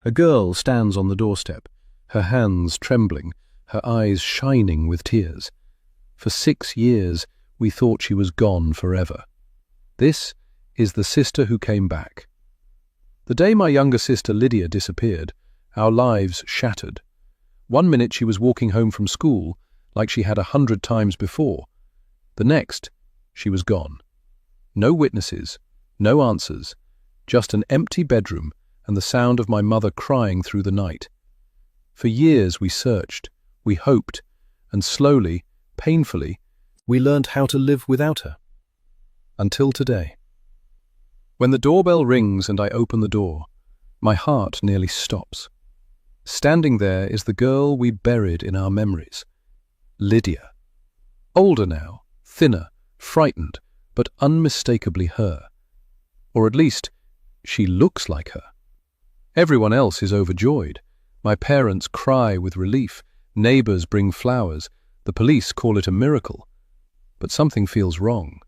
A girl stands on the doorstep, her hands trembling, her eyes shining with tears. For 6 years, we thought she was gone forever. This is the sister who came back. The day my younger sister Lydia disappeared, our lives shattered. One minute she was walking home from school, like she had 100 times before. The next, she was gone. No witnesses, no answers, just an empty bedroom and the sound of my mother crying through the night. For years we searched, we hoped, and slowly, painfully, we learned how to live without her. Until today. When the doorbell rings and I open the door, my heart nearly stops. Standing there is the girl we buried in our memories, Lydia. Older now, thinner, frightened, but unmistakably her. Or at least, she looks like her. Everyone else is overjoyed. My parents cry with relief, neighbors bring flowers, the police call it a miracle. But something feels wrong.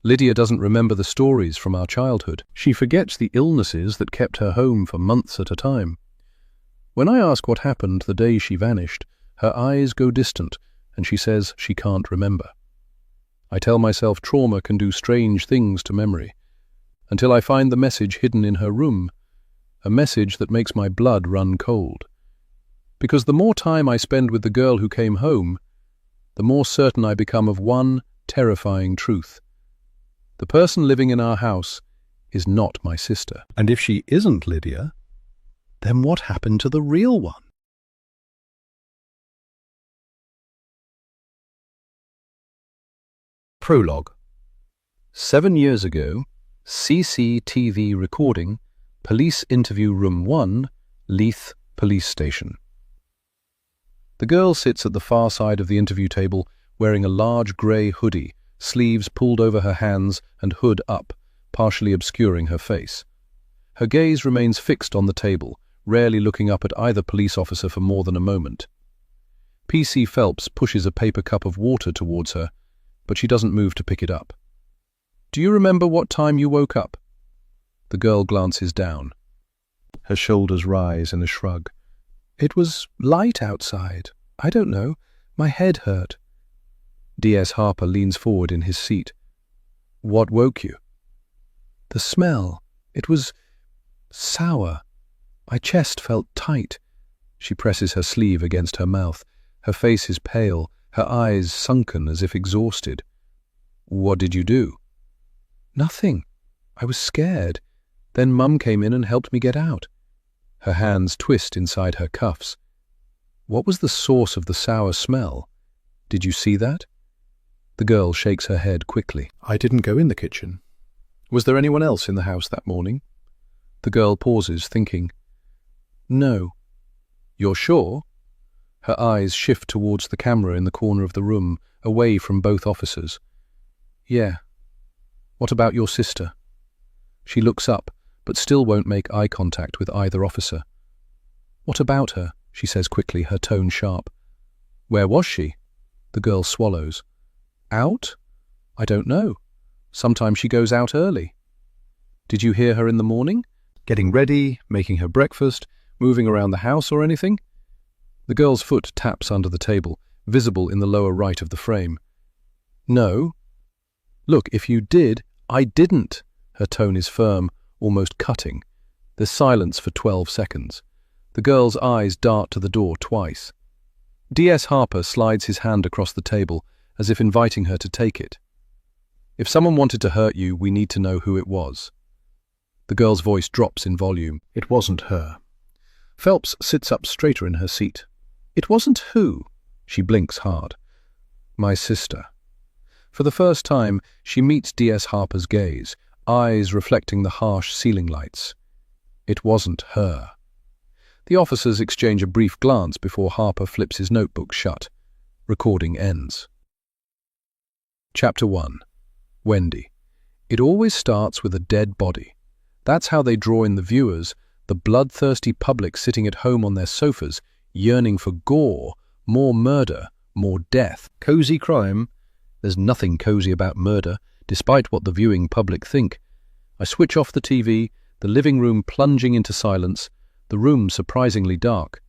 Lydia doesn't remember the stories from our childhood. She forgets the illnesses that kept her home for months at a time. When I ask what happened the day she vanished, her eyes go distant and she says she can't remember. I tell myself trauma can do strange things to memory, until I find the message hidden in her room, a message that makes my blood run cold. Because the more time I spend with the girl who came home, the more certain I become of one terrifying truth. The person living in our house is not my sister. And if she isn't Lydia, then what happened to the real one? Prologue. 7 years ago, CCTV recording, Police Interview Room 1, Leith Police Station. The girl sits at the far side of the interview table wearing a large grey hoodie, sleeves pulled over her hands and hood up, partially obscuring her face. Her gaze remains fixed on the table, rarely looking up at either police officer for more than a moment. PC Phelps pushes a paper cup of water towards her, but she doesn't move to pick it up. "Do you remember what time you woke up?" The girl glances down. Her shoulders rise in a shrug. "It was light outside. I don't know. My head hurt." DS Harper leans forward in his seat. "What woke you?" "The smell. It was sour. My chest felt tight." She presses her sleeve against her mouth. Her face is pale, her eyes sunken as if exhausted. "What did you do?" "Nothing. I was scared. Then Mum came in and helped me get out." Her hands twist inside her cuffs. "What was the source of the sour smell? Did you see that?" The girl shakes her head quickly. "I didn't go in the kitchen." "Was there anyone else in the house that morning?" The girl pauses, thinking. "No." "You're sure?" Her eyes shift towards the camera in the corner of the room, away from both officers. "Yeah." "What about your sister?" She looks up, but still won't make eye contact with either officer. "What about her?" she says quickly, her tone sharp. "Where was she?" The girl swallows. "Out? I don't know. Sometimes she goes out early." "Did you hear her in the morning? Getting ready, making her breakfast, moving around the house or anything?" The girl's foot taps under the table, visible in the lower right of the frame. "No." "Look, if you did, I didn't." Her tone is firm, almost cutting. There's silence for 12 seconds. The girl's eyes dart to the door twice. DS Harper slides his hand across the table, as if inviting her to take it. "If someone wanted to hurt you, we need to know who it was." The girl's voice drops in volume. "It wasn't her." Phelps sits up straighter in her seat. "It wasn't who?" She blinks hard. "My sister." For the first time, she meets DS Harper's gaze, eyes reflecting the harsh ceiling lights. It wasn't her. The officers exchange a brief glance before Harper flips his notebook shut. Recording ends. Chapter 1. Wendy. It always starts with a dead body. That's how they draw in the viewers, the bloodthirsty public sitting at home on their sofas, yearning for gore, more murder, more death. Cozy crime? There's nothing cozy about murder, despite what the viewing public think. I switch off the TV, the living room plunging into silence, the room surprisingly dark.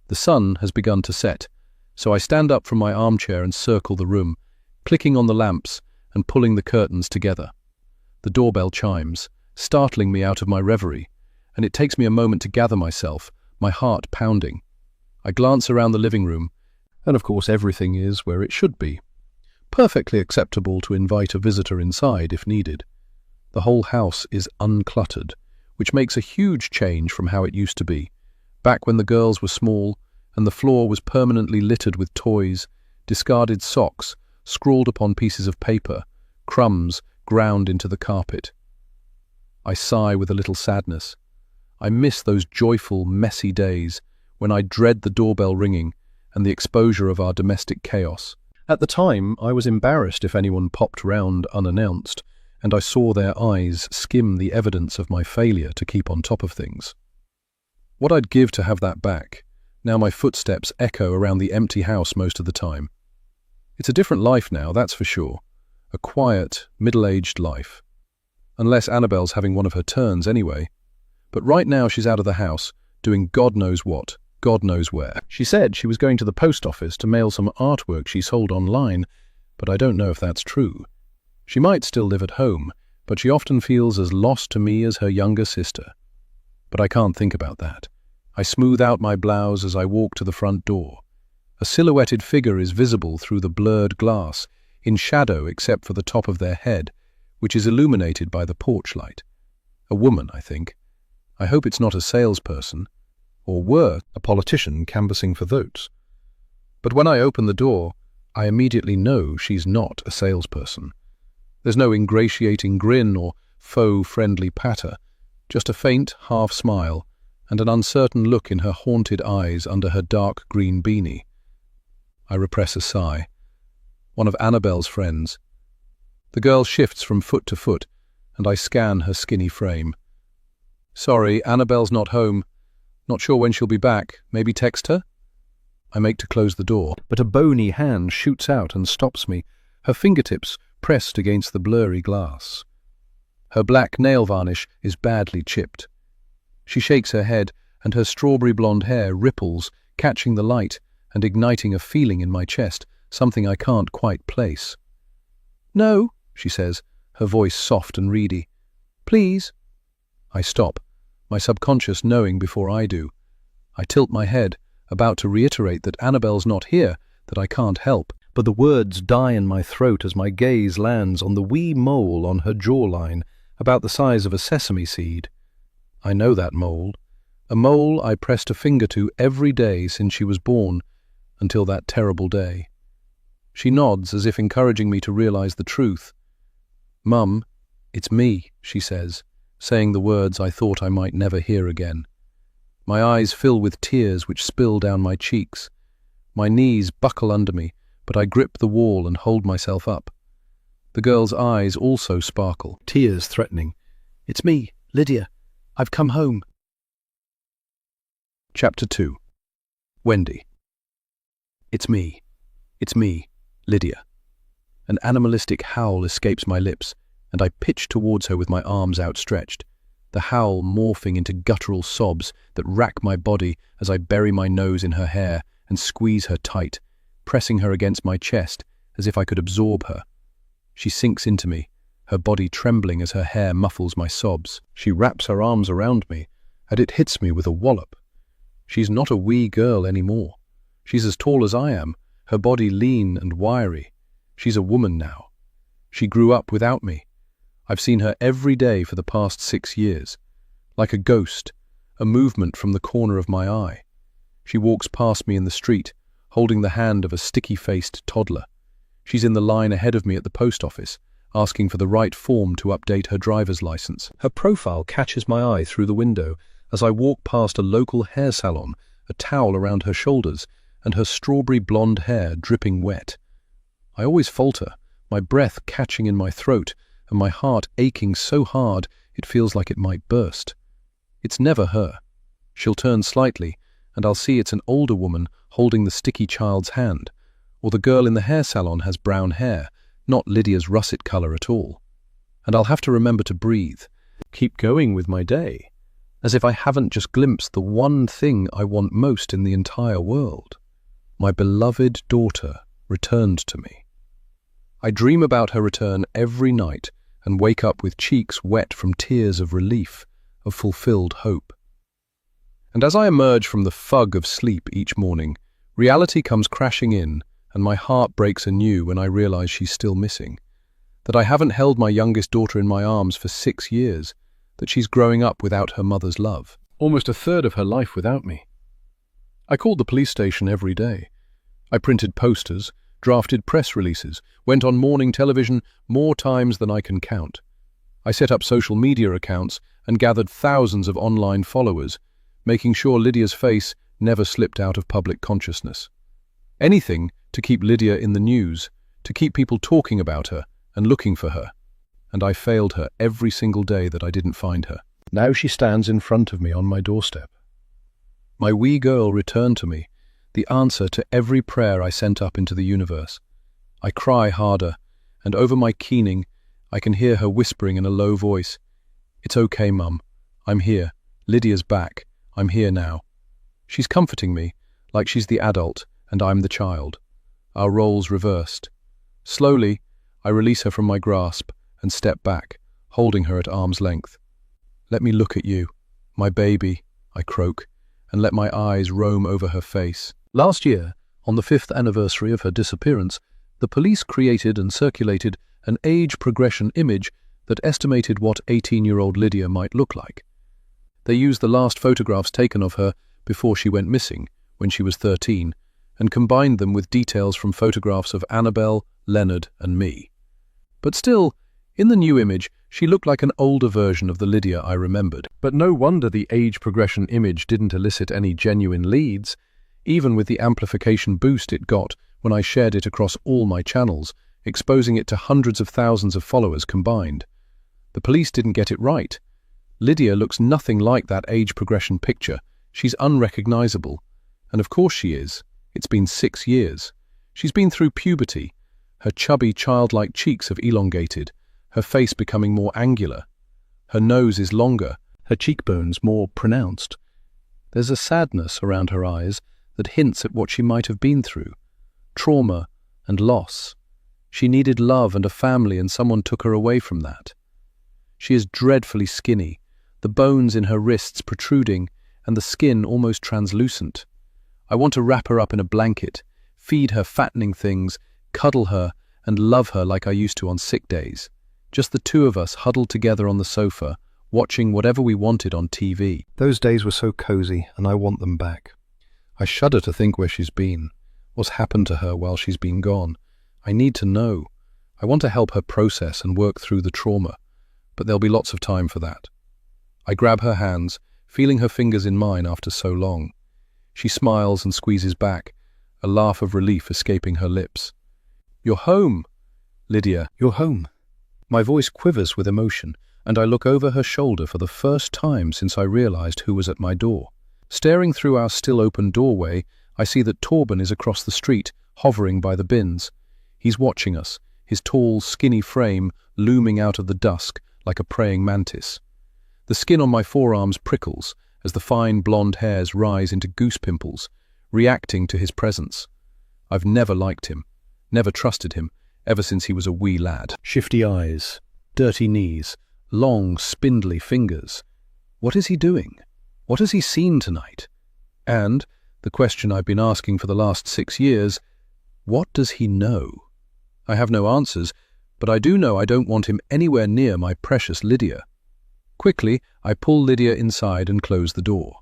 The sun has begun to set, so I stand up from my armchair and circle the room, clicking on the lamps and pulling the curtains together. The doorbell chimes, startling me out of my reverie, and it takes me a moment to gather myself, my heart pounding. I glance around the living room, and of course everything is where it should be. Perfectly acceptable to invite a visitor inside if needed. The whole house is uncluttered, which makes a huge change from how it used to be, back when the girls were small and the floor was permanently littered with toys, discarded socks, scrawled upon pieces of paper, crumbs ground into the carpet. I sigh with a little sadness. I miss those joyful, messy days when I dread the doorbell ringing and the exposure of our domestic chaos. At the time, I was embarrassed if anyone popped round unannounced, and I saw their eyes skim the evidence of my failure to keep on top of things. What I'd give to have that back. Now my footsteps echo around the empty house most of the time. It's a different life now, that's for sure. A quiet, middle-aged life. Unless Annabelle's having one of her turns anyway. But right now she's out of the house, doing God knows what, God knows where. She said she was going to the post office to mail some artwork she sold online, but I don't know if that's true. She might still live at home, but she often feels as lost to me as her younger sister. But I can't think about that. I smooth out my blouse as I walk to the front door. A silhouetted figure is visible through the blurred glass, in shadow except for the top of their head, which is illuminated by the porch light. A woman, I think. I hope it's not a salesperson, or worse, a politician canvassing for votes. But when I open the door, I immediately know she's not a salesperson. There's no ingratiating grin or faux friendly patter, just a faint half smile and an uncertain look in her haunted eyes under her dark green beanie. I repress a sigh. One of Annabelle's friends. The girl shifts from foot to foot, and I scan her skinny frame. Sorry, Annabelle's not home. Not sure when she'll be back. Maybe text her? I make to close the door, but a bony hand shoots out and stops me, her fingertips pressed against the blurry glass. Her black nail varnish is badly chipped. She shakes her head, and her strawberry blonde hair ripples, catching the light and igniting a feeling in my chest, something I can't quite place. No, she says, her voice soft and reedy. Please. I stop, my subconscious knowing before I do. I tilt my head, about to reiterate that Annabelle's not here, that I can't help, but the words die in my throat as my gaze lands on the wee mole on her jawline, about the size of a sesame seed. I know that mole, a mole I pressed a finger to every day since she was born, until that terrible day. She nods as if encouraging me to realize the truth. Mum, it's me, she says, saying the words I thought I might never hear again. My eyes fill with tears which spill down my cheeks. My knees buckle under me, but I grip the wall and hold myself up. The girl's eyes also sparkle, tears threatening. It's me, Lydia. I've come home. Chapter 2. Wendy. It's me, Lydia. An animalistic howl escapes my lips, and I pitch towards her with my arms outstretched, the howl morphing into guttural sobs that rack my body as I bury my nose in her hair and squeeze her tight, pressing her against my chest as if I could absorb her. She sinks into me, her body trembling as her hair muffles my sobs. She wraps her arms around me, and it hits me with a wallop. She's not a wee girl anymore. She's as tall as I am, her body lean and wiry. She's a woman now. She grew up without me. I've seen her every day for the past 6 years. Like a ghost, a movement from the corner of my eye. She walks past me in the street, holding the hand of a sticky-faced toddler. She's in the line ahead of me at the post office, asking for the right form to update her driver's license. Her profile catches my eye through the window as I walk past a local hair salon, a towel around her shoulders, and her strawberry blonde hair dripping wet. I always falter, my breath catching in my throat, and my heart aching so hard it feels like it might burst. It's never her. She'll turn slightly, and I'll see it's an older woman holding the sticky child's hand, or the girl in the hair salon has brown hair, not Lydia's russet colour at all. And I'll have to remember to breathe, keep going with my day, as if I haven't just glimpsed the one thing I want most in the entire world. My beloved daughter returned to me. I dream about her return every night and wake up with cheeks wet from tears of relief, of fulfilled hope. And as I emerge from the fug of sleep each morning, reality comes crashing in, and my heart breaks anew when I realize she's still missing. That I haven't held my youngest daughter in my arms for 6 years, that she's growing up without her mother's love, almost a third of her life without me. I called the police station every day. I printed posters, drafted press releases, went on morning television more times than I can count. I set up social media accounts and gathered thousands of online followers, making sure Lydia's face never slipped out of public consciousness. Anything to keep Lydia in the news, to keep people talking about her and looking for her. And I failed her every single day that I didn't find her. Now she stands in front of me on my doorstep. My wee girl returned to me, the answer to every prayer I sent up into the universe. I cry harder, and over my keening, I can hear her whispering in a low voice, "It's okay, Mum. I'm here. Lydia's back. I'm here now." She's comforting me, like she's the adult and I'm the child. Our roles reversed. Slowly, I release her from my grasp and step back, holding her at arm's length. "Let me look at you, my baby," I croak, and let my eyes roam over her face. Last year, on the 5th anniversary of her disappearance, the police created and circulated an age progression image that estimated what 18-year-old Lydia might look like. They used the last photographs taken of her before she went missing, when she was 13, and combined them with details from photographs of Annabelle, Leonard, and me. But still, in the new image, she looked like an older version of the Lydia I remembered. But no wonder the age progression image didn't elicit any genuine leads, even with the amplification boost it got when I shared it across all my channels, exposing it to hundreds of thousands of followers combined. The police didn't get it right. Lydia looks nothing like that age progression picture. She's unrecognizable. And of course she is. It's been 6 years. She's been through puberty. Her chubby, childlike cheeks have elongated, her face becoming more angular. Her nose is longer, her cheekbones more pronounced. There's a sadness around her eyes that hints at what she might have been through. Trauma and loss. She needed love and a family, and someone took her away from that. She is dreadfully skinny, the bones in her wrists protruding and the skin almost translucent. I want to wrap her up in a blanket, feed her fattening things, cuddle her, and love her like I used to on sick days. Just the two of us huddled together on the sofa, watching whatever we wanted on TV. Those days were so cozy, and I want them back. I shudder to think where she's been, what's happened to her while she's been gone. I need to know. I want to help her process and work through the trauma, but there'll be lots of time for that. I grab her hands, feeling her fingers in mine after so long. She smiles and squeezes back, a laugh of relief escaping her lips. "You're home, Lydia, you're home." My voice quivers with emotion, and I look over her shoulder for the first time since I realized who was at my door. Staring through our still-open doorway, I see that Torben is across the street, hovering by the bins. He's watching us, his tall, skinny frame looming out of the dusk like a praying mantis. The skin on my forearms prickles as the fine blonde hairs rise into goose pimples, reacting to his presence. I've never liked him, never trusted him, ever since he was a wee lad. Shifty eyes, dirty knees, long, spindly fingers. What is he doing? What has he seen tonight? And, the question I've been asking for the last 6 years, what does he know? I have no answers, but I do know I don't want him anywhere near my precious Lydia. Quickly, I pull Lydia inside and close the door.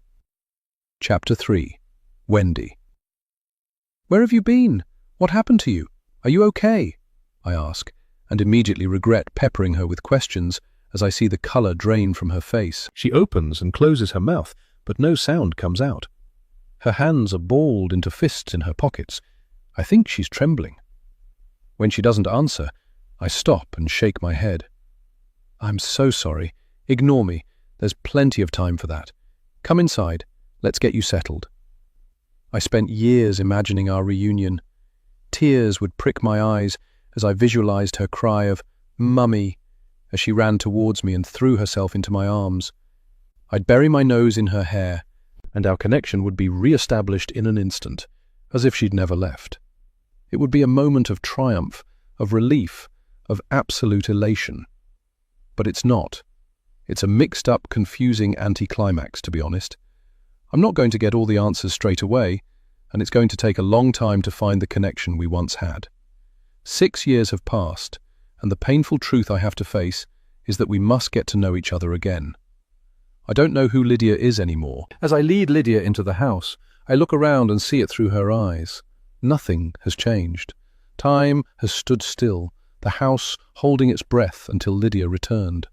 Chapter 3. Wendy. "Where have you been? What happened to you? Are you okay?" I ask, and immediately regret peppering her with questions as I see the color drain from her face. She opens and closes her mouth, but no sound comes out. Her hands are balled into fists in her pockets. I think she's trembling. When she doesn't answer, I stop and shake my head. "I'm so sorry. Ignore me. There's plenty of time for that. Come inside. Let's get you settled." I spent years imagining our reunion. Tears would prick my eyes as I visualized her cry of "Mummy" as she ran towards me and threw herself into my arms. I'd bury my nose in her hair, and our connection would be re-established in an instant, as if she'd never left. It would be a moment of triumph, of relief, of absolute elation. But it's not. It's a mixed-up, confusing anticlimax, to be honest. I'm not going to get all the answers straight away, and it's going to take a long time to find the connection we once had. 6 years have passed, and the painful truth I have to face is that we must get to know each other again. I don't know who Lydia is anymore. As I lead Lydia into the house, I look around and see it through her eyes. Nothing has changed. Time has stood still, the house holding its breath until Lydia returned.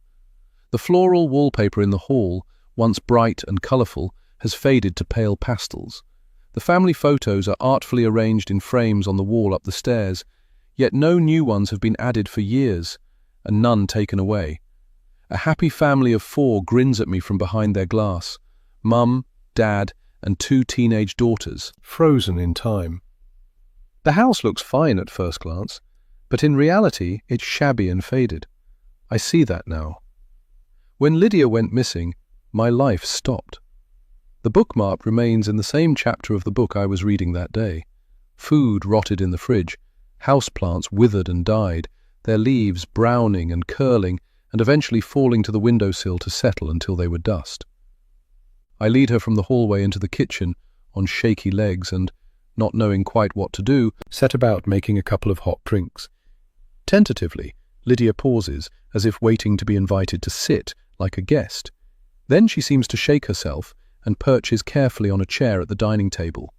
The floral wallpaper in the hall, once bright and colourful, has faded to pale pastels. The family photos are artfully arranged in frames on the wall up the stairs, yet no new ones have been added for years, and none taken away. A happy family of 4 grins at me from behind their glass. Mum, Dad, and 2 teenage daughters, frozen in time. The house looks fine at first glance, but in reality it's shabby and faded. I see that now. When Lydia went missing, my life stopped. The bookmark remains in the same chapter of the book I was reading that day. Food rotted in the fridge, houseplants withered and died, their leaves browning and curling, and eventually falling to the windowsill to settle until they were dust. I lead her from the hallway into the kitchen on shaky legs and, not knowing quite what to do, set about making a couple of hot drinks. Tentatively, Lydia pauses, as if waiting to be invited to sit, like a guest. Then she seems to shake herself and perches carefully on a chair at the dining table.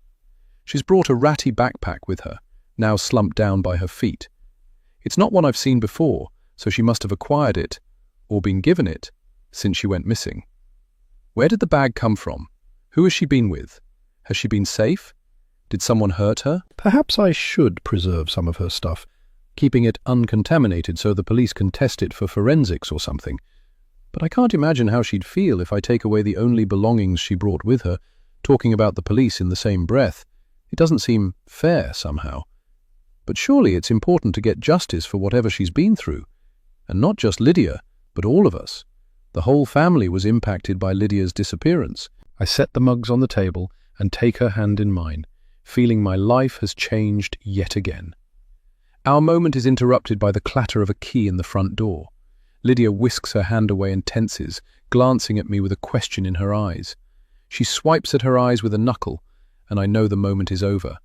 She's brought a ratty backpack with her, now slumped down by her feet. It's not one I've seen before, so she must have acquired it, or been given it, since she went missing. Where did the bag come from? Who has she been with? Has she been safe? Did someone hurt her? Perhaps I should preserve some of her stuff, keeping it uncontaminated so the police can test it for forensics or something. But I can't imagine how she'd feel if I take away the only belongings she brought with her, talking about the police in the same breath. It doesn't seem fair somehow. But surely it's important to get justice for whatever she's been through. And not just Lydia, but all of us. The whole family was impacted by Lydia's disappearance. I set the mugs on the table and take her hand in mine, feeling my life has changed yet again. Our moment is interrupted by the clatter of a key in the front door. Lydia whisks her hand away and tenses, glancing at me with a question in her eyes. She swipes at her eyes with a knuckle, and I know the moment is over.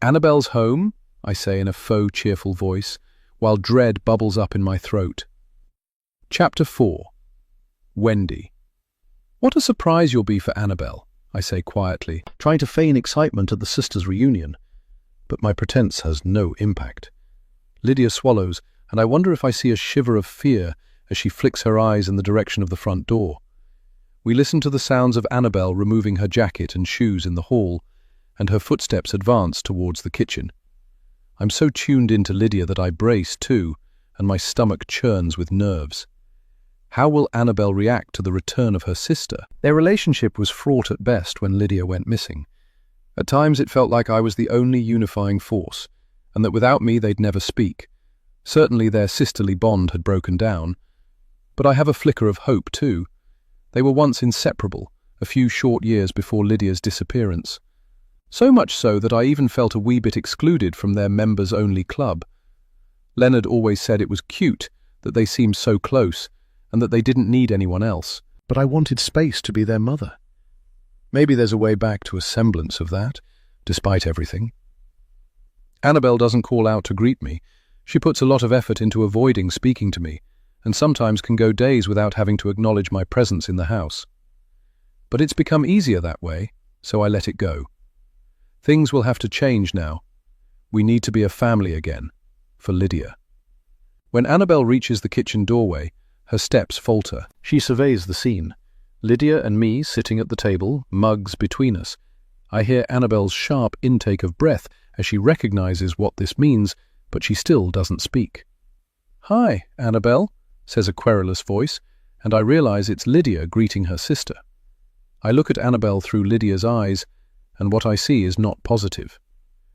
"Annabelle's home?" I say in a faux cheerful voice, while dread bubbles up in my throat. Chapter 4. Wendy. "What a surprise you'll be for Annabelle," I say quietly, trying to feign excitement at the sisters' reunion. But my pretense has no impact. Lydia swallows, and I wonder if I see a shiver of fear as she flicks her eyes in the direction of the front door. We listen to the sounds of Annabelle removing her jacket and shoes in the hall, and her footsteps advance towards the kitchen. I'm so tuned into Lydia that I brace too, and my stomach churns with nerves. How will Annabelle react to the return of her sister? Their relationship was fraught at best when Lydia went missing. At times it felt like I was the only unifying force, and that without me they'd never speak. Certainly their sisterly bond had broken down. But I have a flicker of hope too. They were once inseparable, a few short years before Lydia's disappearance. So much so that I even felt a wee bit excluded from their members-only club. Leonard always said it was cute that they seemed so close and that they didn't need anyone else, but I wanted space to be their mother. Maybe there's a way back to a semblance of that, despite everything. Annabelle doesn't call out to greet me. She puts a lot of effort into avoiding speaking to me, and sometimes can go days without having to acknowledge my presence in the house. But it's become easier that way, so I let it go. Things will have to change now. We need to be a family again, for Lydia. When Annabelle reaches the kitchen doorway, her steps falter. She surveys the scene. Lydia and me sitting at the table, mugs between us. I hear Annabelle's sharp intake of breath as she recognizes what this means, but she still doesn't speak. "Hi, Annabelle," says a querulous voice, and I realize it's Lydia greeting her sister. I look at Annabelle through Lydia's eyes, and what I see is not positive.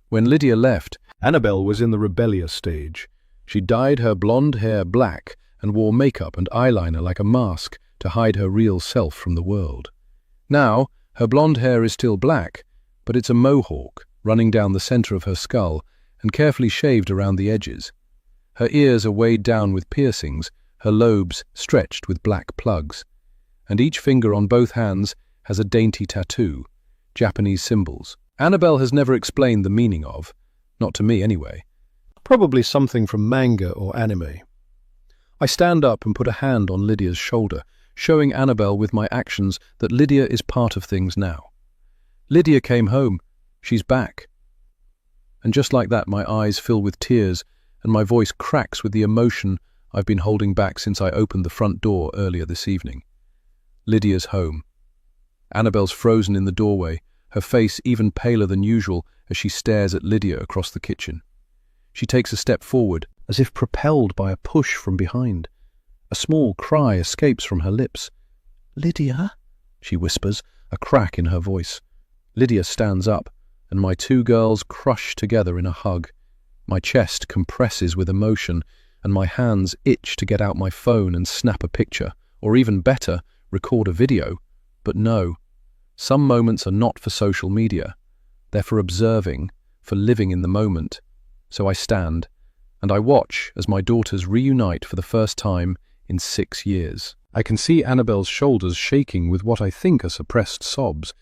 When Lydia left, Annabelle was in the rebellious stage. She dyed her blonde hair black and wore makeup and eyeliner like a mask to hide her real self from the world. Now, her blonde hair is still black, but it's a mohawk running down the center of her skull and carefully shaved around the edges. Her ears are weighed down with piercings, her lobes stretched with black plugs, and each finger on both hands has a dainty tattoo, Japanese symbols. Annabelle has never explained the meaning of, not to me anyway. Probably something from manga or anime. I stand up and put a hand on Lydia's shoulder, showing Annabelle with my actions that Lydia is part of things now. Lydia came home. She's back. And just like that, my eyes fill with tears and my voice cracks with the emotion I've been holding back since I opened the front door earlier this evening. Lydia's home. Annabelle's frozen in the doorway, her face even paler than usual as she stares at Lydia across the kitchen. She takes a step forward, as if propelled by a push from behind. A small cry escapes from her lips. "Lydia?" she whispers, a crack in her voice. Lydia stands up, and my two girls crush together in a hug. My chest compresses with emotion, and my hands itch to get out my phone and snap a picture, or even better, record a video. But no, some moments are not for social media. They're for observing, for living in the moment. So I stand, and I watch as my daughters reunite for the first time in 6 years. I can see Annabelle's shoulders shaking with what I think are suppressed sobs,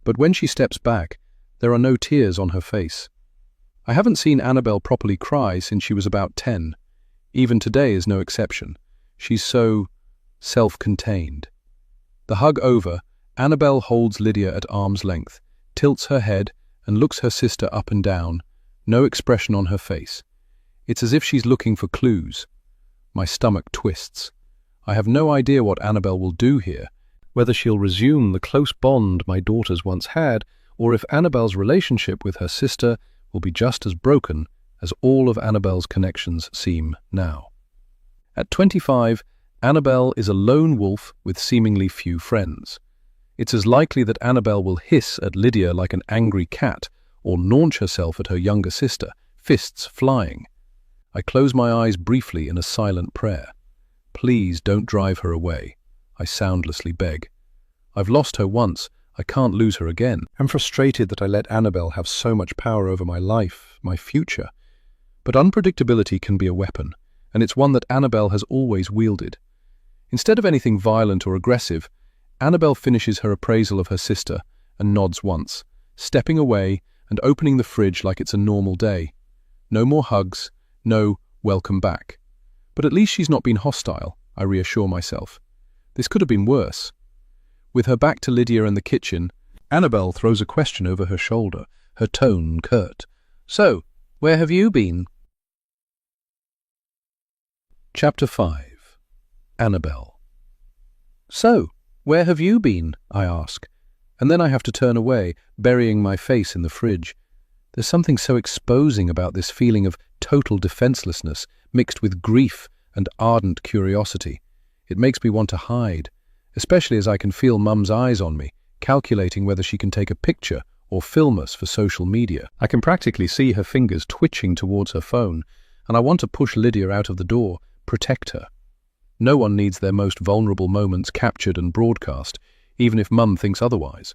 but when she steps back, there are no tears on her face. I haven't seen Annabelle properly cry since she was about 10. Even today is no exception. She's so self-contained. The hug over, Annabelle holds Lydia at arm's length, tilts her head, and looks her sister up and down, no expression on her face. It's as if she's looking for clues. My stomach twists. I have no idea what Annabelle will do here, whether she'll resume the close bond my daughters once had, or if Annabelle's relationship with her sister will be just as broken as all of Annabelle's connections seem now. At 25, Annabelle is a lone wolf with seemingly few friends. It's as likely that Annabelle will hiss at Lydia like an angry cat, or launch herself at her younger sister, fists flying. I close my eyes briefly in a silent prayer. Please don't drive her away, I soundlessly beg. I've lost her once, I can't lose her again. I'm frustrated that I let Annabelle have so much power over my life, my future. But unpredictability can be a weapon, and it's one that Annabelle has always wielded. Instead of anything violent or aggressive, Annabelle finishes her appraisal of her sister and nods once, stepping away and opening the fridge like it's a normal day. No more hugs, no welcome back. But at least she's not been hostile, I reassure myself. This could have been worse. With her back to Lydia in the kitchen, Annabelle throws a question over her shoulder, her tone curt. "So, where have you been?" Chapter 5. Annabelle. "So, where have you been?" I ask, and then I have to turn away, burying my face in the fridge. There's something so exposing about this feeling of total defenselessness mixed with grief and ardent curiosity. It makes me want to hide, especially as I can feel Mum's eyes on me, calculating whether she can take a picture or film us for social media. I can practically see her fingers twitching towards her phone, and I want to push Lydia out of the door, protect her. No one needs their most vulnerable moments captured and broadcast, even if Mum thinks otherwise.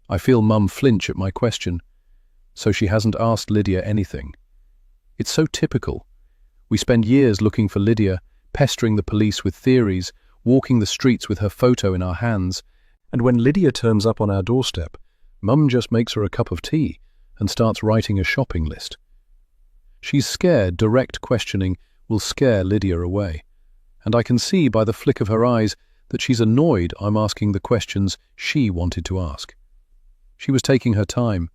I feel Mum flinch at my question. So she hasn't asked Lydia anything. It's so typical. We spend years looking for Lydia, pestering the police with theories, walking the streets with her photo in our hands, and when Lydia turns up on our doorstep, Mum just makes her a cup of tea and starts writing a shopping list. She's scared direct questioning will scare Lydia away, and I can see by the flick of her eyes that she's annoyed I'm asking the questions she wanted to ask. She was taking her time.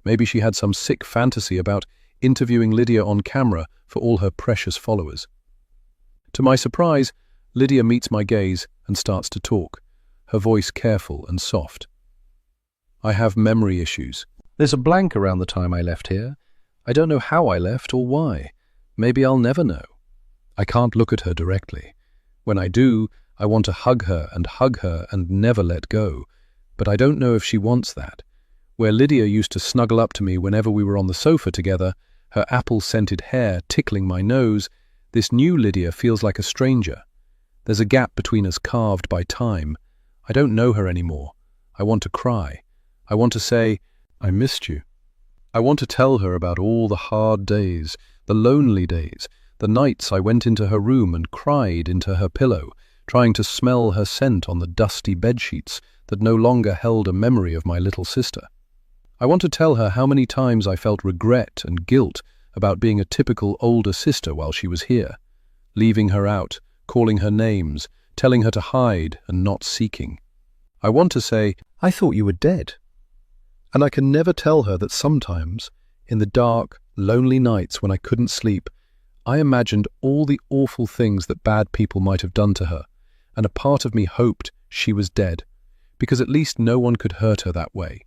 Maybe she had some sick fantasy about interviewing Lydia on camera for all her precious followers. To my surprise, Lydia meets my gaze and starts to talk, her voice careful and soft. "I have memory issues. There's a blank around the time I left here. I don't know how I left or why. Maybe I'll never know. I can't look at her directly. When I do, I want to hug her and never let go. But I don't know if she wants that. Where Lydia used to snuggle up to me whenever we were on the sofa together, her apple-scented hair tickling my nose, this new Lydia feels like a stranger. There's a gap between us carved by time. I don't know her anymore. I want to cry. I want to say, I missed you. I want to tell her about all the hard days, the lonely days, the nights I went into her room and cried into her pillow, trying to smell her scent on the dusty bedsheets that no longer held a memory of my little sister. I want to tell her how many times I felt regret and guilt about being a typical older sister while she was here, leaving her out, calling her names, telling her to hide and not seeking. I want to say, I thought you were dead. And I can never tell her that sometimes, in the dark, lonely nights when I couldn't sleep, I imagined all the awful things that bad people might have done to her, and a part of me hoped she was dead, because at least no one could hurt her that way.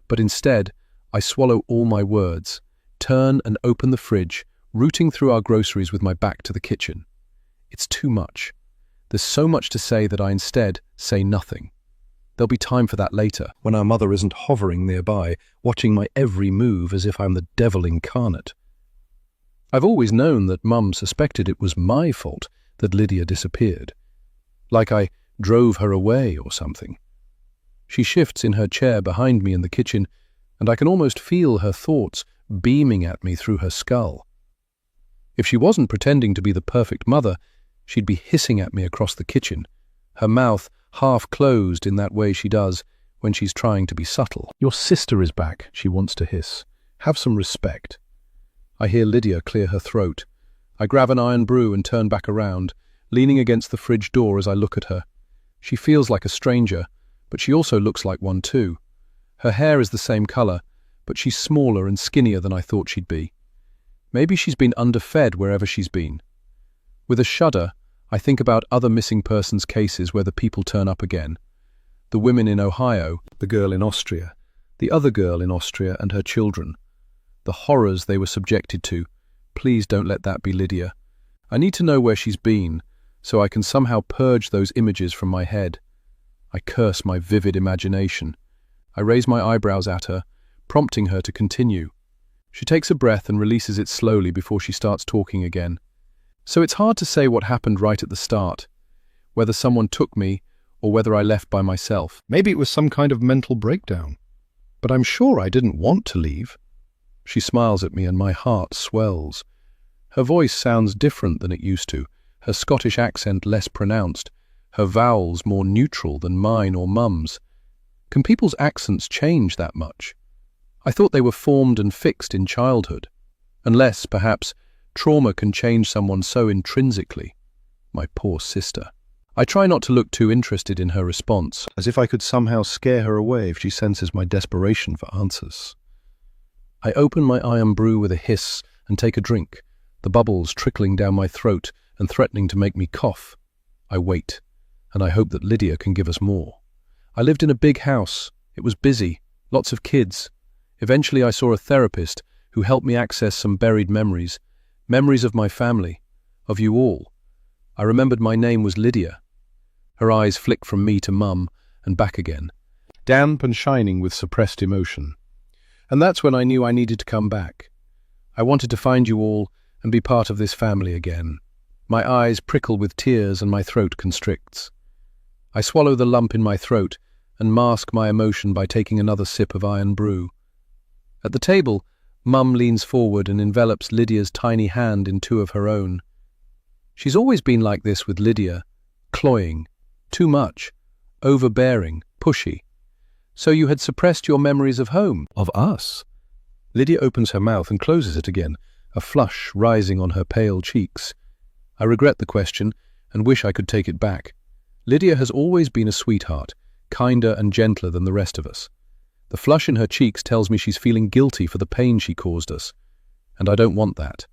But instead, I swallow all my words, turn and open the fridge, rooting through our groceries with my back to the kitchen. It's too much. There's so much to say that I instead say nothing. There'll be time for that later, when our mother isn't hovering nearby, watching my every move as if I'm the devil incarnate. I've always known that Mum suspected it was my fault that Lydia disappeared, like I drove her away or something. She shifts in her chair behind me in the kitchen, and I can almost feel her thoughts beaming at me through her skull. If she wasn't pretending to be the perfect mother, she'd be hissing at me across the kitchen, her mouth half closed in that way she does when she's trying to be subtle. Your sister is back, she wants to hiss. Have some respect. I hear Lydia clear her throat. I grab an iron brew and turn back around, leaning against the fridge door as I look at her. She feels like a stranger, but she also looks like one too. Her hair is the same color, but she's smaller and skinnier than I thought she'd be. Maybe she's been underfed wherever she's been. With a shudder, I think about other missing persons cases where the people turn up again. The women in Ohio, the girl in Austria, the other girl in Austria and her children. The horrors they were subjected to. Please don't let that be Lydia. I need to know where she's been, so I can somehow purge those images from my head. I curse my vivid imagination. I raise my eyebrows at her, prompting her to continue. She takes a breath and releases it slowly before she starts talking again. So it's hard to say what happened right at the start, whether someone took me or whether I left by myself. Maybe it was some kind of mental breakdown. But I'm sure I didn't want to leave. She smiles at me and my heart swells. Her voice sounds different than it used to, her Scottish accent less pronounced, her vowels more neutral than mine or Mum's. Can people's accents change that much? I thought they were formed and fixed in childhood. Unless, perhaps, trauma can change someone so intrinsically. My poor sister. I try not to look too interested in her response, as if I could somehow scare her away if she senses my desperation for answers. I open my iron brew with a hiss and take a drink, the bubbles trickling down my throat and threatening to make me cough. I wait, and I hope that Lydia can give us more. I lived in a big house. It was busy, lots of kids. Eventually I saw a therapist who helped me access some buried memories, memories of my family, of you all. I remembered my name was Lydia. Her eyes flick from me to Mum and back again, damp and shining with suppressed emotion. And that's when I knew I needed to come back. I wanted to find you all and be part of this family again. My eyes prickle with tears and my throat constricts. I swallow the lump in my throat and mask my emotion by taking another sip of iron brew. At the table, Mum leans forward and envelops Lydia's tiny hand in two of her own. She's always been like this with Lydia, cloying, too much, overbearing, pushy. So you had suppressed your memories of home, of us. Lydia opens her mouth and closes it again, a flush rising on her pale cheeks. I regret the question and wish I could take it back. Lydia has always been a sweetheart, kinder and gentler than the rest of us. The flush in her cheeks tells me she's feeling guilty for the pain she caused us. And I don't want that.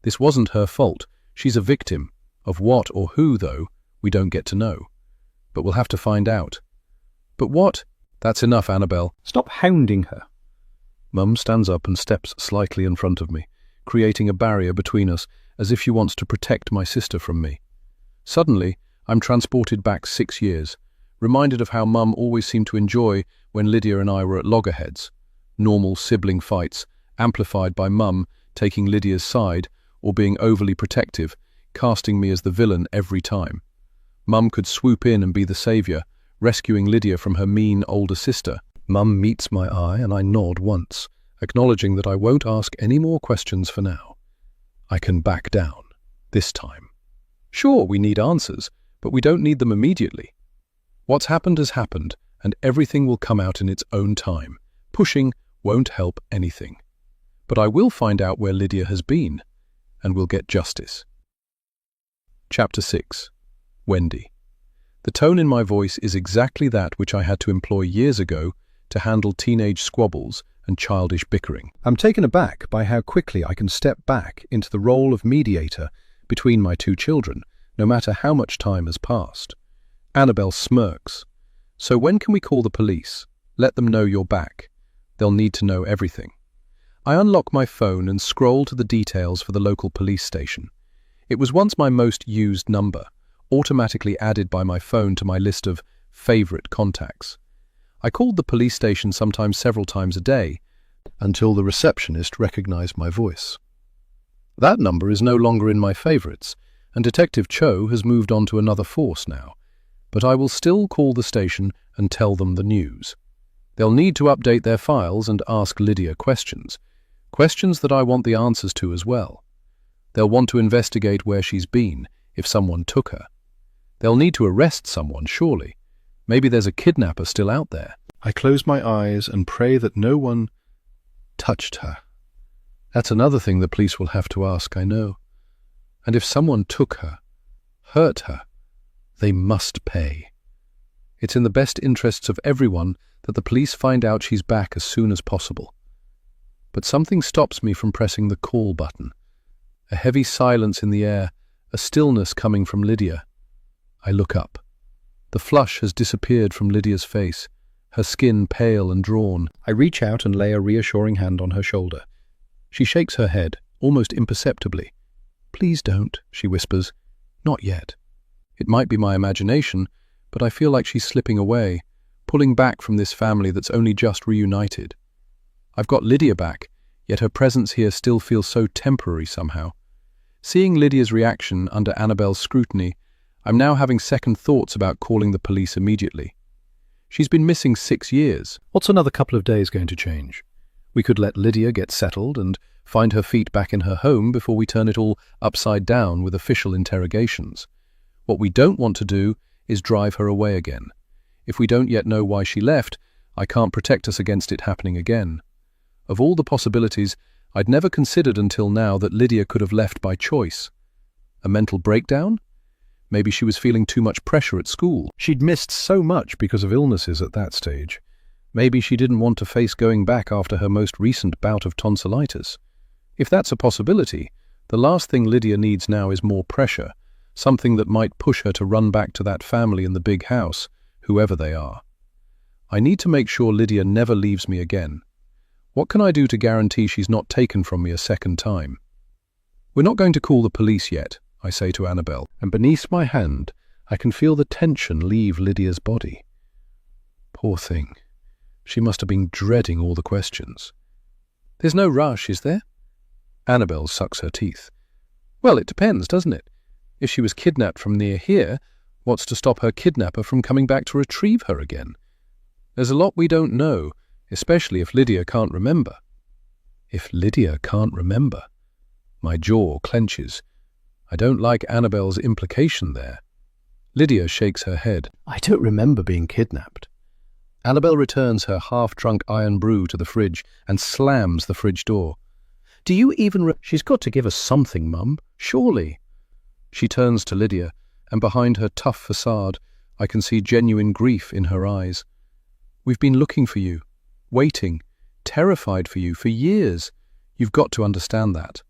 This wasn't her fault. She's a victim. Of what or who, though, we don't get to know. But we'll have to find out. But what? That's enough, Annabelle. Stop hounding her. Mum stands up and steps slightly in front of me, creating a barrier between us, as if she wants to protect my sister from me. Suddenly, I'm transported back 6 years, reminded of how Mum always seemed to enjoy when Lydia and I were at loggerheads, normal sibling fights, amplified by Mum taking Lydia's side or being overly protective, casting me as the villain every time. Mum could swoop in and be the saviour, rescuing Lydia from her mean older sister. Mum meets my eye and I nod once, acknowledging that I won't ask any more questions for now. I can back down, this time. Sure, we need answers, but we don't need them immediately. What's happened has happened, and everything will come out in its own time. Pushing won't help anything. But I will find out where Lydia has been, and we'll get justice. Chapter 6. Wendy. The tone in my voice is exactly that which I had to employ years ago to handle teenage squabbles and childish bickering. I'm taken aback by how quickly I can step back into the role of mediator between my two children, no matter how much time has passed. Annabelle smirks. So when can we call the police? Let them know you're back. They'll need to know everything. I unlock my phone and scroll to the details for the local police station. It was once my most used number, automatically added by my phone to my list of favorite contacts. I called the police station sometimes several times a day, until the receptionist recognized my voice. That number is no longer in my favorites, and Detective Cho has moved on to another force now, but I will still call the station and tell them the news. They'll need to update their files and ask Lydia questions that I want the answers to as well. They'll want to investigate where she's been, if someone took her. They'll need to arrest someone, surely. Maybe there's a kidnapper still out there. I close my eyes and pray that no one touched her. That's another thing the police will have to ask, I know. And if someone took her, hurt her, they must pay. It's in the best interests of everyone that the police find out she's back as soon as possible. But something stops me from pressing the call button. A heavy silence in the air, a stillness coming from Lydia. I look up. The flush has disappeared from Lydia's face, her skin pale and drawn. I reach out and lay a reassuring hand on her shoulder. She shakes her head, almost imperceptibly. "Please don't," she whispers. "Not yet." It might be my imagination, but I feel like she's slipping away, pulling back from this family that's only just reunited. I've got Lydia back, yet her presence here still feels so temporary somehow. Seeing Lydia's reaction under Annabelle's scrutiny, I'm now having second thoughts about calling the police immediately. She's been missing 6 years. What's another couple of days going to change? We could let Lydia get settled and find her feet back in her home before we turn it all upside down with official interrogations. What we don't want to do is drive her away again. If we don't yet know why she left, I can't protect us against it happening again. Of all the possibilities, I'd never considered until now that Lydia could have left by choice. A mental breakdown? Maybe she was feeling too much pressure at school. She'd missed so much because of illnesses at that stage. Maybe she didn't want to face going back after her most recent bout of tonsillitis. If that's a possibility, the last thing Lydia needs now is more pressure, something that might push her to run back to that family in the big house, whoever they are. I need to make sure Lydia never leaves me again. What can I do to guarantee she's not taken from me a second time? We're not going to call the police yet, I say to Annabelle, and beneath my hand I can feel the tension leave Lydia's body. Poor thing. She must have been dreading all the questions. There's no rush, is there? Annabelle sucks her teeth. Well, it depends, doesn't it? If she was kidnapped from near here, what's to stop her kidnapper from coming back to retrieve her again? There's a lot we don't know, especially if Lydia can't remember. If Lydia can't remember? My jaw clenches. I don't like Annabelle's implication there. Lydia shakes her head. I don't remember being kidnapped. Annabelle returns her half-drunk iron brew to the fridge and slams the fridge door. Do you even She's got to give us something, Mum, surely. She turns to Lydia, and behind her tough facade, I can see genuine grief in her eyes. We've been looking for you, waiting, terrified for you for years. You've got to understand that.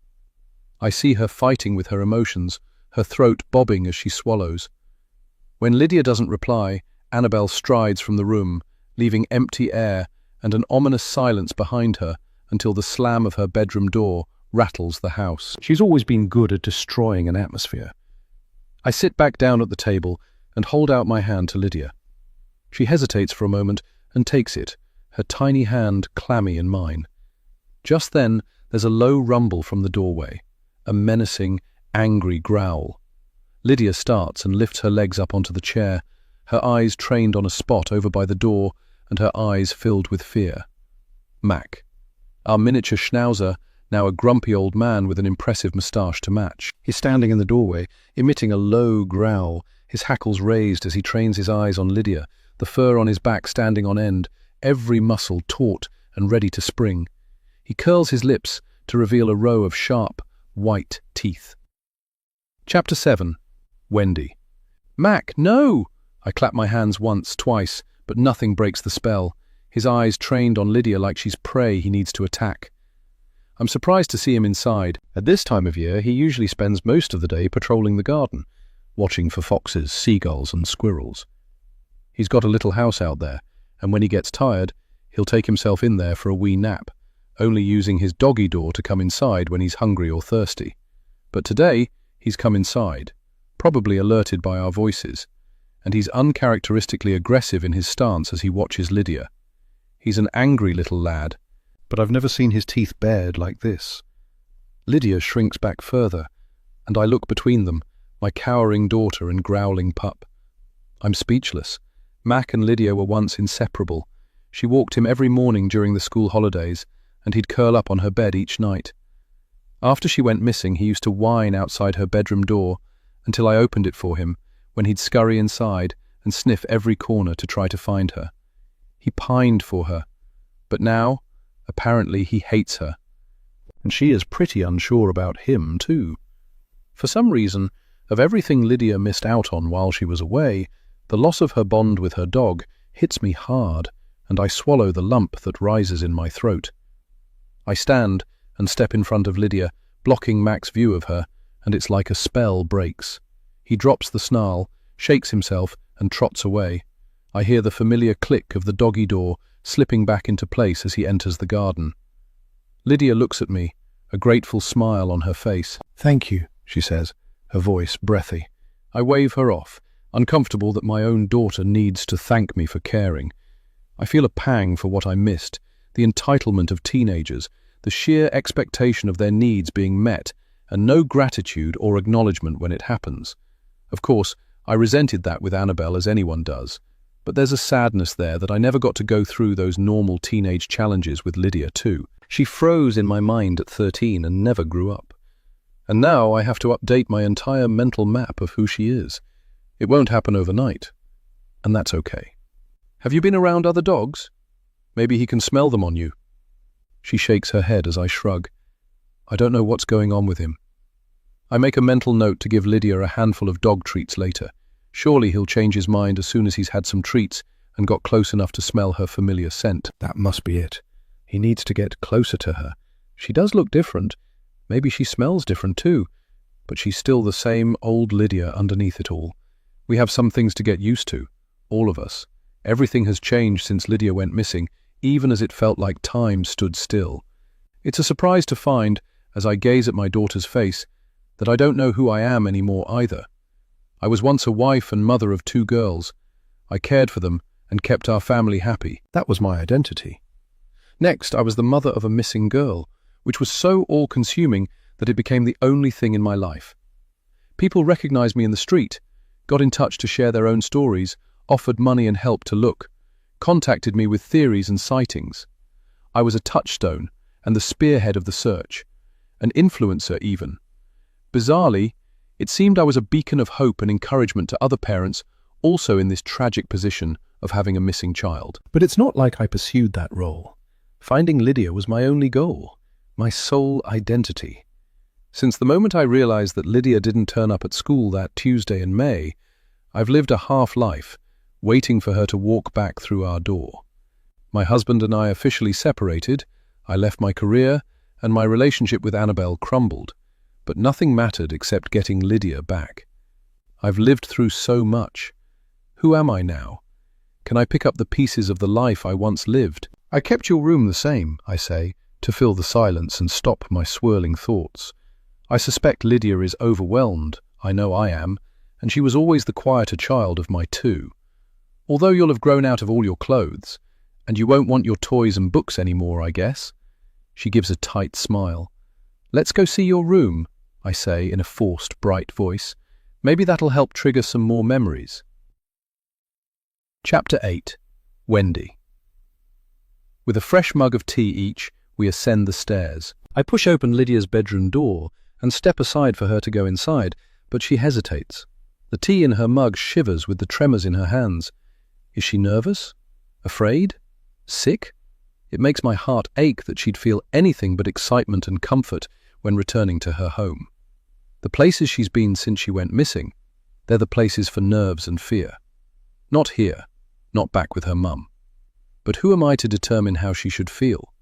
I see her fighting with her emotions, her throat bobbing as she swallows. When Lydia doesn't reply, Annabelle strides from the room, leaving empty air and an ominous silence behind her until the slam of her bedroom door rattles the house. She's always been good at destroying an atmosphere. I sit back down at the table and hold out my hand to Lydia. She hesitates for a moment and takes it, her tiny hand clammy in mine. Just then, there's a low rumble from the doorway, a menacing, angry growl. Lydia starts and lifts her legs up onto the chair, her eyes trained on a spot over by the door and her eyes filled with fear. Mac, our miniature schnauzer, now a grumpy old man with an impressive moustache to match. He's standing in the doorway, emitting a low growl, his hackles raised as he trains his eyes on Lydia, the fur on his back standing on end, every muscle taut and ready to spring. He curls his lips to reveal a row of sharp, white teeth. Chapter 7. Wendy. Mac, no! I clap my hands once, twice, but nothing breaks the spell. His eyes trained on Lydia like she's prey he needs to attack. I'm surprised to see him inside. At this time of year, he usually spends most of the day patrolling the garden, watching for foxes, seagulls and squirrels. He's got a little house out there, and when he gets tired, he'll take himself in there for a wee nap, only using his doggy door to come inside when he's hungry or thirsty. But today, he's come inside, probably alerted by our voices, and he's uncharacteristically aggressive in his stance as he watches Lydia. He's an angry little lad, but I've never seen his teeth bared like this. Lydia shrinks back further, and I look between them, my cowering daughter and growling pup. I'm speechless. Mac and Lydia were once inseparable. She walked him every morning during the school holidays, and he'd curl up on her bed each night. After she went missing, he used to whine outside her bedroom door until I opened it for him, when he'd scurry inside and sniff every corner to try to find her. He pined for her, but now, apparently, he hates her. And she is pretty unsure about him, too. For some reason, of everything Lydia missed out on while she was away, the loss of her bond with her dog hits me hard, and I swallow the lump that rises in my throat. I stand and step in front of Lydia, blocking Mac's view of her, and it's like a spell breaks. He drops the snarl, shakes himself, and trots away. I hear the familiar click of the doggy door slipping back into place as he enters the garden. Lydia looks at me, a grateful smile on her face. "Thank you," she says, her voice breathy. I wave her off, uncomfortable that my own daughter needs to thank me for caring. I feel a pang for what I missed, the entitlement of teenagers, the sheer expectation of their needs being met, and no gratitude or acknowledgement when it happens. Of course, I resented that with Annabelle, as anyone does, but there's a sadness there that I never got to go through those normal teenage challenges with Lydia too. She froze in my mind at 13 and never grew up. And now I have to update my entire mental map of who she is. It won't happen overnight, and that's okay. Have you been around other dogs? Maybe he can smell them on you. She shakes her head as I shrug. I don't know what's going on with him. I make a mental note to give Lydia a handful of dog treats later. Surely he'll change his mind as soon as he's had some treats and got close enough to smell her familiar scent. That must be it. He needs to get closer to her. She does look different. Maybe she smells different too, but she's still the same old Lydia underneath it all. We have some things to get used to, all of us. Everything has changed since Lydia went missing, even as it felt like time stood still. It's a surprise to find, as I gaze at my daughter's face, that I don't know who I am anymore either. I was once a wife and mother of 2 girls. I cared for them and kept our family happy. That was my identity. Next, I was the mother of a missing girl, which was so all-consuming that it became the only thing in my life. People recognized me in the street, got in touch to share their own stories, offered money and help to look, contacted me with theories and sightings. I was a touchstone and the spearhead of the search, an influencer even. Bizarrely, it seemed I was a beacon of hope and encouragement to other parents also in this tragic position of having a missing child. But it's not like I pursued that role. Finding Lydia was my only goal, my sole identity. Since the moment I realized that Lydia didn't turn up at school that Tuesday in May, I've lived a half-life, waiting for her to walk back through our door. My husband and I officially separated, I left my career, and my relationship with Annabelle crumbled. But nothing mattered except getting Lydia back. I've lived through so much. Who am I now? Can I pick up the pieces of the life I once lived? I kept your room the same, I say, to fill the silence and stop my swirling thoughts. I suspect Lydia is overwhelmed, I know I am, and she was always the quieter child of my 2. Although you'll have grown out of all your clothes, and you won't want your toys and books anymore, I guess. She gives a tight smile. Let's go see your room, I say in a forced, bright voice. Maybe that'll help trigger some more memories. Chapter 8. Wendy. With a fresh mug of tea each, we ascend the stairs. I push open Lydia's bedroom door and step aside for her to go inside, but she hesitates. The tea in her mug shivers with the tremors in her hands. Is she nervous? Afraid? Sick? It makes my heart ache that she'd feel anything but excitement and comfort when returning to her home. The places she's been since she went missing, they're the places for nerves and fear. Not here, not back with her mum. But who am I to determine how she should feel?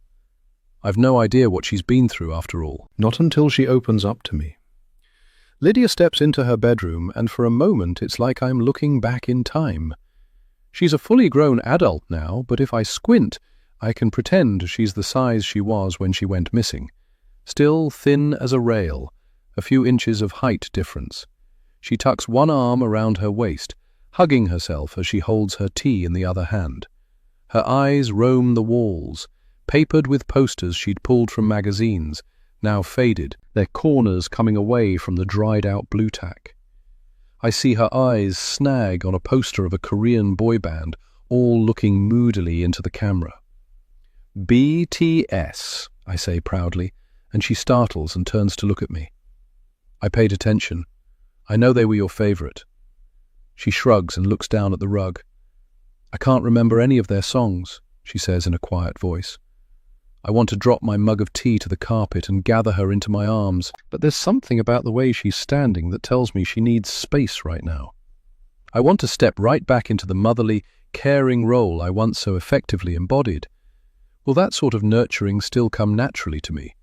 I've no idea what she's been through after all. Not until she opens up to me. Lydia steps into her bedroom, and for a moment it's like I'm looking back in time. She's a fully grown adult now, but if I squint, I can pretend she's the size she was when she went missing. Still thin as a rail, a few inches of height difference. She tucks one arm around her waist, hugging herself as she holds her tea in the other hand. Her eyes roam the walls, papered with posters she'd pulled from magazines, now faded, their corners coming away from the dried-out blue tack. I see her eyes snag on a poster of a Korean boy band, all looking moodily into the camera. BTS, I say proudly, and she startles and turns to look at me. I paid attention. I know they were your favorite. She shrugs and looks down at the rug. I can't remember any of their songs, she says in a quiet voice. I want to drop my mug of tea to the carpet and gather her into my arms, but there's something about the way she's standing that tells me she needs space right now. I want to step right back into the motherly, caring role I once so effectively embodied. Will that sort of nurturing still come naturally to me?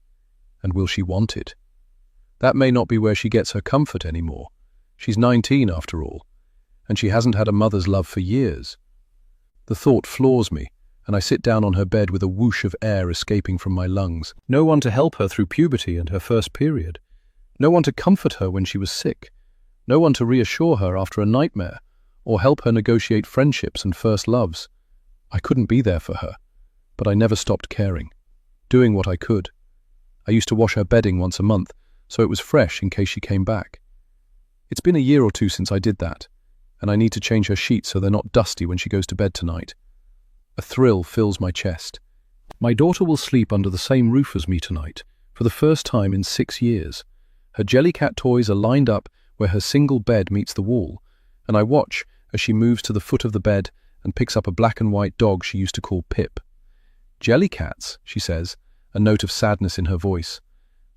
And will she want it? That may not be where she gets her comfort anymore. She's 19 after all, and she hasn't had a mother's love for years. The thought floors me, and I sit down on her bed with a whoosh of air escaping from my lungs. No one to help her through puberty and her first period. No one to comfort her when she was sick. No one to reassure her after a nightmare, or help her negotiate friendships and first loves. I couldn't be there for her, but I never stopped caring, doing what I could. I used to wash her bedding once a month, so it was fresh in case she came back. It's been a year or two since I did that, and I need to change her sheets so they're not dusty when she goes to bed tonight. A thrill fills my chest. My daughter will sleep under the same roof as me tonight, for the first time in 6 years. Her Jellycat toys are lined up where her single bed meets the wall, and I watch as she moves to the foot of the bed and picks up a black and white dog she used to call Pip. Jellycats, she says, a note of sadness in her voice.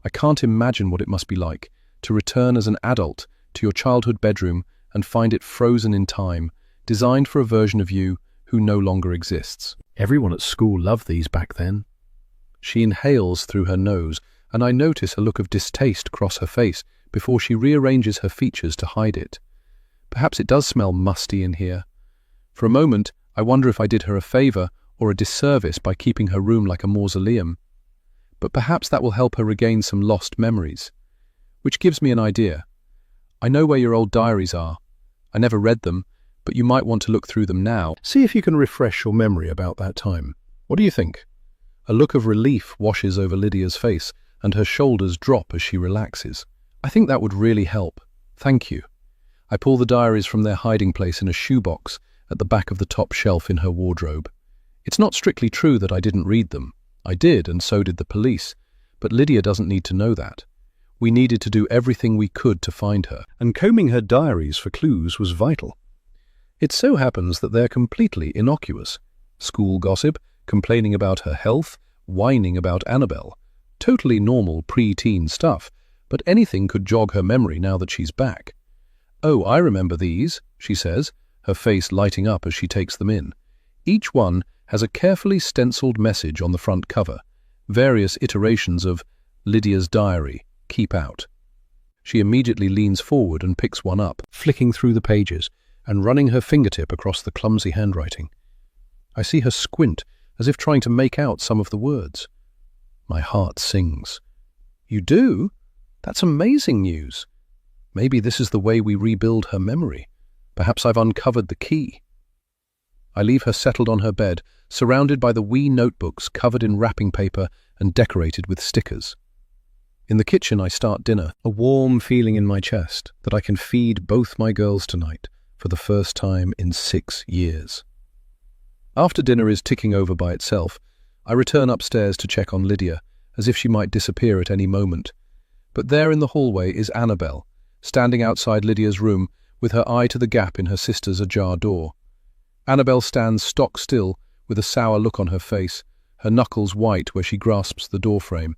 I can't imagine what it must be like to return as an adult to your childhood bedroom and find it frozen in time, designed for a version of you who no longer exists. Everyone at school loved these back then. She inhales through her nose, and I notice a look of distaste cross her face before she rearranges her features to hide it. Perhaps it does smell musty in here. For a moment, I wonder if I did her a favor or a disservice by keeping her room like a mausoleum. But perhaps that will help her regain some lost memories. Which gives me an idea. I know where your old diaries are. I never read them, but you might want to look through them now. See if you can refresh your memory about that time. What do you think? A look of relief washes over Lydia's face, and her shoulders drop as she relaxes. I think that would really help. Thank you. I pull the diaries from their hiding place in a shoebox at the back of the top shelf in her wardrobe. It's not strictly true that I didn't read them. I did, and so did the police, but Lydia doesn't need to know that. We needed to do everything we could to find her, and combing her diaries for clues was vital. It so happens that they're completely innocuous. School gossip, complaining about her health, whining about Annabelle. Totally normal pre-teen stuff, but anything could jog her memory now that she's back. Oh, I remember these, she says, her face lighting up as she takes them in. Each one has a carefully stenciled message on the front cover, various iterations of Lydia's diary, keep out. She immediately leans forward and picks one up, flicking through the pages and running her fingertip across the clumsy handwriting. I see her squint, as if trying to make out some of the words. My heart sings. You do? That's amazing news. Maybe this is the way we rebuild her memory. Perhaps I've uncovered the key. I leave her settled on her bed, surrounded by the wee notebooks covered in wrapping paper and decorated with stickers. In the kitchen, I start dinner, a warm feeling in my chest that I can feed both my girls tonight for the first time in 6 years. After dinner is ticking over by itself, I return upstairs to check on Lydia, as if she might disappear at any moment. But there in the hallway is Annabelle, standing outside Lydia's room with her eye to the gap in her sister's ajar door. Annabelle stands stock still with a sour look on her face, her knuckles white where she grasps the doorframe.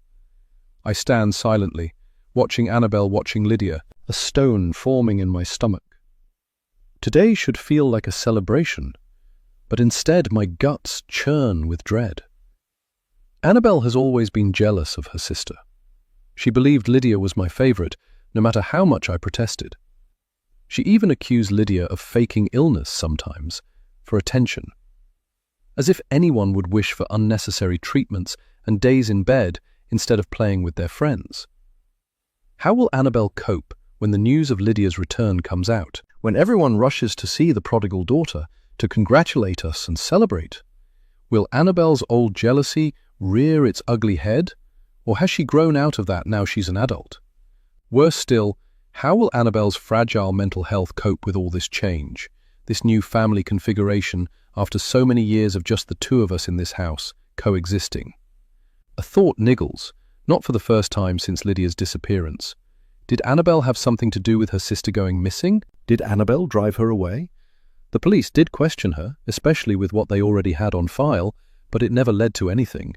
I stand silently, watching Annabelle watching Lydia, a stone forming in my stomach. Today should feel like a celebration, but instead my guts churn with dread. Annabelle has always been jealous of her sister. She believed Lydia was my favorite, no matter how much I protested. She even accused Lydia of faking illness sometimes, for attention. As if anyone would wish for unnecessary treatments and days in bed instead of playing with their friends. How will Annabelle cope when the news of Lydia's return comes out, when everyone rushes to see the prodigal daughter, to congratulate us and celebrate? Will Annabelle's old jealousy rear its ugly head, or has she grown out of that now she's an adult? Worse still, how will Annabelle's fragile mental health cope with all this change, this new family configuration after so many years of just the two of us in this house, coexisting? A thought niggles, not for the first time since Lydia's disappearance. Did Annabelle have something to do with her sister going missing? Did Annabelle drive her away? The police did question her, especially with what they already had on file, but it never led to anything.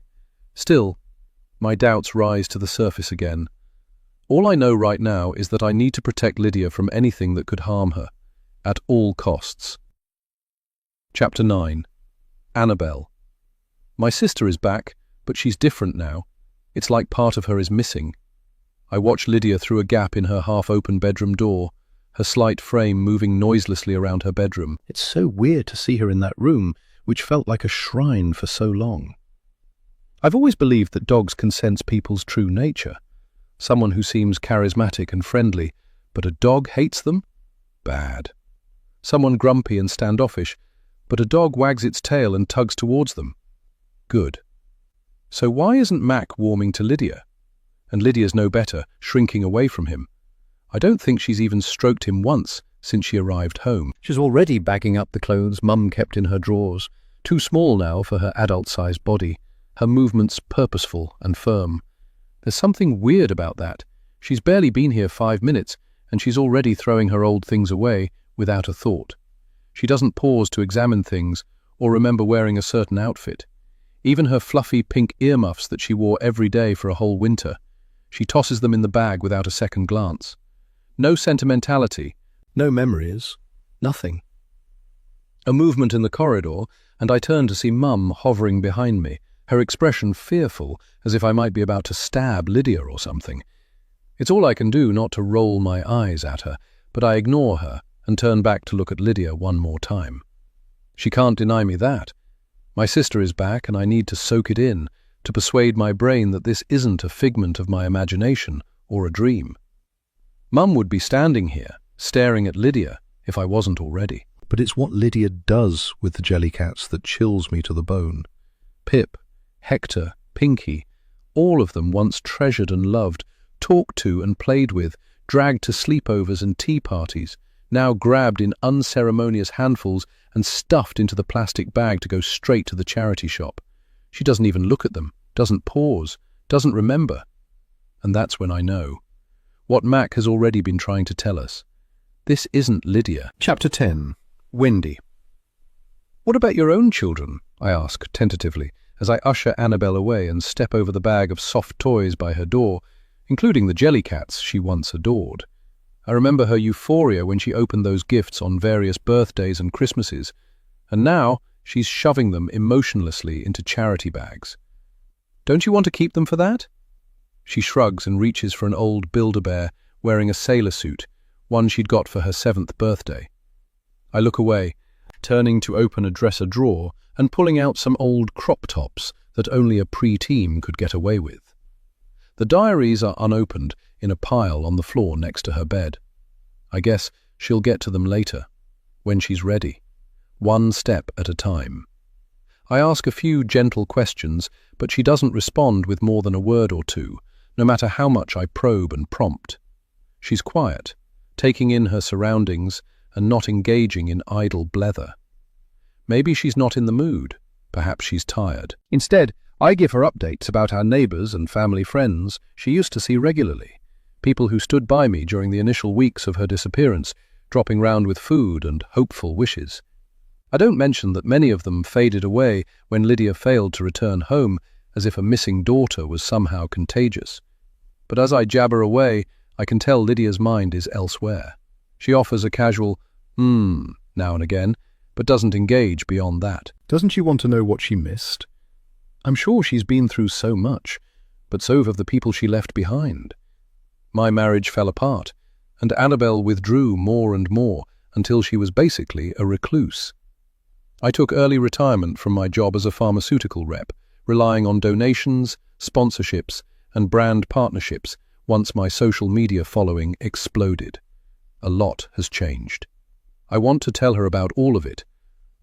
Still, my doubts rise to the surface again. All I know right now is that I need to protect Lydia from anything that could harm her, at all costs. Chapter 9. Annabelle. My sister is back, but she's different now. It's like part of her is missing. I watch Lydia through a gap in her half-open bedroom door, her slight frame moving noiselessly around her bedroom. It's so weird to see her in that room, which felt like a shrine for so long. I've always believed that dogs can sense people's true nature. Someone who seems charismatic and friendly, but a dog hates them? Bad. Someone grumpy and standoffish, but a dog wags its tail and tugs towards them? Good. So why isn't Mac warming to Lydia? And Lydia's no better, shrinking away from him. I don't think she's even stroked him once since she arrived home. She's already bagging up the clothes Mum kept in her drawers, too small now for her adult-sized body, her movements purposeful and firm. There's something weird about that. She's barely been here 5 minutes, and she's already throwing her old things away without a thought. She doesn't pause to examine things or remember wearing a certain outfit. Even her fluffy pink earmuffs that she wore every day for a whole winter, she tosses them in the bag without a second glance. No sentimentality, no memories, nothing. A movement in the corridor, and I turn to see Mum hovering behind me, her expression fearful, as if I might be about to stab Lydia or something. It's all I can do not to roll my eyes at her, but I ignore her and turn back to look at Lydia one more time. She can't deny me that. My sister is back, and I need to soak it in, to persuade my brain that this isn't a figment of my imagination or a dream. Mum would be standing here, staring at Lydia, if I wasn't already. But it's what Lydia does with the jellycats that chills me to the bone. Pip, Hector, Pinky, all of them once treasured and loved, talked to and played with, dragged to sleepovers and tea parties, now grabbed in unceremonious handfuls and stuffed into the plastic bag to go straight to the charity shop. She doesn't even look at them, doesn't pause, doesn't remember. And that's when I know. What Mac has already been trying to tell us. This isn't Lydia. Chapter 10. Wendy. What about your own children? I ask tentatively, as I usher Annabelle away and step over the bag of soft toys by her door, including the jellycats she once adored. I remember her euphoria when she opened those gifts on various birthdays and Christmases, and now she's shoving them emotionlessly into charity bags. Don't you want to keep them for that? She shrugs and reaches for an old Build-A-Bear wearing a sailor suit, one she'd got for her 7th birthday. I look away, turning to open a dresser drawer and pulling out some old crop tops that only a pre-teen could get away with. The diaries are unopened in a pile on the floor next to her bed. I guess she'll get to them later, when she's ready, one step at a time. I ask a few gentle questions, but she doesn't respond with more than a word or two, no matter how much I probe and prompt. She's quiet, taking in her surroundings and not engaging in idle blether. Maybe she's not in the mood. Perhaps she's tired. Instead, I give her updates about our neighbors and family friends she used to see regularly, people who stood by me during the initial weeks of her disappearance, dropping round with food and hopeful wishes. I don't mention that many of them faded away when Lydia failed to return home, as if a missing daughter was somehow contagious. But as I jabber away, I can tell Lydia's mind is elsewhere. She offers a casual, now and again, but doesn't engage beyond that. Doesn't she want to know what she missed? I'm sure she's been through so much, but so have the people she left behind. My marriage fell apart, and Annabelle withdrew more and more until she was basically a recluse. I took early retirement from my job as a pharmaceutical rep, relying on donations, sponsorships, and brand partnerships once my social media following exploded. A lot has changed. I want to tell her about all of it,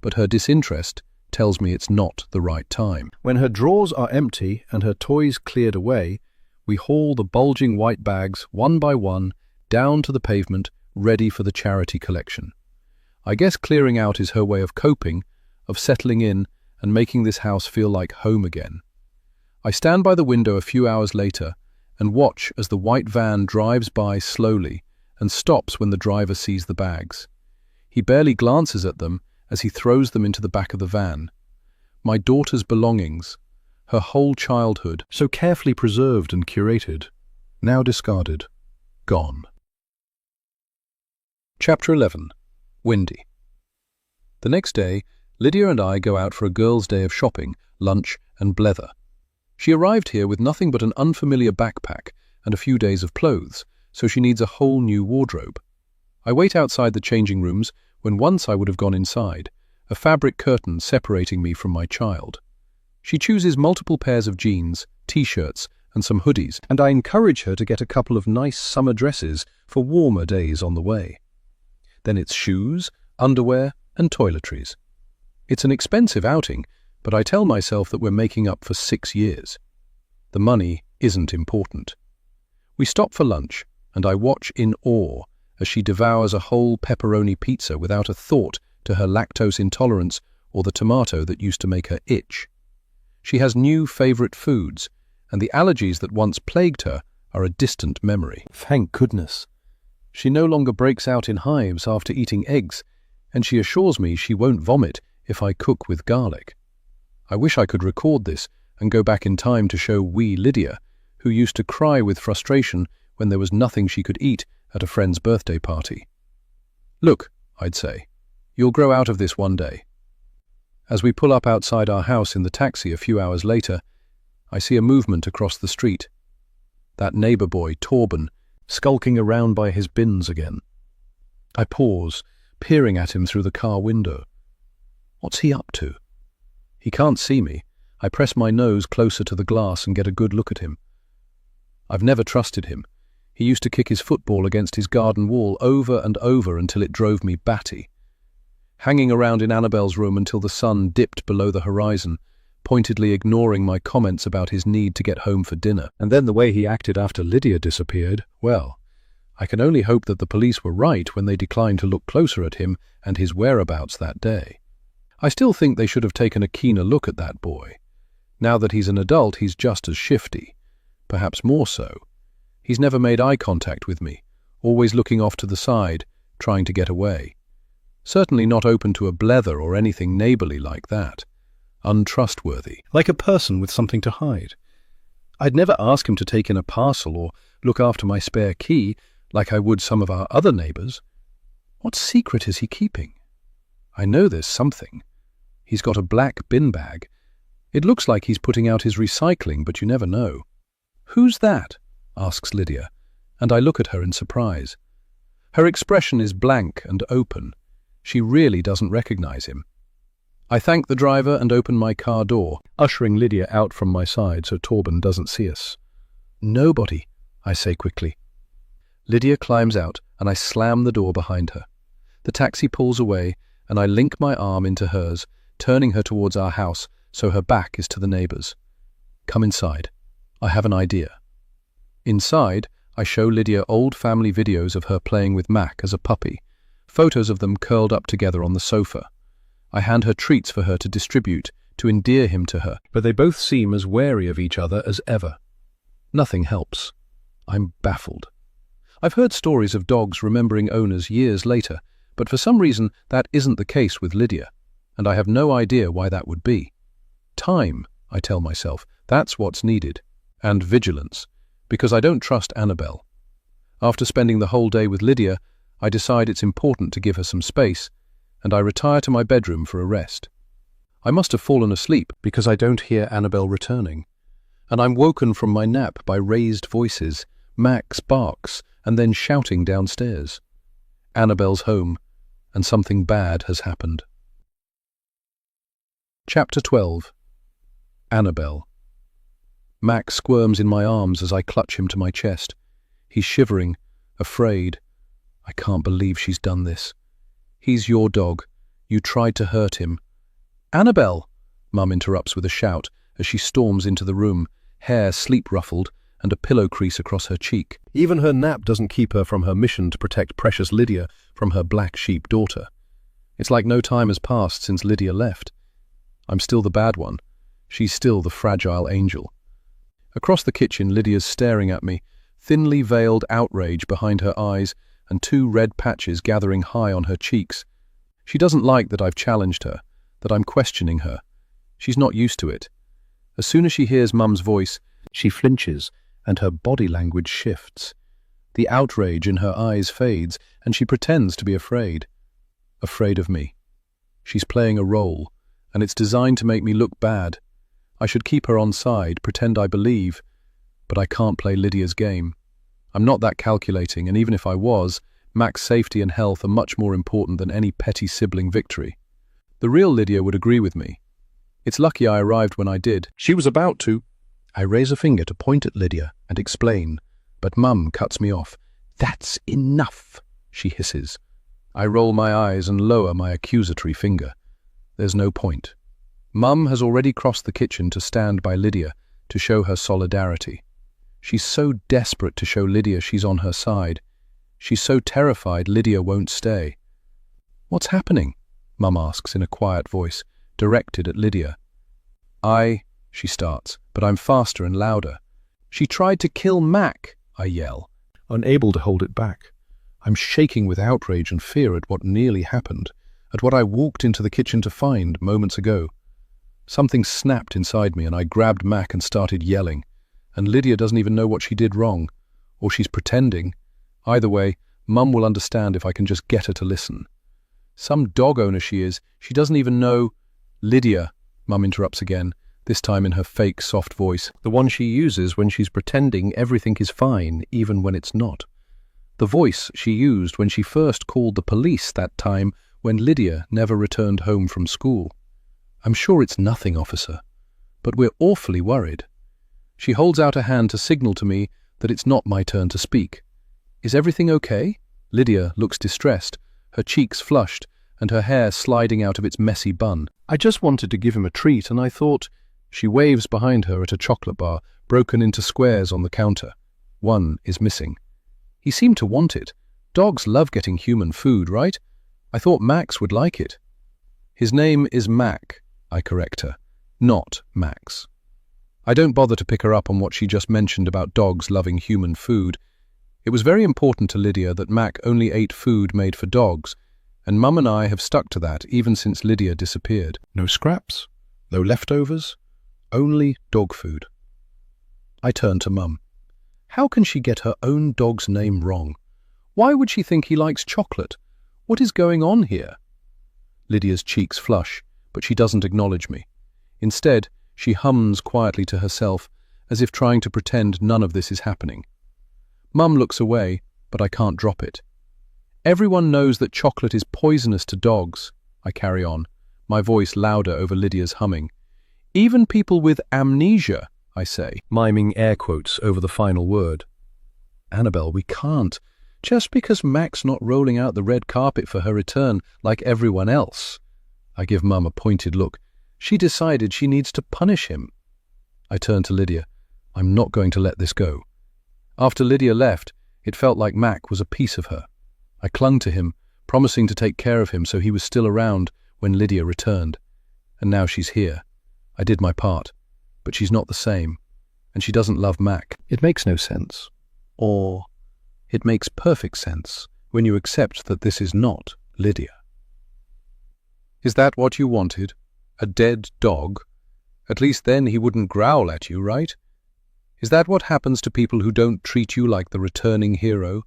but her disinterest tells me it's not the right time. When her drawers are empty and her toys cleared away, we haul the bulging white bags one by one down to the pavement, ready for the charity collection. I guess clearing out is her way of coping, of settling in and making this house feel like home again. I stand by the window a few hours later and watch as the white van drives by slowly and stops when the driver sees the bags. He barely glances at them as he throws them into the back of the van. My daughter's belongings, her whole childhood, so carefully preserved and curated, now discarded, gone. Chapter 11. Windy. The next day, Lydia and I go out for a girls' day of shopping, lunch, and blether. She arrived here with nothing but an unfamiliar backpack and a few days of clothes, so she needs a whole new wardrobe. I wait outside the changing rooms when once I would have gone inside, a fabric curtain separating me from my child. She chooses multiple pairs of jeans, t-shirts, and some hoodies, and I encourage her to get a couple of nice summer dresses for warmer days on the way. Then it's shoes, underwear, and toiletries. It's an expensive outing, but I tell myself that we're making up for 6 years. The money isn't important. We stop for lunch, and I watch in awe as she devours a whole pepperoni pizza without a thought to her lactose intolerance or the tomato that used to make her itch. She has new favorite foods, and the allergies that once plagued her are a distant memory. Thank goodness. She no longer breaks out in hives after eating eggs, and she assures me she won't vomit if I cook with garlic. I wish I could record this and go back in time to show wee Lydia, who used to cry with frustration when there was nothing she could eat at a friend's birthday party. Look, I'd say, you'll grow out of this one day. As we pull up outside our house in the taxi a few hours later, I see a movement across the street. That neighbor boy, Torben, skulking around by his bins again. I pause, peering at him through the car window. What's he up to? He can't see me. I press my nose closer to the glass and get a good look at him. I've never trusted him. He used to kick his football against his garden wall over and over until it drove me batty. Hanging around in Annabelle's room until the sun dipped below the horizon, pointedly ignoring my comments about his need to get home for dinner. And then the way he acted after Lydia disappeared, well, I can only hope that the police were right when they declined to look closer at him and his whereabouts that day. I still think they should have taken a keener look at that boy. Now that he's an adult, he's just as shifty, perhaps more so. He's never made eye contact with me, always looking off to the side, trying to get away. Certainly not open to a blether or anything neighborly like that. Untrustworthy, like a person with something to hide. I'd never ask him to take in a parcel or look after my spare key like I would some of our other neighbors. What secret is he keeping? I know there's something. He's got a black bin bag. It looks like he's putting out his recycling, but you never know. Who's that? Asks Lydia, and I look at her in surprise. Her expression is blank and open. She really doesn't recognize him. I thank the driver and open my car door, ushering Lydia out from my side so Torben doesn't see us. Nobody, I say quickly. Lydia climbs out, and I slam the door behind her. The taxi pulls away, and I link my arm into hers, turning her towards our house so her back is to the neighbors. Come inside. I have an idea. Inside, I show Lydia old family videos of her playing with Mac as a puppy, photos of them curled up together on the sofa. I hand her treats for her to distribute, to endear him to her, but they both seem as wary of each other as ever. Nothing helps. I'm baffled. I've heard stories of dogs remembering owners years later, but for some reason that isn't the case with Lydia, and I have no idea why that would be. Time, I tell myself, that's what's needed, and vigilance, because I don't trust Annabelle. After spending the whole day with Lydia, I decide it's important to give her some space, and I retire to my bedroom for a rest. I must have fallen asleep because I don't hear Annabelle returning, and I'm woken from my nap by raised voices, Max barks, and then shouting downstairs. Annabelle's home, and something bad has happened. Chapter 12. Annabelle. Max squirms in my arms as I clutch him to my chest. He's shivering, afraid. I can't believe she's done this. He's your dog. You tried to hurt him. Annabelle! Mum interrupts with a shout as she storms into the room, hair sleep-ruffled and a pillow crease across her cheek. Even her nap doesn't keep her from her mission to protect precious Lydia from her black sheep daughter. It's like no time has passed since Lydia left. I'm still the bad one. She's still the fragile angel. Across the kitchen, Lydia's staring at me, thinly veiled outrage behind her eyes and 2 red patches gathering high on her cheeks. She doesn't like that I've challenged her, that I'm questioning her. She's not used to it. As soon as she hears Mum's voice, she flinches and her body language shifts. The outrage in her eyes fades and she pretends to be afraid. Afraid of me. She's playing a role, and it's designed to make me look bad. I should keep her on side, pretend I believe, but I can't play Lydia's game. I'm not that calculating, and even if I was, Mac's safety and health are much more important than any petty sibling victory. The real Lydia would agree with me. It's lucky I arrived when I did. She was about to. I raise a finger to point at Lydia and explain, but Mum cuts me off. That's enough, she hisses. I roll my eyes and lower my accusatory finger. There's no point. Mum has already crossed the kitchen to stand by Lydia to show her solidarity. She's so desperate to show Lydia she's on her side. She's so terrified Lydia won't stay. What's happening? Mum asks in a quiet voice, directed at Lydia. She starts, but I'm faster and louder. She tried to kill Mac, I yell, unable to hold it back. I'm shaking with outrage and fear at what nearly happened, at what I walked into the kitchen to find moments ago. Something snapped inside me and I grabbed Mac and started yelling. And Lydia doesn't even know what she did wrong, or she's pretending. Either way, Mum will understand if I can just get her to listen. Some dog owner she is, she doesn't even know. Lydia, Mum interrupts again, this time in her fake soft voice, the one she uses when she's pretending everything is fine, even when it's not. The voice she used when she first called the police that time when Lydia never returned home from school. I'm sure it's nothing, officer, but we're awfully worried. She holds out a hand to signal to me that it's not my turn to speak. Is everything okay? Lydia looks distressed, her cheeks flushed and her hair sliding out of its messy bun. I just wanted to give him a treat and I thought... She waves behind her at a chocolate bar, broken into squares on the counter. One is missing. He seemed to want it. Dogs love getting human food, right? I thought Max would like it. His name is Mac, I correct her, not Max. I don't bother to pick her up on what she just mentioned about dogs loving human food. It was very important to Lydia that Mac only ate food made for dogs, and Mum and I have stuck to that even since Lydia disappeared. No scraps, no leftovers, only dog food. I turn to Mum. How can she get her own dog's name wrong? Why would she think he likes chocolate? What is going on here? Lydia's cheeks flush, but she doesn't acknowledge me. Instead, she hums quietly to herself, as if trying to pretend none of this is happening. Mum looks away, but I can't drop it. Everyone knows that chocolate is poisonous to dogs, I carry on, my voice louder over Lydia's humming. Even people with amnesia, I say, miming air quotes over the final word. Annabelle, we can't. Just because Mac's not rolling out the red carpet for her return like everyone else. I give Mum a pointed look. She decided she needs to punish him. I turn to Lydia. I'm not going to let this go. After Lydia left, it felt like Mac was a piece of her. I clung to him, promising to take care of him so he was still around when Lydia returned. And now she's here. I did my part, but she's not the same, and she doesn't love Mac. It makes no sense. Or it makes perfect sense when you accept that this is not Lydia. Is that what you wanted? A dead dog? At least then he wouldn't growl at you, right? Is that what happens to people who don't treat you like the returning hero?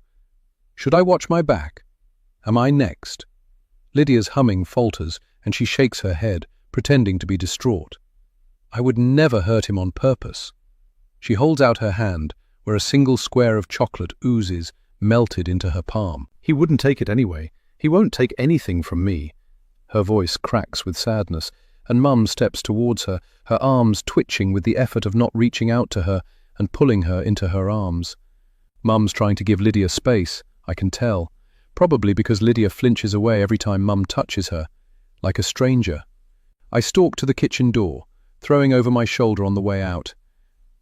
Should I watch my back? Am I next? Lydia's humming falters, and she shakes her head, pretending to be distraught. I would never hurt him on purpose. She holds out her hand, where a single square of chocolate oozes, melted into her palm. He wouldn't take it anyway. He won't take anything from me. Her voice cracks with sadness, and Mum steps towards her, her arms twitching with the effort of not reaching out to her and pulling her into her arms. Mum's trying to give Lydia space, I can tell, probably because Lydia flinches away every time Mum touches her, like a stranger. I stalk to the kitchen door, throwing over my shoulder on the way out.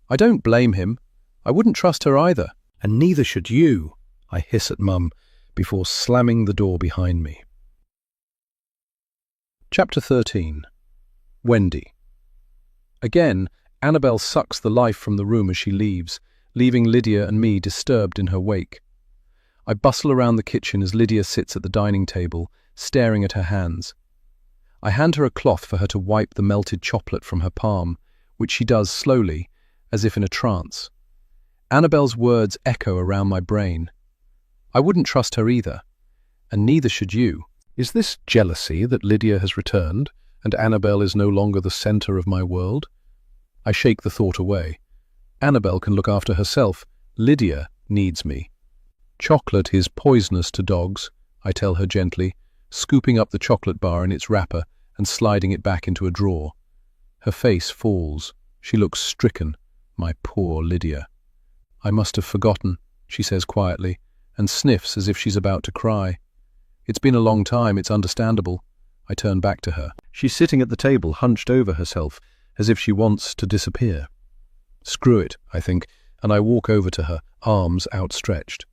I don't blame him. I wouldn't trust her either, and neither should you, I hiss at Mum before slamming the door behind me. Chapter 13. Wendy. Again, Annabelle sucks the life from the room as she leaves, leaving Lydia and me disturbed in her wake. I bustle around the kitchen as Lydia sits at the dining table, staring at her hands. I hand her a cloth for her to wipe the melted chocolate from her palm, which she does slowly, as if in a trance. Annabelle's words echo around my brain. I wouldn't trust her either, and neither should you. Is this jealousy that Lydia has returned, and Annabelle is no longer the center of my world? I shake the thought away. Annabelle can look after herself. Lydia needs me. Chocolate is poisonous to dogs, I tell her gently, scooping up the chocolate bar in its wrapper and sliding it back into a drawer. Her face falls. She looks stricken. My poor Lydia. I must have forgotten, she says quietly, and sniffs as if she's about to cry. It's been a long time, it's understandable. I turn back to her. She's sitting at the table, hunched over herself, as if she wants to disappear. Screw it, I think, and I walk over to her, arms outstretched.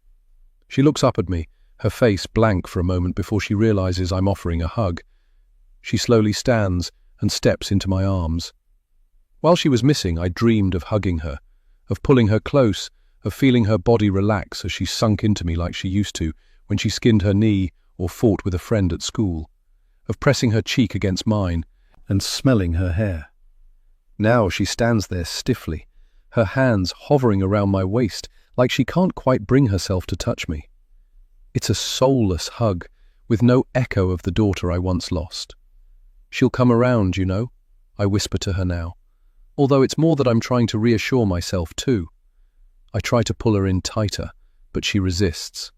She looks up at me, her face blank for a moment before she realizes I'm offering a hug. She slowly stands and steps into my arms. While she was missing, I dreamed of hugging her, of pulling her close, of feeling her body relax as she sunk into me like she used to when she skinned her knee or fought with a friend at school, of pressing her cheek against mine and smelling her hair. Now she stands there stiffly, her hands hovering around my waist like she can't quite bring herself to touch me. It's a soulless hug, with no echo of the daughter I once lost. She'll come around, you know, I whisper to her now, although it's more that I'm trying to reassure myself too. I try to pull her in tighter, but she resists.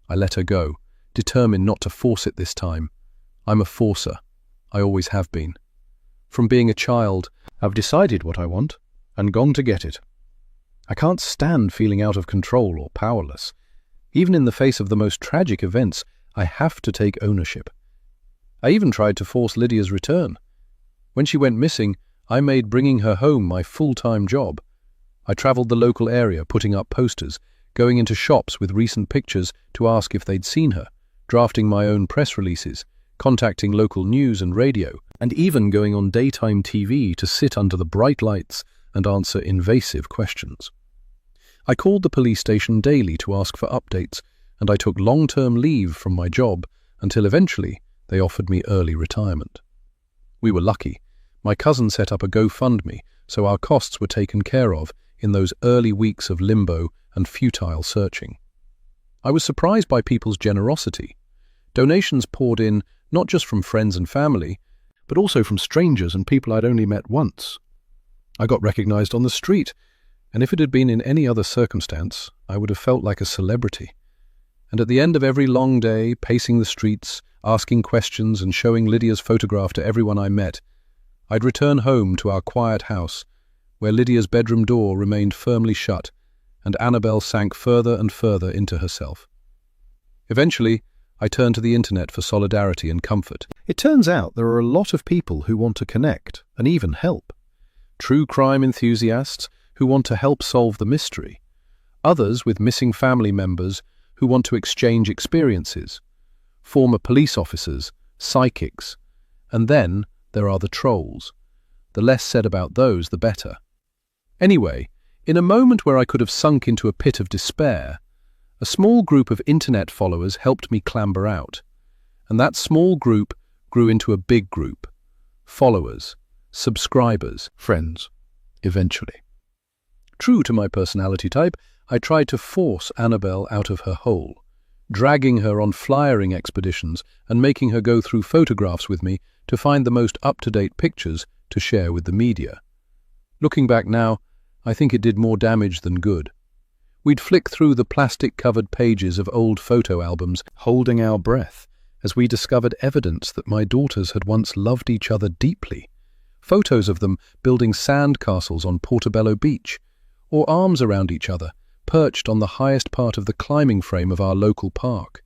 I let her go, determined not to force it this time. I'm a forcer. I always have been. From being a child, I've decided what I want and gone to get it. I can't stand feeling out of control or powerless. Even in the face of the most tragic events, I have to take ownership. I even tried to force Lydia's return. When she went missing, I made bringing her home my full-time job. I traveled the local area, putting up posters, going into shops with recent pictures to ask if they'd seen her, drafting my own press releases, contacting local news and radio, and even going on daytime TV to sit under the bright lights and answer invasive questions. I called the police station daily to ask for updates, and I took long-term leave from my job until eventually they offered me early retirement. We were lucky. My cousin set up a GoFundMe, so our costs were taken care of in those early weeks of limbo and futile searching. I was surprised by people's generosity. Donations poured in not just from friends and family, but also from strangers and people I'd only met once. I got recognized on the street, and if it had been in any other circumstance, I would have felt like a celebrity. And at the end of every long day, pacing the streets, asking questions and showing Lydia's photograph to everyone I met, I'd return home to our quiet house, where Lydia's bedroom door remained firmly shut, and Annabelle sank further and further into herself. Eventually, I turned to the internet for solidarity and comfort. It turns out there are a lot of people who want to connect and even help. True crime enthusiasts who want to help solve the mystery. Others with missing family members who want to exchange experiences, former police officers, psychics, and then there are the trolls. The less said about those, the better. Anyway, in a moment where I could have sunk into a pit of despair, a small group of internet followers helped me clamber out, and that small group grew into a big group. Followers, subscribers, friends, eventually. True to my personality type, I tried to force Annabelle out of her hole, dragging her on flyering expeditions and making her go through photographs with me to find the most up-to-date pictures to share with the media. Looking back now, I think it did more damage than good. We'd flick through the plastic-covered pages of old photo albums, holding our breath, as we discovered evidence that my daughters had once loved each other deeply. Photos of them building sand castles on Portobello Beach, or arms around each other, perched on the highest part of the climbing frame of our local park.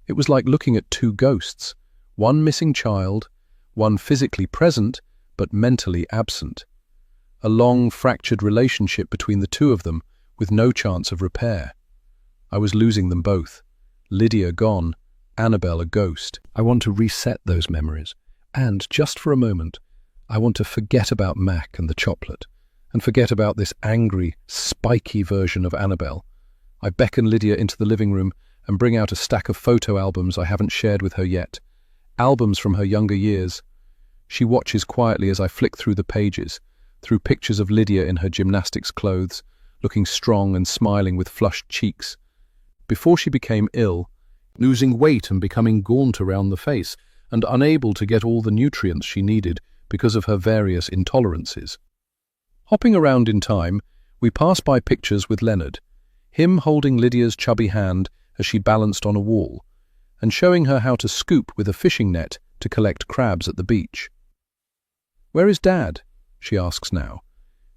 It was like looking at two ghosts, one missing child, one physically present but mentally absent. A long, fractured relationship between the two of them with no chance of repair. I was losing them both. Lydia gone, Annabelle a ghost. I want to reset those memories, and just for a moment, I want to forget about Mac and the chocolate, and forget about this angry, spiky version of Annabelle. I beckon Lydia into the living room and bring out a stack of photo albums I haven't shared with her yet. Albums from her younger years. She watches quietly as I flick through the pages, through pictures of Lydia in her gymnastics clothes, looking strong and smiling with flushed cheeks. Before she became ill, losing weight and becoming gaunt around the face, and unable to get all the nutrients she needed because of her various intolerances. Hopping around in time, we pass by pictures with Leonard, him holding Lydia's chubby hand as she balanced on a wall, and showing her how to scoop with a fishing net to collect crabs at the beach. "Where is Dad?" she asks now,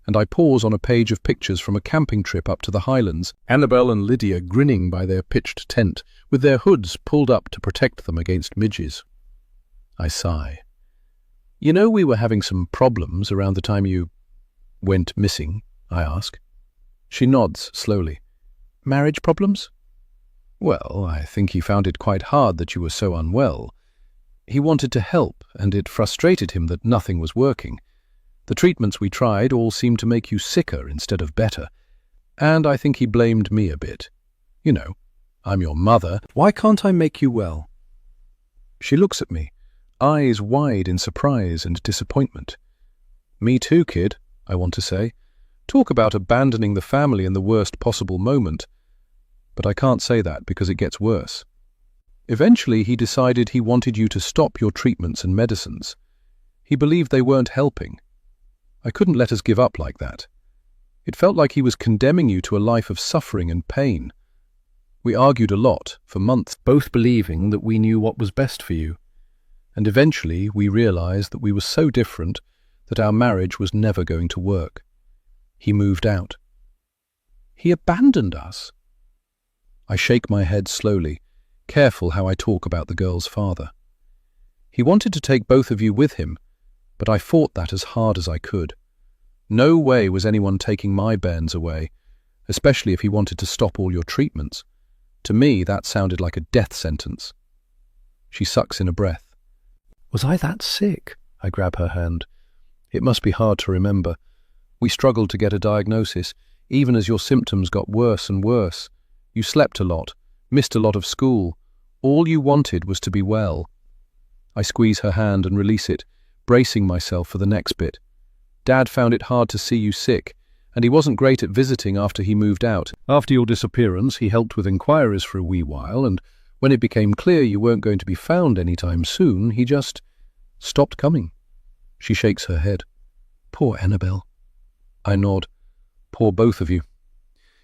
and I pause on a page of pictures from a camping trip up to the Highlands, Annabelle and Lydia grinning by their pitched tent, with their hoods pulled up to protect them against midges. I sigh. "You know we were having some problems around the time you went missing?" I ask. She nods slowly. "Marriage problems?" "Well, I think he found it quite hard that you were so unwell. He wanted to help, and it frustrated him that nothing was working. The treatments we tried all seemed to make you sicker instead of better, and I think he blamed me a bit. You know, I'm your mother. Why can't I make you well?" She looks at me, eyes wide in surprise and disappointment. "Me too, kid," I want to say. Talk about abandoning the family in the worst possible moment. But I can't say that because it gets worse. Eventually he decided he wanted you to stop your treatments and medicines. He believed they weren't helping. I couldn't let us give up like that. It felt like he was condemning you to a life of suffering and pain. We argued a lot, for months, both believing that we knew what was best for you. And eventually we realized that we were so different that our marriage was never going to work. He moved out. He abandoned us. I shake my head slowly, careful how I talk about the girl's father. He wanted to take both of you with him, but I fought that as hard as I could. No way was anyone taking my bairns away, especially if he wanted to stop all your treatments. To me, that sounded like a death sentence. She sucks in a breath. "Was I that sick?" I grab her hand. "It must be hard to remember. We struggled to get a diagnosis, even as your symptoms got worse and worse. You slept a lot, missed a lot of school. All you wanted was to be well." I squeeze her hand and release it, bracing myself for the next bit. "Dad found it hard to see you sick, and he wasn't great at visiting after he moved out. After your disappearance, he helped with inquiries for a wee while, and when it became clear you weren't going to be found anytime soon, he just stopped coming." She shakes her head. "Poor Annabelle." I nod. "Poor both of you.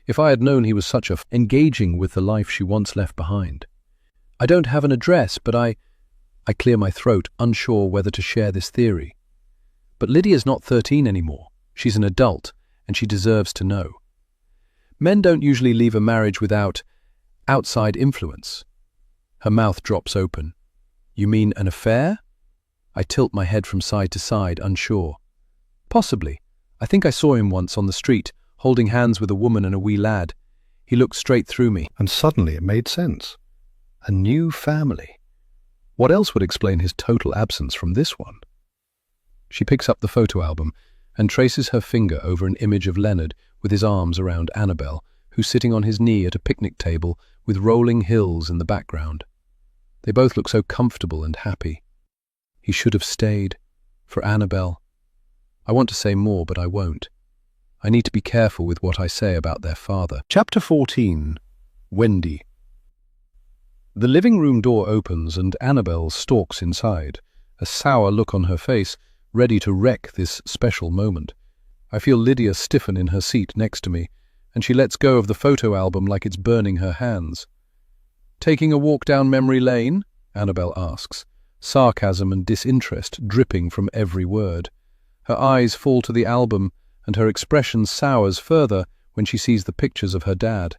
If I had known he was such a engaging with the life she once left behind. I don't have an address, but I clear my throat, unsure whether to share this theory. But Lydia's not 13 anymore. She's an adult, and she deserves to know. Men don't usually leave a marriage without outside influence." Her mouth drops open. "You mean an affair?" I tilt my head from side to side, unsure. "Possibly. I think I saw him once on the street, holding hands with a woman and a wee lad. He looked straight through me, and suddenly it made sense. A new family. What else would explain his total absence from this one? She picks up the photo album and traces her finger over an image of Leonard with his arms around Annabelle, who's sitting on his knee at a picnic table with rolling hills in the background. They both look so comfortable and happy. He should have stayed. For Annabelle. I want to say more, but I won't. I need to be careful with what I say about their father. Chapter 14. Wendy. The living room door opens and Annabelle stalks inside, a sour look on her face, ready to wreck this special moment. I feel Lydia stiffen in her seat next to me, and she lets go of the photo album like it's burning her hands. "Taking a walk down memory lane?" Annabelle asks, sarcasm and disinterest dripping from every word. Her eyes fall to the album, and her expression sours further when she sees the pictures of her dad.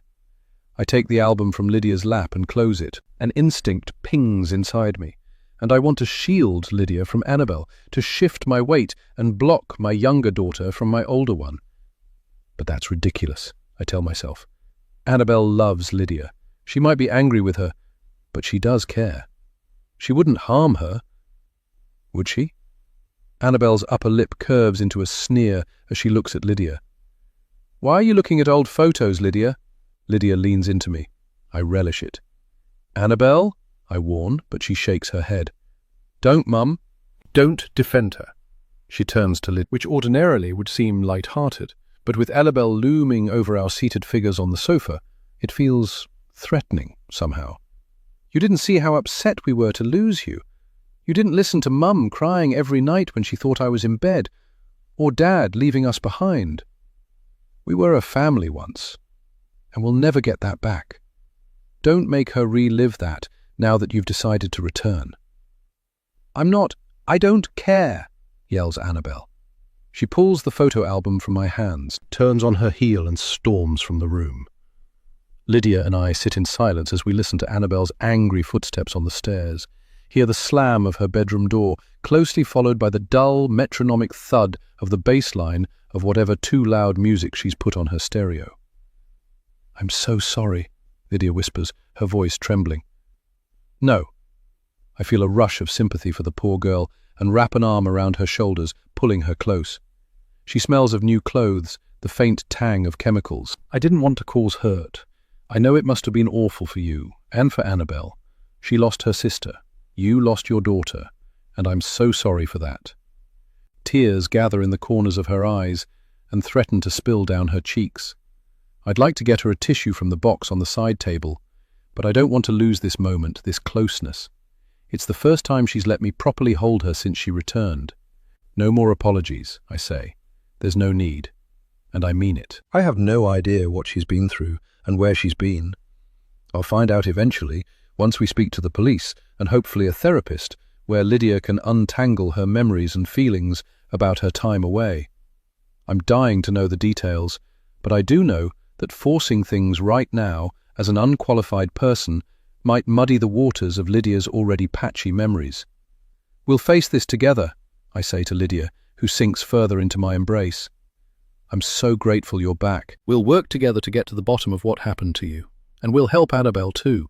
I take the album from Lydia's lap and close it. An instinct pings inside me, and I want to shield Lydia from Annabelle, to shift my weight and block my younger daughter from my older one. But that's ridiculous, I tell myself. Annabelle loves Lydia. She might be angry with her, but she does care. She wouldn't harm her, would she? Annabelle's upper lip curves into a sneer as she looks at Lydia. "Why are you looking at old photos, Lydia?" Lydia leans into me. I relish it. "Annabelle?" I warn, but she shakes her head. "Don't, Mum. Don't defend her." She turns to Lydia, which ordinarily would seem light-hearted, but with Annabelle looming over our seated figures on the sofa, it feels threatening somehow. "You didn't see how upset we were to lose you. You didn't listen to Mum crying every night when she thought I was in bed, or Dad leaving us behind. We were a family once, and we'll never get that back. Don't make her relive that now that you've decided to return." I don't care," yells Annabelle. She pulls the photo album from my hands, turns on her heel and storms from the room. Lydia and I sit in silence as we listen to Annabelle's angry footsteps on the stairs, hear the slam of her bedroom door, closely followed by the dull, metronomic thud of the bass line of whatever too loud music she's put on her stereo. "I'm so sorry," Lydia whispers, her voice trembling. "No." I feel a rush of sympathy for the poor girl and wrap an arm around her shoulders, pulling her close. She smells of new clothes, the faint tang of chemicals. "I didn't want to cause hurt. I know it must have been awful for you, and for Annabelle. She lost her sister. You lost your daughter, and I'm so sorry for that." Tears gather in the corners of her eyes and threaten to spill down her cheeks. I'd like to get her a tissue from the box on the side table, but I don't want to lose this moment, this closeness. It's the first time she's let me properly hold her since she returned. "No more apologies," I say. "There's no need." And I mean it. I have no idea what she's been through and where she's been. I'll find out eventually, once we speak to the police and hopefully a therapist, where Lydia can untangle her memories and feelings about her time away. I'm dying to know the details, but I do know that forcing things right now as an unqualified person might muddy the waters of Lydia's already patchy memories. "We'll face this together," I say to Lydia, who sinks further into my embrace. "I'm so grateful you're back. We'll work together to get to the bottom of what happened to you. And we'll help Annabelle too.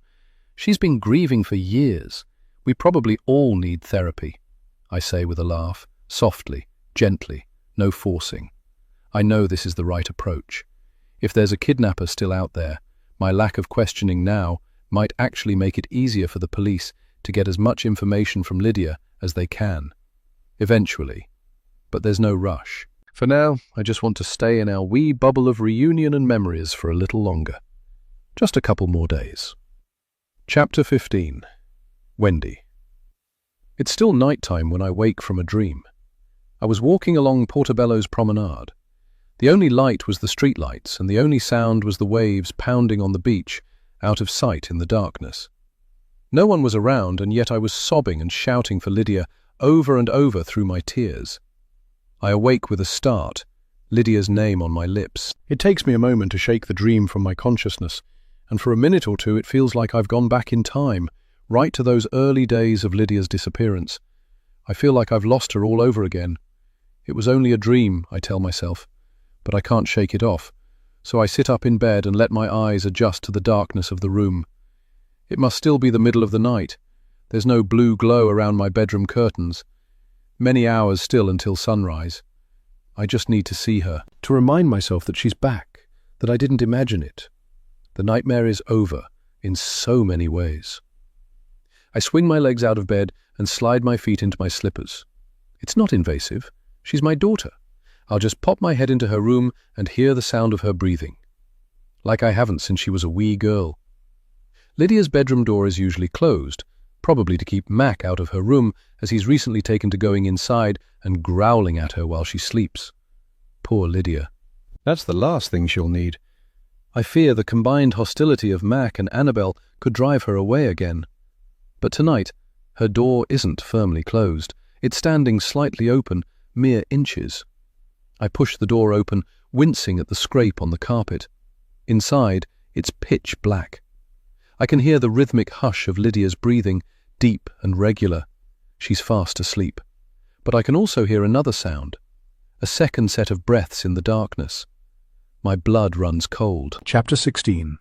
She's been grieving for years. We probably all need therapy," I say with a laugh, softly, gently, no forcing. I know this is the right approach. If there's a kidnapper still out there, my lack of questioning now might actually make it easier for the police to get as much information from Lydia as they can. Eventually. But there's no rush. For now, I just want to stay in our wee bubble of reunion and memories for a little longer. Just a couple more days. Chapter 15. Wendy. It's still nighttime when I wake from a dream. I was walking along Portobello's promenade. The only light was the streetlights, and the only sound was the waves pounding on the beach, out of sight in the darkness. No one was around, and yet I was sobbing and shouting for Lydia over and over through my tears. I awake with a start, Lydia's name on my lips. It takes me a moment to shake the dream from my consciousness, and for a minute or two it feels like I've gone back in time, right to those early days of Lydia's disappearance. I feel like I've lost her all over again. It was only a dream, I tell myself, but I can't shake it off. so I sit up in bed and let my eyes adjust to the darkness of the room. It must still be the middle of the night. There's no blue glow around my bedroom curtains. Many hours still until sunrise. I just need to see her, to remind myself that she's back, that I didn't imagine it. The nightmare is over in so many ways. I swing my legs out of bed and slide my feet into my slippers. It's not invasive. She's my daughter. I'll just pop my head into her room and hear the sound of her breathing. Like I haven't since she was a wee girl. Lydia's bedroom door is usually closed, probably to keep Mac out of her room, as he's recently taken to going inside and growling at her while she sleeps. Poor Lydia. That's the last thing she'll need. I fear the combined hostility of Mac and Annabelle could drive her away again. But tonight, her door isn't firmly closed. It's standing slightly open, mere inches. I push the door open, wincing at the scrape on the carpet. Inside, it's pitch black. I can hear the rhythmic hush of Lydia's breathing, deep and regular. She's fast asleep. But I can also hear another sound, a second set of breaths in the darkness. My blood runs cold. Chapter 16.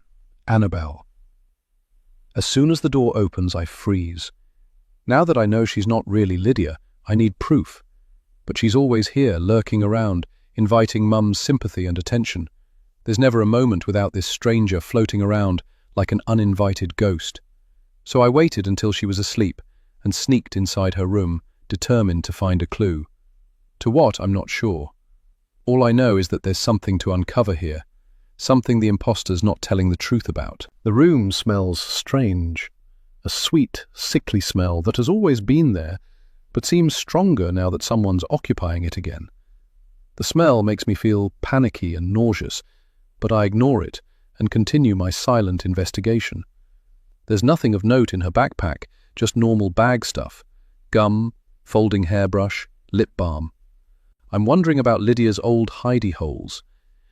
Annabelle. As soon as the door opens, I freeze. Now that I know she's not really Lydia, I need proof. But she's always here, lurking around, inviting Mum's sympathy and attention. There's never a moment without this stranger floating around like an uninvited ghost. So I waited until she was asleep and sneaked inside her room, determined to find a clue. To what, I'm not sure. All I know is that there's something to uncover here, something the imposter's not telling the truth about. The room smells strange, a sweet, sickly smell that has always been there, but seems stronger now that someone's occupying it again. The smell makes me feel panicky and nauseous, but I ignore it and continue my silent investigation. There's nothing of note in her backpack, just normal bag stuff: gum, folding hairbrush, lip balm. I'm wondering about Lydia's old hidey holes.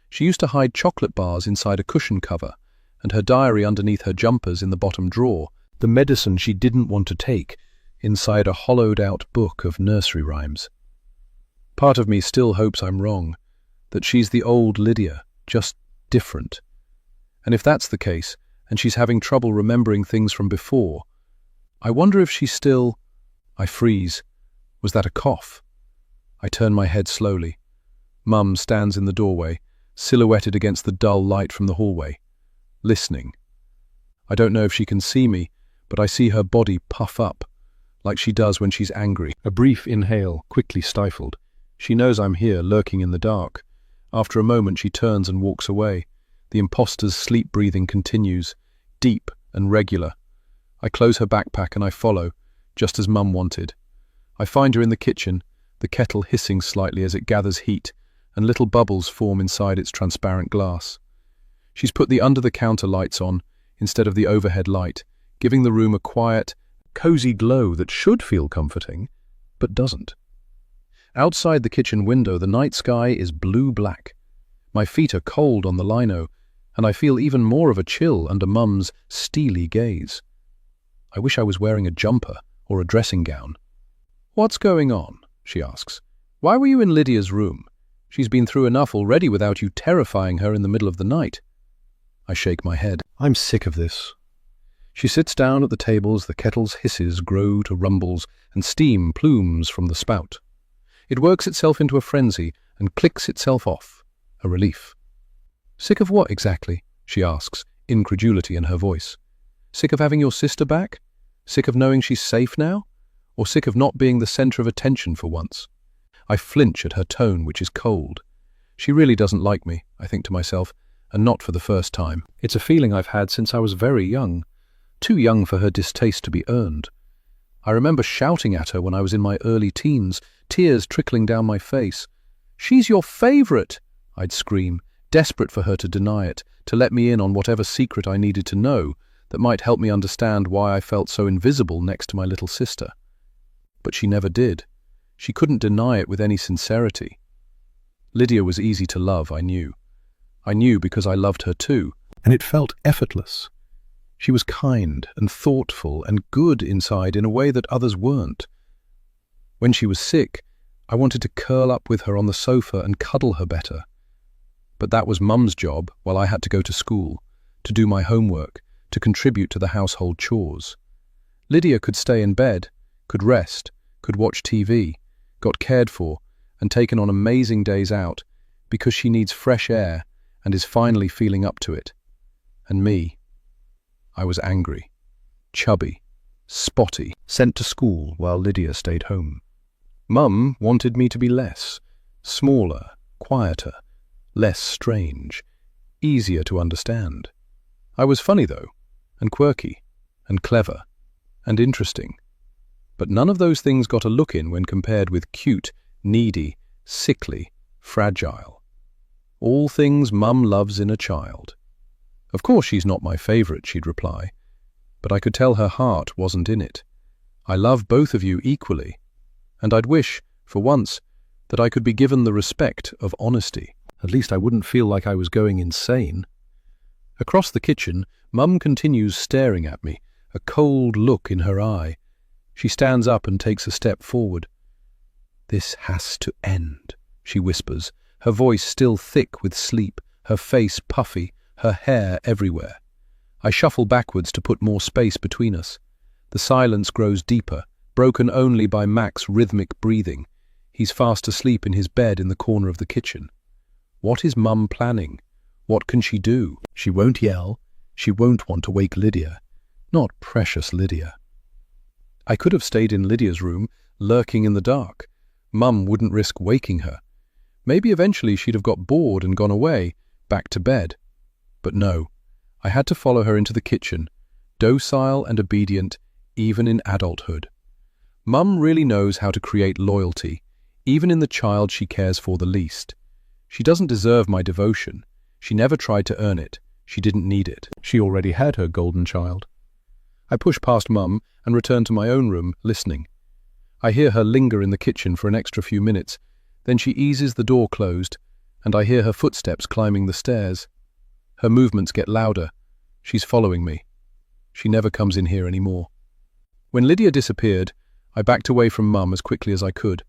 She used to hide chocolate bars inside a cushion cover, and her diary underneath her jumpers in the bottom drawer, the medicine she didn't want to take inside a hollowed-out book of nursery rhymes. Part of me still hopes I'm wrong, that she's the old Lydia, just different. And if that's the case, and she's having trouble remembering things from before, I wonder if she's still... I freeze. Was that a cough? I turn my head slowly. Mum stands in the doorway, silhouetted against the dull light from the hallway, listening. I don't know if she can see me, but I see her body puff up, like she does when she's angry. A brief inhale, quickly stifled. She knows I'm here, lurking in the dark. After a moment, she turns and walks away. The imposter's sleep breathing continues, deep and regular. I close her backpack and I follow, just as Mum wanted. I find her in the kitchen, the kettle hissing slightly as it gathers heat, and little bubbles form inside its transparent glass. She's put the under-the-counter lights on, instead of the overhead light, giving the room a quiet, cozy glow that should feel comforting, but doesn't. Outside the kitchen window, the night sky is blue-black. My feet are cold on the lino, and I feel even more of a chill under Mum's steely gaze. I wish I was wearing a jumper or a dressing gown. "What's going on?" she asks. "Why were you in Lydia's room? She's been through enough already without you terrifying her in the middle of the night." I shake my head. I'm sick of this. She sits down at the table as the kettle's hisses grow to rumbles and steam plumes from the spout. It works itself into a frenzy and clicks itself off, a relief. "Sick of what exactly?" she asks, incredulity in her voice. "Sick of having your sister back? Sick of knowing she's safe now? Or sick of not being the center of attention for once?" I flinch at her tone, which is cold. She really doesn't like me, I think to myself, and not for the first time. It's a feeling I've had since I was very young. Too young for her distaste to be earned. I remember shouting at her when I was in my early teens, tears trickling down my face. "She's your favorite!" I'd scream, desperate for her to deny it, to let me in on whatever secret I needed to know that might help me understand why I felt so invisible next to my little sister. But she never did. She couldn't deny it with any sincerity. Lydia was easy to love, I knew. I knew because I loved her too, and it felt effortless. She was kind and thoughtful and good inside in a way that others weren't. When she was sick, I wanted to curl up with her on the sofa and cuddle her better. But that was Mum's job while I had to go to school, to do my homework, to contribute to the household chores. Lydia could stay in bed, could rest, could watch TV, got cared for, and taken on amazing days out because she needs fresh air and is finally feeling up to it. And me, I was angry, chubby, spotty, sent to school while Lydia stayed home. Mum wanted me to be less, smaller, quieter, less strange, easier to understand. I was funny though, and quirky, and clever, and interesting. But none of those things got a look in when compared with cute, needy, sickly, fragile. All things Mum loves in a child. Of course she's not my favourite, she'd reply, but I could tell her heart wasn't in it. I love both of you equally, and I'd wish, for once, that I could be given the respect of honesty. At least I wouldn't feel like I was going insane. Across the kitchen, Mum continues staring at me, a cold look in her eye. She stands up and takes a step forward. "This has to end," she whispers, her voice still thick with sleep, her face puffy, her hair everywhere. I shuffle backwards to put more space between us. The silence grows deeper, broken only by Mac's rhythmic breathing. He's fast asleep in his bed in the corner of the kitchen. What is Mum planning? What can she do? She won't yell. She won't want to wake Lydia. Not precious Lydia. I could have stayed in Lydia's room, lurking in the dark. Mum wouldn't risk waking her. Maybe eventually she'd have got bored and gone away, back to bed. But no, I had to follow her into the kitchen, docile and obedient, even in adulthood. Mum really knows how to create loyalty, even in the child she cares for the least. She doesn't deserve my devotion. She never tried to earn it. She didn't need it. She already had her golden child. I push past Mum and return to my own room, listening. I hear her linger in the kitchen for an extra few minutes, then she eases the door closed, and I hear her footsteps climbing the stairs. Her movements get louder. She's following me. She never comes in here anymore. When Lydia disappeared, I backed away from Mum as quickly as I could.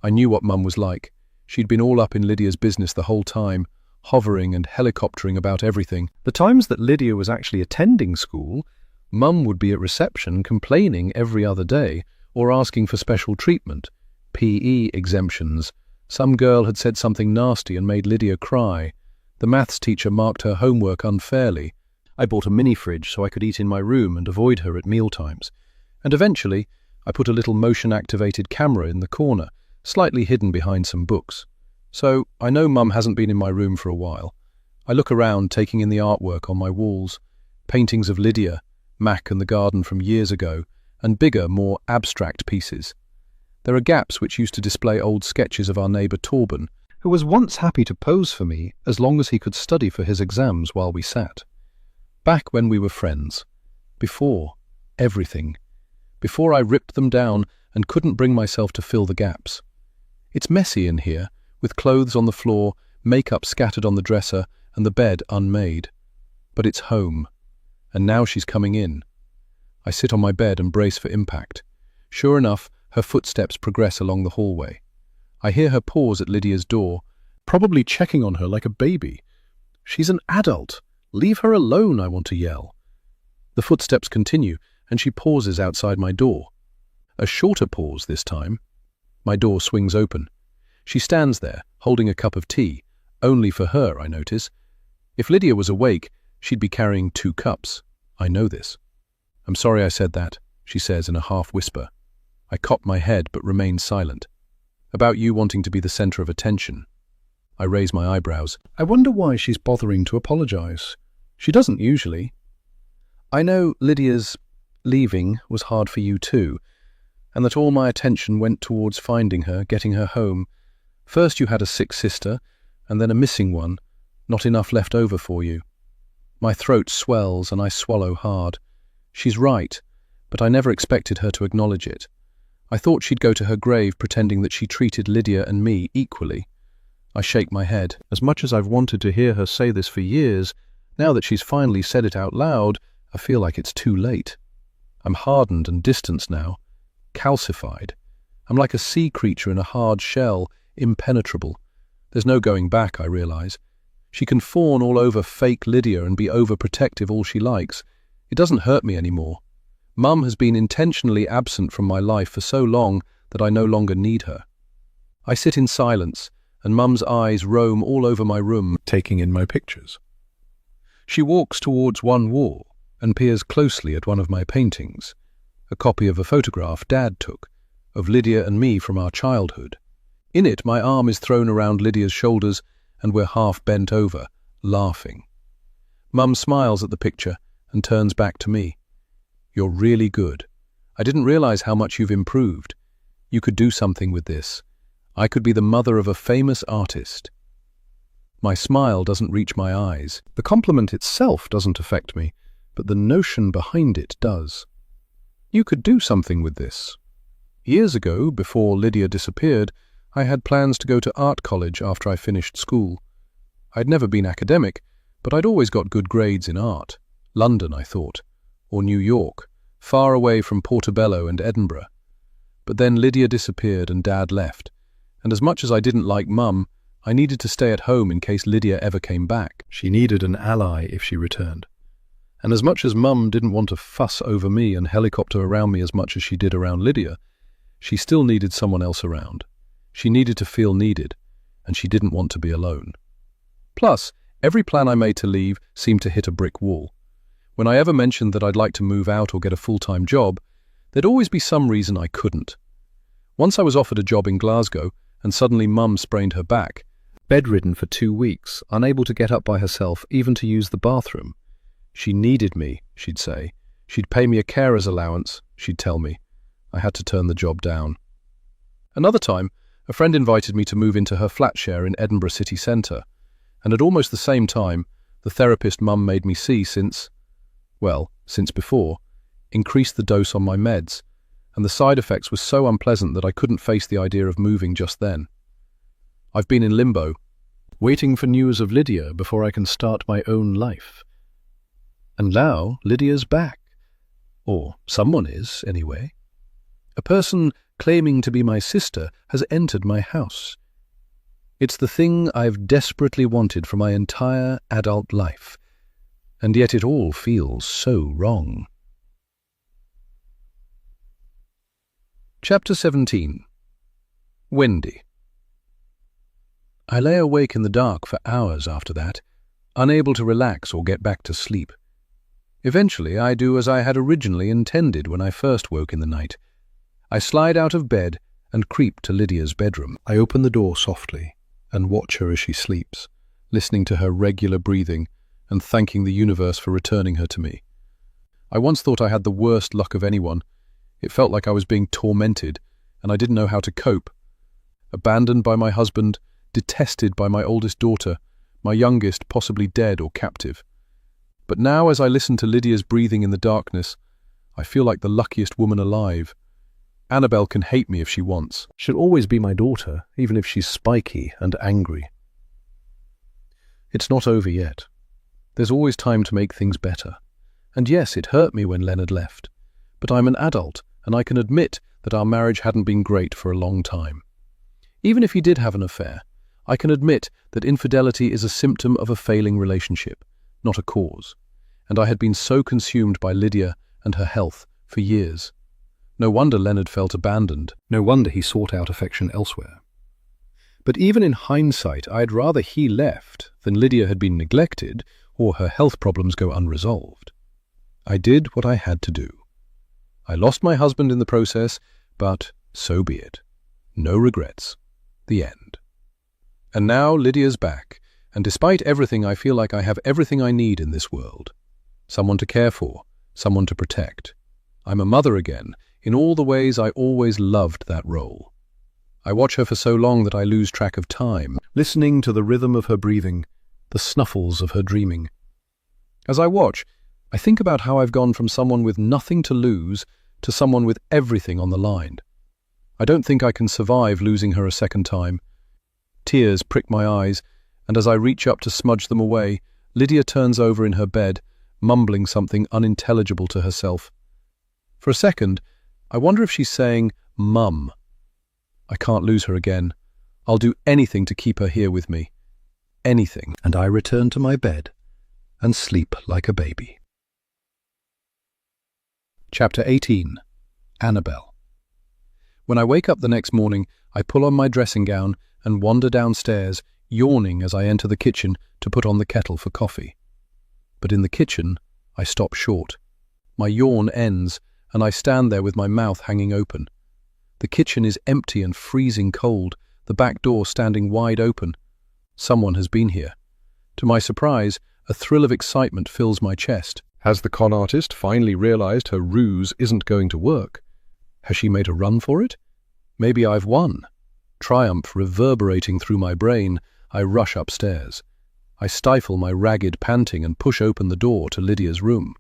I knew what Mum was like. She'd been all up in Lydia's business the whole time, hovering and helicoptering about everything. The times that Lydia was actually attending school, Mum would be at reception complaining every other day or asking for special treatment, PE exemptions. Some girl had said something nasty and made Lydia cry. The maths teacher marked her homework unfairly. I bought a mini-fridge so I could eat in my room and avoid her at mealtimes. And eventually, I put a little motion-activated camera in the corner, slightly hidden behind some books. So I know Mum hasn't been in my room for a while. I look around, taking in the artwork on my walls, paintings of Lydia, Mac and the garden from years ago, and bigger, more abstract pieces. There are gaps which used to display old sketches of our neighbour Torben, who was once happy to pose for me as long as he could study for his exams while we sat. Back when we were friends. Before everything. Before I ripped them down and couldn't bring myself to fill the gaps. It's messy in here, with clothes on the floor, makeup scattered on the dresser, and the bed unmade. But it's home. And now she's coming in. I sit on my bed and brace for impact. Sure enough, her footsteps progress along the hallway. I hear her pause at Lydia's door, probably checking on her like a baby. She's an adult. Leave her alone, I want to yell. The footsteps continue, and she pauses outside my door. A shorter pause this time. My door swings open. She stands there, holding a cup of tea. Only for her, I notice. If Lydia was awake, she'd be carrying 2 cups. I know this. "I'm sorry I said that," she says in a half-whisper. I cop my head but remain silent. "About you wanting to be the centre of attention." I raise my eyebrows. I wonder why she's bothering to apologize. She doesn't usually. "I know Lydia's leaving was hard for you too, and that all my attention went towards finding her, getting her home. First you had a sick sister, and then a missing one, not enough left over for you." My throat swells and I swallow hard. She's right, but I never expected her to acknowledge it. I thought she'd go to her grave pretending that she treated Lydia and me equally. I shake my head. As much as I've wanted to hear her say this for years, now that she's finally said it out loud, I feel like it's too late. I'm hardened and distanced now, calcified. I'm like a sea creature in a hard shell, impenetrable. There's no going back, I realize. She can fawn all over fake Lydia and be overprotective all she likes. It doesn't hurt me anymore. Mum has been intentionally absent from my life for so long that I no longer need her. I sit in silence, and Mum's eyes roam all over my room, taking in my pictures. She walks towards one wall and peers closely at one of my paintings, a copy of a photograph Dad took of Lydia and me from our childhood. In it, my arm is thrown around Lydia's shoulders and we're half bent over, laughing. Mum smiles at the picture and turns back to me. "You're really good. I didn't realize how much you've improved. You could do something with this. I could be the mother of a famous artist." My smile doesn't reach my eyes. The compliment itself doesn't affect me, but the notion behind it does. You could do something with this. Years ago, before Lydia disappeared, I had plans to go to art college after I finished school. I'd never been academic, but I'd always got good grades in art. London, I thought, or New York, far away from Portobello and Edinburgh. But then Lydia disappeared and Dad left, and as much as I didn't like Mum, I needed to stay at home in case Lydia ever came back. She needed an ally if she returned. And as much as Mum didn't want to fuss over me and helicopter around me as much as she did around Lydia, she still needed someone else around. She needed to feel needed, and she didn't want to be alone. Plus, every plan I made to leave seemed to hit a brick wall. When I ever mentioned that I'd like to move out or get a full-time job, there'd always be some reason I couldn't. Once I was offered a job in Glasgow, and suddenly Mum sprained her back, bedridden for 2 weeks, unable to get up by herself, even to use the bathroom. She needed me, she'd say. She'd pay me a carer's allowance, she'd tell me. I had to turn the job down. Another time, a friend invited me to move into her flat share in Edinburgh city centre, and at almost the same time, the therapist Mum made me see since before, increased the dose on my meds, and the side effects were so unpleasant that I couldn't face the idea of moving just then. I've been in limbo, waiting for news of Lydia before I can start my own life. And now Lydia's back. Or someone is, anyway. A person claiming to be my sister has entered my house. It's the thing I've desperately wanted for my entire adult life, and yet it all feels so wrong. Chapter 17. Wendy. I lay awake in the dark for hours after that, unable to relax or get back to sleep. Eventually, I do as I had originally intended when I first woke in the night. I slide out of bed and creep to Lydia's bedroom. I open the door softly and watch her as she sleeps, listening to her regular breathing and thanking the universe for returning her to me. I once thought I had the worst luck of anyone. It felt like I was being tormented, and I didn't know how to cope. Abandoned by my husband, detested by my oldest daughter, my youngest possibly dead or captive. But now, as I listen to Lydia's breathing in the darkness, I feel like the luckiest woman alive. Annabelle can hate me if she wants. She'll always be my daughter, even if she's spiky and angry. It's not over yet. There's always time to make things better. And yes, it hurt me when Leonard left. But I'm an adult, and I can admit that our marriage hadn't been great for a long time. Even if he did have an affair, I can admit that infidelity is a symptom of a failing relationship, not a cause. And I had been so consumed by Lydia and her health for years. No wonder Leonard felt abandoned. No wonder he sought out affection elsewhere. But even in hindsight, I'd rather he left than Lydia had been neglected or her health problems go unresolved. I did what I had to do. I lost my husband in the process, but so be it. No regrets. The end. And now Lydia's back, and despite everything, I feel like I have everything I need in this world. Someone to care for, someone to protect. I'm a mother again, in all the ways I always loved that role. I watch her for so long that I lose track of time, listening to the rhythm of her breathing, the snuffles of her dreaming. As I watch, I think about how I've gone from someone with nothing to lose to someone with everything on the line. I don't think I can survive losing her a second time. Tears prick my eyes, and as I reach up to smudge them away, Lydia turns over in her bed, mumbling something unintelligible to herself. For a second, I wonder if she's saying, "Mum." I can't lose her again. I'll do anything to keep her here with me. anything, and I return to my bed and sleep like a baby. Chapter 18. Annabelle. When I wake up the next morning, I pull on my dressing gown and wander downstairs, yawning as I enter the kitchen to put on the kettle for coffee. But in the kitchen, I stop short. My yawn ends, and I stand there with my mouth hanging open. The kitchen is empty and freezing cold, the back door standing wide open. Someone has been here. To my surprise, a thrill of excitement fills my chest. Has the con artist finally realized her ruse isn't going to work? Has she made a run for it? Maybe I've won. Triumph reverberating through my brain, I rush upstairs. I stifle my ragged panting and push open the door to Lydia's room.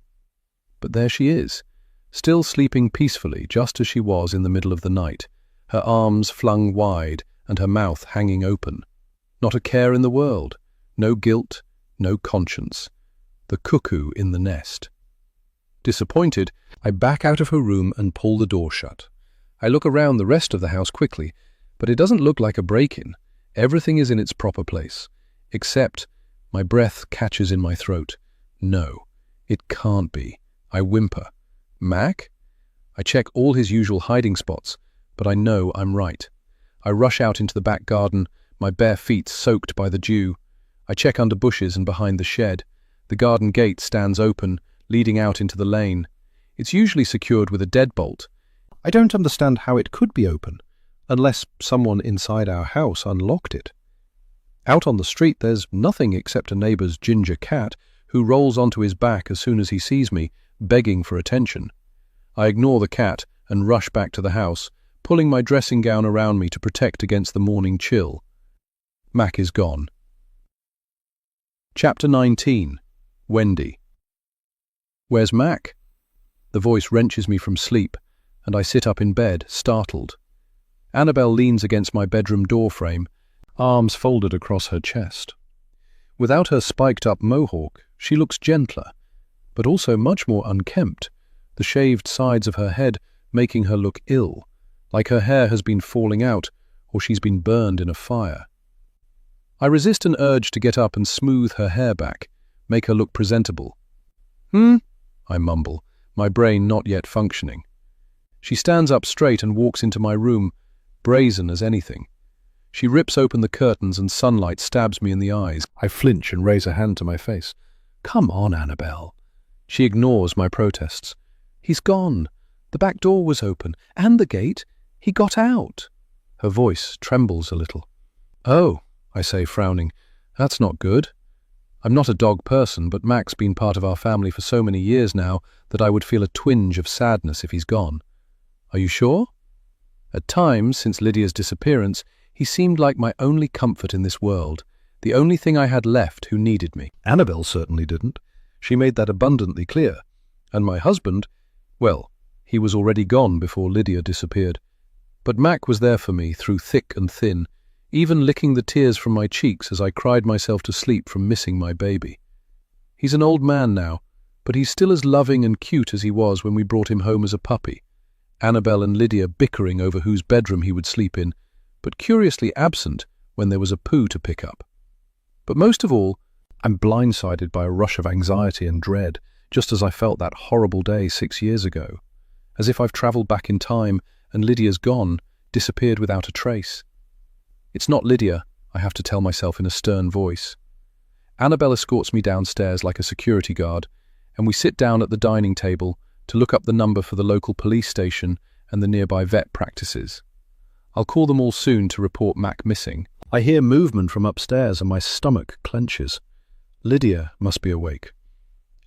But there she is, still sleeping peacefully just as she was in the middle of the night, her arms flung wide and her mouth hanging open. Not a care in the world, no guilt, no conscience. The cuckoo in the nest. Disappointed, I back out of her room and pull the door shut. I look around the rest of the house quickly, but it doesn't look like a break-in. Everything is in its proper place, except my breath catches in my throat. No, it can't be. I whimper. Mac? I check all his usual hiding spots, but I know I'm right. I rush out into the back garden, my bare feet soaked by the dew. I check under bushes and behind the shed. The garden gate stands open, leading out into the lane. It's usually secured with a deadbolt. I don't understand how it could be open, unless someone inside our house unlocked it. Out on the street there's nothing except a neighbour's ginger cat who rolls onto his back as soon as he sees me, begging for attention. I ignore the cat and rush back to the house, pulling my dressing gown around me to protect against the morning chill. Mac is gone. Chapter 19. Wendy. Where's Mac? The voice wrenches me from sleep, and I sit up in bed, startled. Annabelle leans against my bedroom door frame, arms folded across her chest. Without her spiked-up mohawk, she looks gentler, but also much more unkempt, the shaved sides of her head making her look ill, like her hair has been falling out or she's been burned in a fire. I resist an urge to get up and smooth her hair back, make her look presentable. I mumble, my brain not yet functioning. She stands up straight and walks into my room, brazen as anything. She rips open the curtains and sunlight stabs me in the eyes. I flinch and raise a hand to my face. Come on, Annabelle. She ignores my protests. He's gone. The back door was open, and the gate. He got out. Her voice trembles a little. Oh, I say, frowning. That's not good. I'm not a dog person, but Mac's been part of our family for so many years now that I would feel a twinge of sadness if he's gone. Are you sure? At times, since Lydia's disappearance, he seemed like my only comfort in this world, the only thing I had left who needed me. Annabelle certainly didn't. She made that abundantly clear. And my husband, well, he was already gone before Lydia disappeared. But Mac was there for me through thick and thin, even licking the tears from my cheeks as I cried myself to sleep from missing my baby. He's an old man now, but he's still as loving and cute as he was when we brought him home as a puppy. Annabelle and Lydia bickering over whose bedroom he would sleep in, but curiously absent when there was a poo to pick up. But most of all, I'm blindsided by a rush of anxiety and dread, just as I felt that horrible day 6 years ago, as if I've travelled back in time and Lydia's gone, disappeared without a trace. It's not Lydia, I have to tell myself in a stern voice. Annabelle escorts me downstairs like a security guard, and we sit down at the dining table to look up the number for the local police station and the nearby vet practices. I'll call them all soon to report Mac missing. I hear movement from upstairs and my stomach clenches. Lydia must be awake.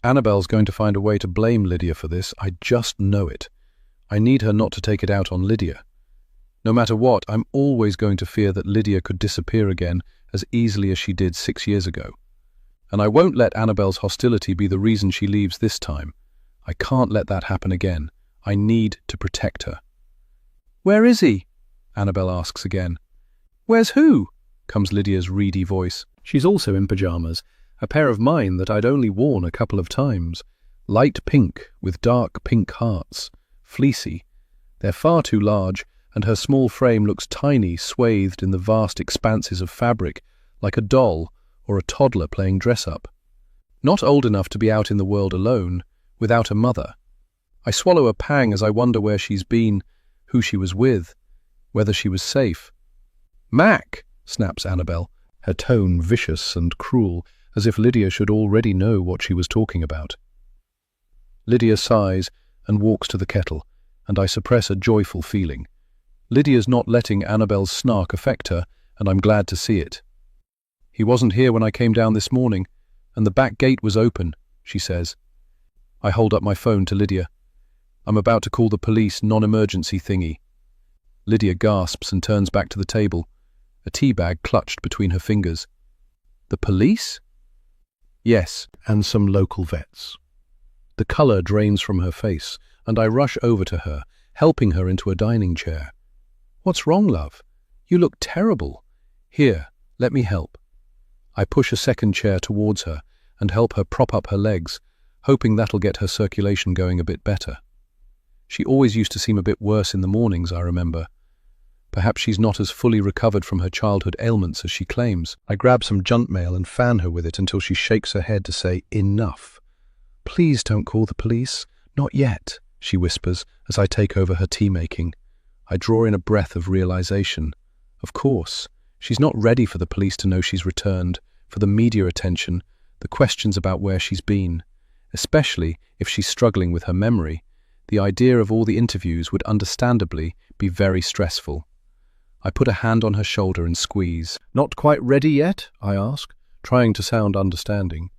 Annabelle's going to find a way to blame Lydia for this, I just know it. I need her not to take it out on Lydia. No matter what, I'm always going to fear that Lydia could disappear again as easily as she did 6 years ago. And I won't let Annabelle's hostility be the reason she leaves this time. I can't let that happen again. I need to protect her. "Where is he?" Annabelle asks again. "Where's who?" comes Lydia's reedy voice. She's also in pyjamas, a pair of mine that I'd only worn a couple of times. Light pink with dark pink hearts. Fleecy. They're far too large, and her small frame looks tiny, swathed in the vast expanses of fabric, like a doll, or a toddler playing dress-up. Not old enough to be out in the world alone, without a mother. I swallow a pang as I wonder where she's been, who she was with, whether she was safe. "Mac!" snaps Annabel, her tone vicious and cruel, as if Lydia should already know what she was talking about. Lydia sighs and walks to the kettle, and I suppress a joyful feeling. Lydia's not letting Annabel's snark affect her, and I'm glad to see it. "He wasn't here when I came down this morning, and the back gate was open," she says. I hold up my phone to Lydia. I'm about to call the police non-emergency thingy. Lydia gasps and turns back to the table, a tea bag clutched between her fingers. "The police?" "Yes, and some local vets." The colour drains from her face, and I rush over to her, helping her into a dining chair. "What's wrong, love? You look terrible. Here, let me help." I push a second chair towards her and help her prop up her legs, hoping that'll get her circulation going a bit better. She always used to seem a bit worse in the mornings, I remember. Perhaps she's not as fully recovered from her childhood ailments as she claims. I grab some junk mail and fan her with it until she shakes her head to say, "Enough." "Please don't call the police. Not yet," she whispers as I take over her tea-making. I draw in a breath of realization. Of course, she's not ready for the police to know she's returned, for the media attention, the questions about where she's been. Especially if she's struggling with her memory. The idea of all the interviews would understandably be very stressful. I put a hand on her shoulder and squeeze. "Not quite ready yet?" I ask, trying to sound understanding.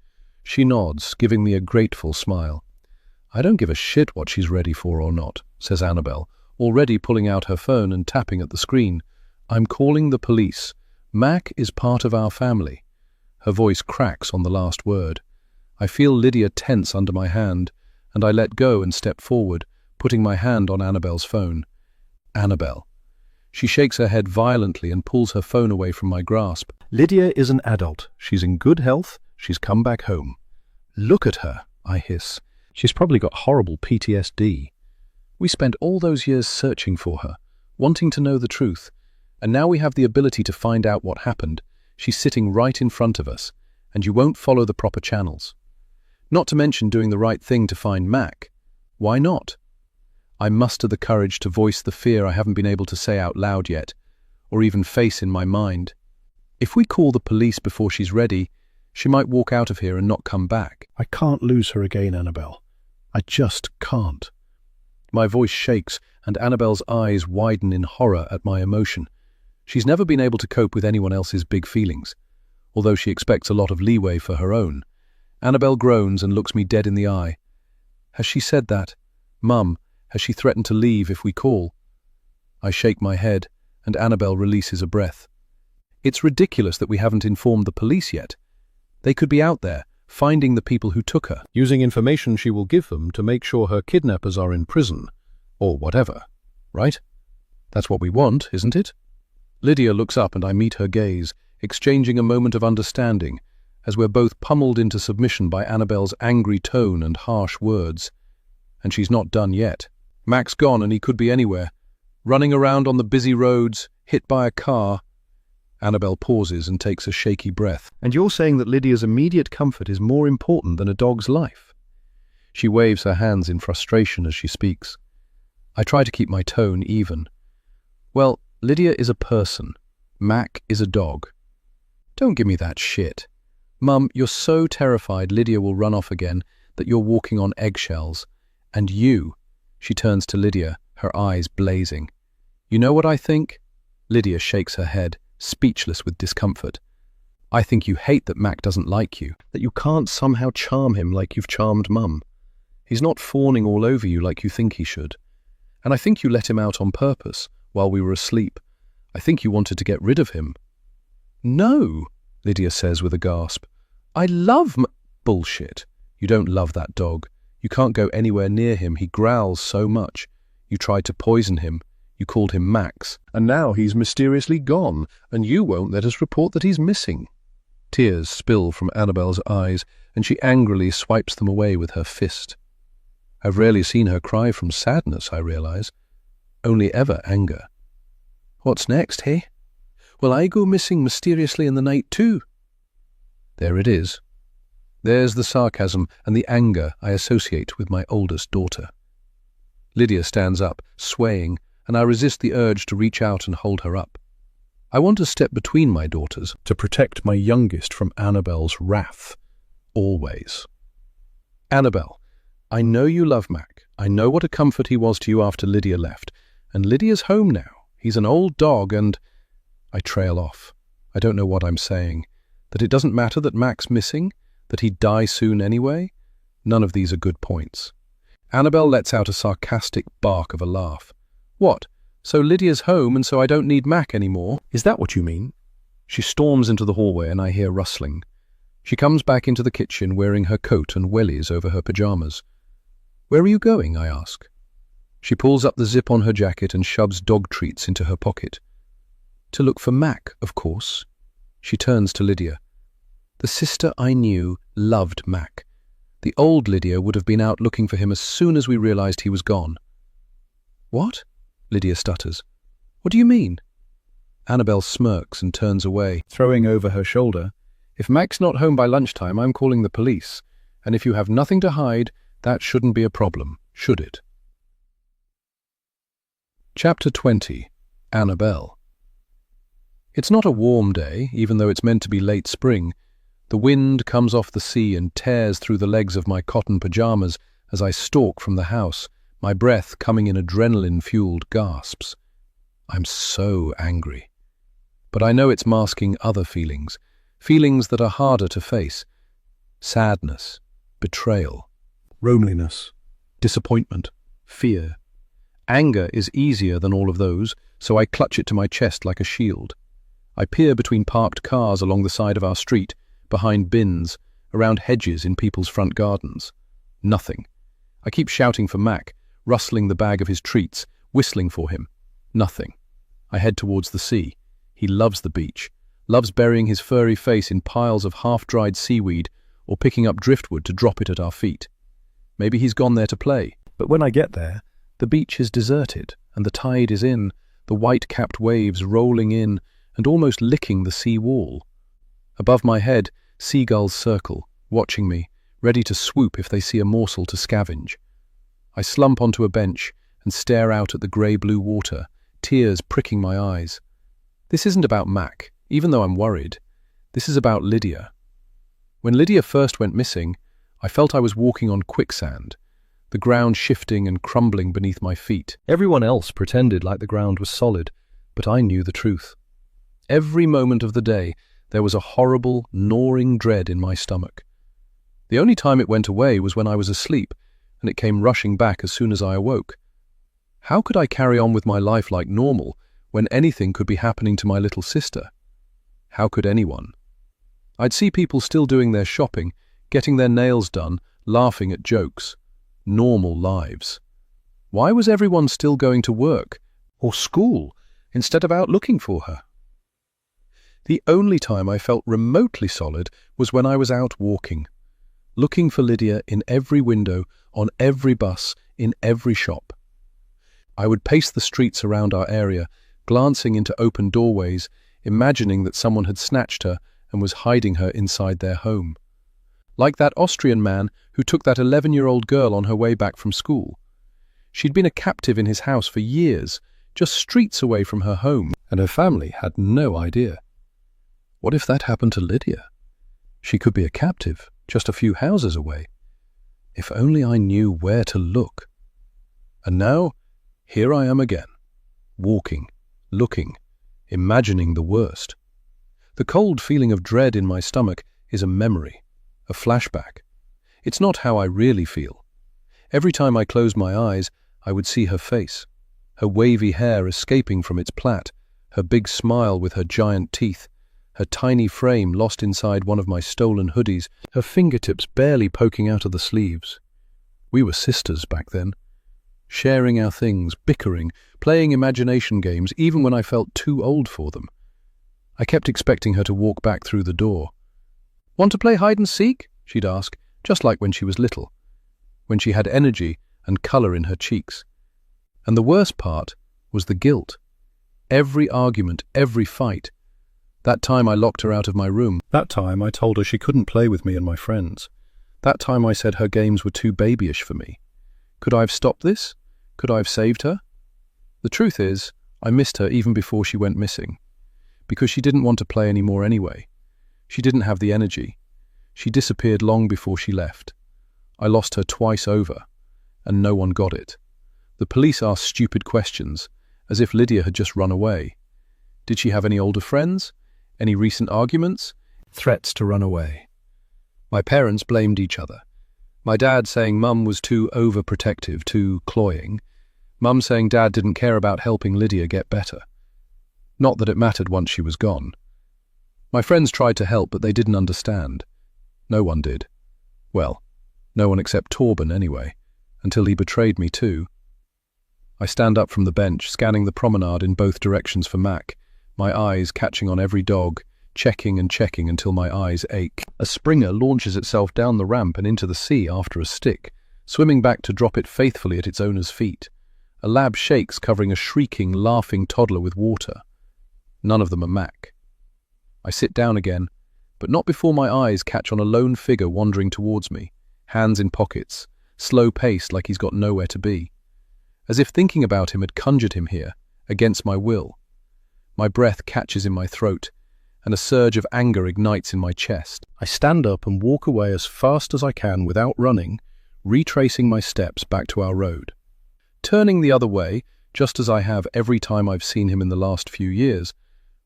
She nods, giving me a grateful smile. "I don't give a shit what she's ready for or not," says Annabel, already pulling out her phone and tapping at the screen. "I'm calling the police. Mac is part of our family." Her voice cracks on the last word. I feel Lydia tense under my hand, and I let go and step forward, putting my hand on Annabel's phone. "Annabel." She shakes her head violently and pulls her phone away from my grasp. "Lydia is an adult. She's in good health. She's come back home." "Look at her," I hiss. "She's probably got horrible PTSD. We spent all those years searching for her, wanting to know the truth, and now we have the ability to find out what happened. She's sitting right in front of us, and you won't follow the proper channels. Not to mention doing the right thing to find Mac. Why not?" I muster the courage to voice the fear I haven't been able to say out loud yet, or even face in my mind. If we call the police before she's ready, she might walk out of here and not come back. "I can't lose her again, Annabel. I just can't." My voice shakes, and Annabel's eyes widen in horror at my emotion. She's never been able to cope with anyone else's big feelings, although she expects a lot of leeway for her own. Annabel groans and looks me dead in the eye. "Has she said that? Mum, has she threatened to leave if we call?" I shake my head, and Annabel releases a breath. "It's ridiculous that we haven't informed the police yet. They could be out there, finding the people who took her, using information she will give them to make sure her kidnappers are in prison, or whatever, right? That's what we want, isn't it?" Lydia looks up and I meet her gaze, exchanging a moment of understanding, as we're both pummeled into submission by Annabel's angry tone and harsh words. And she's not done yet. "Mac's gone and he could be anywhere. Running around on the busy roads, hit by a car." Annabel pauses and takes a shaky breath. "And you're saying that Lydia's immediate comfort is more important than a dog's life?" She waves her hands in frustration as she speaks. I try to keep my tone even. "Well, Lydia is a person. Mac is a dog. Don't give me that shit. Mum, you're so terrified Lydia will run off again that you're walking on eggshells. And you," she turns to Lydia, her eyes blazing. "You know what I think?" Lydia shakes her head, speechless with discomfort. "I think you hate that Mac doesn't like you, that you can't somehow charm him like you've charmed Mum. He's not fawning all over you like you think he should. And I think you let him out on purpose while we were asleep. I think you wanted to get rid of him." "No," Lydia says with a gasp. "I love Bullshit. You don't love that dog. You can't go anywhere near him. He growls so much. You tried to poison him. You called him Max. And now he's mysteriously gone, and you won't let us report that he's missing." Tears spill from Annabel's eyes, and she angrily swipes them away with her fist. I've rarely seen her cry from sadness, I realize. Only ever anger. "What's next, hey? Will I go missing mysteriously in the night too?" There it is. There's the sarcasm and the anger I associate with my oldest daughter. Lydia stands up, swaying, and I resist the urge to reach out and hold her up. I want to step between my daughters to protect my youngest from Annabelle's wrath. Always. Annabelle, I know you love Mac. I know what a comfort he was to you after Lydia left. And Lydia's home now. He's an old dog and... I trail off. I don't know what I'm saying. That it doesn't matter that Mac's missing? That he'd die soon anyway? None of these are good points. Annabelle lets out a sarcastic bark of a laugh. What? So Lydia's home and so I don't need Mac anymore? Is that what you mean? She storms into the hallway and I hear rustling. She comes back into the kitchen wearing her coat and wellies over her pajamas. Where are you going? I ask. She pulls up the zip on her jacket and shoves dog treats into her pocket. To look for Mac, of course. She turns to Lydia. The sister I knew loved Mac. The old Lydia would have been out looking for him as soon as we realized he was gone. What? Lydia stutters. What do you mean? Annabelle smirks and turns away, throwing over her shoulder. If Mac's not home by lunchtime, I'm calling the police. And if you have nothing to hide, that shouldn't be a problem, should it? Chapter 20. Annabelle. It's not a warm day, even though it's meant to be late spring. The wind comes off the sea and tears through the legs of my cotton pajamas as I stalk from the house, my breath coming in adrenaline-fueled gasps. I'm so angry. But I know it's masking other feelings, feelings that are harder to face. Sadness, betrayal, loneliness, disappointment, fear. Anger is easier than all of those, so I clutch it to my chest like a shield. I peer between parked cars along the side of our street, behind bins, around hedges in people's front gardens. Nothing. I keep shouting for Mac, rustling the bag of his treats, whistling for him. Nothing. I head towards the sea. He loves the beach, loves burying his furry face in piles of half-dried seaweed or picking up driftwood to drop it at our feet. Maybe he's gone there to play, but when I get there, the beach is deserted and the tide is in, the white-capped waves rolling in and almost licking the sea wall. Above my head, seagulls circle, watching me, ready to swoop if they see a morsel to scavenge. I slump onto a bench and stare out at the grey-blue water, tears pricking my eyes. This isn't about Mac, even though I'm worried. This is about Lydia. When Lydia first went missing, I felt I was walking on quicksand, the ground shifting and crumbling beneath my feet. Everyone else pretended like the ground was solid, but I knew the truth. Every moment of the day, there was a horrible, gnawing dread in my stomach. The only time it went away was when I was asleep, and it came rushing back as soon as I awoke. How could I carry on with my life like normal when anything could be happening to my little sister? How could anyone? I'd see people still doing their shopping, getting their nails done, laughing at jokes. Normal lives. Why was everyone still going to work or school instead of out looking for her? The only time I felt remotely solid was when I was out walking, looking for Lydia in every window, on every bus, in every shop. I would pace the streets around our area, glancing into open doorways, imagining that someone had snatched her and was hiding her inside their home. Like that Austrian man who took that 11-year-old girl on her way back from school. She'd been a captive in his house for years, just streets away from her home, and her family had no idea. What if that happened to Lydia? She could be a captive, just a few houses away. If only I knew where to look. And now, here I am again, walking, looking, imagining the worst. The cold feeling of dread in my stomach is a memory, a flashback. It's not how I really feel. Every time I closed my eyes, I would see her face, her wavy hair escaping from its plait, her big smile with her giant teeth, her tiny frame lost inside one of my stolen hoodies, her fingertips barely poking out of the sleeves. We were sisters back then, sharing our things, bickering, playing imagination games, even when I felt too old for them. I kept expecting her to walk back through the door. "Want to play hide and seek?" she'd ask, just like when she was little, when she had energy and colour in her cheeks. And the worst part was the guilt. Every argument, every fight. That time I locked her out of my room. That time I told her she couldn't play with me and my friends. That time I said her games were too babyish for me. Could I have stopped this? Could I have saved her? The truth is, I missed her even before she went missing. Because she didn't want to play anymore anyway. She didn't have the energy. She disappeared long before she left. I lost her twice over, and no one got it. The police asked stupid questions, as if Lydia had just run away. Did she have any older friends? Any recent arguments? Threats to run away. My parents blamed each other. My dad saying Mum was too overprotective, too cloying. Mum saying Dad didn't care about helping Lydia get better. Not that it mattered once she was gone. My friends tried to help, but they didn't understand. No one did. Well, no one except Torben anyway, until he betrayed me too. I stand up from the bench, scanning the promenade in both directions for Mac, my eyes catching on every dog, checking and checking until my eyes ache. A springer launches itself down the ramp and into the sea after a stick, swimming back to drop it faithfully at its owner's feet. A lab shakes, covering a shrieking, laughing toddler with water. None of them are Mac. I sit down again, but not before my eyes catch on a lone figure wandering towards me, hands in pockets, slow-paced like he's got nowhere to be. As if thinking about him had conjured him here, against my will. My breath catches in my throat, and a surge of anger ignites in my chest. I stand up and walk away as fast as I can without running, retracing my steps back to our road. Turning the other way, just as I have every time I've seen him in the last few years,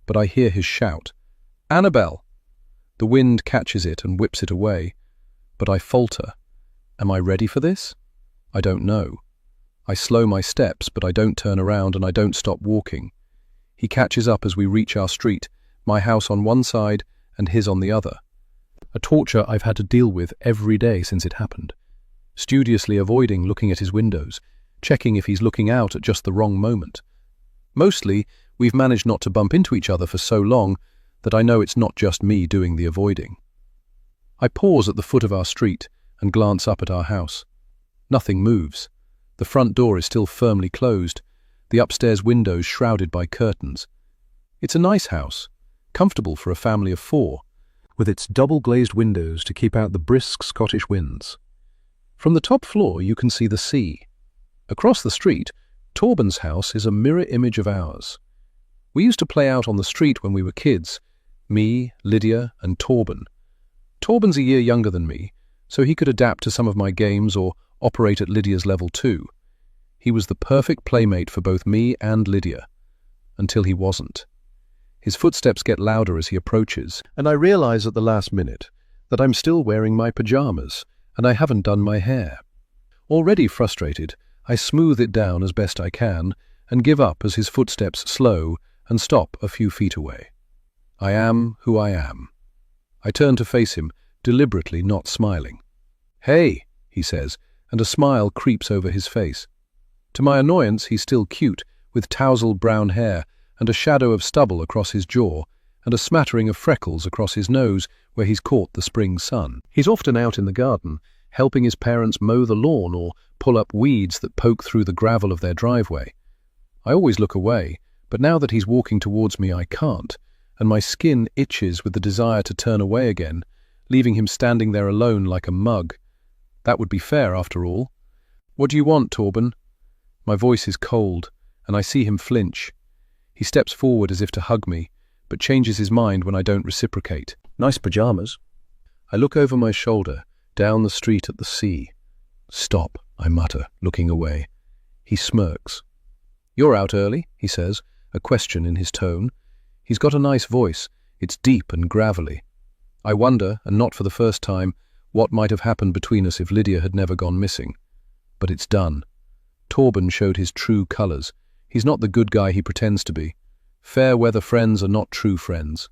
but I hear his shout, "Annabelle!" The wind catches it and whips it away, but I falter. Am I ready for this? I don't know. I slow my steps, but I don't turn around and I don't stop walking. He catches up as we reach our street, my house on one side and his on the other. A torture I've had to deal with every day since it happened. Studiously avoiding looking at his windows, checking if he's looking out at just the wrong moment. Mostly, we've managed not to bump into each other for so long that I know it's not just me doing the avoiding. I pause at the foot of our street and glance up at our house. Nothing moves. The front door is still firmly closed, the upstairs windows shrouded by curtains. It's a nice house, comfortable for a family of 4, with its double-glazed windows to keep out the brisk Scottish winds. From the top floor you can see the sea. Across the street, Torben's house is a mirror image of ours. We used to play out on the street when we were kids, me, Lydia, and Torben. Torben's a year younger than me, so he could adapt to some of my games or operate at Lydia's level too. He was the perfect playmate for both me and Lydia, until he wasn't. His footsteps get louder as he approaches, and I realize at the last minute that I'm still wearing my pajamas and I haven't done my hair. Already frustrated, I smooth it down as best I can and give up as his footsteps slow and stop a few feet away. I am who I am. I turn to face him, deliberately not smiling. "Hey," he says, and a smile creeps over his face. To my annoyance, he's still cute, with tousled brown hair and a shadow of stubble across his jaw and a smattering of freckles across his nose where he's caught the spring sun. He's often out in the garden, helping his parents mow the lawn or pull up weeds that poke through the gravel of their driveway. I always look away, but now that he's walking towards me I can't, and my skin itches with the desire to turn away again, leaving him standing there alone like a mug. That would be fair, after all. "What do you want, Torben?" My voice is cold, and I see him flinch. He steps forward as if to hug me, but changes his mind when I don't reciprocate. "Nice pajamas." I look over my shoulder, down the street at the sea. "Stop," I mutter, looking away. He smirks. "You're out early," he says, a question in his tone. He's got a nice voice. It's deep and gravelly. I wonder, and not for the first time, what might have happened between us if Lydia had never gone missing. But it's done. Torben showed his true colours. He's not the good guy he pretends to be. Fair-weather friends are not true friends.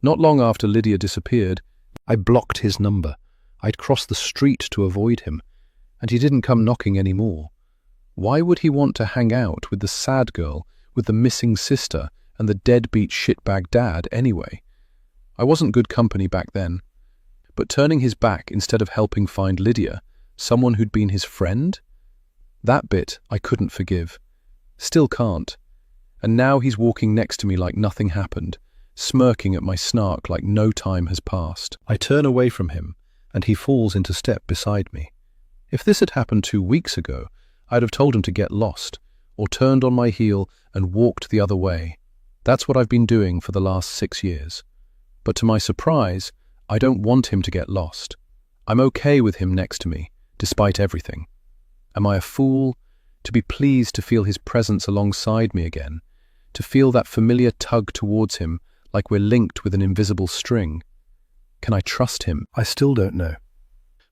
Not long after Lydia disappeared, I blocked his number. I'd crossed the street to avoid him, and he didn't come knocking any more. Why would he want to hang out with the sad girl, with the missing sister, and the deadbeat shitbag dad anyway? I wasn't good company back then. But turning his back instead of helping find Lydia, someone who'd been his friend? That bit I couldn't forgive. Still can't. And now he's walking next to me like nothing happened, smirking at my snark like no time has passed. I turn away from him, and he falls into step beside me. If this had happened 2 weeks ago, I'd have told him to get lost, or turned on my heel and walked the other way. That's what I've been doing for the last 6 years. But to my surprise, I don't want him to get lost. I'm okay with him next to me, despite everything. Am I a fool to be pleased to feel his presence alongside me again, to feel that familiar tug towards him like we're linked with an invisible string? Can I trust him? I still don't know.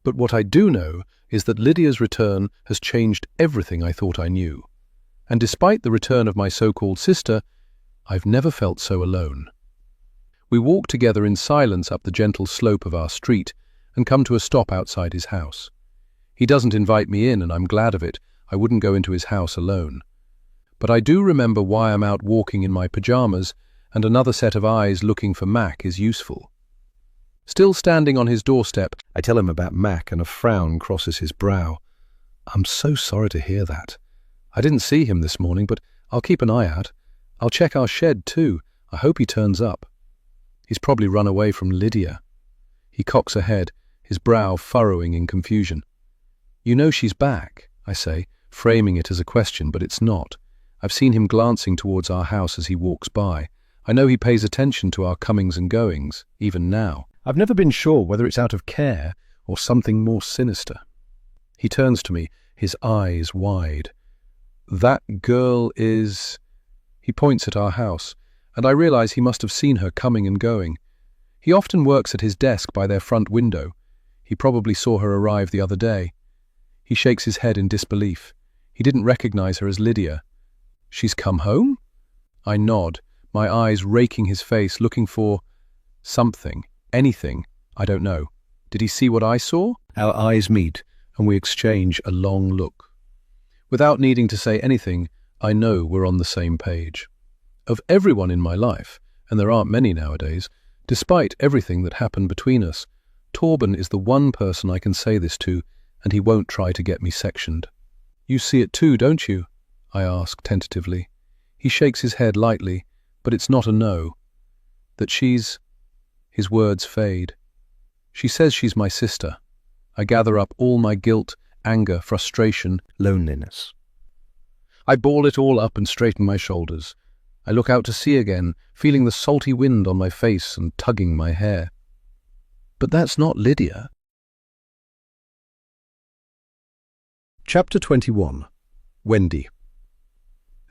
But what I do know is that Lydia's return has changed everything I thought I knew. And despite the return of my so-called sister, I've never felt so alone. We walk together in silence up the gentle slope of our street and come to a stop outside his house. He doesn't invite me in, and I'm glad of it. I wouldn't go into his house alone. But I do remember why I'm out walking in my pajamas, and another set of eyes looking for Mac is useful. Still standing on his doorstep, I tell him about Mac, and a frown crosses his brow. I'm so sorry to hear that. I didn't see him this morning, but I'll keep an eye out. I'll check our shed too. I hope he turns up. He's probably run away from Lydia. He cocks a head, his brow furrowing in confusion. You know she's back, I say, framing it as a question, but it's not. I've seen him glancing towards our house as he walks by. I know he pays attention to our comings and goings, even now. I've never been sure whether it's out of care or something more sinister. He turns to me, his eyes wide. That girl is... He points at our house, and I realize he must have seen her coming and going. He often works at his desk by their front window. He probably saw her arrive the other day. He shakes his head in disbelief. He didn't recognize her as Lydia. She's come home? I nod, my eyes raking his face, looking for something, anything, I don't know. Did he see what I saw? Our eyes meet, and we exchange a long look. Without needing to say anything, I know we're on the same page. Of everyone in my life, and there aren't many nowadays, despite everything that happened between us, Torben is the one person I can say this to, and he won't try to get me sectioned. You see it too, don't you? I ask tentatively. He shakes his head lightly, but it's not a no. That she's... His words fade. She says she's my sister. I gather up all my guilt, anger, frustration, loneliness. I ball it all up and straighten my shoulders. I look out to sea again, feeling the salty wind on my face and tugging my hair. But that's not Lydia. Chapter 21. Wendy.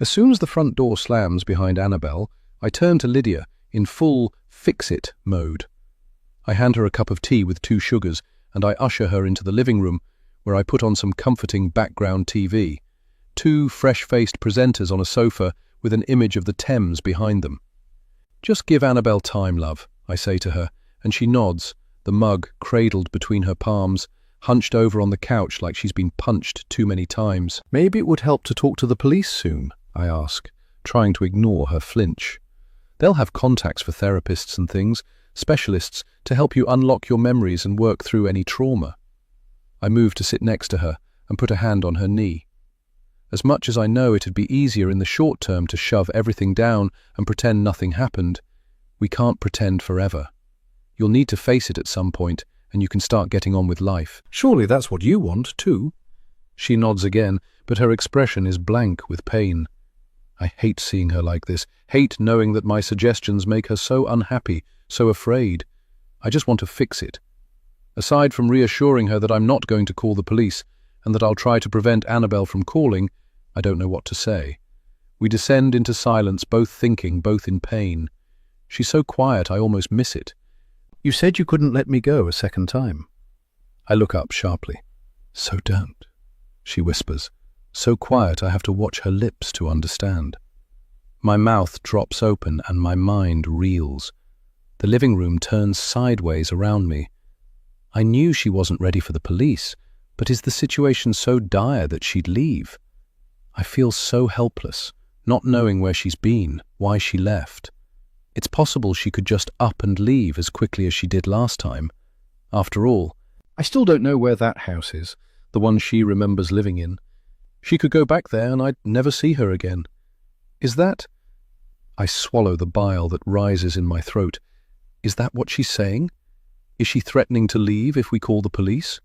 As soon as the front door slams behind Annabelle, I turn to Lydia in full fix-it mode. I hand her a cup of tea with 2 sugars, and I usher her into the living room, where I put on some comforting background TV. 2 fresh-faced presenters on a sofa with an image of the Thames behind them. Just give Annabelle time, love, I say to her, and she nods, the mug cradled between her palms, hunched over on the couch like she's been punched too many times. Maybe it would help to talk to the police soon, I ask, trying to ignore her flinch. They'll have contacts for therapists and things, specialists, to help you unlock your memories and work through any trauma. I move to sit next to her and put a hand on her knee. As much as I know it'd be easier in the short term to shove everything down and pretend nothing happened, we can't pretend forever. You'll need to face it at some point, and you can start getting on with life. Surely that's what you want, too. She nods again, but her expression is blank with pain. I hate seeing her like this, hate knowing that my suggestions make her so unhappy, so afraid. I just want to fix it. Aside from reassuring her that I'm not going to call the police, and that I'll try to prevent Annabelle from calling, I don't know what to say. We descend into silence, both thinking, both in pain. She's so quiet I almost miss it. You said you couldn't let me go a second time. I look up sharply. So don't, she whispers, so quiet I have to watch her lips to understand. My mouth drops open and my mind reels. The living room turns sideways around me. I knew she wasn't ready for the police, but is the situation so dire that she'd leave? I feel so helpless, not knowing where she's been, why she left. It's possible she could just up and leave as quickly as she did last time. After all, I still don't know where that house is, the one she remembers living in. She could go back there and I'd never see her again. Is that... I swallow the bile that rises in my throat. Is that what she's saying? Is she threatening to leave if we call the police?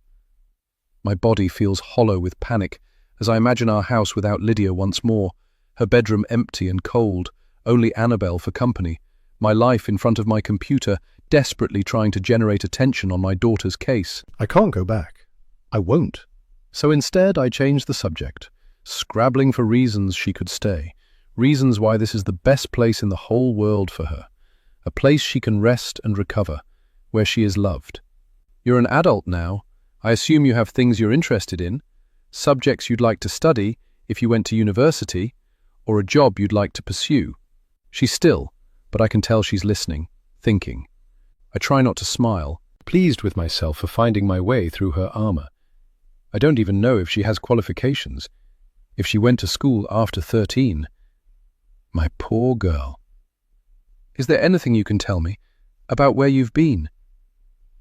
My body feels hollow with panic as I imagine our house without Lydia once more, her bedroom empty and cold, only Annabelle for company, my life in front of my computer, desperately trying to generate attention on my daughter's case. I can't go back. I won't. So instead I change the subject, scrabbling for reasons she could stay, reasons why this is the best place in the whole world for her, a place she can rest and recover, where she is loved. You're an adult now. I assume you have things you're interested in, subjects you'd like to study if you went to university, or a job you'd like to pursue. She's still, but I can tell she's listening, thinking. I try not to smile, pleased with myself for finding my way through her armor. I don't even know if she has qualifications, if she went to school after 13. My poor girl. Is there anything you can tell me about where you've been?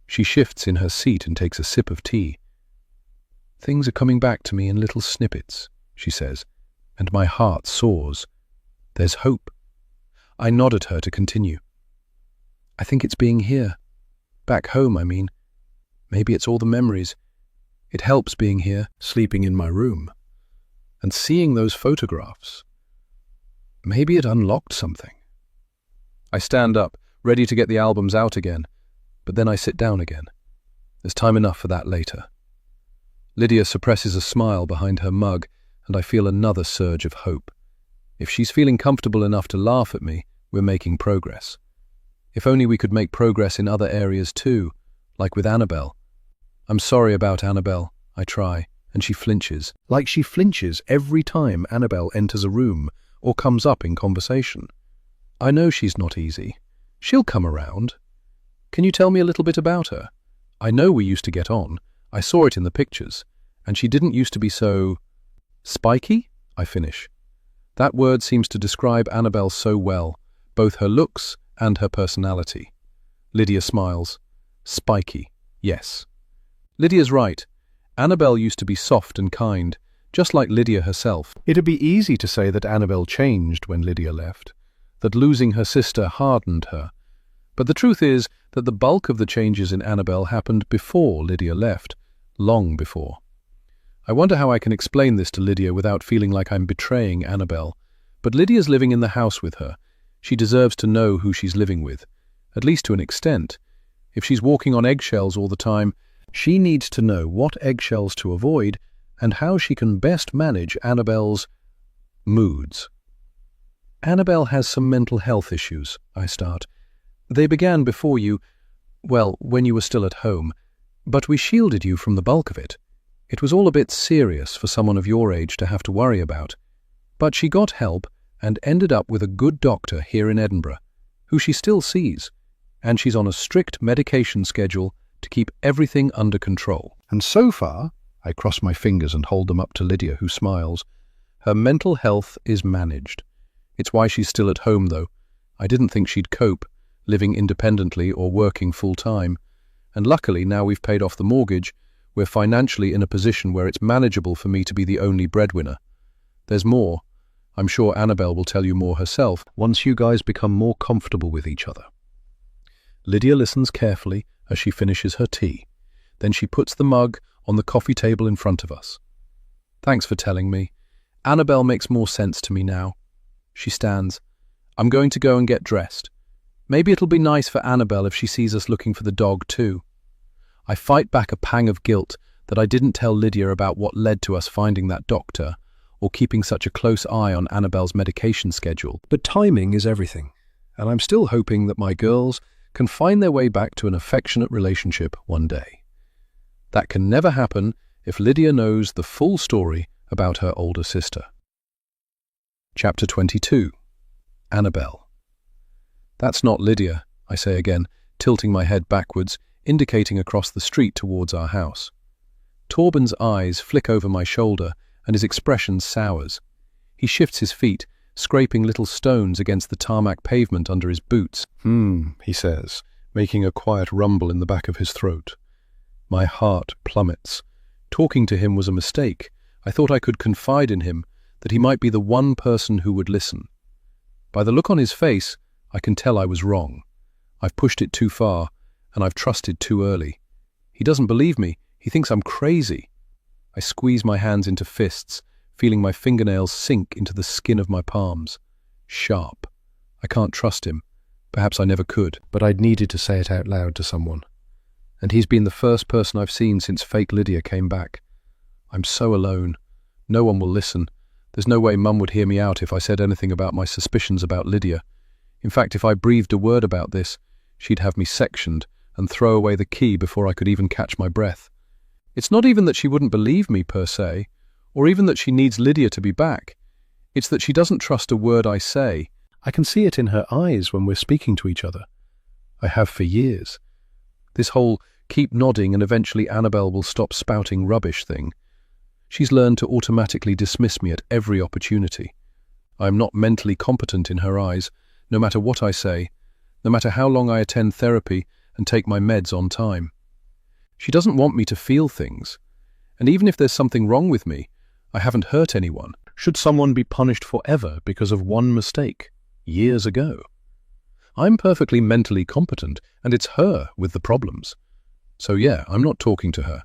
She shifts in her seat and takes a sip of tea. Things are coming back to me in little snippets, she says, and my heart soars. There's hope. I nod at her to continue. I think it's being here. Back home, I mean. Maybe it's all the memories. It helps being here, sleeping in my room, and seeing those photographs. Maybe it unlocked something. I stand up, ready to get the albums out again, but then I sit down again. There's time enough for that later. Lydia suppresses a smile behind her mug, and I feel another surge of hope. If she's feeling comfortable enough to laugh at me, we're making progress. If only we could make progress in other areas too, like with Annabelle. I'm sorry about Annabelle, I try, and she flinches, like she flinches every time Annabelle enters a room or comes up in conversation. I know she's not easy. She'll come around. Can you tell me a little bit about her? I know we used to get on. I saw it in the pictures, and she didn't used to be so... Spiky? I finish. That word seems to describe Annabelle so well, both her looks and her personality. Lydia smiles. Spiky, yes. Lydia's right. Annabelle used to be soft and kind, just like Lydia herself. It'd be easy to say that Annabelle changed when Lydia left, that losing her sister hardened her. But the truth is that the bulk of the changes in Annabelle happened before Lydia left, long before. I wonder how I can explain this to Lydia without feeling like I'm betraying Annabelle. But Lydia's living in the house with her. She deserves to know who she's living with, at least to an extent. If she's walking on eggshells all the time, she needs to know what eggshells to avoid and how she can best manage Annabelle's moods. Annabelle has some mental health issues, I start. They began before you, well, when you were still at home, but we shielded you from the bulk of it. It was all a bit serious for someone of your age to have to worry about. But she got help and ended up with a good doctor here in Edinburgh, who she still sees, and she's on a strict medication schedule to keep everything under control. And so far, I cross my fingers and hold them up to Lydia, who smiles, her mental health is managed. It's why she's still at home, though. I didn't think she'd cope, living independently or working full-time. And luckily, now we've paid off the mortgage, we're financially in a position where it's manageable for me to be the only breadwinner. There's more. I'm sure Annabelle will tell you more herself once you guys become more comfortable with each other. Lydia listens carefully as she finishes her tea. Then she puts the mug on the coffee table in front of us. Thanks for telling me. Annabelle makes more sense to me now. She stands. I'm going to go and get dressed. Maybe it'll be nice for Annabelle if she sees us looking for the dog too. I fight back a pang of guilt that I didn't tell Lydia about what led to us finding that doctor, or keeping such a close eye on Annabelle's medication schedule. But timing is everything, and I'm still hoping that my girls can find their way back to an affectionate relationship one day. That can never happen if Lydia knows the full story about her older sister. Chapter 22. Annabelle. That's not Lydia, I say again, tilting my head backwards, indicating across the street towards our house. Torben's eyes flick over my shoulder and his expression sours. He shifts his feet, scraping little stones against the tarmac pavement under his boots. He says, making a quiet rumble in the back of his throat. My heart plummets. Talking to him was a mistake. I thought I could confide in him, that he might be the one person who would listen. By the look on his face, I can tell I was wrong. I've pushed it too far, and I've trusted too early. He doesn't believe me. He thinks I'm crazy. I squeeze my hands into fists, feeling my fingernails sink into the skin of my palms. Sharp. I can't trust him. Perhaps I never could. But I'd needed to say it out loud to someone. And he's been the first person I've seen since fake Lydia came back. I'm so alone. No one will listen. There's no way Mum would hear me out if I said anything about my suspicions about Lydia. In fact, if I breathed a word about this, she'd have me sectioned and throw away the key before I could even catch my breath. It's not even that she wouldn't believe me, per se, or even that she needs Lydia to be back. It's that she doesn't trust a word I say. I can see it in her eyes when we're speaking to each other. I have for years. This whole keep nodding and eventually Annabelle will stop spouting rubbish thing. She's learned to automatically dismiss me at every opportunity. I am not mentally competent in her eyes, no matter what I say, no matter how long I attend therapy and take my meds on time. She doesn't want me to feel things. And even if there's something wrong with me, I haven't hurt anyone. Should someone be punished forever because of one mistake, years ago? I'm perfectly mentally competent, and it's her with the problems. So yeah, I'm not talking to her.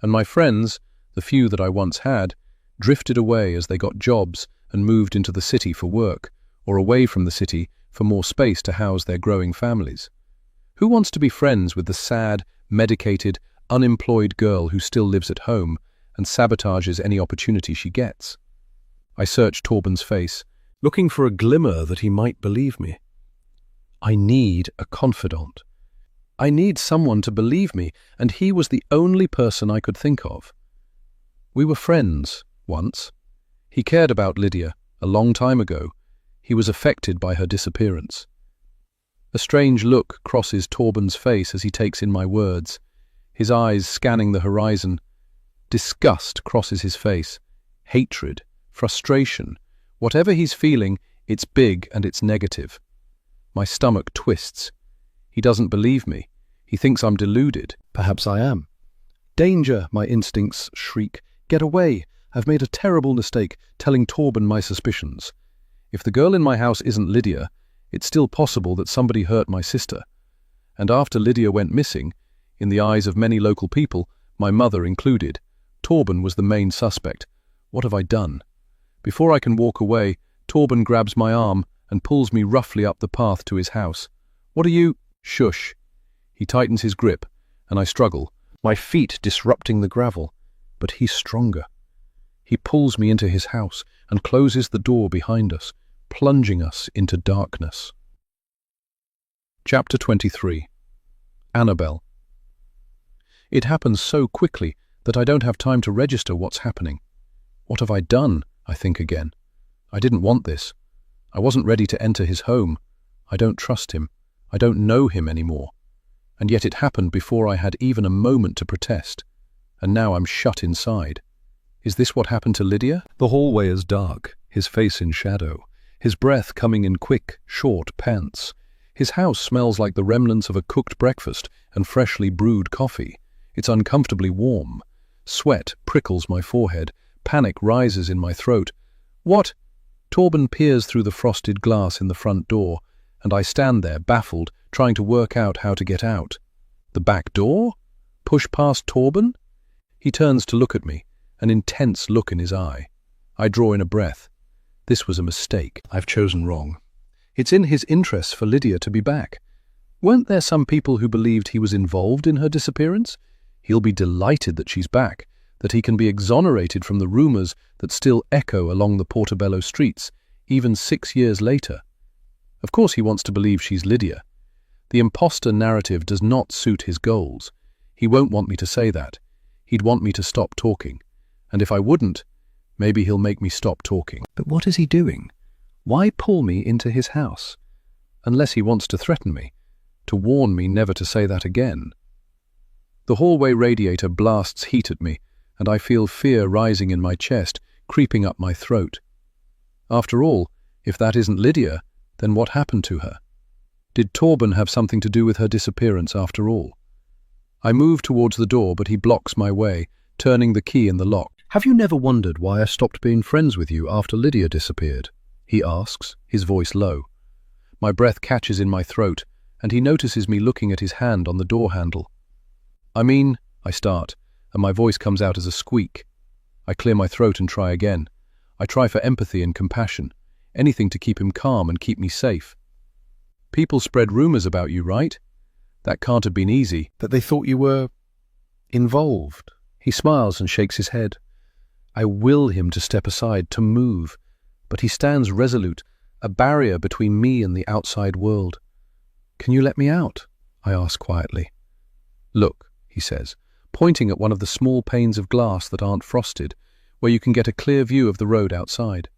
And my friends, the few that I once had, drifted away as they got jobs and moved into the city for work, or away from the city for more space to house their growing families. Who wants to be friends with the sad, medicated, unemployed girl who still lives at home and sabotages any opportunity she gets? I searched Torben's face, looking for a glimmer that he might believe me. I need a confidant. I need someone to believe me, and he was the only person I could think of. We were friends, once. He cared about Lydia, a long time ago. He was affected by her disappearance. A strange look crosses Torben's face as he takes in my words, his eyes scanning the horizon. Disgust crosses his face. Hatred, frustration. Whatever he's feeling, it's big and it's negative. My stomach twists. He doesn't believe me. He thinks I'm deluded. Perhaps I am. Danger, my instincts shriek. Get away. I've made a terrible mistake telling Torben my suspicions. If the girl in my house isn't Lydia, it's still possible that somebody hurt my sister. And after Lydia went missing, in the eyes of many local people, my mother included, Torben was the main suspect. What have I done? Before I can walk away, Torben grabs my arm and pulls me roughly up the path to his house. What are you? Shush. He tightens his grip, and I struggle, my feet disrupting the gravel, but he's stronger. He pulls me into his house and closes the door behind us, plunging us into darkness. Chapter 23. Annabelle. It happens so quickly that I don't have time to register what's happening. What have I done? I think again. I didn't want this. I wasn't ready to enter his home. I don't trust him. I don't know him anymore. And yet it happened before I had even a moment to protest. And now I'm shut inside. Is this what happened to Lydia? The hallway is dark, his face in shadow, his breath coming in quick, short pants. His house smells like the remnants of a cooked breakfast and freshly brewed coffee. It's uncomfortably warm. Sweat prickles my forehead. Panic rises in my throat. What? Torben peers through the frosted glass in the front door, and I stand there, baffled, trying to work out how to get out. The back door? Push past Torben? He turns to look at me, an intense look in his eye. I draw in a breath. This was a mistake. I've chosen wrong. It's in his interests for Lydia to be back. Weren't there some people who believed he was involved in her disappearance? He'll be delighted that she's back, that he can be exonerated from the rumors that still echo along the Portobello streets, even 6 years later. Of course he wants to believe she's Lydia. The imposter narrative does not suit his goals. He won't want me to say that. He'd want me to stop talking. And if I wouldn't, maybe he'll make me stop talking. But what is he doing? Why pull me into his house? Unless he wants to threaten me, to warn me never to say that again. The hallway radiator blasts heat at me, and I feel fear rising in my chest, creeping up my throat. After all, if that isn't Lydia, then what happened to her? Did Torben have something to do with her disappearance after all? I move towards the door, but he blocks my way, turning the key in the lock. Have you never wondered why I stopped being friends with you after Lydia disappeared? he asks, his voice low. My breath catches in my throat, and he notices me looking at his hand on the door handle. I mean, I start, and my voice comes out as a squeak. I clear my throat and try again. I try for empathy and compassion, anything to keep him calm and keep me safe. People spread rumors about you, right? That can't have been easy. That they thought you were involved. He smiles and shakes his head. I will him to step aside, to move, but he stands resolute, a barrier between me and the outside world. Can you let me out? I ask quietly. Look, he says, pointing at one of the small panes of glass that aren't frosted, where you can get a clear view of the road outside.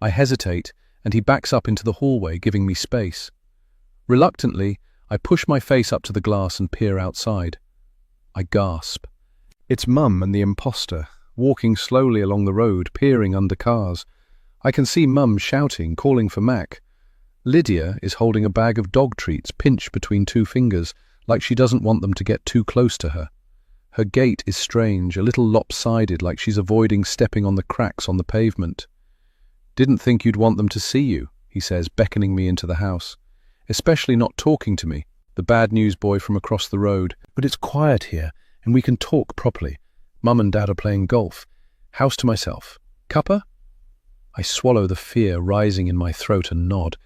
I hesitate, and he backs up into the hallway, giving me space. Reluctantly, I push my face up to the glass and peer outside. I gasp. It's Mum and the imposter, walking slowly along the road, peering under cars. I can see Mum shouting, calling for Mac. Lydia is holding a bag of dog treats pinched between two fingers, like she doesn't want them to get too close to her. Her gait is strange, a little lopsided, like she's avoiding stepping on the cracks on the pavement. Didn't think you'd want them to see you, he says, beckoning me into the house. Especially not talking to me, the bad news boy from across the road. But it's quiet here, and we can talk properly. Mum and Dad are playing golf. House to myself. Cuppa? I swallow the fear rising in my throat and nod.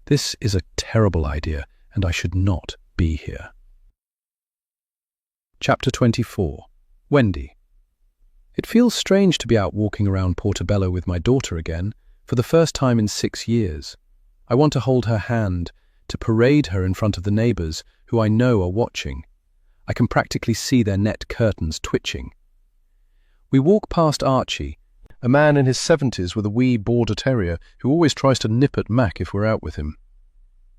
This is a terrible idea, and I should not be here. Chapter 24. Wendy. It feels strange to be out walking around Portobello with my daughter again, for the first time in 6 years. I want to hold her hand, to parade her in front of the neighbours, who I know are watching. I can practically see their net curtains twitching. We walk past Archie, a man in his 70s with a wee border terrier who always tries to nip at Mac if we're out with him.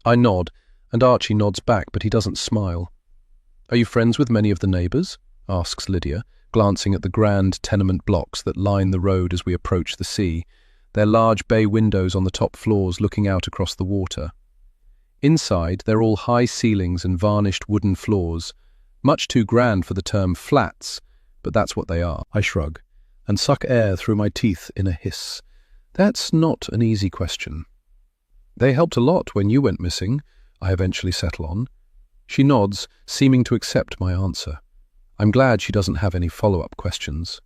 I nod, and Archie nods back, but he doesn't smile. Are you friends with many of the neighbours? Asks Lydia, glancing at the grand tenement blocks that line the road as we approach the sea, their large bay windows on the top floors looking out across the water. Inside, they're all high ceilings and varnished wooden floors, much too grand for the term flats, but that's what they are. I shrug, and suck air through my teeth in a hiss. That's not an easy question. They helped a lot when you went missing, I eventually settle on. She nods, seeming to accept my answer. I'm glad she doesn't have any follow-up questions.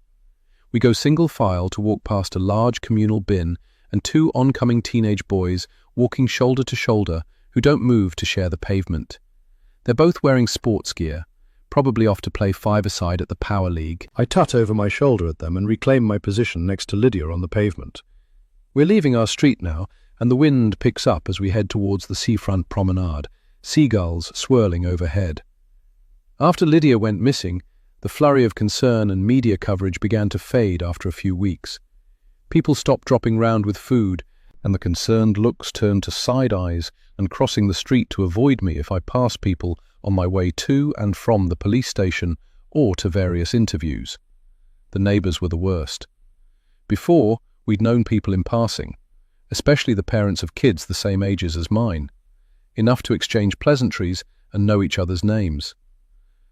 We go single file to walk past a large communal bin and 2 oncoming teenage boys walking shoulder to shoulder who don't move to share the pavement. They're both wearing sports gear, probably off to play five-a-side at the Power League. I tut over my shoulder at them and reclaim my position next to Lydia on the pavement. We're leaving our street now, and the wind picks up as we head towards the seafront promenade, seagulls swirling overhead. After Lydia went missing, the flurry of concern and media coverage began to fade after a few weeks. People stopped dropping round with food, and the concerned looks turned to side eyes and crossing the street to avoid me if I passed people on my way to and from the police station or to various interviews. The neighbours were the worst. Before, we'd known people in passing, especially the parents of kids the same ages as mine, enough to exchange pleasantries and know each other's names.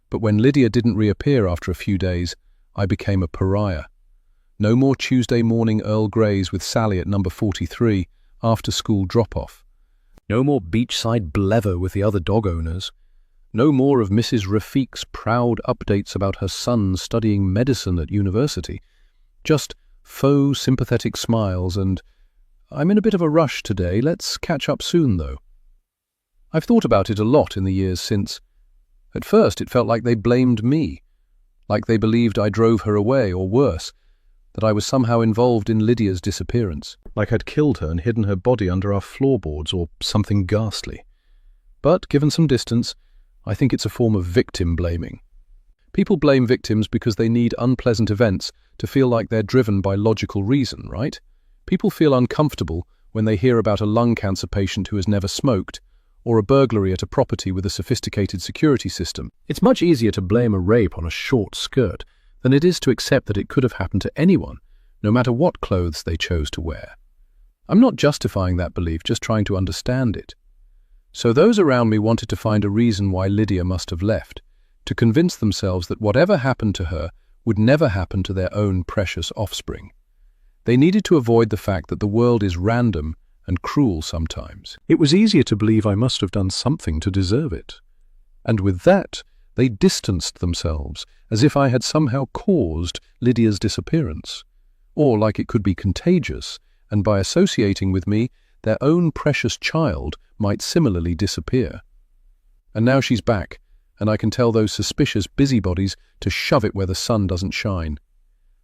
But when Lydia didn't reappear after a few days, I became a pariah. No more Tuesday morning Earl Greys with Sally at number 43, after school drop-off. No more beachside blether with the other dog owners. No more of Mrs. Rafiq's proud updates about her son studying medicine at university. Just faux sympathetic smiles and, "I'm in a bit of a rush today, let's catch up soon though." I've thought about it a lot in the years since. At first it felt like they blamed me, like they believed I drove her away, or worse, that I was somehow involved in Lydia's disappearance, like I'd killed her and hidden her body under our floorboards or something ghastly. But given some distance, I think it's a form of victim blaming. People blame victims because they need unpleasant events to feel like they're driven by logical reason, right? People feel uncomfortable when they hear about a lung cancer patient who has never smoked, or a burglary at a property with a sophisticated security system. It's much easier to blame a rape on a short skirt than it is to accept that it could have happened to anyone, no matter what clothes they chose to wear. I'm not justifying that belief, just trying to understand it. So those around me wanted to find a reason why Lydia must have left, to convince themselves that whatever happened to her would never happen to their own precious offspring. They needed to avoid the fact that the world is random and cruel sometimes. It was easier to believe I must have done something to deserve it. And with that, they distanced themselves, as if I had somehow caused Lydia's disappearance, or like it could be contagious, and by associating with me, their own precious child might similarly disappear. And now she's back, and I can tell those suspicious busybodies to shove it where the sun doesn't shine.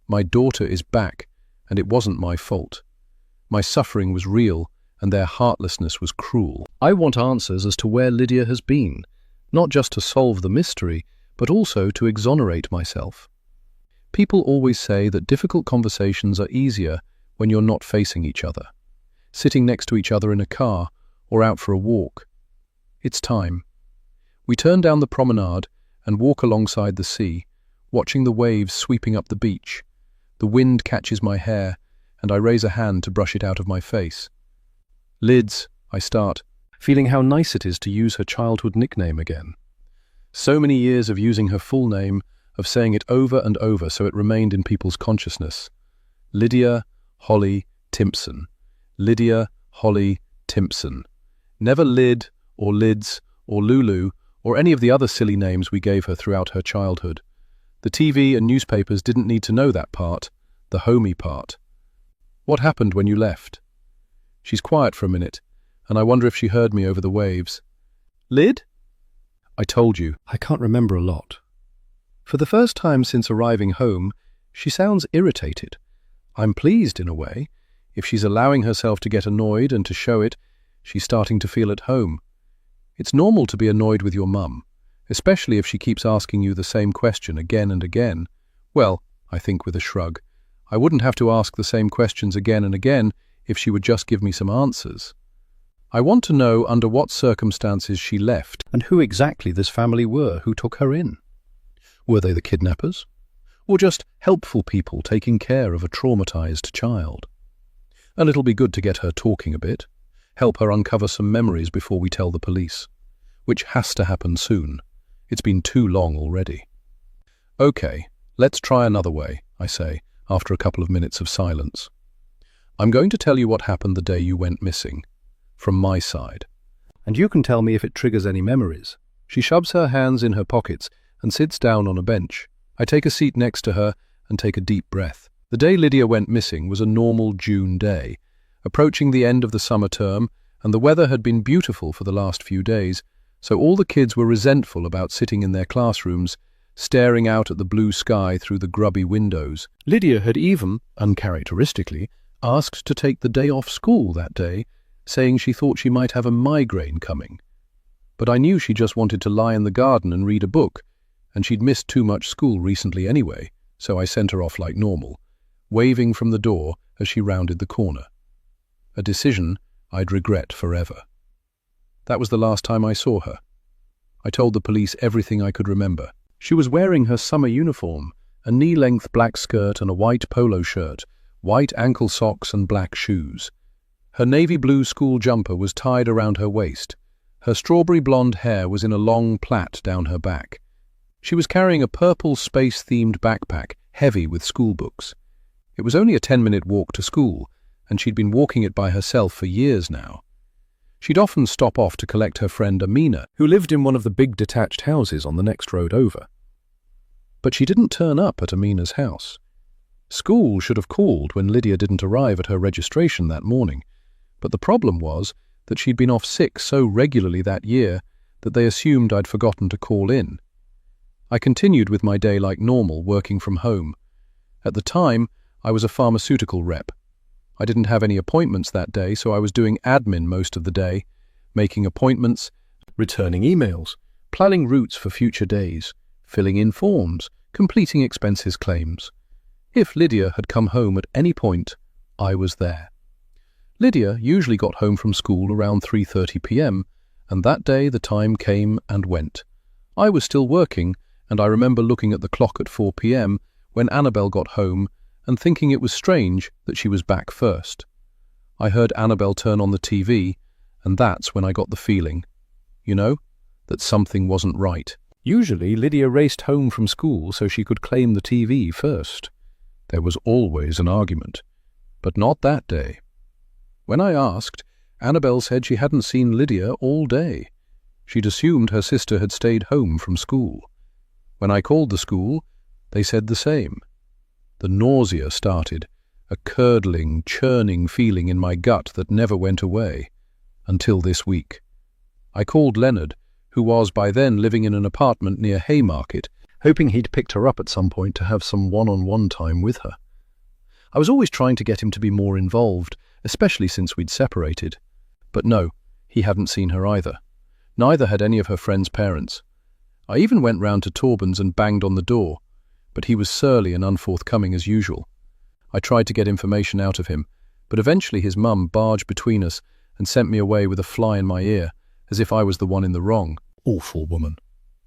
My daughter is back, and it wasn't my fault. My suffering was real, and their heartlessness was cruel. I want answers as to where Lydia has been, not just to solve the mystery, but also to exonerate myself. People always say that difficult conversations are easier when you're not facing each other, sitting next to each other in a car or out for a walk. It's time. We turn down the promenade and walk alongside the sea, watching the waves sweeping up the beach. The wind catches my hair, and I raise a hand to brush it out of my face. "Lids," I start, feeling how nice it is to use her childhood nickname again. So many years of using her full name, of saying it over and over so it remained in people's consciousness. Lydia Holly Timpson. Lydia Holly Timpson. Never Lyd or Lids or Lulu or any of the other silly names we gave her throughout her childhood. The TV and newspapers didn't need to know that part, the homey part. "What happened when you left?" She's quiet for a minute, and I wonder if she heard me over the waves. "Lyd?" "I told you, I can't remember a lot." For the first time since arriving home, she sounds irritated. I'm pleased in a way. If she's allowing herself to get annoyed and to show it, she's starting to feel at home. It's normal to be annoyed with your mum, especially if she keeps asking you the same question again and again. Well, I think with a shrug, I wouldn't have to ask the same questions again and again if she would just give me some answers. I want to know under what circumstances she left and who exactly this family were who took her in. Were they the kidnappers? Or just helpful people taking care of a traumatized child? And it'll be good to get her talking a bit, help her uncover some memories before we tell the police, which has to happen soon. It's been too long already. "Okay, let's try another way," I say, after a couple of minutes of silence. "I'm going to tell you what happened the day you went missing, from my side. And you can tell me if it triggers any memories." She shoves her hands in her pockets and sits down on a bench. I take a seat next to her and take a deep breath. The day Lydia went missing was a normal June day, approaching the end of the summer term, and the weather had been beautiful for the last few days, so all the kids were resentful about sitting in their classrooms, staring out at the blue sky through the grubby windows. Lydia had even, uncharacteristically, asked to take the day off school that day, saying she thought she might have a migraine coming. But I knew she just wanted to lie in the garden and read a book, and she'd missed too much school recently anyway, so I sent her off like normal, waving from the door as she rounded the corner. A decision I'd regret forever. That was the last time I saw her. I told the police everything I could remember. She was wearing her summer uniform, a knee-length black skirt and a white polo shirt, white ankle socks and black shoes. Her navy blue school jumper was tied around her waist. Her strawberry blonde hair was in a long plait down her back. She was carrying a purple space-themed backpack, heavy with school books. It was only a 10-minute walk to school, and she'd been walking it by herself for years now. She'd often stop off to collect her friend Amina, who lived in one of the big detached houses on the next road over. But she didn't turn up at Amina's house. School should have called when Lydia didn't arrive at her registration that morning, but the problem was that she'd been off sick so regularly that year that they assumed I'd forgotten to call in. I continued with my day like normal, working from home. At the time, I was a pharmaceutical rep. I didn't have any appointments that day, so I was doing admin most of the day, making appointments, returning emails, planning routes for future days, filling in forms, completing expenses claims. If Lydia had come home at any point, I was there. Lydia usually got home from school around 3:30 p.m, and that day the time came and went. I was still working, and I remember looking at the clock at 4 p.m. when Annabelle got home and thinking it was strange that she was back first. I heard Annabelle turn on the TV, and that's when I got the feeling, that something wasn't right. Usually Lydia raced home from school so she could claim the TV first. There was always an argument, but not that day. When I asked, Annabelle said she hadn't seen Lydia all day. She'd assumed her sister had stayed home from school. When I called the school, they said the same. The nausea started, a curdling, churning feeling in my gut that never went away, until this week. I called Leonard, who was by then living in an apartment near Haymarket, hoping he'd picked her up at some point to have some one-on-one time with her. I was always trying to get him to be more involved, especially since we'd separated. But no, he hadn't seen her either. Neither had any of her friends' parents. I even went round to Torben's and banged on the door, but he was surly and unforthcoming as usual. I tried to get information out of him, but eventually his mum barged between us and sent me away with a fly in my ear, as if I was the one in the wrong. Awful woman.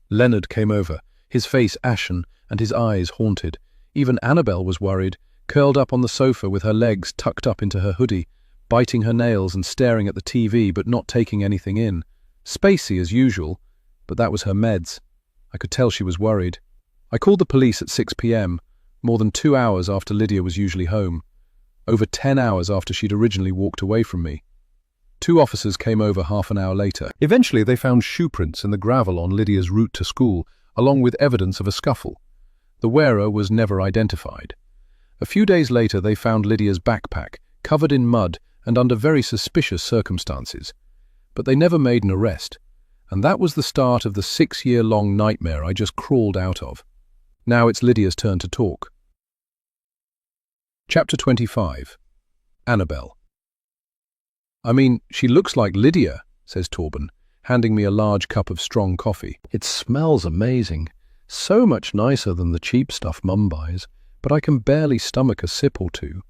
Leonard came over, his face ashen and his eyes haunted. Even Annabelle was worried, curled up on the sofa with her legs tucked up into her hoodie, biting her nails and staring at the TV but not taking anything in. Spacey as usual, but that was her meds. I could tell she was worried. I called the police at 6 p.m, more than 2 hours after Lydia was usually home. Over 10 hours after she'd originally walked away from me. 2 officers came over half an hour later. Eventually they found shoe prints in the gravel on Lydia's route to school, along with evidence of a scuffle. The wearer was never identified. A few days later they found Lydia's backpack, covered in mud and under very suspicious circumstances. But they never made an arrest, and that was the start of the 6-year-long nightmare I just crawled out of. Now it's Lydia's turn to talk. Chapter 25. Annabelle. "I mean, she looks like Lydia," says Torben, handing me a large cup of strong coffee. "It smells amazing, so much nicer than the cheap stuff Mum buys, but I can barely stomach a sip or two.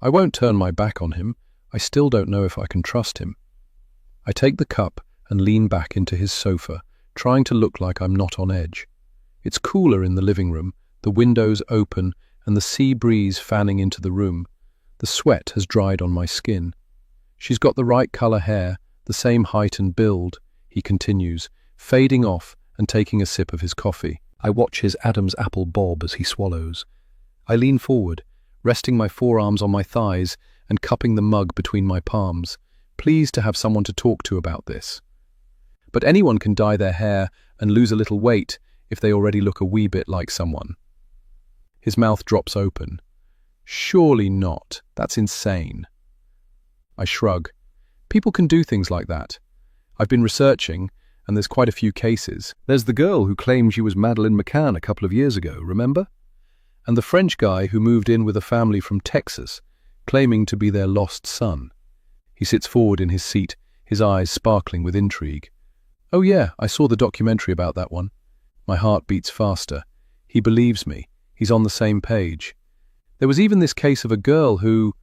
I won't turn my back on him. I still don't know if I can trust him." I take the cup and lean back into his sofa, trying to look like I'm not on edge. It's cooler in the living room, the windows open and the sea breeze fanning into the room. The sweat has dried on my skin. "She's got the right colour hair, the same height and build," he continues, fading off and taking a sip of his coffee. I watch his Adam's apple bob as he swallows. I lean forward, resting my forearms on my thighs and cupping the mug between my palms, pleased to have someone to talk to about this. But anyone can dye their hair and lose a little weight if they already look a wee bit like someone. His mouth drops open. "Surely not. That's insane." I shrug. People can do things like that. I've been researching, and there's quite a few cases. There's the girl who claimed she was Madeleine McCann a couple of years ago, remember? And the French guy who moved in with a family from Texas, claiming to be their lost son. He sits forward in his seat, his eyes sparkling with intrigue. "Oh yeah, I saw the documentary about that one." My heart beats faster. He believes me. He's on the same page. There was even this case of a girl who...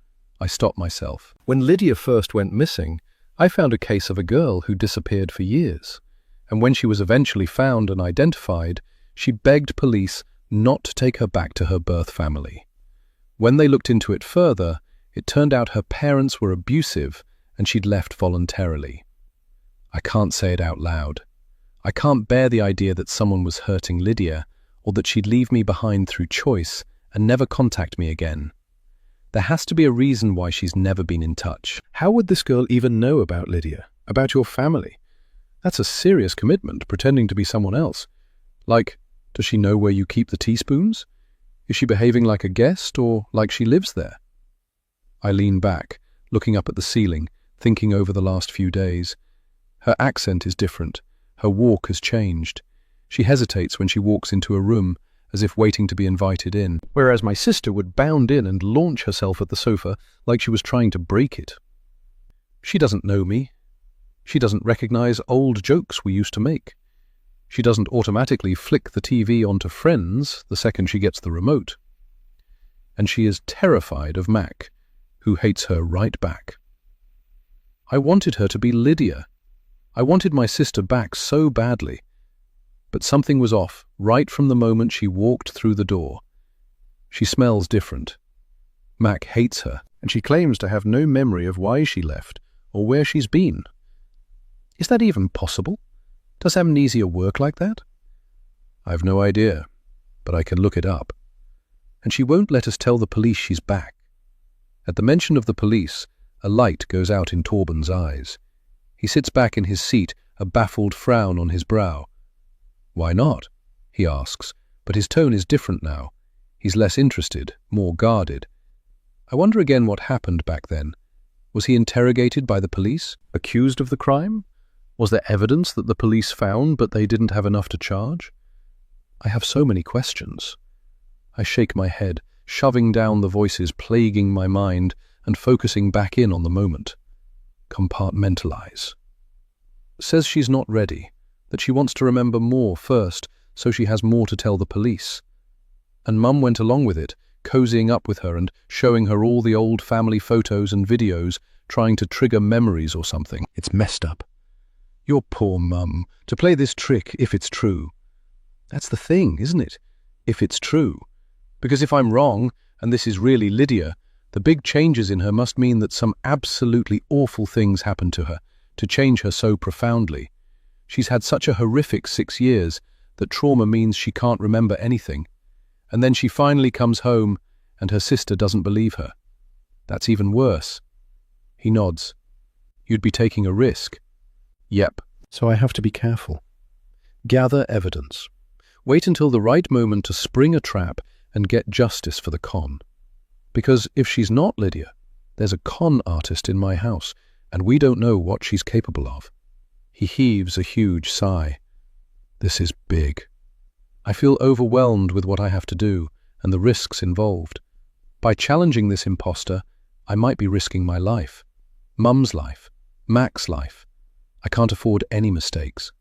I stop myself. When Lydia first went missing, I found a case of a girl who disappeared for years. And when she was eventually found and identified, she begged police not to take her back to her birth family. When they looked into it further, it turned out her parents were abusive and she'd left voluntarily. I can't say it out loud. I can't bear the idea that someone was hurting Lydia, or that she'd leave me behind through choice and never contact me again. There has to be a reason why she's never been in touch. How would this girl even know about Lydia, about your family? That's a serious commitment, pretending to be someone else. Like, does she know where you keep the teaspoons? Is she behaving like a guest, or like she lives there? I lean back, looking up at the ceiling, thinking over the last few days. Her accent is different. Her walk has changed. She hesitates when she walks into a room, as if waiting to be invited in, whereas my sister would bound in and launch herself at the sofa like she was trying to break it. She doesn't know me. She doesn't recognize old jokes we used to make. She doesn't automatically flick the TV onto Friends the second she gets the remote. And she is terrified of Mac, who hates her right back. I wanted her to be Lydia. I wanted my sister back so badly. But something was off right from the moment she walked through the door. She smells different. Mac hates her, and she claims to have no memory of why she left or where she's been. Is that even possible? Does amnesia work like that? I've no idea, but I can look it up. And she won't let us tell the police she's back. At the mention of the police, A light goes out in Torben's eyes. He sits back in his seat, a baffled frown on his brow. "Why not?" he asks, but his tone is different now. He's less interested, more guarded. I wonder again what happened back then. Was he interrogated by the police? Accused of the crime? Was there evidence that the police found but they didn't have enough to charge? I have so many questions. I shake my head, shoving down the voices plaguing my mind and focusing back in on the moment. Compartmentalize. Says she's not ready, that she wants to remember more first so she has more to tell the police. And Mum went along with it, cozying up with her and showing her all the old family photos and videos, trying to trigger memories or something. It's messed up. Your poor Mum, to play this trick if it's true. That's the thing, isn't it? If it's true. Because if I'm wrong, and this is really Lydia, the big changes in her must mean that some absolutely awful things happened to her, to change her so profoundly. She's had such a horrific 6 years that trauma means she can't remember anything. And then she finally comes home, and her sister doesn't believe her. That's even worse. He nods. You'd be taking a risk. Yep. So I have to be careful. Gather evidence. Wait until the right moment to spring a trap and get justice for the con. Because if she's not Lydia, there's a con artist in my house, and we don't know what she's capable of. He heaves a huge sigh. This is big. I feel overwhelmed with what I have to do and the risks involved. By challenging this imposter, I might be risking my life. Mum's life. Mac's life. I can't afford any mistakes.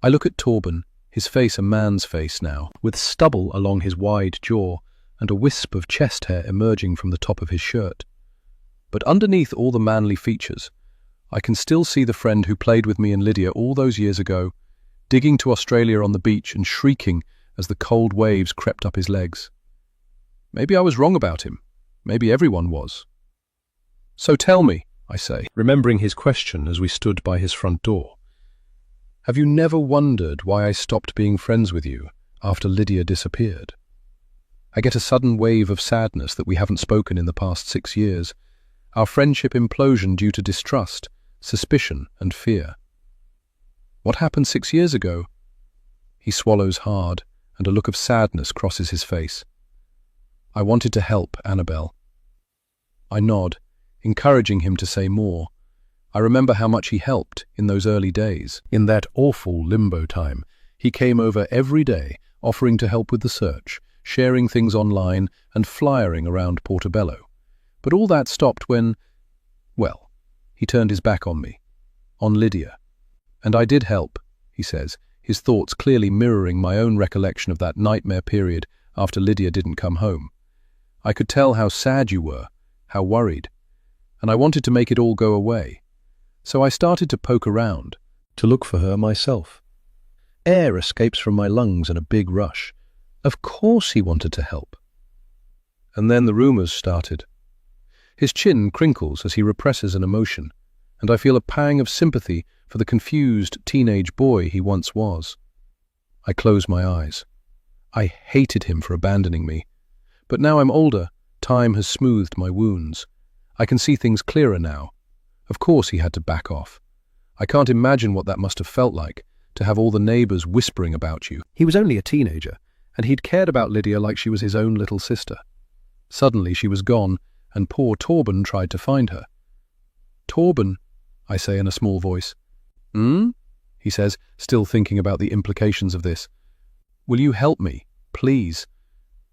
I look at Torben, his face a man's face now, with stubble along his wide jaw and a wisp of chest hair emerging from the top of his shirt. But underneath all the manly features, I can still see the friend who played with me and Lydia all those years ago, digging to Australia on the beach and shrieking as the cold waves crept up his legs. Maybe I was wrong about him. Maybe everyone was. So tell me, I say, remembering his question as we stood by his front door. Have you never wondered why I stopped being friends with you after Lydia disappeared? I get a sudden wave of sadness that we haven't spoken in the past 6 years. Our friendship implosion due to distrust, suspicion, and fear. What happened 6 years ago? He swallows hard, and a look of sadness crosses his face. I wanted to help Annabelle. I nod, encouraging him to say more. I remember how much he helped in those early days. In that awful limbo time, he came over every day, offering to help with the search, sharing things online, and flyering around Portobello. But all that stopped when, well, he turned his back on me, on Lydia. And I did help, he says, his thoughts clearly mirroring my own recollection of that nightmare period after Lydia didn't come home. I could tell how sad you were, how worried, and I wanted to make it all go away. So I started to poke around, to look for her myself. Air escapes from my lungs in a big rush. Of course he wanted to help. And then the rumors started. His chin crinkles as he represses an emotion, and I feel a pang of sympathy for the confused teenage boy he once was. I close my eyes. I hated him for abandoning me. But now I'm older, time has smoothed my wounds. I can see things clearer now. Of course he had to back off. I can't imagine what that must have felt like, to have all the neighbors whispering about you. He was only a teenager, and he'd cared about Lydia like she was his own little sister. Suddenly she was gone, and poor Torben tried to find her. Torben, I say in a small voice. He says, still thinking about the implications of this. Will you help me, please?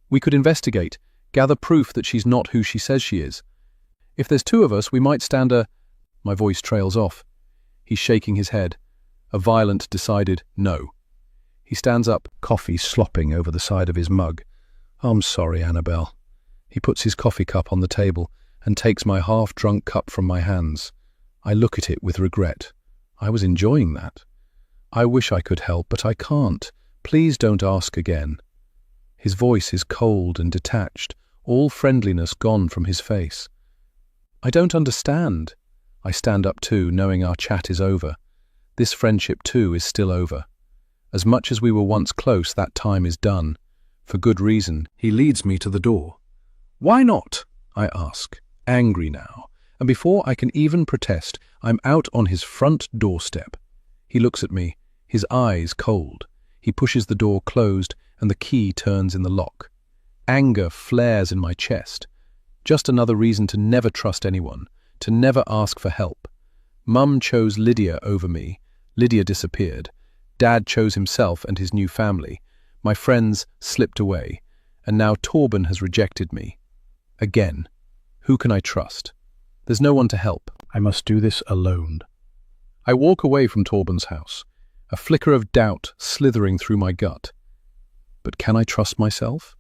We could investigate, gather proof that she's not who she says she is. If there's 2 of us, we might stand a... My voice trails off. He's shaking his head. A violent, decided no. He stands up, coffee slopping over the side of his mug. I'm sorry, Annabelle. He puts his coffee cup on the table and takes my half-drunk cup from my hands. I look at it with regret. I was enjoying that. I wish I could help, but I can't. Please don't ask again. His voice is cold and detached, all friendliness gone from his face. I don't understand. I stand up too, knowing our chat is over. This friendship too is still over. As much as we were once close, that time is done. For good reason. He leads me to the door. Why not? I ask, angry now, and before I can even protest, I'm out on his front doorstep. He looks at me, his eyes cold. He pushes the door closed, and the key turns in the lock. Anger flares in my chest. Just another reason to never trust anyone, to never ask for help. Mum chose Lydia over me. Lydia disappeared. Dad chose himself and his new family. My friends slipped away, and now Torben has rejected me. Again. Who can I trust? There's no one to help. I must do this alone. I walk away from Torben's house, a flicker of doubt slithering through my gut. But can I trust myself?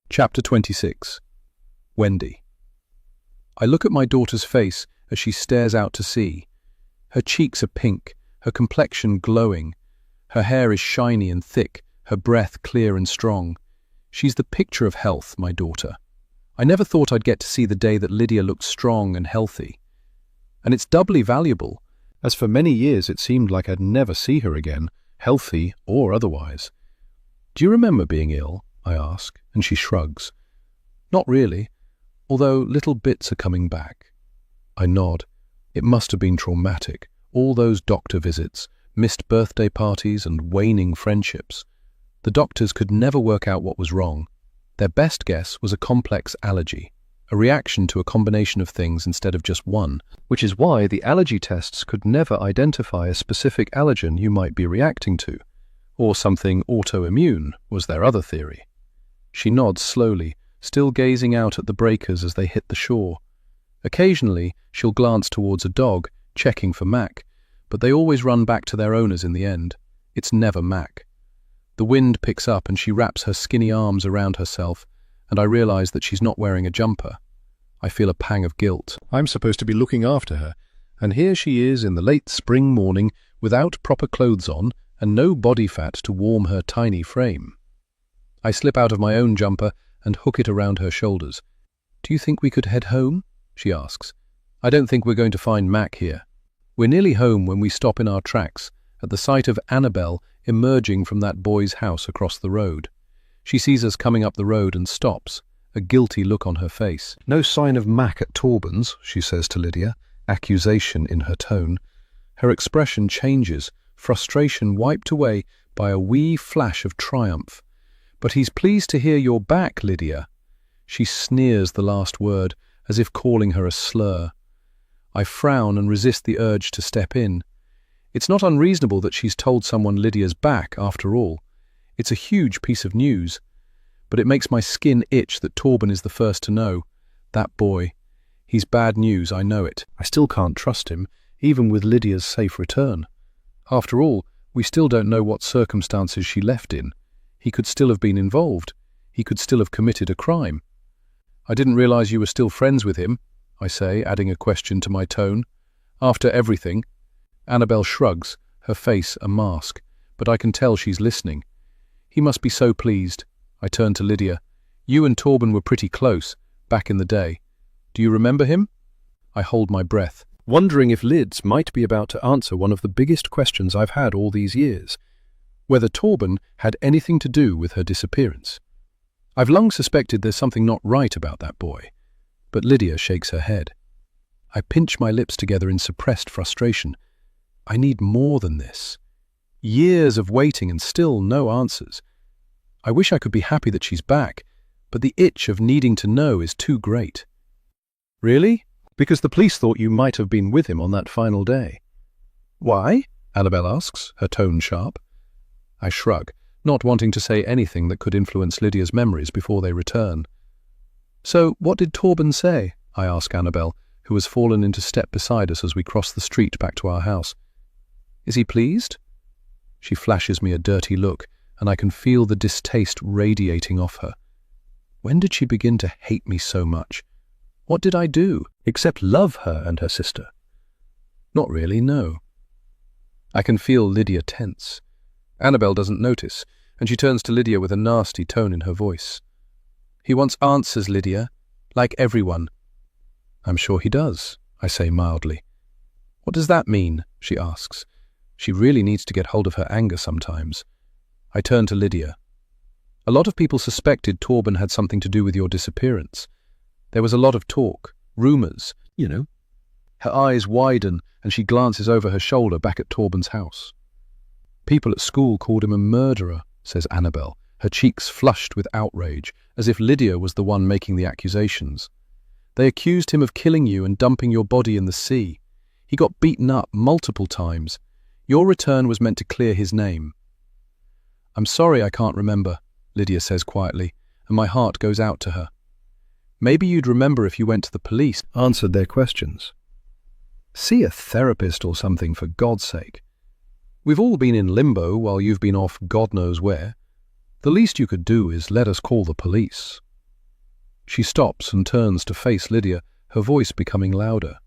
Chapter 26. Wendy. I look at my daughter's face as she stares out to sea. Her cheeks are pink, her complexion glowing. Her hair is shiny and thick, her breath clear and strong. She's the picture of health, my daughter. I never thought I'd get to see the day that Lydia looked strong and healthy. And it's doubly valuable, as for many years it seemed like I'd never see her again, healthy or otherwise. Do you remember being ill? I ask, and she shrugs. Not really, although little bits are coming back. I nod. It must have been traumatic, all those doctor visits, missed birthday parties and waning friendships. The doctors could never work out what was wrong. Their best guess was a complex allergy, a reaction to a combination of things instead of just one, which is why the allergy tests could never identify a specific allergen you might be reacting to, or something autoimmune was their other theory. She nods slowly, still gazing out at the breakers as they hit the shore. Occasionally, she'll glance towards a dog, checking for Mac, but they always run back to their owners in the end. It's never Mac. The wind picks up and she wraps her skinny arms around herself, and I realize that she's not wearing a jumper. I feel a pang of guilt. I'm supposed to be looking after her, and here she is in the late spring morning without proper clothes on and no body fat to warm her tiny frame. I slip out of my own jumper and hook it around her shoulders. Do you think we could head home? She asks. I don't think we're going to find Mac here. We're nearly home when we stop in our tracks at the sight of Annabelle emerging from that boy's house across the road. She sees us coming up the road and stops, a guilty look on her face. No sign of Mac at Torben's, she says to Lydia, accusation in her tone. Her expression changes, frustration wiped away by a wee flash of triumph. But he's pleased to hear you're back, Lydia. She sneers the last word, as if calling her a slur. I frown and resist the urge to step in. It's not unreasonable that she's told someone Lydia's back, after all. It's a huge piece of news. But it makes my skin itch that Torben is the first to know. That boy. He's bad news, I know it. I still can't trust him, even with Lydia's safe return. After all, we still don't know what circumstances she left in. He could still have been involved. He could still have committed a crime. I didn't realize you were still friends with him, I say, adding a question to my tone. After everything. Annabelle shrugs, her face a mask, but I can tell she's listening. He must be so pleased. I turn to Lydia. You and Torben were pretty close, back in the day. Do you remember him? I hold my breath, wondering if Lids might be about to answer one of the biggest questions I've had all these years. Whether Torben had anything to do with her disappearance. I've long suspected there's something not right about that boy, but Lydia shakes her head. I pinch my lips together in suppressed frustration. I need more than this. Years of waiting and still no answers. I wish I could be happy that she's back, but the itch of needing to know is too great. Really? Because the police thought you might have been with him on that final day. Why? Annabelle asks, her tone sharp. I shrug, not wanting to say anything that could influence Lydia's memories before they return. So, what did Torben say? I ask Annabelle, who has fallen into step beside us as we cross the street back to our house. Is he pleased? She flashes me a dirty look, and I can feel the distaste radiating off her. When did she begin to hate me so much? What did I do, except love her and her sister? Not really, no. I can feel Lydia tense. Annabelle doesn't notice, and she turns to Lydia with a nasty tone in her voice. He wants answers, Lydia, like everyone. I'm sure he does, I say mildly. What does that mean? She asks. She really needs to get hold of her anger sometimes. I turn to Lydia. A lot of people suspected Torben had something to do with your disappearance. There was a lot of talk, Rumours, you know. Her eyes widen and she glances over her shoulder back at Torben's house. People at school called him a murderer, says Annabel, her cheeks flushed with outrage, as if Lydia was the one making the accusations. They accused him of killing you and dumping your body in the sea. He got beaten up multiple times. Your return was meant to clear his name. I'm sorry I can't remember, Lydia says quietly, and my heart goes out to her. Maybe you'd remember if you went to the police, answered their questions. See a therapist or something, for God's sake. We've all been in limbo while you've been off God knows where. The least you could do is let us call the police. She stops and turns to face Lydia, her voice becoming louder.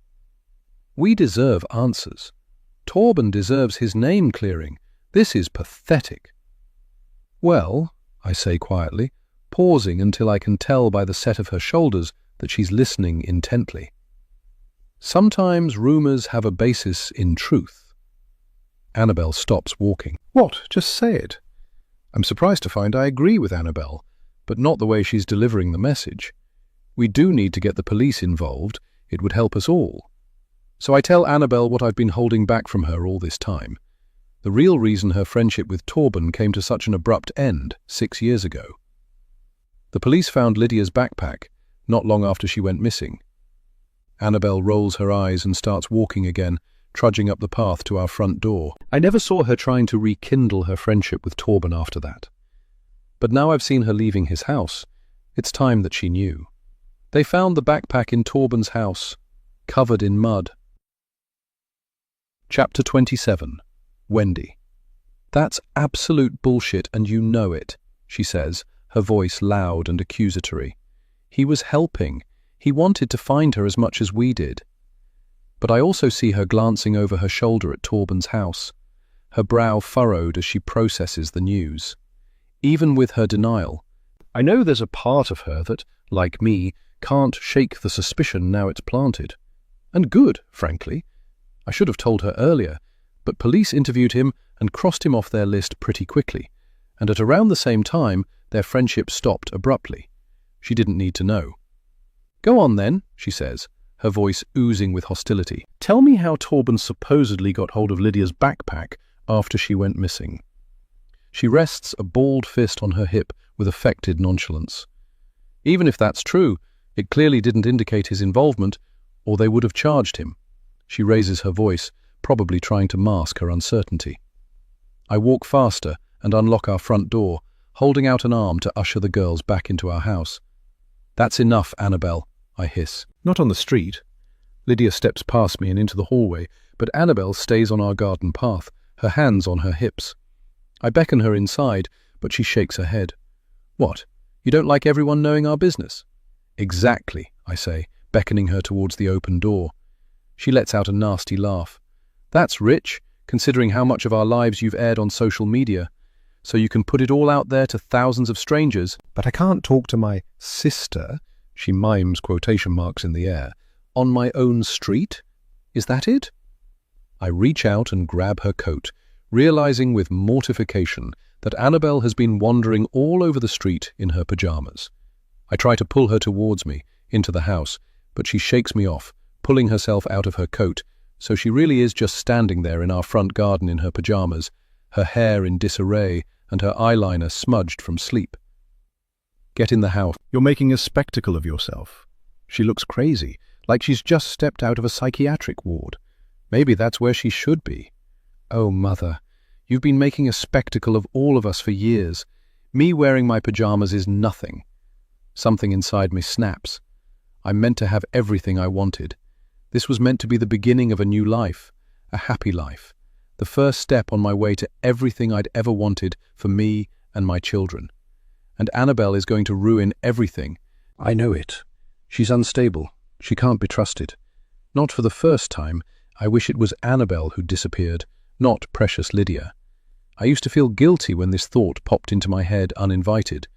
We deserve answers. Torben deserves his name clearing. This is pathetic. Well, I say quietly, pausing until I can tell by the set of her shoulders that she's listening intently. Sometimes rumours have a basis in truth. Annabel stops walking. What? Just say it. I'm surprised to find I agree with Annabel, but not the way she's delivering the message. We do need to get the police involved. It would help us all. So I tell Annabel what I've been holding back from her all this time. The real reason her friendship with Torben came to such an abrupt end 6 years ago. The police found Lydia's backpack not long after she went missing. Annabel rolls her eyes and starts walking again, trudging up the path to our front door. I never saw her trying to rekindle her friendship with Torben after that. But now I've seen her leaving his house. It's time that she knew. They found the backpack in Torben's house, covered in mud. Chapter 27. Wendy. That's absolute bullshit and you know it, she says, her voice loud and accusatory. He was helping. He wanted to find her as much as we did. But I also see her glancing over her shoulder at Torben's house, her brow furrowed as she processes the news. Even with her denial, I know there's a part of her that, like me, can't shake the suspicion now it's planted. And good, frankly. I should have told her earlier, but police interviewed him and crossed him off their list pretty quickly, and at around the same time, their friendship stopped abruptly. She didn't need to know. Go on then, she says, her voice oozing with hostility. Tell me how Torben supposedly got hold of Lydia's backpack after she went missing. She rests a balled fist on her hip with affected nonchalance. Even if that's true, it clearly didn't indicate his involvement, or they would have charged him. She raises her voice, probably trying to mask her uncertainty. I walk faster and unlock our front door, holding out an arm to usher the girls back into our house. That's enough, Annabel, I hiss. Not on the street. Lydia steps past me and into the hallway, but Annabel stays on our garden path, her hands on her hips. I beckon her inside, but she shakes her head. What? You don't like everyone knowing our business? Exactly, I say, beckoning her towards the open door. She lets out a nasty laugh. That's rich, considering how much of our lives you've aired on social media. So you can put it all out there to thousands of strangers. But I can't talk to my sister, she mimes quotation marks in the air, on my own street? Is that it? I reach out and grab her coat, realizing with mortification that Annabel has been wandering all over the street in her pajamas. I try to pull her towards me, into the house, but she shakes me off, pulling herself out of her coat, so she really is just standing there in our front garden in her pajamas, her hair in disarray and her eyeliner smudged from sleep. Get in the house. You're making a spectacle of yourself. She looks crazy, like she's just stepped out of a psychiatric ward. Maybe that's where she should be. Oh, Mother, you've been making a spectacle of all of us for years. Me wearing my pajamas is nothing. Something inside me snaps. I'm meant to have everything I wanted. This was meant to be the beginning of a new life, a happy life, the first step on my way to everything I'd ever wanted for me and my children. And Annabel is going to ruin everything. I know it. She's unstable. She can't be trusted. Not for the first time. I wish it was Annabel who disappeared, not precious Lydia. I used to feel guilty when this thought popped into my head uninvited,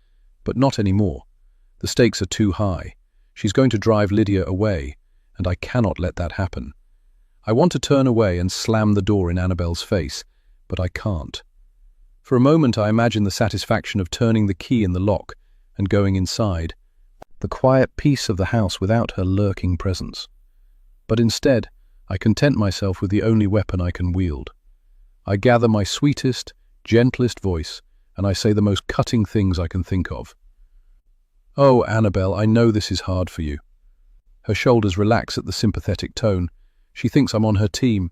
but not anymore. The stakes are too high. She's going to drive Lydia away, and I cannot let that happen. I want to turn away and slam the door in Annabel's face, but I can't. For a moment I imagine the satisfaction of turning the key in the lock and going inside. the quiet peace of the house without her lurking presence. But instead, I content myself with the only weapon I can wield. I gather my sweetest, gentlest voice, and I say the most cutting things I can think of. "Oh, Annabelle, I know this is hard for you." Her shoulders relax at the sympathetic tone. She thinks I'm on her team.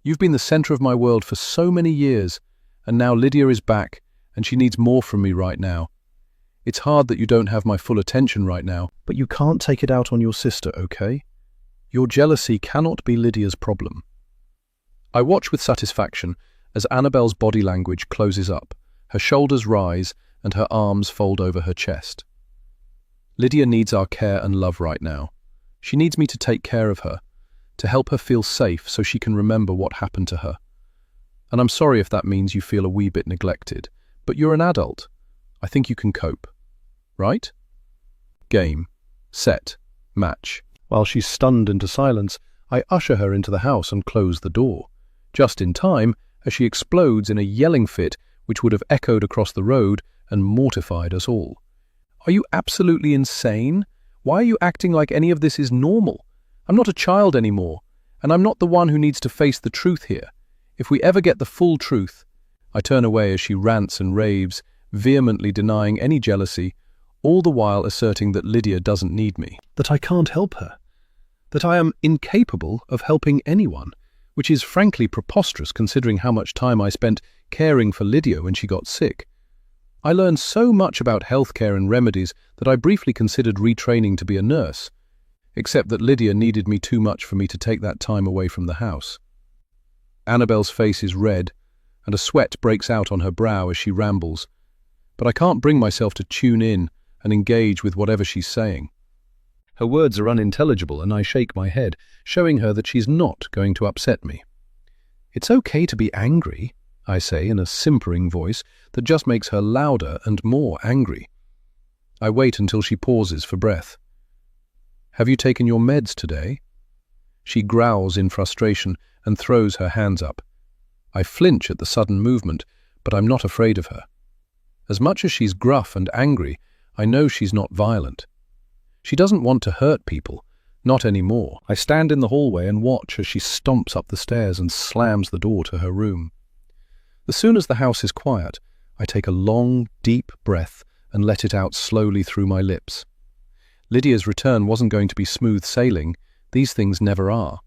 "You've been the center of my world for so many years, and now Lydia is back, and she needs more from me right now. It's hard that you don't have my full attention right now, but you can't take it out on your sister, okay? Your jealousy cannot be Lydia's problem." I watch with satisfaction as Annabelle's body language closes up, her shoulders rise, and her arms fold over her chest. Lydia needs our care and love right now. She needs me to take care of her, to help her feel safe so she can remember what happened to her. And I'm sorry if that means you feel a wee bit neglected, but you're an adult. I think you can cope. Right? Game. Set. Match. While she's stunned into silence, I usher her into the house and close the door, just in time as she explodes in a yelling fit which would have echoed across the road and mortified us all. "Are you absolutely insane? Why are you acting like any of this is normal? I'm not a child anymore, and I'm not the one who needs to face the truth here. If we ever get the full truth..." I turn away as she rants and raves, vehemently denying any jealousy, all the while asserting that Lydia doesn't need me, that I can't help her, that I am incapable of helping anyone, which is frankly preposterous considering how much time I spent caring for Lydia when she got sick. I learned so much about healthcare and remedies that I briefly considered retraining to be a nurse, except that Lydia needed me too much for me to take that time away from the house. Annabelle's face is red, and a sweat breaks out on her brow as she rambles, but I can't bring myself to tune in and engage with whatever she's saying. Her words are unintelligible, and I shake my head, showing her that she's not going to upset me. "It's okay to be angry," I say in a simpering voice that just makes her louder and more angry. I wait until she pauses for breath. "Have you taken your meds today?" She growls in frustration and throws her hands up. I flinch at the sudden movement, but I'm not afraid of her. As much as she's gruff and angry, I know she's not violent. She doesn't want to hurt people, not anymore. I stand in the hallway and watch as she stomps up the stairs and slams the door to her room. As soon as the house is quiet, I take a long, deep breath and let it out slowly through my lips. Lydia's return wasn't going to be smooth sailing. These things never are.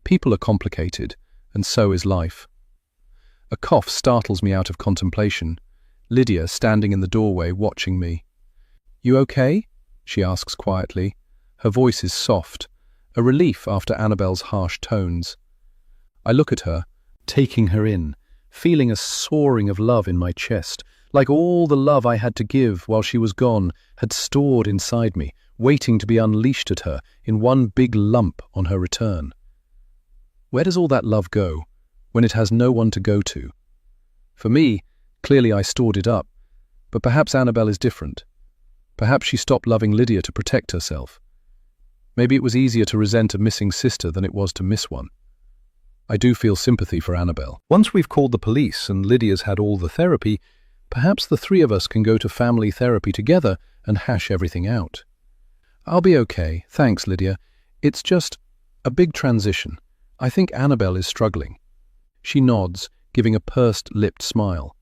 People are complicated, and so is life. A cough startles me out of contemplation. Lydia standing in the doorway watching me. "You okay?" she asks quietly. Her voice is soft, a relief after Annabelle's harsh tones. I look at her, taking her in, feeling a soaring of love in my chest, like all the love I had to give while she was gone had stored inside me, waiting to be unleashed at her in one big lump on her return. Where does all that love go when it has no one to go to? For me, clearly I stored it up, but perhaps Annabelle is different. Perhaps she stopped loving Lydia to protect herself. Maybe it was easier to resent a missing sister than it was to miss one. I do feel sympathy for Annabelle. Once we've called the police and Lydia's had all the therapy, perhaps the three of us can go to family therapy together and hash everything out. "I'll be okay, thanks, Lydia. It's just a big transition. I think Annabelle is struggling." She nods, giving a pursed-lipped smile.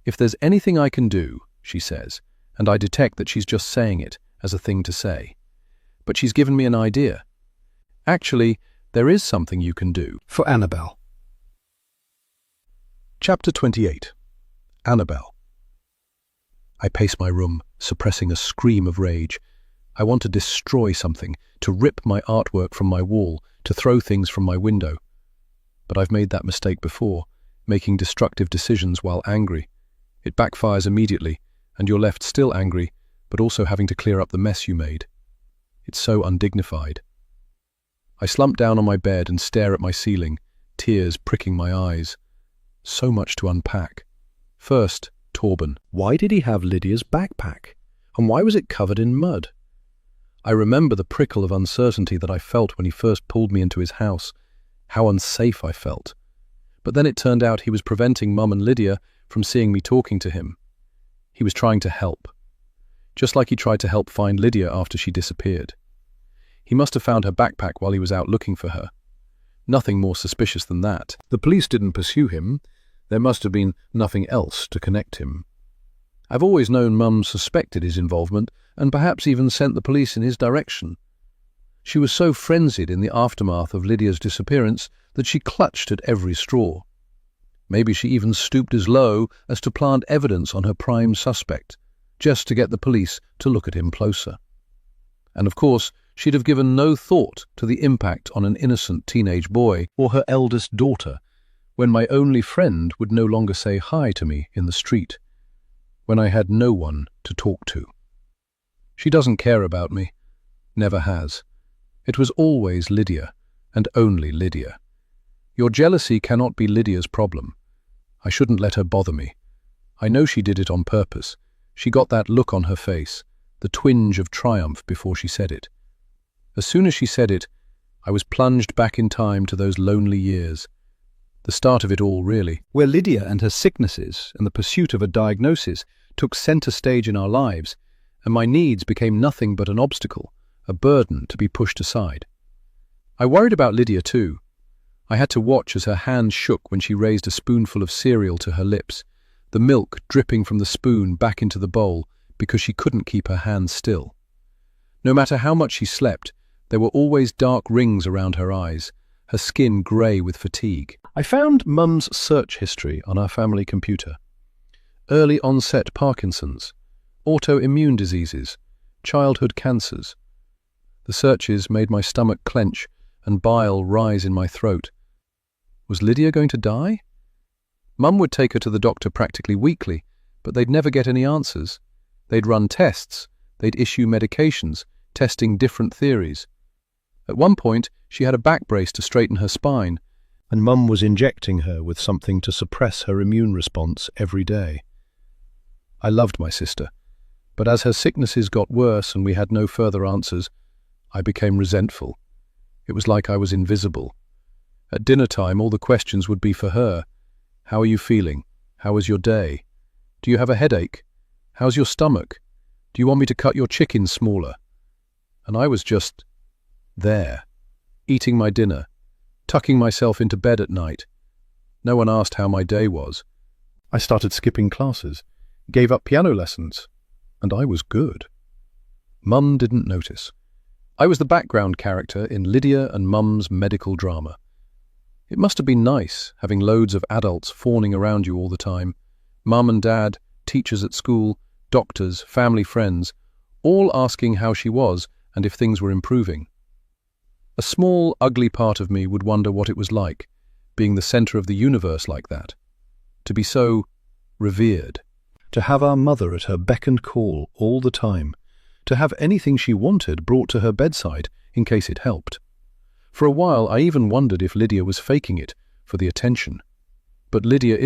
"If there's anything I can do," she says, and I detect that she's just saying it as a thing to say. But she's given me an idea. "Actually, there is something you can do for Annabelle." Chapter 28. Annabelle. I pace my room, suppressing a scream of rage. I want to destroy something, to rip my artwork from my wall, to throw things from my window. But I've made that mistake before, making destructive decisions while angry. It backfires immediately, and you're left still angry, but also having to clear up the mess you made. It's so undignified. I slump down on my bed and stare at my ceiling, tears pricking my eyes. So much to unpack. First, Torben. Why did he have Lydia's backpack? And why was it covered in mud? I remember the prickle of uncertainty that I felt when he first pulled me into his house, how unsafe I felt. But then it turned out he was preventing Mum and Lydia from seeing me talking to him. He was trying to help. just like he tried to help find Lydia after she disappeared. He must have found her backpack while he was out looking for her. Nothing more suspicious than that. The police didn't pursue him. There must have been nothing else to connect him. I've always known Mum suspected his involvement and perhaps even sent the police in his direction. She was so frenzied in the aftermath of Lydia's disappearance that she clutched at every straw. Maybe she even stooped as low as to plant evidence on her prime suspect, just to get the police to look at him closer. And of course, she'd have given no thought to the impact on an innocent teenage boy or her eldest daughter, when my only friend would no longer say hi to me in the street, when I had no one to talk to. She doesn't care about me, never has. It was always Lydia, and only Lydia. Your jealousy cannot be Lydia's problem. I shouldn't let her bother me. I know she did it on purpose. She got that look on her face, the twinge of triumph before she said it. As soon as she said it, I was plunged back in time to those lonely years. The start of it all, really, where Lydia and her sicknesses and the pursuit of a diagnosis took center stage in our lives, and my needs became nothing but an obstacle, a burden to be pushed aside. I worried about Lydia too. I had to watch as her hand shook when she raised a spoonful of cereal to her lips, the milk dripping from the spoon back into the bowl because she couldn't keep her hands still. No matter how much she slept, there were always dark rings around her eyes, her skin grey with fatigue. I found Mum's search history on our family computer. Early onset Parkinson's, autoimmune diseases, childhood cancers. The searches made my stomach clench and bile rise in my throat. Was Lydia going to die? Mum would take her to the doctor practically weekly, but they'd never get any answers. They'd run tests, they'd issue medications, testing different theories. At one point, she had a back brace to straighten her spine, and Mum was injecting her with something to suppress her immune response every day. I loved my sister, but as her sicknesses got worse and we had no further answers, I became resentful. It was like I was invisible. At dinner time, all the questions would be for her. How are you feeling? How was your day? Do you have a headache? How's your stomach? Do you want me to cut your chicken smaller? And I was just there, eating my dinner, tucking myself into bed at night. No one asked how my day was. I started skipping classes, gave up piano lessons, and I was good. Mum didn't notice. I was the background character in Lydia and Mum's medical drama. It must have been nice, having loads of adults fawning around you all the time. Mum and Dad, teachers at school, doctors, family friends, all asking how she was and if things were improving. A small, ugly part of me would wonder what it was like, being the center of the universe like that. To be so revered. To have our mother at her beck and call all the time. To have anything she wanted brought to her bedside in case it helped. For a while, I even wondered if Lydia was faking it for the attention. But Lydia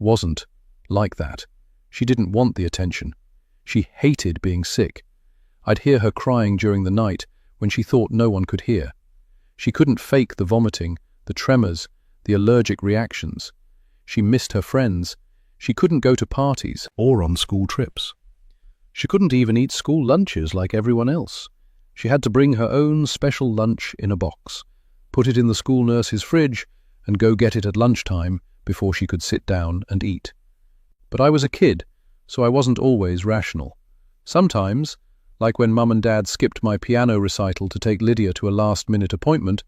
wasn't like that. She didn't want the attention. She hated being sick. I'd hear her crying during the night when she thought no one could hear. She couldn't fake the vomiting, the tremors, the allergic reactions. She missed her friends. She couldn't go to parties or on school trips. She couldn't even eat school lunches like everyone else. She had to bring her own special lunch in a box, put it in the school nurse's fridge, and go get it at lunchtime before she could sit down and eat. But I was a kid, so I wasn't always rational. Sometimes, like when Mum and Dad skipped my piano recital to take Lydia to a last-minute appointment,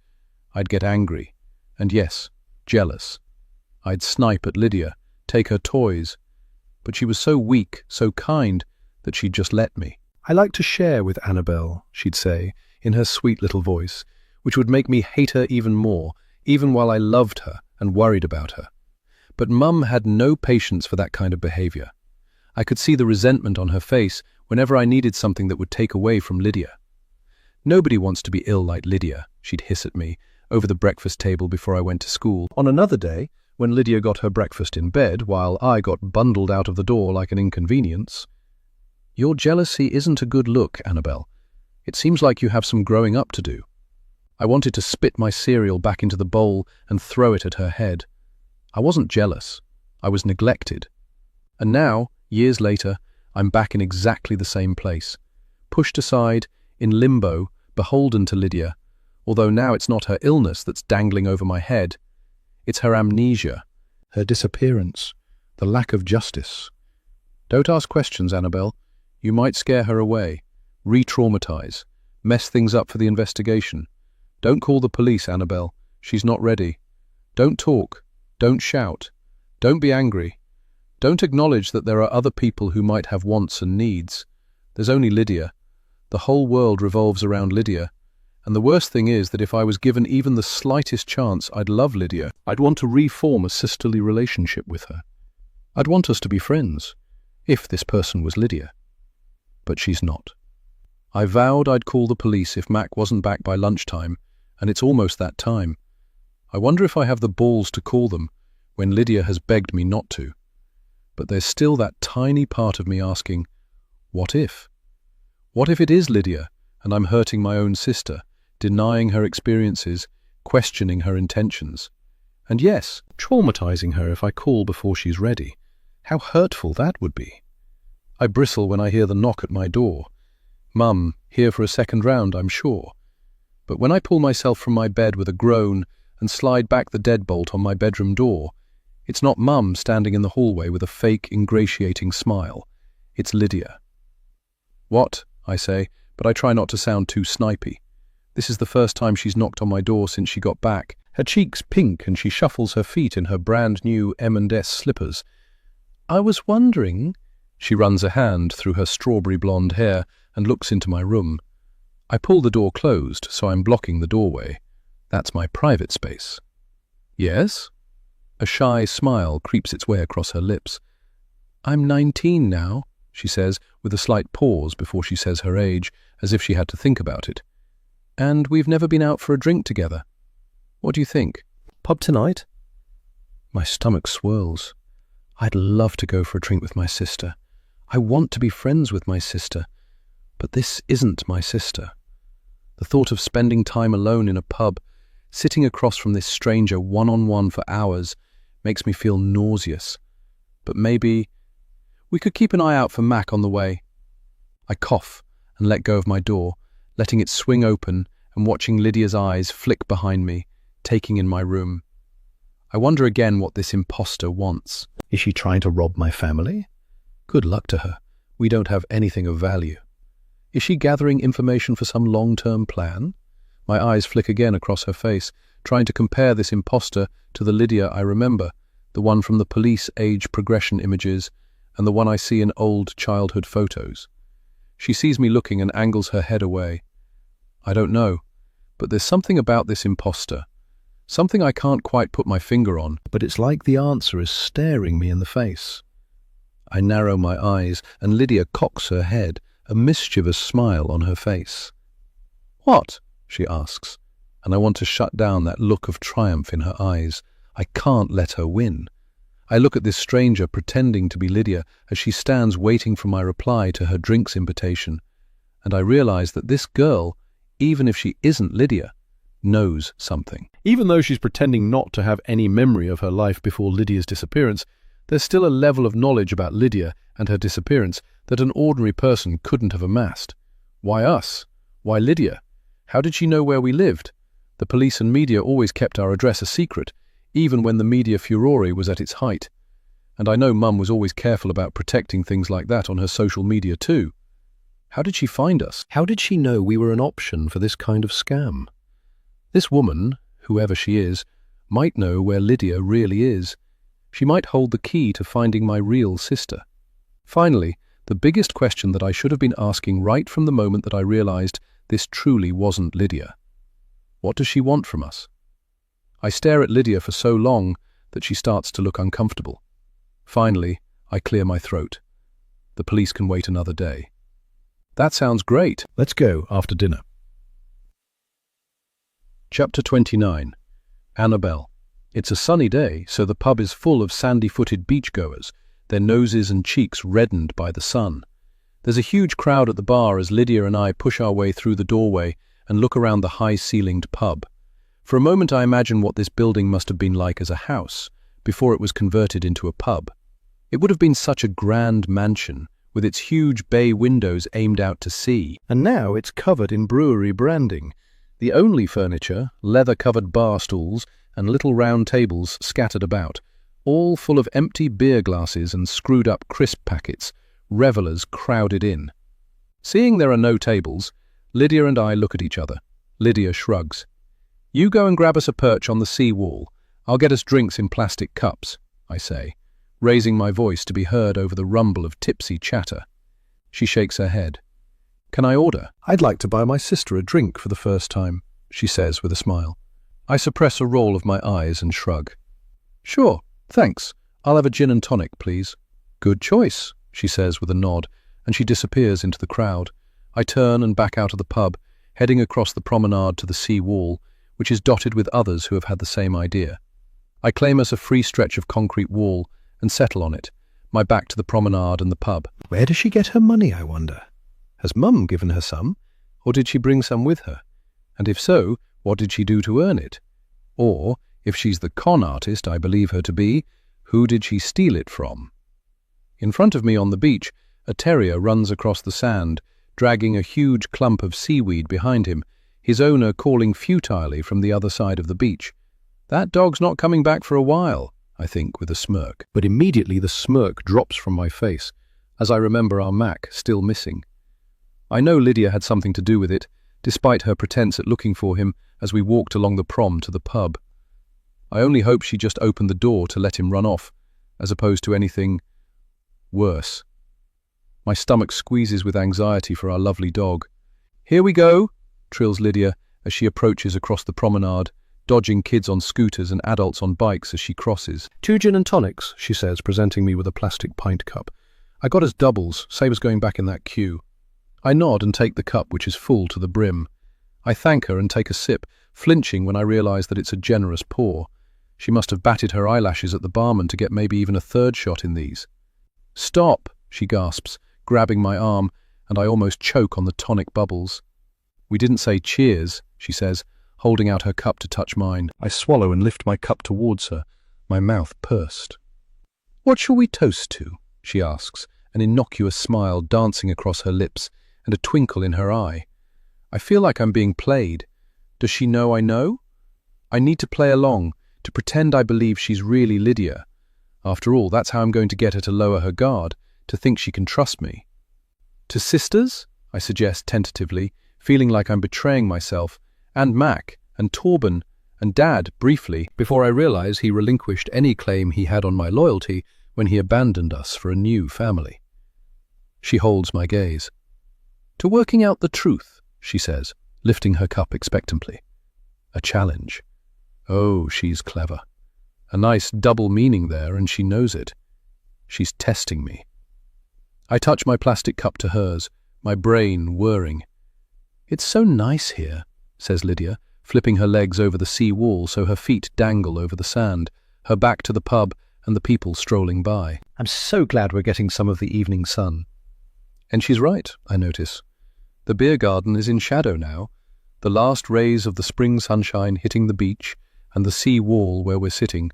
I'd get angry, and yes, jealous. I'd snipe at Lydia, take her toys, but she was so weak, so kind, that she'd just let me. I like to share with Annabelle, she'd say, in her sweet little voice, which would make me hate her even more, even while I loved her and worried about her. But Mum had no patience for that kind of behavior. I could see the resentment on her face whenever I needed something that would take away from Lydia. Nobody wants to be ill like Lydia, she'd hiss at me over the breakfast table before I went to school. On another day, when Lydia got her breakfast in bed while I got bundled out of the door like an inconvenience, "Your jealousy isn't a good look, Annabelle. It seems like you have some growing up to do." I wanted to spit my cereal back into the bowl and throw it at her head. I wasn't jealous. I was neglected. And now, years later, I'm back in exactly the same place. Pushed aside, in limbo, beholden to Lydia, although now it's not her illness that's dangling over my head. It's her amnesia, her disappearance, the lack of justice. Don't ask questions, Annabelle. You might scare her away, re-traumatize, mess things up for the investigation. Don't call the police, Annabelle. She's not ready. Don't talk. Don't shout. Don't be angry. Don't acknowledge that there are other people who might have wants and needs. There's only Lydia. The whole world revolves around Lydia. And the worst thing is that if I was given even the slightest chance, I'd love Lydia. I'd want to reform a sisterly relationship with her. I'd want us to be friends, if this person was Lydia. But she's not. I vowed I'd call the police if Mac wasn't back by lunchtime, and it's almost that time. I wonder if I have the balls to call them when Lydia has begged me not to. But there's still that tiny part of me asking, what if? What if it is Lydia, and I'm hurting my own sister, denying her experiences, questioning her intentions? And yes, traumatizing her if I call before she's ready. How hurtful that would be. I bristle when I hear the knock at my door. Mum, here for a second round, I'm sure. But when I pull myself from my bed with a groan and slide back the deadbolt on my bedroom door, it's not Mum standing in the hallway with a fake, ingratiating smile. It's Lydia. What? I say, but I try not to sound too snipey. This is the first time she's knocked on my door since she got back. Her cheeks pink and she shuffles her feet in her brand new M&S slippers. I was wondering... She runs a hand through her strawberry blonde hair and looks into my room. I pull the door closed, so I'm blocking the doorway. That's my private space. Yes? A shy smile creeps its way across her lips. I'm 19 now, she says, with a slight pause before she says her age, as if she had to think about it. And we've never been out for a drink together. What do you think? Pub tonight? My stomach swirls. I'd love to go for a drink with my sister. I want to be friends with my sister. But this isn't my sister. The thought of spending time alone in a pub, sitting across from this stranger one-on-one for hours, makes me feel nauseous. But maybe we could keep an eye out for Mac on the way. I cough and let go of my door, letting it swing open and watching Lydia's eyes flick behind me, taking in my room. I wonder again what this imposter wants. Is she trying to rob my family? Good luck to her. We don't have anything of value. Is she gathering information for some long-term plan? My eyes flick again across her face, trying to compare this imposter to the Lydia I remember, the one from the police age progression images, and the one I see in old childhood photos. She sees me looking and angles her head away. I don't know, but there's something about this imposter. Something I can't quite put my finger on, but it's like the answer is staring me in the face. I narrow my eyes, and Lydia cocks her head, a mischievous smile on her face. What? She asks, and I want to shut down that look of triumph in her eyes. I can't let her win. I look at this stranger pretending to be Lydia as she stands waiting for my reply to her drinks invitation, and I realize that this girl, even if she isn't Lydia, knows something. Even though she's pretending not to have any memory of her life before Lydia's disappearance, there's still a level of knowledge about Lydia and her disappearance that an ordinary person couldn't have amassed. Why us? Why Lydia? How did she know where we lived? The police and media always kept our address a secret, even when the media furore was at its height. And I know Mum was always careful about protecting things like that on her social media too. How did she find us? How did she know we were an option for this kind of scam? This woman, whoever she is, might know where Lydia really is. She might hold the key to finding my real sister. Finally, the biggest question that I should have been asking right from the moment that I realized this truly wasn't Lydia. What does she want from us? I stare at Lydia for so long that she starts to look uncomfortable. Finally, I clear my throat. The police can wait another day. That sounds great. Let's go after dinner. Chapter 29. Annabelle. It's a sunny day, so the pub is full of sandy-footed beachgoers, their noses and cheeks reddened by the sun. There's a huge crowd at the bar as Lydia and I push our way through the doorway and look around the high-ceilinged pub. For a moment I imagine what this building must have been like as a house, before it was converted into a pub. It would have been such a grand mansion, with its huge bay windows aimed out to sea. And now it's covered in brewery branding. The only furniture, leather-covered bar stools, and little round tables scattered about, all full of empty beer glasses and screwed-up crisp packets, revellers crowded in. Seeing there are no tables, Lydia and I look at each other. Lydia shrugs. "You go and grab us a perch on the sea wall. I'll get us drinks in plastic cups," I say, raising my voice to be heard over the rumble of tipsy chatter. She shakes her head. "Can I order?" "I'd like to buy my sister a drink for the first time," she says with a smile. I suppress a roll of my eyes and shrug. "Sure, thanks. I'll have a gin and tonic, please." "Good choice," she says with a nod, and she disappears into the crowd. I turn and back out of the pub, heading across the promenade to the sea wall, which is dotted with others who have had the same idea. I claim us a free stretch of concrete wall and settle on it, my back to the promenade and the pub. Where does she get her money, I wonder? Has Mum given her some? Or did she bring some with her? And if so, what did she do to earn it? Or, if she's the con artist I believe her to be, who did she steal it from? In front of me on the beach, a terrier runs across the sand, dragging a huge clump of seaweed behind him, his owner calling futilely from the other side of the beach. That dog's not coming back for a while, I think with a smirk. But immediately the smirk drops from my face, as I remember our Mac still missing. I know Lydia had something to do with it, despite her pretense at looking for him as we walked along the prom to the pub. I only hope she just opened the door to let him run off, as opposed to anything worse. My stomach squeezes with anxiety for our lovely dog. "Here we go," trills Lydia as she approaches across the promenade, dodging kids on scooters and adults on bikes as she crosses. "2 gin and tonics," she says, presenting me with a plastic pint cup. "I got us doubles, save as going back in that queue." I nod and take the cup, which is full to the brim. I thank her and take a sip, flinching when I realise that it's a generous pour. She must have batted her eyelashes at the barman to get maybe even a third shot in these. "Stop," she gasps, grabbing my arm, and I almost choke on the tonic bubbles. "We didn't say cheers," she says, holding out her cup to touch mine. I swallow and lift my cup towards her, my mouth pursed. "What shall we toast to?" she asks, an innocuous smile dancing across her lips and a twinkle in her eye. I feel like I'm being played. Does she know I know? I need to play along, to pretend I believe she's really Lydia. After all, that's how I'm going to get her to lower her guard, to think she can trust me. "To sisters?" I suggest tentatively, feeling like I'm betraying myself, and Mac, and Torben, and Dad, briefly, before I realise he relinquished any claim he had on my loyalty when he abandoned us for a new family. She holds my gaze. "To working out the truth," she says, lifting her cup expectantly. A challenge. Oh, she's clever. A nice double meaning there, and she knows it. She's testing me. I touch my plastic cup to hers, my brain whirring. "It's so nice here," says Lydia, flipping her legs over the sea wall so her feet dangle over the sand, her back to the pub and the people strolling by. "I'm so glad we're getting some of the evening sun." And she's right, I notice. The beer garden is in shadow now, the last rays of the spring sunshine hitting the beach and the sea wall where we're sitting,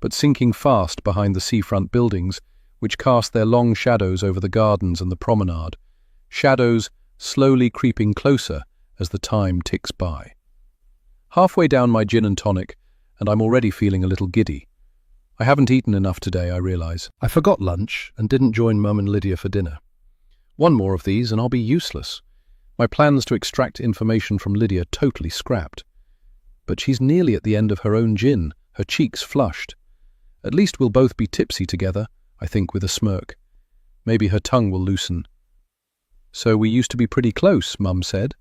but sinking fast behind the seafront buildings, which cast their long shadows over the gardens and the promenade, shadows slowly creeping closer as the time ticks by. Halfway down my gin and tonic, and I'm already feeling a little giddy. I haven't eaten enough today, I realise. I forgot lunch and didn't join Mum and Lydia for dinner. One more of these and I'll be useless. My plans to extract information from Lydia totally scrapped. But she's nearly at the end of her own gin, her cheeks flushed. At least we'll both be tipsy together, I think with a smirk. Maybe her tongue will loosen. "So we used to be pretty close," Mum said.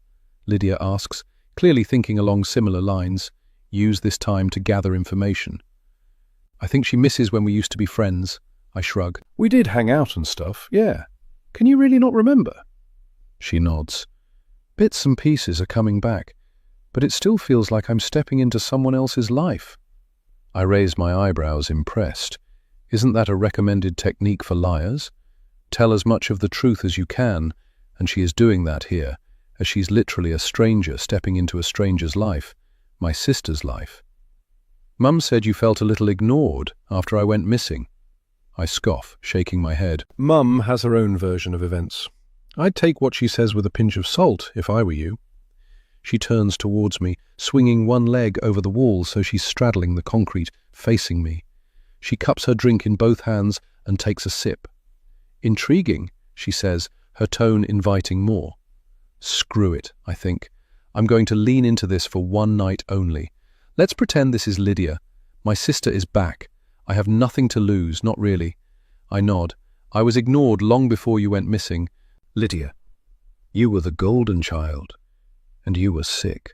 Lydia asks, clearly thinking along similar lines, use this time to gather information. "I think she misses when we used to be friends," I shrug. "We did hang out and stuff, yeah. Can you really not remember?" She nods. "Bits and pieces are coming back, but it still feels like I'm stepping into someone else's life." I raise my eyebrows, impressed. Isn't that a recommended technique for liars? Tell as much of the truth as you can, and she is doing that here, as she's literally a stranger stepping into a stranger's life, my sister's life. "Mum said you felt a little ignored after I went missing." I scoff, shaking my head. Mum has her own version of events. I'd take what she says with a pinch of salt if I were you. She turns towards me, swinging one leg over the wall so she's straddling the concrete, facing me. She cups her drink in both hands and takes a sip. Intriguing, she says, her tone inviting more. Screw it, I think. I'm going to lean into this for one night only. Let's pretend this is Lydia. My sister is back. I have nothing to lose, not really. I nod. I was ignored long before you went missing. Lydia, you were the golden child, and you were sick.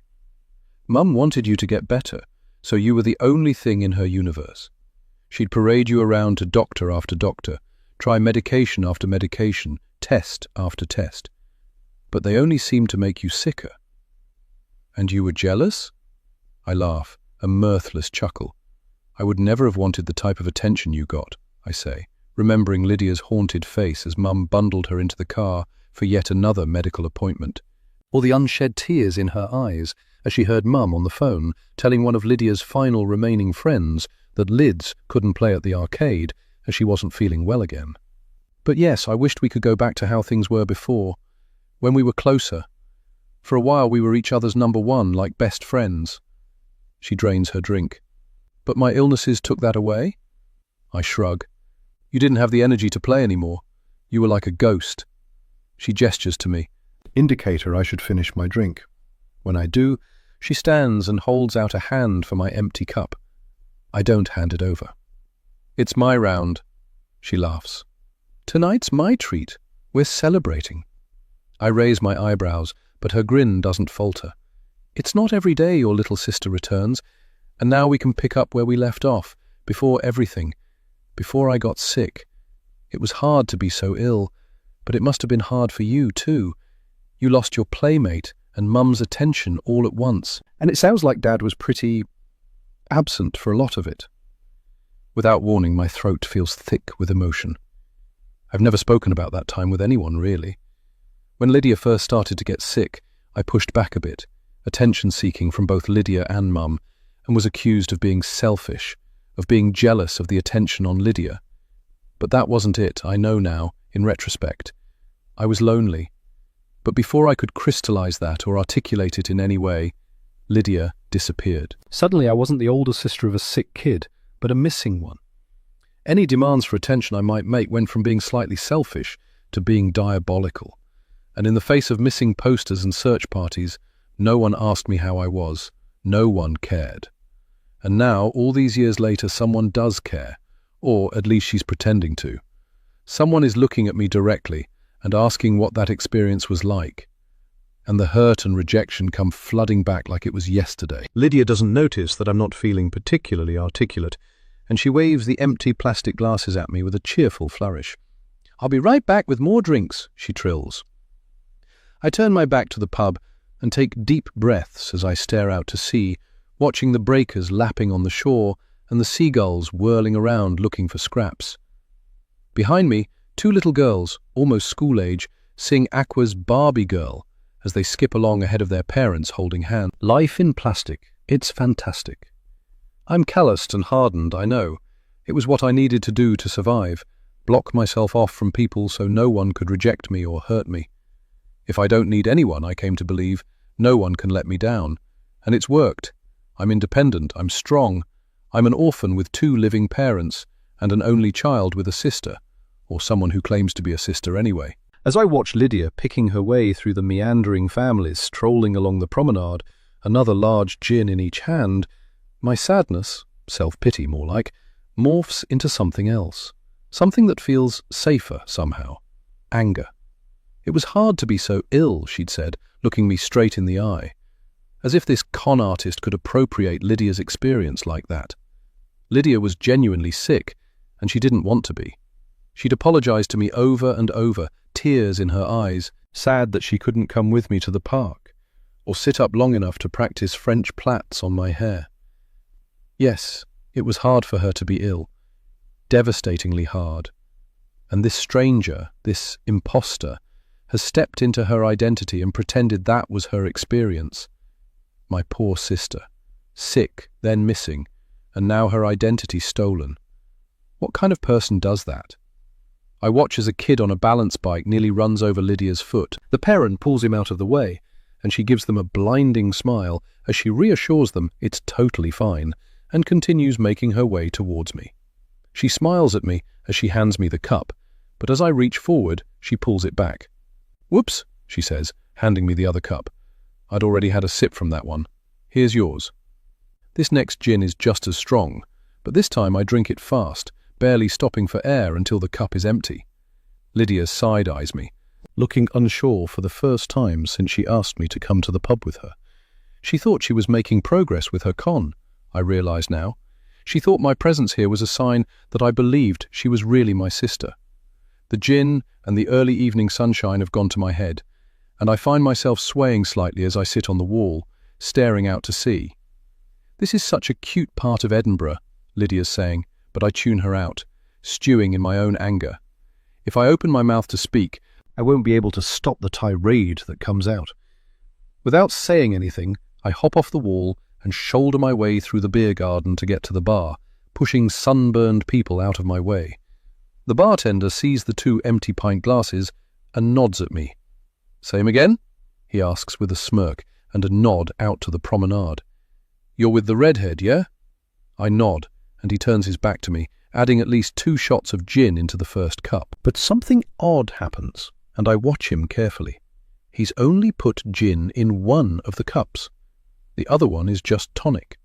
Mum wanted you to get better, so you were the only thing in her universe. She'd parade you around to doctor after doctor, try medication after medication, test after test. But they only seemed to make you sicker. And you were jealous? I laugh, a mirthless chuckle. I would never have wanted the type of attention you got, I say, remembering Lydia's haunted face as Mum bundled her into the car for yet another medical appointment, or the unshed tears in her eyes as she heard Mum on the phone telling one of Lydia's final remaining friends that Lids couldn't play at the arcade as she wasn't feeling well again. But yes, I wished we could go back to how things were before, when we were closer. For a while we were each other's number one, like best friends. She drains her drink. But my illnesses took that away? I shrug. You didn't have the energy to play anymore. You were like a ghost. She gestures to me, indicator I should finish my drink. When I do, she stands and holds out a hand for my empty cup. I don't hand it over. It's my round, she laughs. Tonight's my treat. We're celebrating. I raise my eyebrows, but her grin doesn't falter. It's not every day your little sister returns, and now we can pick up where we left off, before everything, before I got sick. It was hard to be so ill, but it must have been hard for you too. You lost your playmate and Mum's attention all at once, and it sounds like Dad was pretty absent for a lot of it. Without warning, my throat feels thick with emotion. I've never spoken about that time with anyone, really. When Lydia first started to get sick, I pushed back a bit, attention-seeking from both Lydia and Mum, and was accused of being selfish, of being jealous of the attention on Lydia. But that wasn't it, I know now, in retrospect. I was lonely. But before I could crystallize that or articulate it in any way, Lydia disappeared. Suddenly I wasn't the older sister of a sick kid, but a missing one. Any demands for attention I might make went from being slightly selfish to being diabolical. And in the face of missing posters and search parties, no one asked me how I was. No one cared. And now, all these years later, someone does care, or at least she's pretending to. Someone is looking at me directly and asking what that experience was like. And the hurt and rejection come flooding back like it was yesterday. Lydia doesn't notice that I'm not feeling particularly articulate, and she waves the empty plastic glasses at me with a cheerful flourish. "I'll be right back with more drinks," she trills. I turn my back to the pub and take deep breaths as I stare out to sea, watching the breakers lapping on the shore and the seagulls whirling around looking for scraps. Behind me, two little girls, almost school age, sing Aqua's Barbie Girl as they skip along ahead of their parents holding hands. Life in plastic. It's fantastic. I'm calloused and hardened, I know. It was what I needed to do to survive, block myself off from people so no one could reject me or hurt me. If I don't need anyone, I came to believe, no one can let me down. And it's worked. I'm independent, I'm strong. I'm an orphan with two living parents and an only child with a sister, or someone who claims to be a sister anyway. As I watch Lydia picking her way through the meandering families strolling along the promenade, another large gin in each hand, my sadness, self-pity more like, morphs into something else. Something that feels safer somehow. Anger. It was hard to be so ill, she'd said, looking me straight in the eye. As if this con artist could appropriate Lydia's experience like that. Lydia was genuinely sick, and she didn't want to be. She'd apologized to me over and over, tears in her eyes, sad that she couldn't come with me to the park, or sit up long enough to practice French plaits on my hair. Yes, it was hard for her to be ill, devastatingly hard. And this stranger, this imposter, has stepped into her identity and pretended that was her experience. My poor sister, sick, then missing, and now her identity stolen. What kind of person does that? I watch as a kid on a balance bike nearly runs over Lydia's foot. The parent pulls him out of the way, and she gives them a blinding smile as she reassures them it's totally fine and continues making her way towards me. She smiles at me as she hands me the cup, but as I reach forward, she pulls it back. "Whoops," she says, handing me the other cup. I'd already had a sip from that one. "Here's yours." This next gin is just as strong, but this time I drink it fast, barely stopping for air until the cup is empty. Lydia side-eyes me, looking unsure for the first time since she asked me to come to the pub with her. She thought she was making progress with her con, I realise now. She thought my presence here was a sign that I believed she was really my sister. The gin and the early evening sunshine have gone to my head, and I find myself swaying slightly as I sit on the wall, staring out to sea. "This is such a cute part of Edinburgh," Lydia's saying, but I tune her out, stewing in my own anger. If I open my mouth to speak, I won't be able to stop the tirade that comes out. Without saying anything, I hop off the wall and shoulder my way through the beer garden to get to the bar, pushing sunburned people out of my way. The bartender sees the 2 empty pint glasses and nods at me. "Same again?" he asks with a smirk and a nod out to the promenade. "You're with the redhead, yeah?" I nod, and he turns his back to me, adding at least 2 shots of gin into the first cup. But something odd happens, and I watch him carefully. He's only put gin in 1 of the cups. The other one is just tonic.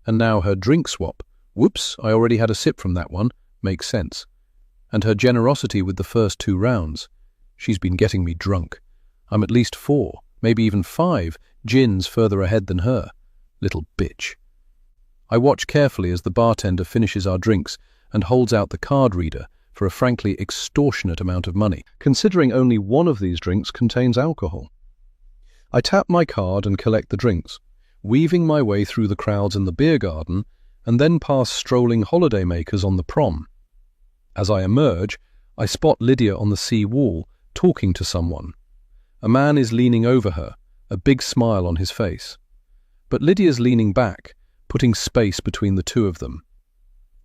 And now her drink swap, "Whoops, I already had a sip from that one," makes sense. And her generosity with the first 2 rounds. She's been getting me drunk. I'm at least 4, maybe even 5, gins further ahead than her. Little bitch. I watch carefully as the bartender finishes our drinks and holds out the card reader for a frankly extortionate amount of money, considering only 1 of these drinks contains alcohol. I tap my card and collect the drinks, weaving my way through the crowds in the beer garden and then past strolling holidaymakers on the prom. As I emerge, I spot Lydia on the sea wall, talking to someone. A man is leaning over her, a big smile on his face. But Lydia's leaning back, putting space between the 2 of them.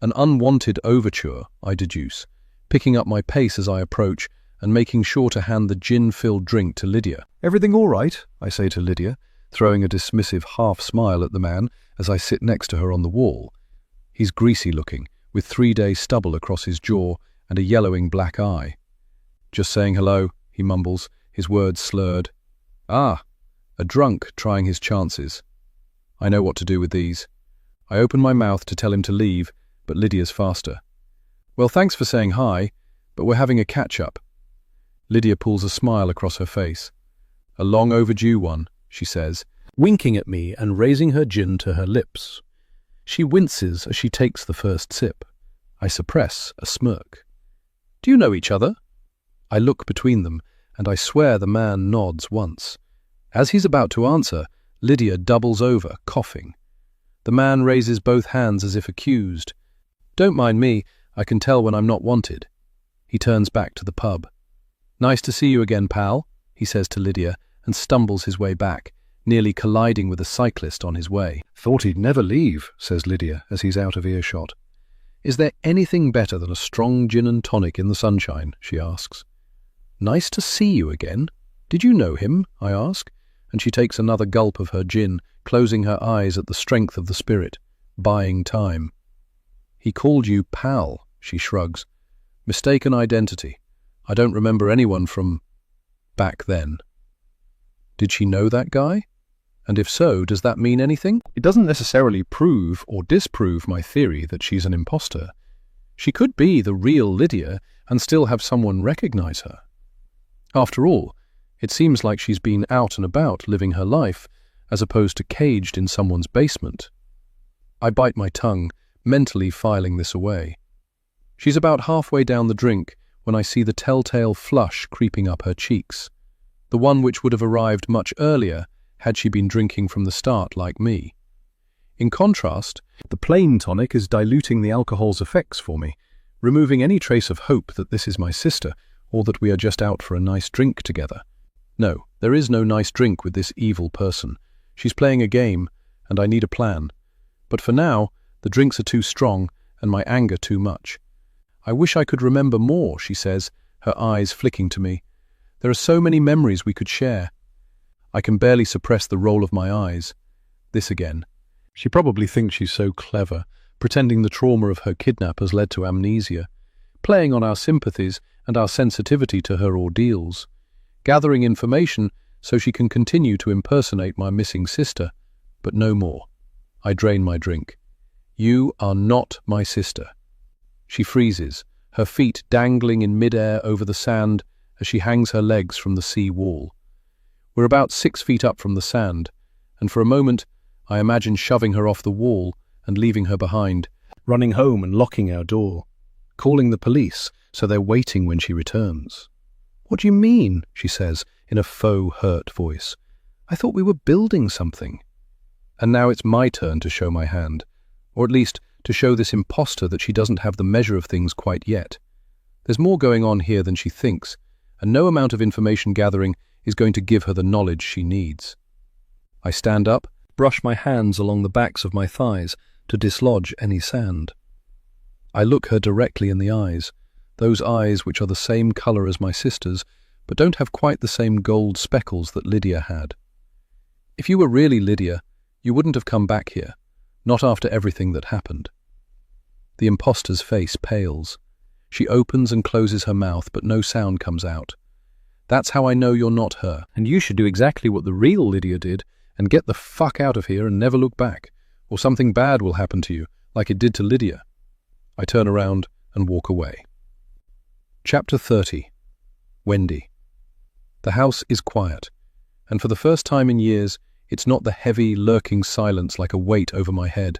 An unwanted overture, I deduce, picking up my pace as I approach and making sure to hand the gin-filled drink to Lydia. "Everything all right?" I say to Lydia, throwing a dismissive half-smile at the man as I sit next to her on the wall. He's greasy-looking, with 3-day stubble across his jaw and a yellowing black eye. "Just saying hello," he mumbles, his words slurred. "Ah, a drunk trying his chances." I know what to do with these. I open my mouth to tell him to leave, but Lydia's faster. "Well, thanks for saying hi, but we're having a catch-up." Lydia pulls a smile across her face. "A long overdue one," she says, winking at me and raising her gin to her lips. She winces as she takes the first sip. I suppress a smirk. "Do you know each other?" I look between them, and I swear the man nods once. As he's about to answer, Lydia doubles over, coughing. The man raises both hands as if accused. "Don't mind me, I can tell when I'm not wanted." He turns back to the pub. "Nice to see you again, pal," he says to Lydia, and stumbles his way back, nearly colliding with a cyclist on his way. "Thought he'd never leave," says Lydia as he's out of earshot. "Is there anything better than a strong gin and tonic in the sunshine?" she asks. "Nice to see you again. Did you know him?" I ask, and she takes another gulp of her gin, closing her eyes at the strength of the spirit, buying time. "He called you pal," she shrugs. "Mistaken identity. I don't remember anyone from back then." Did she know that guy? And if so, does that mean anything? It doesn't necessarily prove or disprove my theory that she's an imposter. She could be the real Lydia and still have someone recognize her. After all, it seems like she's been out and about living her life, as opposed to caged in someone's basement. I bite my tongue, mentally filing this away. She's about halfway down the drink when I see the telltale flush creeping up her cheeks, the one which would have arrived much earlier had she been drinking from the start like me. In contrast, the plain tonic is diluting the alcohol's effects for me, removing any trace of hope that this is my sister or that we are just out for a nice drink together. No, there is no nice drink with this evil person. She's playing a game, and I need a plan. But for now, the drinks are too strong and my anger too much. I wish I could remember more, she says, her eyes flicking to me. There are so many memories we could share. I can barely suppress the roll of my eyes. This again. She probably thinks she's so clever, pretending the trauma of her kidnappers led to amnesia, playing on our sympathies and our sensitivity to her ordeals, gathering information so she can continue to impersonate my missing sister, but no more. I drain my drink. You are not my sister. She freezes, her feet dangling in midair over the sand as she hangs her legs from the sea wall. We're about 6 feet up from the sand, and for a moment I imagine shoving her off the wall and leaving her behind, running home and locking our door, calling the police so they're waiting when she returns. What do you mean? She says in a faux hurt voice. I thought we were building something. And now it's my turn to show my hand, or at least to show this imposter that she doesn't have the measure of things quite yet. There's more going on here than she thinks, and no amount of information gathering is going to give her the knowledge she needs. I stand up, brush my hands along the backs of my thighs to dislodge any sand. I look her directly in the eyes, those eyes which are the same colour as my sister's, but don't have quite the same gold speckles that Lydia had. If you were really Lydia, you wouldn't have come back here, not after everything that happened. The imposter's face pales. She opens and closes her mouth, but no sound comes out. That's how I know you're not her, and you should do exactly what the real Lydia did and get the fuck out of here and never look back, or something bad will happen to you, like it did to Lydia. I turn around and walk away. Chapter 30. Wendy. The house is quiet, and for the first time in years, it's not the heavy, lurking silence like a weight over my head.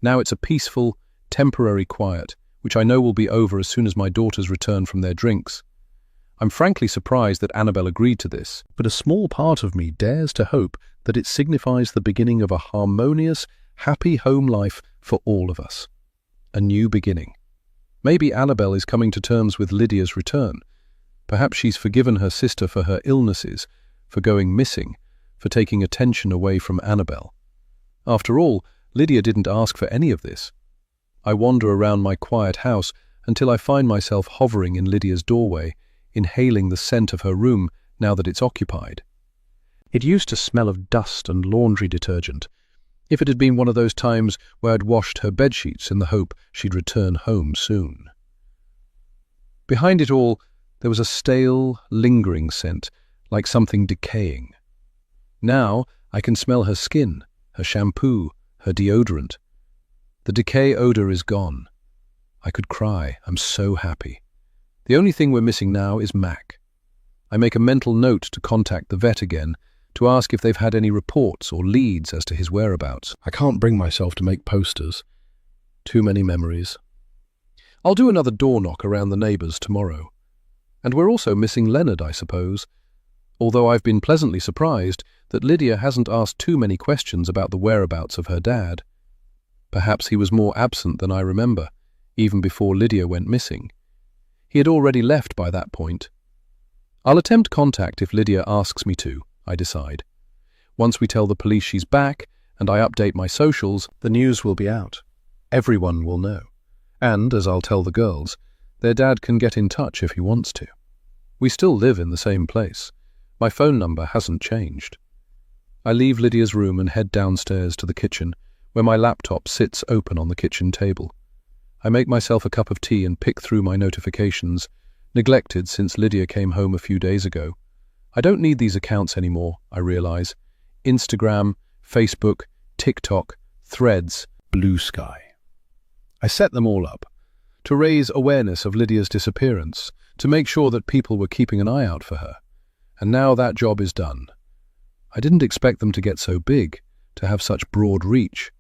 Now it's a peaceful, temporary quiet, which I know will be over as soon as my daughters return from their drinks. I'm frankly surprised that Annabelle agreed to this, but a small part of me dares to hope that it signifies the beginning of a harmonious, happy home life for all of us. A new beginning. Maybe Annabelle is coming to terms with Lydia's return. Perhaps she's forgiven her sister for her illnesses, for going missing, for taking attention away from Annabelle. After all, Lydia didn't ask for any of this. I wander around my quiet house until I find myself hovering in Lydia's doorway, inhaling the scent of her room now that it's occupied. It used to smell of dust and laundry detergent. If it had been one of those times where I'd washed her bedsheets in the hope she'd return home soon. Behind it all, there was a stale, lingering scent, like something decaying. Now I can smell her skin, her shampoo, her deodorant. The decay odor is gone. I could cry. I'm so happy. The only thing we're missing now is Mac. I make a mental note to contact the vet again, to ask if they've had any reports or leads as to his whereabouts. I can't bring myself to make posters. Too many memories. I'll do another door knock around the neighbours tomorrow. And we're also missing Leonard, I suppose, although I've been pleasantly surprised that Lydia hasn't asked too many questions about the whereabouts of her dad. Perhaps he was more absent than I remember, even before Lydia went missing. He had already left by that point. I'll attempt contact if Lydia asks me to, I decide. Once we tell the police she's back, and I update my socials, the news will be out. Everyone will know. And, as I'll tell the girls, their dad can get in touch if he wants to. We still live in the same place. My phone number hasn't changed. I leave Lydia's room and head downstairs to the kitchen, where my laptop sits open on the kitchen table. I make myself a cup of tea and pick through my notifications, neglected since Lydia came home a few days ago. I don't need these accounts anymore, I realize. Instagram, Facebook, TikTok, Threads, Blue Sky. I set them all up to raise awareness of Lydia's disappearance, to make sure that people were keeping an eye out for her. And now that job is done. I didn't expect them to get so big, to have such broad reach.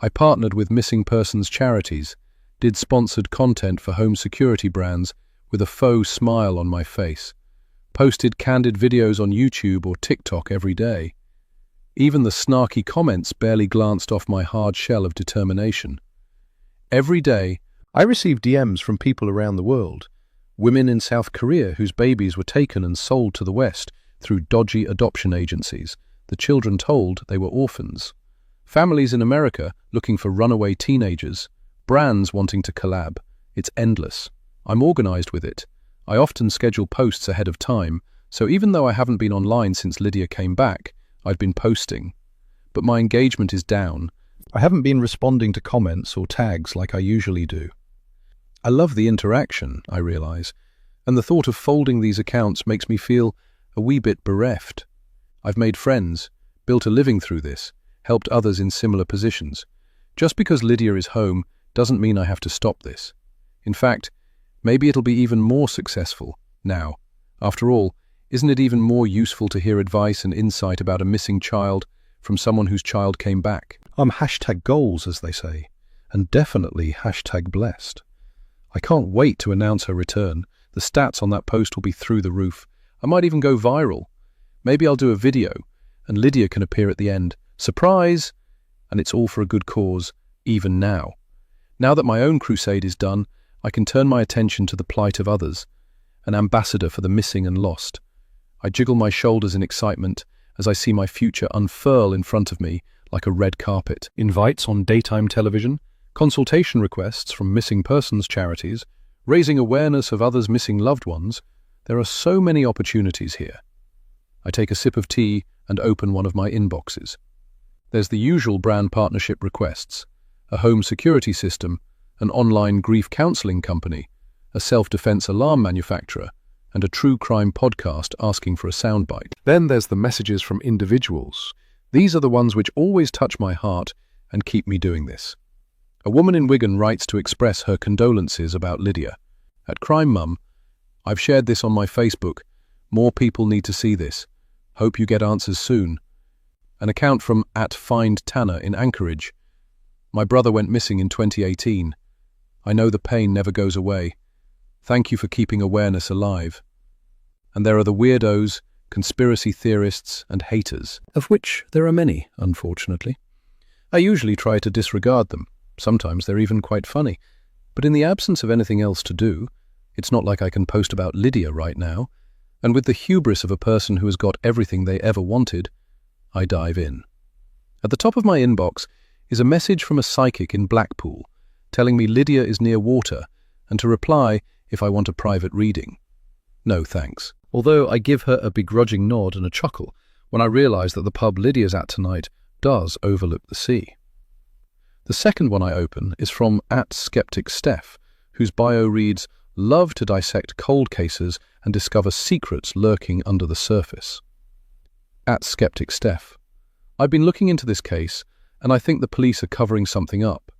I partnered with missing persons charities, did sponsored content for home security brands with a faux smile on my face, posted candid videos on YouTube or TikTok every day. Even the snarky comments barely glanced off my hard shell of determination. Every day, I received DMs from people around the world, women in South Korea whose babies were taken and sold to the West through dodgy adoption agencies, the children told they were orphans. Families in America looking for runaway teenagers, brands wanting to collab, It's endless. I'm organized with it. I often schedule posts ahead of time, so even though I haven't been online since Lydia came back, I've been posting. But my engagement is down. I haven't been responding to comments or tags like I usually do. I love the interaction, I realize, and the thought of folding these accounts makes me feel a wee bit bereft. I've made friends, built a living through this, helped others in similar positions. Just because Lydia is home doesn't mean I have to stop this. In fact, maybe it'll be even more successful now. After all, isn't it even more useful to hear advice and insight about a missing child from someone whose child came back? I'm #goals, as they say, and definitely #blessed. I can't wait to announce her return. The stats on that post will be through the roof. I might even go viral. Maybe I'll do a video, and Lydia can appear at the end. Surprise! And it's all for a good cause, even now. Now that my own crusade is done, I can turn my attention to the plight of others, an ambassador for the missing and lost. I jiggle my shoulders in excitement as I see my future unfurl in front of me like a red carpet. Invites on daytime television, consultation requests from missing persons charities, raising awareness of others' missing loved ones. There are so many opportunities here. I take a sip of tea and open one of my inboxes. There's the usual brand partnership requests, a home security system, an online grief counseling company, a self-defense alarm manufacturer, and a true crime podcast asking for a soundbite. Then there's the messages from individuals. These are the ones which always touch my heart and keep me doing this. A woman in Wigan writes to express her condolences about Lydia. At Crime Mum, I've shared this on my Facebook. More people need to see this. Hope you get answers soon. An account from @FindTanner in Anchorage. My brother went missing in 2018. I know the pain never goes away. Thank you for keeping awareness alive. And there are the weirdos, conspiracy theorists, and haters, of which there are many, unfortunately. I usually try to disregard them. Sometimes they're even quite funny. But in the absence of anything else to do, it's not like I can post about Lydia right now, and with the hubris of a person who has got everything they ever wanted, I dive in. At the top of my inbox is a message from a psychic in Blackpool telling me Lydia is near water and to reply if I want a private reading. No thanks. Although I give her a begrudging nod and a chuckle when I realise that the pub Lydia's at tonight does overlook the sea. The second one I open is from @SkepticSteph, whose bio reads, "Love to dissect cold cases and discover secrets lurking under the surface." @SkepticSteph. I've been looking into this case, and I think the police are covering something up.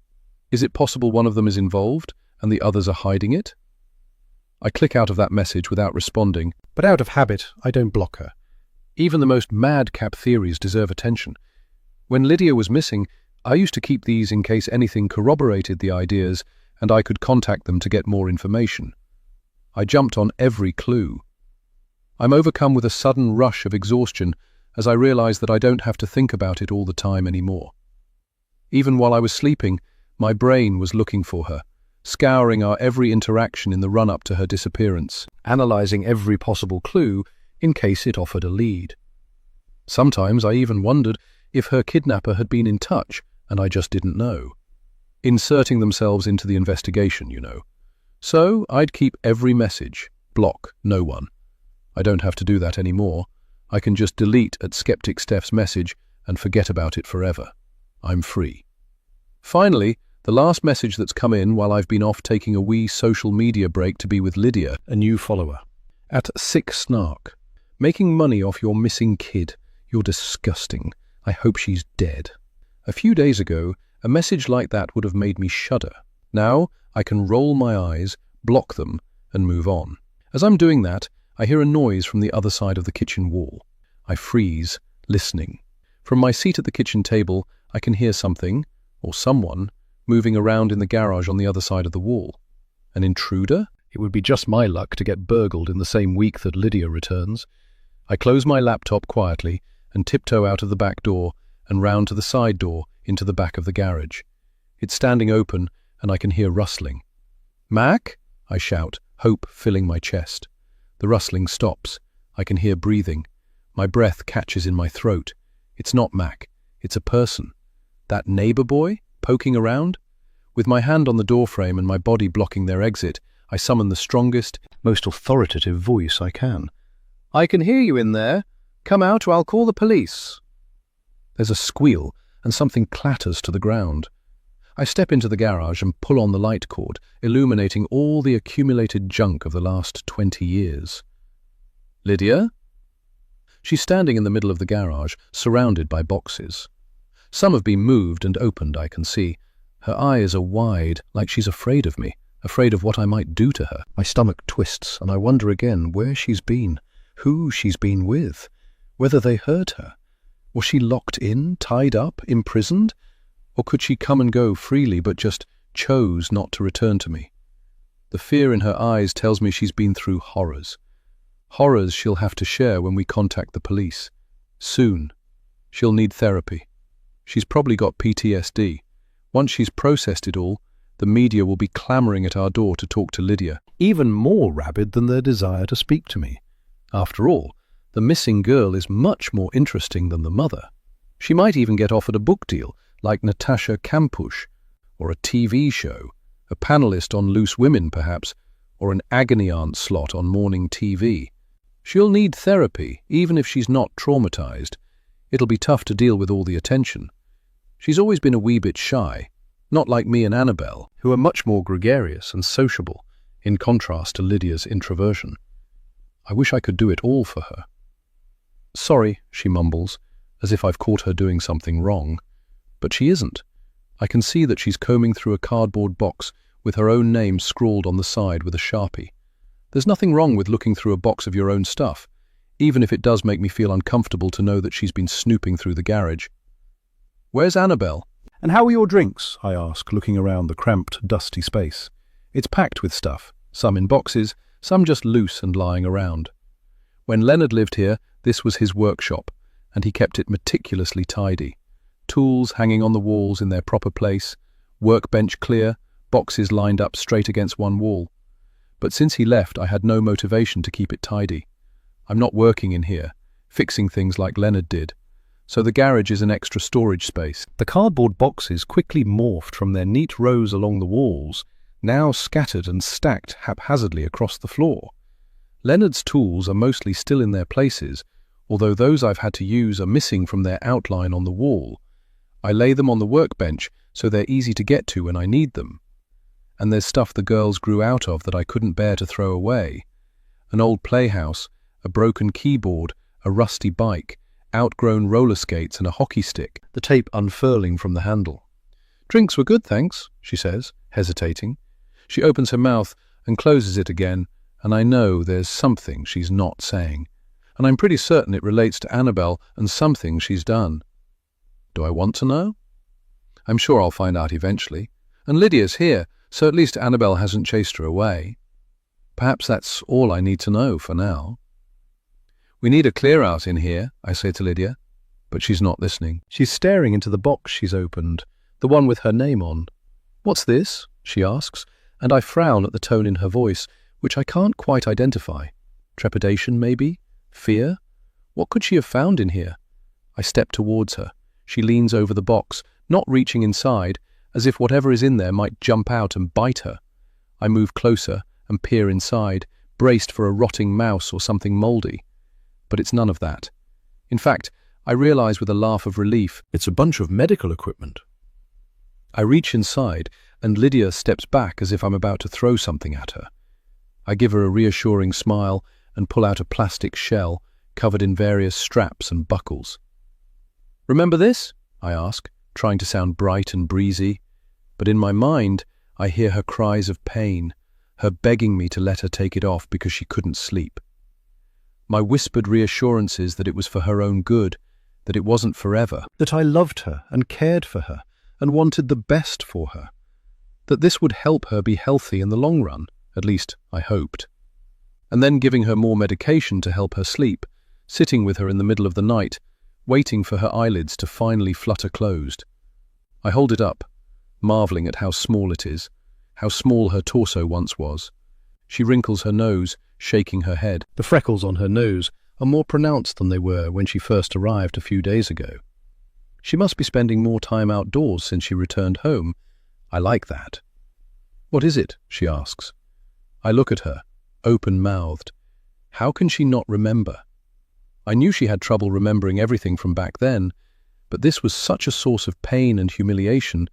Is it possible one of them is involved, and the others are hiding it? I click out of that message without responding, but out of habit, I don't block her. Even the most madcap theories deserve attention. When Lydia was missing, I used to keep these in case anything corroborated the ideas and I could contact them to get more information. I jumped on every clue. I'm overcome with a sudden rush of exhaustion as I realize that I don't have to think about it all the time anymore. Even while I was sleeping, my brain was looking for her, scouring our every interaction in the run-up to her disappearance, analyzing every possible clue in case it offered a lead. Sometimes I even wondered if her kidnapper had been in touch and I just didn't know. Inserting themselves into the investigation, you know. So I'd keep every message, block no one. I don't have to do that anymore. I can just delete @SkepticSteph's message and forget about it forever. I'm free. Finally, the last message that's come in while I've been off taking a wee social media break to be with Lydia, a new follower. @SickSnark. Making money off your missing kid. You're disgusting. I hope she's dead. A few days ago, a message like that would have made me shudder. Now, I can roll my eyes, block them, and move on. As I'm doing that, I hear a noise from the other side of the kitchen wall. I freeze, listening. From my seat at the kitchen table, I can hear something, or someone, moving around in the garage on the other side of the wall. An intruder? It would be just my luck to get burgled in the same week that Lydia returns. I close my laptop quietly and tiptoe out of the back door and round to the side door into the back of the garage. It's standing open and I can hear rustling. "Mac?" I shout, hope filling my chest. The rustling stops. I can hear breathing. My breath catches in my throat. It's not Mac. It's a person. That neighbor boy poking around? With my hand on the doorframe and my body blocking their exit, I summon the strongest, most authoritative voice I can. "I can hear you in there. Come out or I'll call the police." There's a squeal and something clatters to the ground. I step into the garage and pull on the light cord, illuminating all the accumulated junk of the last 20 years. "Lydia?" She's standing in the middle of the garage, surrounded by boxes. Some have been moved and opened, I can see. Her eyes are wide, like she's afraid of me, afraid of what I might do to her. My stomach twists, and I wonder again where she's been, who she's been with, whether they hurt her. Was she locked in, tied up, imprisoned? Or could she come and go freely but just chose not to return to me? The fear in her eyes tells me she's been through horrors. Horrors she'll have to share when we contact the police. Soon. She'll need therapy. She's probably got PTSD. Once she's processed it all, the media will be clamoring at our door to talk to Lydia, even more rabid than their desire to speak to me. After all, the missing girl is much more interesting than the mother. She might even get offered a book deal, like Natasha Kampusch, or a TV show, a panelist on Loose Women perhaps, or an agony aunt slot on morning TV. She'll need therapy, even if she's not traumatized. It'll be tough to deal with all the attention. She's always been a wee bit shy, not like me and Annabelle, who are much more gregarious and sociable, in contrast to Lydia's introversion. I wish I could do it all for her. "Sorry," she mumbles, as if I've caught her doing something wrong. But she isn't. I can see that she's combing through a cardboard box with her own name scrawled on the side with a Sharpie. There's nothing wrong with looking through a box of your own stuff, even if it does make me feel uncomfortable to know that she's been snooping through the garage. "Where's Annabelle?" "And how are your drinks?" I ask, looking around the cramped, dusty space. It's packed with stuff, some in boxes, some just loose and lying around. When Leonard lived here, this was his workshop, and he kept it meticulously tidy. Tools hanging on the walls in their proper place, workbench clear, boxes lined up straight against one wall. But since he left, I had no motivation to keep it tidy. I'm not working in here, fixing things like Leonard did, so the garage is an extra storage space. The cardboard boxes quickly morphed from their neat rows along the walls, now scattered and stacked haphazardly across the floor. Leonard's tools are mostly still in their places, although those I've had to use are missing from their outline on the wall. I lay them on the workbench so they're easy to get to when I need them. And there's stuff the girls grew out of that I couldn't bear to throw away. An old playhouse, a broken keyboard, a rusty bike, outgrown roller skates and a hockey stick, the tape unfurling from the handle. "Drinks were good, thanks," she says, hesitating. She opens her mouth and closes it again, and I know there's something she's not saying. And I'm pretty certain it relates to Annabelle and something she's done. Do I want to know? I'm sure I'll find out eventually. And Lydia's here, so at least Annabelle hasn't chased her away. Perhaps that's all I need to know for now. "We need a clear-out in here," I say to Lydia, but she's not listening. She's staring into the box she's opened, the one with her name on. "What's this?" she asks, and I frown at the tone in her voice, which I can't quite identify. Trepidation, maybe? Fear? What could she have found in here? I step towards her. She leans over the box, not reaching inside, as if whatever is in there might jump out and bite her. I move closer and peer inside, braced for a rotting mouse or something mouldy. But it's none of that. In fact, I realize with a laugh of relief, it's a bunch of medical equipment. I reach inside, and Lydia steps back as if I'm about to throw something at her. I give her a reassuring smile and pull out a plastic shell covered in various straps and buckles. "Remember this?" I ask, trying to sound bright and breezy. But in my mind, I hear her cries of pain, her begging me to let her take it off because she couldn't sleep. My whispered reassurances that it was for her own good, that it wasn't forever, that I loved her and cared for her and wanted the best for her, that this would help her be healthy in the long run, at least I hoped. And then giving her more medication to help her sleep, sitting with her in the middle of the night, waiting for her eyelids to finally flutter closed. I hold it up, marveling at how small it is, how small her torso once was. She wrinkles her nose, shaking her head. The freckles on her nose are more pronounced than they were when she first arrived a few days ago. She must be spending more time outdoors since she returned home. I like that. What is it? She asks. I look at her, open-mouthed. How can she not remember? I knew she had trouble remembering everything from back then, but this was such a source of pain and humiliation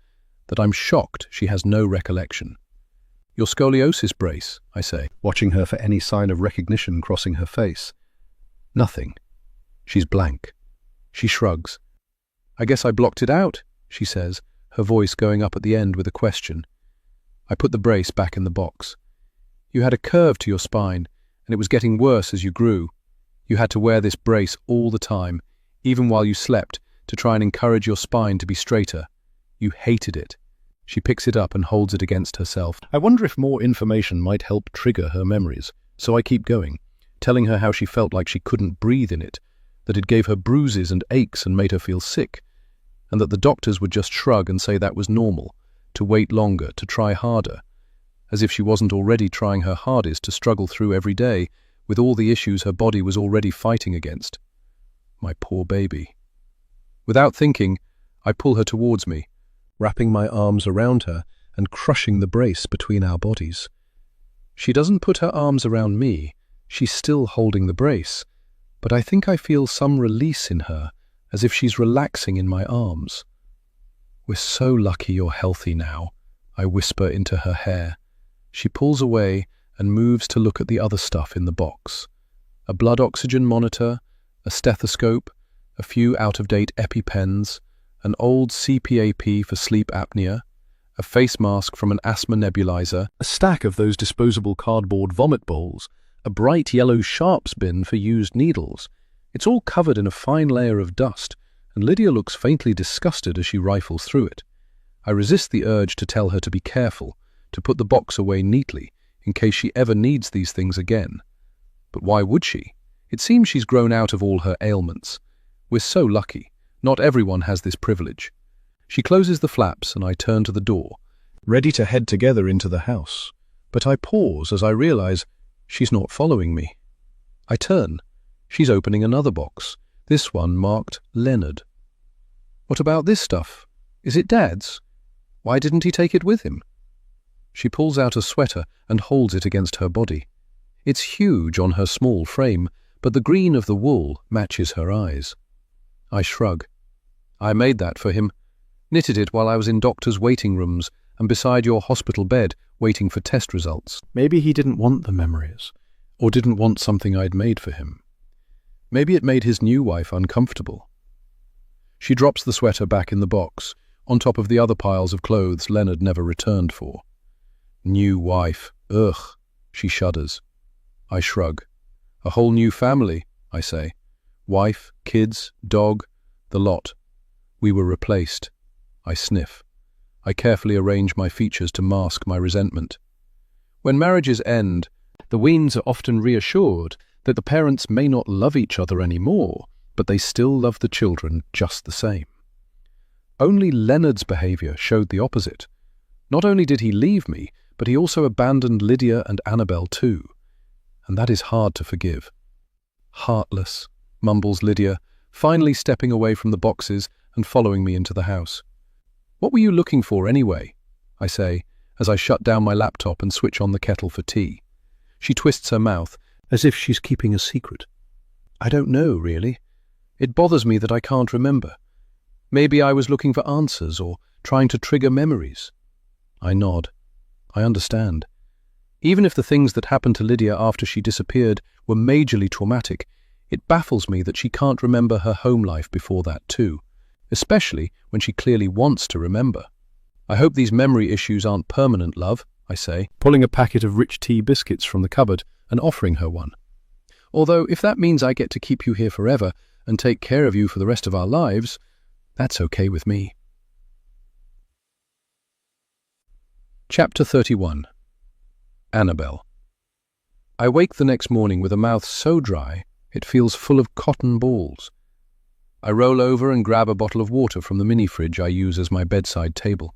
that I'm shocked she has no recollection. Your scoliosis brace, I say, watching her for any sign of recognition crossing her face. Nothing. She's blank. She shrugs. I guess I blocked it out, she says, her voice going up at the end with a question. I put the brace back in the box. You had a curve to your spine, and it was getting worse as you grew. You had to wear this brace all the time, even while you slept, to try and encourage your spine to be straighter. You hated it. She picks it up and holds it against herself. I wonder if more information might help trigger her memories, so I keep going, telling her how she felt like she couldn't breathe in it, that it gave her bruises and aches and made her feel sick, and that the doctors would just shrug and say that was normal, to wait longer, to try harder, as if she wasn't already trying her hardest to struggle through every day with all the issues her body was already fighting against. My poor baby. Without thinking, I pull her towards me, wrapping my arms around her and crushing the brace between our bodies. She doesn't put her arms around me, she's still holding the brace, but I think I feel some release in her, as if she's relaxing in my arms. We're so lucky you're healthy now, I whisper into her hair. She pulls away and moves to look at the other stuff in the box. A blood oxygen monitor, a stethoscope, a few out-of-date EpiPens, an old CPAP for sleep apnea, a face mask from an asthma nebulizer, a stack of those disposable cardboard vomit bowls, a bright yellow sharps bin for used needles. It's all covered in a fine layer of dust, and Lydia looks faintly disgusted as she rifles through it. I resist the urge to tell her to be careful, to put the box away neatly, in case she ever needs these things again. But why would she? It seems she's grown out of all her ailments. We're so lucky. Not everyone has this privilege. She closes the flaps and I turn to the door, ready to head together into the house. But I pause as I realize she's not following me. I turn. She's opening another box, this one marked Leonard. What about this stuff? Is it Dad's? Why didn't he take it with him? She pulls out a sweater and holds it against her body. It's huge on her small frame, but the green of the wool matches her eyes. I shrug. I made that for him. Knitted it while I was in doctors' waiting rooms and beside your hospital bed waiting for test results. Maybe he didn't want the memories, or didn't want something I'd made for him. Maybe it made his new wife uncomfortable. She drops the sweater back in the box, on top of the other piles of clothes Leonard never returned for. New wife. Ugh. She shudders. I shrug. A whole new family, I say. Wife, kids, dog, the lot. We were replaced. I sniff. I carefully arrange my features to mask my resentment. When marriages end, the Weens are often reassured that the parents may not love each other anymore, but they still love the children just the same. Only Leonard's behavior showed the opposite. Not only did he leave me, but he also abandoned Lydia and Annabelle too. And that is hard to forgive. Heartless, mumbles Lydia, finally stepping away from the boxes and following me into the house. What were you looking for anyway? I say, as I shut down my laptop and switch on the kettle for tea. She twists her mouth, as if she's keeping a secret. I don't know, really. It bothers me that I can't remember. Maybe I was looking for answers or trying to trigger memories. I nod. I understand. Even if the things that happened to Lydia after she disappeared were majorly traumatic, it baffles me that she can't remember her home life before that too, especially when she clearly wants to remember. I hope these memory issues aren't permanent, love, I say, pulling a packet of rich tea biscuits from the cupboard and offering her one. Although if that means I get to keep you here forever and take care of you for the rest of our lives, that's okay with me. Chapter 31. Annabelle. I wake the next morning with a mouth so dry it feels full of cotton balls. I roll over and grab a bottle of water from the mini fridge I use as my bedside table.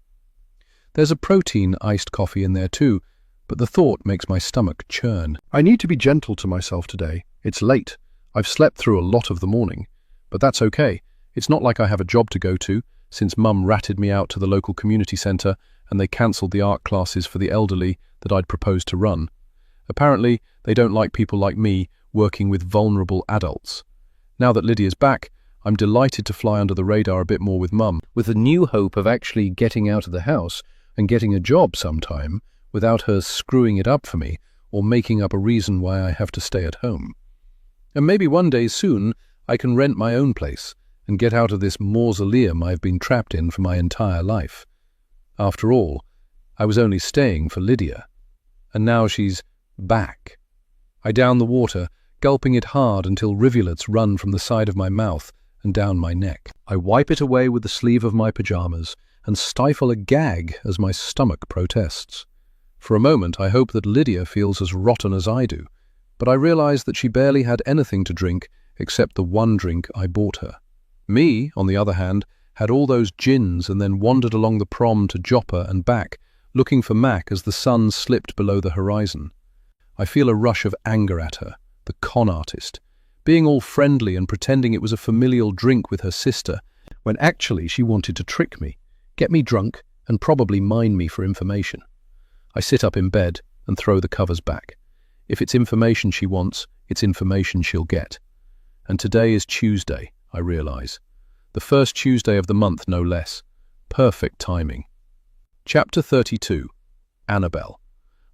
There's a protein iced coffee in there too, but the thought makes my stomach churn. I need to be gentle to myself today. It's late. I've slept through a lot of the morning, but that's okay. It's not like I have a job to go to, since Mum ratted me out to the local community centre and they cancelled the art classes for the elderly that I'd proposed to run. Apparently, they don't like people like me working with vulnerable adults. Now that Lydia's back, I'm delighted to fly under the radar a bit more with Mum, with the new hope of actually getting out of the house and getting a job sometime without her screwing it up for me or making up a reason why I have to stay at home. And maybe one day soon I can rent my own place and get out of this mausoleum I've been trapped in for my entire life. After all, I was only staying for Lydia, and now she's back. I down the water, gulping it hard until rivulets run from the side of my mouth and down my neck. I wipe it away with the sleeve of my pajamas and stifle a gag as my stomach protests. For a moment I hope that Lydia feels as rotten as I do, but I realize that she barely had anything to drink except the one drink I bought her. Me, on the other hand, had all those gins and then wandered along the prom to Joppa and back, looking for Mac as the sun slipped below the horizon. I feel a rush of anger at her, the con artist, being all friendly and pretending it was a familial drink with her sister, when actually she wanted to trick me, get me drunk, and probably mine me for information. I sit up in bed and throw the covers back. If it's information she wants, it's information she'll get. And today is Tuesday, I realize. The first Tuesday of the month, no less. Perfect timing. Chapter 32. Annabelle.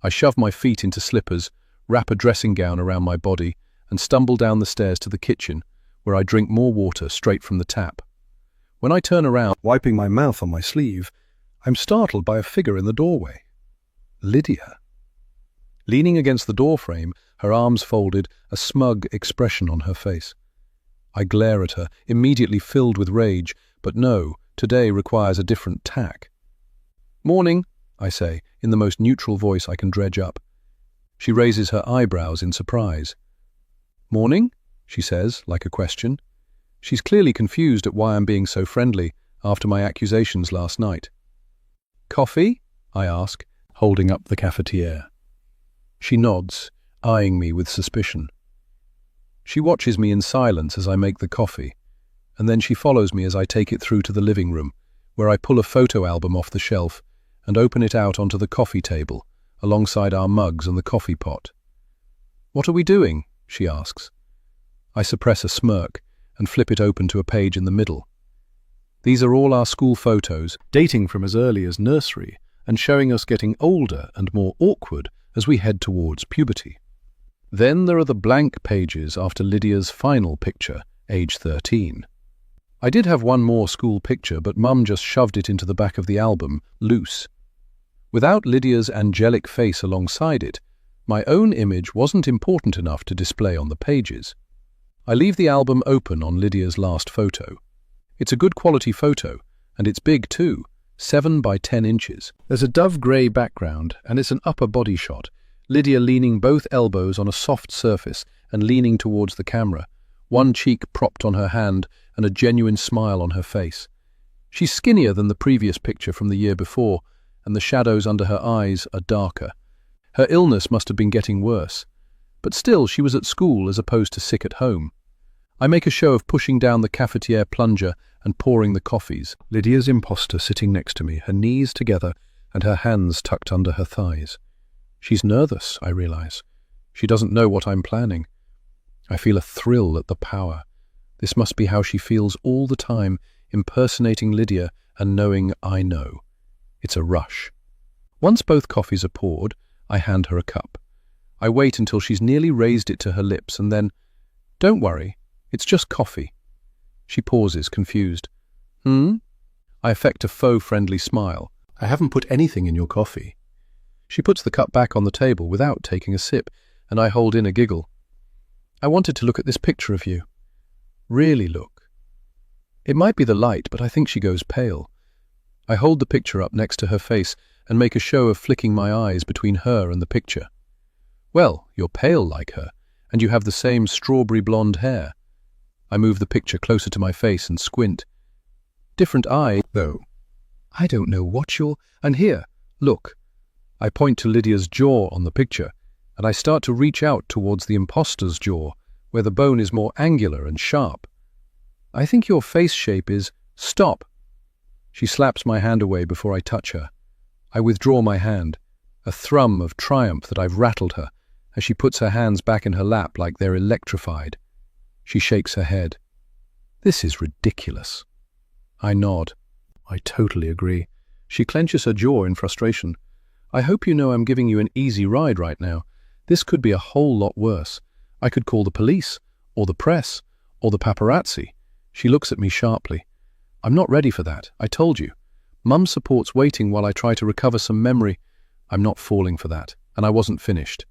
I shove my feet into slippers, wrap a dressing gown around my body, and stumble down the stairs to the kitchen, where I drink more water straight from the tap. When I turn around, wiping my mouth on my sleeve, I'm startled by a figure in the doorway. Lydia. Leaning against the doorframe, her arms folded, a smug expression on her face. I glare at her, immediately filled with rage, but no, today requires a different tack. "Morning," I say, in the most neutral voice I can dredge up. She raises her eyebrows in surprise. "Morning?" she says, like a question. She's clearly confused at why I'm being so friendly after my accusations last night. "Coffee?" I ask, holding up the cafetiere. She nods, eyeing me with suspicion. She watches me in silence as I make the coffee, and then she follows me as I take it through to the living room, where I pull a photo album off the shelf and open it out onto the coffee table, alongside our mugs and the coffee pot. "What are we doing?" she asks. I suppress a smirk and flip it open to a page in the middle. These are all our school photos, dating from as early as nursery and showing us getting older and more awkward as we head towards puberty. Then there are the blank pages after Lydia's final picture, age 13. I did have one more school picture, but Mum just shoved it into the back of the album, loose. Without Lydia's angelic face alongside it, my own image wasn't important enough to display on the pages. I leave the album open on Lydia's last photo. It's a good quality photo, and it's big too, 7 by 10 inches. There's a dove grey background, and it's an upper body shot, Lydia leaning both elbows on a soft surface and leaning towards the camera, one cheek propped on her hand and a genuine smile on her face. She's skinnier than the previous picture from the year before, and the shadows under her eyes are darker. Her illness must have been getting worse, but still she was at school as opposed to sick at home. I make a show of pushing down the cafetiere plunger and pouring the coffees. Lydia's imposter sitting next to me, her knees together and her hands tucked under her thighs. She's nervous, I realize. She doesn't know what I'm planning. I feel a thrill at the power. This must be how she feels all the time, impersonating Lydia and knowing I know. It's a rush. Once both coffees are poured, I hand her a cup. I wait until she's nearly raised it to her lips and then, "Don't worry, it's just coffee." She pauses, confused. I affect a faux friendly smile. "I haven't put anything in your coffee." She puts the cup back on the table without taking a sip, and I hold in a giggle. "I wanted to look at this picture of you. Really look." It might be the light, but I think she goes pale. I hold the picture up next to her face and make a show of flicking my eyes between her and the picture. "Well, you're pale like her, and you have the same strawberry blonde hair." I move the picture closer to my face and squint. "Different eye, though. I don't know what you're... And here, look." I point to Lydia's jaw on the picture, and I start to reach out towards the imposter's jaw, where the bone is more angular and sharp. "I think your face shape is..." "Stop!" She slaps my hand away before I touch her. I withdraw my hand, a thrum of triumph that I've rattled her, as she puts her hands back in her lap like they're electrified. She shakes her head. This is ridiculous. I nod. I totally agree. She clenches her jaw in frustration. I hope you know I'm giving you an easy ride right now. This could be a whole lot worse. I could call the police, or the press, or the paparazzi. She looks at me sharply. I'm not ready for that, I told you. Mum supports waiting while I try to recover some memory. I'm not falling for that, and I wasn't finished.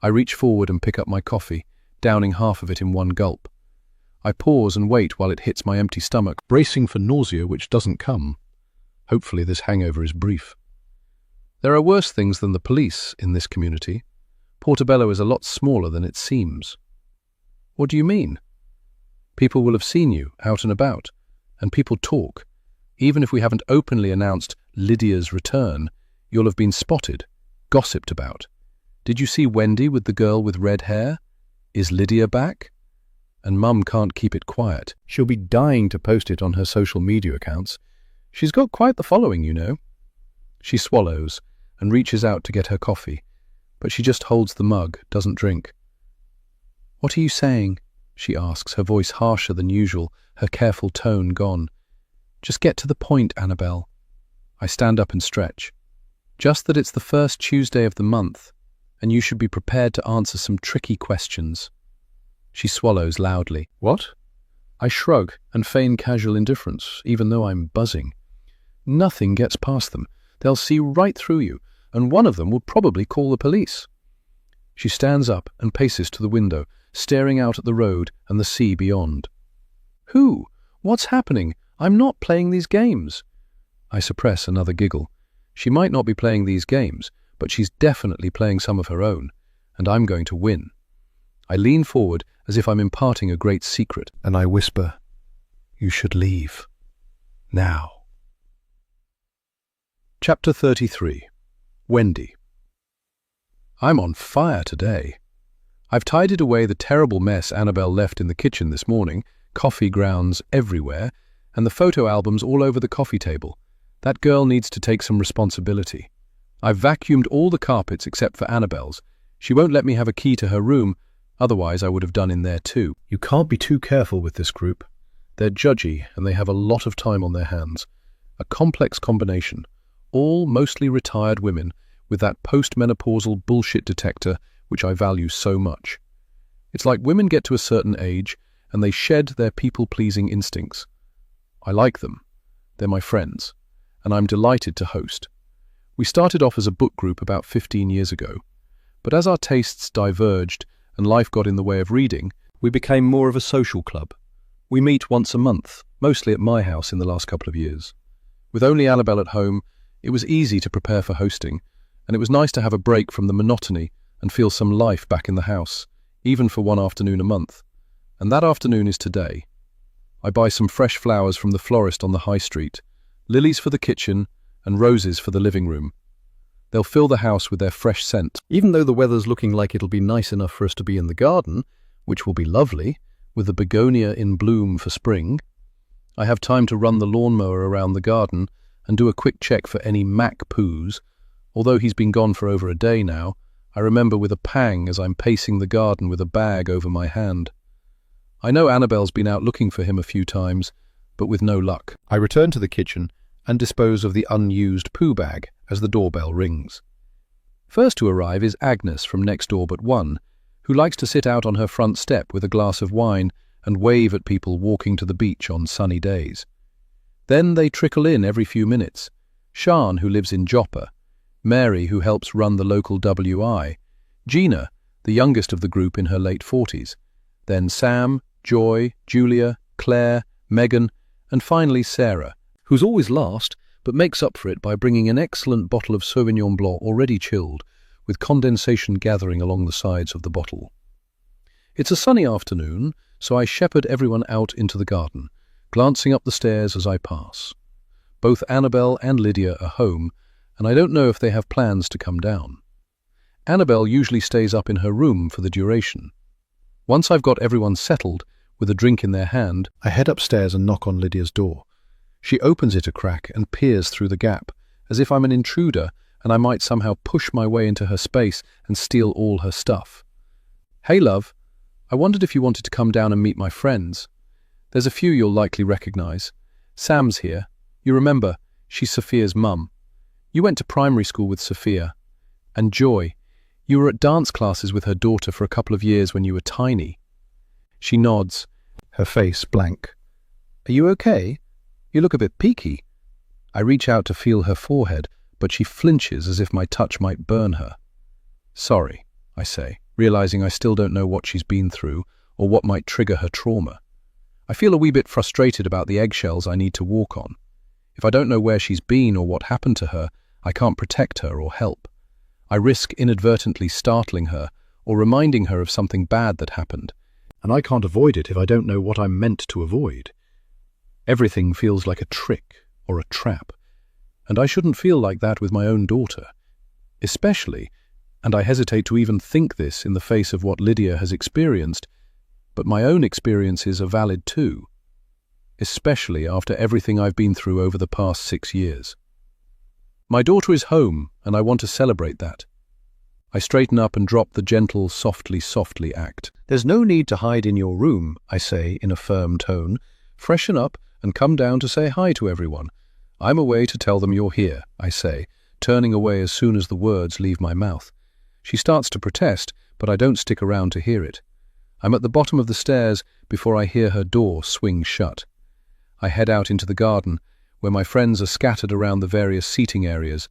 I reach forward and pick up my coffee, downing half of it in one gulp. I pause and wait while it hits my empty stomach, bracing for nausea which doesn't come. Hopefully this hangover is brief. There are worse things than the police in this community. Portobello is a lot smaller than it seems. What do you mean? People will have seen you out and about, and people talk. Even if we haven't openly announced Lydia's return, you'll have been spotted, gossiped about. Did you see Wendy with the girl with red hair? Is Lydia back? And Mum can't keep it quiet. She'll be dying to post it on her social media accounts. She's got quite the following, you know. She swallows and reaches out to get her coffee, but she just holds the mug, doesn't drink. What are you saying? She asks, her voice harsher than usual, her careful tone gone. Just get to the point, Annabelle. I stand up and stretch. Just that it's the first Tuesday of the month, and you should be prepared to answer some tricky questions. She swallows loudly. What? I shrug and feign casual indifference, even though I'm buzzing. Nothing gets past them. They'll see right through you, and one of them will probably call the police. She stands up and paces to the window, staring out at the road and the sea beyond. Who? What's happening? I'm not playing these games. I suppress another giggle. She might not be playing these games, but she's definitely playing some of her own, and I'm going to win. I lean forward as if I'm imparting a great secret, and I whisper, You should leave. Now. Chapter 33. Wendy. I'm on fire today. I've tidied away the terrible mess Annabelle left in the kitchen this morning, coffee grounds everywhere, and the photo albums all over the coffee table. That girl needs to take some responsibility. I've vacuumed all the carpets except for Annabelle's. She won't let me have a key to her room, otherwise I would have done in there too. You can't be too careful with this group. They're judgy and they have a lot of time on their hands. A complex combination, all mostly retired women with that post-menopausal bullshit detector which I value so much. It's like women get to a certain age and they shed their people-pleasing instincts. I like them. They're my friends, and I'm delighted to host. We started off as a book group about 15 years ago, but as our tastes diverged and life got in the way of reading, we became more of a social club. We meet once a month, mostly at my house in the last couple of years. With only Annabelle at home, it was easy to prepare for hosting, and it was nice to have a break from the monotony and feel some life back in the house, even for one afternoon a month. And that afternoon is today. I buy some fresh flowers from the florist on the high street, lilies for the kitchen and roses for the living room. They'll fill the house with their fresh scent. Even though the weather's looking like it'll be nice enough for us to be in the garden, which will be lovely, with the begonia in bloom for spring, I have time to run the lawnmower around the garden and do a quick check for any Mac poos. Although he's been gone for over a day now, I remember with a pang as I'm pacing the garden with a bag over my hand. I know Annabelle's been out looking for him a few times, but with no luck. I return to the kitchen and dispose of the unused poo bag as the doorbell rings. First to arrive is Agnes from next door but one, who likes to sit out on her front step with a glass of wine and wave at people walking to the beach on sunny days. Then they trickle in every few minutes. Sian, who lives in Joppa, Mary, who helps run the local WI, Gina, the youngest of the group in her late 40s, then Sam, Joy, Julia, Claire, Megan, and finally Sarah, who's always last, but makes up for it by bringing an excellent bottle of Sauvignon Blanc already chilled, with condensation gathering along the sides of the bottle. It's a sunny afternoon, so I shepherd everyone out into the garden, glancing up the stairs as I pass. Both Annabelle and Lydia are home, and I don't know if they have plans to come down. Annabelle usually stays up in her room for the duration. Once I've got everyone settled, with a drink in their hand, I head upstairs and knock on Lydia's door. She opens it a crack and peers through the gap, as if I'm an intruder and I might somehow push my way into her space and steal all her stuff. "Hey, love, I wondered if you wanted to come down and meet my friends. There's a few you'll likely recognize. Sam's here. You remember, she's Sophia's mum. You went to primary school with Sophia. And Joy, you were at dance classes with her daughter for a couple of years when you were tiny." She nods, her face blank. "Are you okay? You look a bit peaky." I reach out to feel her forehead, but she flinches as if my touch might burn her. "Sorry," I say, realizing I still don't know what she's been through or what might trigger her trauma. I feel a wee bit frustrated about the eggshells I need to walk on. If I don't know where she's been or what happened to her, I can't protect her or help. I risk inadvertently startling her or reminding her of something bad that happened, and I can't avoid it if I don't know what I'm meant to avoid. Everything feels like a trick or a trap, and I shouldn't feel like that with my own daughter. Especially, and I hesitate to even think this in the face of what Lydia has experienced, but my own experiences are valid too, especially after everything I've been through over the past 6 years. My daughter is home, and I want to celebrate that. I straighten up and drop the gentle, softly act. "There's no need to hide in your room," I say in a firm tone. "Freshen up and come down to say hi to everyone. I'm away to tell them you're here," I say, turning away as soon as the words leave my mouth. She starts to protest, but I don't stick around to hear it. I'm at the bottom of the stairs before I hear her door swing shut. I head out into the garden, where my friends are scattered around the various seating areas.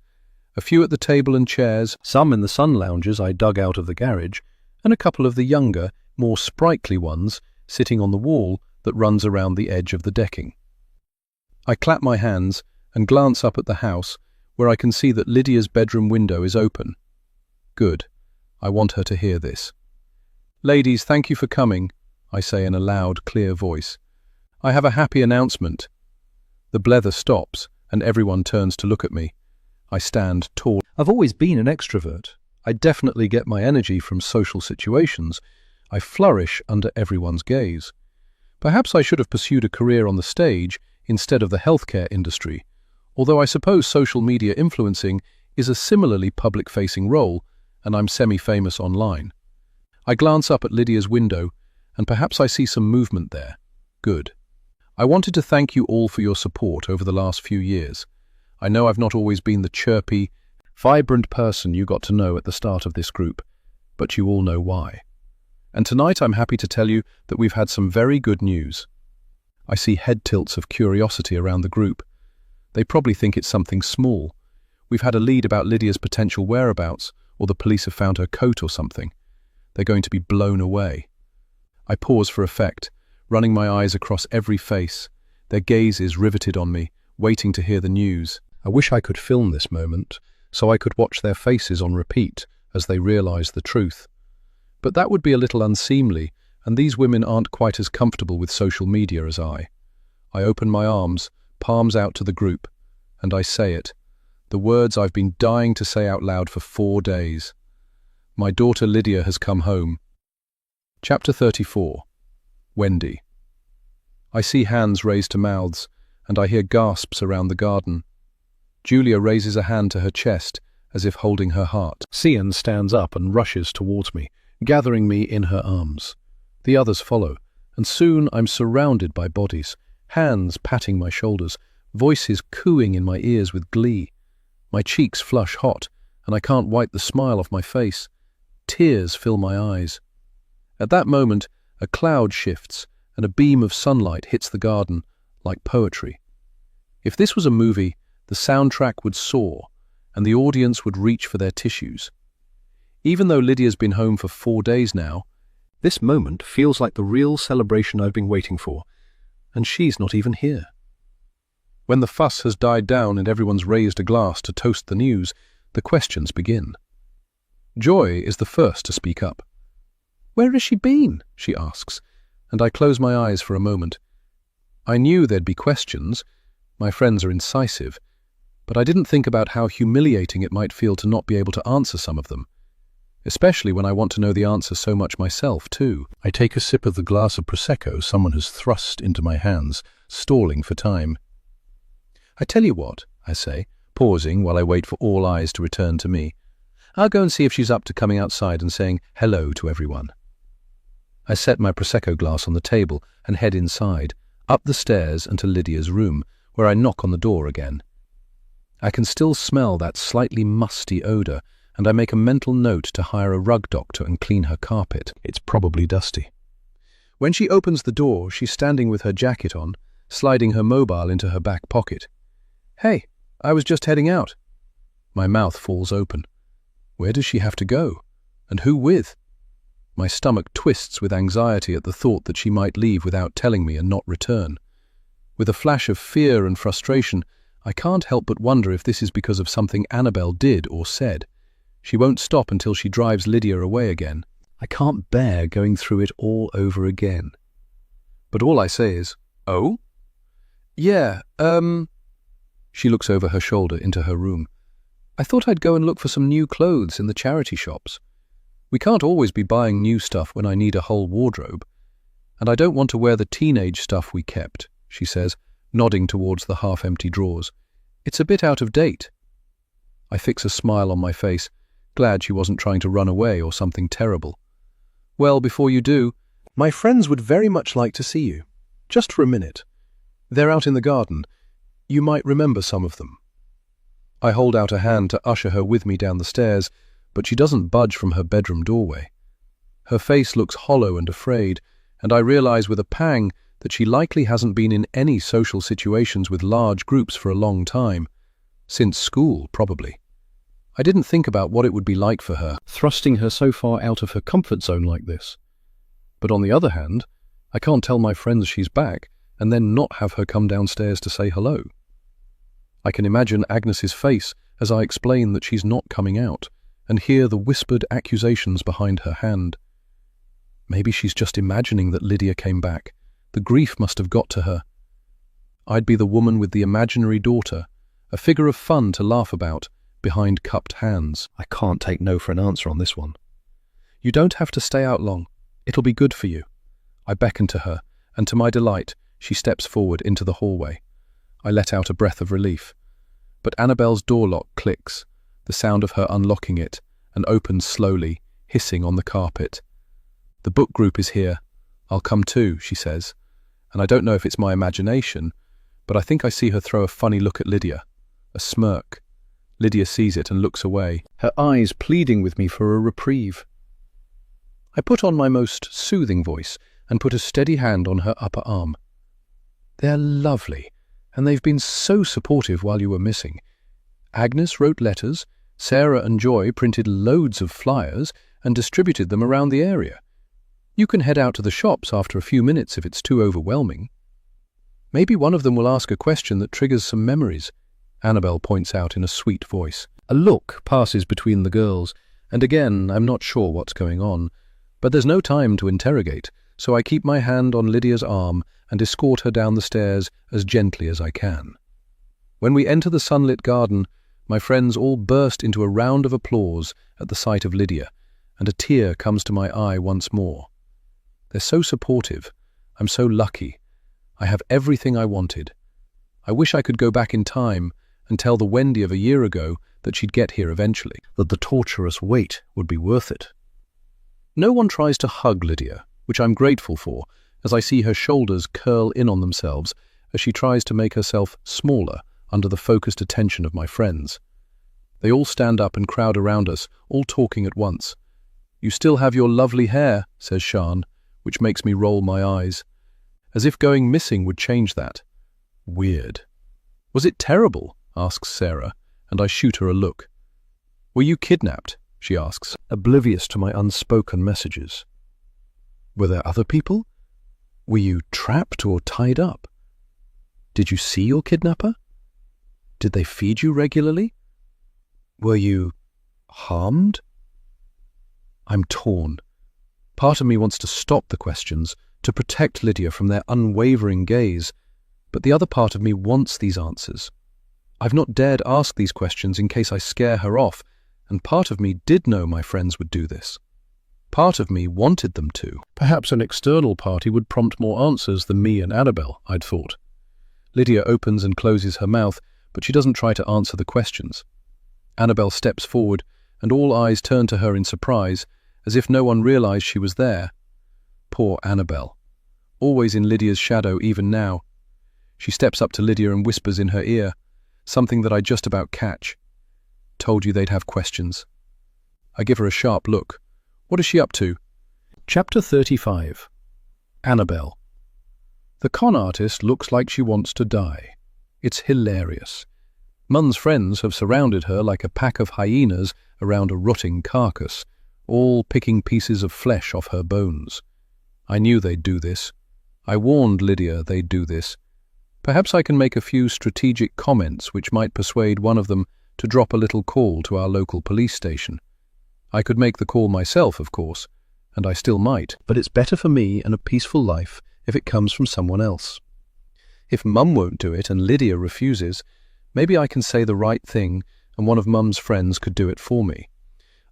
A few at the table and chairs, some in the sun lounges I dug out of the garage, and a couple of the younger, more sprightly ones sitting on the wall that runs around the edge of the decking. I clap my hands and glance up at the house, where I can see that Lydia's bedroom window is open. Good. I want her to hear this. "Ladies, thank you for coming," I say in a loud, clear voice. "I have a happy announcement." The blether stops, and everyone turns to look at me. I stand tall. I've always been an extrovert. I definitely get my energy from social situations. I flourish under everyone's gaze. Perhaps I should have pursued a career on the stage instead of the healthcare industry, although I suppose social media influencing is a similarly public-facing role, and I'm semi-famous online. I glance up at Lydia's window, and perhaps I see some movement there. Good. I wanted to thank you all for your support over the last few years. I know I've not always been the chirpy, vibrant person you got to know at the start of this group, but you all know why. And tonight I'm happy to tell you that we've had some very good news. I see head tilts of curiosity around the group. They probably think it's something small. We've had a lead about Lydia's potential whereabouts, or the police have found her coat or something. They're going to be blown away. I pause for effect, running my eyes across every face, their gazes riveted on me, waiting to hear the news. I wish I could film this moment, so I could watch their faces on repeat as they realize the truth. But that would be a little unseemly, and these women aren't quite as comfortable with social media as I. I open my arms, palms out to the group, and I say it, the words I've been dying to say out loud for 4 days. My daughter Lydia has come home. Chapter 34. Wendy. I see hands raised to mouths, and I hear gasps around the garden. Julia raises a hand to her chest, as if holding her heart. Cian stands up and rushes towards me, gathering me in her arms. The others follow, and soon I'm surrounded by bodies, hands patting my shoulders, voices cooing in my ears with glee. My cheeks flush hot, and I can't wipe the smile off my face. Tears fill my eyes. At that moment, a cloud shifts, and a beam of sunlight hits the garden, like poetry. If this was a movie, the soundtrack would soar, and the audience would reach for their tissues. Even though Lydia's been home for 4 days now, this moment feels like the real celebration I've been waiting for, and she's not even here. When the fuss has died down and everyone's raised a glass to toast the news, the questions begin. Joy is the first to speak up. "Where has she been?" she asks, and I close my eyes for a moment. I knew there'd be questions. My friends are incisive, but I didn't think about how humiliating it might feel to not be able to answer some of them, especially when I want to know the answer so much myself, too. I take a sip of the glass of Prosecco someone has thrust into my hands, stalling for time. "I tell you what," I say, pausing while I wait for all eyes to return to me. I'll go and see if she's up to coming outside and saying hello to everyone. I set my Prosecco glass on the table and head inside, up the stairs and to Lydia's room, where I knock on the door again. I can still smell that slightly musty odour, and I make a mental note to hire a rug doctor and clean her carpet. It's probably dusty. When she opens the door, she's standing with her jacket on, sliding her mobile into her back pocket. "Hey, I was just heading out." My mouth falls open. Where does she have to go? And who with? My stomach twists with anxiety at the thought that she might leave without telling me and not return. With a flash of fear and frustration, I can't help but wonder if this is because of something Annabelle did or said. She won't stop until she drives Lydia away again. I can't bear going through it all over again. But all I say is, "Oh? Yeah, She looks over her shoulder into her room. "I thought I'd go and look for some new clothes in the charity shops. We can't always be buying new stuff when I need a whole wardrobe. And I don't want to wear the teenage stuff we kept," she says, nodding towards the half-empty drawers. "It's a bit out of date." I fix a smile on my face, glad she wasn't trying to run away or something terrible. "Well, before you do, my friends would very much like to see you. Just for a minute. They're out in the garden. You might remember some of them." I hold out a hand to usher her with me down the stairs, but she doesn't budge from her bedroom doorway. Her face looks hollow and afraid, and I realize with a pang that she likely hasn't been in any social situations with large groups for a long time. Since school, probably. I didn't think about what it would be like for her, thrusting her so far out of her comfort zone like this. But on the other hand, I can't tell my friends she's back and then not have her come downstairs to say hello. I can imagine Agnes's face as I explain that she's not coming out, and hear the whispered accusations behind her hand. Maybe she's just imagining that Lydia came back. The grief must have got to her. I'd be the woman with the imaginary daughter, a figure of fun to laugh about, behind cupped hands. I can't take no for an answer on this one. "You don't have to stay out long. It'll be good for you." I beckon to her, and to my delight, she steps forward into the hallway. I let out a breath of relief. But Annabelle's door lock clicks, the sound of her unlocking it, and opens slowly, hissing on the carpet. "The book group is here. I'll come too," she says, and I don't know if it's my imagination, but I think I see her throw a funny look at Lydia, a smirk. Lydia sees it and looks away, her eyes pleading with me for a reprieve. I put on my most soothing voice and put a steady hand on her upper arm. "They're lovely, and they've been so supportive while you were missing. Agnes wrote letters, Sarah and Joy printed loads of flyers and distributed them around the area. You can head out to the shops after a few minutes if it's too overwhelming. Maybe one of them will ask a question that triggers some memories," Annabelle points out in a sweet voice. A look passes between the girls, and again I'm not sure what's going on, but there's no time to interrogate, so I keep my hand on Lydia's arm and escort her down the stairs as gently as I can. When we enter the sunlit garden, my friends all burst into a round of applause at the sight of Lydia, and a tear comes to my eye once more. They're so supportive. I'm so lucky. I have everything I wanted. I wish I could go back in time and tell the Wendy of a year ago that she'd get here eventually, that the torturous wait would be worth it. No one tries to hug Lydia, which I'm grateful for, as I see her shoulders curl in on themselves as she tries to make herself smaller under the focused attention of my friends. They all stand up and crowd around us, all talking at once. "You still have your lovely hair," says Sian, which makes me roll my eyes. As if going missing would change that. Weird. "Was it terrible?" asks Sarah, and I shoot her a look. "Were you kidnapped?" she asks, oblivious to my unspoken messages. "Were there other people? Were you trapped or tied up? Did you see your kidnapper? Did they feed you regularly? Were you harmed?" I'm torn. Part of me wants to stop the questions, to protect Lydia from their unwavering gaze, but the other part of me wants these answers. I've not dared ask these questions in case I scare her off, and part of me did know my friends would do this. Part of me wanted them to. Perhaps an external party would prompt more answers than me and Annabelle, I'd thought. Lydia opens and closes her mouth, but she doesn't try to answer the questions. Annabelle steps forward, and all eyes turn to her in surprise, as if no one realized she was there. Poor Annabelle. Always in Lydia's shadow even now. She steps up to Lydia and whispers in her ear, something that I just about catch. Told you they'd have questions. I give her a sharp look. What is she up to? Chapter 35. Annabelle. The con artist looks like she wants to die. It's hilarious. Mun's friends have surrounded her like a pack of hyenas around a rotting carcass, all picking pieces of flesh off her bones. I knew they'd do this. I warned Lydia they'd do this. Perhaps I can make a few strategic comments which might persuade one of them to drop a little call to our local police station. I could make the call myself, of course, and I still might, but it's better for me and a peaceful life if it comes from someone else. If Mum won't do it and Lydia refuses, maybe I can say the right thing and one of Mum's friends could do it for me.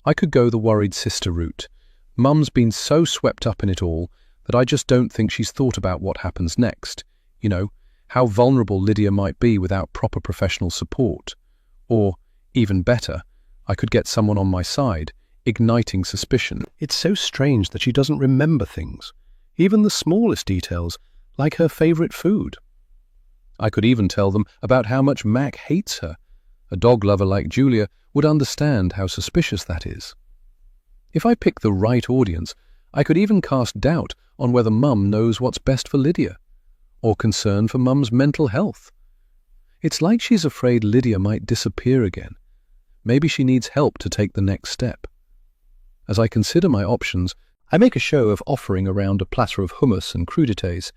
I could go the worried sister route. Mum's been so swept up in it all that I just don't think she's thought about what happens next. You know, how vulnerable Lydia might be without proper professional support. Or, even better, I could get someone on my side, igniting suspicion. It's so strange that she doesn't remember things, even the smallest details, like her favorite food. I could even tell them about how much Mac hates her. A dog lover like Julia would understand how suspicious that is. If I pick the right audience, I could even cast doubt on whether Mum knows what's best for Lydia, or concern for Mum's mental health. It's like she's afraid Lydia might disappear again. Maybe she needs help to take the next step. As I consider my options, I make a show of offering around a platter of hummus and crudités.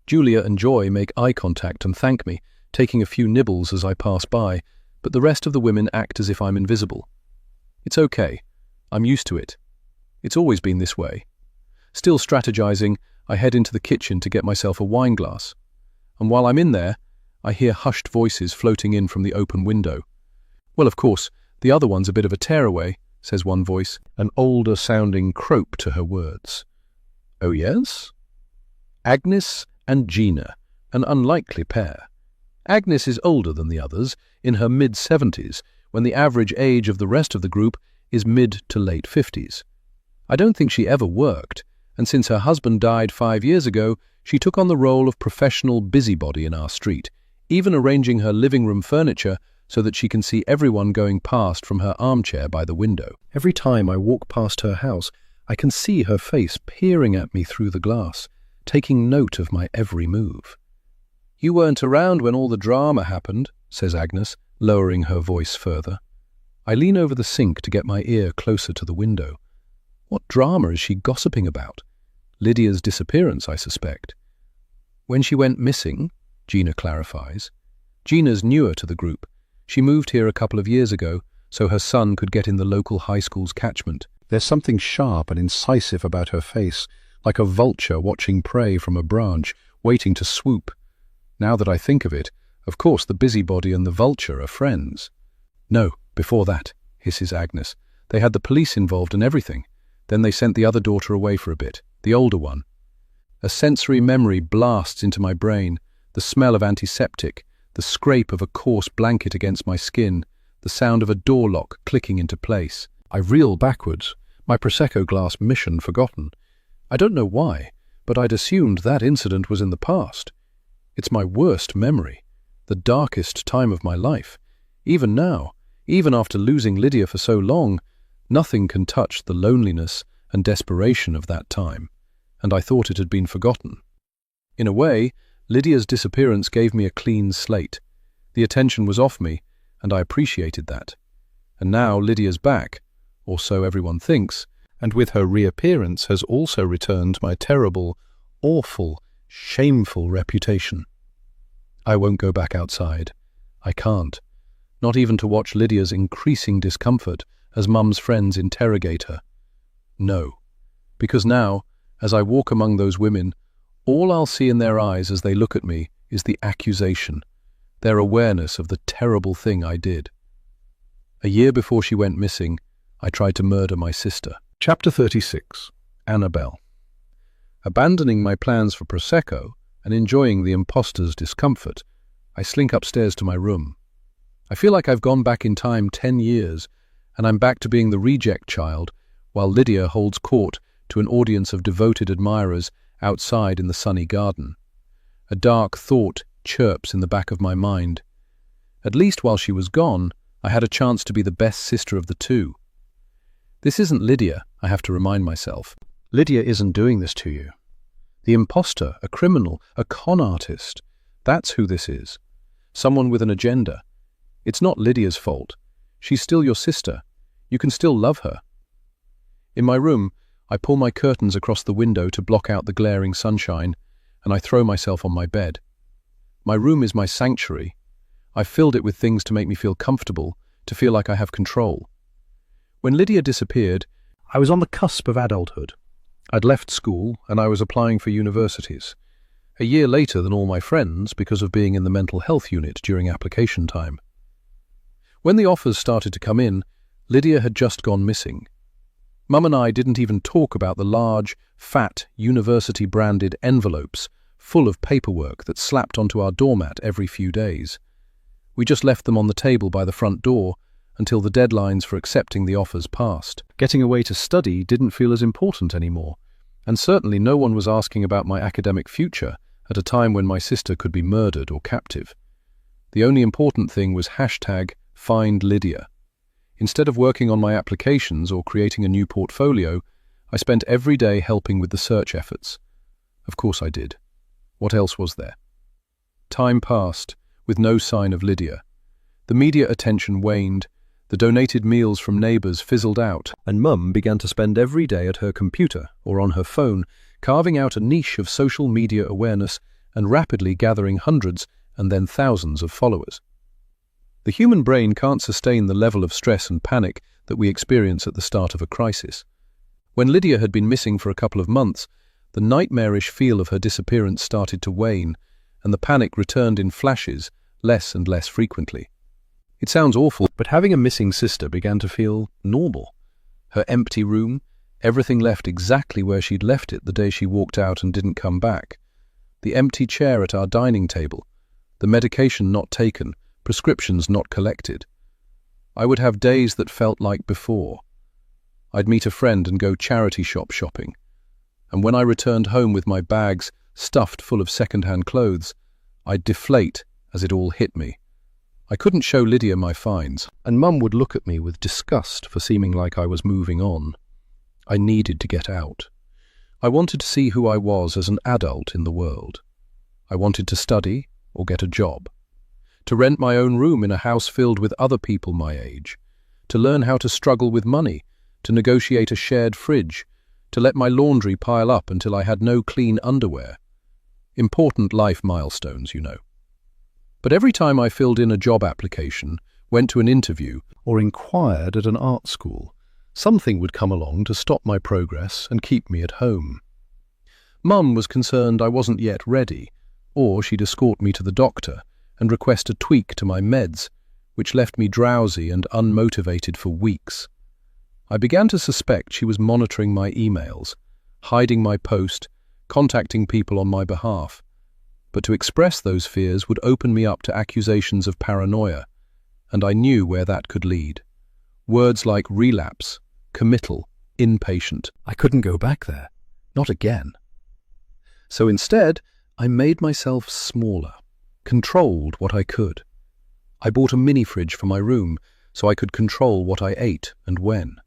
Julia and Joy make eye contact and thank me, taking a few nibbles as I pass by, but the rest of the women act as if I'm invisible. It's okay. I'm used to it. It's always been this way. Still strategizing, I head into the kitchen to get myself a wine glass. And while I'm in there, I hear hushed voices floating in from the open window. Well, of course, the other one's a bit of a tearaway, says one voice, an older-sounding crope to her words. Oh, yes? Agnes and Gina, an unlikely pair. Agnes is older than the others, in her mid-70s, when the average age of the rest of the group is mid to late 50s. I don't think she ever worked, and since her husband died 5 years ago, she took on the role of professional busybody in our street, even arranging her living room furniture so that she can see everyone going past from her armchair by the window. Every time I walk past her house, I can see her face peering at me through the glass, taking note of my every move. You weren't around when all the drama happened, says Agnes, lowering her voice further. I lean over the sink to get my ear closer to the window. What drama is she gossiping about? Lydia's disappearance, I suspect. When she went missing, Gina clarifies. Gina's newer to the group. She moved here a couple of years ago, so her son could get in the local high school's catchment. There's something sharp and incisive about her face, like a vulture watching prey from a branch, waiting to swoop. Now that I think of it, of course the busybody and the vulture are friends. No, before that, hisses Agnes. They had the police involved and everything. Then they sent the other daughter away for a bit, the older one. A sensory memory blasts into my brain, the smell of antiseptic, the scrape of a coarse blanket against my skin, the sound of a door lock clicking into place. I reel backwards, my Prosecco glass mission forgotten. I don't know why, but I'd assumed that incident was in the past. It's my worst memory, the darkest time of my life. Even now, even after losing Lydia for so long, nothing can touch the loneliness and desperation of that time, and I thought it had been forgotten. In a way, Lydia's disappearance gave me a clean slate. The attention was off me, and I appreciated that. And now Lydia's back, or so everyone thinks, and with her reappearance has also returned my terrible, awful, shameful reputation. I won't go back outside. I can't. Not even to watch Lydia's increasing discomfort as Mum's friends interrogate her. No, because now, as I walk among those women, all I'll see in their eyes as they look at me is the accusation, their awareness of the terrible thing I did. A year before she went missing, I tried to murder my sister. Chapter 36. Annabelle. Abandoning my plans for Prosecco and enjoying the imposter's discomfort, I slink upstairs to my room. I feel like I've gone back in time 10 years, and I'm back to being the reject child, while Lydia holds court to an audience of devoted admirers outside in the sunny garden. A dark thought chirps in the back of my mind. At least while she was gone, I had a chance to be the best sister of the two. This isn't Lydia, I have to remind myself. Lydia isn't doing this to you. The imposter, a criminal, a con artist, that's who this is. Someone with an agenda. It's not Lydia's fault. She's still your sister. You can still love her. In my room, I pull my curtains across the window to block out the glaring sunshine, and I throw myself on my bed. My room is my sanctuary. I've filled it with things to make me feel comfortable, to feel like I have control. When Lydia disappeared, I was on the cusp of adulthood. I'd left school, and I was applying for universities. A year later than all my friends because of being in the mental health unit during application time. When the offers started to come in, Lydia had just gone missing. Mum and I didn't even talk about the large, fat, university-branded envelopes full of paperwork that slapped onto our doormat every few days. We just left them on the table by the front door until the deadlines for accepting the offers passed. Getting away to study didn't feel as important anymore, and certainly no one was asking about my academic future at a time when my sister could be murdered or captive. The only important thing was #FindLydia. Instead of working on my applications or creating a new portfolio, I spent every day helping with the search efforts. Of course I did. What else was there? Time passed, with no sign of Lydia. The media attention waned, the donated meals from neighbours fizzled out, and Mum began to spend every day at her computer or on her phone, carving out a niche of social media awareness and rapidly gathering hundreds and then thousands of followers. The human brain can't sustain the level of stress and panic that we experience at the start of a crisis. When Lydia had been missing for a couple of months, the nightmarish feel of her disappearance started to wane, and the panic returned in flashes, less and less frequently. It sounds awful, but having a missing sister began to feel normal. Her empty room, everything left exactly where she'd left it the day she walked out and didn't come back. The empty chair at our dining table, the medication not taken, prescriptions not collected. I would have days that felt like before. I'd meet a friend and go charity shop shopping. And when I returned home with my bags stuffed full of second-hand clothes, I'd deflate as it all hit me. I couldn't show Lydia my finds, and Mum would look at me with disgust for seeming like I was moving on. I needed to get out. I wanted to see who I was as an adult in the world. I wanted to study or get a job. To rent my own room in a house filled with other people my age. To learn how to struggle with money. To negotiate a shared fridge. To let my laundry pile up until I had no clean underwear. Important life milestones, you know. But every time I filled in a job application, went to an interview, or inquired at an art school, something would come along to stop my progress and keep me at home. Mum was concerned I wasn't yet ready, or she'd escort me to the doctor and request a tweak to my meds, which left me drowsy and unmotivated for weeks. I began to suspect she was monitoring my emails, hiding my post, contacting people on my behalf. But to express those fears would open me up to accusations of paranoia, and I knew where that could lead. Words like relapse, committal, inpatient. I couldn't go back there. Not again. So instead, I made myself smaller, controlled what I could. I bought a mini-fridge for my room so I could control what I ate and when.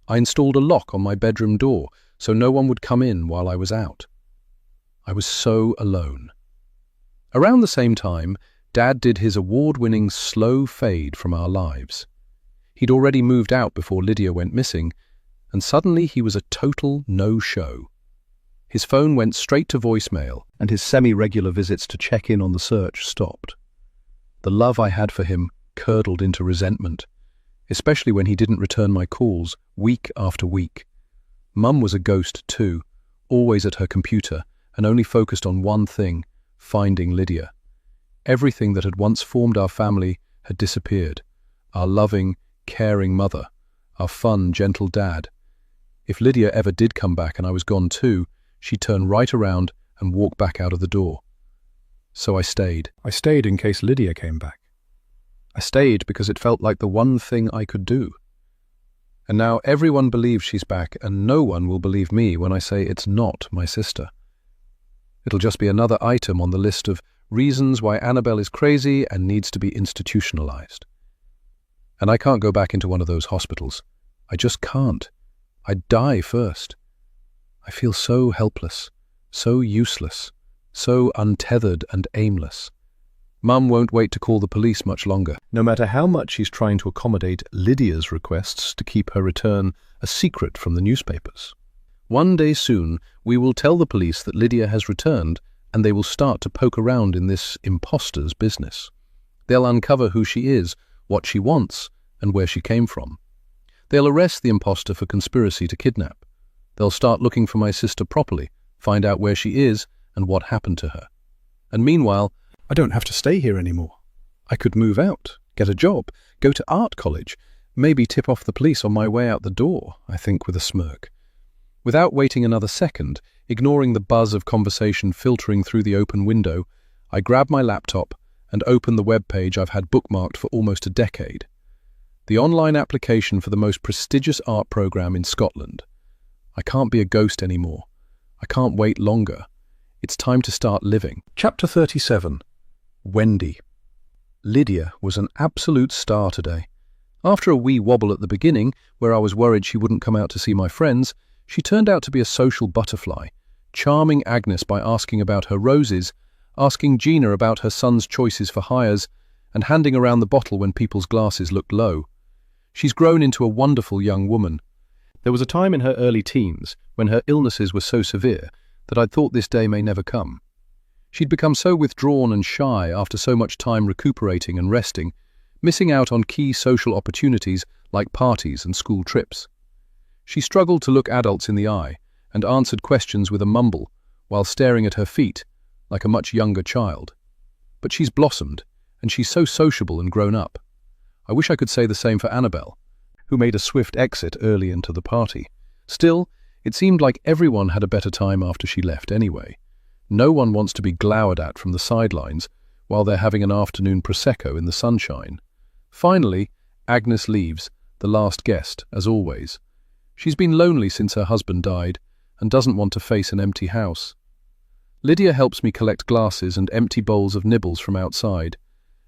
I installed a lock on my bedroom door so no one would come in while I was out. I was so alone. Around the same time, Dad did his award-winning slow fade from our lives. He'd already moved out before Lydia went missing, and suddenly he was a total no-show. His phone went straight to voicemail, and his semi-regular visits to check in on the search stopped. The love I had for him curdled into resentment, especially when he didn't return my calls week after week. Mum was a ghost too, always at her computer and only focused on one thing, finding Lydia. Everything that had once formed our family had disappeared. Our loving, caring mother, our fun, gentle dad. If Lydia ever did come back and I was gone too, she'd turn right around and walk back out of the door. So I stayed. I stayed in case Lydia came back. I stayed because it felt like the one thing I could do. And now everyone believes she's back, and no one will believe me when I say it's not my sister. It'll just be another item on the list of reasons why Annabelle is crazy and needs to be institutionalized. And I can't go back into one of those hospitals. I just can't. I'd die first. I feel so helpless, so useless, so untethered and aimless. Mum won't wait to call the police much longer, no matter how much she's trying to accommodate Lydia's requests to keep her return a secret from the newspapers. One day soon, we will tell the police that Lydia has returned, and they will start to poke around in this imposter's business. They'll uncover who she is, what she wants, and where she came from. They'll arrest the imposter for conspiracy to kidnap. They'll start looking for my sister properly, find out where she is and what happened to her. And meanwhile, I don't have to stay here anymore. I could move out, get a job, go to art college, maybe tip off the police on my way out the door, I think with a smirk. Without waiting another second, ignoring the buzz of conversation filtering through the open window, I grab my laptop and open the web page I've had bookmarked for almost a decade. The online application for the most prestigious art program in Scotland. I can't be a ghost anymore. I can't wait longer. It's time to start living. Chapter 37. Wendy. Lydia was an absolute star today. After a wee wobble at the beginning, where I was worried she wouldn't come out to see my friends, she turned out to be a social butterfly, charming Agnes by asking about her roses, asking Gina about her son's choices for hires, and handing around the bottle when people's glasses looked low. She's grown into a wonderful young woman. There was a time in her early teens when her illnesses were so severe that I'd thought this day may never come. She'd become so withdrawn and shy after so much time recuperating and resting, missing out on key social opportunities like parties and school trips. She struggled to look adults in the eye and answered questions with a mumble while staring at her feet like a much younger child. But she's blossomed, and she's so sociable and grown up. I wish I could say the same for Annabelle, who made a swift exit early into the party. Still, it seemed like everyone had a better time after she left anyway. No one wants to be glowered at from the sidelines while they're having an afternoon prosecco in the sunshine. Finally, Agnes leaves, the last guest, as always. She's been lonely since her husband died and doesn't want to face an empty house. Lydia helps me collect glasses and empty bowls of nibbles from outside,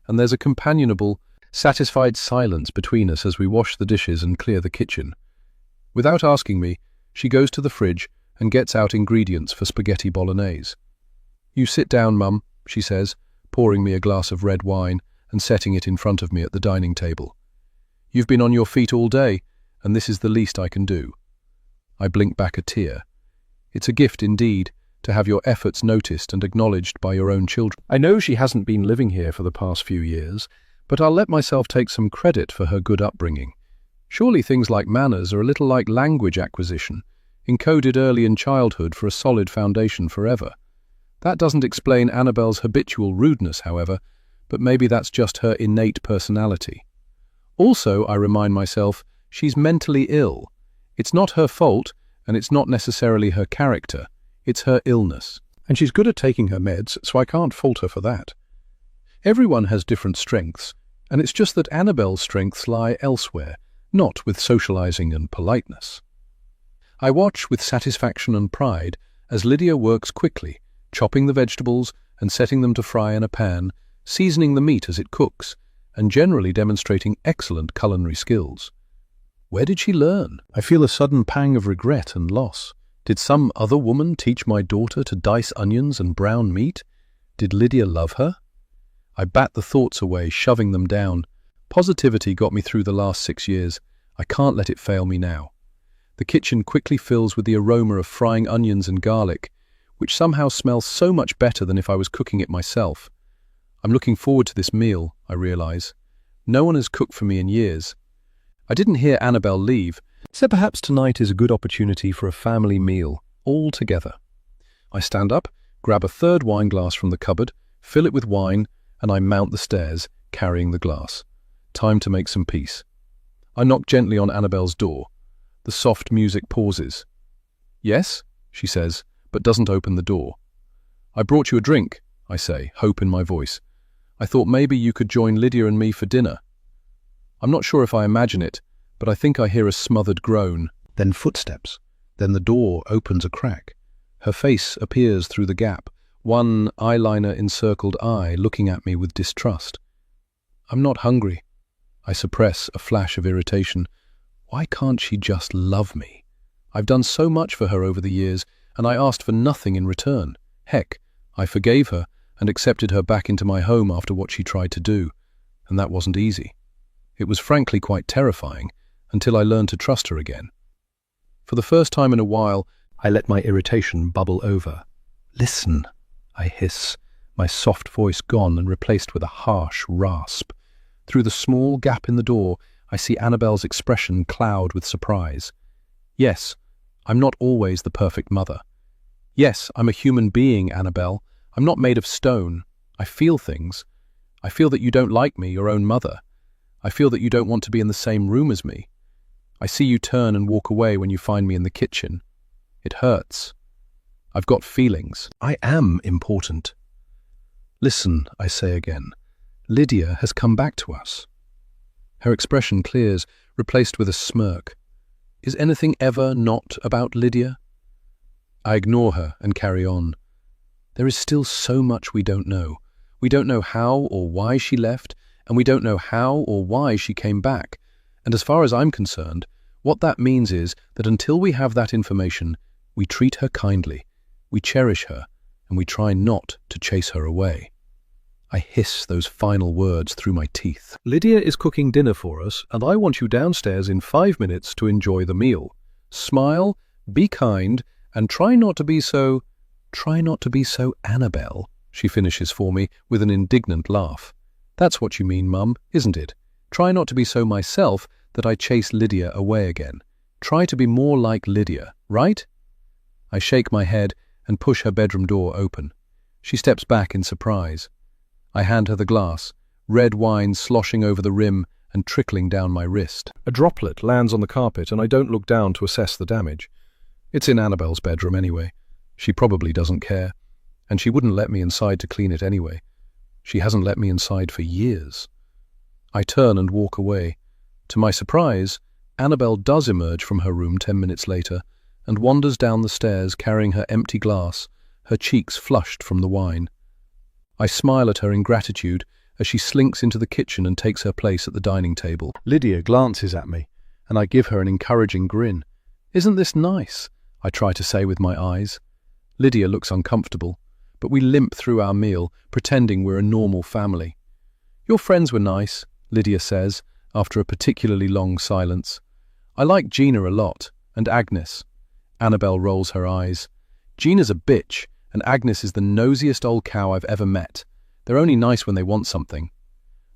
and there's a companionable, satisfied silence between us as we wash the dishes and clear the kitchen. Without asking me, she goes to the fridge and gets out ingredients for spaghetti bolognese. "You sit down, Mum," she says, pouring me a glass of red wine and setting it in front of me at the dining table. "You've been on your feet all day, and this is the least I can do." I blink back a tear. It's a gift indeed, to have your efforts noticed and acknowledged by your own children. I know she hasn't been living here for the past few years, but I'll let myself take some credit for her good upbringing. Surely things like manners are a little like language acquisition, encoded early in childhood for a solid foundation forever. That doesn't explain Annabelle's habitual rudeness, however, but maybe that's just her innate personality. Also, I remind myself, she's mentally ill. It's not her fault, and it's not necessarily her character. It's her illness. And she's good at taking her meds, so I can't fault her for that. Everyone has different strengths, and it's just that Annabelle's strengths lie elsewhere, not with socializing and politeness. I watch with satisfaction and pride as Lydia works quickly, chopping the vegetables and setting them to fry in a pan, seasoning the meat as it cooks, and generally demonstrating excellent culinary skills. Where did she learn? I feel a sudden pang of regret and loss. Did some other woman teach my daughter to dice onions and brown meat? Did Lydia love her? I bat the thoughts away, shoving them down. Positivity got me through the last 6 years. I can't let it fail me now. The kitchen quickly fills with the aroma of frying onions and garlic, which somehow smells so much better than if I was cooking it myself. I'm looking forward to this meal, I realize. No one has cooked for me in years. I didn't hear Annabelle leave, so perhaps tonight is a good opportunity for a family meal, all together. I stand up, grab a third wine glass from the cupboard, fill it with wine, and I mount the stairs, carrying the glass. Time to make some peace. I knock gently on Annabelle's door. The soft music pauses. "Yes," she says, but doesn't open the door. "I brought you a drink," I say, hope in my voice. I thought maybe you could join Lydia and me for dinner. I'm not sure if I imagine it, but I think I hear a smothered groan. Then footsteps. Then the door opens a crack. Her face appears through the gap, one eyeliner-encircled eye looking at me with distrust. I'm not hungry. I suppress a flash of irritation. Why can't she just love me? I've done so much for her over the years, and I asked for nothing in return. Heck, I forgave her and accepted her back into my home after what she tried to do, and that wasn't easy. It was frankly quite terrifying, until I learned to trust her again. For the first time in a while, I let my irritation bubble over. Listen, I hiss, my soft voice gone and replaced with a harsh rasp. Through the small gap in the door, I see Annabelle's expression cloud with surprise. Yes, I'm not always the perfect mother. Yes, I'm a human being, Annabelle. I'm not made of stone. I feel things. I feel that you don't like me, your own mother. I feel that you don't want to be in the same room as me. I see you turn and walk away when you find me in the kitchen. It hurts. I've got feelings. I am important. Listen, I say again. Lydia has come back to us. Her expression clears, replaced with a smirk. Is anything ever not about Lydia? I ignore her and carry on. There is still so much we don't know. We don't know how or why she left, and we don't know how or why she came back. And as far as I'm concerned, what that means is that until we have that information, we treat her kindly, we cherish her, and we try not to chase her away. I hiss those final words through my teeth. Lydia is cooking dinner for us, and I want you downstairs in 5 minutes to enjoy the meal. Smile, be kind, and try not to be so Annabelle, she finishes for me with an indignant laugh. That's what you mean, Mum, isn't it? Try not to be so myself that I chase Lydia away again. Try to be more like Lydia, right? I shake my head and push her bedroom door open. She steps back in surprise. I hand her the glass, red wine sloshing over the rim and trickling down my wrist. A droplet lands on the carpet and I don't look down to assess the damage. It's in Annabelle's bedroom anyway. She probably doesn't care, and she wouldn't let me inside to clean it anyway. She hasn't let me inside for years. I turn and walk away. To my surprise, Annabelle does emerge from her room 10 minutes later and wanders down the stairs carrying her empty glass, her cheeks flushed from the wine. I smile at her in gratitude as she slinks into the kitchen and takes her place at the dining table. Lydia glances at me, and I give her an encouraging grin. Isn't this nice? I try to say with my eyes. Lydia looks uncomfortable, but we limp through our meal, pretending we're a normal family. Your friends were nice, Lydia says, after a particularly long silence. I like Gina a lot, and Agnes. Annabelle rolls her eyes. Gina's a bitch, and Agnes is the nosiest old cow I've ever met. They're only nice when they want something.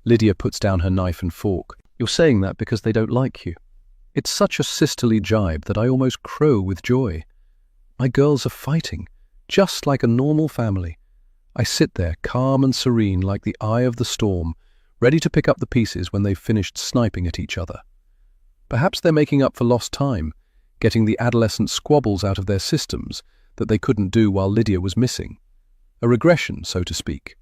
Lydia puts down her knife and fork. You're saying that because they don't like you. It's such a sisterly jibe that I almost crow with joy. My girls are fighting, just like a normal family. I sit there, calm and serene like the eye of the storm, ready to pick up the pieces when they've finished sniping at each other. Perhaps they're making up for lost time, getting the adolescent squabbles out of their systems that they couldn't do while Lydia was missing. A regression, so to speak.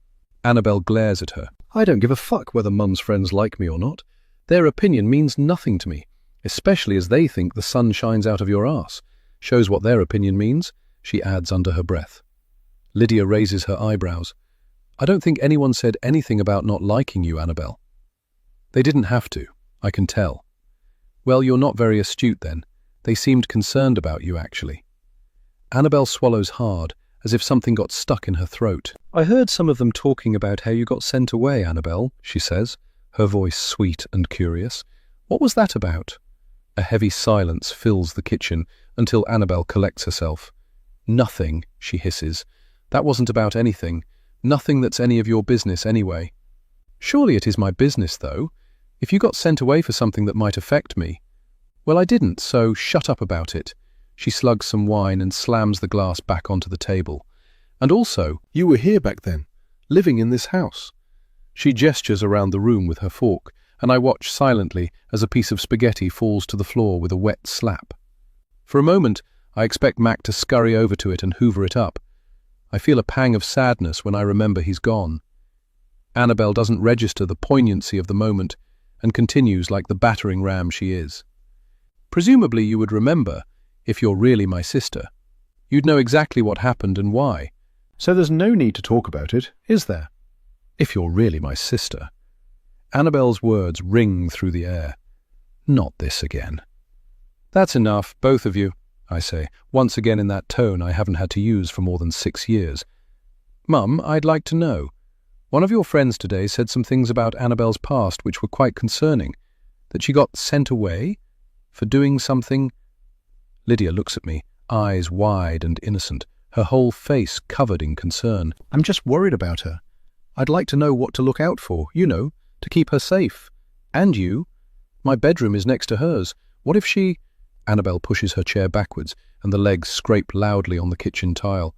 Annabelle glares at her. I don't give a fuck whether Mum's friends like me or not. Their opinion means nothing to me, especially as they think the sun shines out of your ass. Shows what their opinion means, she adds under her breath. Lydia raises her eyebrows. I don't think anyone said anything about not liking you, Annabelle. They didn't have to, I can tell. Well, you're not very astute then. They seemed concerned about you, actually. Annabelle swallows hard, as if something got stuck in her throat. I heard some of them talking about how you got sent away, Annabelle, she says, her voice sweet and curious. What was that about? A heavy silence fills the kitchen until Annabelle collects herself. Nothing, she hisses. That wasn't about anything. Nothing that's any of your business anyway. Surely it is my business, though. If you got sent away for something that might affect me. Well, I didn't, so shut up about it. She slugs some wine and slams the glass back onto the table. And also, you were here back then, living in this house. She gestures around the room with her fork, and I watch silently as a piece of spaghetti falls to the floor with a wet slap. For a moment, I expect Mac to scurry over to it and hoover it up. I feel a pang of sadness when I remember he's gone. Annabel doesn't register the poignancy of the moment and continues like the battering ram she is. Presumably you would remember, if you're really my sister. You'd know exactly what happened and why. So there's no need to talk about it, is there? If you're really my sister. Annabel's words ring through the air. Not this again. That's enough, both of you, I say, once again in that tone I haven't had to use for more than 6 years. Mum, I'd like to know. One of your friends today said some things about Annabel's past which were quite concerning. That she got sent away for doing something. Lydia looks at me, eyes wide and innocent, her whole face covered in concern. I'm just worried about her. I'd like to know what to look out for, to keep her safe. And you. My bedroom is next to hers. What if she... Annabel pushes her chair backwards, and the legs scrape loudly on the kitchen tile.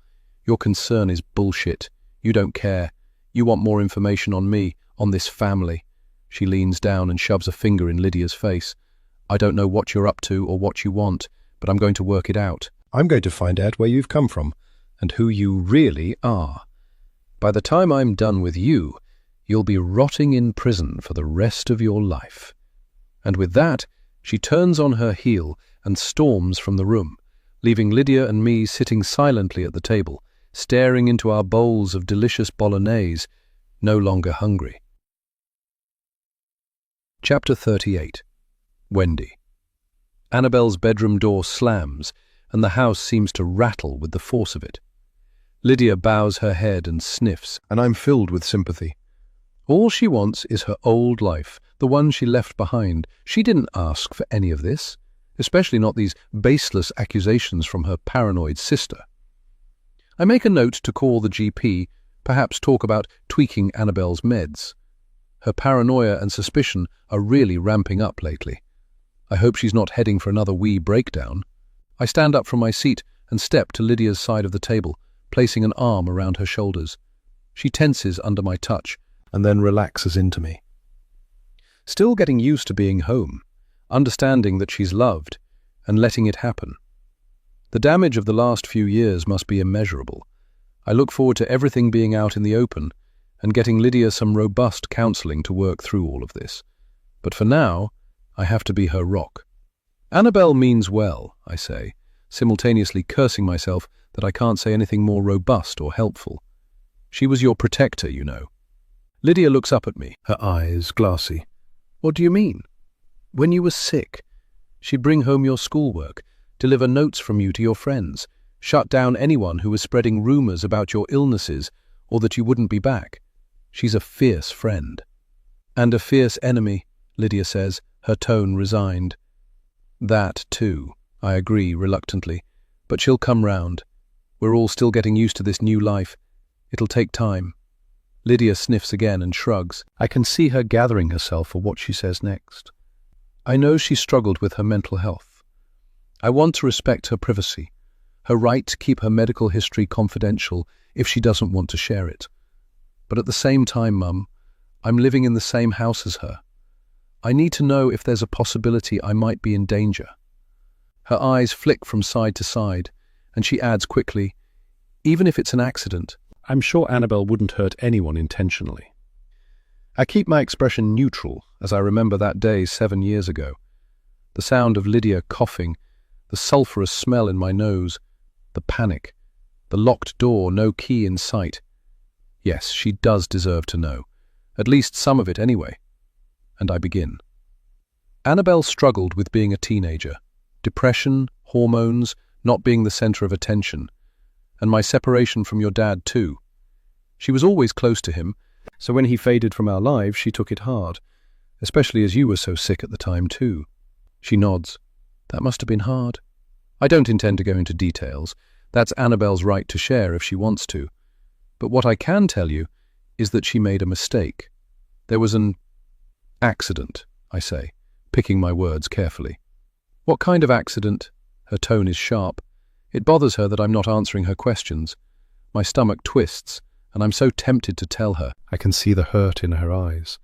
Your concern is bullshit. You don't care. You want more information on me, on this family. She leans down and shoves a finger in Lydia's face. I don't know what you're up to or what you want, but I'm going to work it out. I'm going to find out where you've come from, and who you really are. By the time I'm done with you, you'll be rotting in prison for the rest of your life. And with that, she turns on her heel and storms from the room, leaving Lydia and me sitting silently at the table, staring into our bowls of delicious bolognese, no longer hungry. Chapter 38. Wendy. Annabel's bedroom door slams, and the house seems to rattle with the force of it. Lydia bows her head and sniffs, and I'm filled with sympathy. All she wants is her old life, the one she left behind. She didn't ask for any of this, especially not these baseless accusations from her paranoid sister. I make a note to call the GP, perhaps talk about tweaking Annabel's meds. Her paranoia and suspicion are really ramping up lately. I hope she's not heading for another wee breakdown. I stand up from my seat and step to Lydia's side of the table, placing an arm around her shoulders. She tenses under my touch and then relaxes into me. Still getting used to being home, understanding that she's loved, and letting it happen. The damage of the last few years must be immeasurable. I look forward to everything being out in the open and getting Lydia some robust counselling to work through all of this. But for now, I have to be her rock. Annabel means well, I say, simultaneously cursing myself that I can't say anything more robust or helpful. She was your protector, you know. Lydia looks up at me, her eyes glassy. What do you mean? When you were sick, she'd bring home your schoolwork, deliver notes from you to your friends, shut down anyone who was spreading rumours about your illnesses or that you wouldn't be back. She's a fierce friend. And a fierce enemy, Lydia says, her tone resigned. That, too, I agree reluctantly, but she'll come round. We're all still getting used to this new life. It'll take time. Lydia sniffs again and shrugs. I can see her gathering herself for what she says next. I know she struggled with her mental health. I want to respect her privacy, her right to keep her medical history confidential if she doesn't want to share it. But at the same time, Mum, I'm living in the same house as her. I need to know if there's a possibility I might be in danger. Her eyes flick from side to side, and she adds quickly, even if it's an accident. I'm sure Annabel wouldn't hurt anyone intentionally. I keep my expression neutral as I remember that day 7 years ago. The sound of Lydia coughing, the sulphurous smell in my nose, the panic, the locked door, no key in sight. Yes, she does deserve to know. At least some of it anyway. And I begin. Annabel struggled with being a teenager. Depression, hormones, not being the centre of attention. And my separation from your dad too. She was always close to him, so when he faded from our lives, she took it hard, especially as you were so sick at the time too. She nods. That must have been hard. I don't intend to go into details. That's Annabel's right to share if she wants to. But what I can tell you is that she made a mistake. There was an accident, I say, picking my words carefully. What kind of accident? Her tone is sharp. It bothers her that I'm not answering her questions. My stomach twists, and I'm so tempted to tell her. I can see the hurt in her eyes.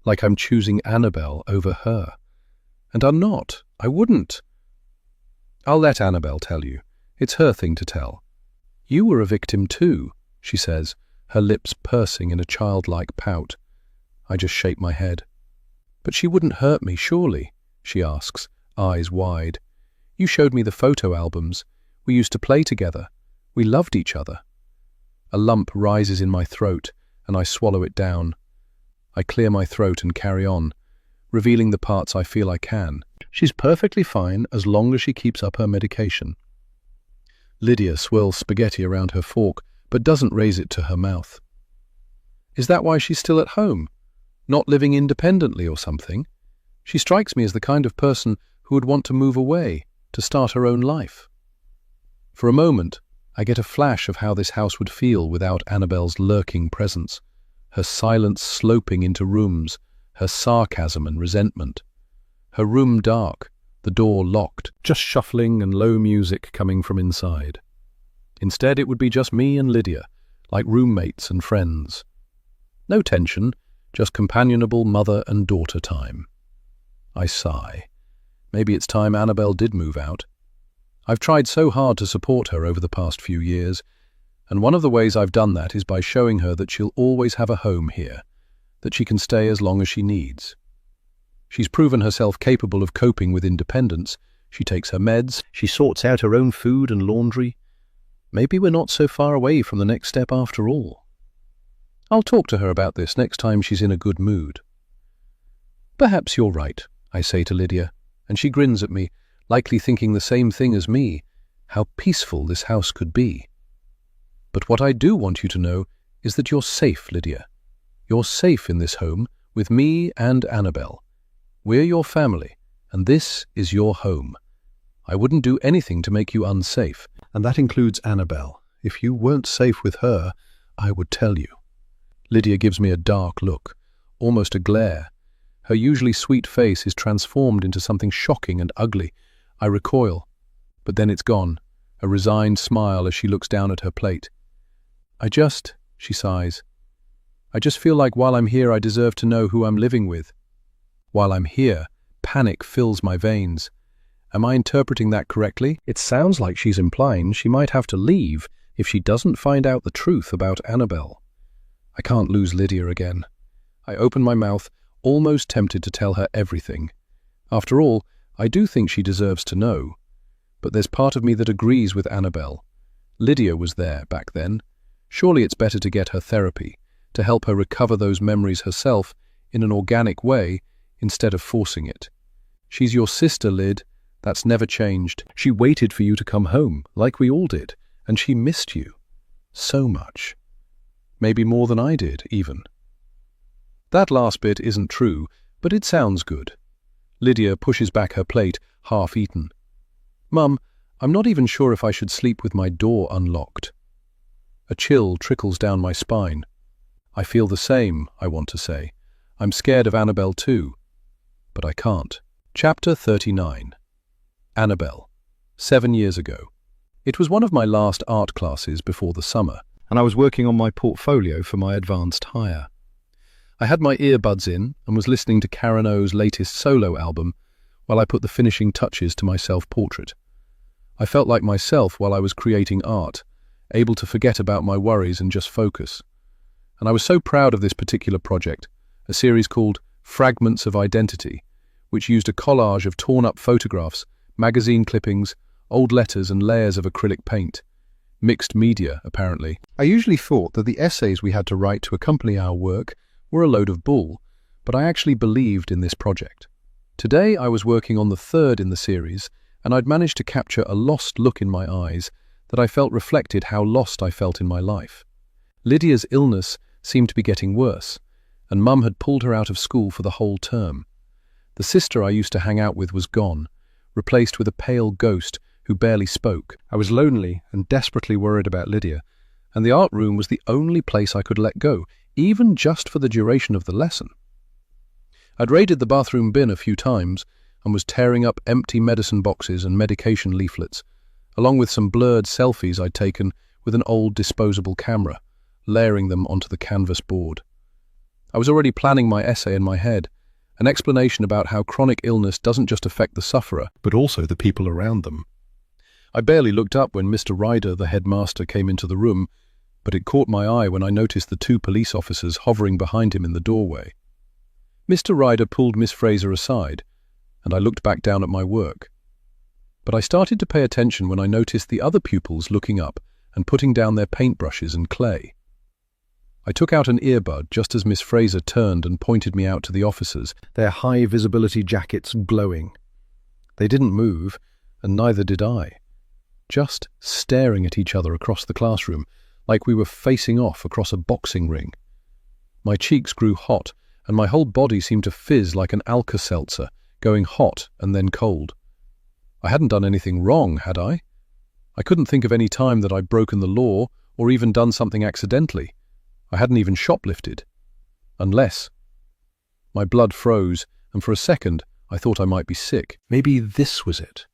Like I'm choosing Annabel over her. And I'm not. I wouldn't. I'll let Annabel tell you. It's her thing to tell. You were a victim too, she says, her lips pursing in a childlike pout. I just shake my head. "But she wouldn't hurt me, surely?" she asks, eyes wide. "You showed me the photo albums. We used to play together. We loved each other." A lump rises in my throat, and I swallow it down. I clear my throat and carry on, revealing the parts I feel I can. She's perfectly fine as long as she keeps up her medication. Lydia swirls spaghetti around her fork, but doesn't raise it to her mouth. Is that why she's still at home? Not living independently or something? She strikes me as the kind of person who would want to move away, to start her own life. For a moment, I get a flash of how this house would feel without Annabelle's lurking presence, her silence sloping into rooms, her sarcasm and resentment. Her room dark, the door locked, just shuffling and low music coming from inside. Instead, it would be just me and Lydia, like roommates and friends. No tension, just companionable mother and daughter time. I sigh. Maybe it's time Annabelle did move out. I've tried so hard to support her over the past few years, and one of the ways I've done that is by showing her that she'll always have a home here, that she can stay as long as she needs. She's proven herself capable of coping with independence. She takes her meds, she sorts out her own food and laundry. Maybe we're not so far away from the next step after all. I'll talk to her about this next time she's in a good mood. Perhaps you're right, I say to Lydia, and she grins at me, likely thinking the same thing as me, how peaceful this house could be. But what I do want you to know is that you're safe, Lydia. You're safe in this home with me and Annabelle. We're your family, and this is your home. I wouldn't do anything to make you unsafe, and that includes Annabelle. If you weren't safe with her, I would tell you. Lydia gives me a dark look, almost a glare. Her usually sweet face is transformed into something shocking and ugly. I recoil, but then it's gone, a resigned smile as she looks down at her plate. She sighs. I just feel like while I'm here I deserve to know who I'm living with. While I'm here, panic fills my veins. Am I interpreting that correctly? It sounds like she's implying she might have to leave if she doesn't find out the truth about Annabelle. I can't lose Lydia again. I open my mouth, almost tempted to tell her everything. After all, I do think she deserves to know. But there's part of me that agrees with Annabelle. Lydia was there back then. Surely it's better to get her therapy, to help her recover those memories herself in an organic way instead of forcing it. She's your sister, Lyd. That's never changed. She waited for you to come home, like we all did, and she missed you. So much. Maybe more than I did, even. That last bit isn't true, but it sounds good. Lydia pushes back her plate, half-eaten. Mum, I'm not even sure if I should sleep with my door unlocked. A chill trickles down my spine. I feel the same, I want to say. I'm scared of Annabelle too. But I can't. Chapter 39. Annabelle. 7 years ago. It was one of my last art classes before the summer, and I was working on my portfolio for my advanced hire. I had my earbuds in and was listening to Karen O's latest solo album while I put the finishing touches to my self-portrait. I felt like myself while I was creating art, able to forget about my worries and just focus. And I was so proud of this particular project, a series called Fragments of Identity, which used a collage of torn-up photographs, magazine clippings, old letters and layers of acrylic paint. Mixed media, apparently. I usually thought that the essays we had to write to accompany our work were a load of bull, but I actually believed in this project. Today I was working on the third in the series, and I'd managed to capture a lost look in my eyes that I felt reflected how lost I felt in my life. Lydia's illness seemed to be getting worse, and Mum had pulled her out of school for the whole term. The sister I used to hang out with was gone, replaced with a pale ghost who barely spoke. I was lonely and desperately worried about Lydia, and the art room was the only place I could let go, even just for the duration of the lesson. I'd raided the bathroom bin a few times and was tearing up empty medicine boxes and medication leaflets, along with some blurred selfies I'd taken with an old disposable camera, layering them onto the canvas board. I was already planning my essay in my head, an explanation about how chronic illness doesn't just affect the sufferer, but also the people around them. I barely looked up when Mr. Ryder, the headmaster, came into the room, but it caught my eye when I noticed the two police officers hovering behind him in the doorway. Mr. Ryder pulled Miss Fraser aside, and I looked back down at my work. But I started to pay attention when I noticed the other pupils looking up and putting down their paintbrushes and clay. I took out an earbud just as Miss Fraser turned and pointed me out to the officers, their high-visibility jackets glowing. They didn't move, and neither did I, just staring at each other across the classroom, like we were facing off across a boxing ring. My cheeks grew hot, and my whole body seemed to fizz like an Alka-Seltzer, going hot and then cold. I hadn't done anything wrong, had I? I couldn't think of any time that I'd broken the law or even done something accidentally. I hadn't even shoplifted. Unless. My blood froze, and for a second I thought I might be sick. Maybe this was it,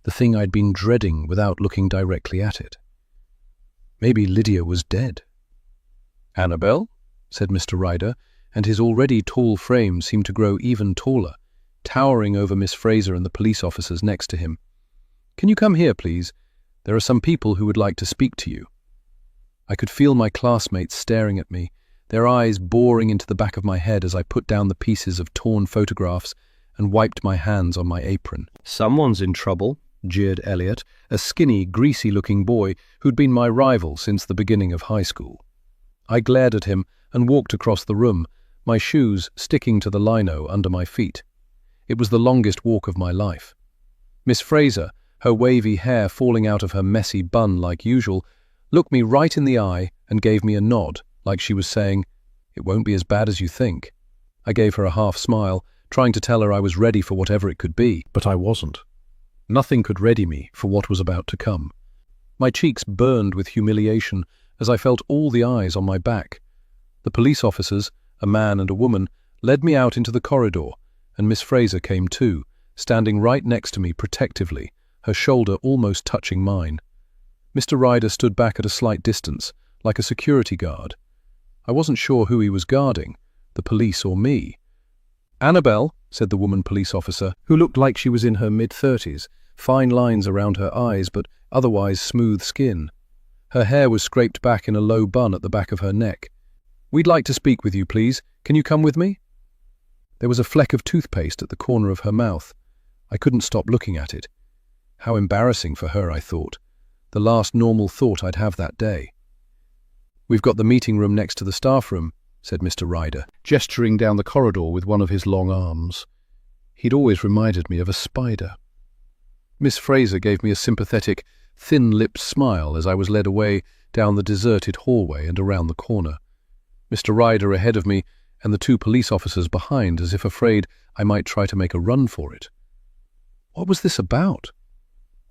the thing I'd been dreading without looking directly at it. Maybe Lydia was dead. "Annabel," said Mr. Ryder, and his already tall frame seemed to grow even taller, towering over Miss Fraser and the police officers next to him. "Can you come here, please? There are some people who would like to speak to you." I could feel my classmates staring at me, their eyes boring into the back of my head as I put down the pieces of torn photographs and wiped my hands on my apron. "Someone's in trouble," jeered Elliot, a skinny, greasy-looking boy who'd been my rival since the beginning of high school. I glared at him and walked across the room, my shoes sticking to the lino under my feet. It was the longest walk of my life. Miss Fraser, her wavy hair falling out of her messy bun like usual, looked me right in the eye and gave me a nod, like she was saying, "It won't be as bad as you think." I gave her a half smile, trying to tell her I was ready for whatever it could be, but I wasn't. Nothing could ready me for what was about to come. My cheeks burned with humiliation as I felt all the eyes on my back. The police officers, a man and a woman, led me out into the corridor, and Miss Fraser came too, standing right next to me protectively, her shoulder almost touching mine. Mr. Ryder stood back at a slight distance, like a security guard. I wasn't sure who he was guarding, the police or me. "Annabel," said the woman police officer, who looked like she was in her mid-30s, fine lines around her eyes but otherwise smooth skin. Her hair was scraped back in a low bun at the back of her neck. "We'd like to speak with you, please. Can you come with me?" There was a fleck of toothpaste at the corner of her mouth. I couldn't stop looking at it. How embarrassing for her, I thought. The last normal thought I'd have that day. "We've got the meeting room next to the staff room," said Mr. Ryder, gesturing down the corridor with one of his long arms. He'd always reminded me of a spider. Miss Fraser gave me a sympathetic, thin-lipped smile as I was led away down the deserted hallway and around the corner. Mr. Ryder ahead of me and the two police officers behind, as if afraid I might try to make a run for it. What was this about?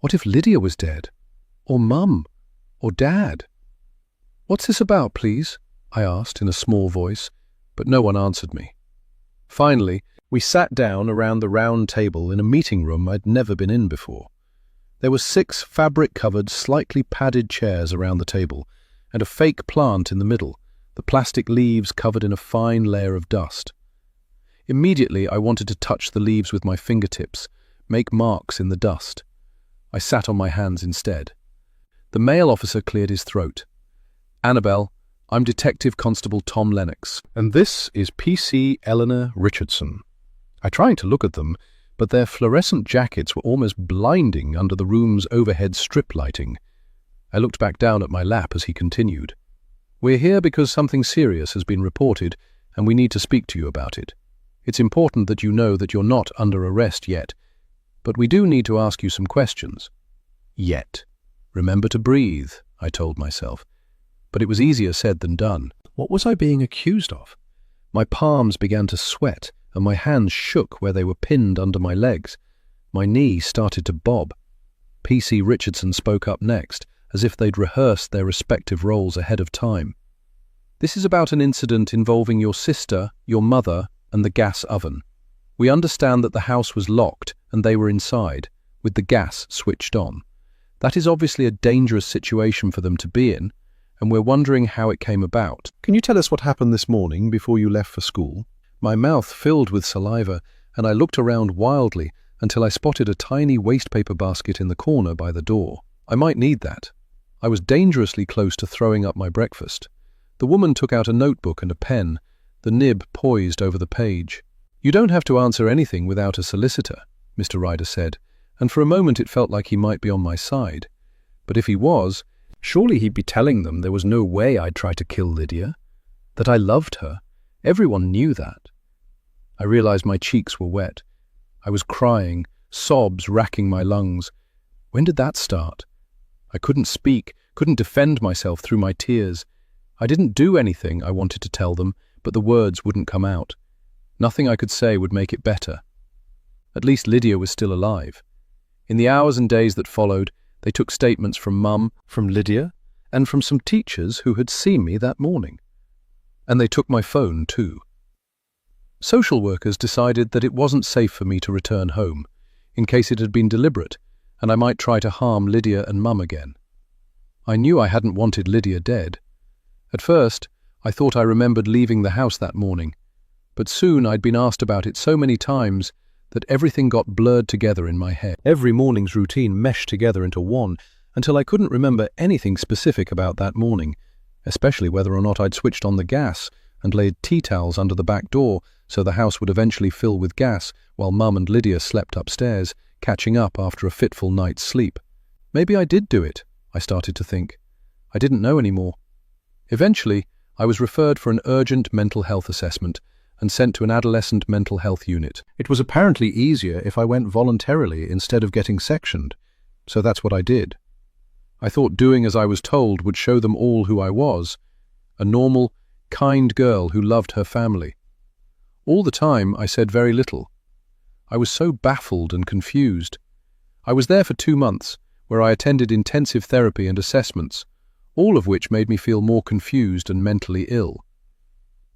What if Lydia was dead? Or Mum? Or Dad? "What's this about, please?" I asked in a small voice, but no one answered me. Finally, we sat down around the round table in a meeting room I'd never been in before. There were 6 fabric-covered, slightly padded chairs around the table, and a fake plant in the middle, the plastic leaves covered in a fine layer of dust. Immediately I wanted to touch the leaves with my fingertips, make marks in the dust. I sat on my hands instead. The male officer cleared his throat. "Annabel, I'm Detective Constable Tom Lennox, and this is PC Eleanor Richardson." I tried to look at them, but their fluorescent jackets were almost blinding under the room's overhead strip lighting. I looked back down at my lap as he continued. "We're here because something serious has been reported, and we need to speak to you about it. It's important that you know that you're not under arrest yet, but we do need to ask you some questions." Yet. Remember to breathe, I told myself. But it was easier said than done. What was I being accused of? My palms began to sweat, and my hands shook where they were pinned under my legs. My knee started to bob. PC Richardson spoke up next, as if they'd rehearsed their respective roles ahead of time. "This is about an incident involving your sister, your mother, and the gas oven. We understand that the house was locked and they were inside, with the gas switched on. That is obviously a dangerous situation for them to be in, and we're wondering how it came about. Can you tell us what happened this morning before you left for school?" My mouth filled with saliva, and I looked around wildly until I spotted a tiny wastepaper basket in the corner by the door. I might need that. I was dangerously close to throwing up my breakfast. The woman took out a notebook and a pen, the nib poised over the page. "You don't have to answer anything without a solicitor," Mr. Ryder said, and for a moment it felt like he might be on my side. But if he was, surely he'd be telling them there was no way I'd try to kill Lydia, that I loved her. Everyone knew that. I realized my cheeks were wet. I was crying, sobs racking my lungs. When did that start? I couldn't speak, couldn't defend myself through my tears. I didn't do anything I wanted to tell them, but the words wouldn't come out. Nothing I could say would make it better. At least Lydia was still alive. In the hours and days that followed, they took statements from Mum, from Lydia, and from some teachers who had seen me that morning. And they took my phone too. Social workers decided that it wasn't safe for me to return home, in case it had been deliberate, and I might try to harm Lydia and Mum again. I knew I hadn't wanted Lydia dead. At first, I thought I remembered leaving the house that morning, but soon I'd been asked about it so many times that everything got blurred together in my head. Every morning's routine meshed together into one until I couldn't remember anything specific about that morning, especially whether or not I'd switched on the gas and laid tea towels under the back door so the house would eventually fill with gas while Mum and Lydia slept upstairs, catching up after a fitful night's sleep. Maybe I did do it, I started to think. I didn't know anymore. Eventually, I was referred for an urgent mental health assessment and sent to an adolescent mental health unit. It was apparently easier if I went voluntarily instead of getting sectioned, so that's what I did. I thought doing as I was told would show them all who I was, a normal, kind girl who loved her family. All the time, I said very little. I was so baffled and confused. I was there for 2 months, where I attended intensive therapy and assessments, all of which made me feel more confused and mentally ill.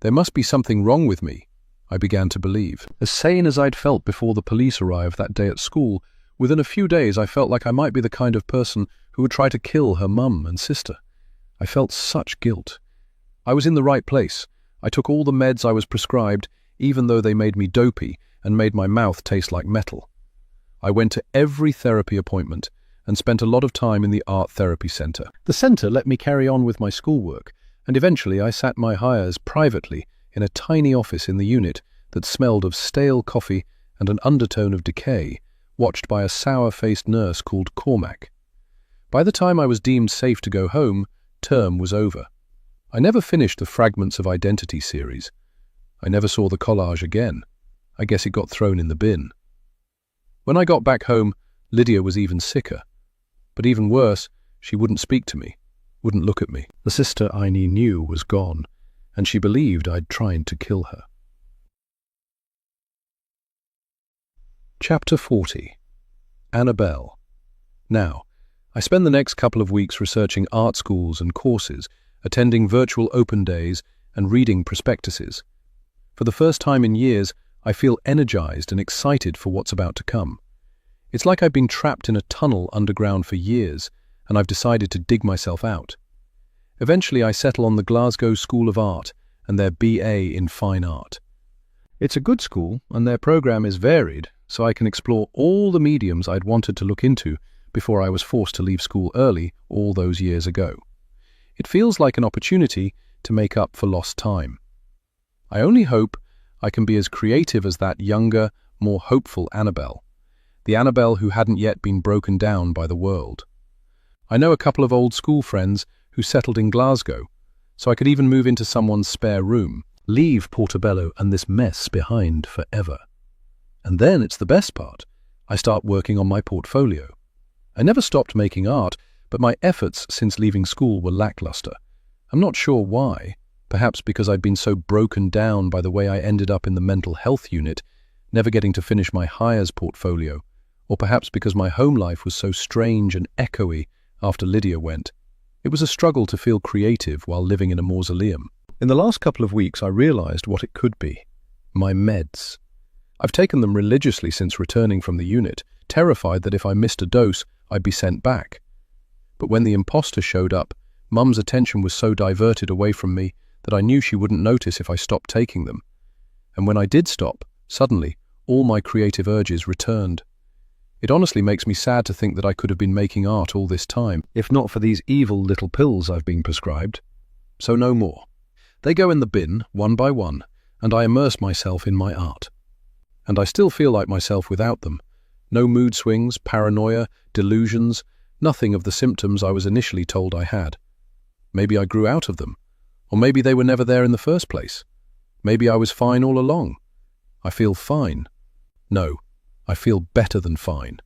There must be something wrong with me, I began to believe. As sane as I'd felt before the police arrived that day at school, within a few days I felt like I might be the kind of person who would try to kill her mum and sister. I felt such guilt. I was in the right place. I took all the meds I was prescribed, even though they made me dopey and made my mouth taste like metal. I went to every therapy appointment and spent a lot of time in the art therapy centre. The centre let me carry on with my schoolwork, and eventually I sat my hires privately in a tiny office in the unit that smelled of stale coffee and an undertone of decay, watched by a sour-faced nurse called Cormac. By the time I was deemed safe to go home, term was over. I never finished the Fragments of Identity series. I never saw the collage again. I guess it got thrown in the bin. When I got back home, Lydia was even sicker. But even worse, she wouldn't speak to me, wouldn't look at me. The sister I knew was gone, and she believed I'd tried to kill her. Chapter 40. Annabelle. Now, I spend the next couple of weeks researching art schools and courses, attending virtual open days, and reading prospectuses. For the first time in years, I feel energized and excited for what's about to come. It's like I've been trapped in a tunnel underground for years, and I've decided to dig myself out. Eventually, I settle on the Glasgow School of Art and their BA in Fine Art. It's a good school, and their program is varied, so I can explore all the mediums I'd wanted to look into before I was forced to leave school early all those years ago. It feels like an opportunity to make up for lost time. I only hope I can be as creative as that younger, more hopeful Annabelle, the Annabelle who hadn't yet been broken down by the world. I know a couple of old school friends who settled in Glasgow, so I could even move into someone's spare room, leave Portobello and this mess behind forever. And then it's the best part. I start working on my portfolio. I never stopped making art, but my efforts since leaving school were lackluster. I'm not sure why. Perhaps because I'd been so broken down by the way I ended up in the mental health unit, never getting to finish my hires portfolio, or perhaps because my home life was so strange and echoey after Lydia went. It was a struggle to feel creative while living in a mausoleum. In the last couple of weeks, I realized what it could be. My meds. I've taken them religiously since returning from the unit, terrified that if I missed a dose, I'd be sent back. But when the imposter showed up, Mum's attention was so diverted away from me that I knew she wouldn't notice if I stopped taking them. And when I did stop, suddenly, all my creative urges returned. It honestly makes me sad to think that I could have been making art all this time, if not for these evil little pills I've been prescribed. So no more. They go in the bin, one by one, and I immerse myself in my art. And I still feel like myself without them. No mood swings, paranoia, delusions, nothing of the symptoms I was initially told I had. Maybe I grew out of them, or maybe they were never there in the first place. Maybe I was fine all along. I feel fine. No, I feel better than fine.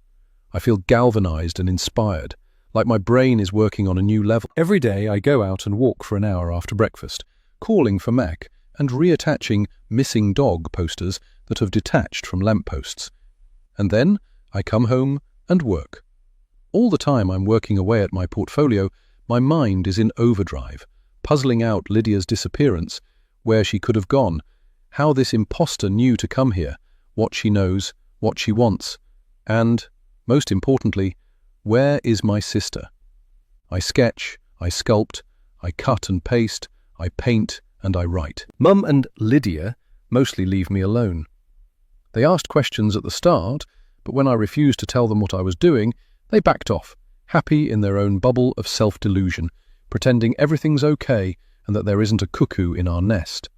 I feel galvanized and inspired, like my brain is working on a new level. Every day I go out and walk for an hour after breakfast, calling for Mac and reattaching missing dog posters that have detached from lampposts. And then I come home and work. All the time I'm working away at my portfolio, my mind is in overdrive, puzzling out Lydia's disappearance, where she could have gone, how this imposter knew to come here, what she knows, what she wants, and, most importantly, where is my sister? I sketch, I sculpt, I cut and paste, I paint and I write. Mum and Lydia mostly leave me alone. They asked questions at the start, but when I refused to tell them what I was doing, they backed off, happy in their own bubble of self-delusion, pretending everything's okay and that there isn't a cuckoo in our nest.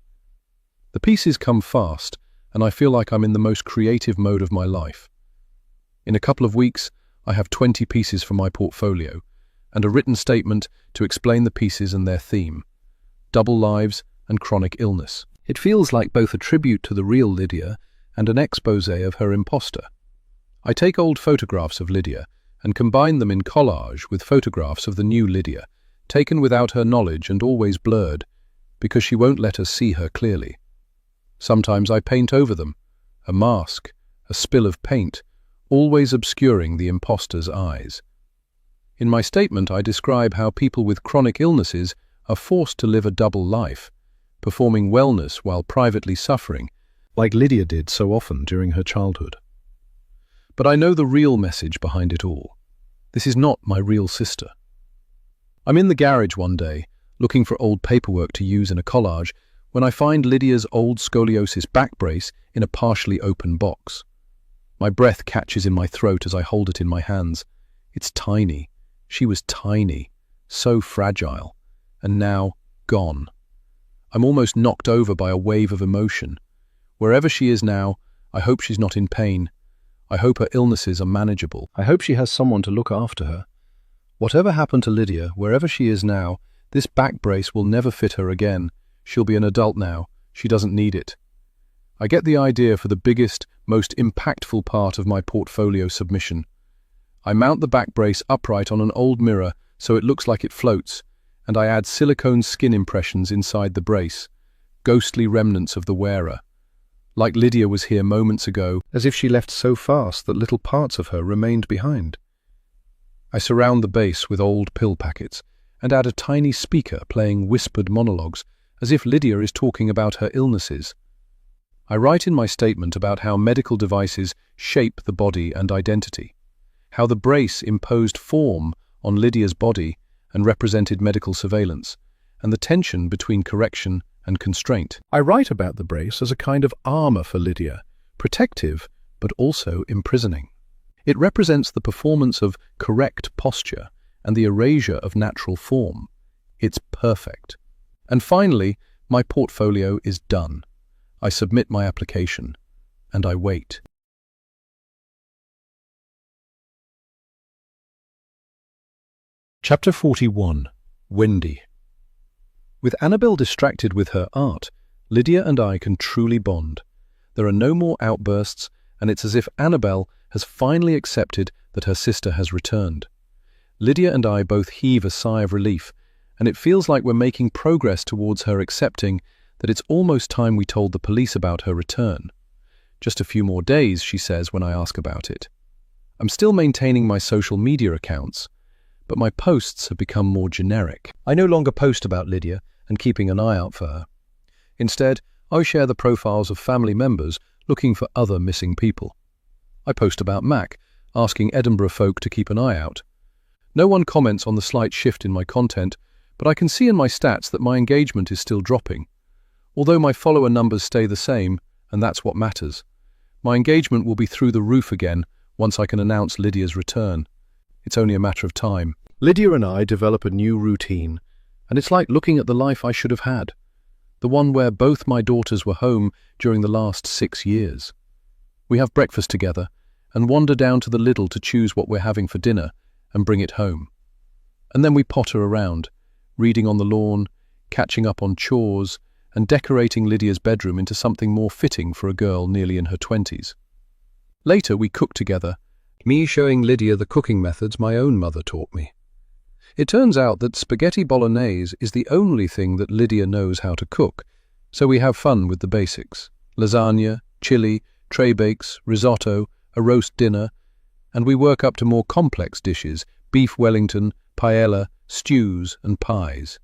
The pieces come fast, and I feel like I'm in the most creative mode of my life. In a couple of weeks, I have 20 pieces for my portfolio, and a written statement to explain the pieces and their theme: double lives and chronic illness. It feels like both a tribute to the real Lydia and an exposé of her imposter. I take old photographs of Lydia and combine them in collage with photographs of the new Lydia, taken without her knowledge and always blurred, because she won't let us see her clearly. Sometimes I paint over them, a mask, a spill of paint, always obscuring the imposter's eyes. In my statement, I describe how people with chronic illnesses are forced to live a double life, performing wellness while privately suffering, like Lydia did so often during her childhood. But I know the real message behind it all. This is not my real sister. I'm in the garage one day, looking for old paperwork to use in a collage, when I find Lydia's old scoliosis back brace in a partially open box. My breath catches in my throat as I hold it in my hands. It's tiny. She was tiny, so fragile, and now gone. I'm almost knocked over by a wave of emotion. Wherever she is now, I hope she's not in pain. I hope her illnesses are manageable. I hope she has someone to look after her. Whatever happened to Lydia, wherever she is now, this back brace will never fit her again. She'll be an adult now. She doesn't need it. I get the idea for the biggest, most impactful part of my portfolio submission. I mount the back brace upright on an old mirror so it looks like it floats, and I add silicone skin impressions inside the brace, ghostly remnants of the wearer. Like Lydia was here moments ago, as if she left so fast that little parts of her remained behind. I surround the base with old pill packets and add a tiny speaker playing whispered monologues, as if Lydia is talking about her illnesses. I write in my statement about how medical devices shape the body and identity, how the brace imposed form on Lydia's body and represented medical surveillance, and the tension between correction and constraint. I write about the brace as a kind of armor for Lydia, protective but also imprisoning. It represents the performance of correct posture and the erasure of natural form. It's perfect. And finally, my portfolio is done. I submit my application, and I wait. Chapter 41. Wendy. With Annabelle distracted with her art, Lydia and I can truly bond. There are no more outbursts, and it's as if Annabelle has finally accepted that her sister has returned. Lydia and I both heave a sigh of relief, and it feels like we're making progress towards her accepting that it's almost time we told the police about her return. Just a few more days, she says when I ask about it. I'm still maintaining my social media accounts, but my posts have become more generic. I no longer post about Lydia and keeping an eye out for her. Instead, I share the profiles of family members looking for other missing people. I post about Mac, asking Edinburgh folk to keep an eye out. No one comments on the slight shift in my content, but I can see in my stats that my engagement is still dropping. Although my follower numbers stay the same, and that's what matters. My engagement will be through the roof again once I can announce Lydia's return. It's only a matter of time. Lydia and I develop a new routine, and it's like looking at the life I should have had, the one where both my daughters were home during the last 6 years. We have breakfast together and wander down to the Lidl to choose what we're having for dinner and bring it home. And then we potter around, reading on the lawn, catching up on chores, and decorating Lydia's bedroom into something more fitting for a girl nearly in her 20s. Later we cook together, me showing Lydia the cooking methods my own mother taught me. It turns out that spaghetti bolognese is the only thing that Lydia knows how to cook, so we have fun with the basics: lasagna, chili, tray bakes, risotto, a roast dinner, and we work up to more complex dishes: beef Wellington, paella, stews and pies.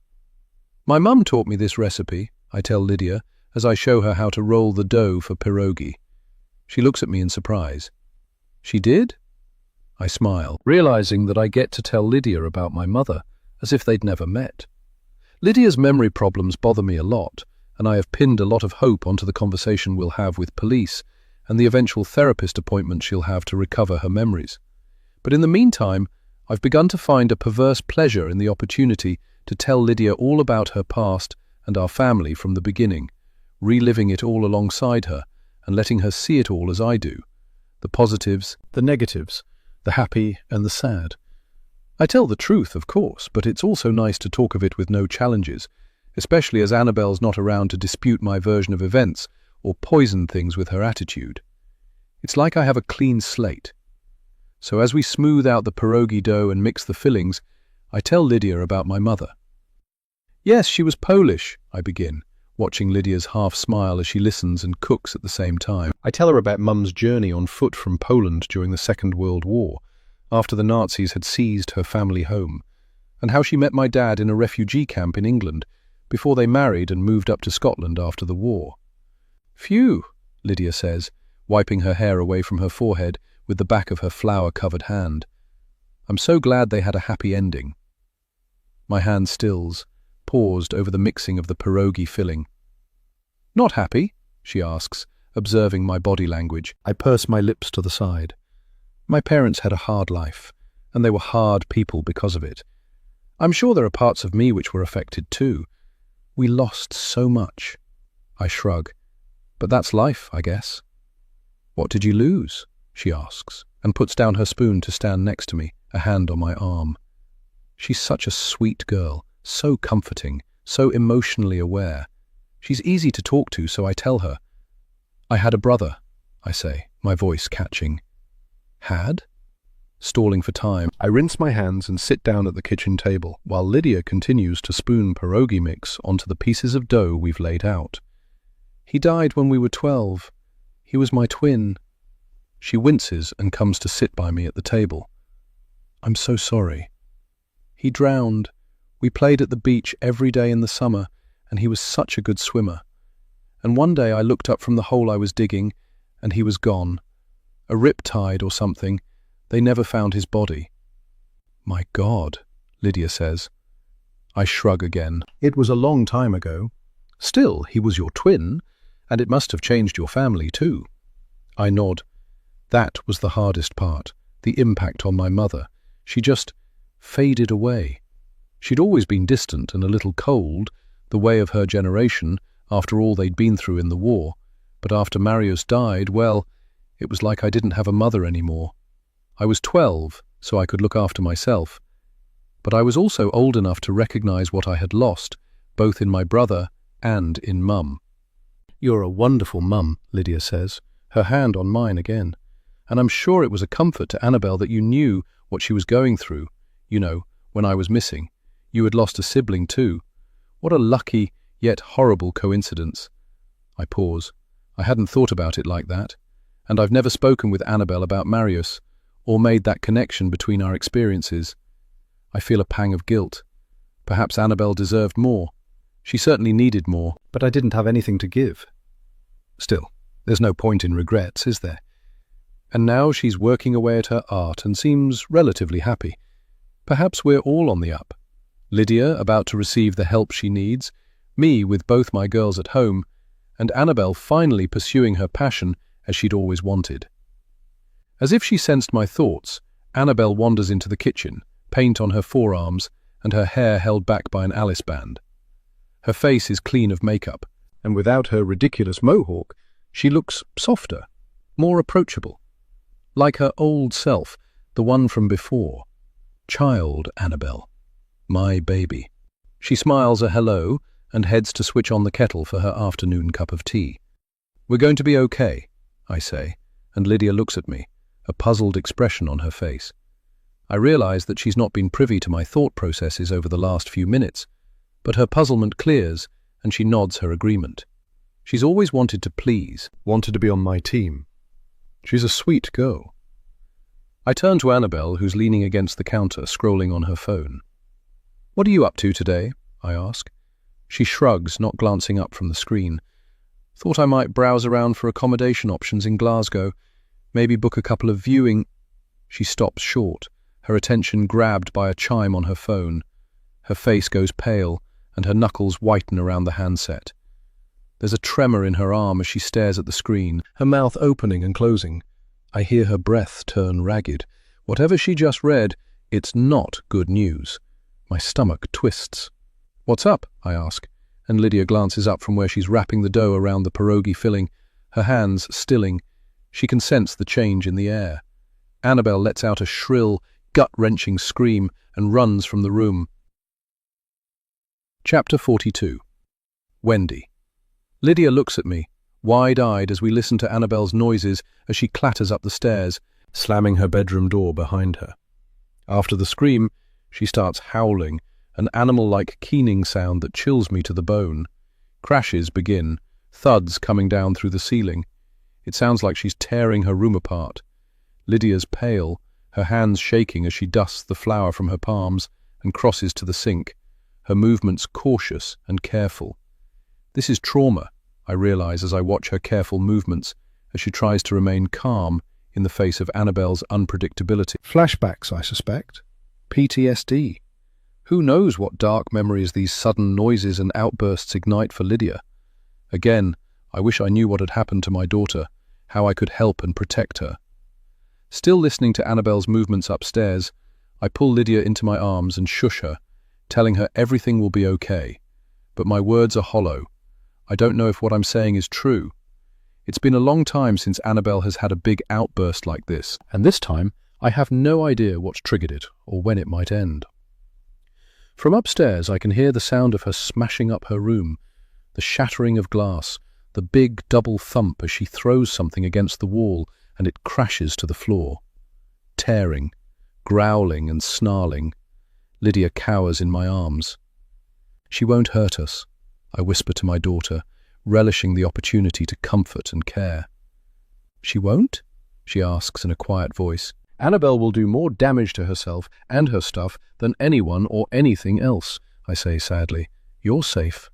My mum taught me this recipe, I tell Lydia, as I show her how to roll the dough for pierogi. She looks at me in surprise. She did? I smile, realizing that I get to tell Lydia about my mother, as if they'd never met. Lydia's memory problems bother me a lot, and I have pinned a lot of hope onto the conversation we'll have with police and the eventual therapist appointment she'll have to recover her memories. But in the meantime, I've begun to find a perverse pleasure in the opportunity to tell Lydia all about her past and our family from the beginning, reliving it all alongside her and letting her see it all as I do: the positives, the negatives, the happy and the sad. I tell the truth, of course, but it's also nice to talk of it with no challenges, especially as Annabelle's not around to dispute my version of events or poison things with her attitude. It's like I have a clean slate. So as we smooth out the pierogi dough and mix the fillings, I tell Lydia about my mother. Yes, she was Polish, I begin, watching Lydia's half smile as she listens and cooks at the same time. I tell her about Mum's journey on foot from Poland during the Second World War, after the Nazis had seized her family home, and how she met my dad in a refugee camp in England before they married and moved up to Scotland after the war. Phew, Lydia says, wiping her hair away from her forehead with the back of her flour-covered hand. I'm so glad they had a happy ending. My hand stills, paused over the mixing of the pierogi filling. Not happy? She asks, observing my body language. I purse my lips to the side. My parents had a hard life, and they were hard people because of it. I'm sure there are parts of me which were affected too. We lost so much. I shrug. But that's life, I guess. What did you lose? She asks, and puts down her spoon to stand next to me, a hand on my arm. She's such a sweet girl, so comforting, so emotionally aware. She's easy to talk to, so I tell her. I had a brother, I say, my voice catching. Had? Stalling for time, I rinse my hands and sit down at the kitchen table, while Lydia continues to spoon pierogi mix onto the pieces of dough we've laid out. He died when we were 12. He was my twin. She winces and comes to sit by me at the table. I'm so sorry. He drowned. We played at the beach every day in the summer, and he was such a good swimmer. And one day I looked up from the hole I was digging, and he was gone. A riptide or something. They never found his body. My God, Lydia says. I shrug again. It was a long time ago. Still, he was your twin, and it must have changed your family too. I nod. That was the hardest part, the impact on my mother. She just faded away. She'd always been distant and a little cold, the way of her generation, after all they'd been through in the war. But after Marius died, well, it was like I didn't have a mother anymore. I was 12, so I could look after myself. But I was also old enough to recognize what I had lost, both in my brother and in Mum. You're a wonderful mum, Lydia says, her hand on mine again. And I'm sure it was a comfort to Annabelle that you knew what she was going through. You know, when I was missing. You had lost a sibling too. What a lucky, yet horrible coincidence. I pause. I hadn't thought about it like that. And I've never spoken with Annabelle about Marius, or made that connection between our experiences. I feel a pang of guilt. Perhaps Annabelle deserved more. She certainly needed more, but I didn't have anything to give. Still, there's no point in regrets, is there? And now she's working away at her art and seems relatively happy. Perhaps we're all on the up. Lydia about to receive the help she needs, me with both my girls at home, and Annabelle finally pursuing her passion as she'd always wanted. As if she sensed my thoughts, Annabelle wanders into the kitchen, paint on her forearms and her hair held back by an Alice band. Her face is clean of makeup, and without her ridiculous mohawk, she looks softer, more approachable. Like her old self, the one from before. Child Annabelle. My baby. She smiles a hello and heads to switch on the kettle for her afternoon cup of tea. "We're going to be okay," I say, and Lydia looks at me, a puzzled expression on her face. I realize that she's not been privy to my thought processes over the last few minutes, but her puzzlement clears and she nods her agreement. She's always wanted to please, wanted to be on my team. She's a sweet girl. I turn to Annabelle, who's leaning against the counter, scrolling on her phone. "What are you up to today?" I ask. She shrugs, not glancing up from the screen. "Thought I might browse around for accommodation options in Glasgow, maybe book a couple of viewing—" She stops short, her attention grabbed by a chime on her phone. Her face goes pale, and her knuckles whiten around the handset. There's a tremor in her arm as she stares at the screen, her mouth opening and closing. I hear her breath turn ragged. Whatever she just read, it's not good news. My stomach twists. "What's up?" I ask, and Lydia glances up from where she's wrapping the dough around the pierogi filling, her hands stilling. She can sense the change in the air. Annabelle lets out a shrill, gut-wrenching scream and runs from the room. Chapter 42. Wendy. Lydia looks at me, wide-eyed as we listen to Annabelle's noises as she clatters up the stairs, slamming her bedroom door behind her. After the scream, she starts howling, an animal-like keening sound that chills me to the bone. Crashes begin, thuds coming down through the ceiling. It sounds like she's tearing her room apart. Lydia's pale, her hands shaking as she dusts the flour from her palms and crosses to the sink, her movements cautious and careful. This is trauma, I realize as I watch her careful movements as she tries to remain calm in the face of Annabelle's unpredictability. Flashbacks, I suspect. PTSD. Who knows what dark memories these sudden noises and outbursts ignite for Lydia? Again, I wish I knew what had happened to my daughter, how I could help and protect her. Still listening to Annabelle's movements upstairs, I pull Lydia into my arms and shush her, telling her everything will be okay. But my words are hollow. I don't know if what I'm saying is true. It's been a long time since Annabelle has had a big outburst like this, and this time I have no idea what's triggered it or when it might end. From upstairs I can hear the sound of her smashing up her room, the shattering of glass, the big double thump as she throws something against the wall and it crashes to the floor. Tearing, growling and snarling, Lydia cowers in my arms. "She won't hurt us," I whisper to my daughter, relishing the opportunity to comfort and care. "She won't?" she asks in a quiet voice. "Annabelle will do more damage to herself and her stuff than anyone or anything else," I say sadly. "You're safe."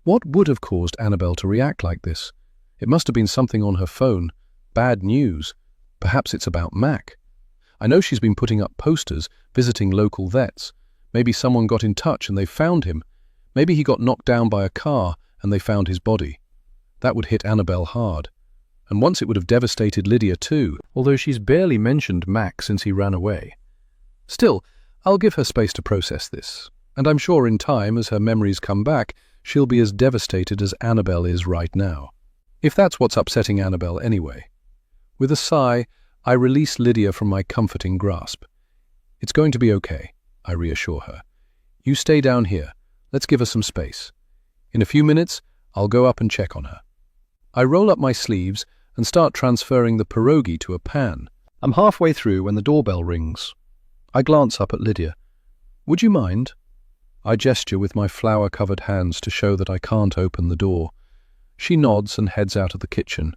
What would have caused Annabelle to react like this? It must have been something on her phone. Bad news. Perhaps it's about Mac. I know she's been putting up posters, visiting local vets. Maybe someone got in touch and they found him. Maybe he got knocked down by a car and they found his body. That would hit Annabelle hard. And once it would have devastated Lydia too, although she's barely mentioned Mac since he ran away. Still, I'll give her space to process this, and I'm sure in time, as her memories come back, she'll be as devastated as Annabelle is right now. If that's what's upsetting Annabelle anyway. With a sigh, I release Lydia from my comforting grasp. "It's going to be okay," I reassure her. "You stay down here. Let's give her some space. In a few minutes, I'll go up and check on her." I roll up my sleeves and start transferring the pierogi to a pan. I'm halfway through when the doorbell rings. I glance up at Lydia. "Would you mind?" I gesture with my flour-covered hands to show that I can't open the door. She nods and heads out of the kitchen.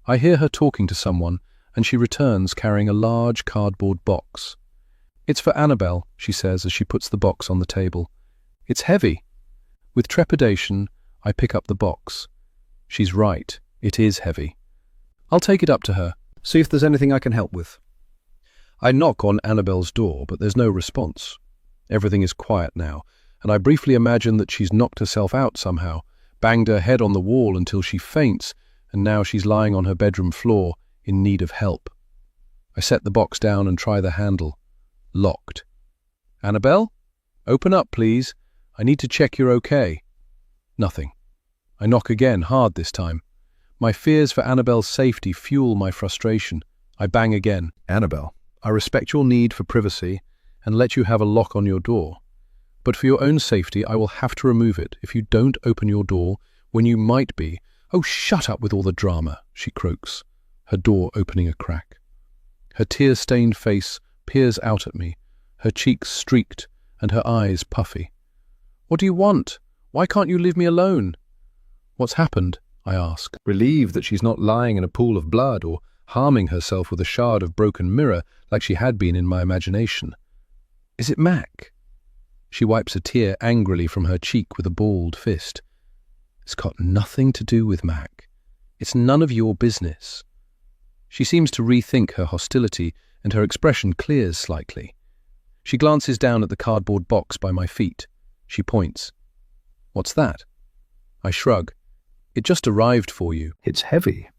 I hear her talking to someone, and she returns carrying a large cardboard box. "It's for Annabelle," she says as she puts the box on the table. "It's heavy." With trepidation, I pick up the box. She's right, it is heavy. I'll take it up to her, see if there's anything I can help with. I knock on Annabelle's door, but there's no response. Everything is quiet now, and I briefly imagine that she's knocked herself out somehow, banged her head on the wall until she faints, and now she's lying on her bedroom floor in need of help. I set the box down and try the handle. Locked. "Annabelle? Open up, please. I need to check you're okay." Nothing. I knock again, hard this time. My fears for Annabelle's safety fuel my frustration. I bang again. "Annabelle, I respect your need for privacy and let you have a lock on your door. But for your own safety, I will have to remove it if you don't open your door when you might be—" "Oh, shut up with all the drama," she croaks, her door opening a crack. Her tear-stained face peers out at me, her cheeks streaked and her eyes puffy. "What do you want? Why can't you leave me alone?" "What's happened?" I ask, relieved that she's not lying in a pool of blood or harming herself with a shard of broken mirror like she had been in my imagination. "Is it Mac?" She wipes a tear angrily from her cheek with a balled fist. "It's got nothing to do with Mac. It's none of your business." She seems to rethink her hostility, and her expression clears slightly. She glances down at the cardboard box by my feet. She points. "What's that?" I shrug. "It just arrived for you. It's heavy."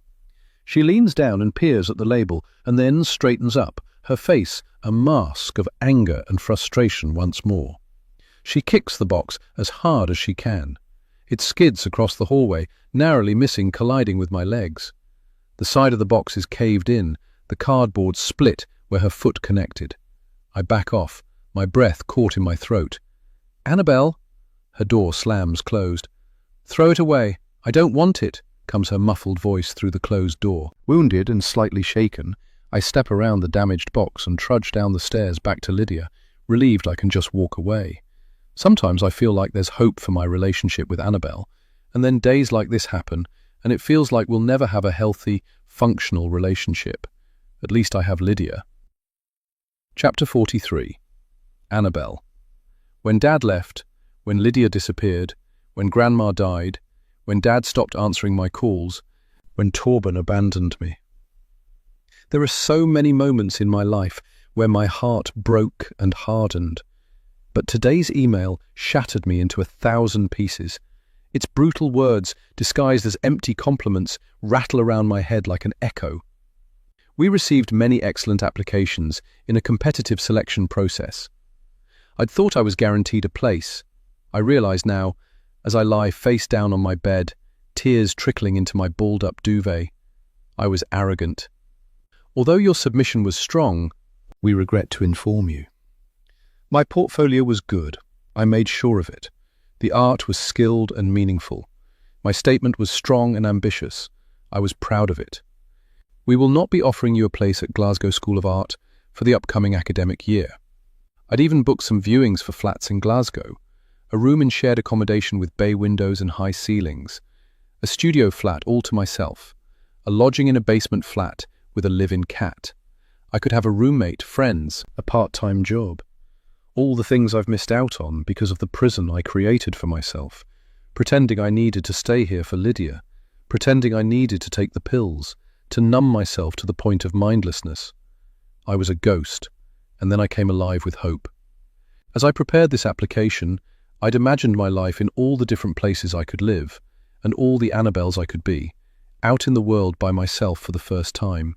She leans down and peers at the label, and then straightens up, her face a mask of anger and frustration once more. She kicks the box as hard as she can. It skids across the hallway, narrowly missing colliding with my legs. The side of the box is caved in, the cardboard split where her foot connected. I back off, my breath caught in my throat. "Annabelle!" Her door slams closed. "Throw it away. I don't want it," comes her muffled voice through the closed door. Wounded and slightly shaken, I step around the damaged box and trudge down the stairs back to Lydia, relieved I can just walk away. Sometimes I feel like there's hope for my relationship with Annabelle, and then days like this happen, and it feels like we'll never have a healthy, functional relationship. At least I have Lydia. Chapter 43. Annabelle. When Dad left, when Lydia disappeared, when Grandma died, when Dad stopped answering my calls, when Torben abandoned me. There are so many moments in my life where my heart broke and hardened. But today's email shattered me into 1,000 pieces. Its brutal words, disguised as empty compliments, rattle around my head like an echo. We received many excellent applications in a competitive selection process. I'd thought I was guaranteed a place. I realize now, as I lie face down on my bed, tears trickling into my balled-up duvet, I was arrogant. Although your submission was strong, we regret to inform you. My portfolio was good. I made sure of it. The art was skilled and meaningful. My statement was strong and ambitious. I was proud of it. We will not be offering you a place at Glasgow School of Art for the upcoming academic year. I'd even booked some viewings for flats in Glasgow, a room in shared accommodation with bay windows and high ceilings, a studio flat all to myself, a lodging in a basement flat with a live-in cat. I could have a roommate, friends, a part-time job. All the things I've missed out on because of the prison I created for myself, pretending I needed to stay here for Lydia, pretending I needed to take the pills, to numb myself to the point of mindlessness. I was a ghost, and then I came alive with hope. As I prepared this application, I'd imagined my life in all the different places I could live, and all the Annabelles I could be, out in the world by myself for the first time.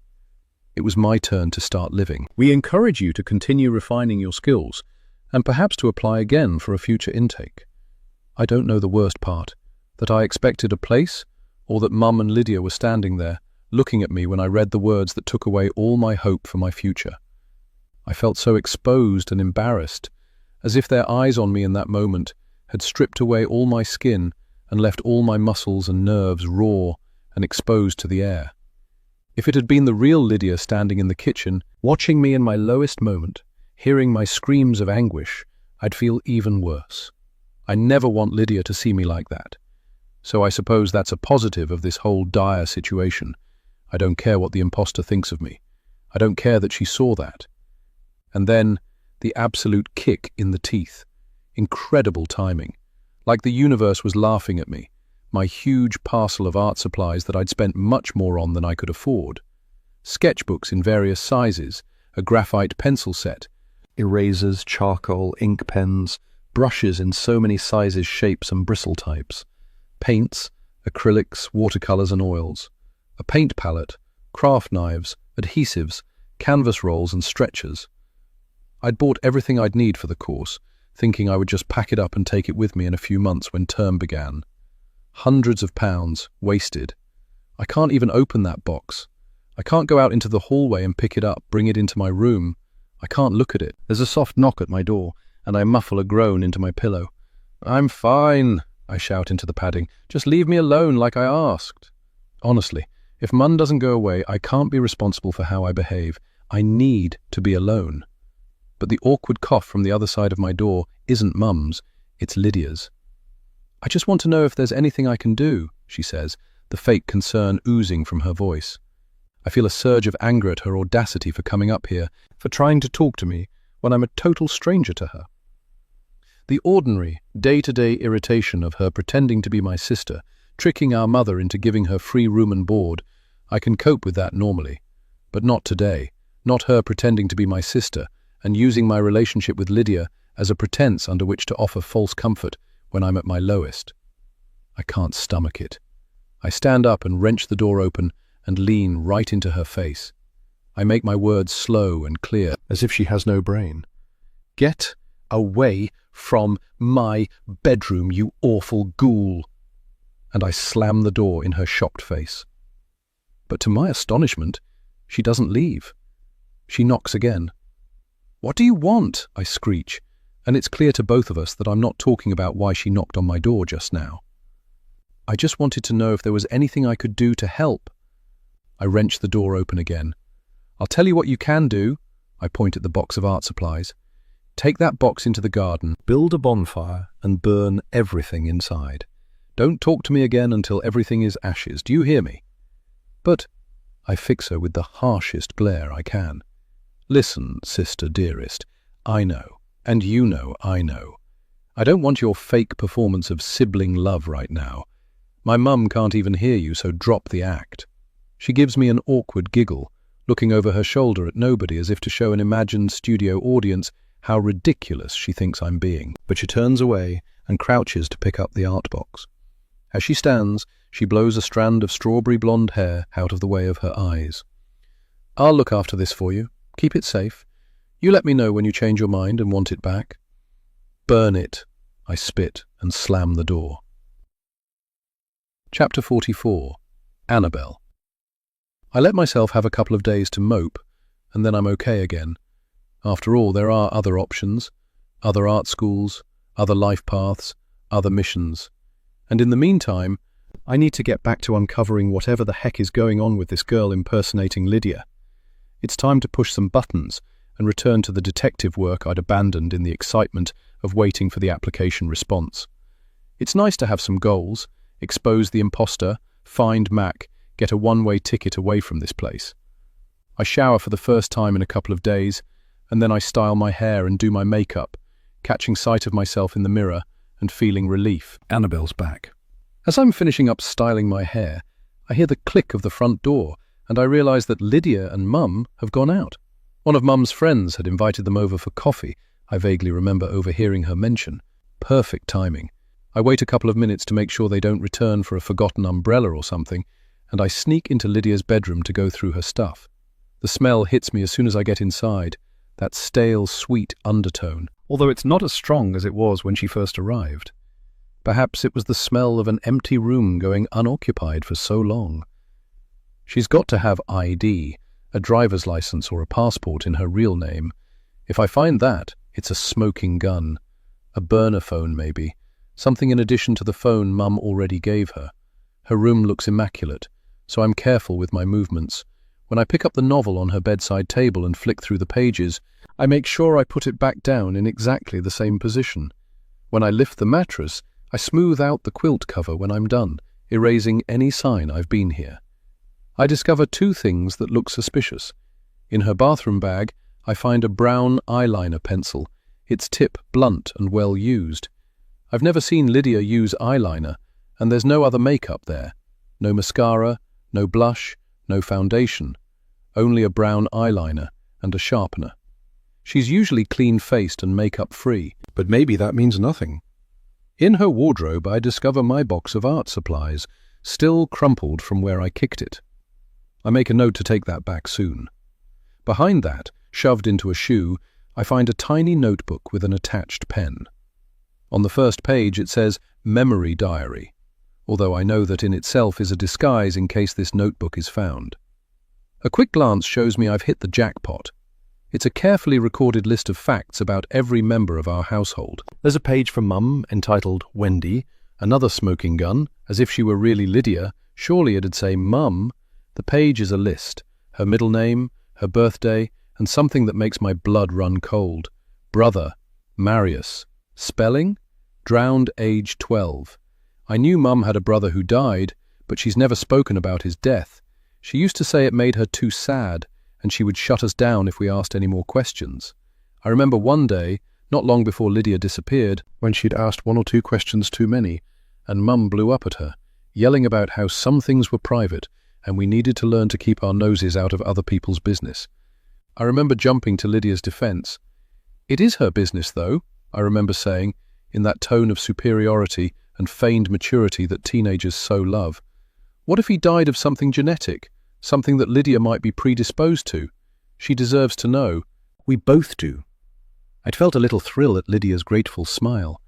It was my turn to start living. We encourage you to continue refining your skills, and perhaps to apply again for a future intake. I don't know the worst part, that I expected a place, or that Mum and Lydia were standing there, looking at me when I read the words that took away all my hope for my future. I felt so exposed and embarrassed, as if their eyes on me in that moment had stripped away all my skin and left all my muscles and nerves raw and exposed to the air. If it had been the real Lydia standing in the kitchen, watching me in my lowest moment, hearing my screams of anguish, I'd feel even worse. I never want Lydia to see me like that. So I suppose that's a positive of this whole dire situation. I don't care what the imposter thinks of me. I don't care that she saw that. And then, the absolute kick in the teeth. Incredible timing. Like the universe was laughing at me. My huge parcel of art supplies that I'd spent much more on than I could afford. Sketchbooks in various sizes, a graphite pencil set, erasers, charcoal, ink pens, brushes in so many sizes, shapes and bristle types, paints, acrylics, watercolors and oils, a paint palette, craft knives, adhesives, canvas rolls and stretchers. I'd bought everything I'd need for the course, thinking I would just pack it up and take it with me in a few months when term began. Hundreds of pounds wasted. I can't even open that box. I can't go out into the hallway and pick it up, bring it into my room. I can't look at it. There's a soft knock at my door, and I muffle a groan into my pillow. "I'm fine," I shout into the padding. "Just leave me alone like I asked." Honestly, if Mum doesn't go away, I can't be responsible for how I behave. I need to be alone. But the awkward cough from the other side of my door isn't Mum's, it's Lydia's. "I just want to know if there's anything I can do," she says, the fake concern oozing from her voice. I feel a surge of anger at her audacity for coming up here, for trying to talk to me when I'm a total stranger to her. The ordinary, day-to-day irritation of her pretending to be my sister, tricking our mother into giving her free room and board, I can cope with that normally. But not today, not her pretending to be my sister and using my relationship with Lydia as a pretense under which to offer false comfort when I'm at my lowest. I can't stomach it. I stand up and wrench the door open and lean right into her face. I make my words slow and clear, as if she has no brain. "Get away from my bedroom, you awful ghoul!" And I slam the door in her shocked face. But to my astonishment, she doesn't leave. She knocks again. "What do you want?" I screech, and it's clear to both of us that I'm not talking about why she knocked on my door just now. I just wanted to know if there was anything I could do to help. I wrench the door open again. "I'll tell you what you can do," I point at the box of art supplies. "Take that box into the garden, build a bonfire, and burn everything inside. Don't talk to me again until everything is ashes. Do you hear me?" "But," I fix her with the harshest glare I can. "Listen, sister dearest, I know, and you know I know. I don't want your fake performance of sibling love right now. My mum can't even hear you, so drop the act." She gives me an awkward giggle, looking over her shoulder at nobody as if to show an imagined studio audience how ridiculous she thinks I'm being. But she turns away and crouches to pick up the art box. As she stands, she blows a strand of strawberry blonde hair out of the way of her eyes. "I'll look after this for you. Keep it safe. You let me know when you change your mind and want it back." "Burn it," I spit and slam the door. Chapter 44. Annabelle. I let myself have a couple of days to mope, and then I'm okay again. After all, there are other options, other art schools, other life paths, other missions. And in the meantime, I need to get back to uncovering whatever the heck is going on with this girl impersonating Lydia. It's time to push some buttons and return to the detective work I'd abandoned in the excitement of waiting for the application response. It's nice to have some goals, expose the imposter, find Mac, get a one-way ticket away from this place. I shower for the first time in a couple of days, and then I style my hair and do my makeup, catching sight of myself in the mirror and feeling relief. Annabelle's back. As I'm finishing up styling my hair, I hear the click of the front door, and I realize that Lydia and Mum have gone out. One of Mum's friends had invited them over for coffee. I vaguely remember overhearing her mention. Perfect timing. I wait a couple of minutes to make sure they don't return for a forgotten umbrella or something, and I sneak into Lydia's bedroom to go through her stuff. The smell hits me as soon as I get inside, that stale, sweet undertone, although it's not as strong as it was when she first arrived. Perhaps it was the smell of an empty room going unoccupied for so long. She's got to have ID, a driver's license or a passport in her real name. If I find that, it's a smoking gun. A burner phone, maybe. Something in addition to the phone Mum already gave her. Her room looks immaculate, so I'm careful with my movements. When I pick up the novel on her bedside table and flick through the pages, I make sure I put it back down in exactly the same position. When I lift the mattress, I smooth out the quilt cover when I'm done, erasing any sign I've been here. I discover two things that look suspicious. In her bathroom bag, I find a brown eyeliner pencil, its tip blunt and well used. I've never seen Lydia use eyeliner, and there's no other makeup there. No mascara, no blush, no foundation. Only a brown eyeliner and a sharpener. She's usually clean-faced and makeup-free, but maybe that means nothing. In her wardrobe, I discover my box of art supplies, still crumpled from where I kicked it. I make a note to take that back soon. Behind that, shoved into a shoe, I find a tiny notebook with an attached pen. On the first page it says Memory Diary, although I know that in itself is a disguise in case this notebook is found. A quick glance shows me I've hit the jackpot. It's a carefully recorded list of facts about every member of our household. There's a page for Mum entitled Wendy, another smoking gun, as if she were really Lydia. Surely it'd say Mum. The page is a list, her middle name, her birthday, and something that makes my blood run cold. Brother, Marius. Spelling? Drowned age 12. I knew Mum had a brother who died, but she's never spoken about his death. She used to say it made her too sad, and she would shut us down if we asked any more questions. I remember one day, not long before Lydia disappeared, when she'd asked one or two questions too many, and Mum blew up at her, yelling about how some things were private and we needed to learn to keep our noses out of other people's business. I remember jumping to Lydia's defense. "It is her business, though," I remember saying, in that tone of superiority and feigned maturity that teenagers so love. What if he died of something genetic, something that Lydia might be predisposed to? She deserves to know. We both do. I'd felt a little thrill at Lydia's grateful smile,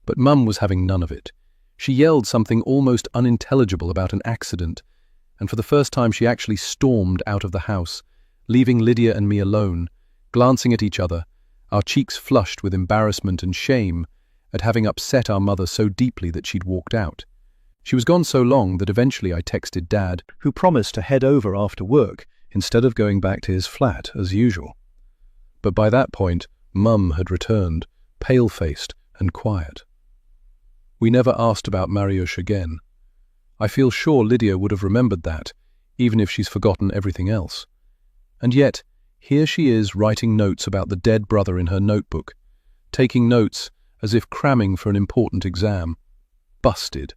but Mum was having none of it. She yelled something almost unintelligible about an accident, and for the first time she actually stormed out of the house, leaving Lydia and me alone, glancing at each other, our cheeks flushed with embarrassment and shame at having upset our mother so deeply that she'd walked out. She was gone so long that eventually I texted Dad, who promised to head over after work instead of going back to his flat as usual. But by that point, Mum had returned, pale-faced and quiet. We never asked about Mariusz again. I feel sure Lydia would have remembered that, even if she's forgotten everything else. And yet, here she is writing notes about the dead brother in her notebook, taking notes as if cramming for an important exam. Busted.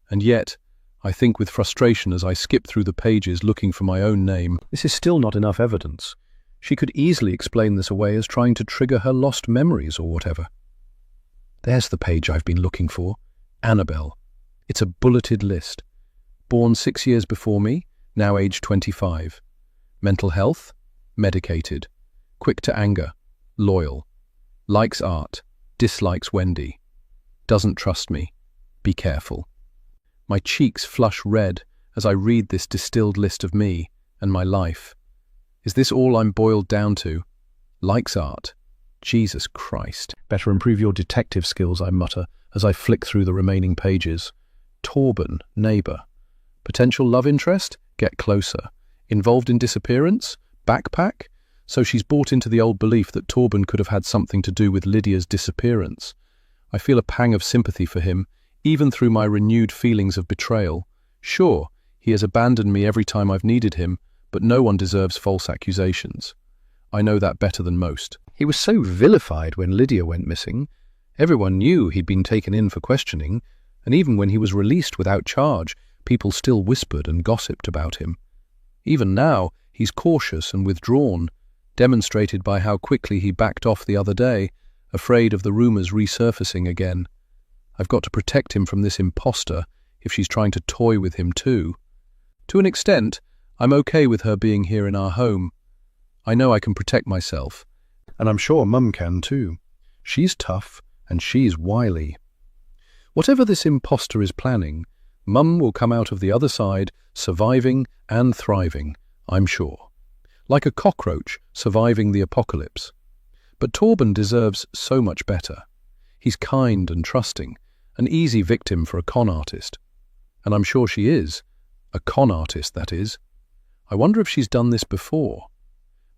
And yet, I think with frustration as I skip through the pages looking for my own name, this is still not enough evidence. She could easily explain this away as trying to trigger her lost memories or whatever. There's the page I've been looking for. Annabelle. It's a bulleted list. Born 6 years before me, now age 25. Mental health? Medicated. Quick to anger? Loyal. Likes art? Dislikes Wendy. Doesn't trust me? Be careful. My cheeks flush red as I read this distilled list of me and my life. Is this all I'm boiled down to? Likes art? Jesus Christ. Better improve your detective skills, I mutter as I flick through the remaining pages. Torben, neighbour. Potential love interest? Get closer. Involved in disappearance? Backpack? So she's bought into the old belief that Torben could have had something to do with Lydia's disappearance. I feel a pang of sympathy for him, even through my renewed feelings of betrayal. Sure, he has abandoned me every time I've needed him, but no one deserves false accusations. I know that better than most. He was so vilified when Lydia went missing. Everyone knew he'd been taken in for questioning, and even when he was released without charge, people still whispered and gossiped about him. Even now, he's cautious and withdrawn, demonstrated by how quickly he backed off the other day, afraid of the rumours resurfacing again. I've got to protect him from this imposter if she's trying to toy with him too. To an extent, I'm okay with her being here in our home. I know I can protect myself, and I'm sure Mum can too. She's tough, and she's wily. Whatever this imposter is planning, Mum will come out of the other side, surviving and thriving, I'm sure. Like a cockroach surviving the apocalypse. But Torben deserves so much better. He's kind and trusting, an easy victim for a con artist. And I'm sure she is. A con artist, that is. I wonder if she's done this before.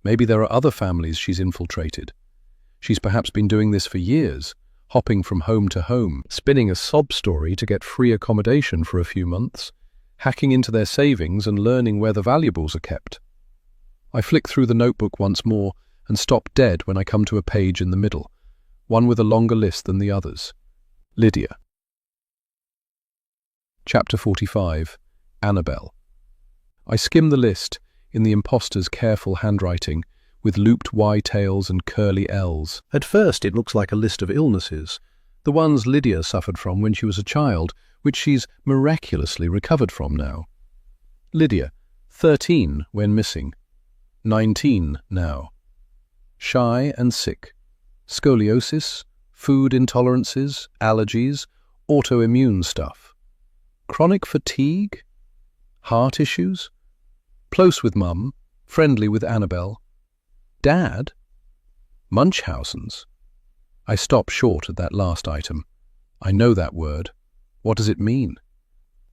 Maybe there are other families she's infiltrated. She's perhaps been doing this for years, hopping from home to home, spinning a sob story to get free accommodation for a few months, hacking into their savings and learning where the valuables are kept. I flick through the notebook once more and stop dead when I come to a page in the middle, one with a longer list than the others. Lydia. Chapter 45. Annabelle. I skim the list, in the imposter's careful handwriting, with looped Y-tails and curly L's. At first it looks like a list of illnesses, the ones Lydia suffered from when she was a child, which she's miraculously recovered from now. Lydia, 13 when missing. 19 now. Shy and sick. Scoliosis, food intolerances, allergies, autoimmune stuff. Chronic fatigue? Heart issues? Close with Mum, friendly with Annabelle. Dad? Munchausen's. I stop short at that last item. I know that word. What does it mean?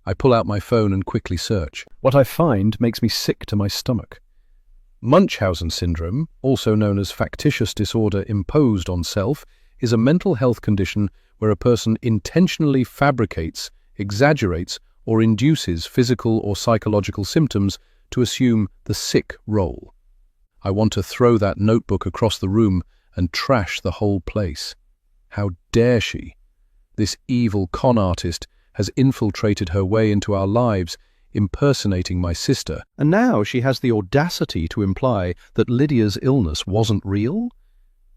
I pull out my phone and quickly search. What I find makes me sick to my stomach. Munchausen syndrome, also known as factitious disorder imposed on self, is a mental health condition where a person intentionally fabricates, exaggerates, or induces physical or psychological symptoms to assume the sick role. I want to throw that notebook across the room and trash the whole place. How dare she? This evil con artist has infiltrated her way into our lives, impersonating my sister, and now she has the audacity to imply that Lydia's illness wasn't real?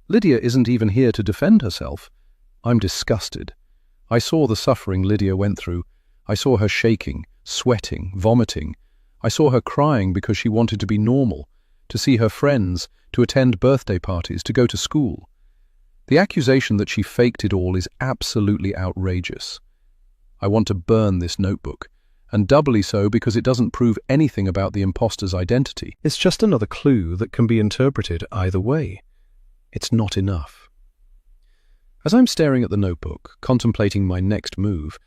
Lydia isn't even here to defend herself. I'm disgusted. I saw the suffering Lydia went through. I saw her shaking, sweating, vomiting. I saw her crying because she wanted to be normal, to see her friends, to attend birthday parties, to go to school. The accusation that she faked it all is absolutely outrageous. I want to burn this notebook, and doubly so because it doesn't prove anything about the imposter's identity. It's just another clue that can be interpreted either way. It's not enough. As I'm staring at the notebook, contemplating my next move,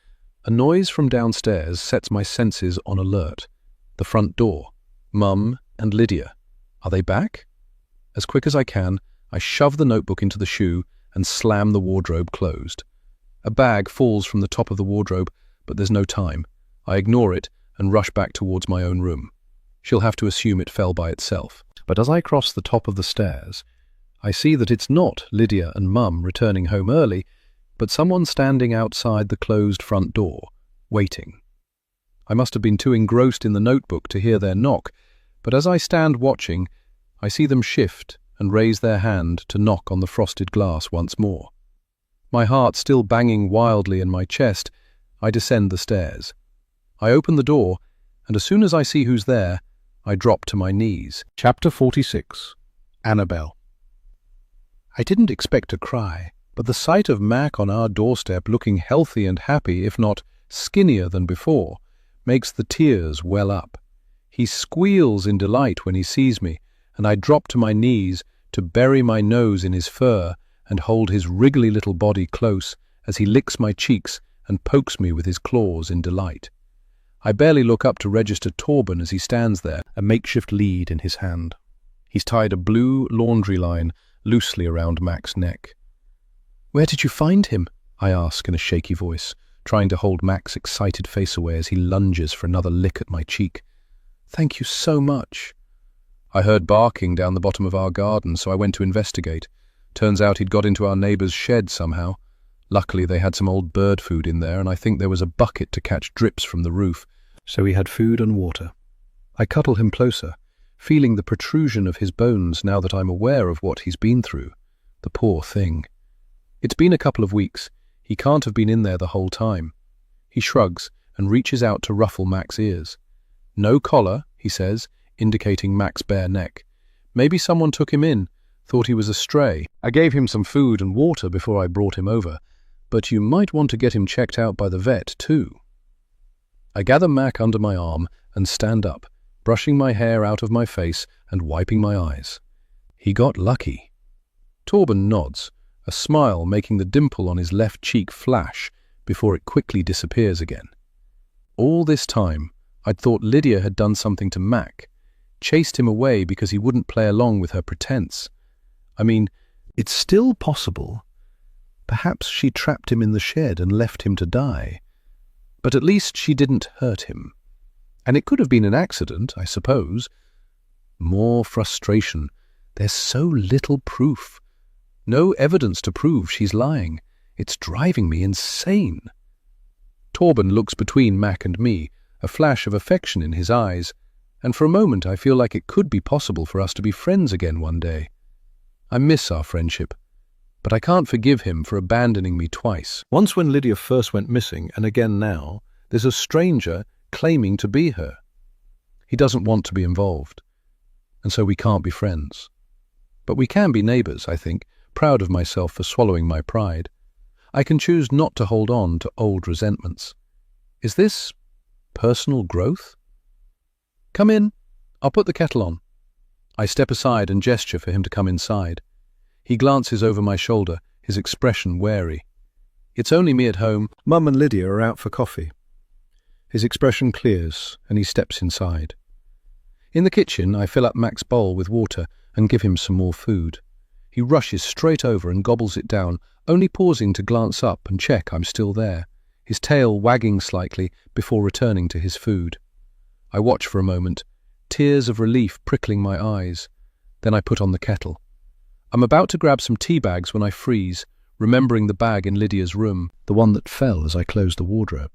a noise from downstairs sets my senses on alert. The front door. Mum and Lydia. Are they back? As quick as I can, I shove the notebook into the shoe and slam the wardrobe closed. A bag falls from the top of the wardrobe, but there's no time. I ignore it and rush back towards my own room. She'll have to assume it fell by itself. But as I cross the top of the stairs, I see that it's not Lydia and Mum returning home early, but someone standing outside the closed front door, waiting. I must have been too engrossed in the notebook to hear their knock, but as I stand watching, I see them shift and raise their hand to knock on the frosted glass once more. My heart still banging wildly in my chest, I descend the stairs. I open the door, and as soon as I see who's there, I drop to my knees. Chapter 46. Annabelle. I didn't expect to cry, but the sight of Mac on our doorstep looking healthy and happy, if not skinnier than before, makes the tears well up. He squeals in delight when he sees me, and I drop to my knees to bury my nose in his fur and hold his wriggly little body close as he licks my cheeks and pokes me with his claws in delight. I barely look up to register Torben as he stands there, a makeshift lead in his hand. He's tied a blue laundry line loosely around Mac's neck. "Where did you find him?" I ask in a shaky voice, trying to hold Mac's excited face away as he lunges for another lick at my cheek. "Thank you so much." I heard barking down the bottom of our garden, so I went to investigate. Turns out he'd got into our neighbour's shed somehow. Luckily they had some old bird food in there, and I think there was a bucket to catch drips from the roof, so he had food and water. I cuddle him closer, feeling the protrusion of his bones now that I'm aware of what he's been through. The poor thing. It's been a couple of weeks. He can't have been in there the whole time. He shrugs and reaches out to ruffle Mac's ears. "No collar," he says, indicating Mac's bare neck. "Maybe someone took him in, thought he was a stray. I gave him some food and water before I brought him over, but you might want to get him checked out by the vet, too." I gather Mac under my arm and stand up, brushing my hair out of my face and wiping my eyes. He got lucky. Torben nods, a smile making the dimple on his left cheek flash before it quickly disappears again. All this time, I'd thought Lydia had done something to Mac, chased him away because he wouldn't play along with her pretense. I mean, it's still possible. Perhaps she trapped him in the shed and left him to die. But at least she didn't hurt him. And it could have been an accident, I suppose. More frustration. There's so little proof. No evidence to prove she's lying. It's driving me insane. Torben looks between Mac and me, a flash of affection in his eyes, and for a moment I feel like it could be possible for us to be friends again one day. I miss our friendship, but I can't forgive him for abandoning me twice. Once when Lydia first went missing, and again now, there's a stranger claiming to be her. He doesn't want to be involved. and so we can't be friends. But we can be neighbours, I think, proud of myself for swallowing my pride. I can choose not to hold on to old resentments. Is this personal growth? Come in. I'll put the kettle on. I step aside and gesture for him to come inside. He glances over my shoulder, his expression wary. It's only me at home. Mum and Lydia are out for coffee. His expression clears, and he steps inside. In the kitchen, I fill up Mac's bowl with water and give him some more food. He rushes straight over and gobbles it down, only pausing to glance up and check I'm still there, his tail wagging slightly before returning to his food. I watch for a moment, tears of relief prickling my eyes. Then I put on the kettle. I'm about to grab some tea bags when I freeze, remembering the bag in Lydia's room, the one that fell as I closed the wardrobe.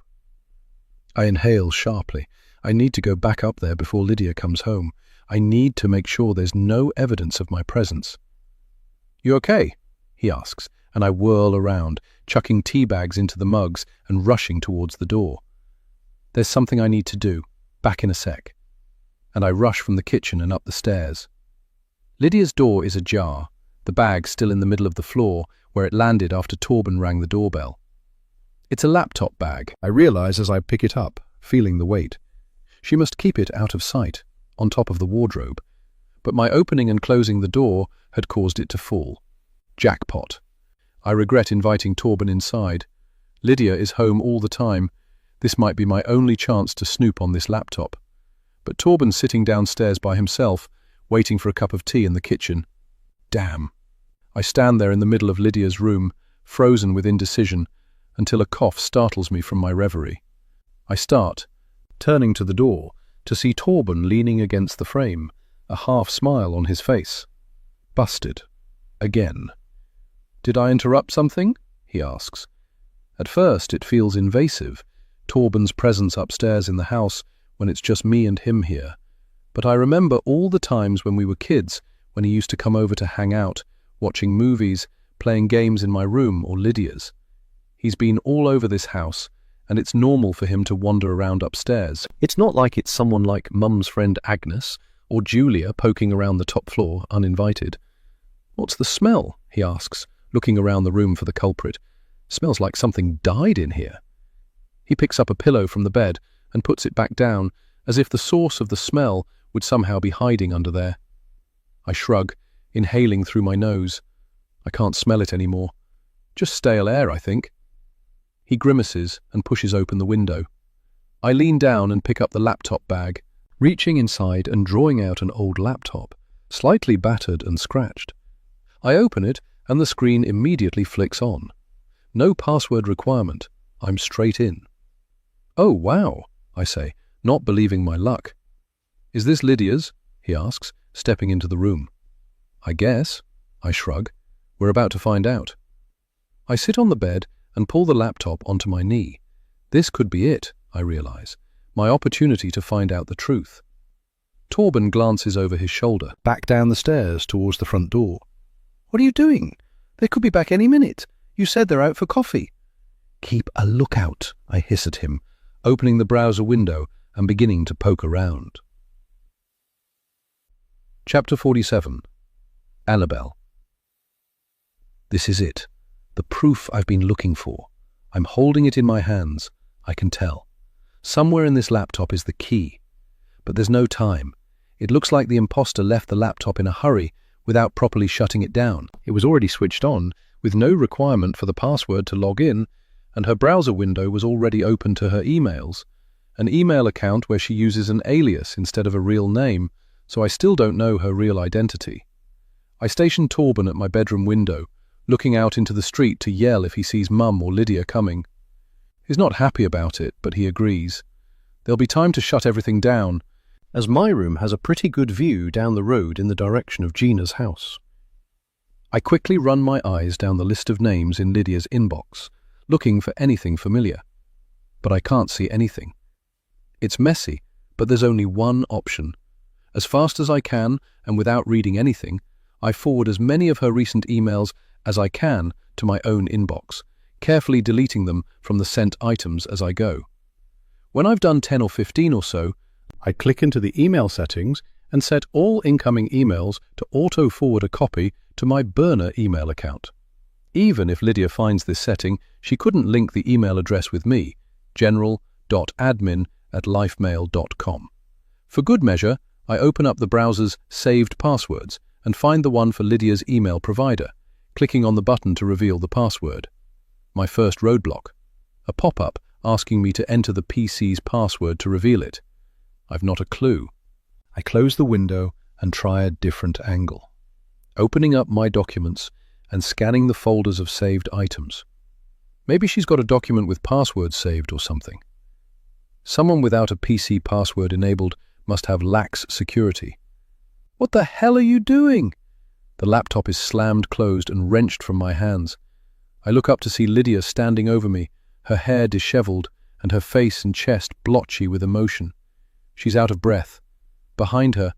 I inhale sharply. I need to go back up there before Lydia comes home. I need to make sure there's no evidence of my presence. You okay? He asks, and I whirl around, chucking tea bags into the mugs and rushing towards the door. There's something I need to do. Back in a sec. And I rush from the kitchen and up the stairs. Lydia's door is ajar, the bag still in the middle of the floor where it landed after Torben rang the doorbell. It's a laptop bag, I realize as I pick it up, feeling the weight. She must keep it out of sight, on top of the wardrobe. But my opening and closing the door had caused it to fall. Jackpot. I regret inviting Torben inside. Lydia is home all the time. This might be my only chance to snoop on this laptop. But Torben's sitting downstairs by himself, waiting for a cup of tea in the kitchen. Damn. I stand there in the middle of Lydia's room, frozen with indecision, until a cough startles me from my reverie. I start, turning to the door, to see Torben leaning against the frame, a half-smile on his face. Busted. Again. Did I interrupt something? He asks. At first it feels invasive, Torben's presence upstairs in the house when it's just me and him here. But I remember all the times when we were kids, when he used to come over to hang out, watching movies, playing games in my room or Lydia's. He's been all over this house, and it's normal for him to wander around upstairs. It's not like it's someone like Mum's friend Agnes or Julia poking around the top floor uninvited. What's the smell? He asks, looking around the room for the culprit. Smells like something died in here. He picks up a pillow from the bed and puts it back down, as if the source of the smell would somehow be hiding under there. I shrug, inhaling through my nose. I can't smell it anymore. Just stale air, I think. He grimaces and pushes open the window. I lean down and pick up the laptop bag, reaching inside and drawing out an old laptop, slightly battered and scratched. I open it and the screen immediately flicks on. No password requirement. I'm straight in. Oh, wow, I say, not believing my luck. Is this Lydia's? He asks, stepping into the room. I guess, I shrug. We're about to find out. I sit on the bed and pull the laptop onto my knee. This could be it, I realize, my opportunity to find out the truth. Torben glances over his shoulder, back down the stairs towards the front door. What are you doing? They could be back any minute. You said they're out for coffee. Keep a lookout, I hiss at him, opening the browser window and beginning to poke around. Chapter 47. Annabelle. This is it. The proof I've been looking for. I'm holding it in my hands. I can tell. Somewhere in this laptop is the key. But there's no time. It looks like the imposter left the laptop in a hurry without properly shutting it down. It was already switched on, with no requirement for the password to log in, and her browser window was already open to her emails, an email account where she uses an alias instead of a real name, so I still don't know her real identity. I station Torben at my bedroom window, looking out into the street to yell if he sees Mum or Lydia coming. He's not happy about it, but he agrees. There'll be time to shut everything down, as my room has a pretty good view down the road in the direction of Gina's house. I quickly run my eyes down the list of names in Lydia's inbox, looking for anything familiar. But I can't see anything. It's messy, but there's only one option. As fast as I can, and without reading anything, I forward as many of her recent emails as I can to my own inbox, carefully deleting them from the sent items as I go. When I've done 10 or 15 or so, I click into the email settings and set all incoming emails to auto-forward a copy to my burner email account. Even if Lydia finds this setting, she couldn't link the email address with me, general.admin@lifemail.com. For good measure, I open up the browser's saved passwords and find the one for Lydia's email provider, clicking on the button to reveal the password. My first roadblock. A pop-up asking me to enter the PC's password to reveal it. I've not a clue. I close the window and try a different angle, opening up my documents and scanning the folders of saved items. Maybe she's got a document with passwords saved or something. Someone without a PC password enabled must have lax security. What the hell are you doing? The laptop is slammed closed and wrenched from my hands. I look up to see Lydia standing over me, her hair disheveled and her face and chest blotchy with emotion. She's out of breath. Behind her,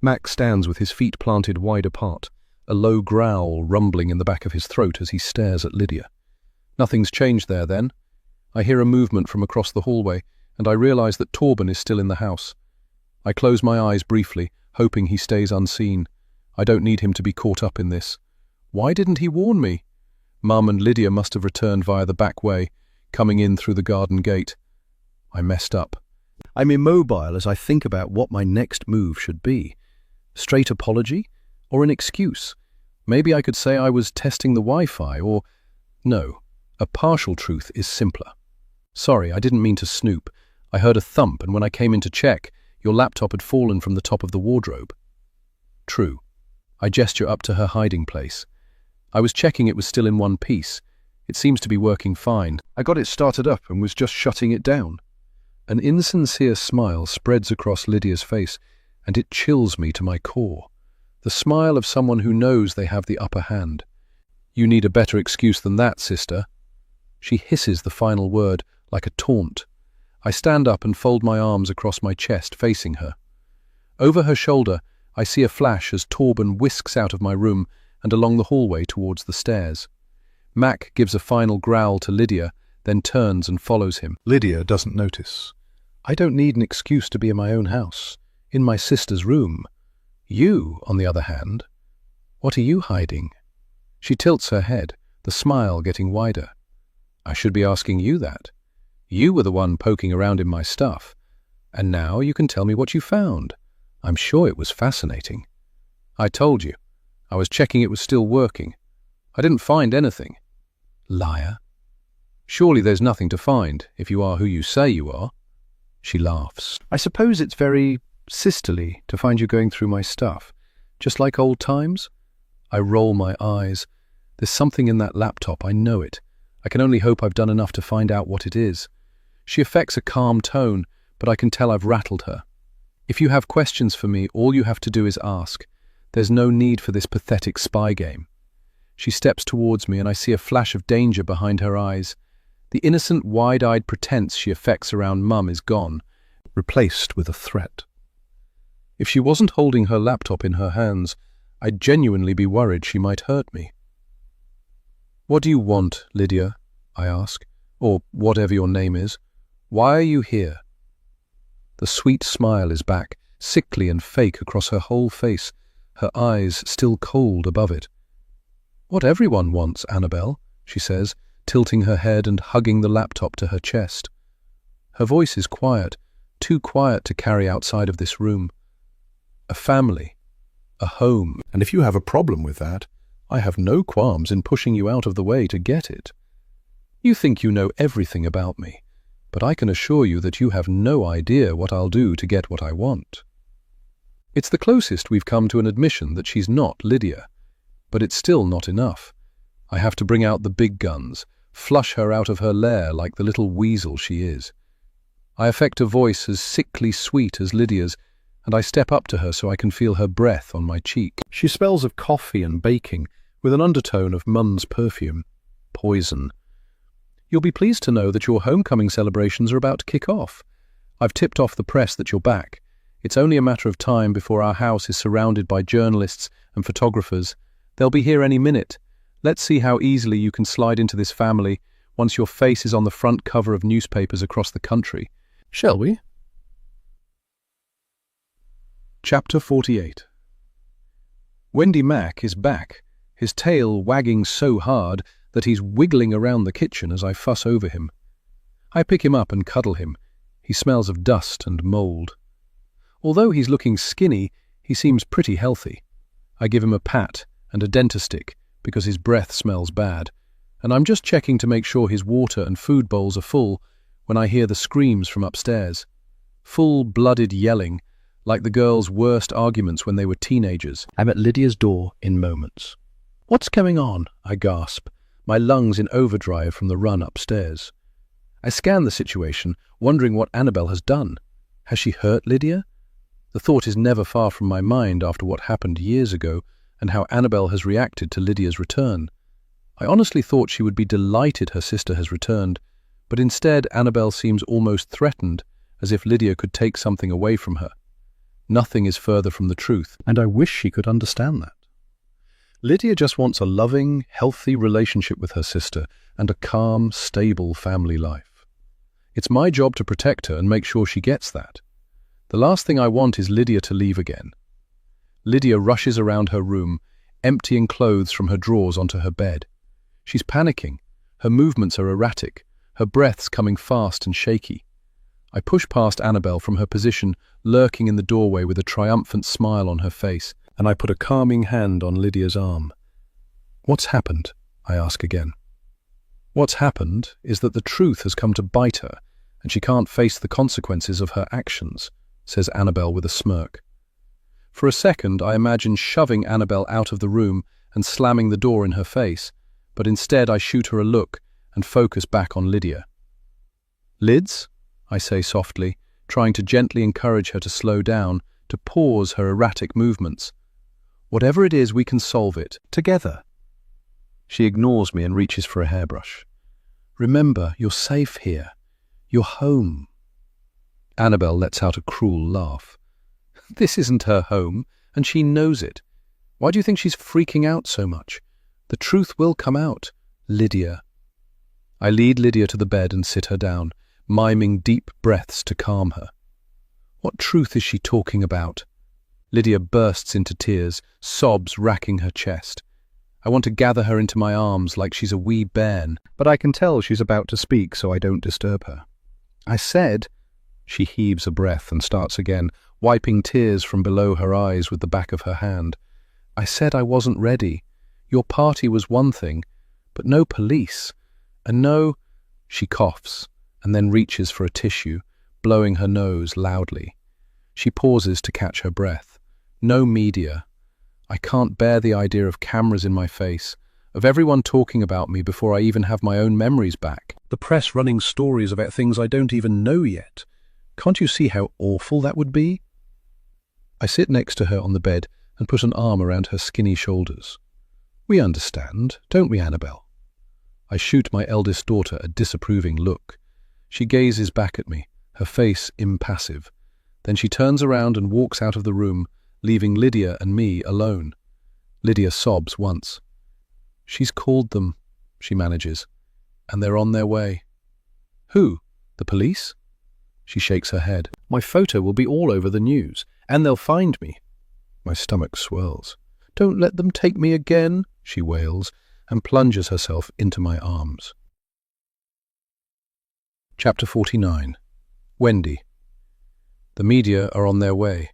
Mac stands with his feet planted wide apart, a low growl rumbling in the back of his throat as he stares at Lydia. Nothing's changed there, then. I hear a movement from across the hallway, and I realize that Torben is still in the house. I close my eyes briefly, hoping he stays unseen. I don't need him to be caught up in this. Why didn't he warn me? Mum and Lydia must have returned via the back way, coming in through the garden gate. I messed up. I'm immobile as I think about what my next move should be. Straight apology? Or an excuse? Maybe I could say I was testing the Wi-Fi, or... No, a partial truth is simpler. Sorry, I didn't mean to snoop. I heard a thump, and when I came in to check, your laptop had fallen from the top of the wardrobe. True. I gesture up to her hiding place. I was checking it was still in one piece. It seems to be working fine. I got it started up and was just shutting it down. An insincere smile spreads across Lydia's face, and it chills me to my core. The smile of someone who knows they have the upper hand. You need a better excuse than that, sister. She hisses the final word like a taunt. I stand up and fold my arms across my chest, facing her. Over her shoulder, I see a flash as Torben whisks out of my room and along the hallway towards the stairs. Mac gives a final growl to Lydia, then turns and follows him. Lydia doesn't notice. I don't need an excuse to be in my own house, in my sister's room. You, on the other hand, what are you hiding? She tilts her head, the smile getting wider. I should be asking you that. You were the one poking around in my stuff, and now you can tell me what you found. I'm sure it was fascinating. I told you. I was checking it was still working. I didn't find anything. Liar. Surely there's nothing to find, if you are who you say you are. She laughs. I suppose it's very sisterly to find you going through my stuff, just like old times. I roll my eyes. There's something in that laptop, I know it. I can only hope I've done enough to find out what it is. She affects a calm tone, but I can tell I've rattled her. If you have questions for me, all you have to do is ask. There's no need for this pathetic spy game. She steps towards me and I see a flash of danger behind her eyes. The innocent, wide-eyed pretense she affects around Mum is gone, replaced with a threat. If she wasn't holding her laptop in her hands, I'd genuinely be worried she might hurt me. What do you want, Lydia? I ask, or whatever your name is. Why are you here? The sweet smile is back, sickly and fake across her whole face, her eyes still cold above it. What everyone wants, Annabelle, she says, tilting her head and hugging the laptop to her chest. Her voice is quiet, too quiet to carry outside of this room. A family, a home, and if you have a problem with that, I have no qualms in pushing you out of the way to get it. You think you know everything about me, but I can assure you that you have no idea what I'll do to get what I want. It's the closest we've come to an admission that she's not Lydia, but it's still not enough. I have to bring out the big guns, flush her out of her lair like the little weasel she is. I affect a voice as sickly sweet as Lydia's, and I step up to her so I can feel her breath on my cheek. She smells of coffee and baking, with an undertone of Mum's perfume. Poison. You'll be pleased to know that your homecoming celebrations are about to kick off. I've tipped off the press that you're back. It's only a matter of time before our house is surrounded by journalists and photographers. They'll be here any minute. Let's see how easily you can slide into this family once your face is on the front cover of newspapers across the country. Shall we? Chapter 48. Wendy Mac is back, his tail wagging so hard that he's wiggling around the kitchen as I fuss over him. I pick him up and cuddle him. He smells of dust and mold. Although he's looking skinny, he seems pretty healthy. I give him a pat and a dentistick because his breath smells bad, and I'm just checking to make sure his water and food bowls are full when I hear the screams from upstairs. Full-blooded yelling, like the girls' worst arguments when they were teenagers. I'm at Lydia's door in moments. "What's going on?" I gasp, my lungs in overdrive from the run upstairs. I scan the situation, wondering what Annabelle has done. Has she hurt Lydia? The thought is never far from my mind after what happened years ago and how Annabelle has reacted to Lydia's return. I honestly thought she would be delighted her sister has returned, but instead Annabelle seems almost threatened, as if Lydia could take something away from her. Nothing is further from the truth, and I wish she could understand that. Lydia just wants a loving, healthy relationship with her sister and a calm, stable family life. It's my job to protect her and make sure she gets that. The last thing I want is Lydia to leave again. Lydia rushes around her room, emptying clothes from her drawers onto her bed. She's panicking. Her movements are erratic, her breaths coming fast and shaky. I push past Annabelle from her position, lurking in the doorway with a triumphant smile on her face, and I put a calming hand on Lydia's arm. "What's happened?" I ask again. "What's happened is that the truth has come to bite her, and she can't face the consequences of her actions," says Annabelle with a smirk. For a second, I imagine shoving Annabelle out of the room and slamming the door in her face, but instead I shoot her a look and focus back on Lydia. "Lids?" I say softly, trying to gently encourage her to slow down, to pause her erratic movements. "Whatever it is, we can solve it, together." She ignores me and reaches for a hairbrush. "Remember, you're safe here. You're home." Annabelle lets out a cruel laugh. "This isn't her home, and she knows it. Why do you think she's freaking out so much? The truth will come out, Lydia." I lead Lydia to the bed and sit her down, miming deep breaths to calm her. "What truth is she talking about?" Lydia bursts into tears, sobs racking her chest. I want to gather her into my arms like she's a wee bairn, but I can tell she's about to speak, so I don't disturb her. "I said—" She heaves a breath and starts again, wiping tears from below her eyes with the back of her hand. "I said I wasn't ready. Your party was one thing, but no police. And no—" She coughs, and then reaches for a tissue, blowing her nose loudly. She pauses to catch her breath. "No media. I can't bear the idea of cameras in my face, of everyone talking about me before I even have my own memories back. The press running stories about things I don't even know yet. Can't you see how awful that would be?" I sit next to her on the bed and put an arm around her skinny shoulders. "We understand, don't we, Annabelle?" I shoot my eldest daughter a disapproving look. She gazes back at me, her face impassive. Then she turns around and walks out of the room, leaving Lydia and me alone. Lydia sobs once. "She's called them," she manages, "and they're on their way." "Who? The police?" She shakes her head. "My photo will be all over the news, and they'll find me." My stomach swirls. "Don't let them take me again," she wails, and plunges herself into my arms. Chapter 49. Wendy. The media are on their way.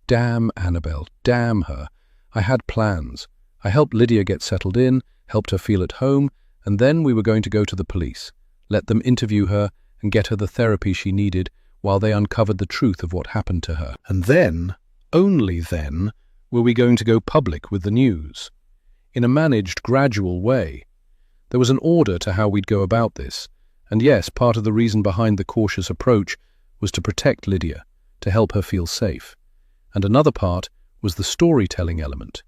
Damn Annabelle, damn her. I had plans. I helped Lydia get settled in, helped her feel at home, and then we were going to go to the police, let them interview her and get her the therapy she needed while they uncovered the truth of what happened to her. And then, only then, were we going to go public with the news. In a managed, gradual way. There was an order to how we'd go about this, and yes, part of the reason behind the cautious approach was to protect Lydia, to help her feel safe. And another part was the storytelling element,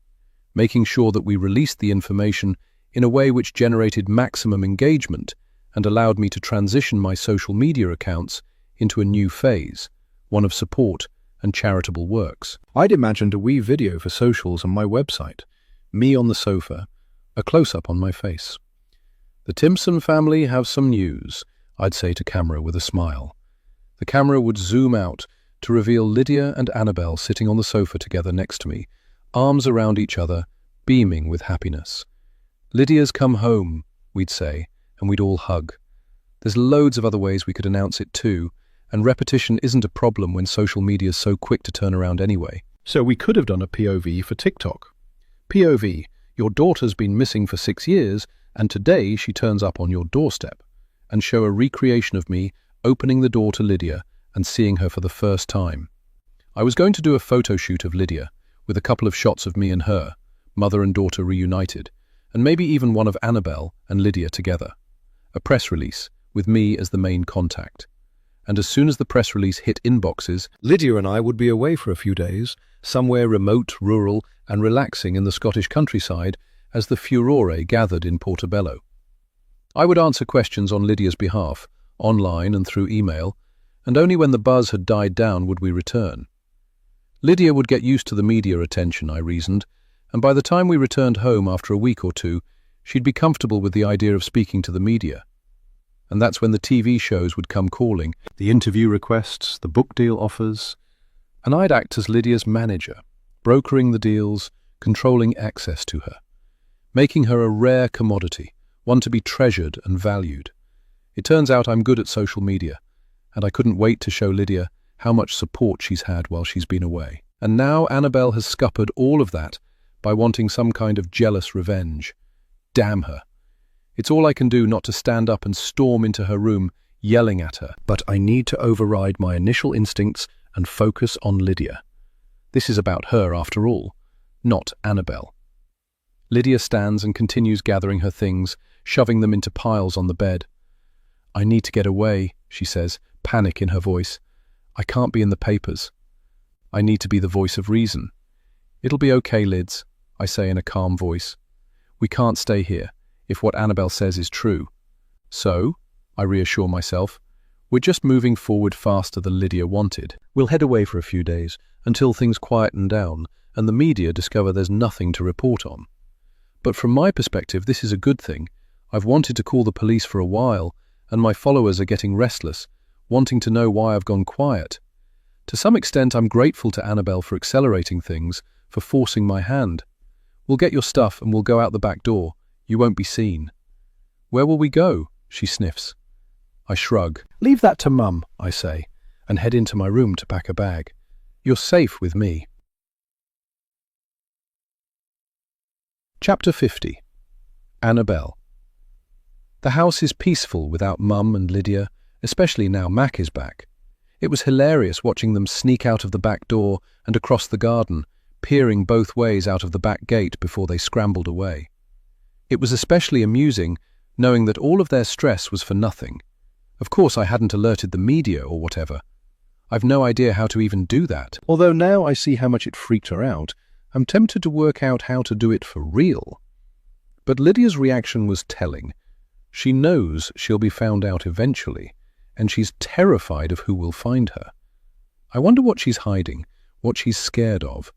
making sure that we released the information in a way which generated maximum engagement and allowed me to transition my social media accounts into a new phase, one of support and charitable works. I'd imagined a wee video for socials on my website, me on the sofa, a close-up on my face. "The Timpson family have some news," I'd say to camera with a smile. The camera would zoom out, to reveal Lydia and Annabel sitting on the sofa together next to me, arms around each other, beaming with happiness. "Lydia's come home," we'd say, and we'd all hug. There's loads of other ways we could announce it too, and repetition isn't a problem when social media's so quick to turn around anyway. So we could have done a POV for TikTok. POV, your daughter's been missing for 6 years, and today she turns up on your doorstep, and show a recreation of me opening the door to Lydia and seeing her for the first time. I was going to do a photo shoot of Lydia, with a couple of shots of me and her, mother and daughter reunited, and maybe even one of Annabel and Lydia together. A press release, with me as the main contact. And as soon as the press release hit inboxes, Lydia and I would be away for a few days, somewhere remote, rural, and relaxing in the Scottish countryside as the furore gathered in Portobello. I would answer questions on Lydia's behalf, online and through email, and only when the buzz had died down would we return. Lydia would get used to the media attention, I reasoned, and by the time we returned home after a week or two, she'd be comfortable with the idea of speaking to the media. And that's when the TV shows would come calling, the interview requests, the book deal offers, and I'd act as Lydia's manager, brokering the deals, controlling access to her, making her a rare commodity, one to be treasured and valued. It turns out I'm good at social media, and I couldn't wait to show Lydia how much support she's had while she's been away. And now Annabel has scuppered all of that by wanting some kind of jealous revenge. Damn her. It's all I can do not to stand up and storm into her room, yelling at her. But I need to override my initial instincts and focus on Lydia. This is about her, after all, not Annabel. Lydia stands and continues gathering her things, shoving them into piles on the bed. "I need to get away," she says, panic in her voice. "I can't be in the papers. I need to be the voice of reason." "It'll be okay, Lids," I say in a calm voice. "We can't stay here, if what Annabel says is true. So," I reassure myself, "we're just moving forward faster than Lydia wanted. We'll head away for a few days, until things quieten down and the media discover there's nothing to report on. But from my perspective, this is a good thing. I've wanted to call the police for a while, and my followers are getting restless, wanting to know why I've gone quiet. To some extent, I'm grateful to Annabel for accelerating things, for forcing my hand. We'll get your stuff and we'll go out the back door. You won't be seen." "Where will we go?" she sniffs. I shrug. "Leave that to Mum," I say, and head into my room to pack a bag. "You're safe with me." Chapter 50. Annabel. The house is peaceful without Mum and Lydia, especially now Mac is back. It was hilarious watching them sneak out of the back door and across the garden, peering both ways out of the back gate before they scrambled away. It was especially amusing knowing that all of their stress was for nothing. Of course I hadn't alerted the media or whatever. I've no idea how to even do that. Although now I see how much it freaked her out, I'm tempted to work out how to do it for real. But Lydia's reaction was telling. She knows she'll be found out eventually, and she's terrified of who will find her. I wonder what she's hiding, what she's scared of.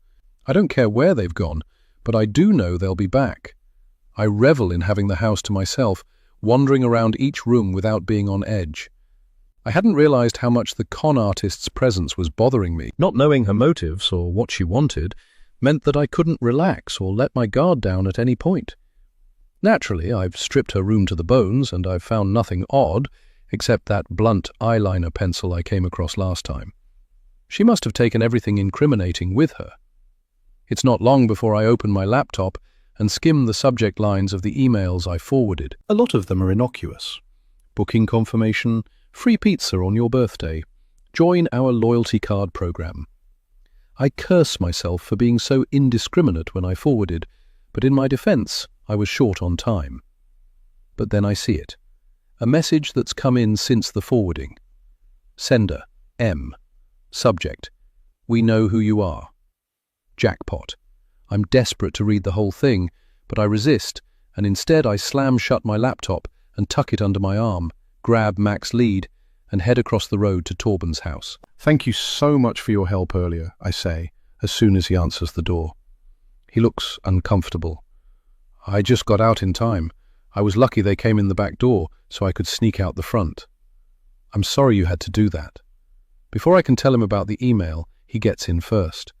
I don't care where they've gone, but I do know they'll be back. I revel in having the house to myself, wandering around each room without being on edge. I hadn't realized how much the con artist's presence was bothering me. Not knowing her motives or what she wanted meant that I couldn't relax or let my guard down at any point. Naturally, I've stripped her room to the bones, and I've found nothing odd except that blunt eyeliner pencil I came across last time. She must have taken everything incriminating with her. It's not long before I open my laptop and skim the subject lines of the emails I forwarded. A lot of them are innocuous. Booking confirmation, free pizza on your birthday, join our loyalty card program. I curse myself for being so indiscriminate when I forwarded, but in my defense, I was short on time. But then I see it. A message that's come in since the forwarding. Sender, M. Subject, we know who you are. Jackpot. I'm desperate to read the whole thing, but I resist, and instead I slam shut my laptop and tuck it under my arm, grab Mac's lead, and head across the road to Torben's house. "Thank you so much for your help earlier," I say, as soon as he answers the door. He looks uncomfortable. "I just got out in time. I was lucky they came in the back door, so I could sneak out the front." "I'm sorry you had to do that." Before I can tell him about the email, he gets in first.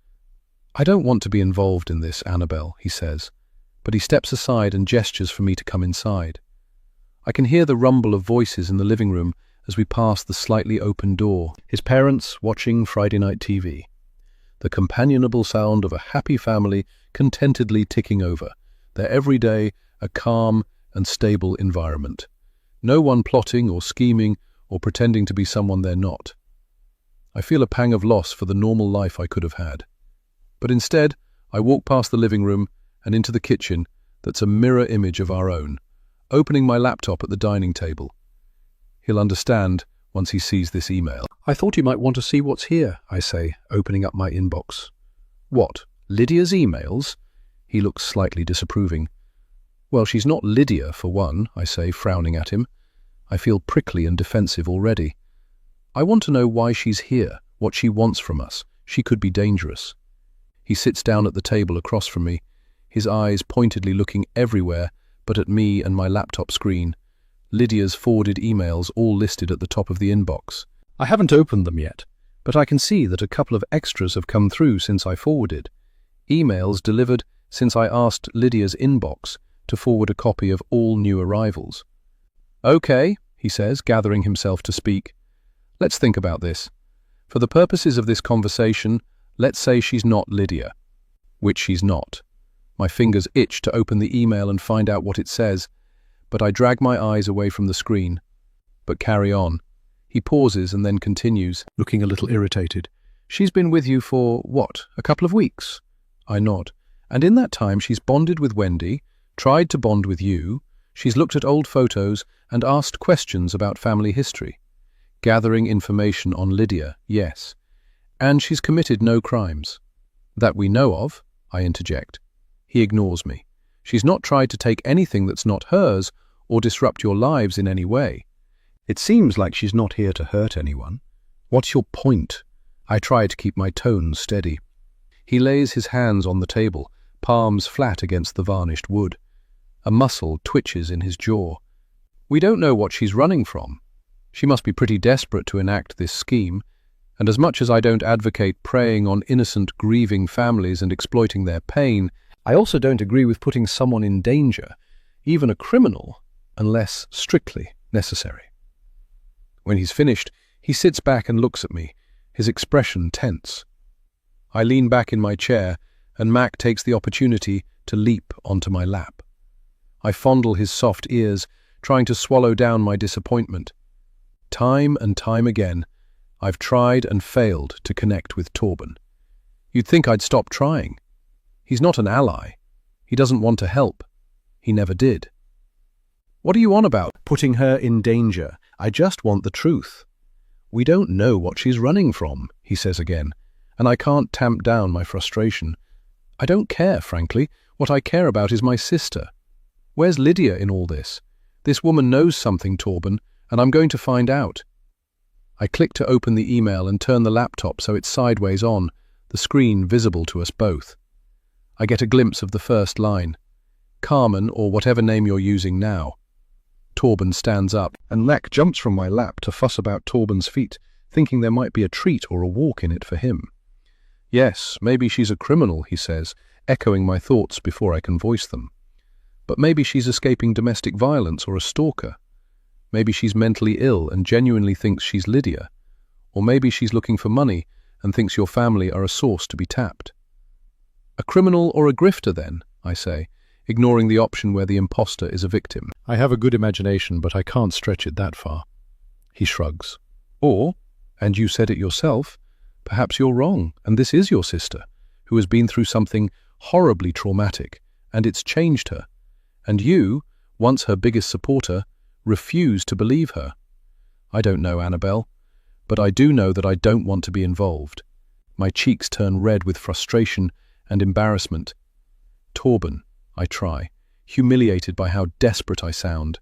"I don't want to be involved in this, Annabelle," he says, but he steps aside and gestures for me to come inside. I can hear the rumble of voices in the living room as we pass the slightly open door, his parents watching Friday night TV. The companionable sound of a happy family contentedly ticking over, their everyday a calm and stable environment. No one plotting or scheming or pretending to be someone they're not. I feel a pang of loss for the normal life I could have had. But instead, I walk past the living room and into the kitchen that's a mirror image of our own, opening my laptop at the dining table. He'll understand once he sees this email. "I thought you might want to see what's here," I say, opening up my inbox. "What, Lydia's emails?" He looks slightly disapproving. "Well, she's not Lydia, for one," I say, frowning at him. I feel prickly and defensive already. "I want to know why she's here, what she wants from us. She could be dangerous." He sits down at the table across from me, his eyes pointedly looking everywhere but at me and my laptop screen. Lydia's forwarded emails all listed at the top of the inbox. I haven't opened them yet, but I can see that a couple of extras have come through since I forwarded. Emails delivered since I asked Lydia's inbox to forward a copy of all new arrivals. "Okay," he says, gathering himself to speak. "Let's think about this. For the purposes of this conversation, let's say she's not Lydia." Which she's not. My fingers itch to open the email and find out what it says, but I drag my eyes away from the screen. But carry on. He pauses and then continues, looking a little irritated. "She's been with you for, what, a couple of weeks?" I nod. "And in that time she's bonded with Wendy, tried to bond with you, she's looked at old photos and asked questions about family history. Gathering information on Lydia, yes. And she's committed no crimes." "That we know of," I interject. He ignores me. "She's not tried to take anything that's not hers or disrupt your lives in any way." "It seems like she's not here to hurt anyone." "What's your point?" I try to keep my tone steady. He lays his hands on the table, palms flat against the varnished wood. A muscle twitches in his jaw. "We don't know what she's running from. She must be pretty desperate to enact this scheme, and as much as I don't advocate preying on innocent, grieving families and exploiting their pain, I also don't agree with putting someone in danger, even a criminal, unless strictly necessary." When he's finished, he sits back and looks at me, his expression tense. I lean back in my chair, and Mac takes the opportunity to leap onto my lap. I fondle his soft ears, trying to swallow down my disappointment. Time and time again, I've tried and failed to connect with Torben. You'd think I'd stop trying. He's not an ally. He doesn't want to help. He never did. "What are you on about? Putting her in danger. I just want the truth." "We don't know what she's running from," he says again, and I can't tamp down my frustration. I don't care, frankly. What I care about is my sister. Where's Lydia in all this? This woman knows something, Torben, and I'm going to find out. I click to open the email and turn the laptop so it's sideways on, the screen visible to us both. I get a glimpse of the first line. "Carmen, or whatever name you're using now." Torben stands up, and Mac jumps from my lap to fuss about Torben's feet, thinking there might be a treat or a walk in it for him. "Yes, maybe she's a criminal," he says, echoing my thoughts before I can voice them. "But maybe she's escaping domestic violence or a stalker. Maybe she's mentally ill and genuinely thinks she's Lydia. Or maybe she's looking for money and thinks your family are a source to be tapped." "A criminal or a grifter, then," I say, ignoring the option where the imposter is a victim. I have a good imagination, but I can't stretch it that far. He shrugs. "Or, and you said it yourself, perhaps you're wrong, and this is your sister, who has been through something horribly traumatic, and it's changed her. And you, once her biggest supporter, refuse to believe her. I don't know, Annabelle, but I do know that I don't want to be involved." My cheeks turn red with frustration and embarrassment. "Torben," I try, humiliated by how desperate I sound.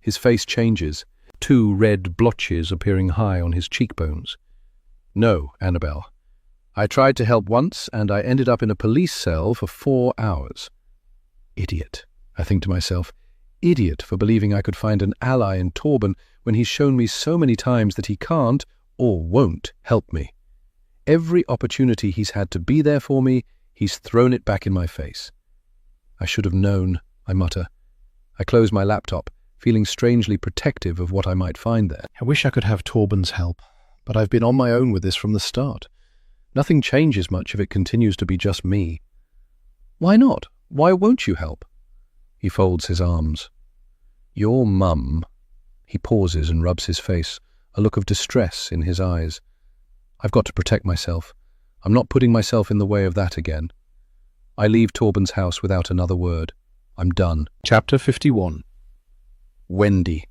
His face changes, 2 red blotches appearing high on his cheekbones. "No, Annabelle. I tried to help once, and I ended up in a police cell for 4 hours. Idiot, I think to myself. Idiot for believing I could find an ally in Torben when he's shown me so many times that he can't or won't help me. Every opportunity he's had to be there for me, he's thrown it back in my face. I should have known, I mutter. I close my laptop, feeling strangely protective of what I might find there. I wish I could have Torben's help, but I've been on my own with this from the start. Nothing changes much if it continues to be just me. Why not? Why won't you help? He folds his arms. Your mum. He pauses and rubs his face, a look of distress in his eyes. I've got to protect myself. I'm not putting myself in the way of that again. I leave Torben's house without another word. I'm done. Chapter 51. Wendy.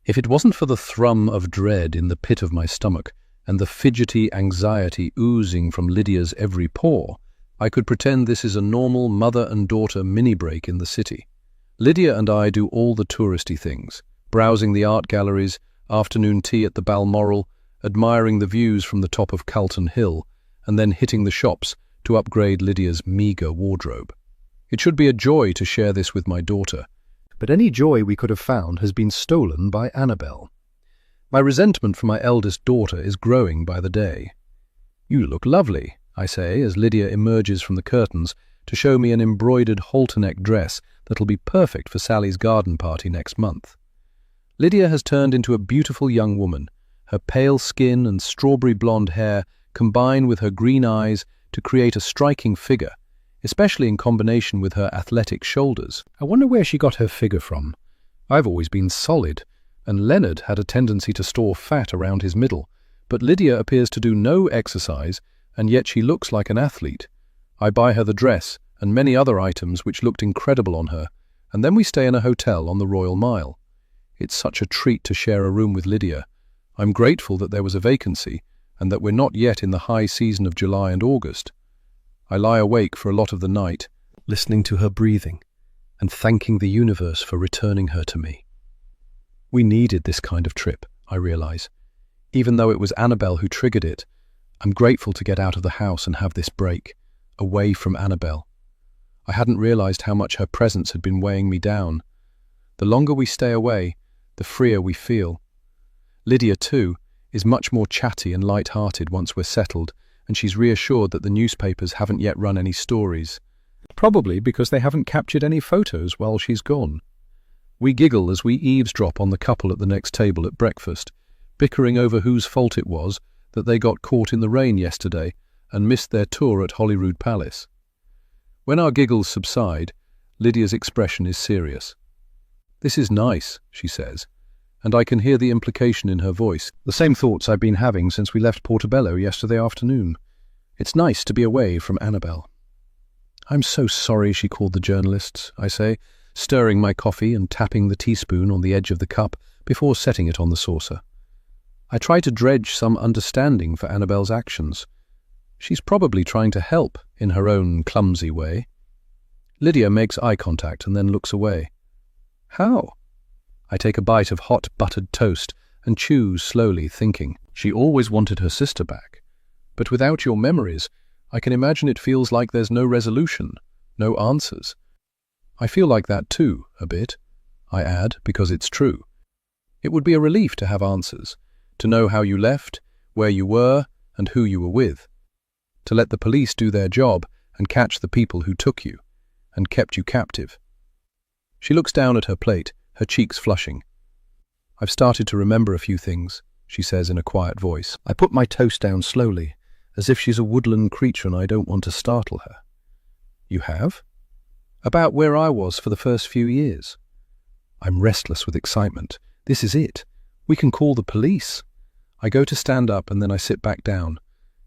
If it wasn't for the thrum of dread in the pit of my stomach and the fidgety anxiety oozing from Lydia's every pore, I could pretend this is a normal mother and daughter mini-break in the city. Lydia and I do all the touristy things, browsing the art galleries, afternoon tea at the Balmoral, admiring the views from the top of Calton Hill, and then hitting the shops to upgrade Lydia's meagre wardrobe. It should be a joy to share this with my daughter, but any joy we could have found has been stolen by Annabelle. My resentment for my eldest daughter is growing by the day. You look lovely, I say, as Lydia emerges from the curtains to show me an embroidered halter-neck dress that'll be perfect for Sally's garden party next month. Lydia has turned into a beautiful young woman. Her pale skin and strawberry blonde hair combine with her green eyes to create a striking figure, especially in combination with her athletic shoulders. I wonder where she got her figure from. I've always been solid, and Leonard had a tendency to store fat around his middle, but Lydia appears to do no exercise, and yet she looks like an athlete. I buy her the dress and many other items which looked incredible on her, and then we stay in a hotel on the Royal Mile. It's such a treat to share a room with Lydia. I'm grateful that there was a vacancy, and that we're not yet in the high season of July and August. I lie awake for a lot of the night, listening to her breathing, and thanking the universe for returning her to me. We needed this kind of trip, I realize. Even though it was Annabelle who triggered it, I'm grateful to get out of the house and have this break, away from Annabelle. I hadn't realized how much her presence had been weighing me down. The longer we stay away, the freer we feel. Lydia, too, is much more chatty and light-hearted once we're settled, and she's reassured that the newspapers haven't yet run any stories. Probably because they haven't captured any photos while she's gone. We giggle as we eavesdrop on the couple at the next table at breakfast, bickering over whose fault it was that they got caught in the rain yesterday and missed their tour at Holyrood Palace. When our giggles subside, Lydia's expression is serious. "This is nice," she says, and I can hear the implication in her voice, the same thoughts I've been having since we left Portobello yesterday afternoon. It's nice to be away from Annabelle. "I'm so sorry she called the journalists," I say, stirring my coffee and tapping the teaspoon on the edge of the cup before setting it on the saucer. I try to dredge some understanding for Annabelle's actions. She's probably trying to help in her own clumsy way. Lydia makes eye contact and then looks away. How? I take a bite of hot buttered toast and chew slowly, thinking. She always wanted her sister back. But without your memories, I can imagine it feels like there's no resolution, no answers. I feel like that too, a bit. I add, because it's true. It would be a relief to have answers, to know how you left, where you were, and who you were with. To let the police do their job and catch the people who took you and kept you captive. She looks down at her plate, her cheeks flushing. "I've started to remember a few things," she says in a quiet voice. I put my toast down slowly, as if she's a woodland creature and I don't want to startle her. "You have?" "About where I was for the first few years." I'm restless with excitement. This is it. We can call the police. I go to stand up and then I sit back down.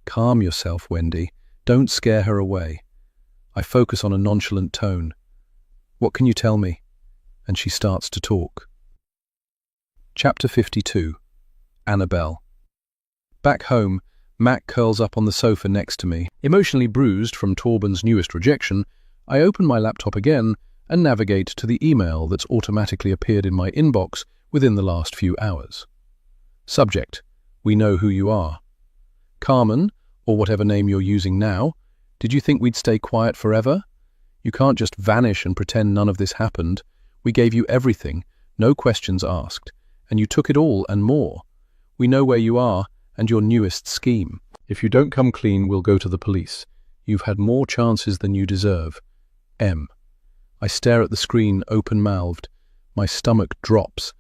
"Calm yourself, Wendy. Don't scare her away." I focus on a nonchalant tone. "What can you tell me?" And she starts to talk. Chapter 52. Annabelle. Back home, Mac curls up on the sofa next to me. Emotionally bruised from Torben's newest rejection, I open my laptop again and navigate to the email that's automatically appeared in my inbox within the last few hours. Subject: "We know who you are." "Carmen, or whatever name you're using now, did you think we'd stay quiet forever? You can't just vanish and pretend none of this happened. We gave you everything, no questions asked, and you took it all and more. We know where you are and your newest scheme. If you don't come clean, we'll go to the police. You've had more chances than you deserve. M. I stare at the screen, open-mouthed. My stomach drops.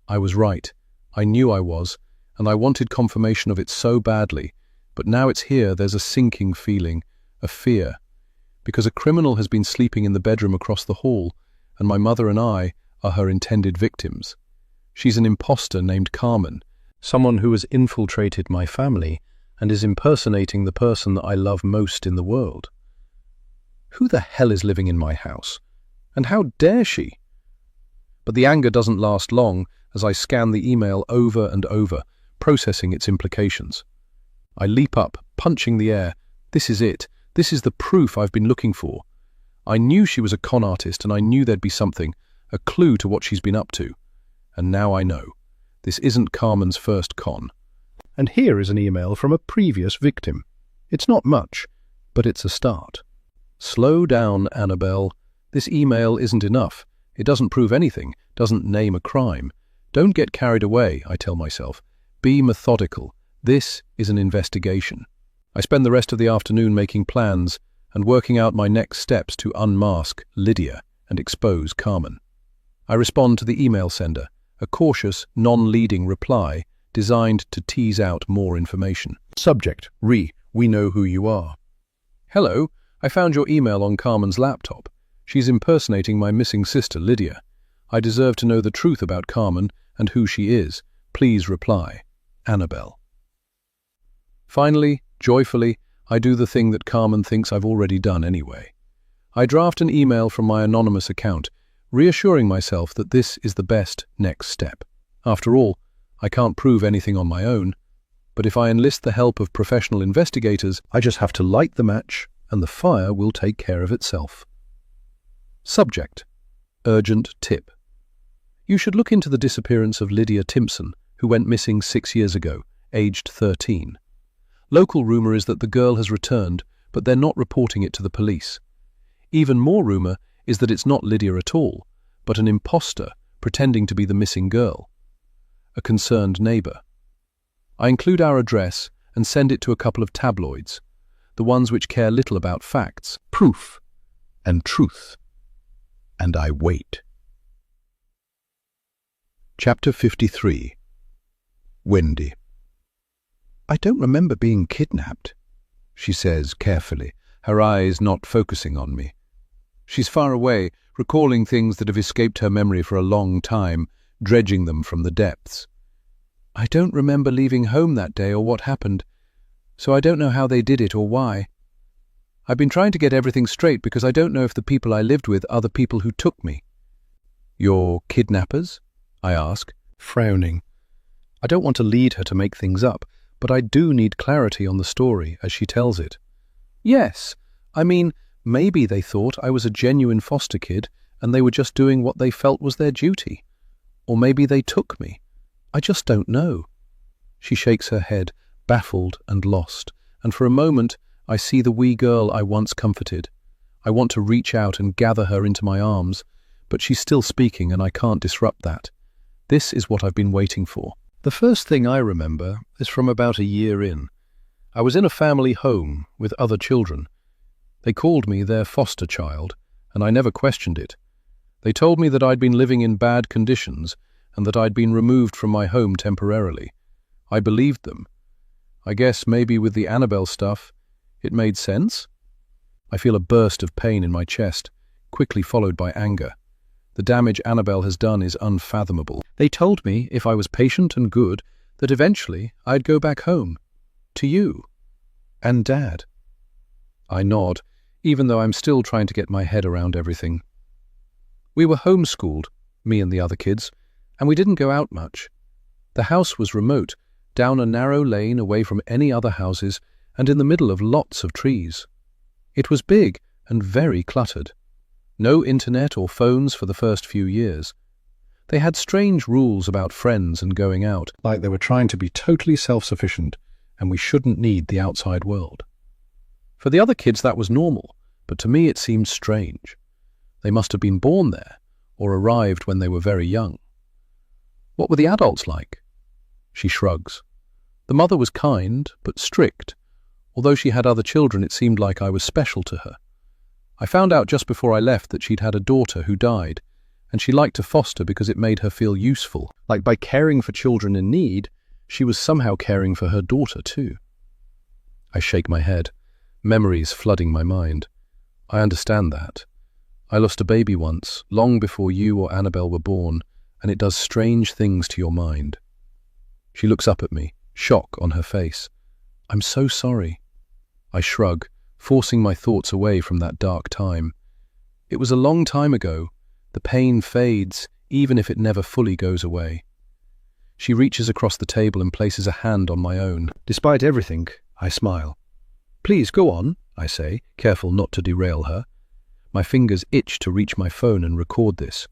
I was right. I knew I was, and I wanted confirmation of it so badly. But now it's here, there's a sinking feeling, a fear. Because a criminal has been sleeping in the bedroom across the hall, and my mother and I are her intended victims. She's an imposter named Carmen, someone who has infiltrated my family and is impersonating the person that I love most in the world. Who the hell is living in my house? And how dare she? But the anger doesn't last long as I scan the email over and over, processing its implications. I leap up, punching the air. This is it. This is the proof I've been looking for. I knew she was a con artist, and I knew there'd be something, a clue to what she's been up to. And now I know. This isn't Carmen's first con. And here is an email from a previous victim. It's not much, but it's a start. Slow down, Annabelle. This email isn't enough. It doesn't prove anything, doesn't name a crime. Don't get carried away, I tell myself. Be methodical. This is an investigation. I spend the rest of the afternoon making plans and working out my next steps to unmask Lydia and expose Carmen. I respond to the email sender, a cautious, non-leading reply designed to tease out more information. Subject: we know who you are. Hello, I found your email on Carmen's laptop. She's impersonating my missing sister, Lydia. I deserve to know the truth about Carmen and who she is. Please reply. Annabelle. Finally, joyfully, I do the thing that Carmen thinks I've already done anyway. I draft an email from my anonymous account, reassuring myself that this is the best next step. After all, I can't prove anything on my own, but if I enlist the help of professional investigators, I just have to light the match and the fire will take care of itself. Subject: urgent tip. You should look into the disappearance of Lydia Timpson, who went missing 6 years ago, aged 13. Local rumor is that the girl has returned, but they're not reporting it to the police. Even more rumor is that it's not Lydia at all, but an imposter pretending to be the missing girl. A concerned neighbor. I include our address and send it to a couple of tabloids, the ones which care little about facts, proof, and truth. And I wait. Chapter 53. Wendy. I don't remember being kidnapped, she says carefully, her eyes not focusing on me. She's far away, recalling things that have escaped her memory for a long time, dredging them from the depths. I don't remember leaving home that day or what happened, so I don't know how they did it or why. I've been trying to get everything straight because I don't know if the people I lived with are the people who took me. Your kidnappers? I ask, frowning. I don't want to lead her to make things up, but I do need clarity on the story as she tells it. Yes, I mean, maybe they thought I was a genuine foster kid and they were just doing what they felt was their duty. Or maybe they took me. I just don't know. She shakes her head, baffled and lost, and for a moment I see the wee girl I once comforted. I want to reach out and gather her into my arms, but she's still speaking and I can't disrupt that. This is what I've been waiting for. The first thing I remember is from about a year in. I was in a family home with other children. They called me their foster child, and I never questioned it. They told me that I'd been living in bad conditions and that I'd been removed from my home temporarily. I believed them. I guess maybe with the Annabelle stuff, it made sense? I feel a burst of pain in my chest, quickly followed by anger. The damage Annabelle has done is unfathomable. They told me, if I was patient and good, that eventually I'd go back home. To you. And Dad. I nod, even though I'm still trying to get my head around everything. We were homeschooled, me and the other kids, and we didn't go out much. The house was remote, down a narrow lane away from any other houses and in the middle of lots of trees. It was big and very cluttered. No internet or phones for the first few years. They had strange rules about friends and going out, like they were trying to be totally self-sufficient and we shouldn't need the outside world. For the other kids that was normal, but to me it seemed strange. They must have been born there or arrived when they were very young. What were the adults like? She shrugs. The mother was kind, but strict. Although she had other children, it seemed like I was special to her. I found out just before I left that she'd had a daughter who died, and she liked to foster because it made her feel useful. Like by caring for children in need, she was somehow caring for her daughter too. I shake my head, memories flooding my mind. I understand that. I lost a baby once, long before you or Annabelle were born, and it does strange things to your mind. She looks up at me, shock on her face. I'm so sorry. I shrug, forcing my thoughts away from that dark time. It was a long time ago. The pain fades, even if it never fully goes away. She reaches across the table and places a hand on my own. Despite everything, I smile. Please, go on, I say, careful not to derail her. My fingers itch to reach my phone and record this.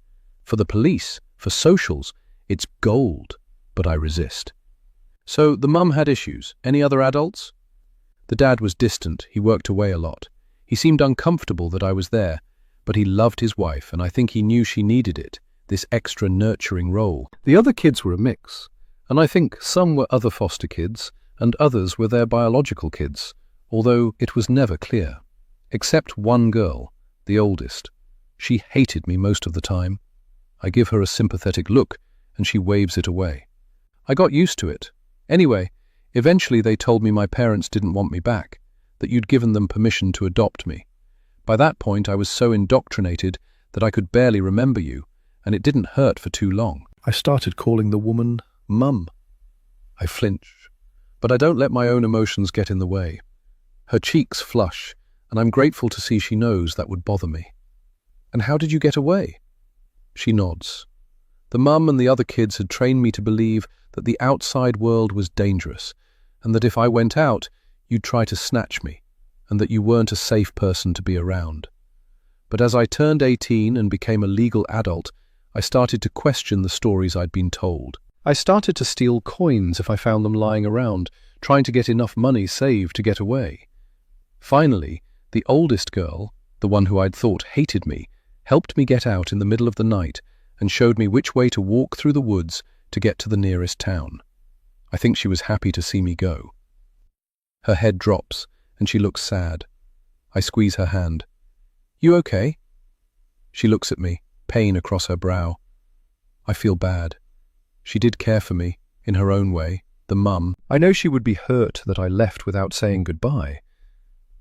For the police, for socials, it's gold, but I resist. So, the mum had issues. Any other adults? The dad was distant. He worked away a lot. He seemed uncomfortable that I was there, but he loved his wife, and I think he knew she needed it, this extra nurturing role. The other kids were a mix, and I think some were other foster kids, and others were their biological kids, although it was never clear. Except one girl, the oldest. She hated me most of the time. I give her a sympathetic look, and she waves it away. I got used to it. Anyway, eventually they told me my parents didn't want me back, that you'd given them permission to adopt me. By that point I was so indoctrinated that I could barely remember you, and it didn't hurt for too long. I started calling the woman Mum. I flinch, but I don't let my own emotions get in the way. Her cheeks flush, and I'm grateful to see she knows that would bother me. And how did you get away? She nods. The mum and the other kids had trained me to believe that the outside world was dangerous, and that if I went out, you'd try to snatch me, and that you weren't a safe person to be around. But as I turned 18 and became a legal adult, I started to question the stories I'd been told. I started to steal coins if I found them lying around, trying to get enough money saved to get away. Finally, the oldest girl, the one who I'd thought hated me, helped me get out in the middle of the night and showed me which way to walk through the woods to get to the nearest town. I think she was happy to see me go. Her head drops, and she looks sad. I squeeze her hand. You okay? She looks at me, pain across her brow. I feel bad. She did care for me, in her own way, the mum. I know she would be hurt that I left without saying goodbye.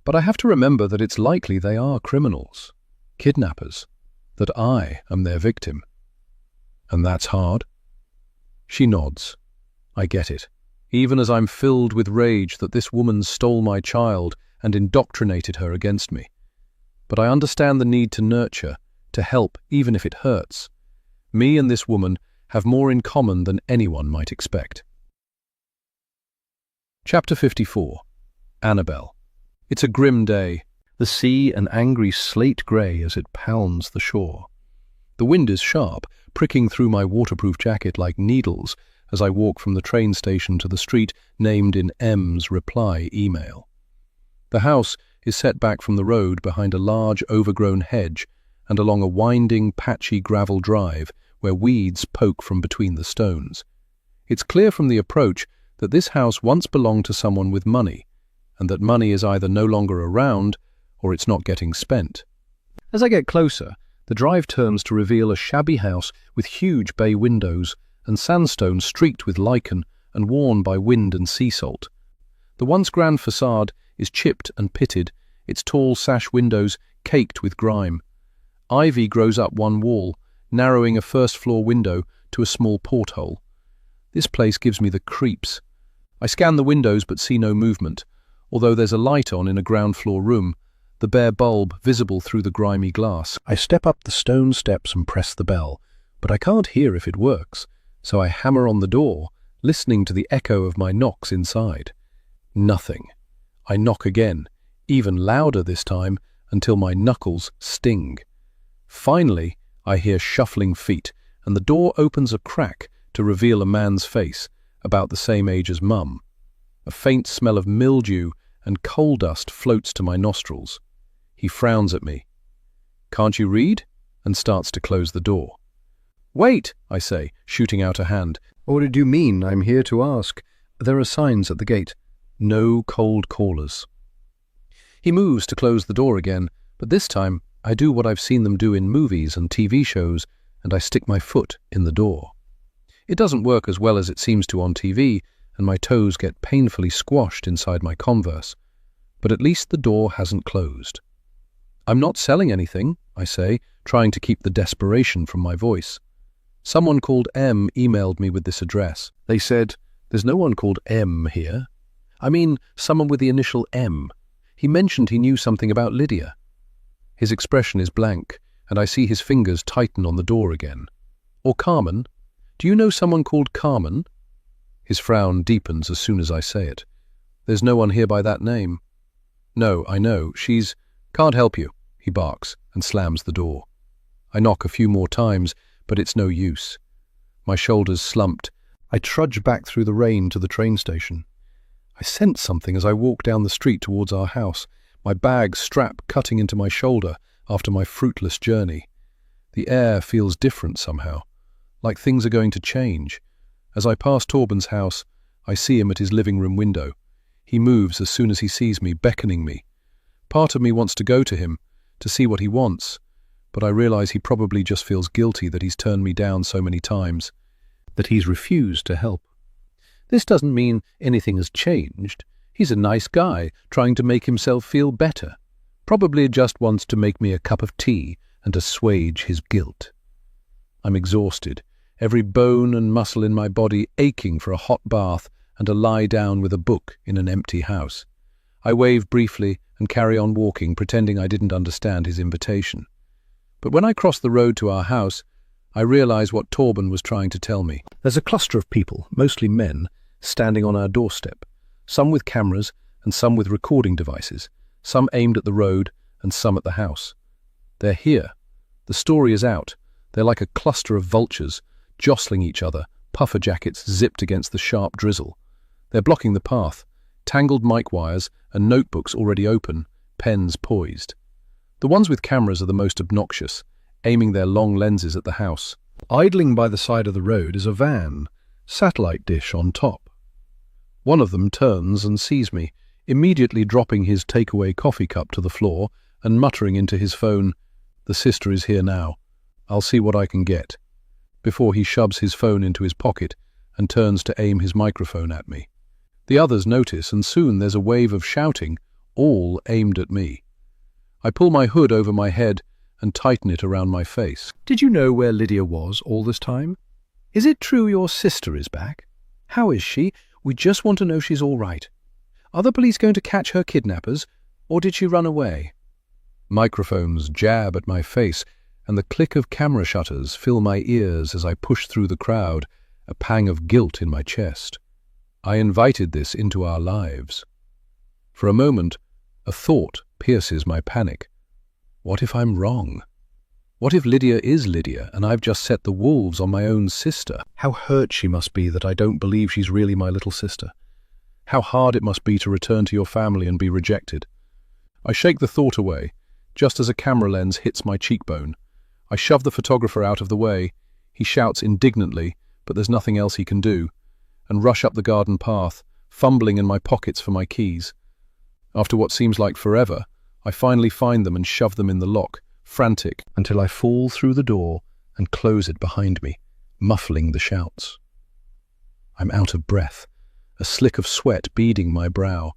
But I have to remember that it's likely they are criminals, kidnappers, that I am their victim. And that's hard. She nods. I get it, even as I'm filled with rage that this woman stole my child and indoctrinated her against me. But I understand the need to nurture, to help, even if it hurts. Me and this woman have more in common than anyone might expect. Chapter 54. Annabelle. It's a grim day, the sea an angry slate grey as it pounds the shore. The wind is sharp, pricking through my waterproof jacket like needles as I walk from the train station to the street named in M's reply email. The house is set back from the road behind a large overgrown hedge and along a winding, patchy gravel drive where weeds poke from between the stones. It's clear from the approach that this house once belonged to someone with money, and that money is either no longer around or it's not getting spent. As I get closer, the drive turns to reveal a shabby house with huge bay windows and sandstone streaked with lichen and worn by wind and sea salt. The once grand facade is chipped and pitted, its tall sash windows caked with grime. Ivy grows up one wall, narrowing a first-floor window to a small porthole. This place gives me the creeps. I scan the windows but see no movement, although there's a light on in a ground-floor room, the bare bulb visible through the grimy glass. I step up the stone steps and press the bell, but I can't hear if it works, so I hammer on the door, listening to the echo of my knocks inside. Nothing. I knock again, even louder this time, until my knuckles sting. Finally, I hear shuffling feet, and the door opens a crack to reveal a man's face, about the same age as Mum. A faint smell of mildew and coal dust floats to my nostrils. He frowns at me. "Can't you read?" and starts to close the door. "Wait," I say, shooting out a hand. "What did you mean? I'm here to ask." There are signs at the gate. No cold callers. He moves to close the door again, but this time I do what I've seen them do in movies and TV shows, and I stick my foot in the door. It doesn't work as well as it seems to on TV, and my toes get painfully squashed inside my Converse. But at least the door hasn't closed. "I'm not selling anything," I say, trying to keep the desperation from my voice. "Someone called M emailed me with this address. They said, 'There's no one called M here.' I mean, someone with the initial M. He mentioned he knew something about Lydia." His expression is blank, and I see his fingers tighten on the door again. "Or Carmen? Do you know someone called Carmen?" His frown deepens as soon as I say it. "There's no one here by that name." "No, I know. She's... Can't help you," he barks and slams the door. I knock a few more times, but it's no use. My shoulders slumped. I trudge back through the rain to the train station. I sense something as I walk down the street towards our house, my bag strap cutting into my shoulder after my fruitless journey. The air feels different somehow, like things are going to change. As I pass Torben's house, I see him at his living room window. He moves as soon as he sees me, beckoning me. Part of me wants to go to him, to see what he wants, but I realize he probably just feels guilty that he's turned me down so many times, that he's refused to help. This doesn't mean anything has changed. He's a nice guy, trying to make himself feel better. Probably just wants to make me a cup of tea and assuage his guilt. I'm exhausted, every bone and muscle in my body aching for a hot bath and a lie down with a book in an empty house. I wave briefly and carry on walking, pretending I didn't understand his invitation. But when I cross the road to our house, I realize what Torben was trying to tell me. There's a cluster of people, mostly men, standing on our doorstep, some with cameras and some with recording devices, some aimed at the road and some at the house. They're here. The story is out. They're like a cluster of vultures, jostling each other, puffer jackets zipped against the sharp drizzle. They're blocking the path, tangled mic wires and notebooks already open, pens poised. The ones with cameras are the most obnoxious, aiming their long lenses at the house. Idling by the side of the road is a van, satellite dish on top. One of them turns and sees me, immediately dropping his takeaway coffee cup to the floor and muttering into his phone, "The sister is here now. I'll see what I can get," before he shoves his phone into his pocket and turns to aim his microphone at me. The others notice, and soon there's a wave of shouting, all aimed at me. I pull my hood over my head and tighten it around my face. "Did you know where Lydia was all this time? Is it true your sister is back? How is she? We just want to know she's all right. Are the police going to catch her kidnappers, or did she run away?" Microphones jab at my face, and the click of camera shutters fill my ears as I push through the crowd, a pang of guilt in my chest. I invited this into our lives. For a moment, a thought pierces my panic. What if I'm wrong? What if Lydia is Lydia and I've just set the wolves on my own sister? How hurt she must be that I don't believe she's really my little sister. How hard it must be to return to your family and be rejected. I shake the thought away, just as a camera lens hits my cheekbone. I shove the photographer out of the way. He shouts indignantly, but there's nothing else he can do, and rush up the garden path, fumbling in my pockets for my keys. After what seems like forever, I finally find them and shove them in the lock, frantic, until I fall through the door and close it behind me, muffling the shouts. I'm out of breath, a slick of sweat beading my brow.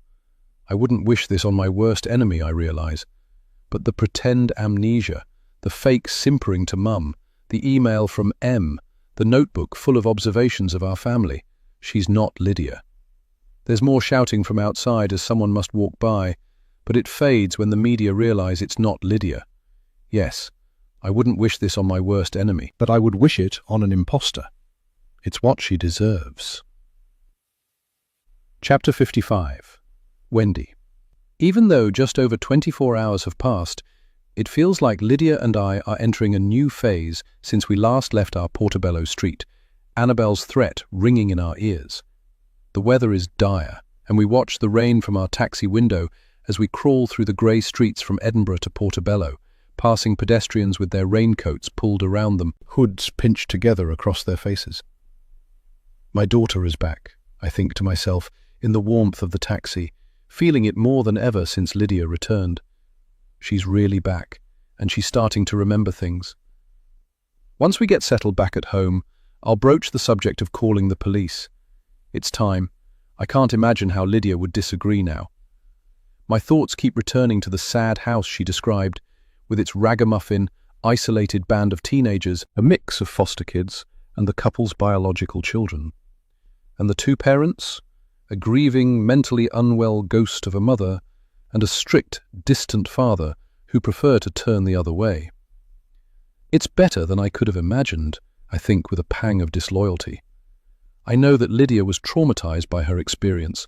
I wouldn't wish this on my worst enemy, I realize. But the pretend amnesia, the fake simpering to Mum, the email from M, the notebook full of observations of our family. She's not Lydia. There's more shouting from outside as someone must walk by, but it fades when the media realize it's not Lydia. Yes, I wouldn't wish this on my worst enemy, but I would wish it on an imposter. It's what she deserves. Chapter 55. Wendy. Even though just over 24 hours have passed, it feels like Lydia and I are entering a new phase since we last left our Portobello Street, Annabelle's threat ringing in our ears. The weather is dire, and we watch the rain from our taxi window as we crawl through the grey streets from Edinburgh to Portobello, passing pedestrians with their raincoats pulled around them, hoods pinched together across their faces. My daughter is back, I think to myself, in the warmth of the taxi, feeling it more than ever since Lydia returned. She's really back, and she's starting to remember things. Once we get settled back at home, I'll broach the subject of calling the police. It's time. I can't imagine how Lydia would disagree now. My thoughts keep returning to the sad house she described, with its ragamuffin, isolated band of teenagers, a mix of foster kids, and the couple's biological children. And the two parents, a grieving, mentally unwell ghost of a mother, and a strict, distant father who prefer to turn the other way. It's better than I could have imagined, I think, with a pang of disloyalty. I know that Lydia was traumatized by her experience,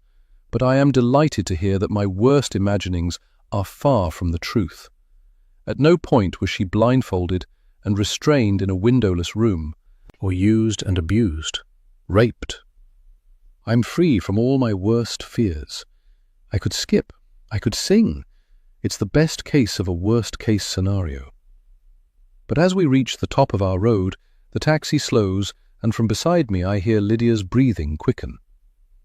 but I am delighted to hear that my worst imaginings are far from the truth. At no point was she blindfolded and restrained in a windowless room, or used and abused, raped. I'm free from all my worst fears. I could skip. I could sing. It's the best case of a worst-case scenario. But as we reach the top of our road, the taxi slows, and from beside me I hear Lydia's breathing quicken.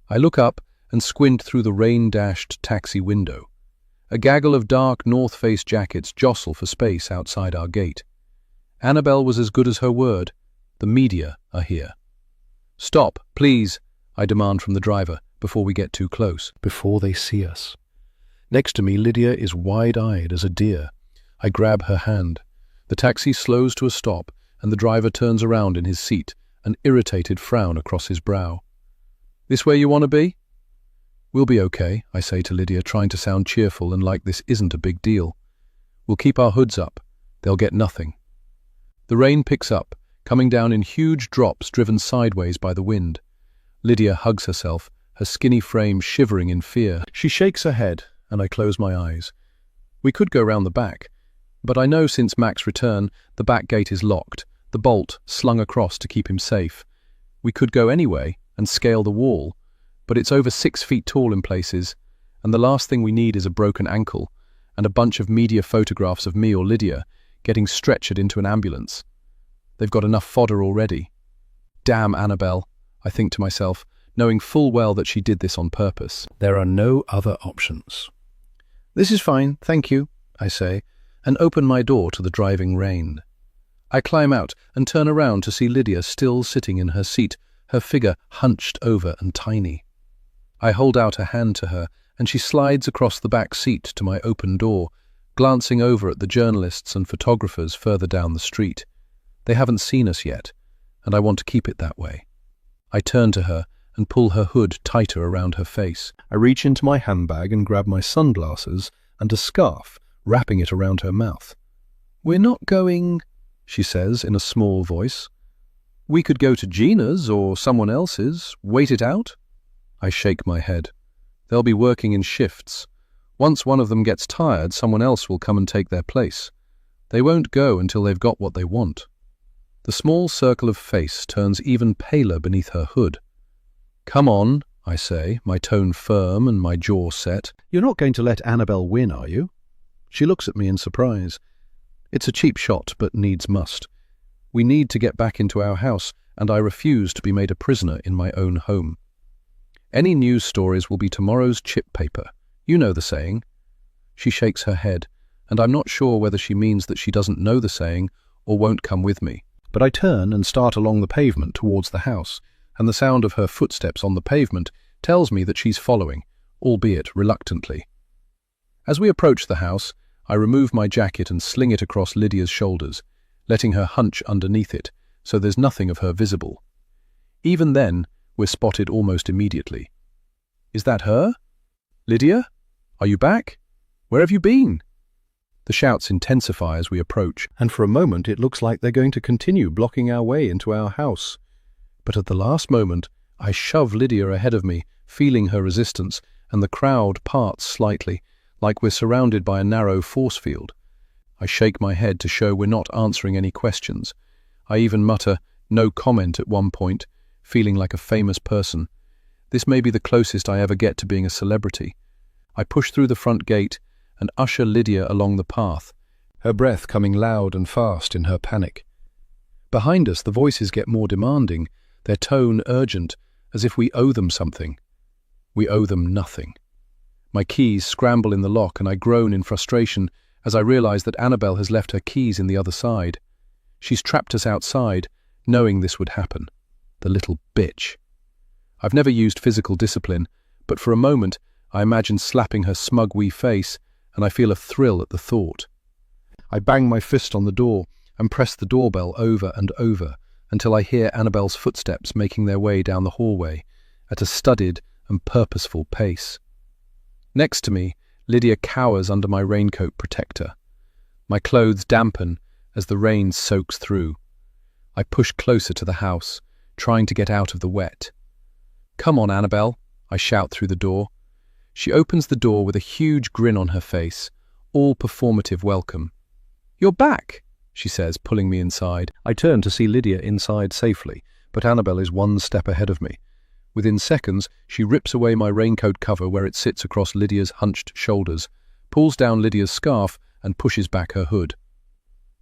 I look up and squint through the rain-dashed taxi window. A gaggle of dark North Face jackets jostle for space outside our gate. Annabelle was as good as her word. The media are here. "Stop, please," I demand from the driver, before we get too close, before they see us. Next to me, Lydia is wide-eyed as a deer. I grab her hand. The taxi slows to a stop, and the driver turns around in his seat, an irritated frown across his brow. "This where you want to be?" "We'll be okay," I say to Lydia, trying to sound cheerful and like this isn't a big deal. "We'll keep our hoods up. They'll get nothing." The rain picks up, coming down in huge drops driven sideways by the wind. Lydia hugs herself, her skinny frame shivering in fear. She shakes her head, and I close my eyes. We could go round the back, but I know since Mac's return, the back gate is locked, the bolt slung across to keep him safe. We could go anyway and scale the wall, but it's over 6 feet tall in places, and the last thing we need is a broken ankle and a bunch of media photographs of me or Lydia getting stretchered into an ambulance. They've got enough fodder already. Damn Annabelle, I think to myself, knowing full well that she did this on purpose. There are no other options. "This is fine, thank you," I say, and open my door to the driving rain. I climb out and turn around to see Lydia still sitting in her seat, her figure hunched over and tiny. I hold out a hand to her, and she slides across the back seat to my open door, glancing over at the journalists and photographers further down the street. They haven't seen us yet, and I want to keep it that way. I turn to her and pull her hood tighter around her face. I reach into my handbag and grab my sunglasses and a scarf, wrapping it around her mouth. "We're not going," she says in a small voice. "We could go to Gina's or someone else's, wait it out." I shake my head. They'll be working in shifts. Once one of them gets tired, someone else will come and take their place. They won't go until they've got what they want. The small circle of face turns even paler beneath her hood. "Come on," I say, my tone firm and my jaw set. "You're not going to let Annabelle win, are you?" She looks at me in surprise. It's a cheap shot, but needs must. We need to get back into our house, and I refuse to be made a prisoner in my own home. Any news stories will be tomorrow's chip paper. You know the saying. She shakes her head, and I'm not sure whether she means that she doesn't know the saying or won't come with me. But I turn and start along the pavement towards the house, and the sound of her footsteps on the pavement tells me that she's following, albeit reluctantly. As we approach the house, I remove my jacket and sling it across Lydia's shoulders, letting her hunch underneath it, so there's nothing of her visible. Even then, we're spotted almost immediately. "Is that her? Lydia? Are you back? Where have you been?" The shouts intensify as we approach, and for a moment it looks like they're going to continue blocking our way into our house. But at the last moment, I shove Lydia ahead of me, feeling her resistance, and the crowd parts slightly, like we're surrounded by a narrow force field. I shake my head to show we're not answering any questions. I even mutter, "No comment," at one point, feeling like a famous person. This may be the closest I ever get to being a celebrity. I push through the front gate and usher Lydia along the path, her breath coming loud and fast in her panic. Behind us, the voices get more demanding, their tone urgent, as if we owe them something. We owe them nothing. My keys scramble in the lock and I groan in frustration as I realize that Annabelle has left her keys in the other side. She's trapped us outside, knowing this would happen. The little bitch. I've never used physical discipline, but for a moment I imagine slapping her smug wee face, and I feel a thrill at the thought. I bang my fist on the door and press the doorbell over and over until I hear Annabelle's footsteps making their way down the hallway at a studied and purposeful pace. Next to me, Lydia cowers under my raincoat protector. My clothes dampen as the rain soaks through. I push closer to the house, trying to get out of the wet. "Come on, Annabelle," I shout through the door. She opens the door with a huge grin on her face, all performative welcome. "You're back," she says, pulling me inside. I turn to see Lydia inside safely, but Annabelle is one step ahead of me. Within seconds, she rips away my raincoat cover where it sits across Lydia's hunched shoulders, pulls down Lydia's scarf and pushes back her hood.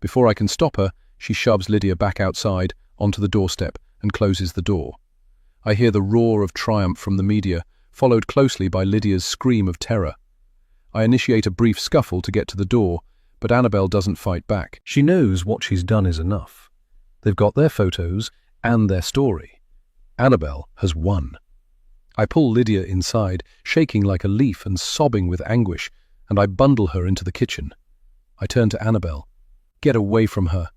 Before I can stop her, she shoves Lydia back outside, onto the doorstep, and closes the door. I hear the roar of triumph from the media, followed closely by Lydia's scream of terror. I initiate a brief scuffle to get to the door, but Annabelle doesn't fight back. She knows what she's done is enough. They've got their photos and their story. Annabelle has won. I pull Lydia inside, shaking like a leaf and sobbing with anguish, and I bundle her into the kitchen. I turn to Annabelle. "Get away from her."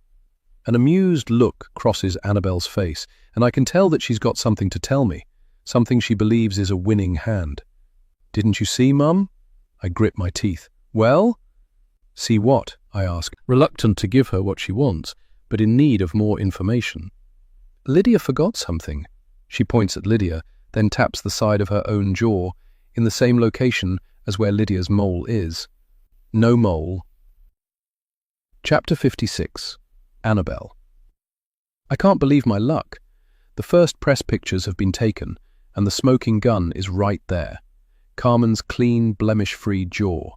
An amused look crosses Annabelle's face, and I can tell that she's got something to tell me, something she believes is a winning hand. "Didn't you see, Mum?" I grip my teeth. "Well?" "See what?" I ask, reluctant to give her what she wants, but in need of more information. "Lydia forgot something." She points at Lydia, then taps the side of her own jaw, in the same location as where Lydia's mole is. No mole. Chapter 56. Annabelle. I can't believe my luck. The first press pictures have been taken, and the smoking gun is right there. Carmen's clean, blemish-free jaw.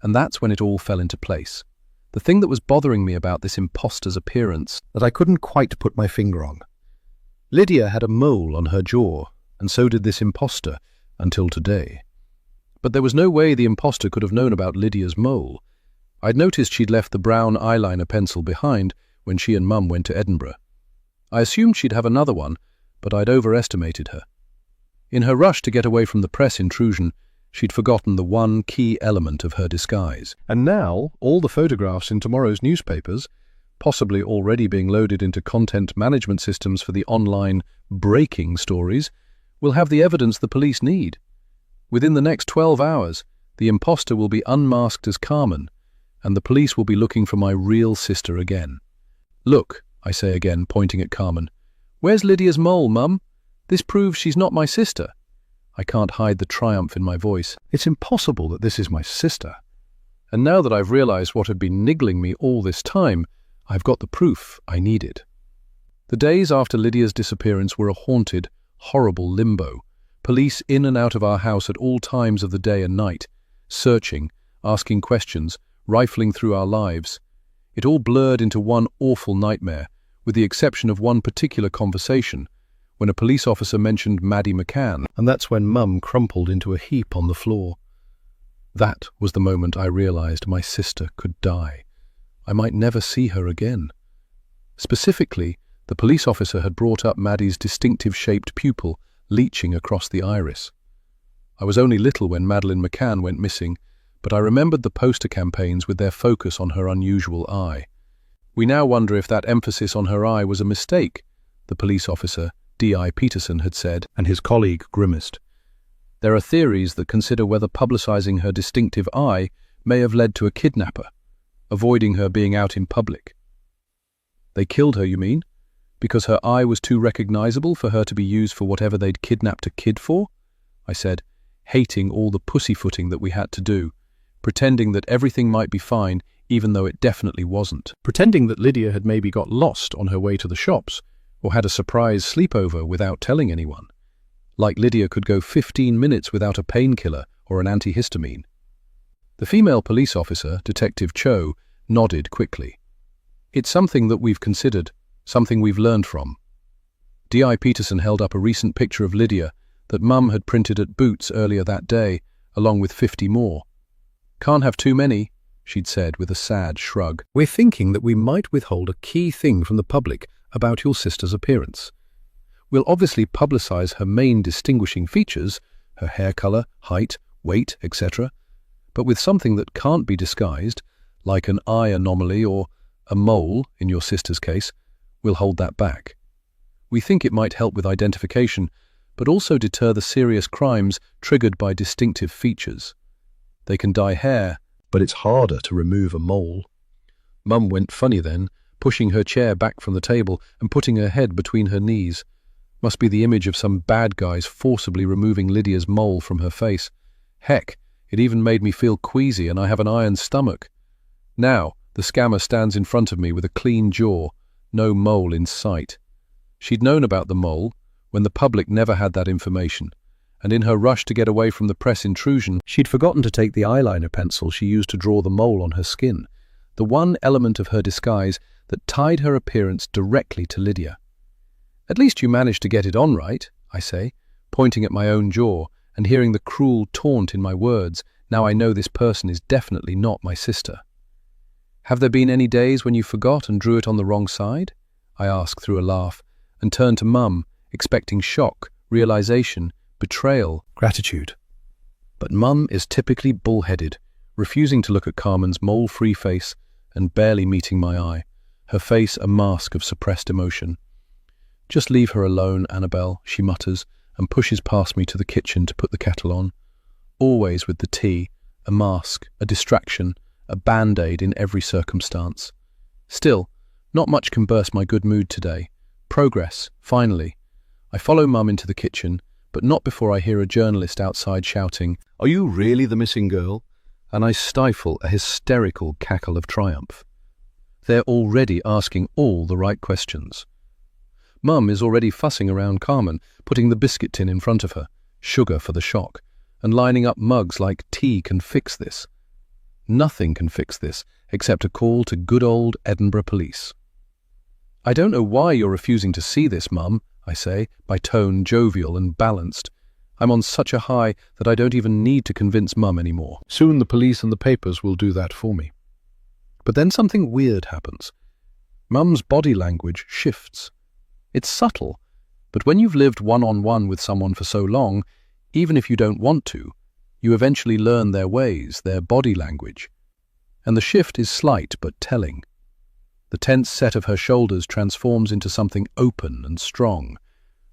And that's when it all fell into place. The thing that was bothering me about this imposter's appearance that I couldn't quite put my finger on. Lydia had a mole on her jaw, and so did this imposter, until today. But there was no way the imposter could have known about Lydia's mole. I'd noticed she'd left the brown eyeliner pencil behind when she and Mum went to Edinburgh. I assumed she'd have another one, but I'd overestimated her. In her rush to get away from the press intrusion, she'd forgotten the one key element of her disguise. And now, all the photographs in tomorrow's newspapers, possibly already being loaded into content management systems for the online breaking stories, will have the evidence the police need. Within the next 12 hours, the imposter will be unmasked as Carmen, and the police will be looking for my real sister again. "Look," I say again, pointing at Carmen. "Where's Lydia's mole, Mum? This proves she's not my sister." I can't hide the triumph in my voice. It's impossible that this is my sister. And now that I've realized what had been niggling me all this time, I've got the proof I needed. The days after Lydia's disappearance were a haunted, horrible limbo. Police in and out of our house at all times of the day and night, searching, asking questions, rifling through our lives. It all blurred into one awful nightmare, with the exception of one particular conversation, when a police officer mentioned Maddie McCann, and that's when Mum crumpled into a heap on the floor. That was the moment I realized my sister could die. I might never see her again. Specifically, the police officer had brought up Maddie's distinctive-shaped pupil leaching across the iris. I was only little when Madeleine McCann went missing, but I remembered the poster campaigns with their focus on her unusual eye. We now wonder if that emphasis on her eye was a mistake, the police officer, D.I. Peterson, had said, and his colleague grimaced. There are theories that consider whether publicizing her distinctive eye may have led to a kidnapper, avoiding her being out in public. They killed her, you mean? Because her eye was too recognizable for her to be used for whatever they'd kidnapped a kid for? I said, hating all the pussyfooting that we had to do, pretending that everything might be fine even though it definitely wasn't. Pretending that Lydia had maybe got lost on her way to the shops, or had a surprise sleepover without telling anyone. Like Lydia could go 15 minutes without a painkiller or an antihistamine. The female police officer, Detective Cho, nodded quickly. It's something that we've considered, something we've learned from. D.I. Peterson held up a recent picture of Lydia that Mum had printed at Boots earlier that day, along with 50 more. "Can't have too many," she'd said with a sad shrug. "We're thinking that we might withhold a key thing from the public about your sister's appearance. We'll obviously publicize her main distinguishing features, her hair color, height, weight, etc., but with something that can't be disguised, like an eye anomaly or a mole, in your sister's case, we'll hold that back. We think it might help with identification, but also deter the serious crimes triggered by distinctive features. They can dye hair, but it's harder to remove a mole." Mum went funny then, pushing her chair back from the table and putting her head between her knees. Must be the image of some bad guys forcibly removing Lydia's mole from her face. Heck, it even made me feel queasy, and I have an iron stomach. Now, the scammer stands in front of me with a clean jaw, no mole in sight. She'd known about the mole, when the public never had that information, and in her rush to get away from the press intrusion, she'd forgotten to take the eyeliner pencil she used to draw the mole on her skin, the one element of her disguise that tied her appearance directly to Lydia. "At least you managed to get it on right," I say, pointing at my own jaw and hearing the cruel taunt in my words. Now I know this person is definitely not my sister. "Have there been any days when you forgot and drew it on the wrong side?" I ask through a laugh, and turn to Mum, expecting shock, realization, betrayal, gratitude. But Mum is typically bullheaded, refusing to look at Carmen's mole-free face and barely meeting my eye, her face a mask of suppressed emotion. "Just leave her alone, Annabelle," she mutters, and pushes past me to the kitchen to put the kettle on. Always with the tea, a mask, a distraction, a band-aid in every circumstance. Still, not much can burst my good mood today. Progress, finally. I follow Mum into the kitchen, but not before I hear a journalist outside shouting, "Are you really the missing girl?" And I stifle a hysterical cackle of triumph. They're already asking all the right questions. Mum is already fussing around Carmen, putting the biscuit tin in front of her, sugar for the shock, and lining up mugs like tea can fix this. Nothing can fix this except a call to good old Edinburgh police. "I don't know why you're refusing to see this, Mum," I say, my tone jovial and balanced. I'm on such a high that I don't even need to convince Mum anymore. Soon the police and the papers will do that for me. But then something weird happens. Mum's body language shifts. It's subtle, but when you've lived one-on-one with someone for so long, even if you don't want to, you eventually learn their ways, their body language. And the shift is slight but telling. The tense set of her shoulders transforms into something open and strong.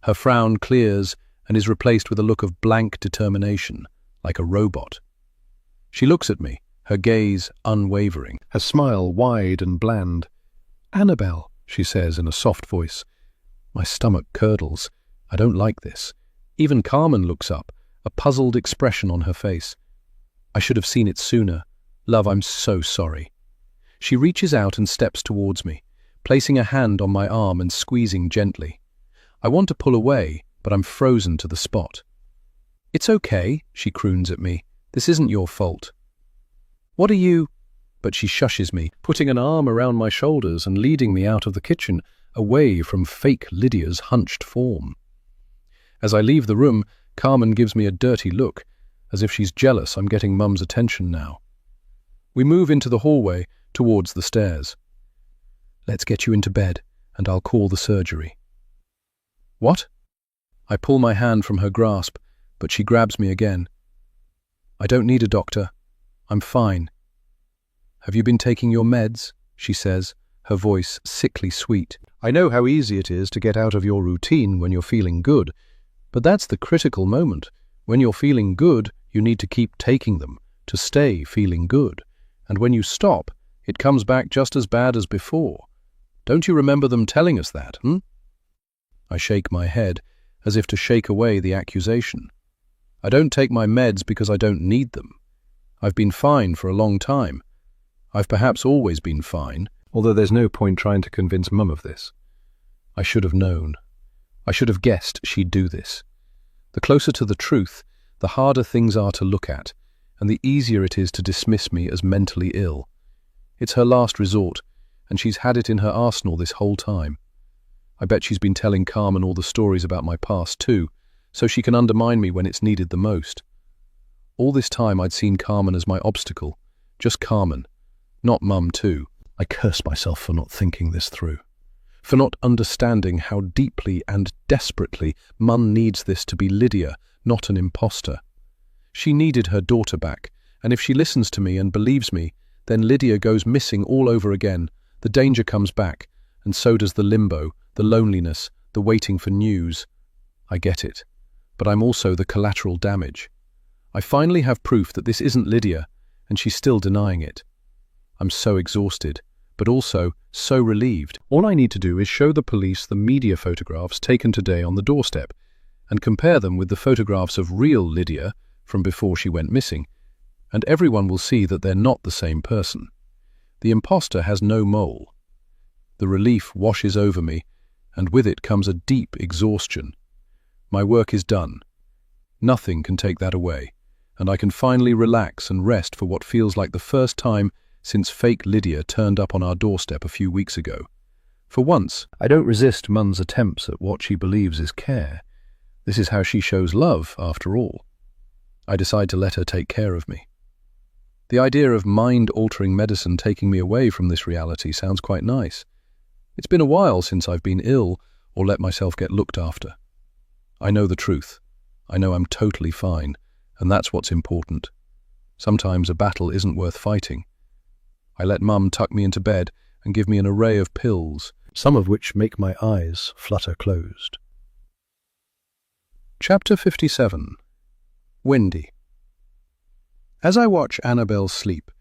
Her frown clears and is replaced with a look of blank determination, like a robot. She looks at me, her gaze unwavering, her smile wide and bland. "Annabelle," she says in a soft voice. My stomach curdles. I don't like this. Even Carmen looks up, a puzzled expression on her face. I should have seen it sooner. "Love, I'm so sorry." She reaches out and steps towards me, placing a hand on my arm and squeezing gently. I want to pull away, but I'm frozen to the spot. "It's okay," she croons at me. "This isn't your fault." "What are you—" But she shushes me, putting an arm around my shoulders and leading me out of the kitchen, away from fake Lydia's hunched form. As I leave the room, Carmen gives me a dirty look, as if she's jealous I'm getting Mum's attention now. We move into the hallway, towards the stairs. "Let's get you into bed, and I'll call the surgery." "What?" I pull my hand from her grasp, but she grabs me again. "I don't need a doctor. I'm fine." "Have you been taking your meds?" she says, her voice sickly sweet. "I know how easy it is to get out of your routine when you're feeling good, but that's the critical moment. When you're feeling good, you need to keep taking them, to stay feeling good. And when you stop, it comes back just as bad as before. Don't you remember them telling us that, I shake my head, as if to shake away the accusation. I don't take my meds because I don't need them. I've been fine for a long time. I've perhaps always been fine, although there's no point trying to convince Mum of this. I should have known. I should have guessed she'd do this. The closer to the truth, the harder things are to look at, and the easier it is to dismiss me as mentally ill. It's her last resort, and she's had it in her arsenal this whole time. I bet she's been telling Carmen all the stories about my past too, so she can undermine me when it's needed the most. All this time I'd seen Carmen as my obstacle, just Carmen, not Mum too. I curse myself for not thinking this through, for not understanding how deeply and desperately Mum needs this to be Lydia, not an imposter. She needed her daughter back, and if she listens to me and believes me, then Lydia goes missing all over again, the danger comes back, and so does the limbo, the loneliness, the waiting for news. I get it, but I'm also the collateral damage. I finally have proof that this isn't Lydia, and she's still denying it. I'm so exhausted, but also so relieved. All I need to do is show the police the media photographs taken today on the doorstep, and compare them with the photographs of real Lydia from before she went missing, and everyone will see that they're not the same person. The imposter has no mole. The relief washes over me, and with it comes a deep exhaustion. My work is done. Nothing can take that away, and I can finally relax and rest for what feels like the first time since fake Lydia turned up on our doorstep a few weeks ago. For once, I don't resist Mum's attempts at what she believes is care. This is how she shows love, after all. I decide to let her take care of me. The idea of mind-altering medicine taking me away from this reality sounds quite nice. It's been a while since I've been ill or let myself get looked after. I know the truth. I know I'm totally fine, and that's what's important. Sometimes a battle isn't worth fighting. I let Mum tuck me into bed and give me an array of pills, some of which make my eyes flutter closed. Chapter 57. Wendy. As I watch Annabelle sleep,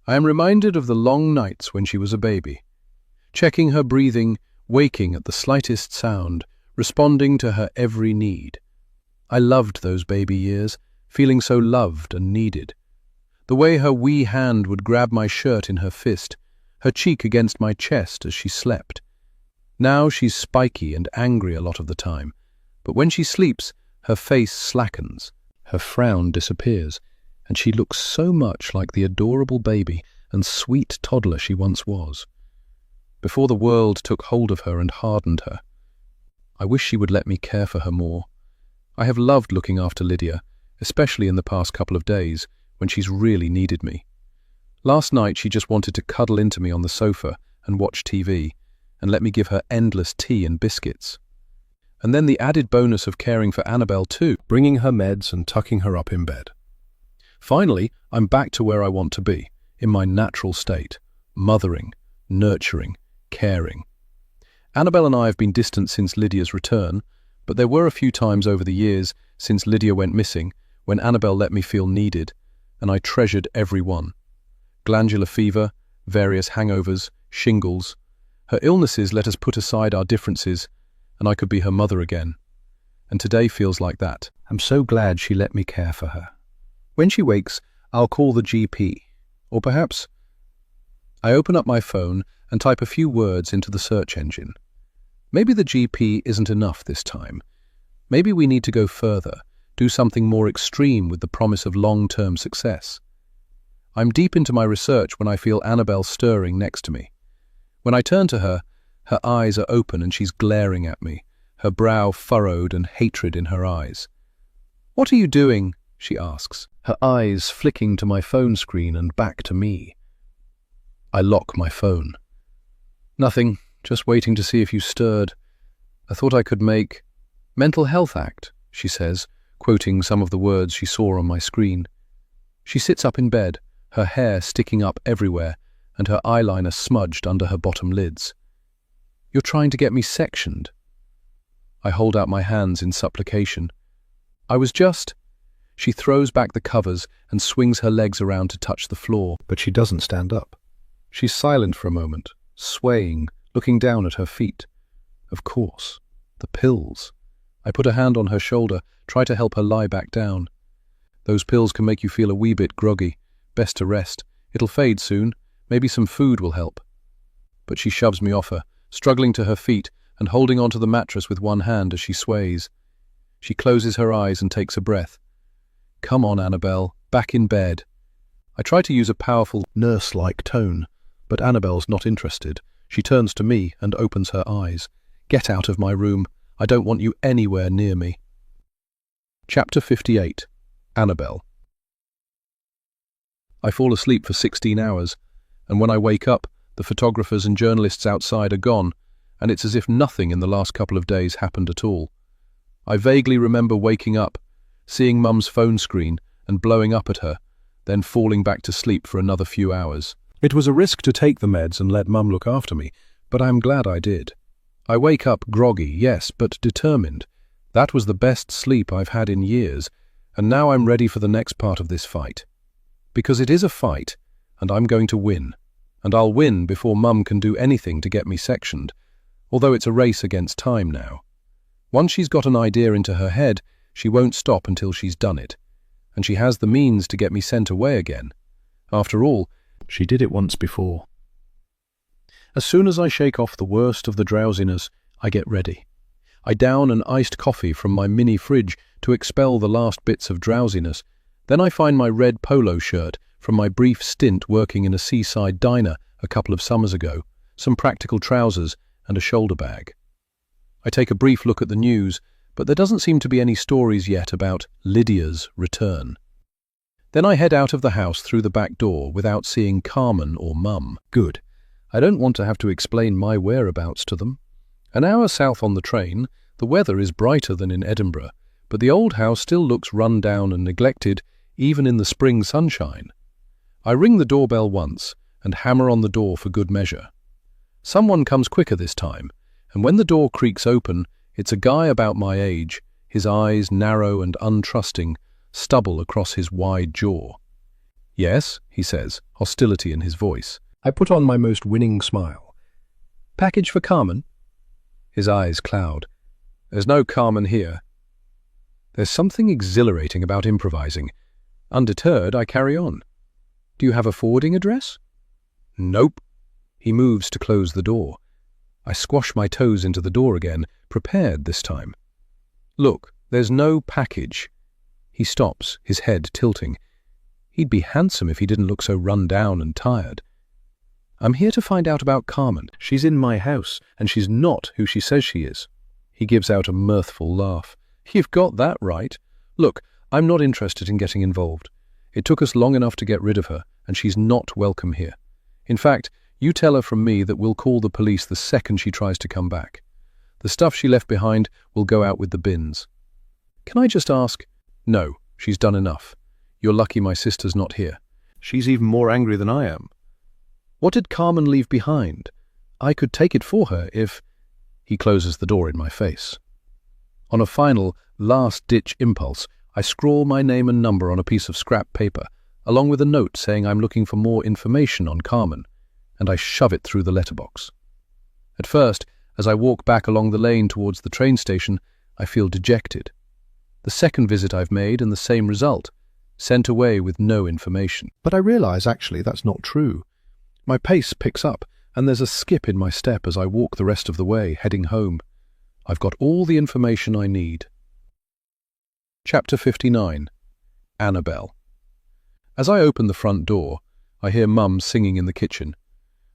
I am reminded of the long nights when she was a baby, checking her breathing, waking at the slightest sound, responding to her every need. I loved those baby years, feeling so loved and needed. The way her wee hand would grab my shirt in her fist, her cheek against my chest as she slept. Now she's spiky and angry a lot of the time, but when she sleeps, her face slackens, her frown disappears, and she looks so much like the adorable baby and sweet toddler she once was. Before the world took hold of her and hardened her. I wish she would let me care for her more. I have loved looking after Lydia, especially in the past couple of days, when she's really needed me. Last night she just wanted to cuddle into me on the sofa and watch TV, and let me give her endless tea and biscuits. And then the added bonus of caring for Annabelle too, bringing her meds and tucking her up in bed. Finally, I'm back to where I want to be, in my natural state, mothering, nurturing, caring. Annabelle and I have been distant since Lydia's return, but there were a few times over the years since Lydia went missing when Annabelle let me feel needed, and I treasured every one. Glandular fever, various hangovers, shingles. Her illnesses let us put aside our differences, and I could be her mother again. And today feels like that. I'm so glad she let me care for her. When she wakes, I'll call the GP. Or perhaps I open up my phone and type a few words into the search engine. Maybe the GP isn't enough this time. Maybe we need to go further, do something more extreme with the promise of long-term success. I'm deep into my research when I feel Annabelle stirring next to me. When I turn to her, her eyes are open and she's glaring at me, her brow furrowed and hatred in her eyes. "What are you doing?" she asks, her eyes flicking to my phone screen and back to me. I lock my phone. "Nothing, just waiting to see if you stirred. I thought I could make Mental Health Act," she says, quoting some of the words she saw on my screen. She sits up in bed, her hair sticking up everywhere and her eyeliner smudged under her bottom lids. "You're trying to get me sectioned." I hold out my hands in supplication. "I was just..." She throws back the covers and swings her legs around to touch the floor, but she doesn't stand up. She's silent for a moment, swaying, looking down at her feet. Of course, the pills. I put a hand on her shoulder, try to help her lie back down. "Those pills can make you feel a wee bit groggy. Best to rest. It'll fade soon. Maybe some food will help." But she shoves me off her, struggling to her feet and holding onto the mattress with one hand as she sways. She closes her eyes and takes a breath. "Come on, Annabelle, back in bed." I try to use a powerful, nurse-like tone, but Annabelle's not interested. She turns to me and opens her eyes. Get out of my room. I don't want you anywhere near me. Chapter 58. Annabelle. I fall asleep for 16 hours, and when I wake up, the photographers and journalists outside are gone, and it's as if nothing in the last couple of days happened at all. I vaguely remember waking up, seeing Mum's phone screen and blowing up at her, then falling back to sleep for another few hours. It was a risk to take the meds and let Mum look after me, but I'm glad I did. I wake up groggy, yes, but determined. That was the best sleep I've had in years, and now I'm ready for the next part of this fight. Because it is a fight, and I'm going to win. And I'll win before Mum can do anything to get me sectioned, although it's a race against time now. Once she's got an idea into her head, she won't stop until she's done it, and she has the means to get me sent away again. After all, she did it once before. As soon as I shake off the worst of the drowsiness, I get ready. I down an iced coffee from my mini fridge to expel the last bits of drowsiness. Then I find my red polo shirt from my brief stint working in a seaside diner a couple of summers ago, some practical trousers, and a shoulder bag. I take a brief look at the news, but there doesn't seem to be any stories yet about Lydia's return. Then I head out of the house through the back door without seeing Carmen or Mum. Good. I don't want to have to explain my whereabouts to them. An hour south on the train, the weather is brighter than in Edinburgh, but the old house still looks run down and neglected, even in the spring sunshine. I ring the doorbell once and hammer on the door for good measure. Someone comes quicker this time, and when the door creaks open, it's a guy about my age, his eyes narrow and untrusting, stubble across his wide jaw. "Yes," he says, hostility in his voice. I put on my most winning smile. "Package for Carmen?" His eyes cloud. "There's no Carmen here." There's something exhilarating about improvising. Undeterred, I carry on. "Do you have a forwarding address?" "Nope." He moves to close the door. I squash my toes into the door again, prepared this time. "Look, there's no package." He stops, his head tilting. He'd be handsome if he didn't look so run down and tired. "I'm here to find out about Carmen. She's in my house, and she's not who she says she is." He gives out a mirthful laugh. "You've got that right. Look, I'm not interested in getting involved. It took us long enough to get rid of her, and she's not welcome here. In fact, you tell her from me that we'll call the police the second she tries to come back. The stuff she left behind will go out with the bins." "Can I just ask?" "No, she's done enough. You're lucky my sister's not here. She's even more angry than I am. What did Carmen leave behind? I could take it for her if—" He closes the door in my face. On a final, last-ditch impulse, I scrawl my name and number on a piece of scrap paper, along with a note saying I'm looking for more information on Carmen, and I shove it through the letterbox. At first, as I walk back along the lane towards the train station, I feel dejected. The second visit I've made and the same result, sent away with no information. But I realize actually that's not true. My pace picks up, and there's a skip in my step as I walk the rest of the way, heading home. I've got all the information I need. Chapter 59. Annabelle. As I open the front door, I hear Mum singing in the kitchen.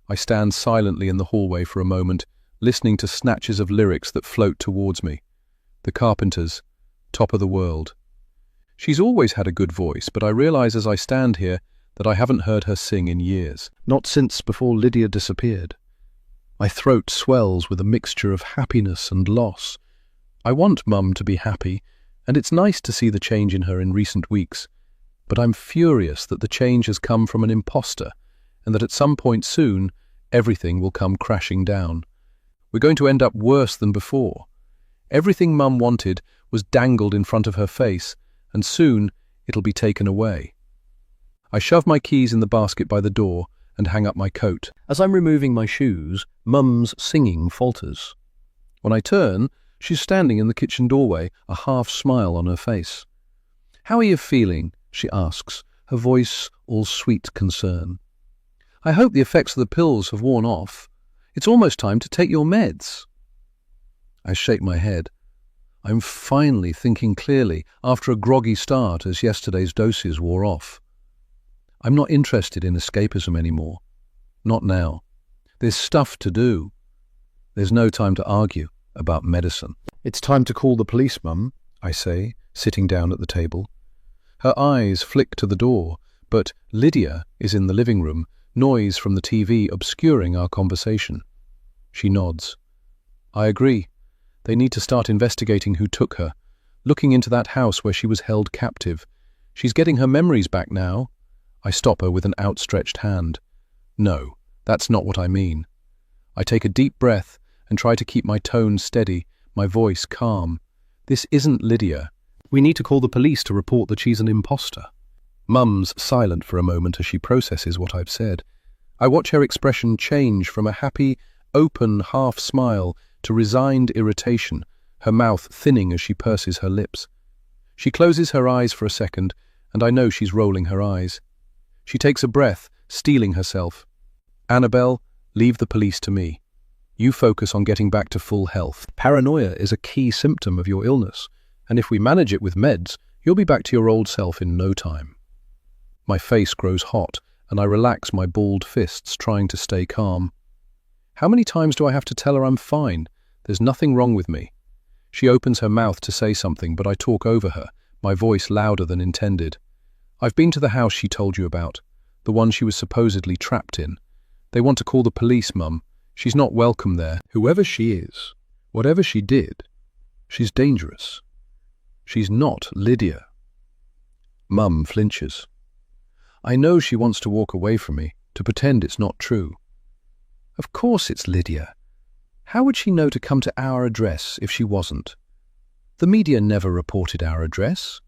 I stand silently in the hallway for a moment, listening to snatches of lyrics that float towards me. The Carpenters, Top of the World. She's always had a good voice, but I realize as I stand here that I haven't heard her sing in years, not since before Lydia disappeared. My throat swells with a mixture of happiness and loss. I want Mum to be happy, and it's nice to see the change in her in recent weeks, but I'm furious that the change has come from an imposter, and that at some point soon, everything will come crashing down. We're going to end up worse than before. Everything Mum wanted was dangled in front of her face, and soon it'll be taken away. I shove my keys in the basket by the door and hang up my coat. As I'm removing my shoes, Mum's singing falters. When I turn, she's standing in the kitchen doorway, a half-smile on her face. "How are you feeling?" she asks, her voice all sweet concern. "I hope the effects of the pills have worn off. It's almost time to take your meds." I shake my head. I'm finally thinking clearly after a groggy start as yesterday's doses wore off. I'm not interested in escapism anymore. Not now. There's stuff to do. There's no time to argue. about medicine. "It's time to call the police, Mum," I say, sitting down at the table. Her eyes flick to the door, but Lydia is in the living room, noise from the TV obscuring our conversation. She nods. "I agree. They need to start investigating who took her, looking into that house where she was held captive. She's getting her memories back now." I stop her with an outstretched hand. "No, that's not what I mean." I take a deep breath and try to keep my tone steady, my voice calm. "This isn't Lydia. We need to call the police to report that she's an imposter." Mum's silent for a moment as she processes what I've said. I watch her expression change from a happy, open half-smile to resigned irritation, her mouth thinning as she purses her lips. She closes her eyes for a second, and I know she's rolling her eyes. She takes a breath, steeling herself. "Annabelle, leave the police to me. You focus on getting back to full health. Paranoia is a key symptom of your illness, and if we manage it with meds, you'll be back to your old self in no time." My face grows hot, and I relax my balled fists, trying to stay calm. How many times do I have to tell her I'm fine? There's nothing wrong with me. She opens her mouth to say something, but I talk over her, my voice louder than intended. "I've been to the house she told you about, the one she was supposedly trapped in. They want to call the police, Mum. She's not welcome there. Whoever she is, whatever she did, she's dangerous. She's not Lydia." Mum flinches. I know she wants to walk away from me, to pretend it's not true. "Of course it's Lydia. How would she know to come to our address if she wasn't? The media never reported our address.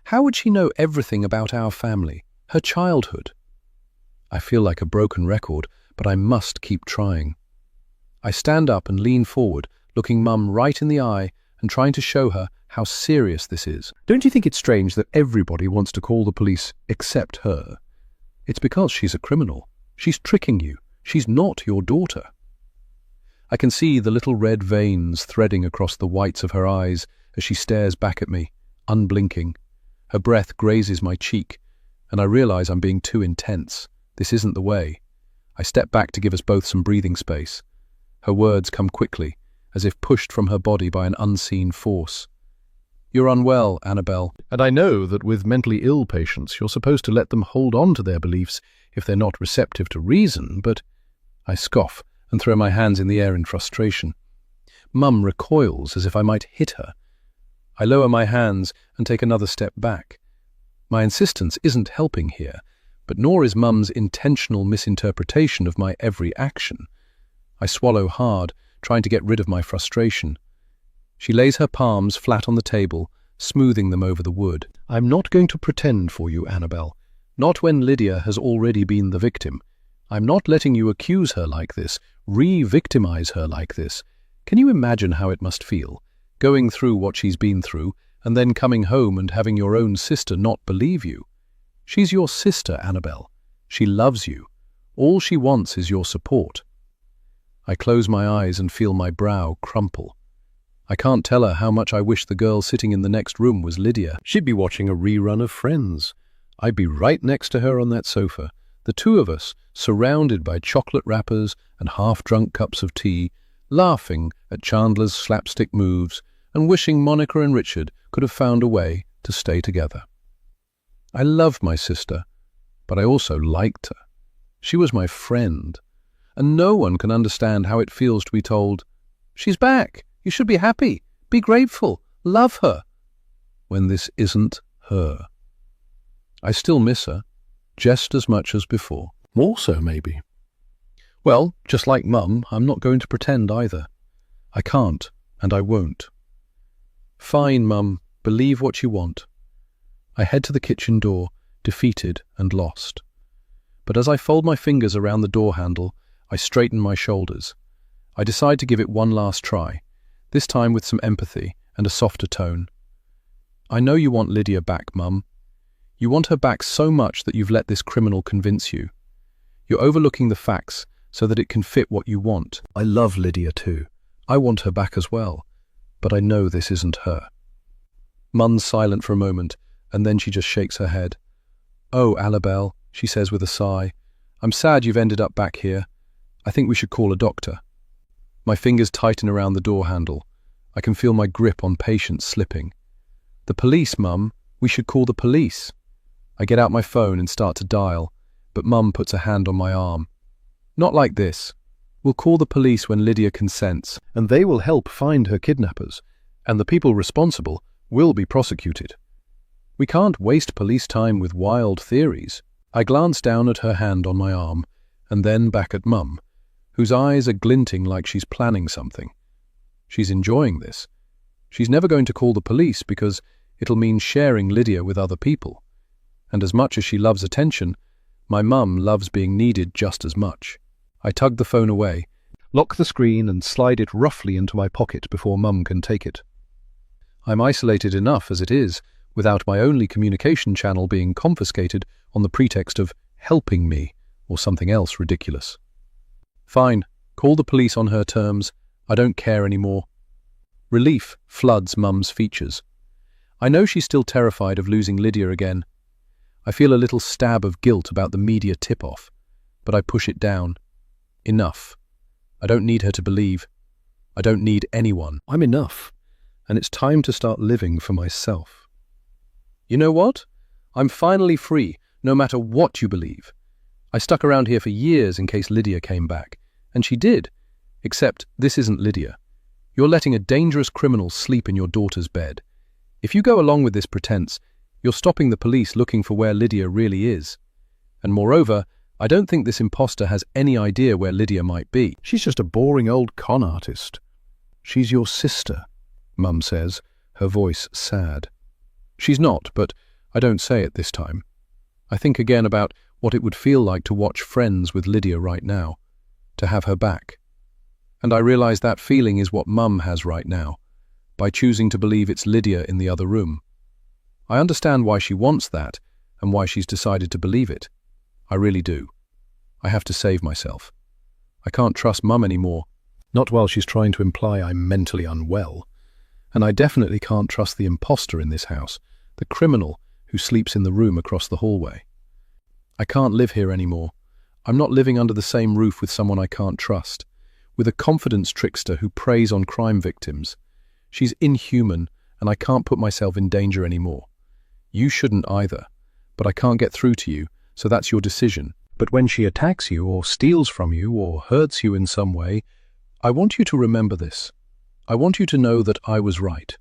How would she know everything about our family, her childhood?" I feel like a broken record, but I must keep trying. I stand up and lean forward, looking Mum right in the eye and trying to show her how serious this is. "Don't you think it's strange that everybody wants to call the police except her? It's because she's a criminal. She's tricking you. She's not your daughter." I can see the little red veins threading across the whites of her eyes as she stares back at me, unblinking. Her breath grazes my cheek, and I realize I'm being too intense. This isn't the way. I step back to give us both some breathing space. Her words come quickly, as if pushed from her body by an unseen force. "You're unwell, Annabelle, and I know that with mentally ill patients you're supposed to let them hold on to their beliefs if they're not receptive to reason, but—" I scoff and throw my hands in the air in frustration. Mum recoils as if I might hit her. I lower my hands and take another step back. My insistence isn't helping here, but nor is Mum's intentional misinterpretation of my every action. I swallow hard, trying to get rid of my frustration. She lays her palms flat on the table, smoothing them over the wood. "I'm not going to pretend for you, Annabelle. Not when Lydia has already been the victim. I'm not letting you accuse her like this, re-victimize her like this. Can you imagine how it must feel, going through what she's been through, and then coming home and having your own sister not believe you? She's your sister, Annabelle. She loves you. All she wants is your support." I close my eyes and feel my brow crumple. I can't tell her how much I wish the girl sitting in the next room was Lydia. She'd be watching a rerun of Friends. I'd be right next to her on that sofa, the two of us, surrounded by chocolate wrappers and half-drunk cups of tea, laughing at Chandler's slapstick moves and wishing Monica and Richard could have found a way to stay together. I loved my sister, but I also liked her. She was my friend, and no one can understand how it feels to be told, "She's back. You should be happy. Be grateful. Love her," when this isn't her. I still miss her, just as much as before. More so, maybe. Well, just like Mum, I'm not going to pretend either. I can't, and I won't. "Fine, Mum. Believe what you want." I head to the kitchen door, defeated and lost. But as I fold my fingers around the door handle, I straighten my shoulders. I decide to give it one last try, this time with some empathy and a softer tone. "I know you want Lydia back, Mum. You want her back so much that you've let this criminal convince you. You're overlooking the facts so that it can fit what you want. I love Lydia too. I want her back as well. But I know this isn't her." Mum's silent for a moment, and then she just shakes her head. "Oh, Annabelle," she says with a sigh, "I'm sad you've ended up back here. I think we should call a doctor." My fingers tighten around the door handle. I can feel my grip on Patience slipping. "The police, Mum. We should call the police." I get out my phone and start to dial, but Mum puts a hand on my arm. "Not like this. We'll call the police when Lydia consents, and they will help find her kidnappers, and the people responsible will be prosecuted. We can't waste police time with wild theories." I glance down at her hand on my arm, and then back at Mum, whose eyes are glinting like she's planning something. She's enjoying this. She's never going to call the police because it'll mean sharing Lydia with other people. And as much as she loves attention, my mum loves being needed just as much. I tug the phone away, lock the screen and slide it roughly into my pocket before Mum can take it. I'm isolated enough as it is, without my only communication channel being confiscated on the pretext of helping me or something else ridiculous. "Fine, call the police on her terms. I don't care anymore." Relief floods Mum's features. I know she's still terrified of losing Lydia again. I feel a little stab of guilt about the media tip-off, but I push it down. Enough. I don't need her to believe. I don't need anyone. I'm enough, and it's time to start living for myself. You know what? I'm finally free, no matter what you believe. I stuck around here for years in case Lydia came back, and she did, except this isn't Lydia. You're letting a dangerous criminal sleep in your daughter's bed. If you go along with this pretense, you're stopping the police looking for where Lydia really is. And moreover, I don't think this imposter has any idea where Lydia might be. She's just a boring old con artist. "She's your sister," Mum says, her voice sad. She's not, but I don't say it this time. I think again about what it would feel like to watch Friends with Lydia right now, to have her back. And I realize that feeling is what Mum has right now, by choosing to believe it's Lydia in the other room. I understand why she wants that, and why she's decided to believe it. I really do. I have to save myself. I can't trust Mum anymore, not while she's trying to imply I'm mentally unwell. And I definitely can't trust the imposter in this house, the criminal who sleeps in the room across the hallway. I can't live here anymore. I'm not living under the same roof with someone I can't trust, with a confidence trickster who preys on crime victims. She's inhuman, and I can't put myself in danger anymore. You shouldn't either, but I can't get through to you, so that's your decision. But when she attacks you, or steals from you, or hurts you in some way, I want you to remember this. I want you to know that I was right.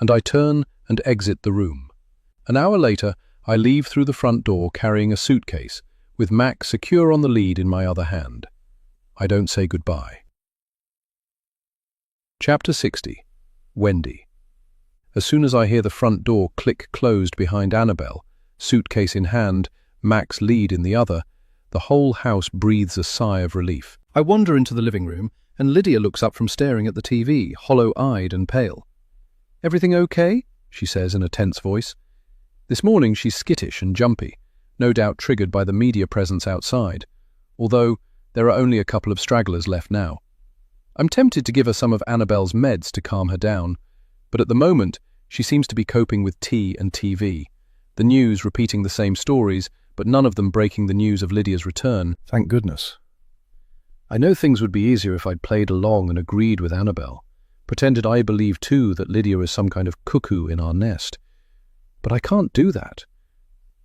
And I turn and exit the room. An hour later, I leave through the front door carrying a suitcase, with Mac secure on the lead in my other hand. I don't say goodbye. Chapter 60. Wendy. As soon as I hear the front door click closed behind Annabelle, suitcase in hand, Mac's lead in the other, the whole house breathes a sigh of relief. I wander into the living room, and Lydia looks up from staring at the TV, hollow-eyed and pale. "Everything okay?" she says in a tense voice. This morning she's skittish and jumpy, no doubt triggered by the media presence outside, although there are only a couple of stragglers left now. I'm tempted to give her some of Annabelle's meds to calm her down, but at the moment she seems to be coping with tea and TV, the news repeating the same stories, but none of them breaking the news of Lydia's return. Thank goodness. I know things would be easier if I'd played along and agreed with Annabelle, pretended I believe too that Lydia is some kind of cuckoo in our nest. But I can't do that.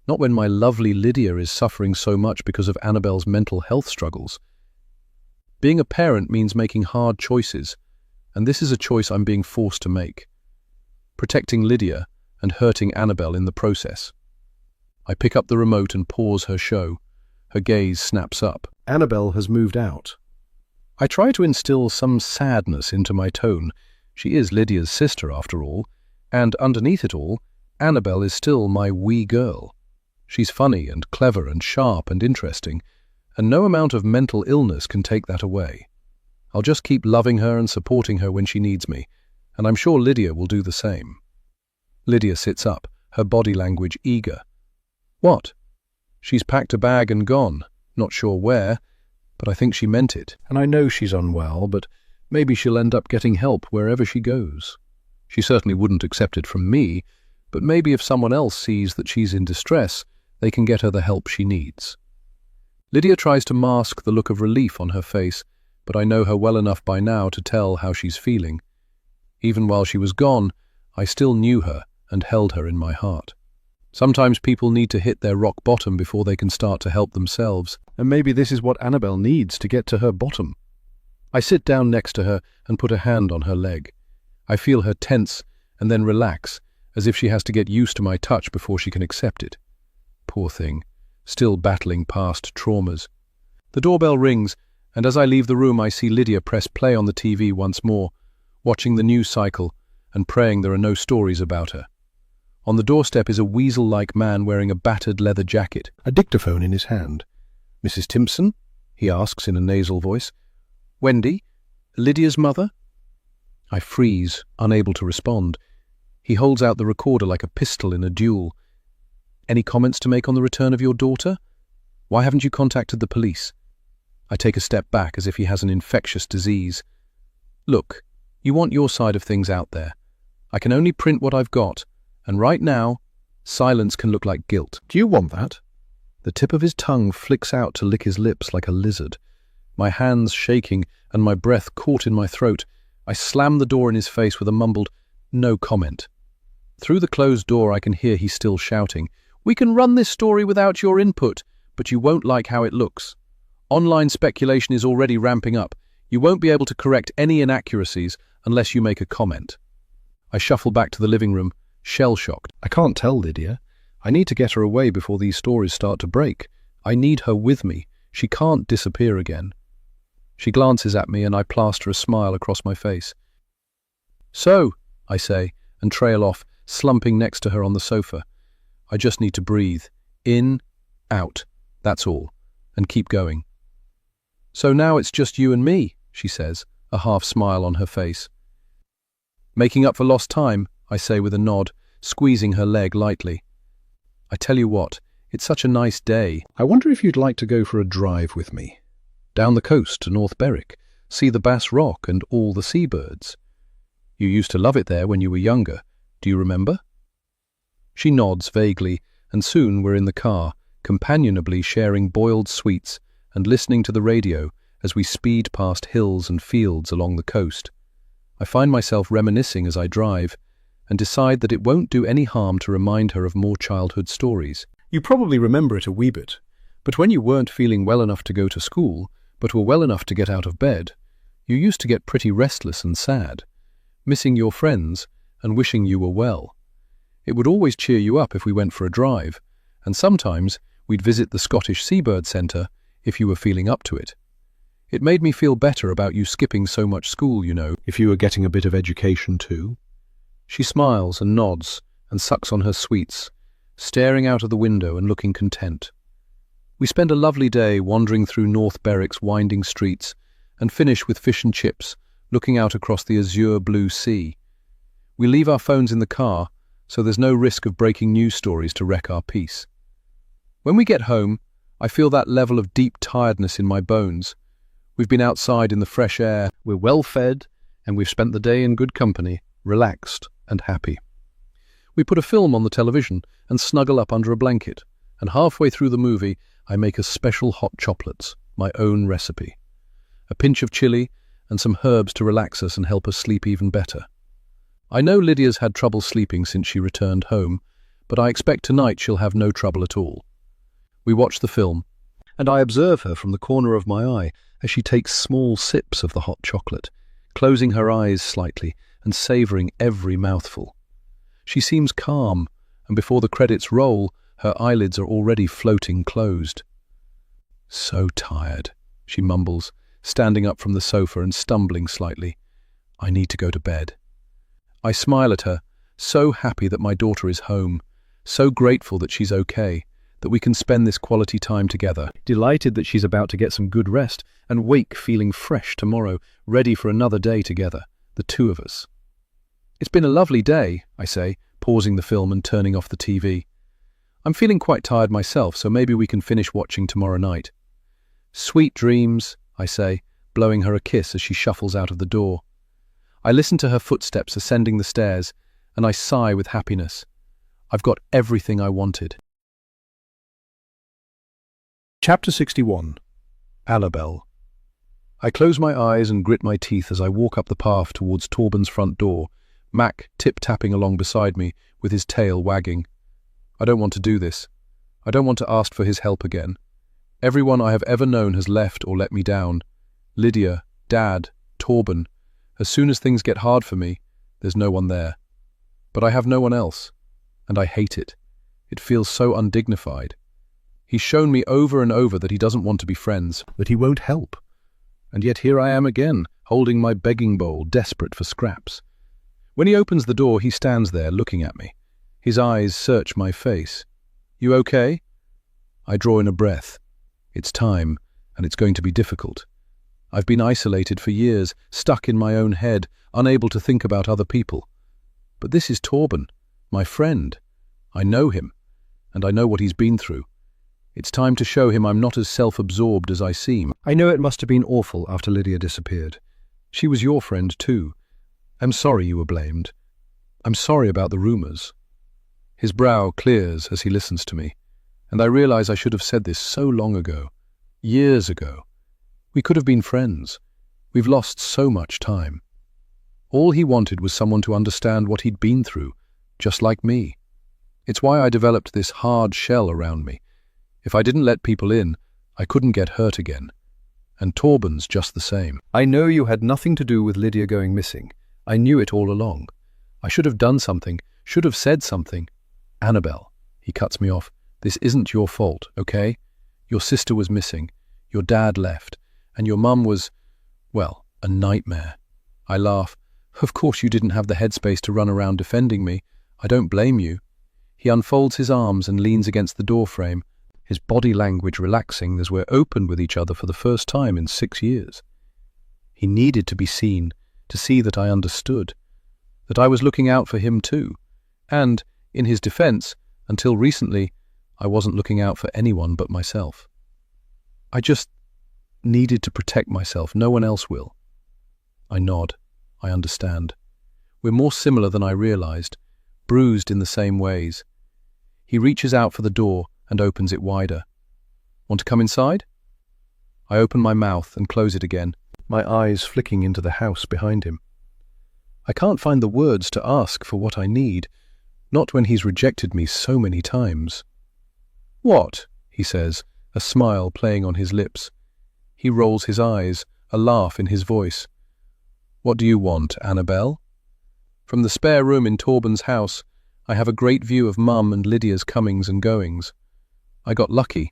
Not when my lovely Lydia is suffering so much because of Annabelle's mental health struggles. Being a parent means making hard choices, and this is a choice I'm being forced to make. Protecting Lydia and hurting Annabelle in the process. I pick up the remote and pause her show. Her gaze snaps up. Annabelle has moved out. I try to instill some sadness into my tone. She is Lydia's sister, after all, and underneath it all, Annabelle is still my wee girl. She's funny and clever and sharp and interesting, and no amount of mental illness can take that away. I'll just keep loving her and supporting her when she needs me, and I'm sure Lydia will do the same. Lydia sits up, her body language eager. What? She's packed a bag and gone, not sure where, but I think she meant it. And I know she's unwell, but maybe she'll end up getting help wherever she goes. She certainly wouldn't accept it from me, but maybe if someone else sees that she's in distress, they can get her the help she needs. Lydia tries to mask the look of relief on her face, but I know her well enough by now to tell how she's feeling. Even while she was gone, I still knew her and held her in my heart. Sometimes people need to hit their rock bottom before they can start to help themselves, and maybe this is what Annabelle needs to get to her bottom. I sit down next to her and put a hand on her leg. I feel her tense and then relax, as if she has to get used to my touch before she can accept it. Poor thing, still battling past traumas. The doorbell rings, and as I leave the room I see Lydia press play on the TV once more, watching the news cycle and praying there are no stories about her. On the doorstep is a weasel-like man wearing a battered leather jacket, a dictaphone in his hand. "Mrs. Timpson?" he asks in a nasal voice. "Wendy? Lydia's mother?" I freeze, unable to respond. He holds out the recorder like a pistol in a duel. "Any comments to make on the return of your daughter? Why haven't you contacted the police?" I take a step back as if he has an infectious disease. "Look, you want your side of things out there. I can only print what I've got, and right now, silence can look like guilt." "Do you want that?" The tip of his tongue flicks out to lick his lips like a lizard. My hands shaking and my breath caught in my throat, I slam the door in his face with a mumbled, "No comment." Through the closed door I can hear he's still shouting, "We can run this story without your input, but you won't like how it looks. Online speculation is already ramping up. You won't be able to correct any inaccuracies unless you make a comment." I shuffle back to the living room, shell-shocked. I can't tell Lydia. I need to get her away before these stories start to break. I need her with me. She can't disappear again. She glances at me and I plaster a smile across my face. "So," I say, and trail off, slumping next to her on the sofa. I just need to breathe. In, out, that's all, and keep going. "So now it's just you and me," she says, a half smile on her face. "Making up for lost time," I say with a nod, squeezing her leg lightly. "I tell you what, it's such a nice day. I wonder if you'd like to go for a drive with me. Down the coast to North Berwick, see the Bass Rock and all the seabirds. You used to love it there when you were younger. Do you remember?" She nods vaguely, and soon we're in the car, companionably sharing boiled sweets and listening to the radio as we speed past hills and fields along the coast. I find myself reminiscing as I drive, and decide that it won't do any harm to remind her of more childhood stories. You probably remember it a wee bit, but when you weren't feeling well enough to go to school, but were well enough to get out of bed, you used to get pretty restless and sad, missing your friends and wishing you were well. It would always cheer you up if we went for a drive, and sometimes we'd visit the Scottish Seabird Centre if you were feeling up to it. It made me feel better about you skipping so much school, you know, if you were getting a bit of education too." She smiles and nods and sucks on her sweets, staring out of the window and looking content. We spend a lovely day wandering through North Berwick's winding streets and finish with fish and chips, looking out across the azure blue sea. We leave our phones in the car, so there's no risk of breaking news stories to wreck our peace. When we get home, I feel that level of deep tiredness in my bones. We've been outside in the fresh air, we're well fed, and we've spent the day in good company, relaxed and happy. We put a film on the television and snuggle up under a blanket, and halfway through the movie I make us special hot chocolates, my own recipe. A pinch of chili and some herbs to relax us and help us sleep even better. I know Lydia's had trouble sleeping since she returned home, but I expect tonight she'll have no trouble at all. We watch the film, and I observe her from the corner of my eye as she takes small sips of the hot chocolate, closing her eyes slightly and savouring every mouthful. She seems calm, and before the credits roll, her eyelids are already floating closed. "So tired," she mumbles, standing up from the sofa and stumbling slightly. "I need to go to bed." I smile at her, so happy that my daughter is home, so grateful that she's okay, that we can spend this quality time together, delighted that she's about to get some good rest and wake feeling fresh tomorrow, ready for another day together, the two of us. "It's been a lovely day," I say, pausing the film and turning off the TV. "I'm feeling quite tired myself, so maybe we can finish watching tomorrow night." "Sweet dreams," I say, blowing her a kiss as she shuffles out of the door. I listen to her footsteps ascending the stairs, and I sigh with happiness. I've got everything I wanted. Chapter 61. Annabelle. I close my eyes and grit my teeth as I walk up the path towards Torben's front door, Mac tip-tapping along beside me with his tail wagging. I don't want to do this. I don't want to ask for his help again. Everyone I have ever known has left or let me down. Lydia, Dad, Torben. As soon as things get hard for me, there's no one there. But I have no one else, and I hate it. It feels so undignified. He's shown me over and over that he doesn't want to be friends, that he won't help. And yet here I am again, holding my begging bowl, desperate for scraps. When he opens the door, he stands there looking at me. His eyes search my face. You okay? I draw in a breath. It's time, and it's going to be difficult. I've been isolated for years, stuck in my own head, unable to think about other people. But this is Torben, my friend. I know him, and I know what he's been through. It's time to show him I'm not as self-absorbed as I seem. I know it must have been awful after Lydia disappeared. She was your friend too. I'm sorry you were blamed. I'm sorry about the rumors. His brow clears as he listens to me, and I realize I should have said this so long ago, years ago. We could have been friends. We've lost so much time. All he wanted was someone to understand what he'd been through, just like me. It's why I developed this hard shell around me. If I didn't let people in, I couldn't get hurt again. And Torben's just the same. I know you had nothing to do with Lydia going missing. I knew it all along. I should have done something, should have said something. Annabelle, he cuts me off. This isn't your fault, okay? Your sister was missing, your dad left, and your mum was, well, a nightmare. I laugh. Of course you didn't have the headspace to run around defending me. I don't blame you. He unfolds his arms and leans against the doorframe, his body language relaxing as we're open with each other for the first time in 6 years. He needed to be seen, to see that I understood, that I was looking out for him too. And, in his defense, until recently, I wasn't looking out for anyone but myself. I just needed to protect myself. No one else will. I nod. I understand. We're more similar than I realized, bruised in the same ways. He reaches out for the door and opens it wider. Want to come inside? I open my mouth and close it again, my eyes flicking into the house behind him. I can't find the words to ask for what I need, not when he's rejected me so many times. What? He says, a smile playing on his lips. He rolls his eyes, a laugh in his voice. What do you want, Annabelle? From the spare room in Torben's house, I have a great view of Mum and Lydia's comings and goings. I got lucky.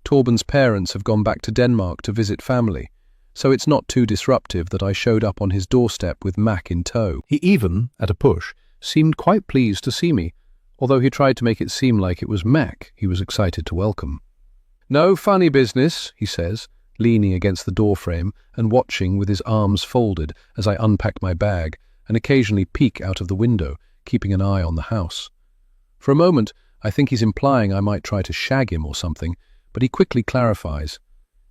Torben's parents have gone back to Denmark to visit family, so it's not too disruptive that I showed up on his doorstep with Mac in tow. He even, at a push, seemed quite pleased to see me, although he tried to make it seem like it was Mac he was excited to welcome. No funny business, he says, leaning against the doorframe and watching with his arms folded as I unpack my bag and occasionally peek out of the window, keeping an eye on the house. For a moment, I think he's implying I might try to shag him or something, but he quickly clarifies.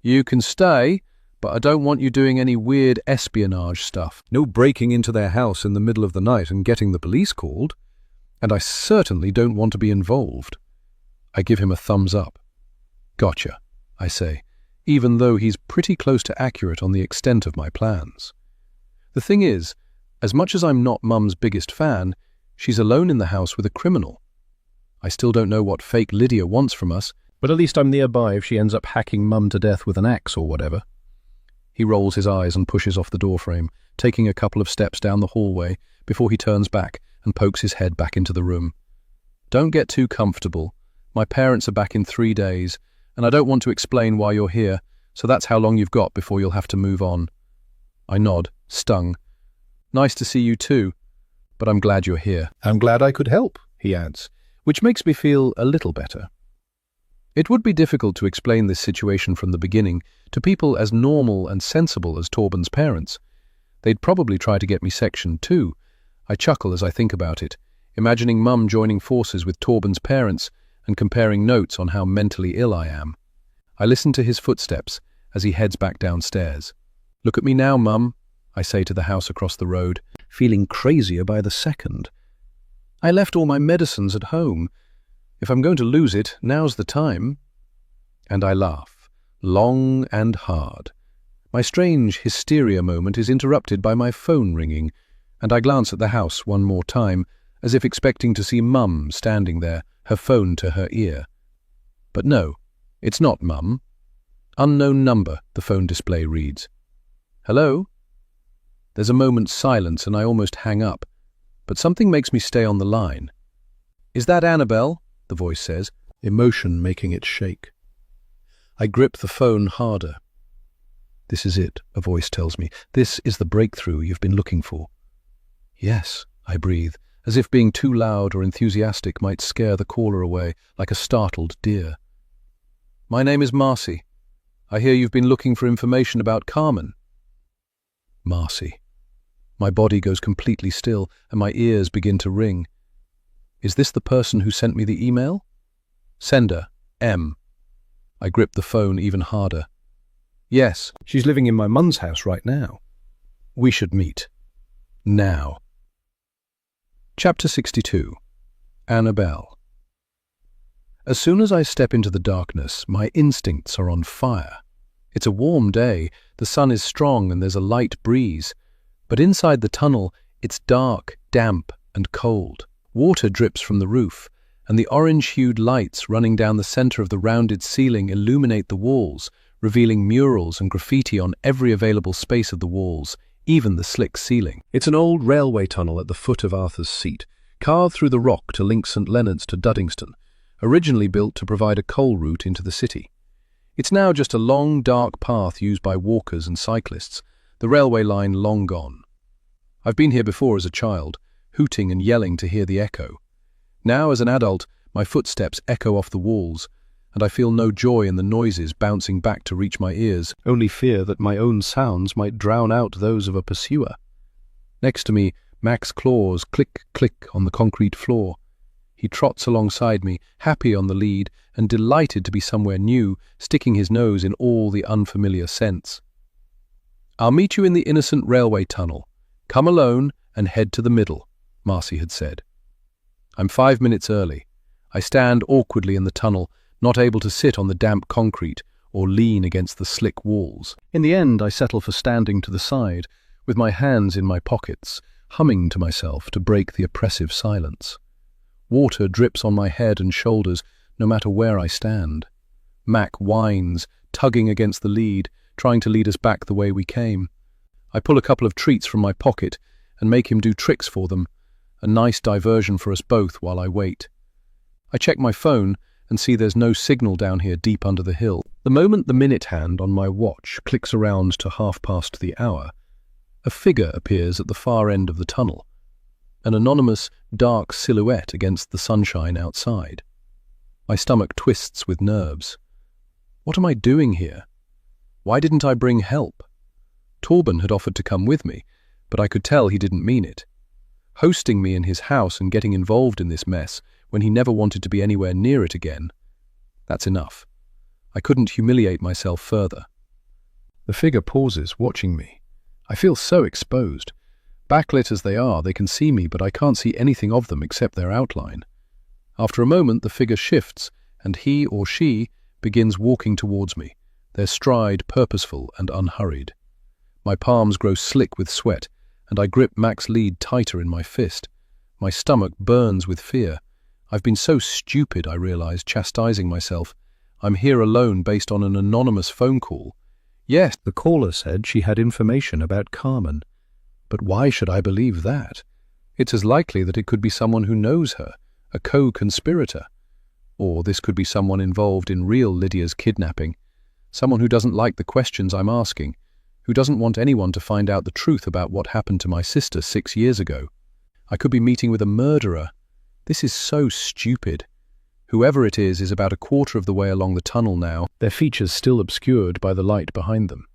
You can stay, but I don't want you doing any weird espionage stuff. No breaking into their house in the middle of the night and getting the police called. And I certainly don't want to be involved. I give him a thumbs up. Gotcha, I say, even though he's pretty close to accurate on the extent of my plans. The thing is, as much as I'm not Mum's biggest fan, she's alone in the house with a criminal. I still don't know what fake Lydia wants from us, but at least I'm nearby if she ends up hacking Mum to death with an axe or whatever. He rolls his eyes and pushes off the doorframe, taking a couple of steps down the hallway before he turns back and pokes his head back into the room. Don't get too comfortable. My parents are back in 3 days, and I don't want to explain why you're here, so that's how long you've got before you'll have to move on. I nod, stung. Nice to see you too, but I'm glad you're here. I'm glad I could help, he adds, which makes me feel a little better. It would be difficult to explain this situation from the beginning to people as normal and sensible as Torben's parents. They'd probably try to get me sectioned too. I chuckle as I think about it, imagining Mum joining forces with Torben's parents and comparing notes on how mentally ill I am. I listen to his footsteps as he heads back downstairs. Look at me now, Mum, I say to the house across the road, feeling crazier by the second. I left all my medicines at home. If I'm going to lose it, now's the time. And I laugh, long and hard, My strange hysteria moment is interrupted by my phone ringing, and I glance at the house one more time, as if expecting to see Mum standing there, her phone to her ear. But no, it's not Mum. Unknown number, the phone display reads. Hello? There's a moment's silence and I almost hang up, but something makes me stay on the line. Is that Annabelle? The voice says, emotion making it shake. I grip the phone harder. This is it, a voice tells me. This is the breakthrough you've been looking for. Yes, I breathe, as if being too loud or enthusiastic might scare the caller away like a startled deer. My name is Marcy. I hear you've been looking for information about Carmen. Marcy. My body goes completely still and my ears begin to ring. Is this the person who sent me the email? Sender, M. I grip the phone even harder. Yes, she's living in my mum's house right now. We should meet. Now. Chapter 62. Annabelle. As soon as I step into the darkness, my instincts are on fire. It's a warm day, the sun is strong and there's a light breeze. But inside the tunnel, it's dark, damp and cold. Water drips from the roof, and the orange-hued lights running down the center of the rounded ceiling illuminate the walls, revealing murals and graffiti on every available space of the walls, even the slick ceiling. It's an old railway tunnel at the foot of Arthur's Seat, carved through the rock to link St Leonard's to Duddingston, originally built to provide a coal route into the city. It's now just a long, dark path used by walkers and cyclists, the railway line long gone. I've been here before as a child, hooting and yelling to hear the echo. Now, as an adult, my footsteps echo off the walls, and I feel no joy in the noises bouncing back to reach my ears, only fear that my own sounds might drown out those of a pursuer. Next to me, Mac's claws click, click on the concrete floor. He trots alongside me, happy on the lead and delighted to be somewhere new, sticking his nose in all the unfamiliar scents. I'll meet you in the innocent railway tunnel. Come alone and head to the middle, Marcy had said. I'm 5 minutes early. I stand awkwardly in the tunnel, not able to sit on the damp concrete or lean against the slick walls. In the end, I settle for standing to the side, with my hands in my pockets, humming to myself to break the oppressive silence. Water drips on my head and shoulders, no matter where I stand. Mac whines, tugging against the lead, trying to lead us back the way we came. I pull a couple of treats from my pocket and make him do tricks for them, a nice diversion for us both while I wait. I check my phone and see there's no signal down here deep under the hill. The moment the minute hand on my watch clicks around to hour, a figure appears at the far end of the tunnel, an anonymous, dark silhouette against the sunshine outside. My stomach twists with nerves. What am I doing here? Why didn't I bring help? Torben had offered to come with me, but I could tell he didn't mean it. Hosting me in his house and getting involved in this mess when he never wanted to be anywhere near it again. That's enough. I couldn't humiliate myself further. The figure pauses, watching me. I feel so exposed. Backlit as they are, they can see me, but I can't see anything of them except their outline. After a moment, the figure shifts, and he or she begins walking towards me, their stride purposeful and unhurried. My palms grow slick with sweat, and I grip Mac's lead tighter in my fist. My stomach burns with fear. I've been so stupid, I realize, chastising myself. I'm here alone based on an anonymous phone call. Yes, the caller said she had information about Carmen. But why should I believe that? It's as likely that it could be someone who knows her, a co-conspirator. Or this could be someone involved in real Lydia's kidnapping, someone who doesn't like the questions I'm asking, who doesn't want anyone to find out the truth about what happened to my sister 6 years ago. I could be meeting with a murderer. This is so stupid. Whoever it is about a quarter of the way along the tunnel now, their features still obscured by the light behind them.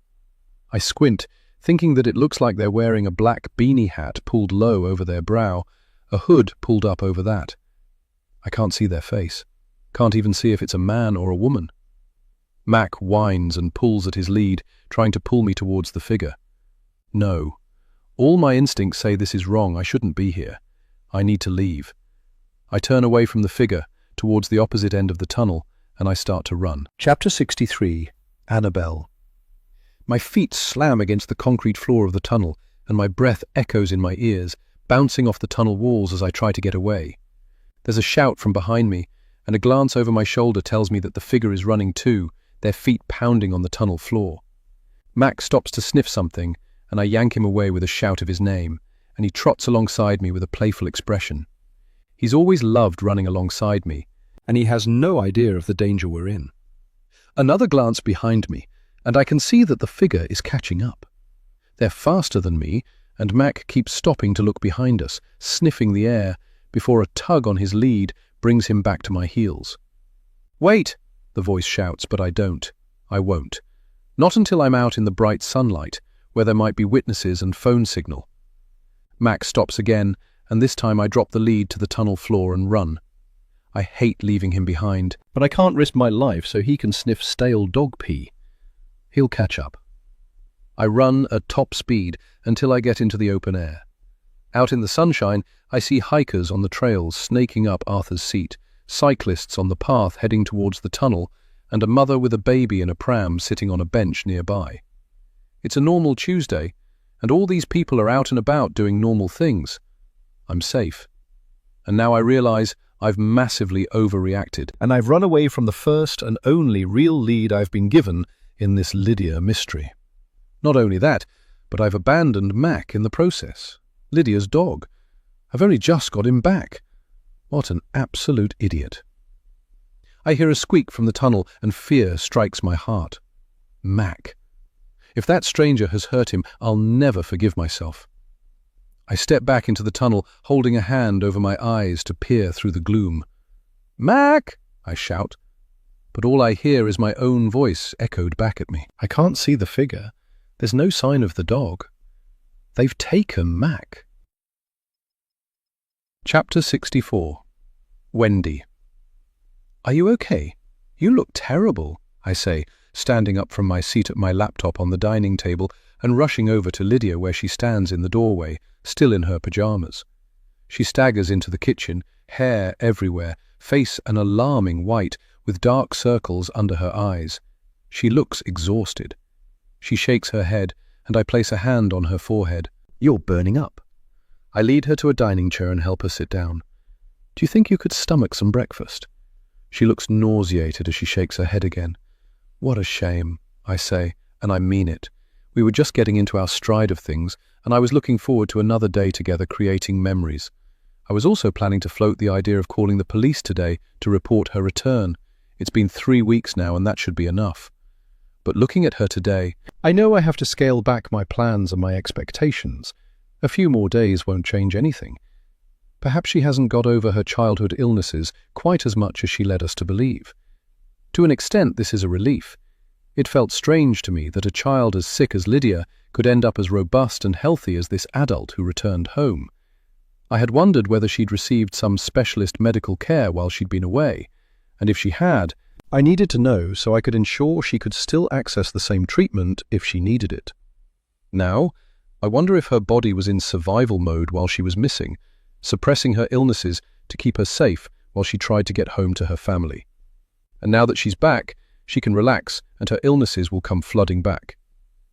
I squint, thinking that it looks like they're wearing a black beanie hat pulled low over their brow, a hood pulled up over that. I can't see their face. Can't even see if it's a man or a woman. Mac whines and pulls at his lead, trying to pull me towards the figure. No. All my instincts say this is wrong. I shouldn't be here. I need to leave. I turn away from the figure, towards the opposite end of the tunnel, and I start to run. Chapter 63. Annabelle. My feet slam against the concrete floor of the tunnel, and my breath echoes in my ears, bouncing off the tunnel walls as I try to get away. There's a shout from behind me, and a glance over my shoulder tells me that the figure is running too, their feet pounding on the tunnel floor. Mac stops to sniff something, and I yank him away with a shout of his name, and he trots alongside me with a playful expression. He's always loved running alongside me, and he has no idea of the danger we're in. Another glance behind me, and I can see that the figure is catching up. They're faster than me, and Mac keeps stopping to look behind us, sniffing the air, before a tug on his lead brings him back to my heels. "Wait!" the voice shouts, but I don't. I won't. Not until I'm out in the bright sunlight, where there might be witnesses and phone signal. Mac stops again, and this time I drop the lead to the tunnel floor and run. I hate leaving him behind, but I can't risk my life so he can sniff stale dog pee. He'll catch up. I run at top speed until I get into the open air. Out in the sunshine, I see hikers on the trails snaking up Arthur's Seat, cyclists on the path heading towards the tunnel, and a mother with a baby in a pram sitting on a bench nearby. It's a normal Tuesday, and all these people are out and about doing normal things. I'm safe. And now I realize I've massively overreacted, and I've run away from the first and only real lead I've been given in this Lydia mystery. Not only that, but I've abandoned Mac in the process. Lydia's dog. I've only just got him back. What an absolute idiot. I hear a squeak from the tunnel and fear strikes my heart. Mac. If that stranger has hurt him, I'll never forgive myself. I step back into the tunnel, holding a hand over my eyes to peer through the gloom. "Mac!" I shout, but all I hear is my own voice echoed back at me. I can't see the figure. There's no sign of the dog. They've taken Mac. Chapter 64. Wendy. "Are you okay? You look terrible," I say, standing up from my seat at my laptop on the dining table and rushing over to Lydia where she stands in the doorway, still in her pajamas. She staggers into the kitchen, hair everywhere, face an alarming white, with dark circles under her eyes. She looks exhausted. She shakes her head, and I place a hand on her forehead. "You're burning up." I lead her to a dining chair and help her sit down. "Do you think you could stomach some breakfast?" She looks nauseated as she shakes her head again. "What a shame," I say, and I mean it. We were just getting into our stride of things, and I was looking forward to another day together creating memories. I was also planning to float the idea of calling the police today to report her return. It's been 3 weeks now, and that should be enough. But looking at her today, I know I have to scale back my plans and my expectations. A few more days won't change anything. Perhaps she hasn't got over her childhood illnesses quite as much as she led us to believe. To an extent, this is a relief. It felt strange to me that a child as sick as Lydia could end up as robust and healthy as this adult who returned home. I had wondered whether she'd received some specialist medical care while she'd been away, and if she had, I needed to know so I could ensure she could still access the same treatment if she needed it. Now, I wonder if her body was in survival mode while she was missing, suppressing her illnesses to keep her safe while she tried to get home to her family. And now that she's back, she can relax and her illnesses will come flooding back.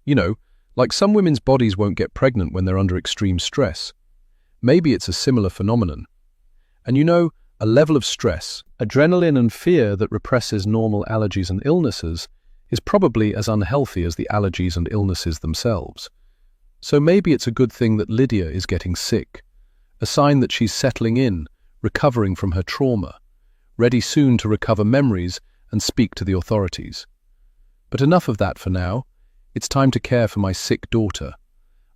You know, like some women's bodies won't get pregnant when they're under extreme stress. Maybe it's a similar phenomenon. And you know, a level of stress, adrenaline and fear that represses normal allergies and illnesses is probably as unhealthy as the allergies and illnesses themselves. So maybe it's a good thing that Lydia is getting sick, a sign that she's settling in, recovering from her trauma, ready soon to recover memories and speak to the authorities. But enough of that for now. It's time to care for my sick daughter.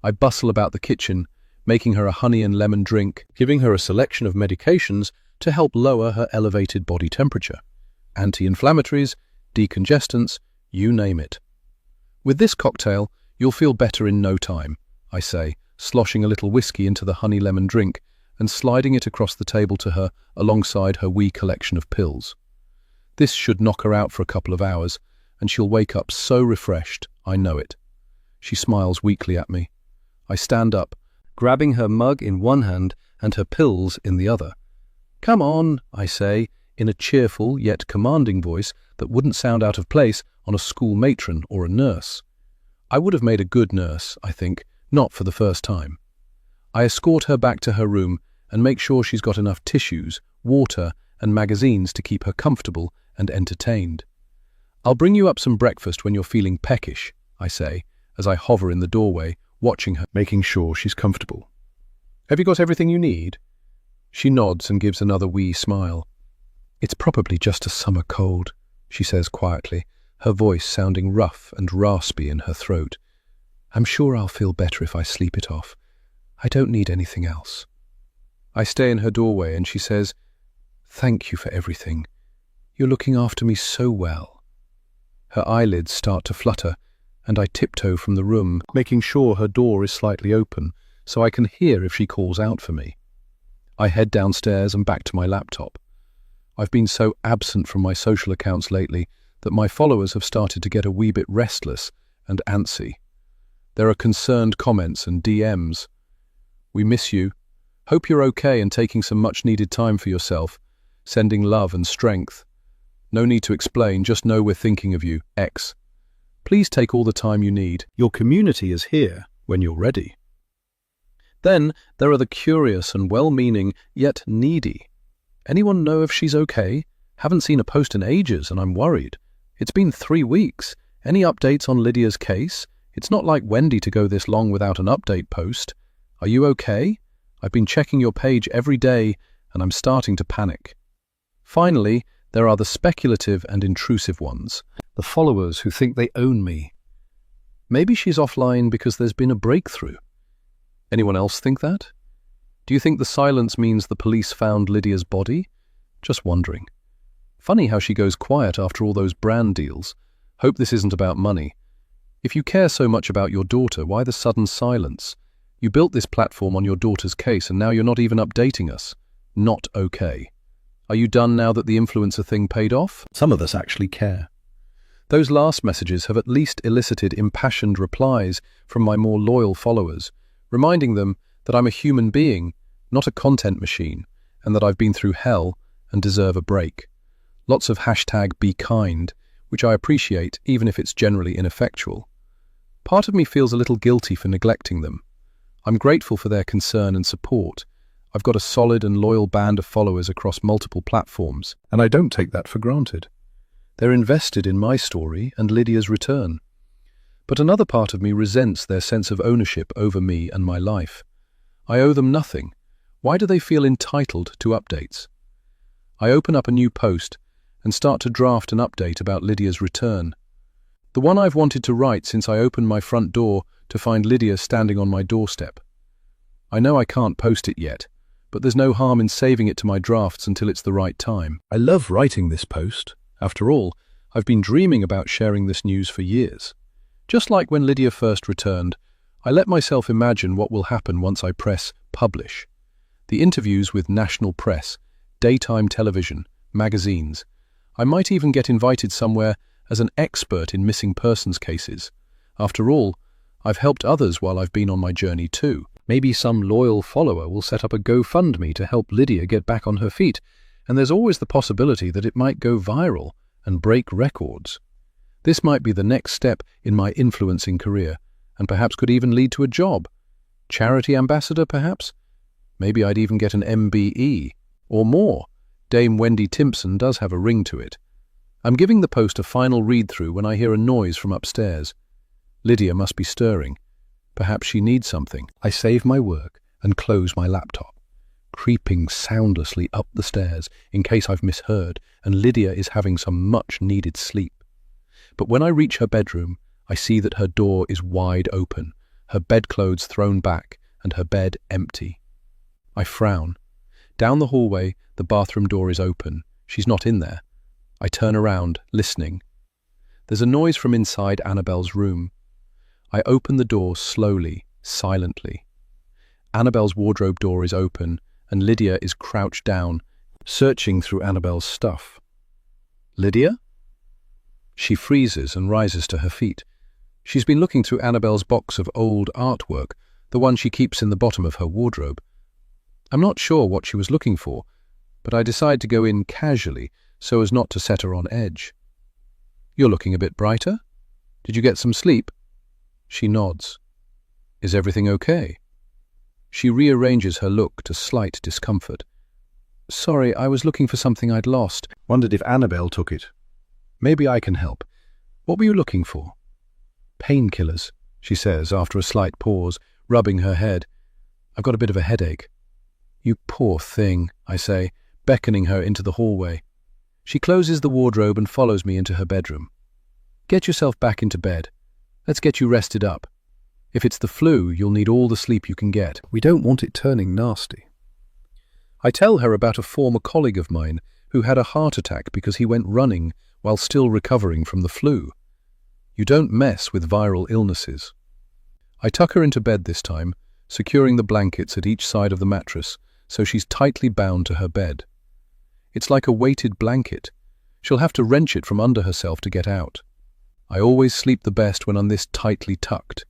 I bustle about the kitchen, making her a honey and lemon drink, giving her a selection of medications to help lower her elevated body temperature. Anti-inflammatories, decongestants, you name it. With this cocktail, you'll feel better in no time, I say, sloshing a little whiskey into the honey lemon drink and sliding it across the table to her alongside her wee collection of pills. This should knock her out for a couple of hours, and she'll wake up so refreshed, I know it. She smiles weakly at me. I stand up, grabbing her mug in one hand and her pills in the other. "Come on," I say, in a cheerful yet commanding voice that wouldn't sound out of place on a school matron or a nurse. I would have made a good nurse, I think, not for the first time. I escort her back to her room and make sure she's got enough tissues, water, and magazines to keep her comfortable and entertained. "I'll bring you up some breakfast when you're feeling peckish," I say, as I hover in the doorway, watching her, making sure she's comfortable. "Have you got everything you need?" She nods and gives another wee smile. "It's probably just a summer cold," she says quietly, her voice sounding rough and raspy in her throat. "I'm sure I'll feel better if I sleep it off. I don't need anything else." I stay in her doorway and she says, "Thank you for everything. You're looking after me so well." Her eyelids start to flutter, and I tiptoe from the room, making sure her door is slightly open so I can hear if she calls out for me. I head downstairs and back to my laptop. I've been so absent from my social accounts lately that my followers have started to get a wee bit restless and antsy. There are concerned comments and DMs. "We miss you. Hope you're okay and taking some much-needed time for yourself. Sending love and strength. No need to explain, just know we're thinking of you, X. Please take all the time you need. Your community is here when you're ready." Then there are the curious and well-meaning, yet needy. "Anyone know if she's okay? Haven't seen a post in ages and I'm worried. It's been 3 weeks. Any updates on Lydia's case? It's not like Wendy to go this long without an update post. Are you okay? I've been checking your page every day and I'm starting to panic." Finally, there are the speculative and intrusive ones, the followers who think they own me. Maybe she's offline because there's been a breakthrough. Anyone else think that? Do you think the silence means the police found Lydia's body? Just wondering. Funny how she goes quiet after all those brand deals. Hope this isn't about money. If you care so much about your daughter, why the sudden silence? You built this platform on your daughter's case and now you're not even updating us. Not okay. Are you done now that the influencer thing paid off? Some of us actually care. Those last messages have at least elicited impassioned replies from my more loyal followers, reminding them that I'm a human being, not a content machine, and that I've been through hell and deserve a break. Lots of #BeKind, which I appreciate even if it's generally ineffectual. Part of me feels a little guilty for neglecting them. I'm grateful for their concern and support. I've got a solid and loyal band of followers across multiple platforms, and I don't take that for granted. They're invested in my story and Lydia's return. But another part of me resents their sense of ownership over me and my life. I owe them nothing. Why do they feel entitled to updates? I open up a new post and start to draft an update about Lydia's return. The one I've wanted to write since I opened my front door to find Lydia standing on my doorstep. I know I can't post it yet, but there's no harm in saving it to my drafts until it's the right time. I love writing this post. After all, I've been dreaming about sharing this news for years. Just like when Lydia first returned, I let myself imagine what will happen once I press publish. The interviews with national press, daytime television, magazines. I might even get invited somewhere as an expert in missing persons cases. After all, I've helped others while I've been on my journey too. Maybe some loyal follower will set up a GoFundMe to help Lydia get back on her feet, and there's always the possibility that it might go viral and break records. This might be the next step in my influencing career, and perhaps could even lead to a job. Charity ambassador, perhaps? Maybe I'd even get an MBE, or more. Dame Wendy Timpson does have a ring to it. I'm giving the post a final read-through when I hear a noise from upstairs. Lydia must be stirring. Perhaps she needs something. I save my work and close my laptop, creeping soundlessly up the stairs in case I've misheard and Lydia is having some much-needed sleep. But when I reach her bedroom, I see that her door is wide open, her bedclothes thrown back and her bed empty. I frown. Down the hallway, the bathroom door is open. She's not in there. I turn around, listening. There's a noise from inside Annabelle's room. I open the door slowly, silently. Annabelle's wardrobe door is open, and Lydia is crouched down, searching through Annabelle's stuff. "Lydia?" She freezes and rises to her feet. She's been looking through Annabelle's box of old artwork, the one she keeps in the bottom of her wardrobe. I'm not sure what she was looking for, but I decide to go in casually so as not to set her on edge. "You're looking a bit brighter. Did you get some sleep?" She nods. Is everything okay? She rearranges her look to slight discomfort. Sorry, I was looking for something I'd lost. Wondered if Annabelle took it. Maybe I can help. What were you looking for? Painkillers, she says after a slight pause, rubbing her head. I've got a bit of a headache. You poor thing, I say, beckoning her into the hallway. She closes the wardrobe and follows me into her bedroom. Get yourself back into bed. Let's get you rested up. If it's the flu, you'll need all the sleep you can get. We don't want it turning nasty. I tell her about a former colleague of mine who had a heart attack because he went running while still recovering from the flu. You don't mess with viral illnesses. I tuck her into bed this time, securing the blankets at each side of the mattress so she's tightly bound to her bed. It's like a weighted blanket. She'll have to wrench it from under herself to get out. I always sleep the best when I'm this tightly tucked,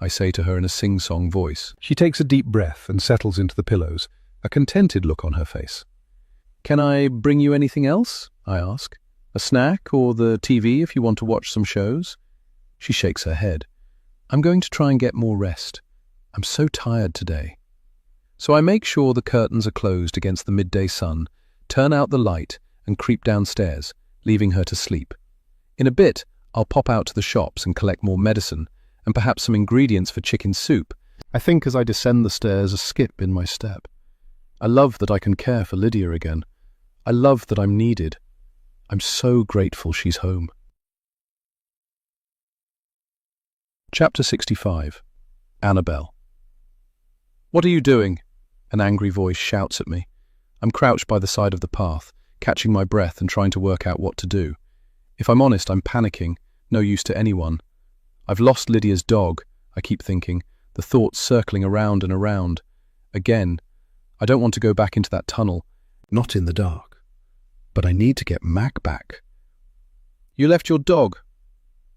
I say to her in a sing-song voice. She takes a deep breath and settles into the pillows, a contented look on her face. Can I bring you anything else? I ask. A snack or the TV if you want to watch some shows? She shakes her head. I'm going to try and get more rest. I'm so tired today. So I make sure the curtains are closed against the midday sun, turn out the light, and creep downstairs, leaving her to sleep. In a bit, I'll pop out to the shops and collect more medicine, and perhaps some ingredients for chicken soup. I think as I descend the stairs a skip in my step. I love that I can care for Lydia again. I love that I'm needed. I'm so grateful she's home. Chapter 65. Annabelle. What are you doing? An angry voice shouts at me. I'm crouched by the side of the path, catching my breath and trying to work out what to do. If I'm honest, I'm panicking, no use to anyone. I've lost Lydia's dog, I keep thinking, the thoughts circling around and around. Again, I don't want to go back into that tunnel. Not in the dark. But I need to get Mac back. You left your dog?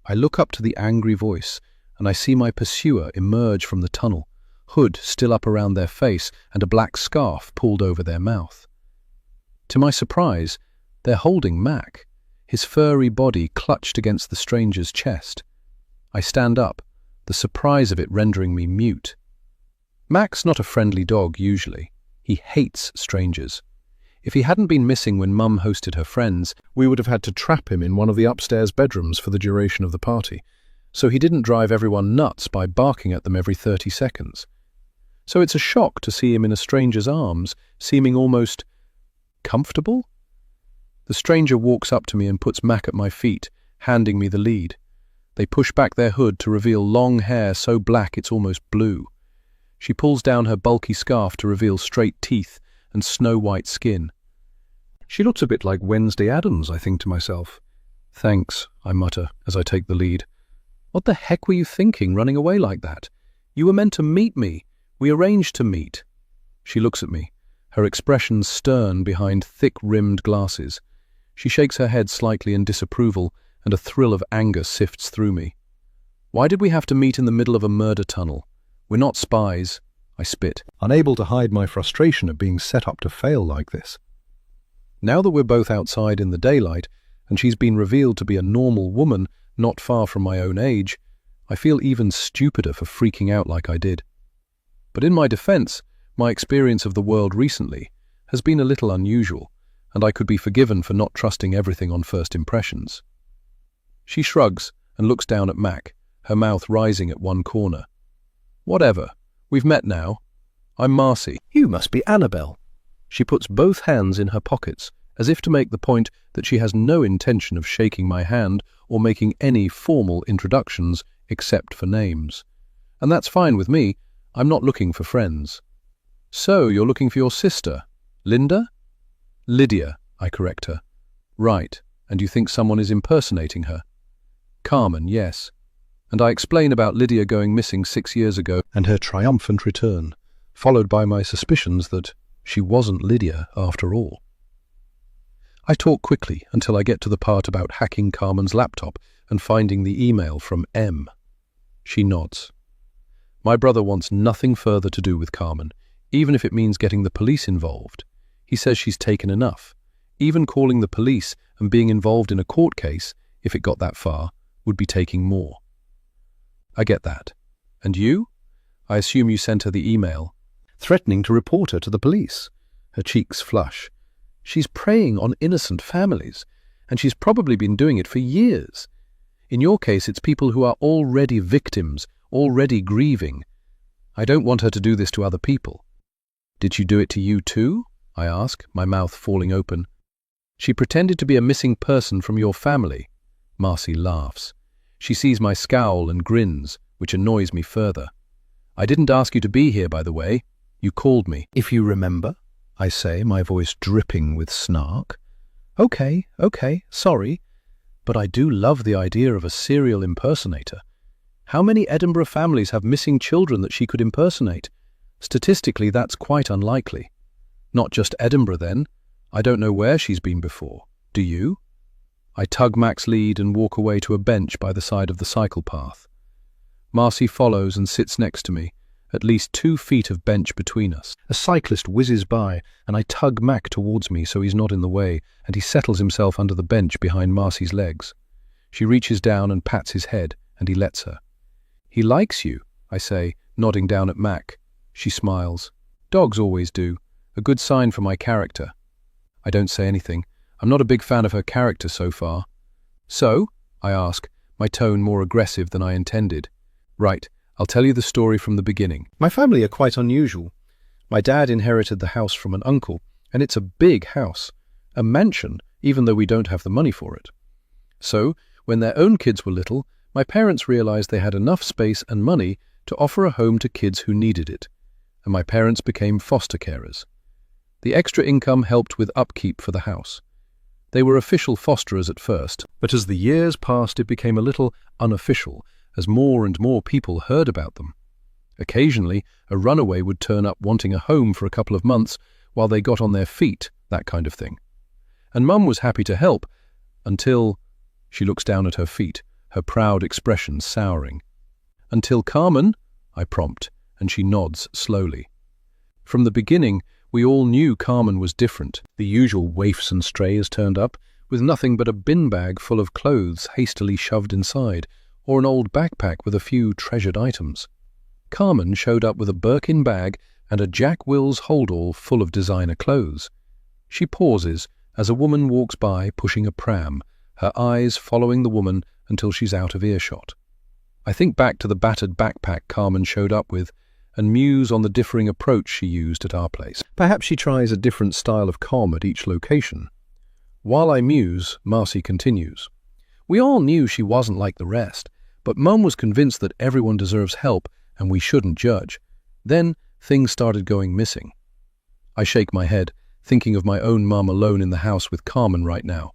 I look up to the angry voice, and I see my pursuer emerge from the tunnel, hood still up around their face and a black scarf pulled over their mouth. To my surprise, they're holding Mac, his furry body clutched against the stranger's chest. I stand up, the surprise of it rendering me mute. Mac's not a friendly dog usually. He hates strangers. If he hadn't been missing when Mum hosted her friends, we would have had to trap him in one of the upstairs bedrooms for the duration of the party, so he didn't drive everyone nuts by barking at them every 30 seconds. So it's a shock to see him in a stranger's arms, seeming almost comfortable. The stranger walks up to me and puts Mac at my feet, handing me the lead. They push back their hood to reveal long hair so black it's almost blue. She pulls down her bulky scarf to reveal straight teeth and snow-white skin. She looks a bit like Wednesday Addams, I think to myself. Thanks, I mutter as I take the lead. What the heck were you thinking, running away like that? You were meant to meet me. We arranged to meet. She looks at me, her expression stern behind thick-rimmed glasses. She shakes her head slightly in disapproval, and a thrill of anger sifts through me. Why did we have to meet in the middle of a murder tunnel? We're not spies, I spit, unable to hide my frustration at being set up to fail like this. Now that we're both outside in the daylight, and she's been revealed to be a normal woman not far from my own age, I feel even stupider for freaking out like I did. But in my defense, my experience of the world recently has been a little unusual, and I could be forgiven for not trusting everything on first impressions. She shrugs and looks down at Mac, her mouth rising at one corner. Whatever. We've met now. I'm Marcy. You must be Annabelle. She puts both hands in her pockets, as if to make the point that she has no intention of shaking my hand or making any formal introductions except for names. And that's fine with me. I'm not looking for friends. So, you're looking for your sister, Linda? Lydia, I correct her. Right, and you think someone is impersonating her? Carmen, yes. And I explain about Lydia going missing 6 years ago and her triumphant return, followed by my suspicions that she wasn't Lydia after all. I talk quickly until I get to the part about hacking Carmen's laptop and finding the email from M. She nods. My brother wants nothing further to do with Carmen, even if it means getting the police involved. He says she's taken enough. Even calling the police and being involved in a court case, if it got that far, would be taking more. I get that. And you? I assume you sent her the email, threatening to report her to the police. Her cheeks flush. She's preying on innocent families, and she's probably been doing it for years. In your case, it's people who are already victims, already grieving. I don't want her to do this to other people. Did she do it to you too? I ask, my mouth falling open. She pretended to be a missing person from your family. Marcy laughs. She sees my scowl and grins, which annoys me further. I didn't ask you to be here, by the way. You called me. If you remember, I say, my voice dripping with snark. Okay, sorry. But I do love the idea of a serial impersonator. How many Edinburgh families have missing children that she could impersonate? Statistically, that's quite unlikely. Not just Edinburgh, then. I don't know where she's been before. Do you? I tug Mac's lead and walk away to a bench by the side of the cycle path. Marcy follows and sits next to me, at least 2 feet of bench between us. A cyclist whizzes by, and I tug Mac towards me so he's not in the way, and he settles himself under the bench behind Marcy's legs. She reaches down and pats his head, and he lets her. He likes you, I say, nodding down at Mac. She smiles. Dogs always do. A good sign for my character. I don't say anything. I'm not a big fan of her character so far. So? I ask, my tone more aggressive than I intended. Right, I'll tell you the story from the beginning. My family are quite unusual. My dad inherited the house from an uncle, and it's a big house. A mansion, even though we don't have the money for it. So, when their own kids were little, my parents realized they had enough space and money to offer a home to kids who needed it, and my parents became foster carers. The extra income helped with upkeep for the house. They were official fosterers at first, but as the years passed it became a little unofficial, as more and more people heard about them. Occasionally, a runaway would turn up wanting a home for a couple of months while they got on their feet, that kind of thing. And Mum was happy to help, until... She looks down at her feet, her proud expression souring. Until Carmen, I prompt, and she nods slowly. From the beginning, we all knew Carmen was different. The usual waifs and strays turned up, with nothing but a bin bag full of clothes hastily shoved inside, or an old backpack with a few treasured items. Carmen showed up with a Birkin bag and a Jack Wills holdall full of designer clothes. She pauses as a woman walks by pushing a pram, her eyes following the woman until she's out of earshot. I think back to the battered backpack Carmen showed up with and muse on the differing approach she used at our place. Perhaps she tries a different style of comm at each location. While I muse, Marcy continues. We all knew she wasn't like the rest, but Mum was convinced that everyone deserves help and we shouldn't judge. Then things started going missing. I shake my head, thinking of my own mum alone in the house with Carmen right now.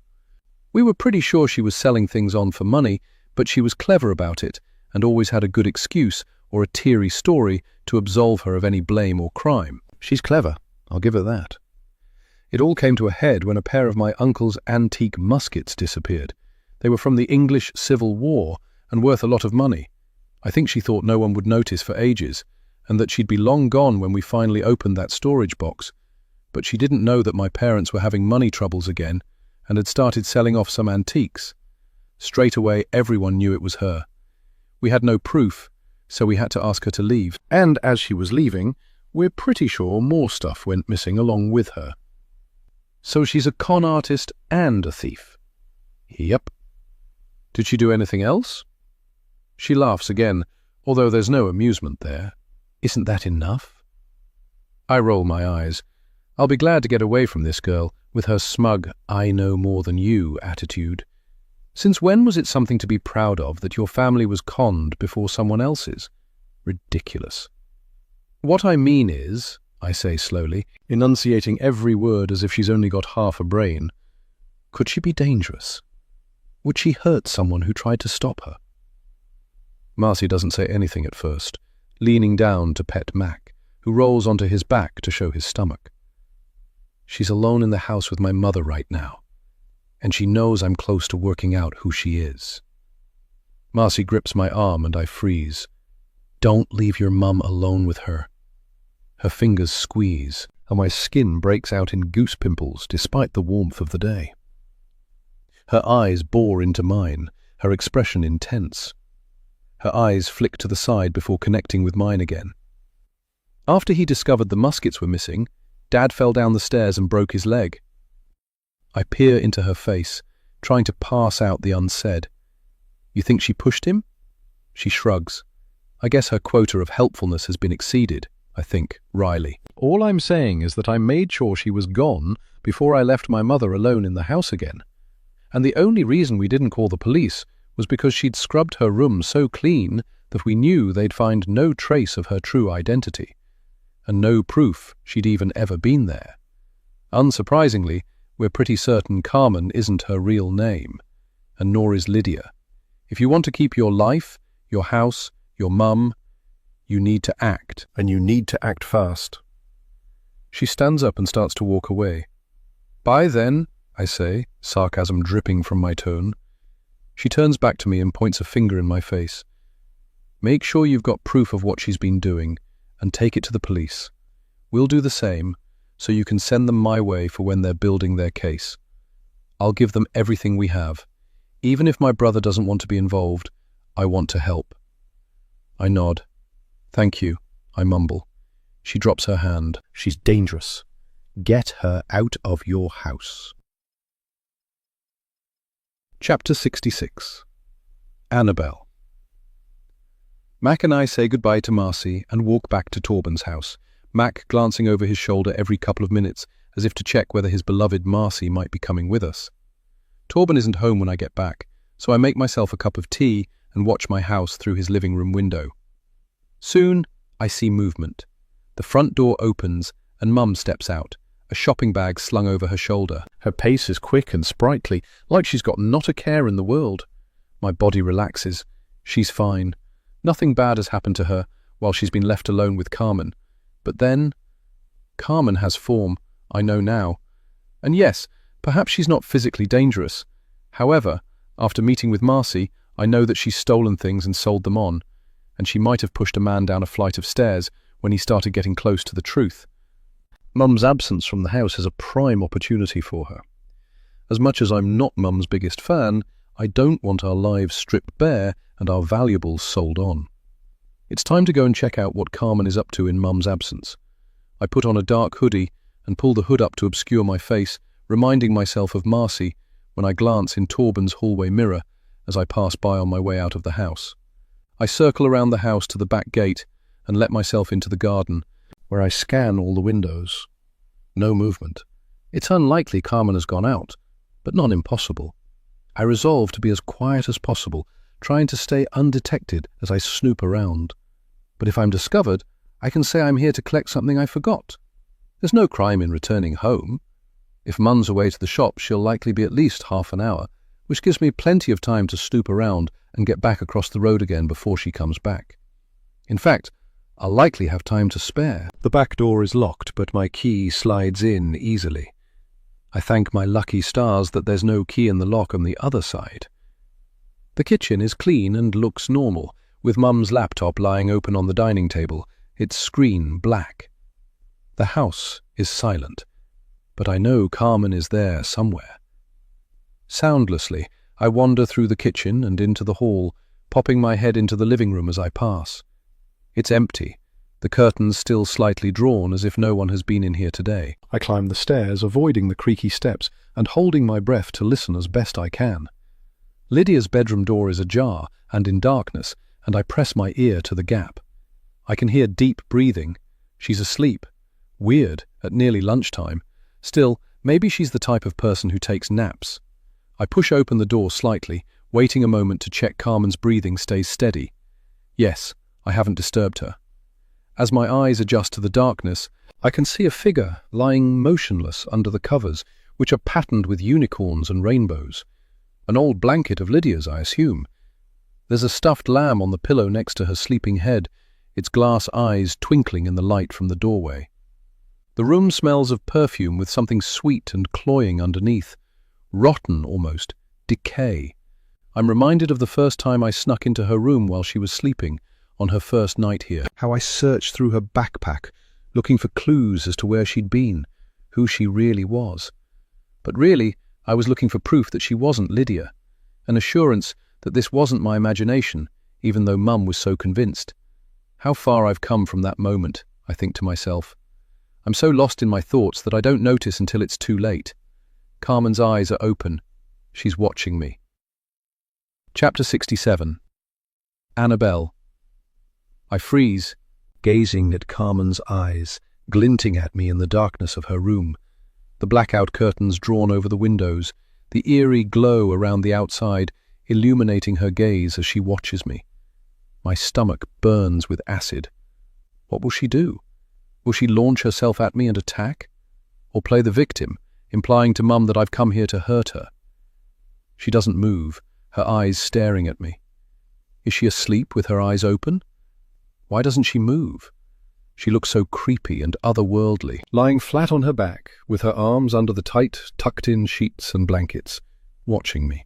We were pretty sure she was selling things on for money, but she was clever about it and always had a good excuse or a teary story to absolve her of any blame or crime. She's clever, I'll give her that. It all came to a head when a pair of my uncle's antique muskets disappeared. They were from the English Civil War and worth a lot of money. I think she thought no one would notice for ages, and that she'd be long gone when we finally opened that storage box. But she didn't know that my parents were having money troubles again and had started selling off some antiques. Straight away, everyone knew it was her. We had no proof, so we had to ask her to leave. And as she was leaving, we're pretty sure more stuff went missing along with her. So she's a con artist and a thief. Yep. Did she do anything else? She laughs again, although there's no amusement there. Isn't that enough? I roll my eyes. I'll be glad to get away from this girl with her smug, I know more than you attitude. Since when was it something to be proud of that your family was conned before someone else's? Ridiculous. What I mean is, I say slowly, enunciating every word as if she's only got half a brain, could she be dangerous? Would she hurt someone who tried to stop her? Marcy doesn't say anything at first, leaning down to pet Mac, who rolls onto his back to show his stomach. She's alone in the house with my mother right now, and she knows I'm close to working out who she is. Marcy grips my arm and I freeze. Don't leave your mum alone with her. Her fingers squeeze, and my skin breaks out in goose pimples despite the warmth of the day. Her eyes bore into mine, her expression intense. Her eyes flicked to the side before connecting with mine again. After he discovered the muskets were missing, Dad fell down the stairs and broke his leg. I peer into her face, trying to parse out the unsaid. You think she pushed him? She shrugs. I guess her quota of helpfulness has been exceeded, I think, wryly. All I'm saying is that I made sure she was gone before I left my mother alone in the house again. And the only reason we didn't call the police was because she'd scrubbed her room so clean that we knew they'd find no trace of her true identity, and no proof she'd even ever been there. Unsurprisingly, we're pretty certain Carmen isn't her real name, and nor is Lydia. If you want to keep your life, your house, your mum, you need to act, and you need to act fast. She stands up and starts to walk away. Bye then, I say, sarcasm dripping from my tone. She turns back to me and points a finger in my face. Make sure you've got proof of what she's been doing, and take it to the police. We'll do the same, so you can send them my way for when they're building their case. I'll give them everything we have. Even if my brother doesn't want to be involved, I want to help. I nod. Thank you, I mumble. She drops her hand. She's dangerous. Get her out of your house. Chapter 66. Annabelle. Mac and I say goodbye to Marcy and walk back to Torben's house, Mac glancing over his shoulder every couple of minutes as if to check whether his beloved Marcy might be coming with us. Torben isn't home when I get back, so I make myself a cup of tea and watch my house through his living room window. Soon, I see movement. The front door opens and Mum steps out, a shopping bag slung over her shoulder. Her pace is quick and sprightly, like she's got not a care in the world. My body relaxes. She's fine. Nothing bad has happened to her while she's been left alone with Carmen. But then, Carmen has form, I know now. And yes, perhaps she's not physically dangerous. However, after meeting with Marcy, I know that she's stolen things and sold them on, and she might have pushed a man down a flight of stairs when he started getting close to the truth. Mum's absence from the house is a prime opportunity for her. As much as I'm not Mum's biggest fan, I don't want our lives stripped bare and our valuables sold on. It's time to go and check out what Carmen is up to in Mum's absence. I put on a dark hoodie and pull the hood up to obscure my face, reminding myself of Marcy when I glance in Torben's hallway mirror as I pass by on my way out of the house. I circle around the house to the back gate and let myself into the garden, where I scan all the windows. No movement. It's unlikely Carmen has gone out, but not impossible. I resolve to be as quiet as possible, trying to stay undetected as I snoop around. But if I'm discovered, I can say I'm here to collect something I forgot. There's no crime in returning home. If Mum's away to the shop, she'll likely be at least half an hour, which gives me plenty of time to snoop around and get back across the road again before she comes back. In fact, I'll likely have time to spare. The back door is locked, but my key slides in easily. I thank my lucky stars that there's no key in the lock on the other side. The kitchen is clean and looks normal, with Mum's laptop lying open on the dining table, its screen black. The house is silent, but I know Carmen is there somewhere. Soundlessly, I wander through the kitchen and into the hall, popping my head into the living room as I pass. It's empty, the curtains still slightly drawn as if no one has been in here today. I climb the stairs, avoiding the creaky steps and holding my breath to listen as best I can. Lydia's bedroom door is ajar and in darkness, and I press my ear to the gap. I can hear deep breathing. She's asleep. Weird, at nearly lunchtime. Still, maybe she's the type of person who takes naps. I push open the door slightly, waiting a moment to check Carmen's breathing stays steady. Yes, I haven't disturbed her. As my eyes adjust to the darkness, I can see a figure lying motionless under the covers, which are patterned with unicorns and rainbows. An old blanket of Lydia's, I assume. There's a stuffed lamb on the pillow next to her sleeping head, its glass eyes twinkling in the light from the doorway. The room smells of perfume with something sweet and cloying underneath. Rotten, almost. Decay. I'm reminded of the first time I snuck into her room while she was sleeping, on her first night here. How I searched through her backpack, looking for clues as to where she'd been, who she really was. But really, I was looking for proof that she wasn't Lydia, an assurance that this wasn't my imagination, even though Mum was so convinced. How far I've come from that moment, I think to myself. I'm so lost in my thoughts that I don't notice until it's too late. Carmen's eyes are open. She's watching me. Chapter 67. Annabelle. I freeze, gazing at Carmen's eyes, glinting at me in the darkness of her room. The blackout curtains drawn over the windows, the eerie glow around the outside, illuminating her gaze as she watches me. My stomach burns with acid. What will she do? Will she launch herself at me and attack? Or play the victim, implying to Mum that I've come here to hurt her? She doesn't move, her eyes staring at me. Is she asleep with her eyes open? Why doesn't she move? She looks so creepy and otherworldly, lying flat on her back, with her arms under the tight, tucked-in sheets and blankets, watching me.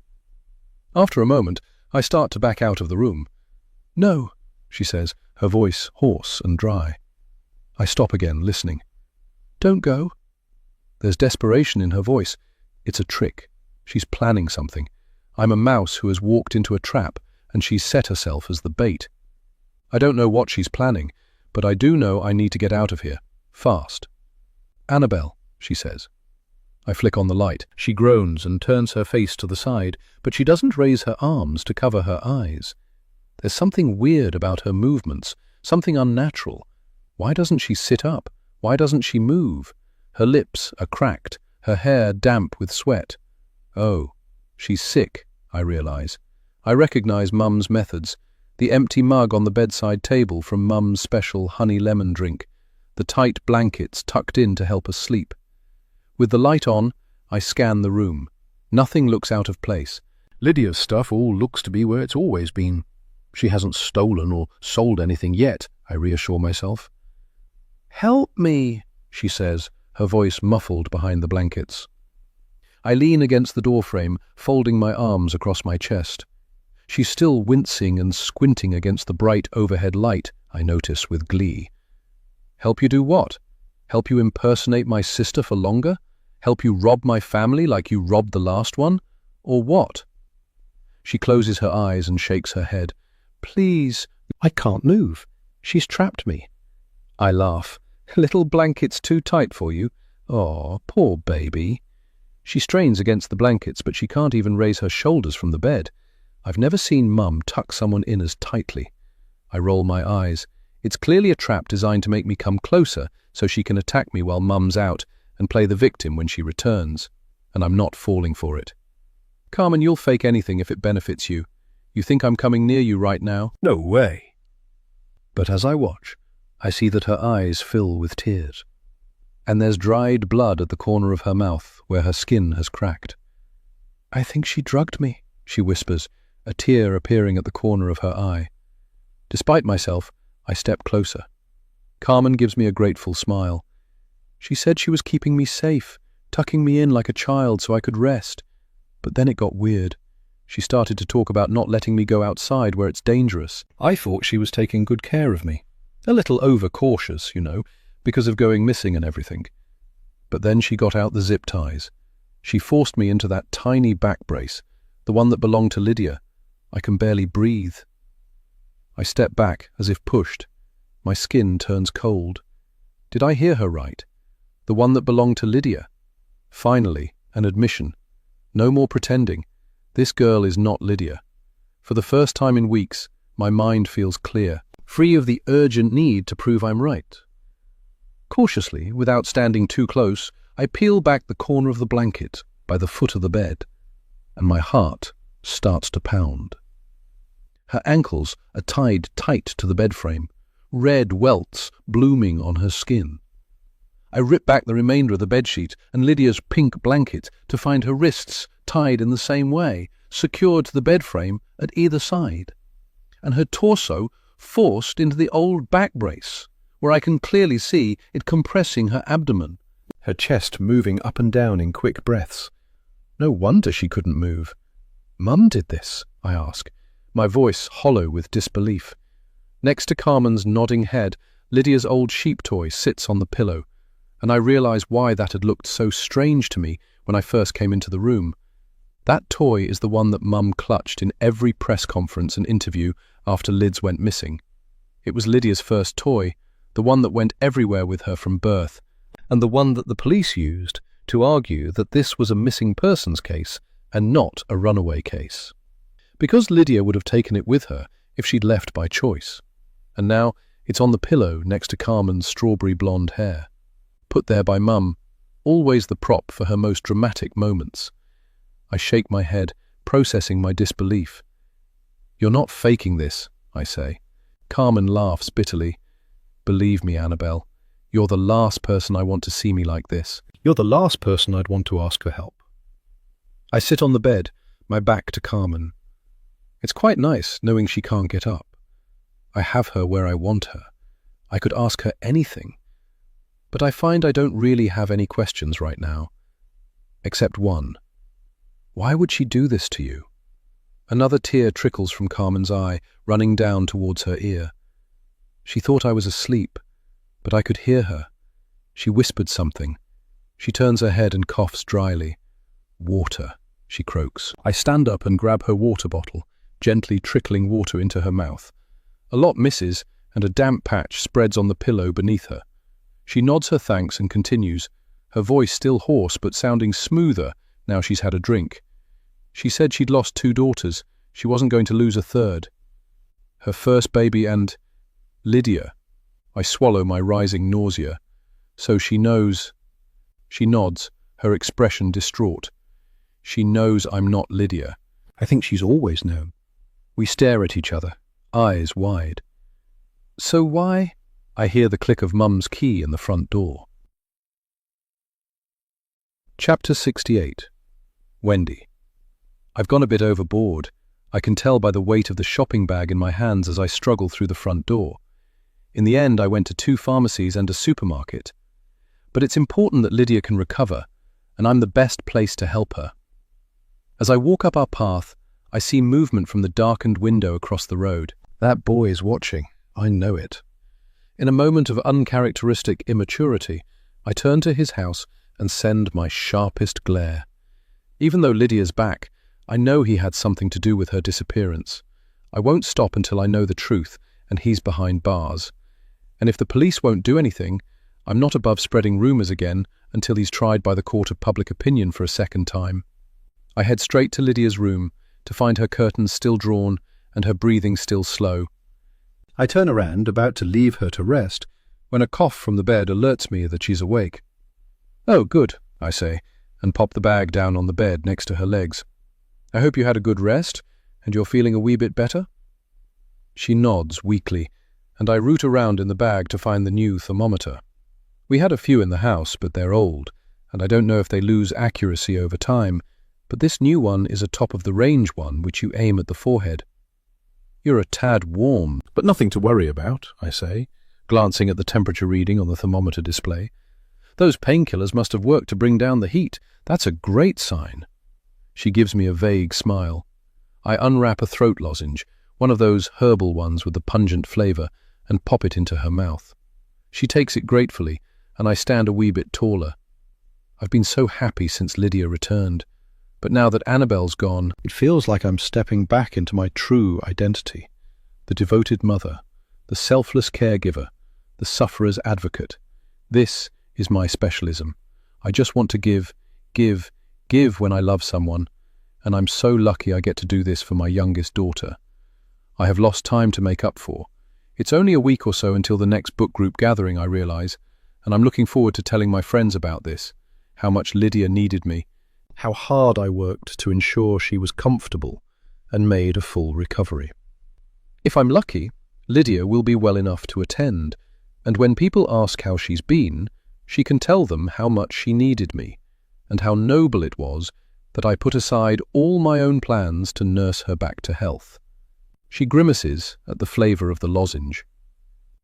After a moment, I start to back out of the room. "No," she says, her voice hoarse and dry. I stop again, listening. "Don't go." There's desperation in her voice. It's a trick. She's planning something. I'm a mouse who has walked into a trap, and she's set herself as the bait. I don't know what she's planning, but I do know I need to get out of here, fast. "Annabelle," she says. I flick on the light. She groans and turns her face to the side, but she doesn't raise her arms to cover her eyes. There's something weird about her movements, something unnatural. Why doesn't she sit up? Why doesn't she move? Her lips are cracked, her hair damp with sweat. Oh, she's sick, I realize. I recognize Mum's methods. The empty mug on the bedside table from Mum's special honey lemon drink. The tight blankets tucked in to help us sleep. With the light on, I scan the room. Nothing looks out of place. Lydia's stuff all looks to be where it's always been. She hasn't stolen or sold anything yet, I reassure myself. "Help me," she says, her voice muffled behind the blankets. I lean against the doorframe, folding my arms across my chest. She's still wincing and squinting against the bright overhead light, I notice with glee. "Help you do what? Help you impersonate my sister for longer? Help you rob my family like you robbed the last one? Or what?" She closes her eyes and shakes her head. "Please." I can't move. She's trapped me. I laugh. "Little blanket's too tight for you? Aw, poor baby." She strains against the blankets, but she can't even raise her shoulders from the bed. I've never seen Mum tuck someone in as tightly. I roll my eyes. It's clearly a trap designed to make me come closer so she can attack me while Mum's out and play the victim when she returns. And I'm not falling for it. "Carmen, you'll fake anything if it benefits you. You think I'm coming near you right now?" No way. But as I watch, I see that her eyes fill with tears. And there's dried blood at the corner of her mouth where her skin has cracked. "I think she drugged me," she whispers, a tear appearing at the corner of her eye. Despite myself, I step closer. Carmen gives me a grateful smile. "She said she was keeping me safe, tucking me in like a child so I could rest. But then it got weird. She started to talk about not letting me go outside where it's dangerous. I thought she was taking good care of me. A little overcautious, because of going missing and everything. But then she got out the zip ties. She forced me into that tiny back brace, the one that belonged to Lydia. I can barely breathe. I step back, as if pushed. My skin turns cold. Did I hear her right? The one that belonged to Lydia? Finally, an admission. No more pretending. This girl is not Lydia. For the first time in weeks, my mind feels clear, free of the urgent need to prove I'm right. Cautiously, without standing too close, I peel back the corner of the blanket by the foot of the bed, and my heart starts to pound. Her ankles are tied tight to the bed frame, red welts blooming on her skin. I rip back the remainder of the bedsheet and Lydia's pink blanket to find her wrists tied in the same way, secured to the bed frame at either side, and her torso forced into the old back brace, where I can clearly see it compressing her abdomen, her chest moving up and down in quick breaths. No wonder she couldn't move. "Mum did this?" I ask, my voice hollow with disbelief. Next to Carmen's nodding head, Lydia's old sheep toy sits on the pillow, and I realize why that had looked so strange to me when I first came into the room. That toy is the one that Mum clutched in every press conference and interview after Lids went missing. It was Lydia's first toy, the one that went everywhere with her from birth, and the one that the police used to argue that this was a missing persons case and not a runaway case. Because Lydia would have taken it with her if she'd left by choice. And now it's on the pillow next to Carmen's strawberry blonde hair. Put there by Mum, always the prop for her most dramatic moments. I shake my head, processing my disbelief. "You're not faking this," I say. Carmen laughs bitterly. "Believe me, Annabelle, you're the last person I want to see me like this. You're the last person I'd want to ask for help." I sit on the bed, my back to Carmen. It's quite nice knowing she can't get up. I have her where I want her. I could ask her anything. But I find I don't really have any questions right now. Except one. Why would she do this to you? Another tear trickles from Carmen's eye, running down towards her ear. She thought I was asleep, but I could hear her. She whispered something. She turns her head and coughs dryly. "Water," she croaks. I stand up and grab her water bottle, gently trickling water into her mouth. A lot misses, and a damp patch spreads on the pillow beneath her. She nods her thanks and continues, her voice still hoarse but sounding smoother now she's had a drink. She said she'd lost 2 daughters. She wasn't going to lose a third. Her first baby and Lydia. I swallow my rising nausea. So she knows. She nods, her expression distraught. She knows I'm not Lydia. I think she's always known. We stare at each other, eyes wide. So why? I hear the click of Mum's key in the front door. Chapter 68. Wendy. I've gone a bit overboard. I can tell by the weight of the shopping bag in my hands as I struggle through the front door. In the end, I went to 2 pharmacies and a supermarket. But it's important that Lydia can recover, and I'm the best place to help her. As I walk up our path, I see movement from the darkened window across the road. That boy is watching. I know it. In a moment of uncharacteristic immaturity, I turn to his house and send my sharpest glare. Even though Lydia's back, I know he had something to do with her disappearance. I won't stop until I know the truth and he's behind bars. And if the police won't do anything, I'm not above spreading rumors again until he's tried by the court of public opinion for a second time. I head straight to Lydia's room to find her curtains still drawn and her breathing still slow. I turn around, about to leave her to rest, when a cough from the bed alerts me that she's awake. "Oh, good," I say, and pop the bag down on the bed next to her legs. "I hope you had a good rest, and you're feeling a wee bit better?" She nods weakly, and I root around in the bag to find the new thermometer. We had a few in the house, but they're old, and I don't know if they lose accuracy over time, but this new one is a top-of-the-range one which you aim at the forehead. "You're a tad warm, but nothing to worry about," I say, glancing at the temperature reading on the thermometer display. "Those painkillers must have worked to bring down the heat. That's a great sign." She gives me a vague smile. I unwrap a throat lozenge, one of those herbal ones with the pungent flavor, and pop it into her mouth. She takes it gratefully, and I stand a wee bit taller. I've been so happy since Lydia returned. But now that Annabelle's gone, it feels like I'm stepping back into my true identity. The devoted mother, the selfless caregiver, the sufferer's advocate. This is my specialism. I just want to give when I love someone, and I'm so lucky I get to do this for my youngest daughter. I have lost time to make up for. It's only a week or so until the next book group gathering, I realize, and I'm looking forward to telling my friends about this, how much Lydia needed me, how hard I worked to ensure she was comfortable and made a full recovery. If I'm lucky, Lydia will be well enough to attend, and when people ask how she's been, she can tell them how much she needed me, and how noble it was that I put aside all my own plans to nurse her back to health. She grimaces at the flavor of the lozenge.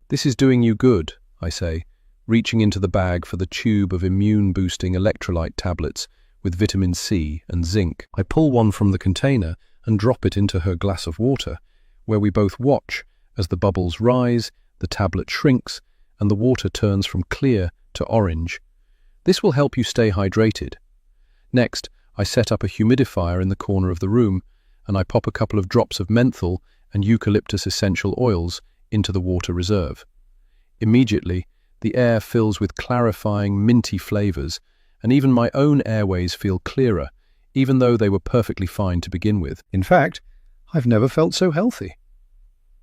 "This is doing you good," I say, reaching into the bag for the tube of immune-boosting electrolyte tablets with vitamin C and zinc. I pull one from the container and drop it into her glass of water, where we both watch as the bubbles rise, the tablet shrinks, and the water turns from clear to orange. This will help you stay hydrated. Next, I set up a humidifier in the corner of the room, and I pop a couple of drops of menthol and eucalyptus essential oils into the water reserve. Immediately, the air fills with clarifying, minty flavors, and even my own airways feel clearer, even though they were perfectly fine to begin with. In fact, I've never felt so healthy.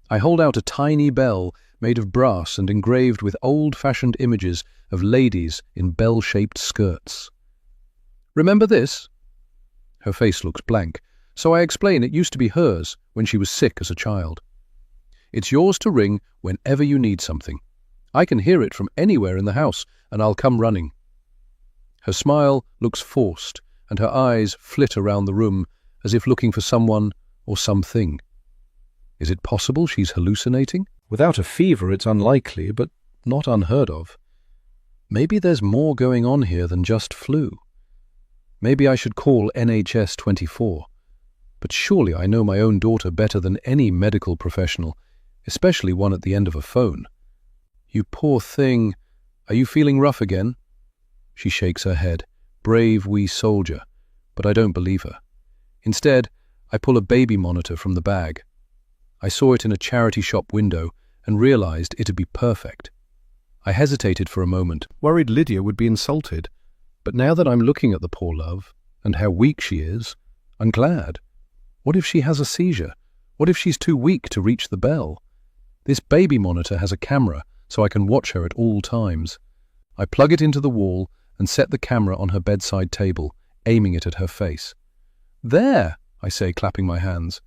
I hold out a tiny bell made of brass and engraved with old-fashioned images of ladies in bell-shaped skirts. "Remember this?" Her face looks blank, so I explain it used to be hers when she was sick as a child. "It's yours to ring whenever you need something. I can hear it from anywhere in the house, and I'll come running." Her smile looks forced, and her eyes flit around the room as if looking for someone or something. Is it possible she's hallucinating? Without a fever, it's unlikely, but not unheard of. Maybe there's more going on here than just flu. Maybe I should call NHS 24. But surely I know my own daughter better than any medical professional, especially one at the end of a phone. "You poor thing. Are you feeling rough again?" She shakes her head. Brave wee soldier. But I don't believe her. Instead, I pull a baby monitor from the bag. I saw it in a charity shop window and realized it'd be perfect. I hesitated for a moment, worried Lydia would be insulted. But now that I'm looking at the poor love, and how weak she is, I'm glad. What if she has a seizure? What if she's too weak to reach the bell? This baby monitor has a camera, so I can watch her at all times. I plug it into the wall and set the camera on her bedside table, aiming it at her face. "There," I say, clapping my hands.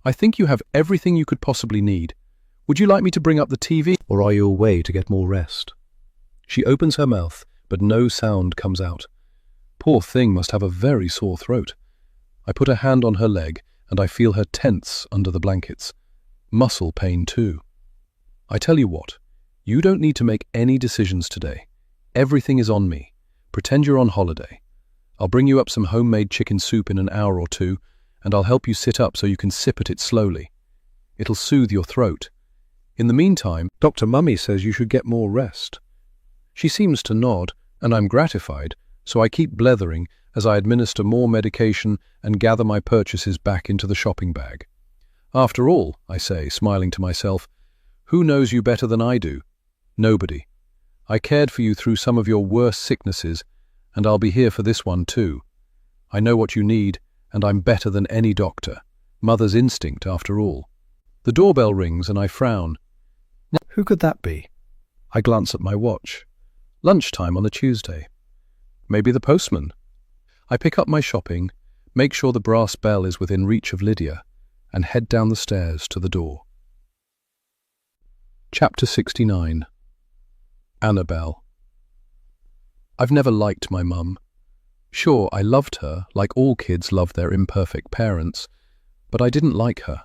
"I think you have everything you could possibly need. Would you like me to bring up the TV, or are you away to get more rest?" She opens her mouth, but no sound comes out. Poor thing must have a very sore throat. I put a hand on her leg, and I feel her tense under the blankets. Muscle pain too. "I tell you what, you don't need to make any decisions today. Everything is on me. Pretend you're on holiday. I'll bring you up some homemade chicken soup in an hour or two, and I'll help you sit up so you can sip at it slowly. It'll soothe your throat. In the meantime, Dr. Mummy says you should get more rest." She seems to nod, and I'm gratified, so I keep blethering as I administer more medication and gather my purchases back into the shopping bag. "After all," I say, smiling to myself, "who knows you better than I do? Nobody. I cared for you through some of your worst sicknesses, and I'll be here for this one too. I know what you need, and I'm better than any doctor. Mother's instinct, after all." The doorbell rings, and I frown. Who could that be? I glance at my watch. Lunchtime on a Tuesday. Maybe the postman. I pick up my shopping, make sure the brass bell is within reach of Lydia, and head down the stairs to the door. Chapter 69. Annabelle. I've never liked my mum. Sure, I loved her, like all kids love their imperfect parents, but I didn't like her.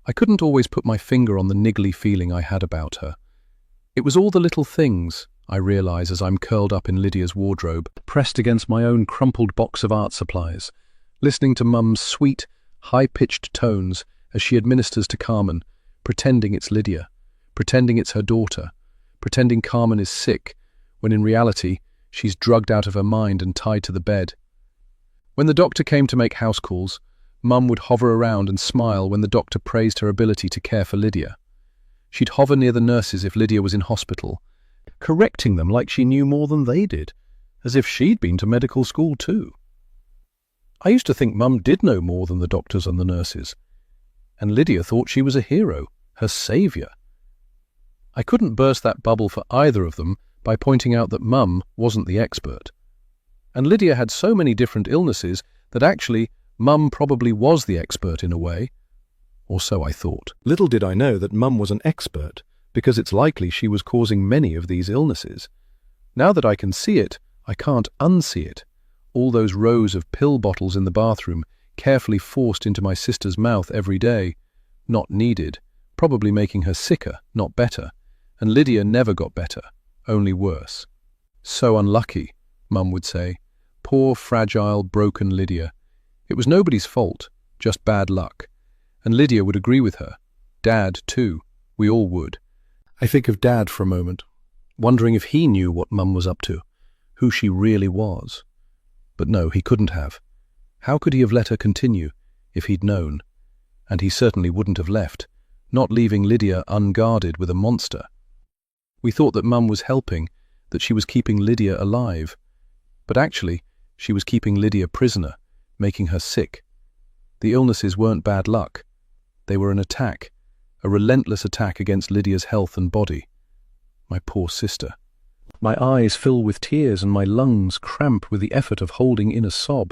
I couldn't always put my finger on the niggly feeling I had about her. It was all the little things, I realize as I'm curled up in Lydia's wardrobe, pressed against my own crumpled box of art supplies, listening to Mum's sweet, high-pitched tones as she administers to Carmen, pretending it's Lydia, pretending it's her daughter, pretending Carmen is sick, when in reality she's drugged out of her mind and tied to the bed. When the doctor came to make house calls, Mum would hover around and smile when the doctor praised her ability to care for Lydia. She'd hover near the nurses if Lydia was in hospital, correcting them like she knew more than they did, as if she'd been to medical school too. I used to think Mum did know more than the doctors and the nurses, and Lydia thought she was a hero, her saviour. I couldn't burst that bubble for either of them by pointing out that Mum wasn't the expert. And Lydia had so many different illnesses that actually Mum probably was the expert in a way. Or so I thought. Little did I know that Mum was an expert, because it's likely she was causing many of these illnesses. Now that I can see it, I can't unsee it. All those rows of pill bottles in the bathroom, carefully forced into my sister's mouth every day, not needed, probably making her sicker, not better. And Lydia never got better, only worse. "So unlucky," Mum would say. "Poor, fragile, broken Lydia. It was nobody's fault, just bad luck." And Lydia would agree with her. Dad, too. We all would. I think of Dad for a moment, wondering if he knew what Mum was up to, who she really was. But no, he couldn't have. How could he have let her continue if he'd known? And he certainly wouldn't have left, not leaving Lydia unguarded with a monster. We thought that Mum was helping, that she was keeping Lydia alive. But actually, she was keeping Lydia prisoner, making her sick. The illnesses weren't bad luck. They were an attack, a relentless attack against Lydia's health and body. My poor sister. My eyes fill with tears and my lungs cramp with the effort of holding in a sob.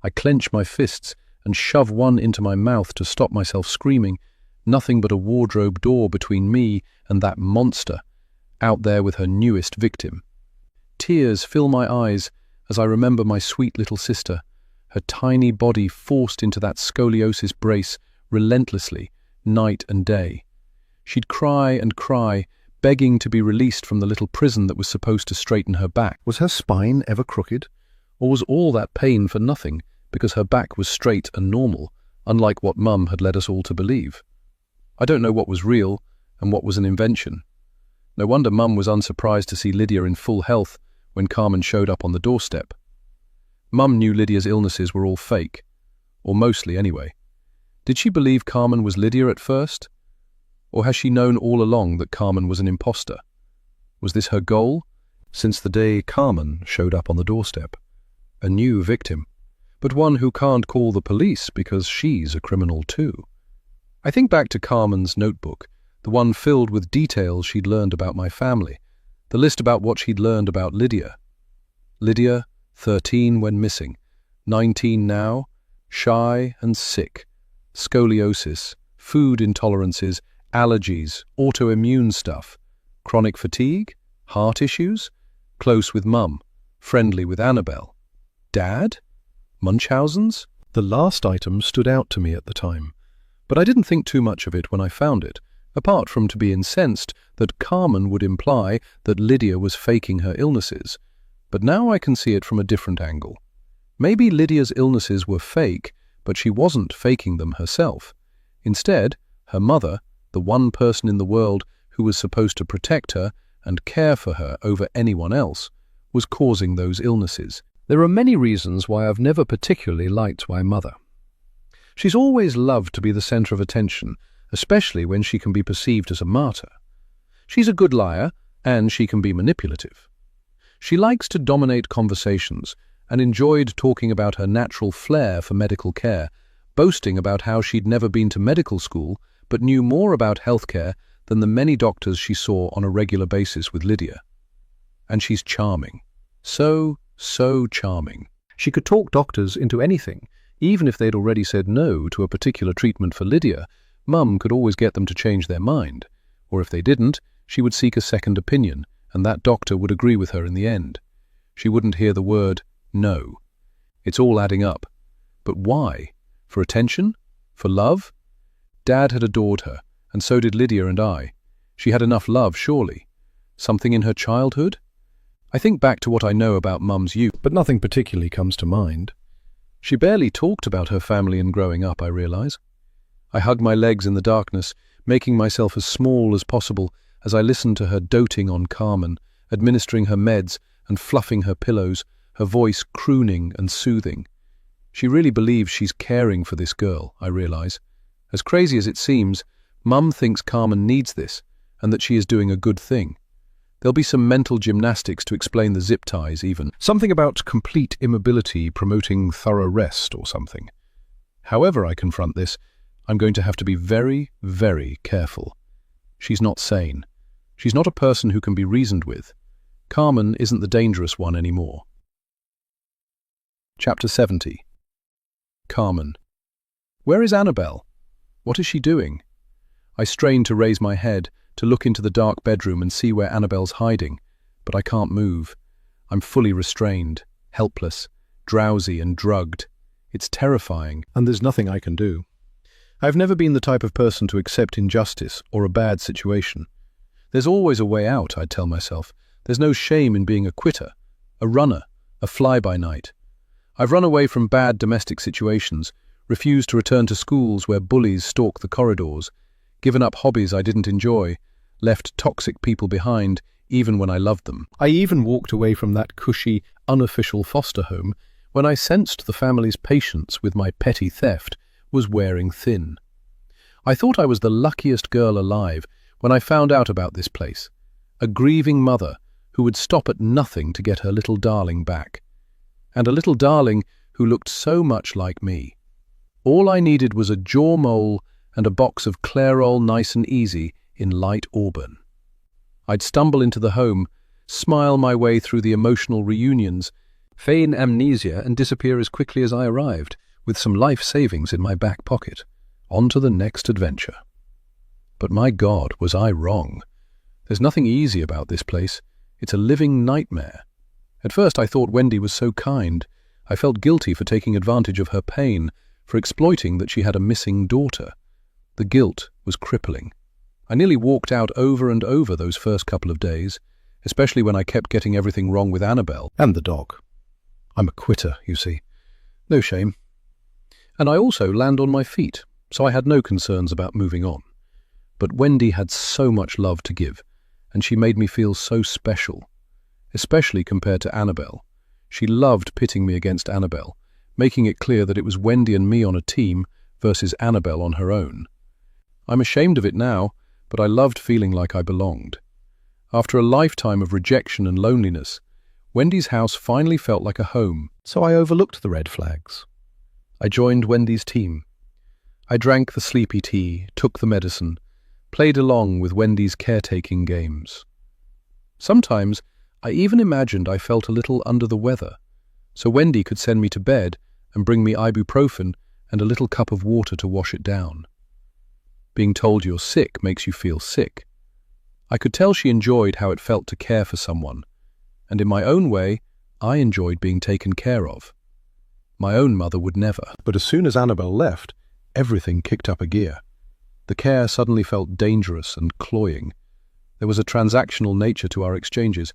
I clench my fists and shove one into my mouth to stop myself screaming, nothing but a wardrobe door between me and that monster, out there with her newest victim. Tears fill my eyes as I remember my sweet little sister, her tiny body forced into that scoliosis brace relentlessly, night and day. She'd cry and cry, begging to be released from the little prison that was supposed to straighten her back. Was her spine ever crooked? Or was all that pain for nothing because her back was straight and normal, unlike what Mum had led us all to believe? I don't know what was real and what was an invention. No wonder Mum was unsurprised to see Lydia in full health when Carmen showed up on the doorstep. Mum knew Lydia's illnesses were all fake, or mostly anyway. Did she believe Carmen was Lydia at first? Or has she known all along that Carmen was an imposter? Was this her goal? Since the day Carmen showed up on the doorstep. A new victim, but one who can't call the police because she's a criminal too. I think back to Carmen's notebook, the one filled with details she'd learned about my family, the list about what she'd learned about Lydia. Lydia, 13 when missing, 19 now, shy and sick, scoliosis, food intolerances, allergies, autoimmune stuff, chronic fatigue, heart issues, close with Mum, friendly with Annabelle. Dad? Munchausen's? The last item stood out to me at the time, but I didn't think too much of it when I found it, apart from to be incensed that Carmen would imply that Lydia was faking her illnesses. But now I can see it from a different angle. Maybe Lydia's illnesses were fake, but she wasn't faking them herself. Instead, her mother, the one person in the world who was supposed to protect her and care for her over anyone else, was causing those illnesses. There are many reasons why I've never particularly liked my mother. She's always loved to be the center of attention, especially when she can be perceived as a martyr. She's a good liar, and she can be manipulative. She likes to dominate conversations and enjoyed talking about her natural flair for medical care, boasting about how she'd never been to medical school but knew more about healthcare than the many doctors she saw on a regular basis with Lydia. And she's charming. So charming. She could talk doctors into anything, even if they'd already said no to a particular treatment for Lydia. Mum could always get them to change their mind, or if they didn't, she would seek a second opinion, and that doctor would agree with her in the end. She wouldn't hear the word no. It's all adding up. But why? For attention? For love? Dad had adored her, and so did Lydia and I. She had enough love, surely. Something in her childhood? I think back to what I know about Mum's youth, but nothing particularly comes to mind. She barely talked about her family and growing up, I realize. I hugged my legs in the darkness, making myself as small as possible as I listened to her doting on Carmen, administering her meds and fluffing her pillows, her voice crooning and soothing. She really believes she's caring for this girl, I realize. As crazy as it seems, Mum thinks Carmen needs this and that she is doing a good thing. There'll be some mental gymnastics to explain the zip ties even. Something about complete immobility promoting thorough rest or something. However I confront this, I'm going to have to be very, very careful. She's not sane. She's not a person who can be reasoned with. Carmen isn't the dangerous one anymore. Chapter 70. Carmen. Where is Annabelle? What is she doing? I strain to raise my head, to look into the dark bedroom and see where Annabelle's hiding, but I can't move. I'm fully restrained, helpless, drowsy and drugged. It's terrifying, and there's nothing I can do. I've never been the type of person to accept injustice or a bad situation. There's always a way out, I'd tell myself. There's no shame in being a quitter, a runner, a fly-by-night. I've run away from bad domestic situations, refused to return to schools where bullies stalk the corridors, given up hobbies I didn't enjoy, left toxic people behind even when I loved them. I even walked away from that cushy, unofficial foster home when I sensed the family's patience with my petty theft was wearing thin. I thought I was the luckiest girl alive when I found out about this place, a grieving mother who would stop at nothing to get her little darling back, and a little darling who looked so much like me. All I needed was a jaw mole and a box of Clairol Nice and Easy in light auburn. I'd stumble into the home, smile my way through the emotional reunions, feign amnesia and disappear as quickly as I arrived, with some life savings in my back pocket. On to the next adventure. But my God, was I wrong. There's nothing easy about this place. It's a living nightmare. At first I thought Wendy was so kind. I felt guilty for taking advantage of her pain, for exploiting that she had a missing daughter. The guilt was crippling. I nearly walked out over and over those first couple of days, especially when I kept getting everything wrong with Annabelle and the dog. I'm a quitter, you see. No shame. And I also land on my feet, so I had no concerns about moving on. But Wendy had so much love to give, and she made me feel so special, especially compared to Annabelle. She loved pitting me against Annabelle, making it clear that it was Wendy and me on a team versus Annabelle on her own. I'm ashamed of it now, but I loved feeling like I belonged. After a lifetime of rejection and loneliness, Wendy's house finally felt like a home, so I overlooked the red flags. I joined Wendy's team. I drank the sleepy tea, took the medicine, played along with Wendy's caretaking games. Sometimes I even imagined I felt a little under the weather, so Wendy could send me to bed and bring me ibuprofen and a little cup of water to wash it down. Being told you're sick makes you feel sick. I could tell she enjoyed how it felt to care for someone, and in my own way, I enjoyed being taken care of. My own mother would never. But as soon as Annabelle left, everything kicked up a gear. The care suddenly felt dangerous and cloying. There was a transactional nature to our exchanges,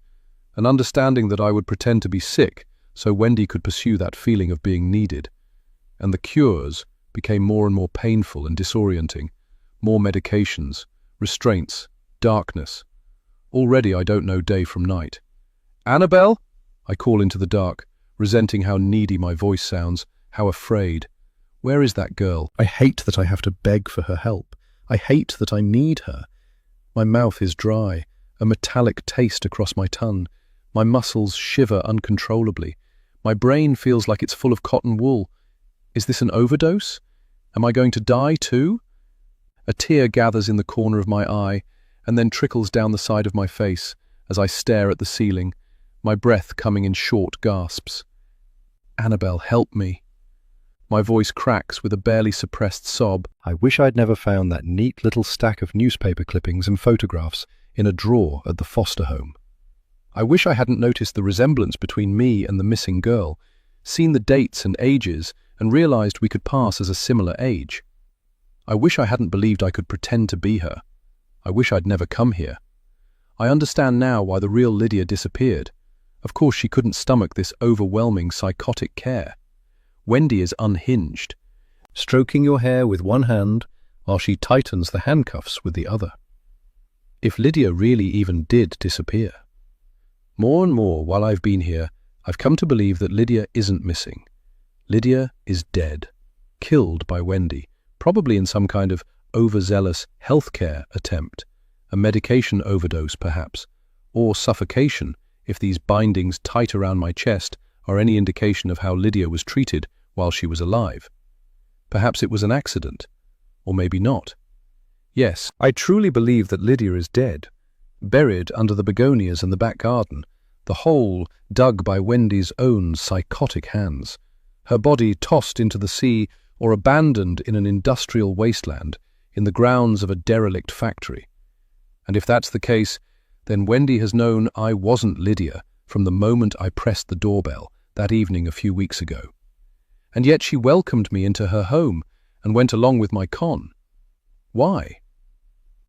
an understanding that I would pretend to be sick so Wendy could pursue that feeling of being needed. And the cures became more and more painful and disorienting. More medications, restraints, darkness. Already I don't know day from night. "Annabelle?" I call into the dark, resenting how needy my voice sounds, how afraid. Where is that girl? I hate that I have to beg for her help. I hate that I need her. My mouth is dry, a metallic taste across my tongue. My muscles shiver uncontrollably. My brain feels like it's full of cotton wool. Is this an overdose? Am I going to die too? A tear gathers in the corner of my eye and then trickles down the side of my face as I stare at the ceiling, my breath coming in short gasps. Annabelle, help me. My voice cracks with a barely suppressed sob. I wish I'd never found that neat little stack of newspaper clippings and photographs in a drawer at the foster home. I wish I hadn't noticed the resemblance between me and the missing girl, seen the dates and ages, and realized we could pass as a similar age. I wish I hadn't believed I could pretend to be her. I wish I'd never come here. I understand now why the real Lydia disappeared. Of course she couldn't stomach this overwhelming psychotic care. Wendy is unhinged, stroking your hair with one hand while she tightens the handcuffs with the other. If Lydia really even did disappear. More and more while I've been here, I've come to believe that Lydia isn't missing. Lydia is dead, killed by Wendy, probably in some kind of overzealous healthcare attempt, a medication overdose perhaps, or suffocation if these bindings tight around my chest are any indication of how Lydia was treated while she was alive. Perhaps it was an accident, or maybe not. Yes, I truly believe that Lydia is dead, buried under the begonias in the back garden, the hole dug by Wendy's own psychotic hands, her body tossed into the sea or abandoned in an industrial wasteland in the grounds of a derelict factory. And if that's the case, then Wendy has known I wasn't Lydia from the moment I pressed the doorbell that evening a few weeks ago. And yet she welcomed me into her home and went along with my con. Why?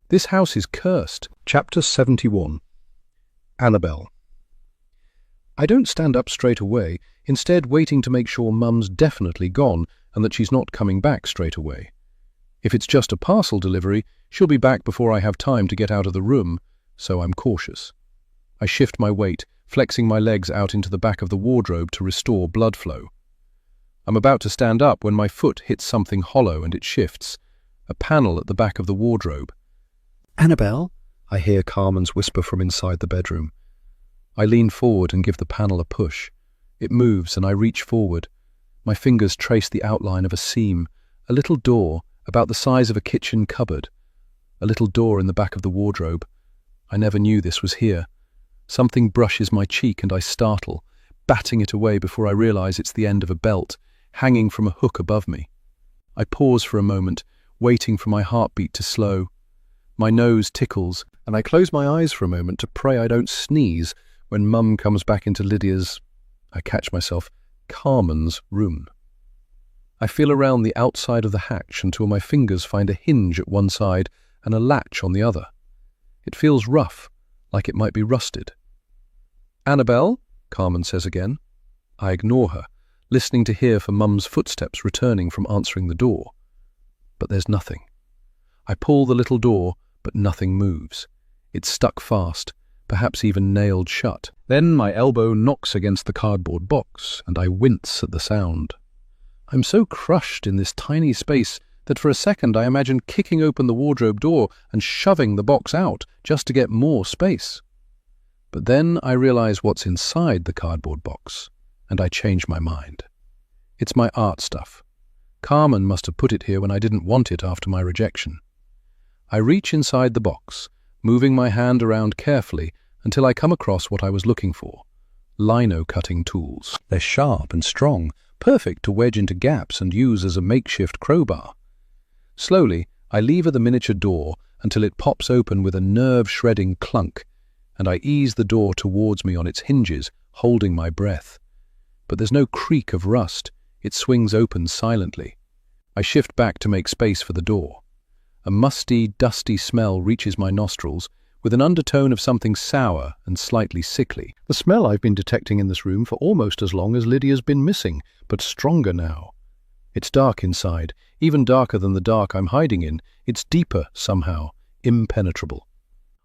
This house is cursed. Chapter 71. Annabelle. I don't stand up straight away, instead waiting to make sure Mum's definitely gone and that she's not coming back straight away. If it's just a parcel delivery, she'll be back before I have time to get out of the room, so I'm cautious. I shift my weight, flexing my legs out into the back of the wardrobe to restore blood flow. I'm about to stand up when my foot hits something hollow and it shifts, a panel at the back of the wardrobe. "Annabelle?" I hear Carmen's whisper from inside the bedroom. I lean forward and give the panel a push. It moves and I reach forward. My fingers trace the outline of a seam, a little door about the size of a kitchen cupboard, a little door in the back of the wardrobe. I never knew this was here. Something brushes my cheek and I startle, batting it away before I realize it's the end of a belt, hanging from a hook above me. I pause for a moment, waiting for my heartbeat to slow. My nose tickles, and I close my eyes for a moment to pray I don't sneeze when Mum comes back into Lydia's, I catch myself, Carmen's room. I feel around the outside of the hatch until my fingers find a hinge at one side and a latch on the other. It feels rough, like it might be rusted. "Annabelle?" Carmen says again. I ignore her, listening to hear for Mum's footsteps returning from answering the door. But there's nothing. I pull the little door, but nothing moves. It's stuck fast, perhaps even nailed shut. Then my elbow knocks against the cardboard box, and I wince at the sound. I'm so crushed in this tiny space that for a second I imagine kicking open the wardrobe door and shoving the box out just to get more space. But then I realize what's inside the cardboard box, and I change my mind. It's my art stuff. Carmen must have put it here when I didn't want it after my rejection. I reach inside the box, moving my hand around carefully until I come across what I was looking for: lino cutting tools. They're sharp and strong, perfect to wedge into gaps and use as a makeshift crowbar. Slowly, I lever the miniature door until it pops open with a nerve-shredding clunk, and I ease the door towards me on its hinges, holding my breath. But there's no creak of rust. It swings open silently. I shift back to make space for the door. A musty, dusty smell reaches my nostrils, with an undertone of something sour and slightly sickly. The smell I've been detecting in this room for almost as long as Lydia's been missing, but stronger now. It's dark inside, even darker than the dark I'm hiding in. It's deeper, somehow, impenetrable.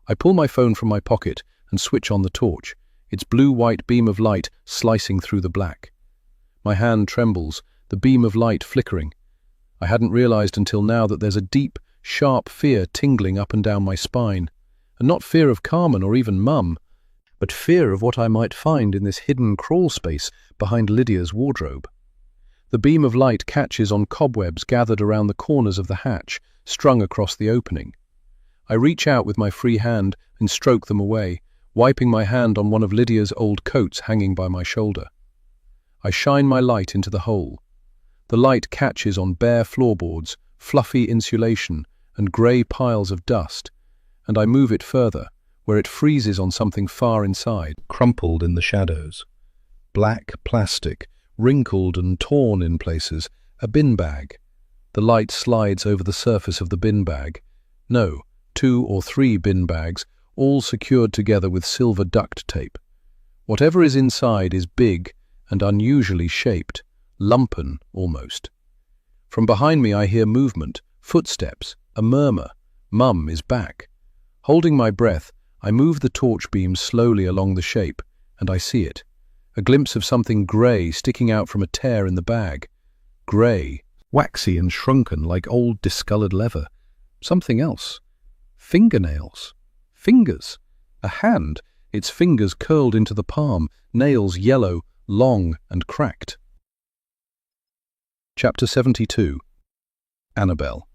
I pull my phone from my pocket and switch on the torch, its blue-white beam of light slicing through the black. My hand trembles, the beam of light flickering. I hadn't realized until now that there's a deep, sharp fear tingling up and down my spine. And not fear of Carmen or even Mum, but fear of what I might find in this hidden crawl space behind Lydia's wardrobe. The beam of light catches on cobwebs gathered around the corners of the hatch, strung across the opening. I reach out with my free hand and stroke them away, wiping my hand on one of Lydia's old coats hanging by my shoulder. I shine my light into the hole. The light catches on bare floorboards, fluffy insulation, and grey piles of dust, and I move it further, where it freezes on something far inside, crumpled in the shadows. Black plastic, wrinkled and torn in places, a bin bag. The light slides over the surface of the bin bag. No, 2 or 3 bin bags, all secured together with silver duct tape. Whatever is inside is big and unusually shaped, lumpen almost. From behind me I hear movement, footsteps, a murmur. Mum is back. Holding my breath, I move the torch beam slowly along the shape, and I see it. A glimpse of something grey sticking out from a tear in the bag. Grey, waxy and shrunken like old discoloured leather. Something else. Fingernails. Fingers. A hand, its fingers curled into the palm, nails yellow, long and cracked. Chapter 72. Annabelle.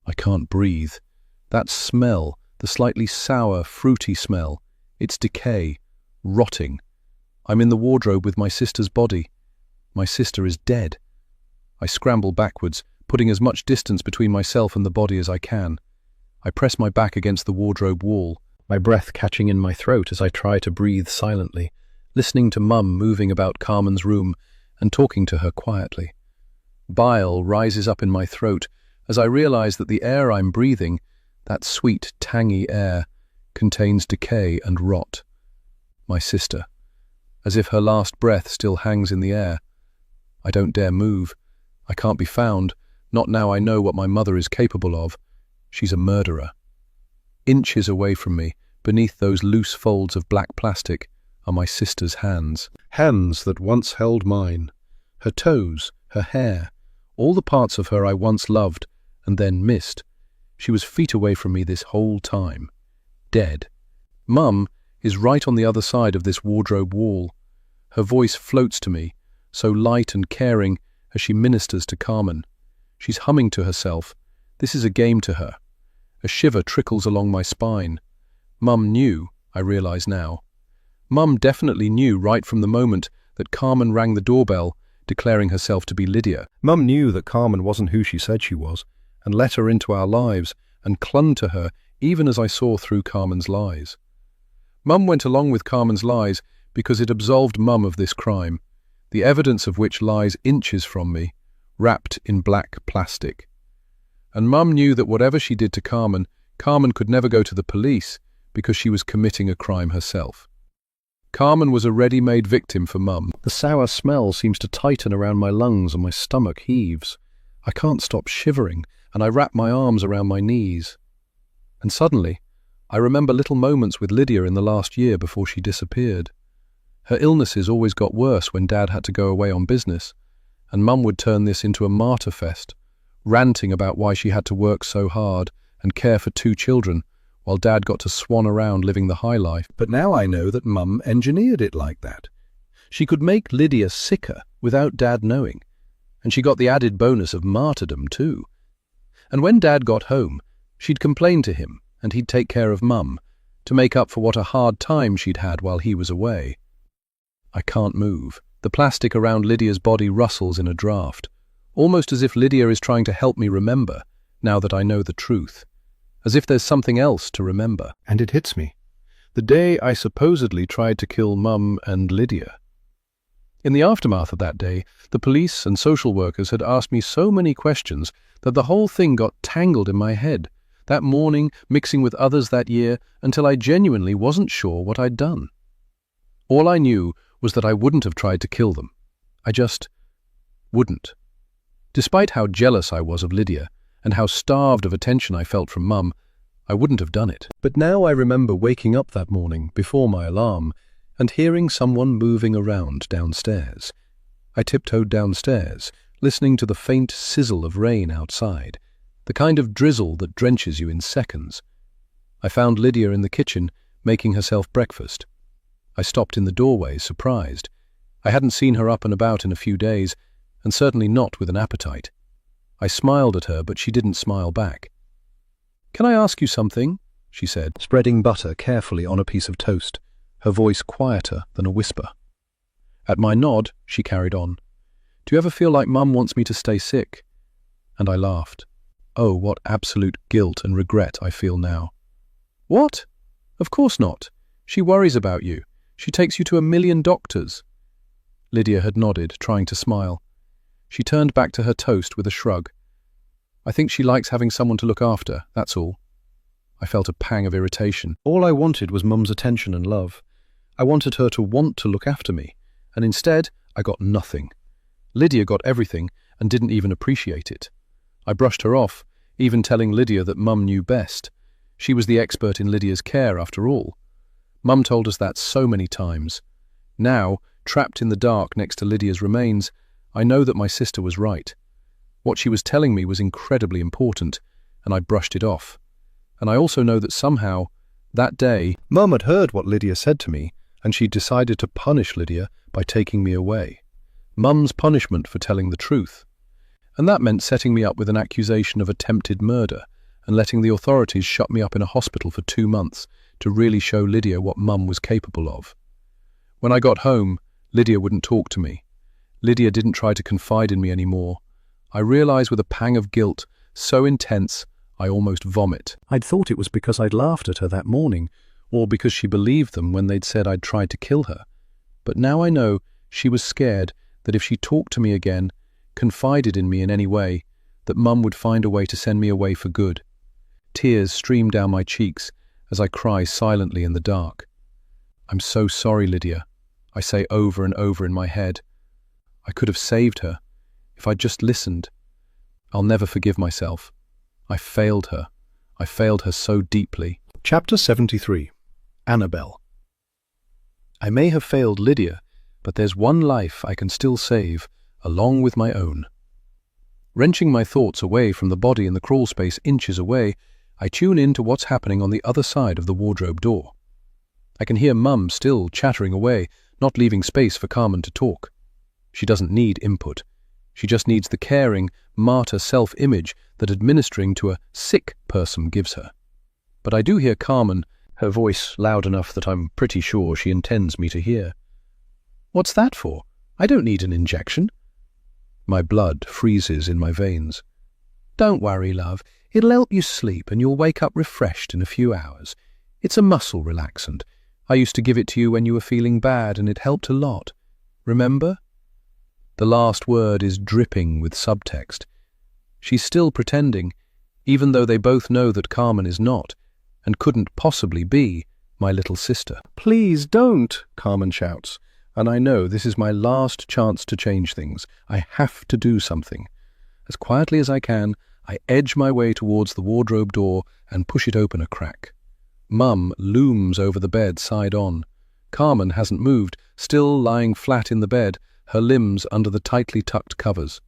I can't breathe. That smell, the slightly sour, fruity smell, it's decay, rotting. I'm in the wardrobe with my sister's body. My sister is dead. I scramble backwards, putting as much distance between myself and the body as I can. I press my back against the wardrobe wall, my breath catching in my throat as I try to breathe silently, listening to Mum moving about Carmen's room and talking to her quietly. Bile rises up in my throat as I realize that the air I'm breathing, that sweet, tangy air, contains decay and rot. My sister, as if her last breath still hangs in the air. I don't dare move. I can't be found, not now I know what my mother is capable of. She's a murderer. Inches away from me, beneath those loose folds of black plastic, are my sister's hands. Hands that once held mine. Her toes, her hair, all the parts of her I once loved and then missed. She was feet away from me this whole time. Dead. Mum is right on the other side of this wardrobe wall. Her voice floats to me, so light and caring as she ministers to Carmen. She's humming to herself. This is a game to her. A shiver trickles along my spine. Mum knew, I realize now. Mum definitely knew right from the moment that Carmen rang the doorbell, declaring herself to be Lydia. Mum knew that Carmen wasn't who she said she was, and let her into our lives, and clung to her even as I saw through Carmen's lies. Mum went along with Carmen's lies because it absolved Mum of this crime, the evidence of which lies inches from me, wrapped in black plastic. And Mum knew that whatever she did to Carmen, Carmen could never go to the police because she was committing a crime herself. Carmen was a ready-made victim for Mum. The sour smell seems to tighten around my lungs and my stomach heaves. I can't stop shivering, and I wrap my arms around my knees. And suddenly, I remember little moments with Lydia in the last year before she disappeared. Her illnesses always got worse when Dad had to go away on business, and Mum would turn this into a martyr fest, ranting about why she had to work so hard and care for 2 children, while Dad got to swan around living the high life. But now I know that Mum engineered it like that. She could make Lydia sicker without Dad knowing, and she got the added bonus of martyrdom too. And when Dad got home, she'd complain to him, and he'd take care of Mum, to make up for what a hard time she'd had while he was away. I can't move. The plastic around Lydia's body rustles in a draft, almost as if Lydia is trying to help me remember, now that I know the truth. As if there's something else to remember. And it hits me. The day I supposedly tried to kill Mum and Lydia. In the aftermath of that day, the police and social workers had asked me so many questions that the whole thing got tangled in my head, that morning mixing with others that year, until I genuinely wasn't sure what I'd done. All I knew was that I wouldn't have tried to kill them. I just wouldn't. Despite how jealous I was of Lydia, and how starved of attention I felt from Mum, I wouldn't have done it. But now I remember waking up that morning before my alarm and hearing someone moving around downstairs. I tiptoed downstairs, listening to the faint sizzle of rain outside, the kind of drizzle that drenches you in seconds. I found Lydia in the kitchen, making herself breakfast. I stopped in the doorway, surprised. I hadn't seen her up and about in a few days, and certainly not with an appetite. I smiled at her, but she didn't smile back. "Can I ask you something?" she said, spreading butter carefully on a piece of toast, her voice quieter than a whisper. At my nod, she carried on. "Do you ever feel like Mum wants me to stay sick?" And I laughed. Oh, what absolute guilt and regret I feel now. "What? Of course not. She worries about you. She takes you to 1,000,000 doctors." Lydia had nodded, trying to smile. She turned back to her toast with a shrug. "I think she likes having someone to look after, that's all." I felt a pang of irritation. All I wanted was Mum's attention and love. I wanted her to want to look after me, and instead I got nothing. Lydia got everything and didn't even appreciate it. I brushed her off, even telling Lydia that Mum knew best. She was the expert in Lydia's care, after all. Mum told us that so many times. Now, trapped in the dark next to Lydia's remains, I know that my sister was right. What she was telling me was incredibly important, and I brushed it off. And I also know that somehow, that day, Mum had heard what Lydia said to me, and she decided to punish Lydia by taking me away. Mum's punishment for telling the truth. And that meant setting me up with an accusation of attempted murder and letting the authorities shut me up in a hospital for 2 months to really show Lydia what Mum was capable of. When I got home, Lydia wouldn't talk to me. Lydia didn't try to confide in me anymore. I realized with a pang of guilt, so intense, I almost vomit. I'd thought it was because I'd laughed at her that morning, or because she believed them when they'd said I'd tried to kill her. But now I know she was scared that if she talked to me again, confided in me in any way, that Mum would find a way to send me away for good. Tears stream down my cheeks as I cry silently in the dark. "I'm so sorry, Lydia," I say over and over in my head. I could have saved her, if I'd just listened. I'll never forgive myself. I failed her. I failed her so deeply. Chapter 73. Annabelle. I may have failed Lydia, but there's one life I can still save, along with my own. Wrenching my thoughts away from the body in the crawl space inches away, I tune in to what's happening on the other side of the wardrobe door. I can hear Mum still chattering away, not leaving space for Carmen to talk. She doesn't need input. She just needs the caring, martyr self-image that administering to a sick person gives her. But I do hear Carmen, her voice loud enough that I'm pretty sure she intends me to hear. "What's that for? I don't need an injection." My blood freezes in my veins. "Don't worry, love. It'll help you sleep and you'll wake up refreshed in a few hours. It's a muscle relaxant. I used to give it to you when you were feeling bad and it helped a lot. Remember?" The last word is dripping with subtext. She's still pretending, even though they both know that Carmen is not, and couldn't possibly be, my little sister. "Please don't," Carmen shouts, and I know this is my last chance to change things. I have to do something. As quietly as I can, I edge my way towards the wardrobe door and push it open a crack. Mum looms over the bed side on. Carmen hasn't moved, still lying flat in the bed, her limbs under the tightly tucked covers.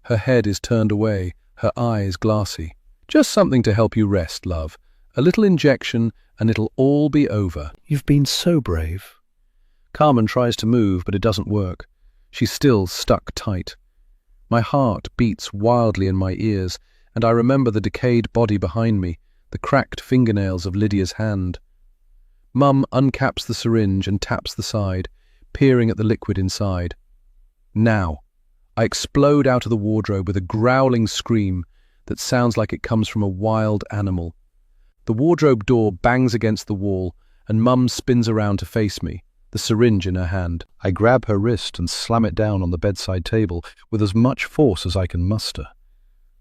Her head is turned away, her eyes glassy. "Just something to help you rest, love. A little injection and it'll all be over." "You've been so brave." Carmen tries to move, but it doesn't work. She's still stuck tight. My heart beats wildly in my ears, and I remember the decayed body behind me, the cracked fingernails of Lydia's hand. Mum uncaps the syringe and taps the side, peering at the liquid inside. Now, I explode out of the wardrobe with a growling scream that sounds like it comes from a wild animal. The wardrobe door bangs against the wall, and Mum spins around to face me, the syringe in her hand. I grab her wrist and slam it down on the bedside table with as much force as I can muster.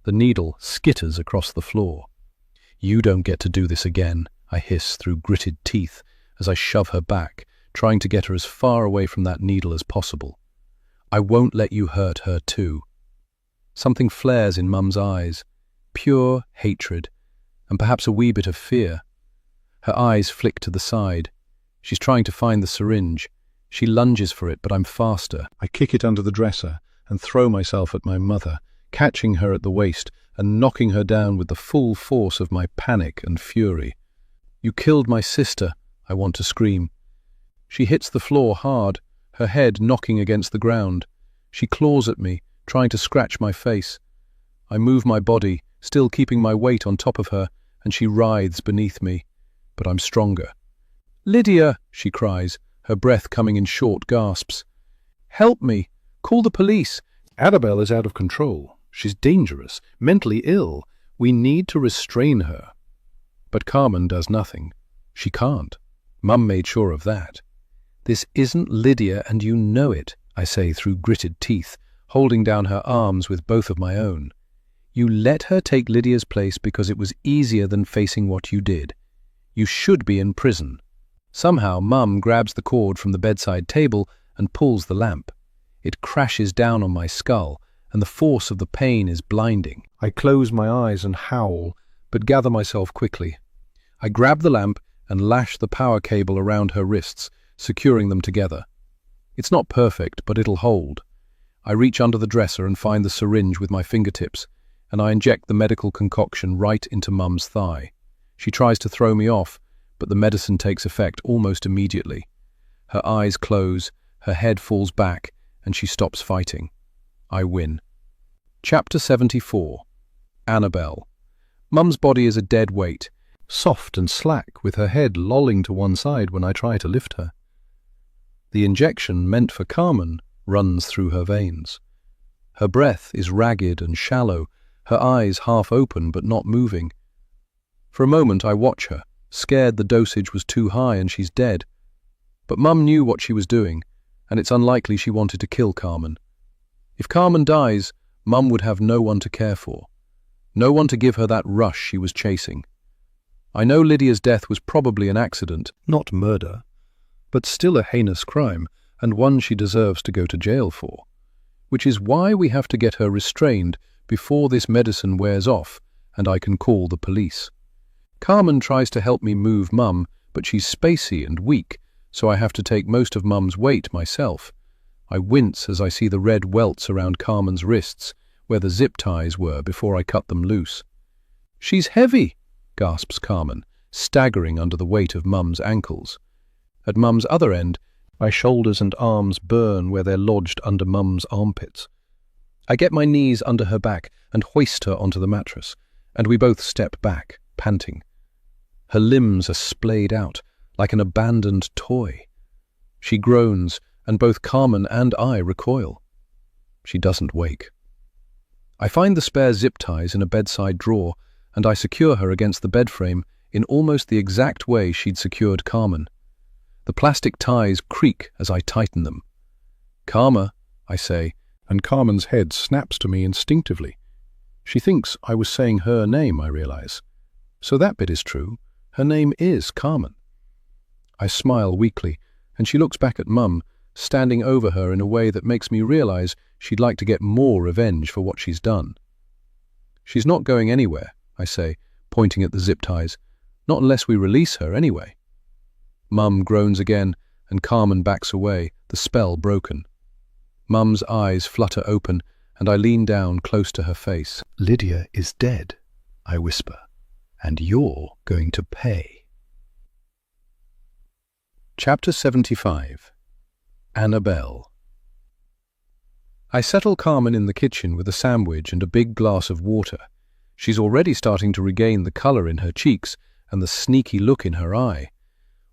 The needle skitters across the floor. "You don't get to do this again," I hiss through gritted teeth as I shove her back, trying to get her as far away from that needle as possible. "I won't let you hurt her too." Something flares in Mum's eyes, pure hatred, and perhaps a wee bit of fear. Her eyes flick to the side. She's trying to find the syringe. She lunges for it, but I'm faster. I kick it under the dresser and throw myself at my mother, catching her at the waist and knocking her down with the full force of my panic and fury. "You killed my sister," I want to scream. She hits the floor hard, her head knocking against the ground. She claws at me, trying to scratch my face. I move my body, still keeping my weight on top of her, and she writhes beneath me. But I'm stronger. "Lydia," she cries, her breath coming in short gasps. "Help me! Call the police! Annabelle is out of control. She's dangerous, mentally ill. We need to restrain her." But Carmen does nothing. She can't. Mum made sure of that. "This isn't Lydia, and you know it," I say through gritted teeth, holding down her arms with both of my own. "You let her take Lydia's place because it was easier than facing what you did. You should be in prison." Somehow Mum grabs the cord from the bedside table and pulls the lamp. It crashes down on my skull, and the force of the pain is blinding. I close my eyes and howl, but gather myself quickly. I grab the lamp and lash the power cable around her wrists, securing them together. It's not perfect, but it'll hold. I reach under the dresser and find the syringe with my fingertips, and I inject the medical concoction right into Mum's thigh. She tries to throw me off, but the medicine takes effect almost immediately. Her eyes close, her head falls back, and she stops fighting. I win. Chapter 74. Annabelle. Mum's body is a dead weight, soft and slack, with her head lolling to one side when I try to lift her. The injection meant for Carmen runs through her veins. Her breath is ragged and shallow, her eyes half open but not moving. For a moment I watch her, scared the dosage was too high and she's dead. But Mum knew what she was doing, and it's unlikely she wanted to kill Carmen. If Carmen dies, Mum would have no one to care for, no one to give her that rush she was chasing. I know Lydia's death was probably an accident, not murder, but still a heinous crime, and one she deserves to go to jail for, which is why we have to get her restrained before this medicine wears off and I can call the police. Carmen tries to help me move Mum, but she's spacey and weak, so I have to take most of Mum's weight myself. I wince as I see the red welts around Carmen's wrists, where the zip ties were before I cut them loose. "She's heavy," gasps Carmen, staggering under the weight of Mum's ankles. At Mum's other end, my shoulders and arms burn where they're lodged under Mum's armpits. I get my knees under her back and hoist her onto the mattress, and we both step back, panting. Her limbs are splayed out, like an abandoned toy. She groans, and both Carmen and I recoil. She doesn't wake. I find the spare zip ties in a bedside drawer, and I secure her against the bed frame in almost the exact way she'd secured Carmen. The plastic ties creak as I tighten them. "Karma," I say, and Carmen's head snaps to me instinctively. She thinks I was saying her name, I realize. So that bit is true. Her name is Carmen. I smile weakly, and she looks back at Mum, standing over her in a way that makes me realize she'd like to get more revenge for what she's done. "She's not going anywhere," I say, pointing at the zip ties. "Not unless we release her, anyway." Mum groans again, and Carmen backs away, the spell broken. Mum's eyes flutter open, and I lean down close to her face. "Lydia is dead," I whisper, "and you're going to pay." Chapter 75. Annabelle. I settle Carmen in the kitchen with a sandwich and a big glass of water. She's already starting to regain the colour in her cheeks and the sneaky look in her eye.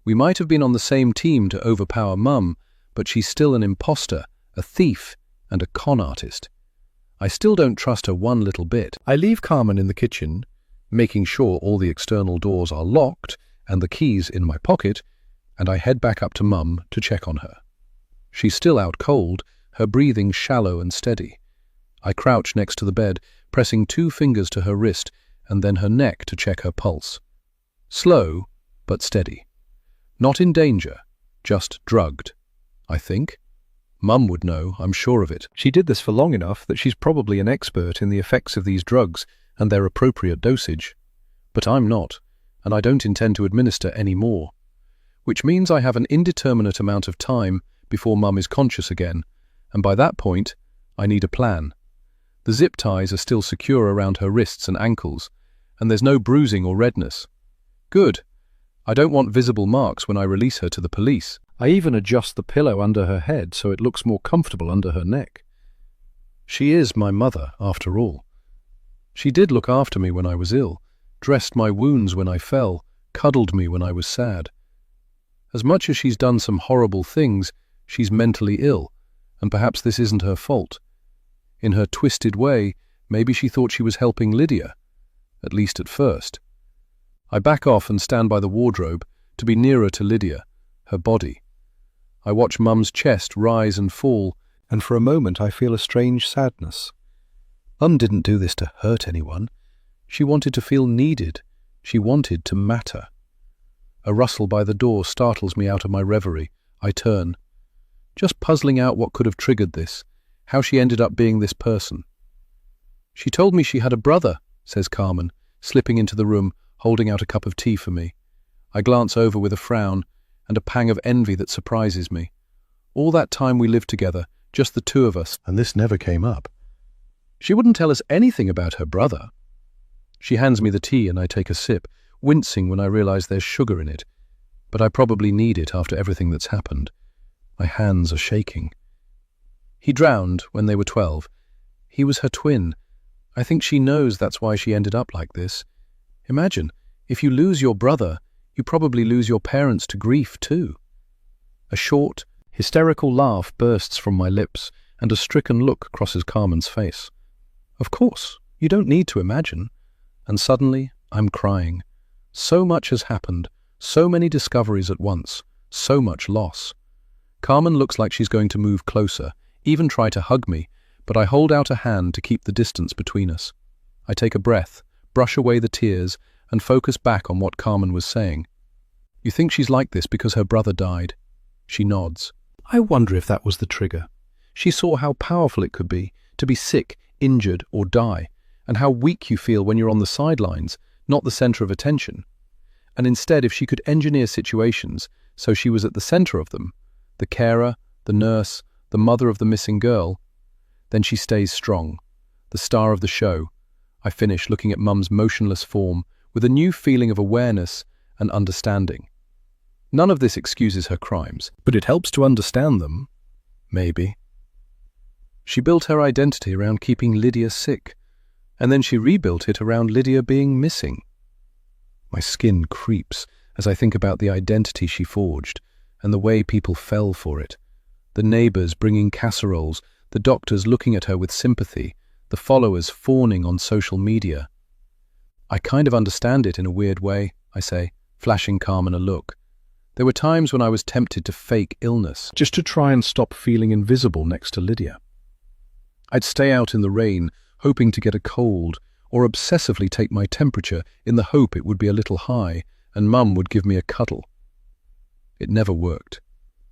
We might have been on the same team to overpower Mum, but she's still an imposter, a thief, and a con artist. I still don't trust her one little bit. I leave Carmen in the kitchen, making sure all the external doors are locked and the keys in my pocket, and I head back up to Mum to check on her. She's still out cold, her breathing shallow and steady. I crouch next to the bed, pressing 2 fingers to her wrist and then her neck to check her pulse. Slow, but steady. Not in danger, just drugged, I think. Mum would know, I'm sure of it. She did this for long enough that she's probably an expert in the effects of these drugs and their appropriate dosage. But I'm not, and I don't intend to administer any more. Which means I have an indeterminate amount of time before Mum is conscious again, and by that point, I need a plan. The zip ties are still secure around her wrists and ankles, and there's no bruising or redness. Good. I don't want visible marks when I release her to the police. I even adjust the pillow under her head so it looks more comfortable under her neck. She is my mother, after all. She did look after me when I was ill, dressed my wounds when I fell, cuddled me when I was sad. As much as she's done some horrible things, she's mentally ill, and perhaps this isn't her fault. In her twisted way, maybe she thought she was helping Lydia, at least at first. I back off and stand by the wardrobe to be nearer to Lydia, her body. I watch Mum's chest rise and fall, and for a moment I feel a strange sadness. Mum didn't do this to hurt anyone. She wanted to feel needed. She wanted to matter. A rustle by the door startles me out of my reverie. I turn, just puzzling out what could have triggered this, how she ended up being this person. "She told me she had a brother," says Carmen, slipping into the room, holding out a cup of tea for me. I glance over with a frown and a pang of envy that surprises me. All that time we lived together, just the two of us, and this never came up. She wouldn't tell us anything about her brother. She hands me the tea and I take a sip, wincing when I realize there's sugar in it, but I probably need it after everything that's happened. My hands are shaking. "He drowned when they were 12. He was her twin. I think she knows that's why she ended up like this. Imagine, if you lose your brother, you probably lose your parents to grief too." A short, hysterical laugh bursts from my lips, and a stricken look crosses Carmen's face. "Of course, you don't need to imagine." And suddenly, I'm crying. So much has happened, so many discoveries at once, so much loss. Carmen looks like she's going to move closer, even try to hug me, but I hold out a hand to keep the distance between us. I take a breath, brush away the tears, and focus back on what Carmen was saying. "You think she's like this because her brother died?" She nods. I wonder if that was the trigger. She saw how powerful it could be to be sick, injured, or die, and how weak you feel when you're on the sidelines, not the center of attention. And instead, if she could engineer situations so she was at the center of them, the carer, the nurse, the mother of the missing girl, then she stays strong, the star of the show. I finish looking at Mum's motionless form with a new feeling of awareness and understanding. None of this excuses her crimes, but it helps to understand them. Maybe. She built her identity around keeping Lydia sick, and then she rebuilt it around Lydia being missing. My skin creeps as I think about the identity she forged and the way people fell for it. The neighbors bringing casseroles, the doctors looking at her with sympathy, the followers fawning on social media. I kind of understand it in a weird way, I say, flashing Carmen a look. There were times when I was tempted to fake illness, just to try and stop feeling invisible next to Lydia. I'd stay out in the rain, hoping to get a cold, or obsessively take my temperature in the hope it would be a little high, and Mum would give me a cuddle. It never worked.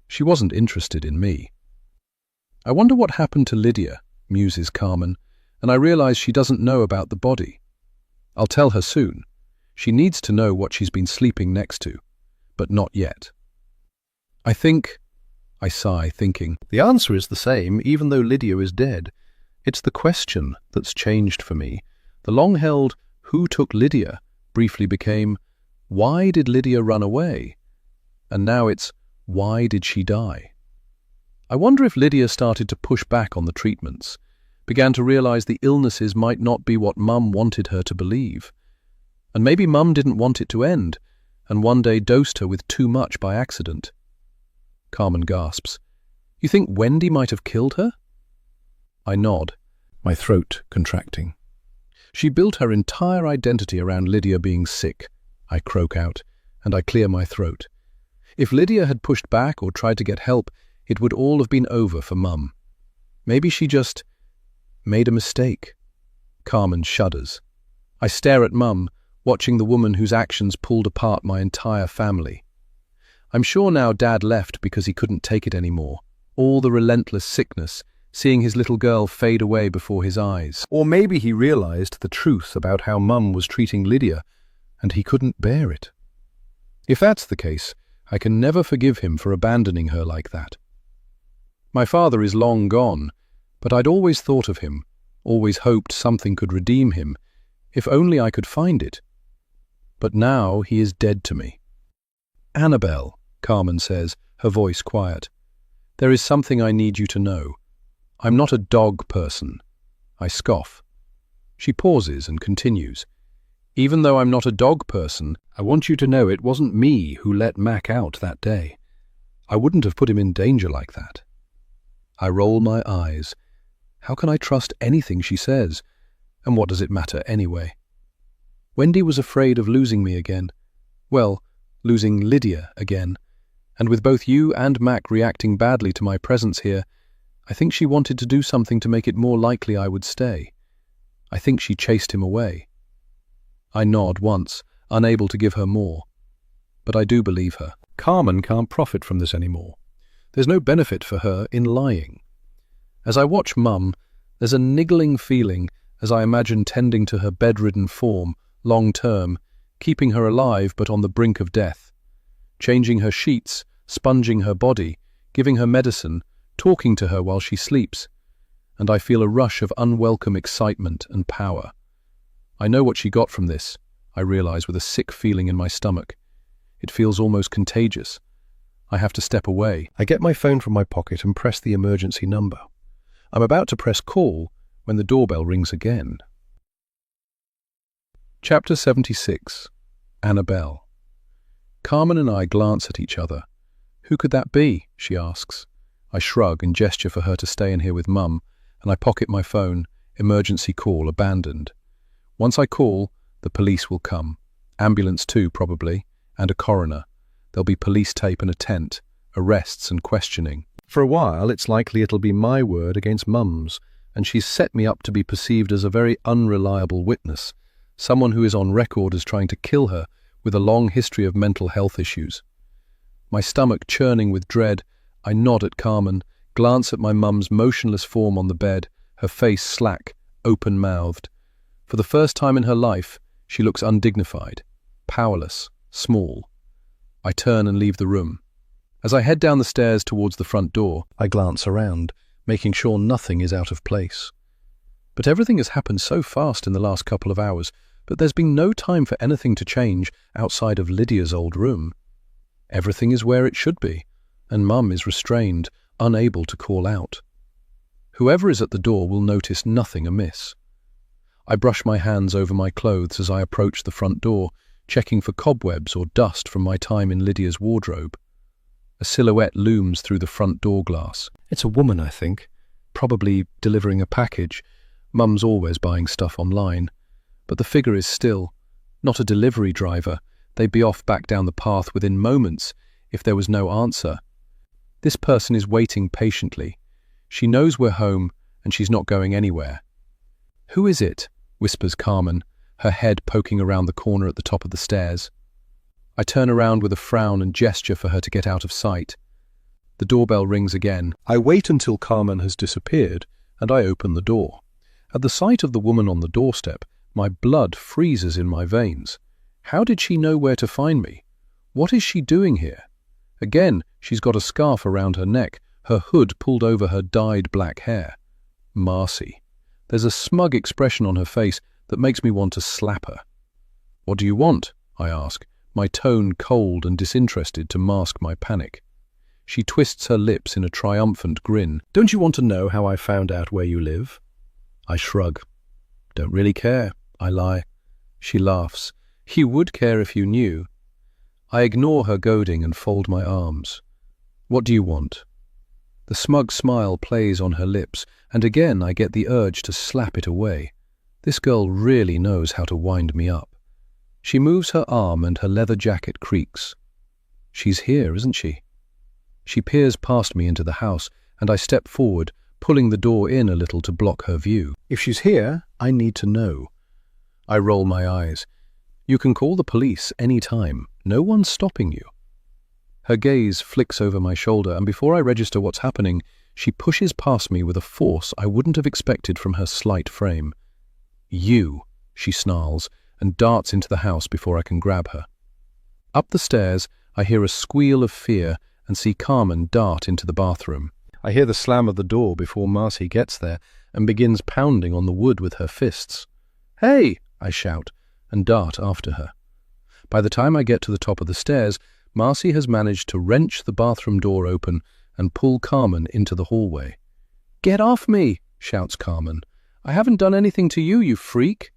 She wasn't interested in me. I wonder what happened to Lydia, muses Carmen, and I realize she doesn't know about the body. I'll tell her soon. She needs to know what she's been sleeping next to, but not yet. I sigh, thinking, the answer is the same even though Lydia is dead. It's the question that's changed for me. The long-held "who took Lydia" briefly became "why did Lydia run away?" And now it's "why did she die?" I wonder if Lydia started to push back on the treatments, began to realize the illnesses might not be what Mum wanted her to believe. And maybe Mum didn't want it to end, and one day dosed her with too much by accident. Carmen gasps. You think Wendy might have killed her? I nod, my throat contracting. She built her entire identity around Lydia being sick, I croak out, and I clear my throat. If Lydia had pushed back or tried to get help, it would all have been over for Mum. Maybe she just made a mistake. Carmen shudders. I stare at Mum, watching the woman whose actions pulled apart my entire family. I'm sure now Dad left because he couldn't take it anymore. All the relentless sickness, seeing his little girl fade away before his eyes. Or maybe he realized the truth about how Mum was treating Lydia, and he couldn't bear it. If that's the case, I can never forgive him for abandoning her like that. My father is long gone, but I'd always thought of him, always hoped something could redeem him, if only I could find it. But now he is dead to me. Annabelle, Carmen says, her voice quiet. There is something I need you to know. I'm not a dog person. I scoff. She pauses and continues. Even though I'm not a dog person, I want you to know it wasn't me who let Mac out that day. I wouldn't have put him in danger like that. I roll my eyes. How can I trust anything she says? And what does it matter anyway? Wendy was afraid of losing me again. Well, losing Lydia again. And with both you and Mac reacting badly to my presence here, I think she wanted to do something to make it more likely I would stay. I think she chased him away. I nod once, unable to give her more. But I do believe her. Carmen can't profit from this anymore. There's no benefit for her in lying. As I watch Mum, there's a niggling feeling as I imagine tending to her bedridden form, long-term, keeping her alive but on the brink of death. Changing her sheets, sponging her body, giving her medicine, talking to her while she sleeps, and I feel a rush of unwelcome excitement and power. I know what she got from this, I realize with a sick feeling in my stomach. It feels almost contagious. I have to step away. I get my phone from my pocket and press the emergency number. I'm about to press call when the doorbell rings again. Chapter 76. Annabelle. Carmen and I glance at each other. Who could that be? She asks. I shrug and gesture for her to stay in here with Mum, and I pocket my phone, emergency call abandoned. Once I call, the police will come. Ambulance too, probably, and a coroner. There'll be police tape and a tent, arrests and questioning. For a while, it's likely it'll be my word against Mum's, and she's set me up to be perceived as a very unreliable witness, someone who is on record as trying to kill her with a long history of mental health issues. My stomach churning with dread, I nod at Carmen, glance at my Mum's motionless form on the bed, her face slack, open-mouthed. For the first time in her life, she looks undignified, powerless, small. I turn and leave the room. As I head down the stairs towards the front door, I glance around, making sure nothing is out of place. But everything has happened so fast in the last couple of hours, but there's been no time for anything to change outside of Lydia's old room. Everything is where it should be, and Mum is restrained, unable to call out. Whoever is at the door will notice nothing amiss. I brush my hands over my clothes as I approach the front door, checking for cobwebs or dust from my time in Lydia's wardrobe. A silhouette looms through the front door glass. It's a woman, I think, probably delivering a package. Mum's always buying stuff online. But the figure is still, not a delivery driver. They'd be off back down the path within moments if there was no answer. This person is waiting patiently. She knows we're home and she's not going anywhere. "Who is it?" whispers Carmen, her head poking around the corner at the top of the stairs. I turn around with a frown and gesture for her to get out of sight. The doorbell rings again. I wait until Carmen has disappeared and I open the door. At the sight of the woman on the doorstep, my blood freezes in my veins. How did she know where to find me? What is she doing here? Again, she's got a scarf around her neck, her hood pulled over her dyed black hair. Marcy. There's a smug expression on her face that makes me want to slap her. "What do you want?" I ask, my tone cold and disinterested to mask my panic. She twists her lips in a triumphant grin. "Don't you want to know how I found out where you live?" I shrug. "Don't really care," I lie. She laughs. "You would care if you knew." I ignore her goading and fold my arms. "What do you want?" The smug smile plays on her lips, and again I get the urge to slap it away. This girl really knows how to wind me up. She moves her arm and her leather jacket creaks. She's here, isn't she? She peers past me into the house, and I step forward, pulling the door in a little to block her view. If she's here, I need to know. I roll my eyes. "You can call the police any time. No one's stopping you." Her gaze flicks over my shoulder, and before I register what's happening, she pushes past me with a force I wouldn't have expected from her slight frame. "You," she snarls, and darts into the house before I can grab her. Up the stairs, I hear a squeal of fear and see Carmen dart into the bathroom. I hear the slam of the door before Marcy gets there and begins pounding on the wood with her fists. "Hey!" I shout, and dart after her. By the time I get to the top of the stairs, Marcy has managed to wrench the bathroom door open and pull Carmen into the hallway. "Get off me!" shouts Carmen. "I haven't done anything to you, you freak!"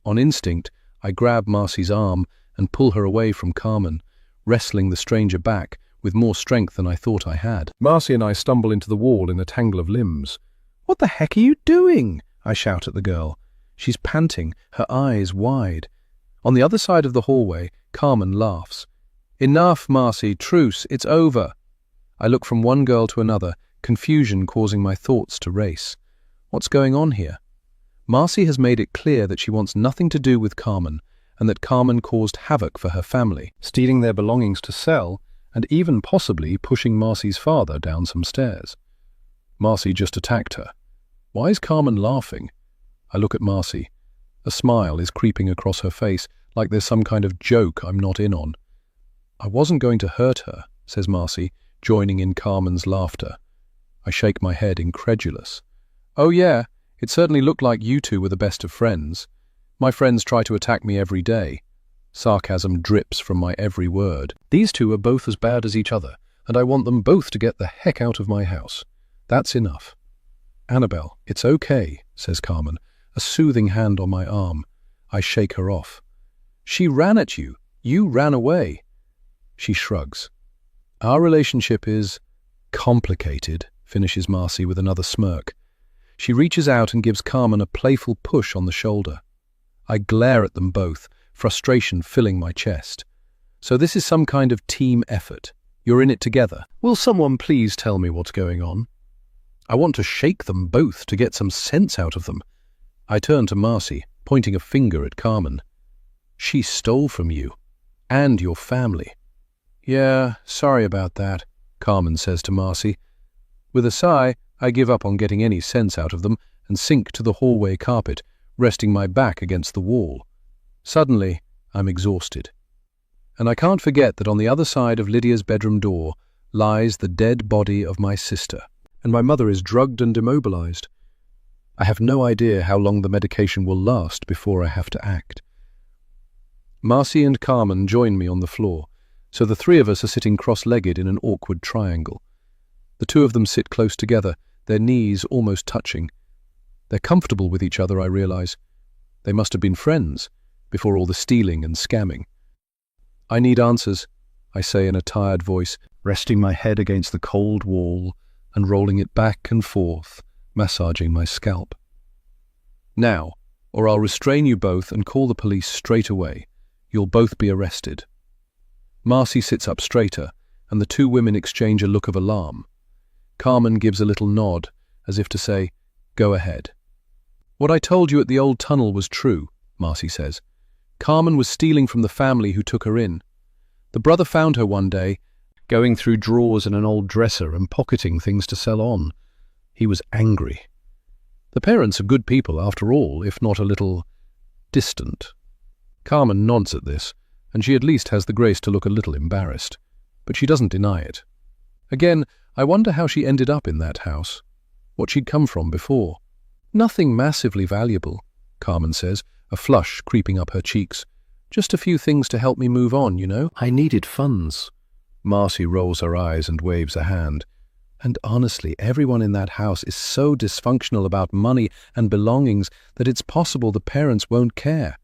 On instinct, I grab Marcy's arm and pull her away from Carmen, wrestling the stranger back with more strength than I thought I had. Marcy and I stumble into the wall in a tangle of limbs. "What the heck are you doing?" I shout at the girl. She's panting, her eyes wide. On the other side of the hallway, Carmen laughs. "Enough, Marcy, truce, it's over." I look from one girl to another, confusion causing my thoughts to race. What's going on here? Marcy has made it clear that she wants nothing to do with Carmen, and that Carmen caused havoc for her family, stealing their belongings to sell, and even possibly pushing Marcy's father down some stairs. Marcy just attacked her. Why is Carmen laughing? I look at Marcy. A smile is creeping across her face, like there's some kind of joke I'm not in on. "I wasn't going to hurt her," says Marcy, joining in Carmen's laughter. I shake my head, incredulous. "Oh yeah, it certainly looked like you two were the best of friends. My friends try to attack me every day." Sarcasm drips from my every word. "These two are both as bad as each other, and I want them both to get the heck out of my house. That's enough." "Annabelle, it's okay," says Carmen, a soothing hand on my arm. I shake her off. "She ran at you. You ran away." She shrugs. "Our relationship is complicated," finishes Marcy with another smirk. She reaches out and gives Carmen a playful push on the shoulder. I glare at them both, frustration filling my chest. "So this is some kind of team effort. You're in it together. Will someone please tell me what's going on?" I want to shake them both to get some sense out of them. I turn to Marcy, pointing a finger at Carmen. "She stole from you. And your family." "Yeah, sorry about that," Carmen says to Marcy. With a sigh, I give up on getting any sense out of them and sink to the hallway carpet, resting my back against the wall. Suddenly, I'm exhausted. And I can't forget that on the other side of Lydia's bedroom door lies the dead body of my sister, and my mother is drugged and immobilized. I have no idea how long the medication will last before I have to act. Marcy and Carmen join me on the floor, so the three of us are sitting cross-legged in an awkward triangle. The two of them sit close together, their knees almost touching. They're comfortable with each other, I realize. They must have been friends before all the stealing and scamming. I need answers, I say in a tired voice, resting my head against the cold wall and rolling it back and forth, massaging my scalp. Now, or I'll restrain you both and call the police straight away. You'll both be arrested. Marcy sits up straighter, and the two women exchange a look of alarm. Carmen gives a little nod, as if to say, "Go ahead." "What I told you at the old tunnel was true," Marcy says. "Carmen was stealing from the family who took her in. The brother found her one day, going through drawers in an old dresser and pocketing things to sell on. He was angry. The parents are good people after all, if not a little distant." Carmen nods at this, and she at least has the grace to look a little embarrassed, but she doesn't deny it. Again, I wonder how she ended up in that house, what she'd come from before. "Nothing massively valuable," Carmen says, a flush creeping up her cheeks. "Just a few things to help me move on, you know. I needed funds." Marcy rolls her eyes and waves a hand. "And honestly, everyone in that house is so dysfunctional about money and belongings that it's possible the parents won't care.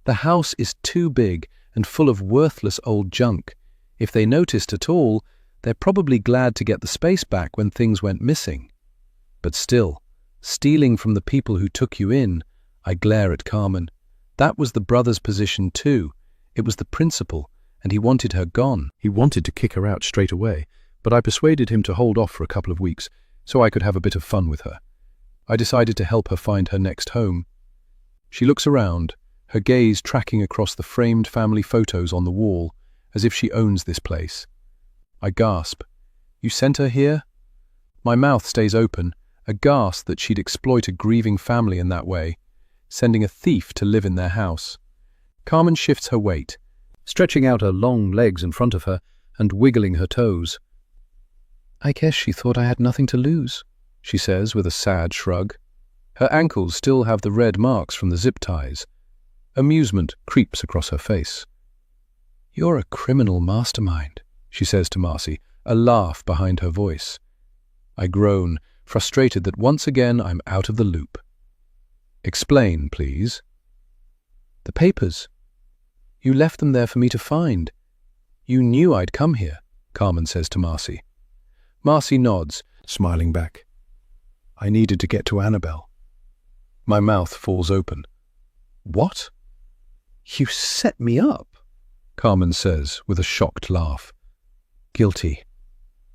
The house is too big and full of worthless old junk. If they noticed at all, they're probably glad to get the space back when things went missing. But still, stealing from the people who took you in," I glare at Carmen. "That was the brother's position too. It was the principal, and he wanted her gone. He wanted to kick her out straight away, but I persuaded him to hold off for a couple of weeks so I could have a bit of fun with her. I decided to help her find her next home." She looks around, her gaze tracking across the framed family photos on the wall, as if she owns this place. I gasp. "You sent her here?" My mouth stays open, aghast that she'd exploit a grieving family in that way, sending a thief to live in their house. Carmen shifts her weight, stretching out her long legs in front of her and wiggling her toes. "I guess she thought I had nothing to lose," she says with a sad shrug. Her ankles still have the red marks from the zip ties. Amusement creeps across her face. "You're a criminal mastermind," she says to Marcy, a laugh behind her voice. I groan, frustrated that once again I'm out of the loop. "Explain, please." "The papers. You left them there for me to find. You knew I'd come here," Carmen says to Marcy. Marcy nods, smiling back. "I needed to get to Annabelle." My mouth falls open. "What?" "You set me up," Carmen says with a shocked laugh. "Guilty."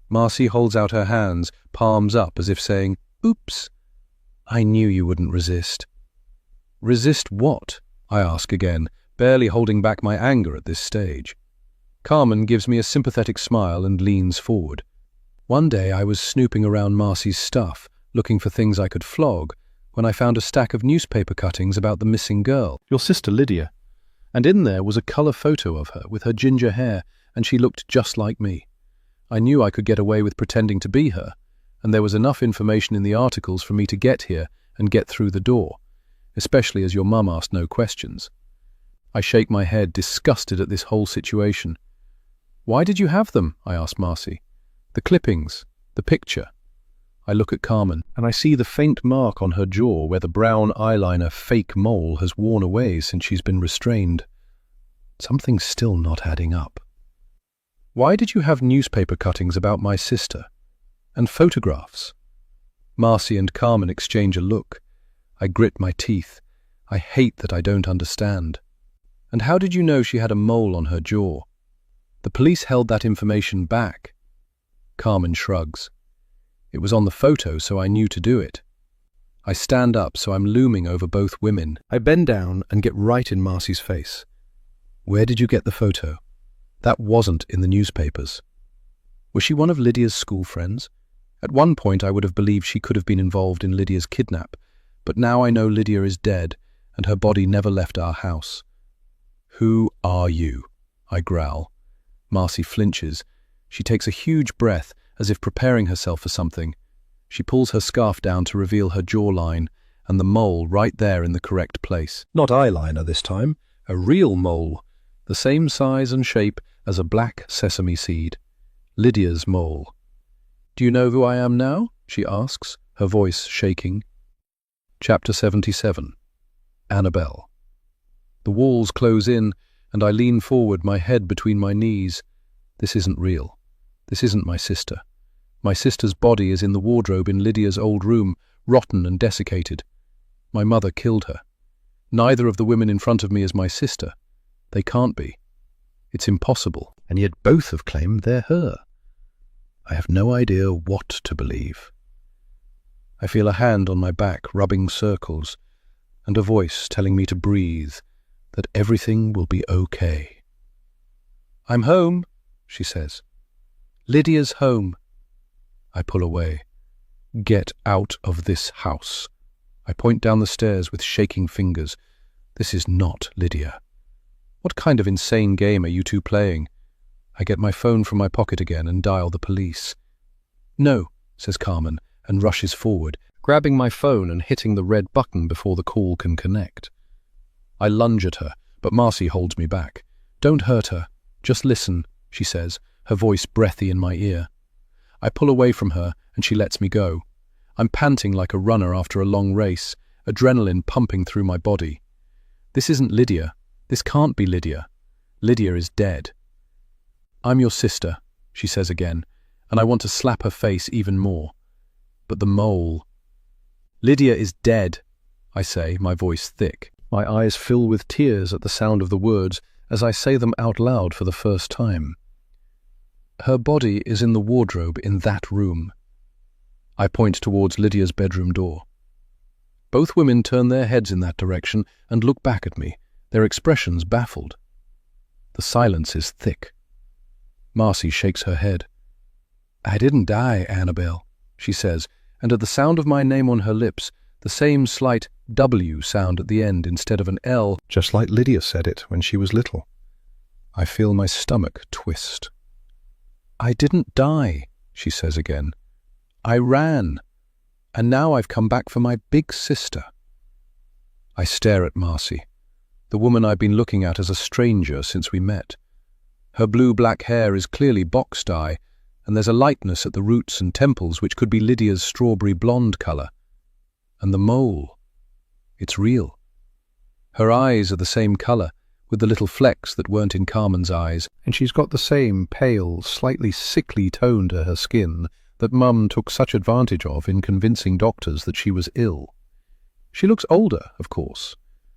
Marcy holds out her hands, palms up as if saying, "Oops, I knew you wouldn't resist." "Resist what?" I ask again, barely holding back my anger at this stage. Carmen gives me a sympathetic smile and leans forward. "One day I was snooping around Marcy's stuff, looking for things I could flog, when I found a stack of newspaper cuttings about the missing girl, your sister Lydia. And in there was a colour photo of her with her ginger hair, and she looked just like me. I knew I could get away with pretending to be her, and there was enough information in the articles for me to get here and get through the door, especially as your mum asked no questions." I shake my head, disgusted at this whole situation. "Why did you have them?" I ask Marcy. "The clippings, the picture." I look at Carmen, and I see the faint mark on her jaw where the brown eyeliner fake mole has worn away since she's been restrained. Something's still not adding up. "Why did you have newspaper cuttings about my sister? And photographs?" Marcy and Carmen exchange a look. I grit my teeth. I hate that I don't understand. "And how did you know she had a mole on her jaw?" "The police held that information back." Carmen shrugs. "It was on the photo, so I knew to do it." I stand up, so I'm looming over both women. I bend down and get right in Marcy's face. "Where did you get the photo? That wasn't in the newspapers." Was she one of Lydia's school friends? At one point I would have believed she could have been involved in Lydia's kidnap, but now I know Lydia is dead and her body never left our house. "Who are you?" I growl. Marcy flinches. She takes a huge breath, as if preparing herself for something. She pulls her scarf down to reveal her jawline, and the mole right there in the correct place. Not eyeliner this time, a real mole, the same size and shape as a black sesame seed. Lydia's mole. "Do you know who I am now?" she asks, her voice shaking. Chapter 77. Annabelle. The walls close in, and I lean forward, my head between my knees. This isn't real. This isn't my sister. My sister's body is in the wardrobe in Lydia's old room, rotten and desiccated. My mother killed her. Neither of the women in front of me is my sister. They can't be. It's impossible, and yet both have claimed they're her. I have no idea what to believe. I feel a hand on my back rubbing circles, and a voice telling me to breathe, that everything will be okay. "I'm home," she says. "Lydia's home." I pull away. "Get out of this house." I point down the stairs with shaking fingers. This is not Lydia. What kind of insane game are you two playing? I get my phone from my pocket again and dial the police. "No," says Carmen, and rushes forward, grabbing my phone and hitting the red button before the call can connect. I lunge at her, but Marcy holds me back. "Don't hurt her. Just listen," she says, her voice breathy in my ear. I pull away from her, and she lets me go. I'm panting like a runner after a long race, adrenaline pumping through my body. This isn't Lydia. This can't be Lydia. Lydia is dead. "I'm your sister," she says again, and I want to slap her face even more. But the mole. "Lydia is dead," I say, my voice thick. My eyes fill with tears at the sound of the words as I say them out loud for the first time. "Her body is in the wardrobe in that room." I point towards Lydia's bedroom door. Both women turn their heads in that direction and look back at me, their expressions baffled. The silence is thick. Marcy shakes her head. "I didn't die, Annabelle," she says, and at the sound of my name on her lips, the same slight W sound at the end instead of an L, just like Lydia said it when she was little. I feel my stomach twist. "I didn't die," she says again. "I ran, and now I've come back for my big sister." I stare at Marcy, the woman I've been looking at as a stranger since we met. Her blue-black hair is clearly box dye, and there's a lightness at the roots and temples which could be Lydia's strawberry blonde colour. And the mole. It's real. Her eyes are the same colour, with the little flecks that weren't in Carmen's eyes, and she's got the same pale, slightly sickly tone to her skin that Mum took such advantage of in convincing doctors that she was ill. She looks older, of course.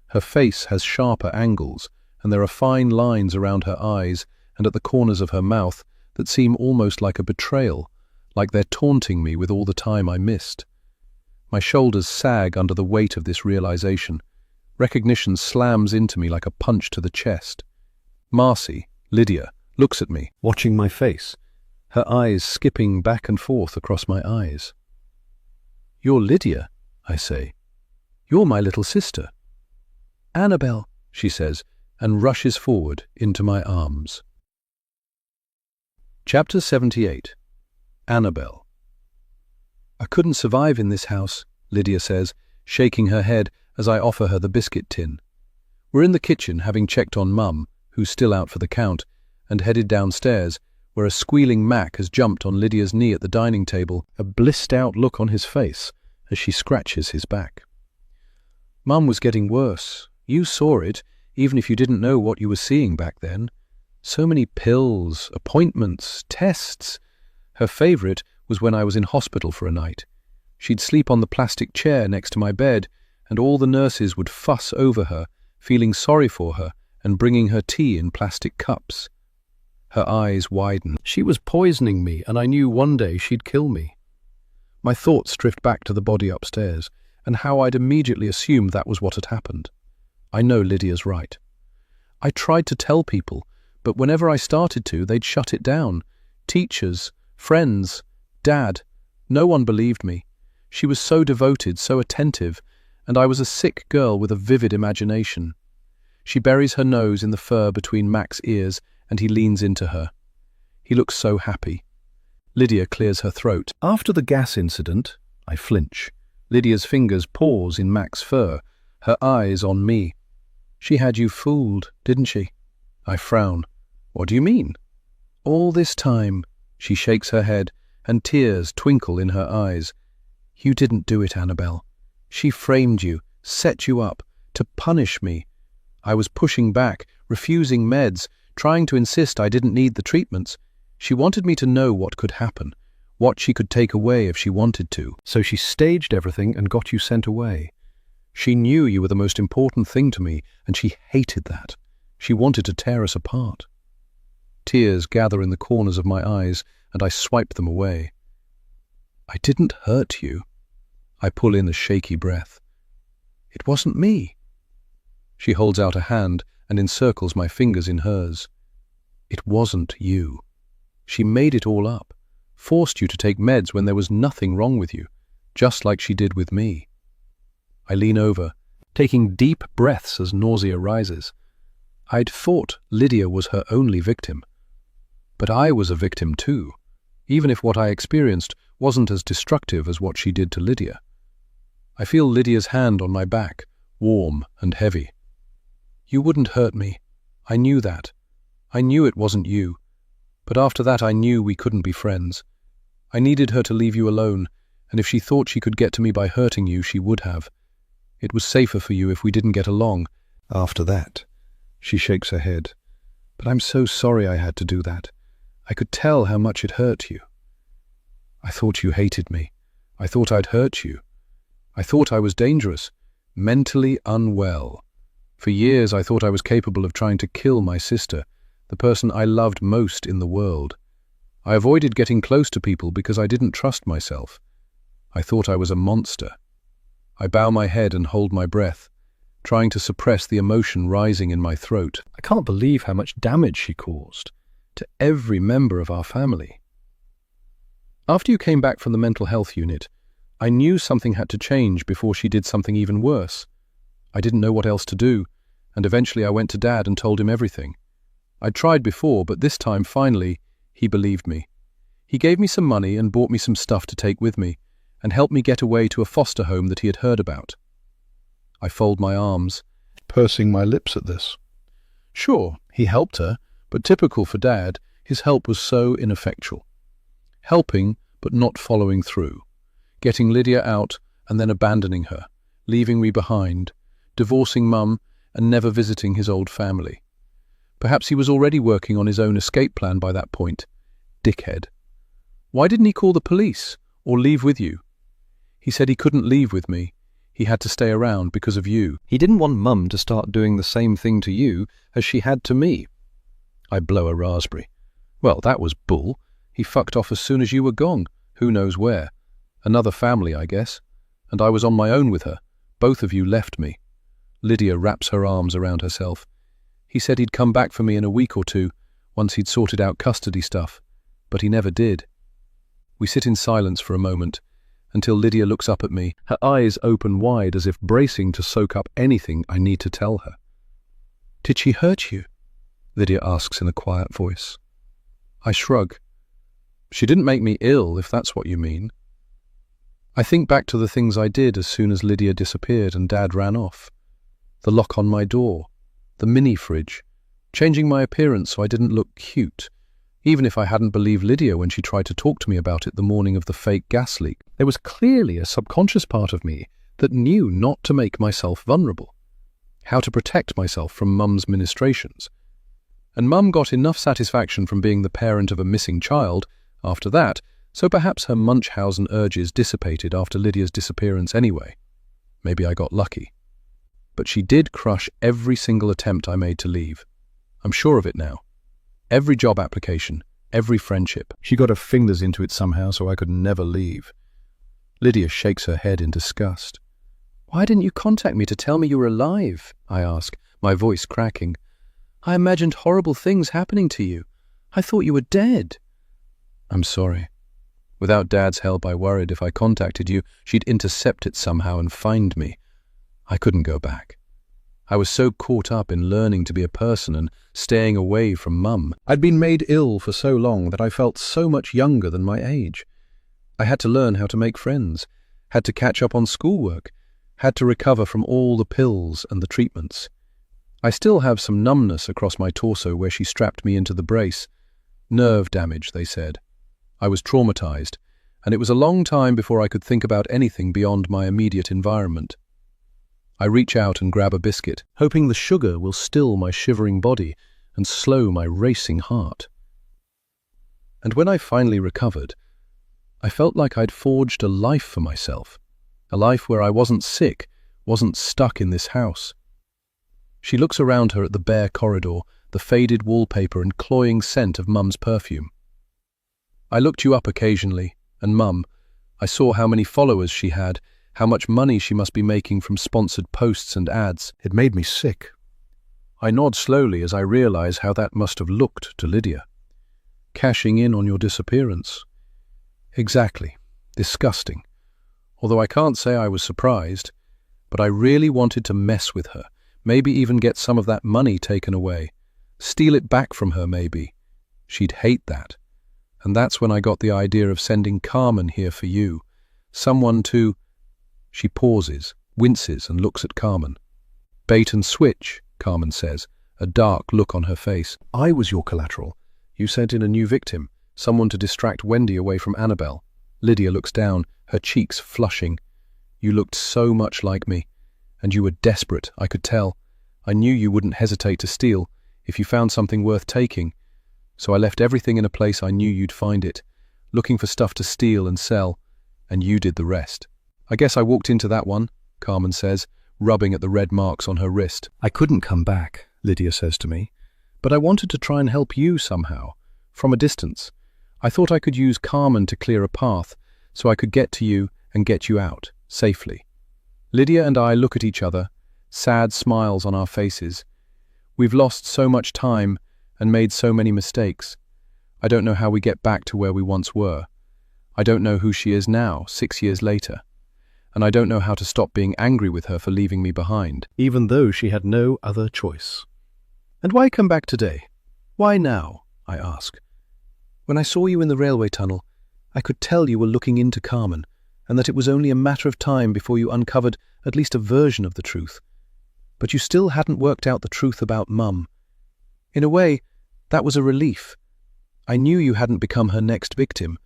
Her face has sharper angles, and there are fine lines around her eyes and at the corners of her mouth that seem almost like a betrayal, like they're taunting me with all the time I missed. My shoulders sag under the weight of this realization. Recognition slams into me like a punch to the chest. Marcy, Lydia, looks at me, watching my face, her eyes skipping back and forth across my eyes. "You're Lydia," I say. "You're my little sister." "Annabelle," she says, and rushes forward into my arms. Chapter 78. Annabelle. "I couldn't survive in this house," Lydia says, shaking her head as I offer her the biscuit tin. We're in the kitchen, having checked on Mum, who's still out for the count, and headed downstairs, where a squealing Mac has jumped on Lydia's knee at the dining table, a blissed-out look on his face as she scratches his back. "Mum was getting worse. You saw it, even if you didn't know what you were seeing back then. So many pills, appointments, tests. Her favourite was when I was in hospital for a night. She'd sleep on the plastic chair next to my bed, and all the nurses would fuss over her, feeling sorry for her and bringing her tea in plastic cups." Her eyes widen. She was poisoning me, and I knew one day she'd kill me. My thoughts drift back to the body upstairs, and how I'd immediately assumed that was what had happened. I know Lydia's right. I tried to tell people, but whenever I started to, they'd shut it down. Teachers, friends, Dad. No one believed me. She was so devoted, so attentive, and I was a sick girl with a vivid imagination. She buries her nose in the fur between Mac's ears and he leans into her. He looks so happy. Lydia clears her throat. After the gas incident, I flinch. Lydia's fingers pause in Mac's fur, her eyes on me. She had you fooled, didn't she? I frown. What do you mean? All this time, she shakes her head, and tears twinkle in her eyes. You didn't do it, Annabelle. She framed you, set you up, to punish me. I was pushing back, refusing meds, trying to insist I didn't need the treatments. She wanted me to know what could happen, what she could take away if she wanted to. So she staged everything and got you sent away. She knew you were the most important thing to me, and she hated that. She wanted to tear us apart. Tears gather in the corners of my eyes, and I swipe them away. I didn't hurt you. I pull in a shaky breath. It wasn't me. She holds out a hand and encircles my fingers in hers. It wasn't you. She made it all up, forced you to take meds when there was nothing wrong with you, just like she did with me. I lean over, taking deep breaths as nausea rises. I'd thought Lydia was her only victim. But I was a victim too, even if what I experienced wasn't as destructive as what she did to Lydia. I feel Lydia's hand on my back, warm and heavy. You wouldn't hurt me. I knew that. I knew it wasn't you. But after that I knew we couldn't be friends. I needed her to leave you alone, and if she thought she could get to me by hurting you, she would have. It was safer for you if we didn't get along. After that, she shakes her head. But I'm so sorry I had to do that. I could tell how much it hurt you. I thought you hated me. I thought I'd hurt you. I thought I was dangerous, mentally unwell. For years I thought I was capable of trying to kill my sister, the person I loved most in the world. I avoided getting close to people because I didn't trust myself. I thought I was a monster. I bow my head and hold my breath, trying to suppress the emotion rising in my throat. I can't believe how much damage she caused to every member of our family. After you came back from the mental health unit, I knew something had to change before she did something even worse. I didn't know what else to do, and eventually I went to Dad and told him everything. I'd tried before, but this time, finally, he believed me. He gave me some money and bought me some stuff to take with me, and helped me get away to a foster home that he had heard about. I fold my arms, pursing my lips at this. Sure, he helped her, but typical for Dad, his help was so ineffectual. Helping, but not following through. Getting Lydia out and then abandoning her, leaving me behind, divorcing Mum and never visiting his old family. Perhaps he was already working on his own escape plan by that point. Dickhead. Why didn't he call the police or leave with you? He said he couldn't leave with me. He had to stay around because of you. He didn't want Mum to start doing the same thing to you as she had to me. I blow a raspberry. Well, that was bull. He fucked off as soon as you were gone. Who knows where? Another family, I guess. And I was on my own with her. Both of you left me. Lydia wraps her arms around herself. He said he'd come back for me in a week or two, once he'd sorted out custody stuff. But he never did. We sit in silence for a moment, until Lydia looks up at me, her eyes open wide as if bracing to soak up anything I need to tell her. Did she hurt you? Lydia asks in a quiet voice. I shrug. She didn't make me ill, if that's what you mean. I think back to the things I did as soon as Lydia disappeared and Dad ran off. The lock on my door, the mini fridge, changing my appearance so I didn't look cute, even if I hadn't believed Lydia when she tried to talk to me about it the morning of the fake gas leak. There was clearly a subconscious part of me that knew not to make myself vulnerable, how to protect myself from Mum's ministrations. And Mum got enough satisfaction from being the parent of a missing child after that, so perhaps her Munchausen urges dissipated after Lydia's disappearance anyway. Maybe I got lucky. But she did crush every single attempt I made to leave. I'm sure of it now. Every job application, every friendship. She got her fingers into it somehow so I could never leave. Lydia shakes her head in disgust. Why didn't you contact me to tell me you were alive? I ask, my voice cracking. I imagined horrible things happening to you. I thought you were dead. I'm sorry. Without Dad's help, I worried if I contacted you, she'd intercept it somehow and find me. I couldn't go back. I was so caught up in learning to be a person and staying away from Mum. I'd been made ill for so long that I felt so much younger than my age. I had to learn how to make friends, had to catch up on schoolwork, had to recover from all the pills and the treatments. I still have some numbness across my torso where she strapped me into the brace. Nerve damage, they said. I was traumatized, and it was a long time before I could think about anything beyond my immediate environment. I reach out and grab a biscuit, hoping the sugar will still my shivering body and slow my racing heart. And when I finally recovered, I felt like I'd forged a life for myself, a life where I wasn't sick, wasn't stuck in this house. She looks around her at the bare corridor, the faded wallpaper and cloying scent of Mum's perfume. I looked you up occasionally, and Mum, I saw how many followers she had, how much money she must be making from sponsored posts and ads. It made me sick. I nod slowly as I realize how that must have looked to Lydia. Cashing in on your disappearance. Exactly. Disgusting. Although I can't say I was surprised, but I really wanted to mess with her, maybe even get some of that money taken away. Steal it back from her, maybe. She'd hate that. And that's when I got the idea of sending Carmen here for you. Someone to... She pauses, winces and looks at Carmen. Bait and switch, Carmen says, a dark look on her face. I was your collateral. You sent in a new victim, someone to distract Wendy away from Annabelle. Lydia looks down, her cheeks flushing. You looked so much like me. And you were desperate, I could tell. I knew you wouldn't hesitate to steal if you found something worth taking. So I left everything in a place I knew you'd find it, looking for stuff to steal and sell, and you did the rest. I guess I walked into that one, Carmen says, rubbing at the red marks on her wrist. I couldn't come back, Lydia says to me, but I wanted to try and help you somehow, from a distance. I thought I could use Carmen to clear a path so I could get to you and get you out, safely. Lydia and I look at each other, sad smiles on our faces. We've lost so much time and made so many mistakes. I don't know how we get back to where we once were. I don't know who she is now, 6 years later. And I don't know how to stop being angry with her for leaving me behind, even though she had no other choice. And why come back today? Why now? I ask. When I saw you in the railway tunnel, I could tell you were looking into Carmen, and that it was only a matter of time before you uncovered at least a version of the truth. But you still hadn't worked out the truth about Mum. In a way, that was a relief. I knew you hadn't become her next victim,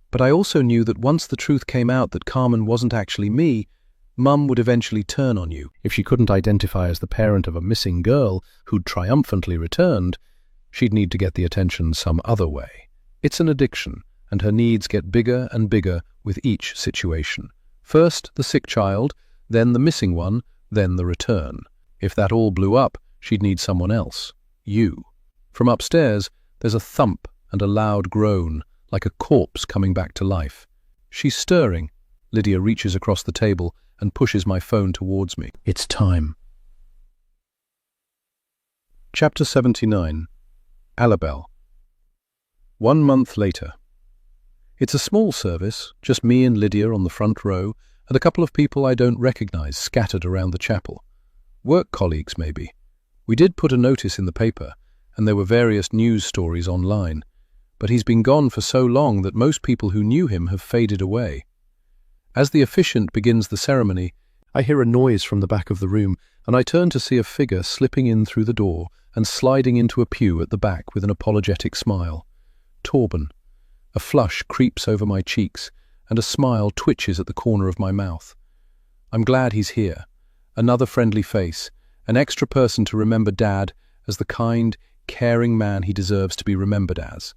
but I also knew that once the truth came out that Carmen wasn't actually me, Mum would eventually turn on you. If she couldn't identify as the parent of a missing girl who'd triumphantly returned, she'd need to get the attention some other way. It's an addiction, and her needs get bigger and bigger with each situation. First the sick child, then the missing one, then the return. If that all blew up, she'd need someone else. You. From upstairs, there's a thump and a loud groan, like a corpse coming back to life. She's stirring. Lydia reaches across the table and pushes my phone towards me. It's time. Chapter 79. Annabelle. 1 month later. It's a small service, just me and Lydia on the front row, and a couple of people I don't recognize scattered around the chapel. Work colleagues, maybe. We did put a notice in the paper, and there were various news stories online. But he's been gone for so long that most people who knew him have faded away. As the officiant begins the ceremony, I hear a noise from the back of the room, and I turn to see a figure slipping in through the door and sliding into a pew at the back with an apologetic smile. Torben. A flush creeps over my cheeks, and a smile twitches at the corner of my mouth. I'm glad he's here. Another friendly face, an extra person to remember Dad as the kind, caring man he deserves to be remembered as.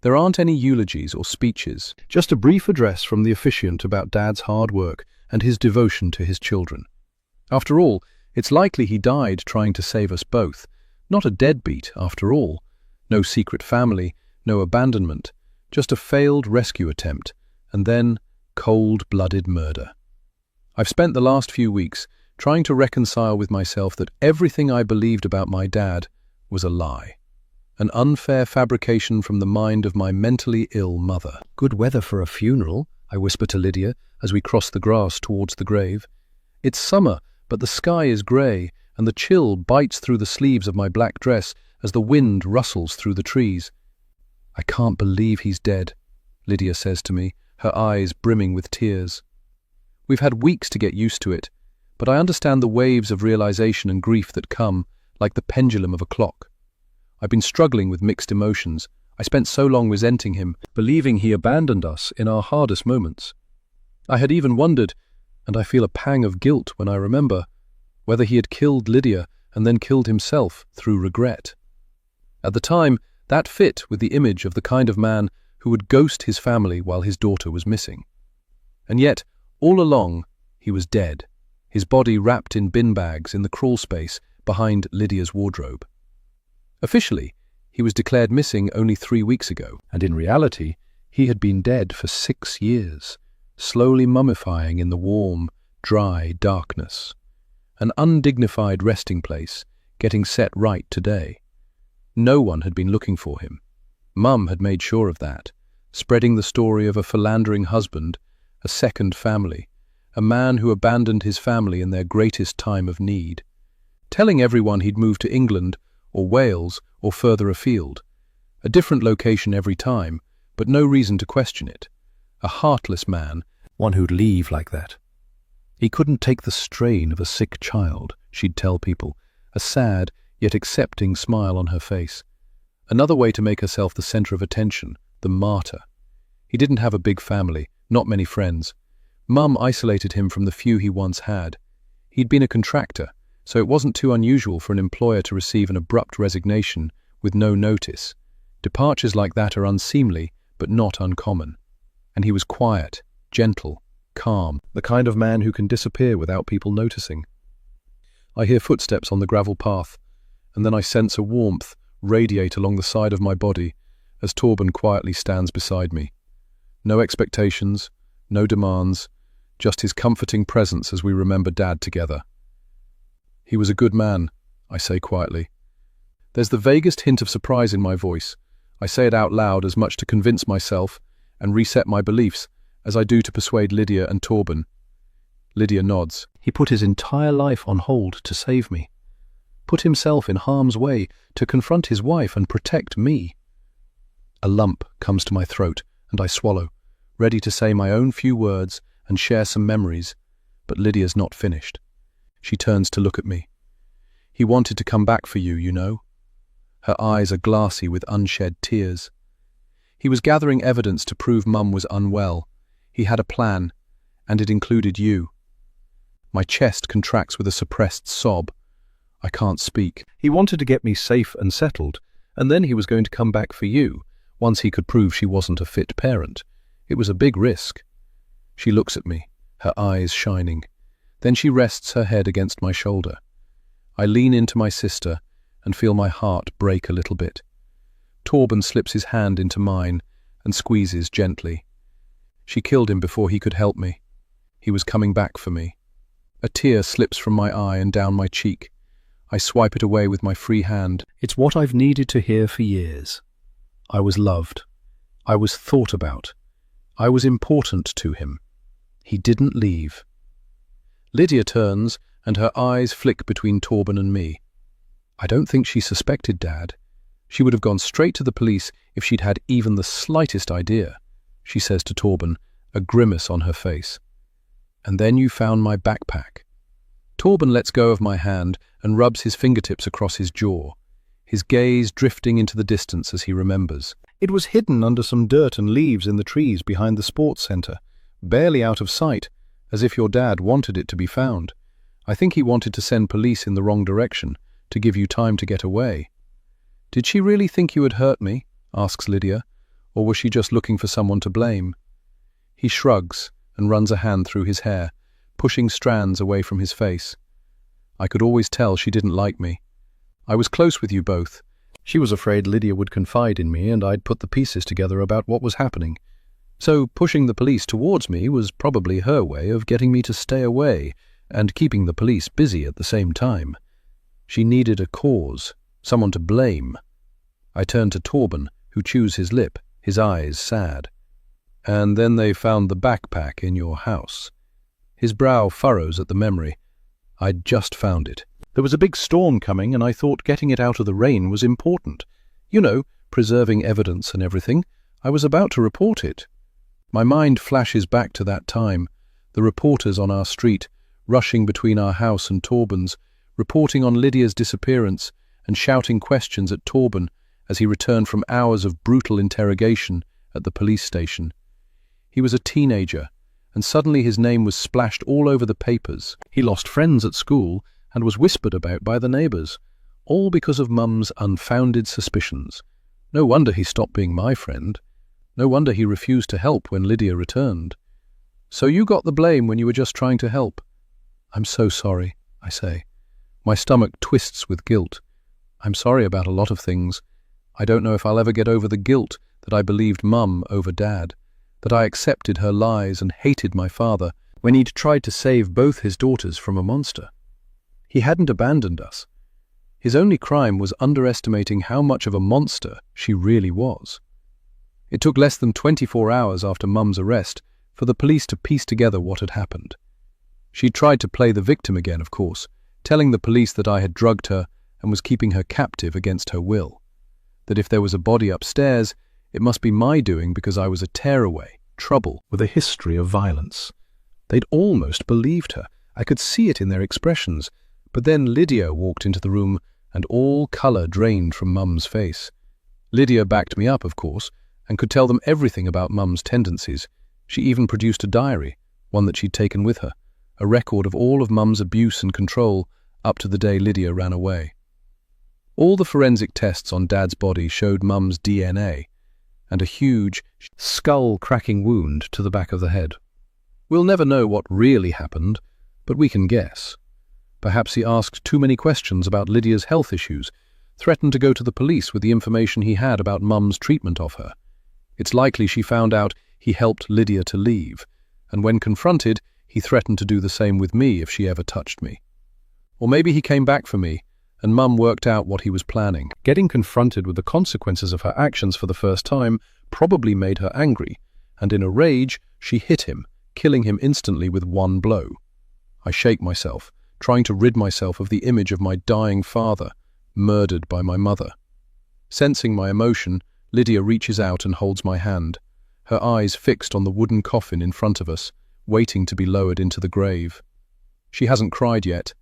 There aren't any eulogies or speeches, just a brief address from the officiant about Dad's hard work and his devotion to his children. After all, it's likely he died trying to save us both. Not a deadbeat, after all. No secret family, no abandonment, just a failed rescue attempt, and then cold-blooded murder. I've spent the last few weeks trying to reconcile with myself that everything I believed about my dad was a lie. An unfair fabrication from the mind of my mentally ill mother. Good weather for a funeral, I whisper to Lydia as we cross the grass towards the grave. It's summer, but the sky is grey, and the chill bites through the sleeves of my black dress as the wind rustles through the trees. "I can't believe he's dead," Lydia says to me, her eyes brimming with tears. We've had weeks to get used to it, but I understand the waves of realization and grief that come, like the pendulum of a clock. I've been struggling with mixed emotions. I spent so long resenting him, believing he abandoned us in our hardest moments. I had even wondered, and I feel a pang of guilt when I remember, whether he had killed Lydia and then killed himself through regret. At the time, that fit with the image of the kind of man who would ghost his family while his daughter was missing. And yet, all along, he was dead, his body wrapped in bin bags in the crawl space behind Lydia's wardrobe. Officially, he was declared missing only 3 weeks ago, and in reality, he had been dead for 6 years, slowly mummifying in the warm, dry darkness. An undignified resting place, getting set right today. No one had been looking for him. Mum had made sure of that, spreading the story of a philandering husband, a second family, a man who abandoned his family in their greatest time of need, telling everyone he'd moved to England or Wales or further afield, a different location every time, but no reason to question it. A heartless man, one who'd leave like that. He couldn't take the strain of a sick child, she'd tell people, a sad yet accepting smile on her face. Another way to make herself the center of attention, the martyr. He didn't have a big family, not many friends. Mum isolated him from the few he once had. He'd been a contractor, so it wasn't too unusual for an employer to receive an abrupt resignation with no notice. Departures like that are unseemly, but not uncommon. And he was quiet, gentle, calm, the kind of man who can disappear without people noticing. I hear footsteps on the gravel path, and then I sense a warmth radiate along the side of my body as Torben quietly stands beside me. No expectations, no demands, just his comforting presence as we remember Dad together. "He was a good man," I say quietly. There's the vaguest hint of surprise in my voice. I say it out loud as much to convince myself and reset my beliefs as I do to persuade Lydia and Torben. Lydia nods. He put his entire life on hold to save me. Put himself in harm's way to confront his wife and protect me. A lump comes to my throat, and I swallow, ready to say my own few words and share some memories, but Lydia's not finished. She turns to look at me. "He wanted to come back for you, you know." Her eyes are glassy with unshed tears. "He was gathering evidence to prove Mum was unwell. He had a plan, and it included you." My chest contracts with a suppressed sob. I can't speak. "He wanted to get me safe and settled, and then he was going to come back for you, once he could prove she wasn't a fit parent. It was a big risk." She looks at me, her eyes shining. Then she rests her head against my shoulder. I lean into my sister and feel my heart break a little bit. Torben slips his hand into mine and squeezes gently. "She killed him before he could help me. He was coming back for me." A tear slips from my eye and down my cheek. I swipe it away with my free hand. It's what I've needed to hear for years. I was loved. I was thought about. I was important to him. He didn't leave. Lydia turns, and her eyes flick between Torben and me. "I don't think she suspected Dad. She would have gone straight to the police if she'd had even the slightest idea," she says to Torben, a grimace on her face. "And then you found my backpack." Torben lets go of my hand and rubs his fingertips across his jaw, his gaze drifting into the distance as he remembers. "It was hidden under some dirt and leaves in the trees behind the sports center, barely out of sight, as if your dad wanted it to be found. I think he wanted to send police in the wrong direction, to give you time to get away." "Did she really think you had hurt me?" asks Lydia, "or was she just looking for someone to blame?" He shrugs and runs a hand through his hair, pushing strands away from his face. "I could always tell she didn't like me. I was close with you both. She was afraid Lydia would confide in me and I'd put the pieces together about what was happening. So pushing the police towards me was probably her way of getting me to stay away and keeping the police busy at the same time. She needed a cause, someone to blame." I turn to Torben, who chews his lip, his eyes sad. "And then they found the backpack in your house." His brow furrows at the memory. "I'd just found it. There was a big storm coming, and I thought getting it out of the rain was important. You know, preserving evidence and everything. I was about to report it. My mind flashes back to that time, the reporters on our street, rushing between our house and Torben's, reporting on Lydia's disappearance and shouting questions at Torben as he returned from hours of brutal interrogation at the police station. He was a teenager, and suddenly his name was splashed all over the papers. He lost friends at school and was whispered about by the neighbours, all because of Mum's unfounded suspicions. No wonder he stopped being my friend. No wonder he refused to help when Lydia returned. So you got the blame when you were just trying to help. I'm so sorry, I say. My stomach twists with guilt. I'm sorry about a lot of things. I don't know if I'll ever get over the guilt that I believed Mum over Dad, that I accepted her lies and hated my father when he'd tried to save both his daughters from a monster. He hadn't abandoned us. His only crime was underestimating how much of a monster she really was. It took less than 24 hours after Mum's arrest for the police to piece together what had happened. She tried to play the victim again, of course, telling the police that I had drugged her and was keeping her captive against her will. That if there was a body upstairs, it must be my doing because I was a tearaway, trouble with a history of violence. They'd almost believed her. I could see it in their expressions. But then Lydia walked into the room and all colour drained from Mum's face. Lydia backed me up, of course, and could tell them everything about Mum's tendencies. She even produced a diary, one that she'd taken with her, a record of all of Mum's abuse and control up to the day Lydia ran away. All the forensic tests on Dad's body showed Mum's DNA and a huge, skull-cracking wound to the back of the head. We'll never know what really happened, but we can guess. Perhaps he asked too many questions about Lydia's health issues, threatened to go to the police with the information he had about Mum's treatment of her. It's likely she found out he helped Lydia to leave, and when confronted, he threatened to do the same with me if she ever touched me. Or maybe he came back for me, and Mum worked out what he was planning. Getting confronted with the consequences of her actions for the first time probably made her angry, and in a rage, she hit him, killing him instantly with one blow. I shake myself, trying to rid myself of the image of my dying father, murdered by my mother. Sensing my emotion, Lydia reaches out and holds my hand, her eyes fixed on the wooden coffin in front of us, waiting to be lowered into the grave. She hasn't cried yet.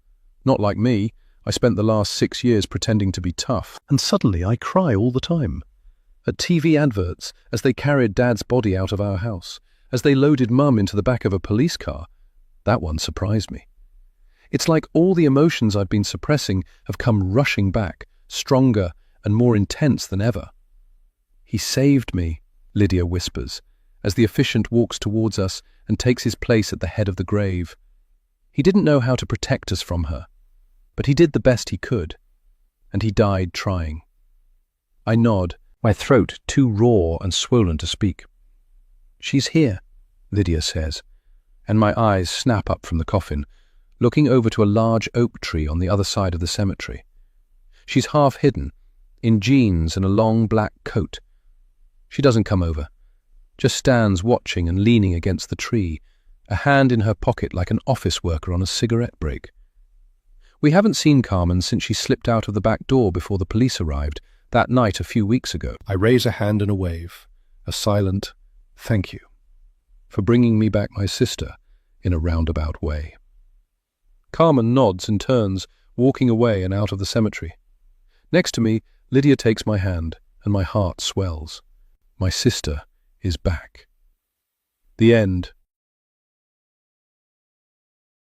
Not like me. I spent the last 6 years pretending to be tough, and suddenly I cry all the time. At TV adverts, as they carried Dad's body out of our house, as they loaded Mum into the back of a police car, that one surprised me. It's like all the emotions I've been suppressing have come rushing back, stronger and more intense than ever. He saved me, Lydia whispers, as the officiant walks towards us and takes his place at the head of the grave. He didn't know how to protect us from her, but he did the best he could, and he died trying. I nod, my throat too raw and swollen to speak. She's here, Lydia says, and my eyes snap up from the coffin, looking over to a large oak tree on the other side of the cemetery. She's half hidden, in jeans and a long black coat. She doesn't come over, just stands watching and leaning against the tree, a hand in her pocket like an office worker on a cigarette break. We haven't seen Carmen since she slipped out of the back door before the police arrived, that night a few weeks ago. I raise a hand in a wave, a silent thank you, for bringing me back my sister in a roundabout way. Carmen nods and turns, walking away and out of the cemetery. Next to me, Lydia takes my hand, and my heart swells. My sister is back. The end.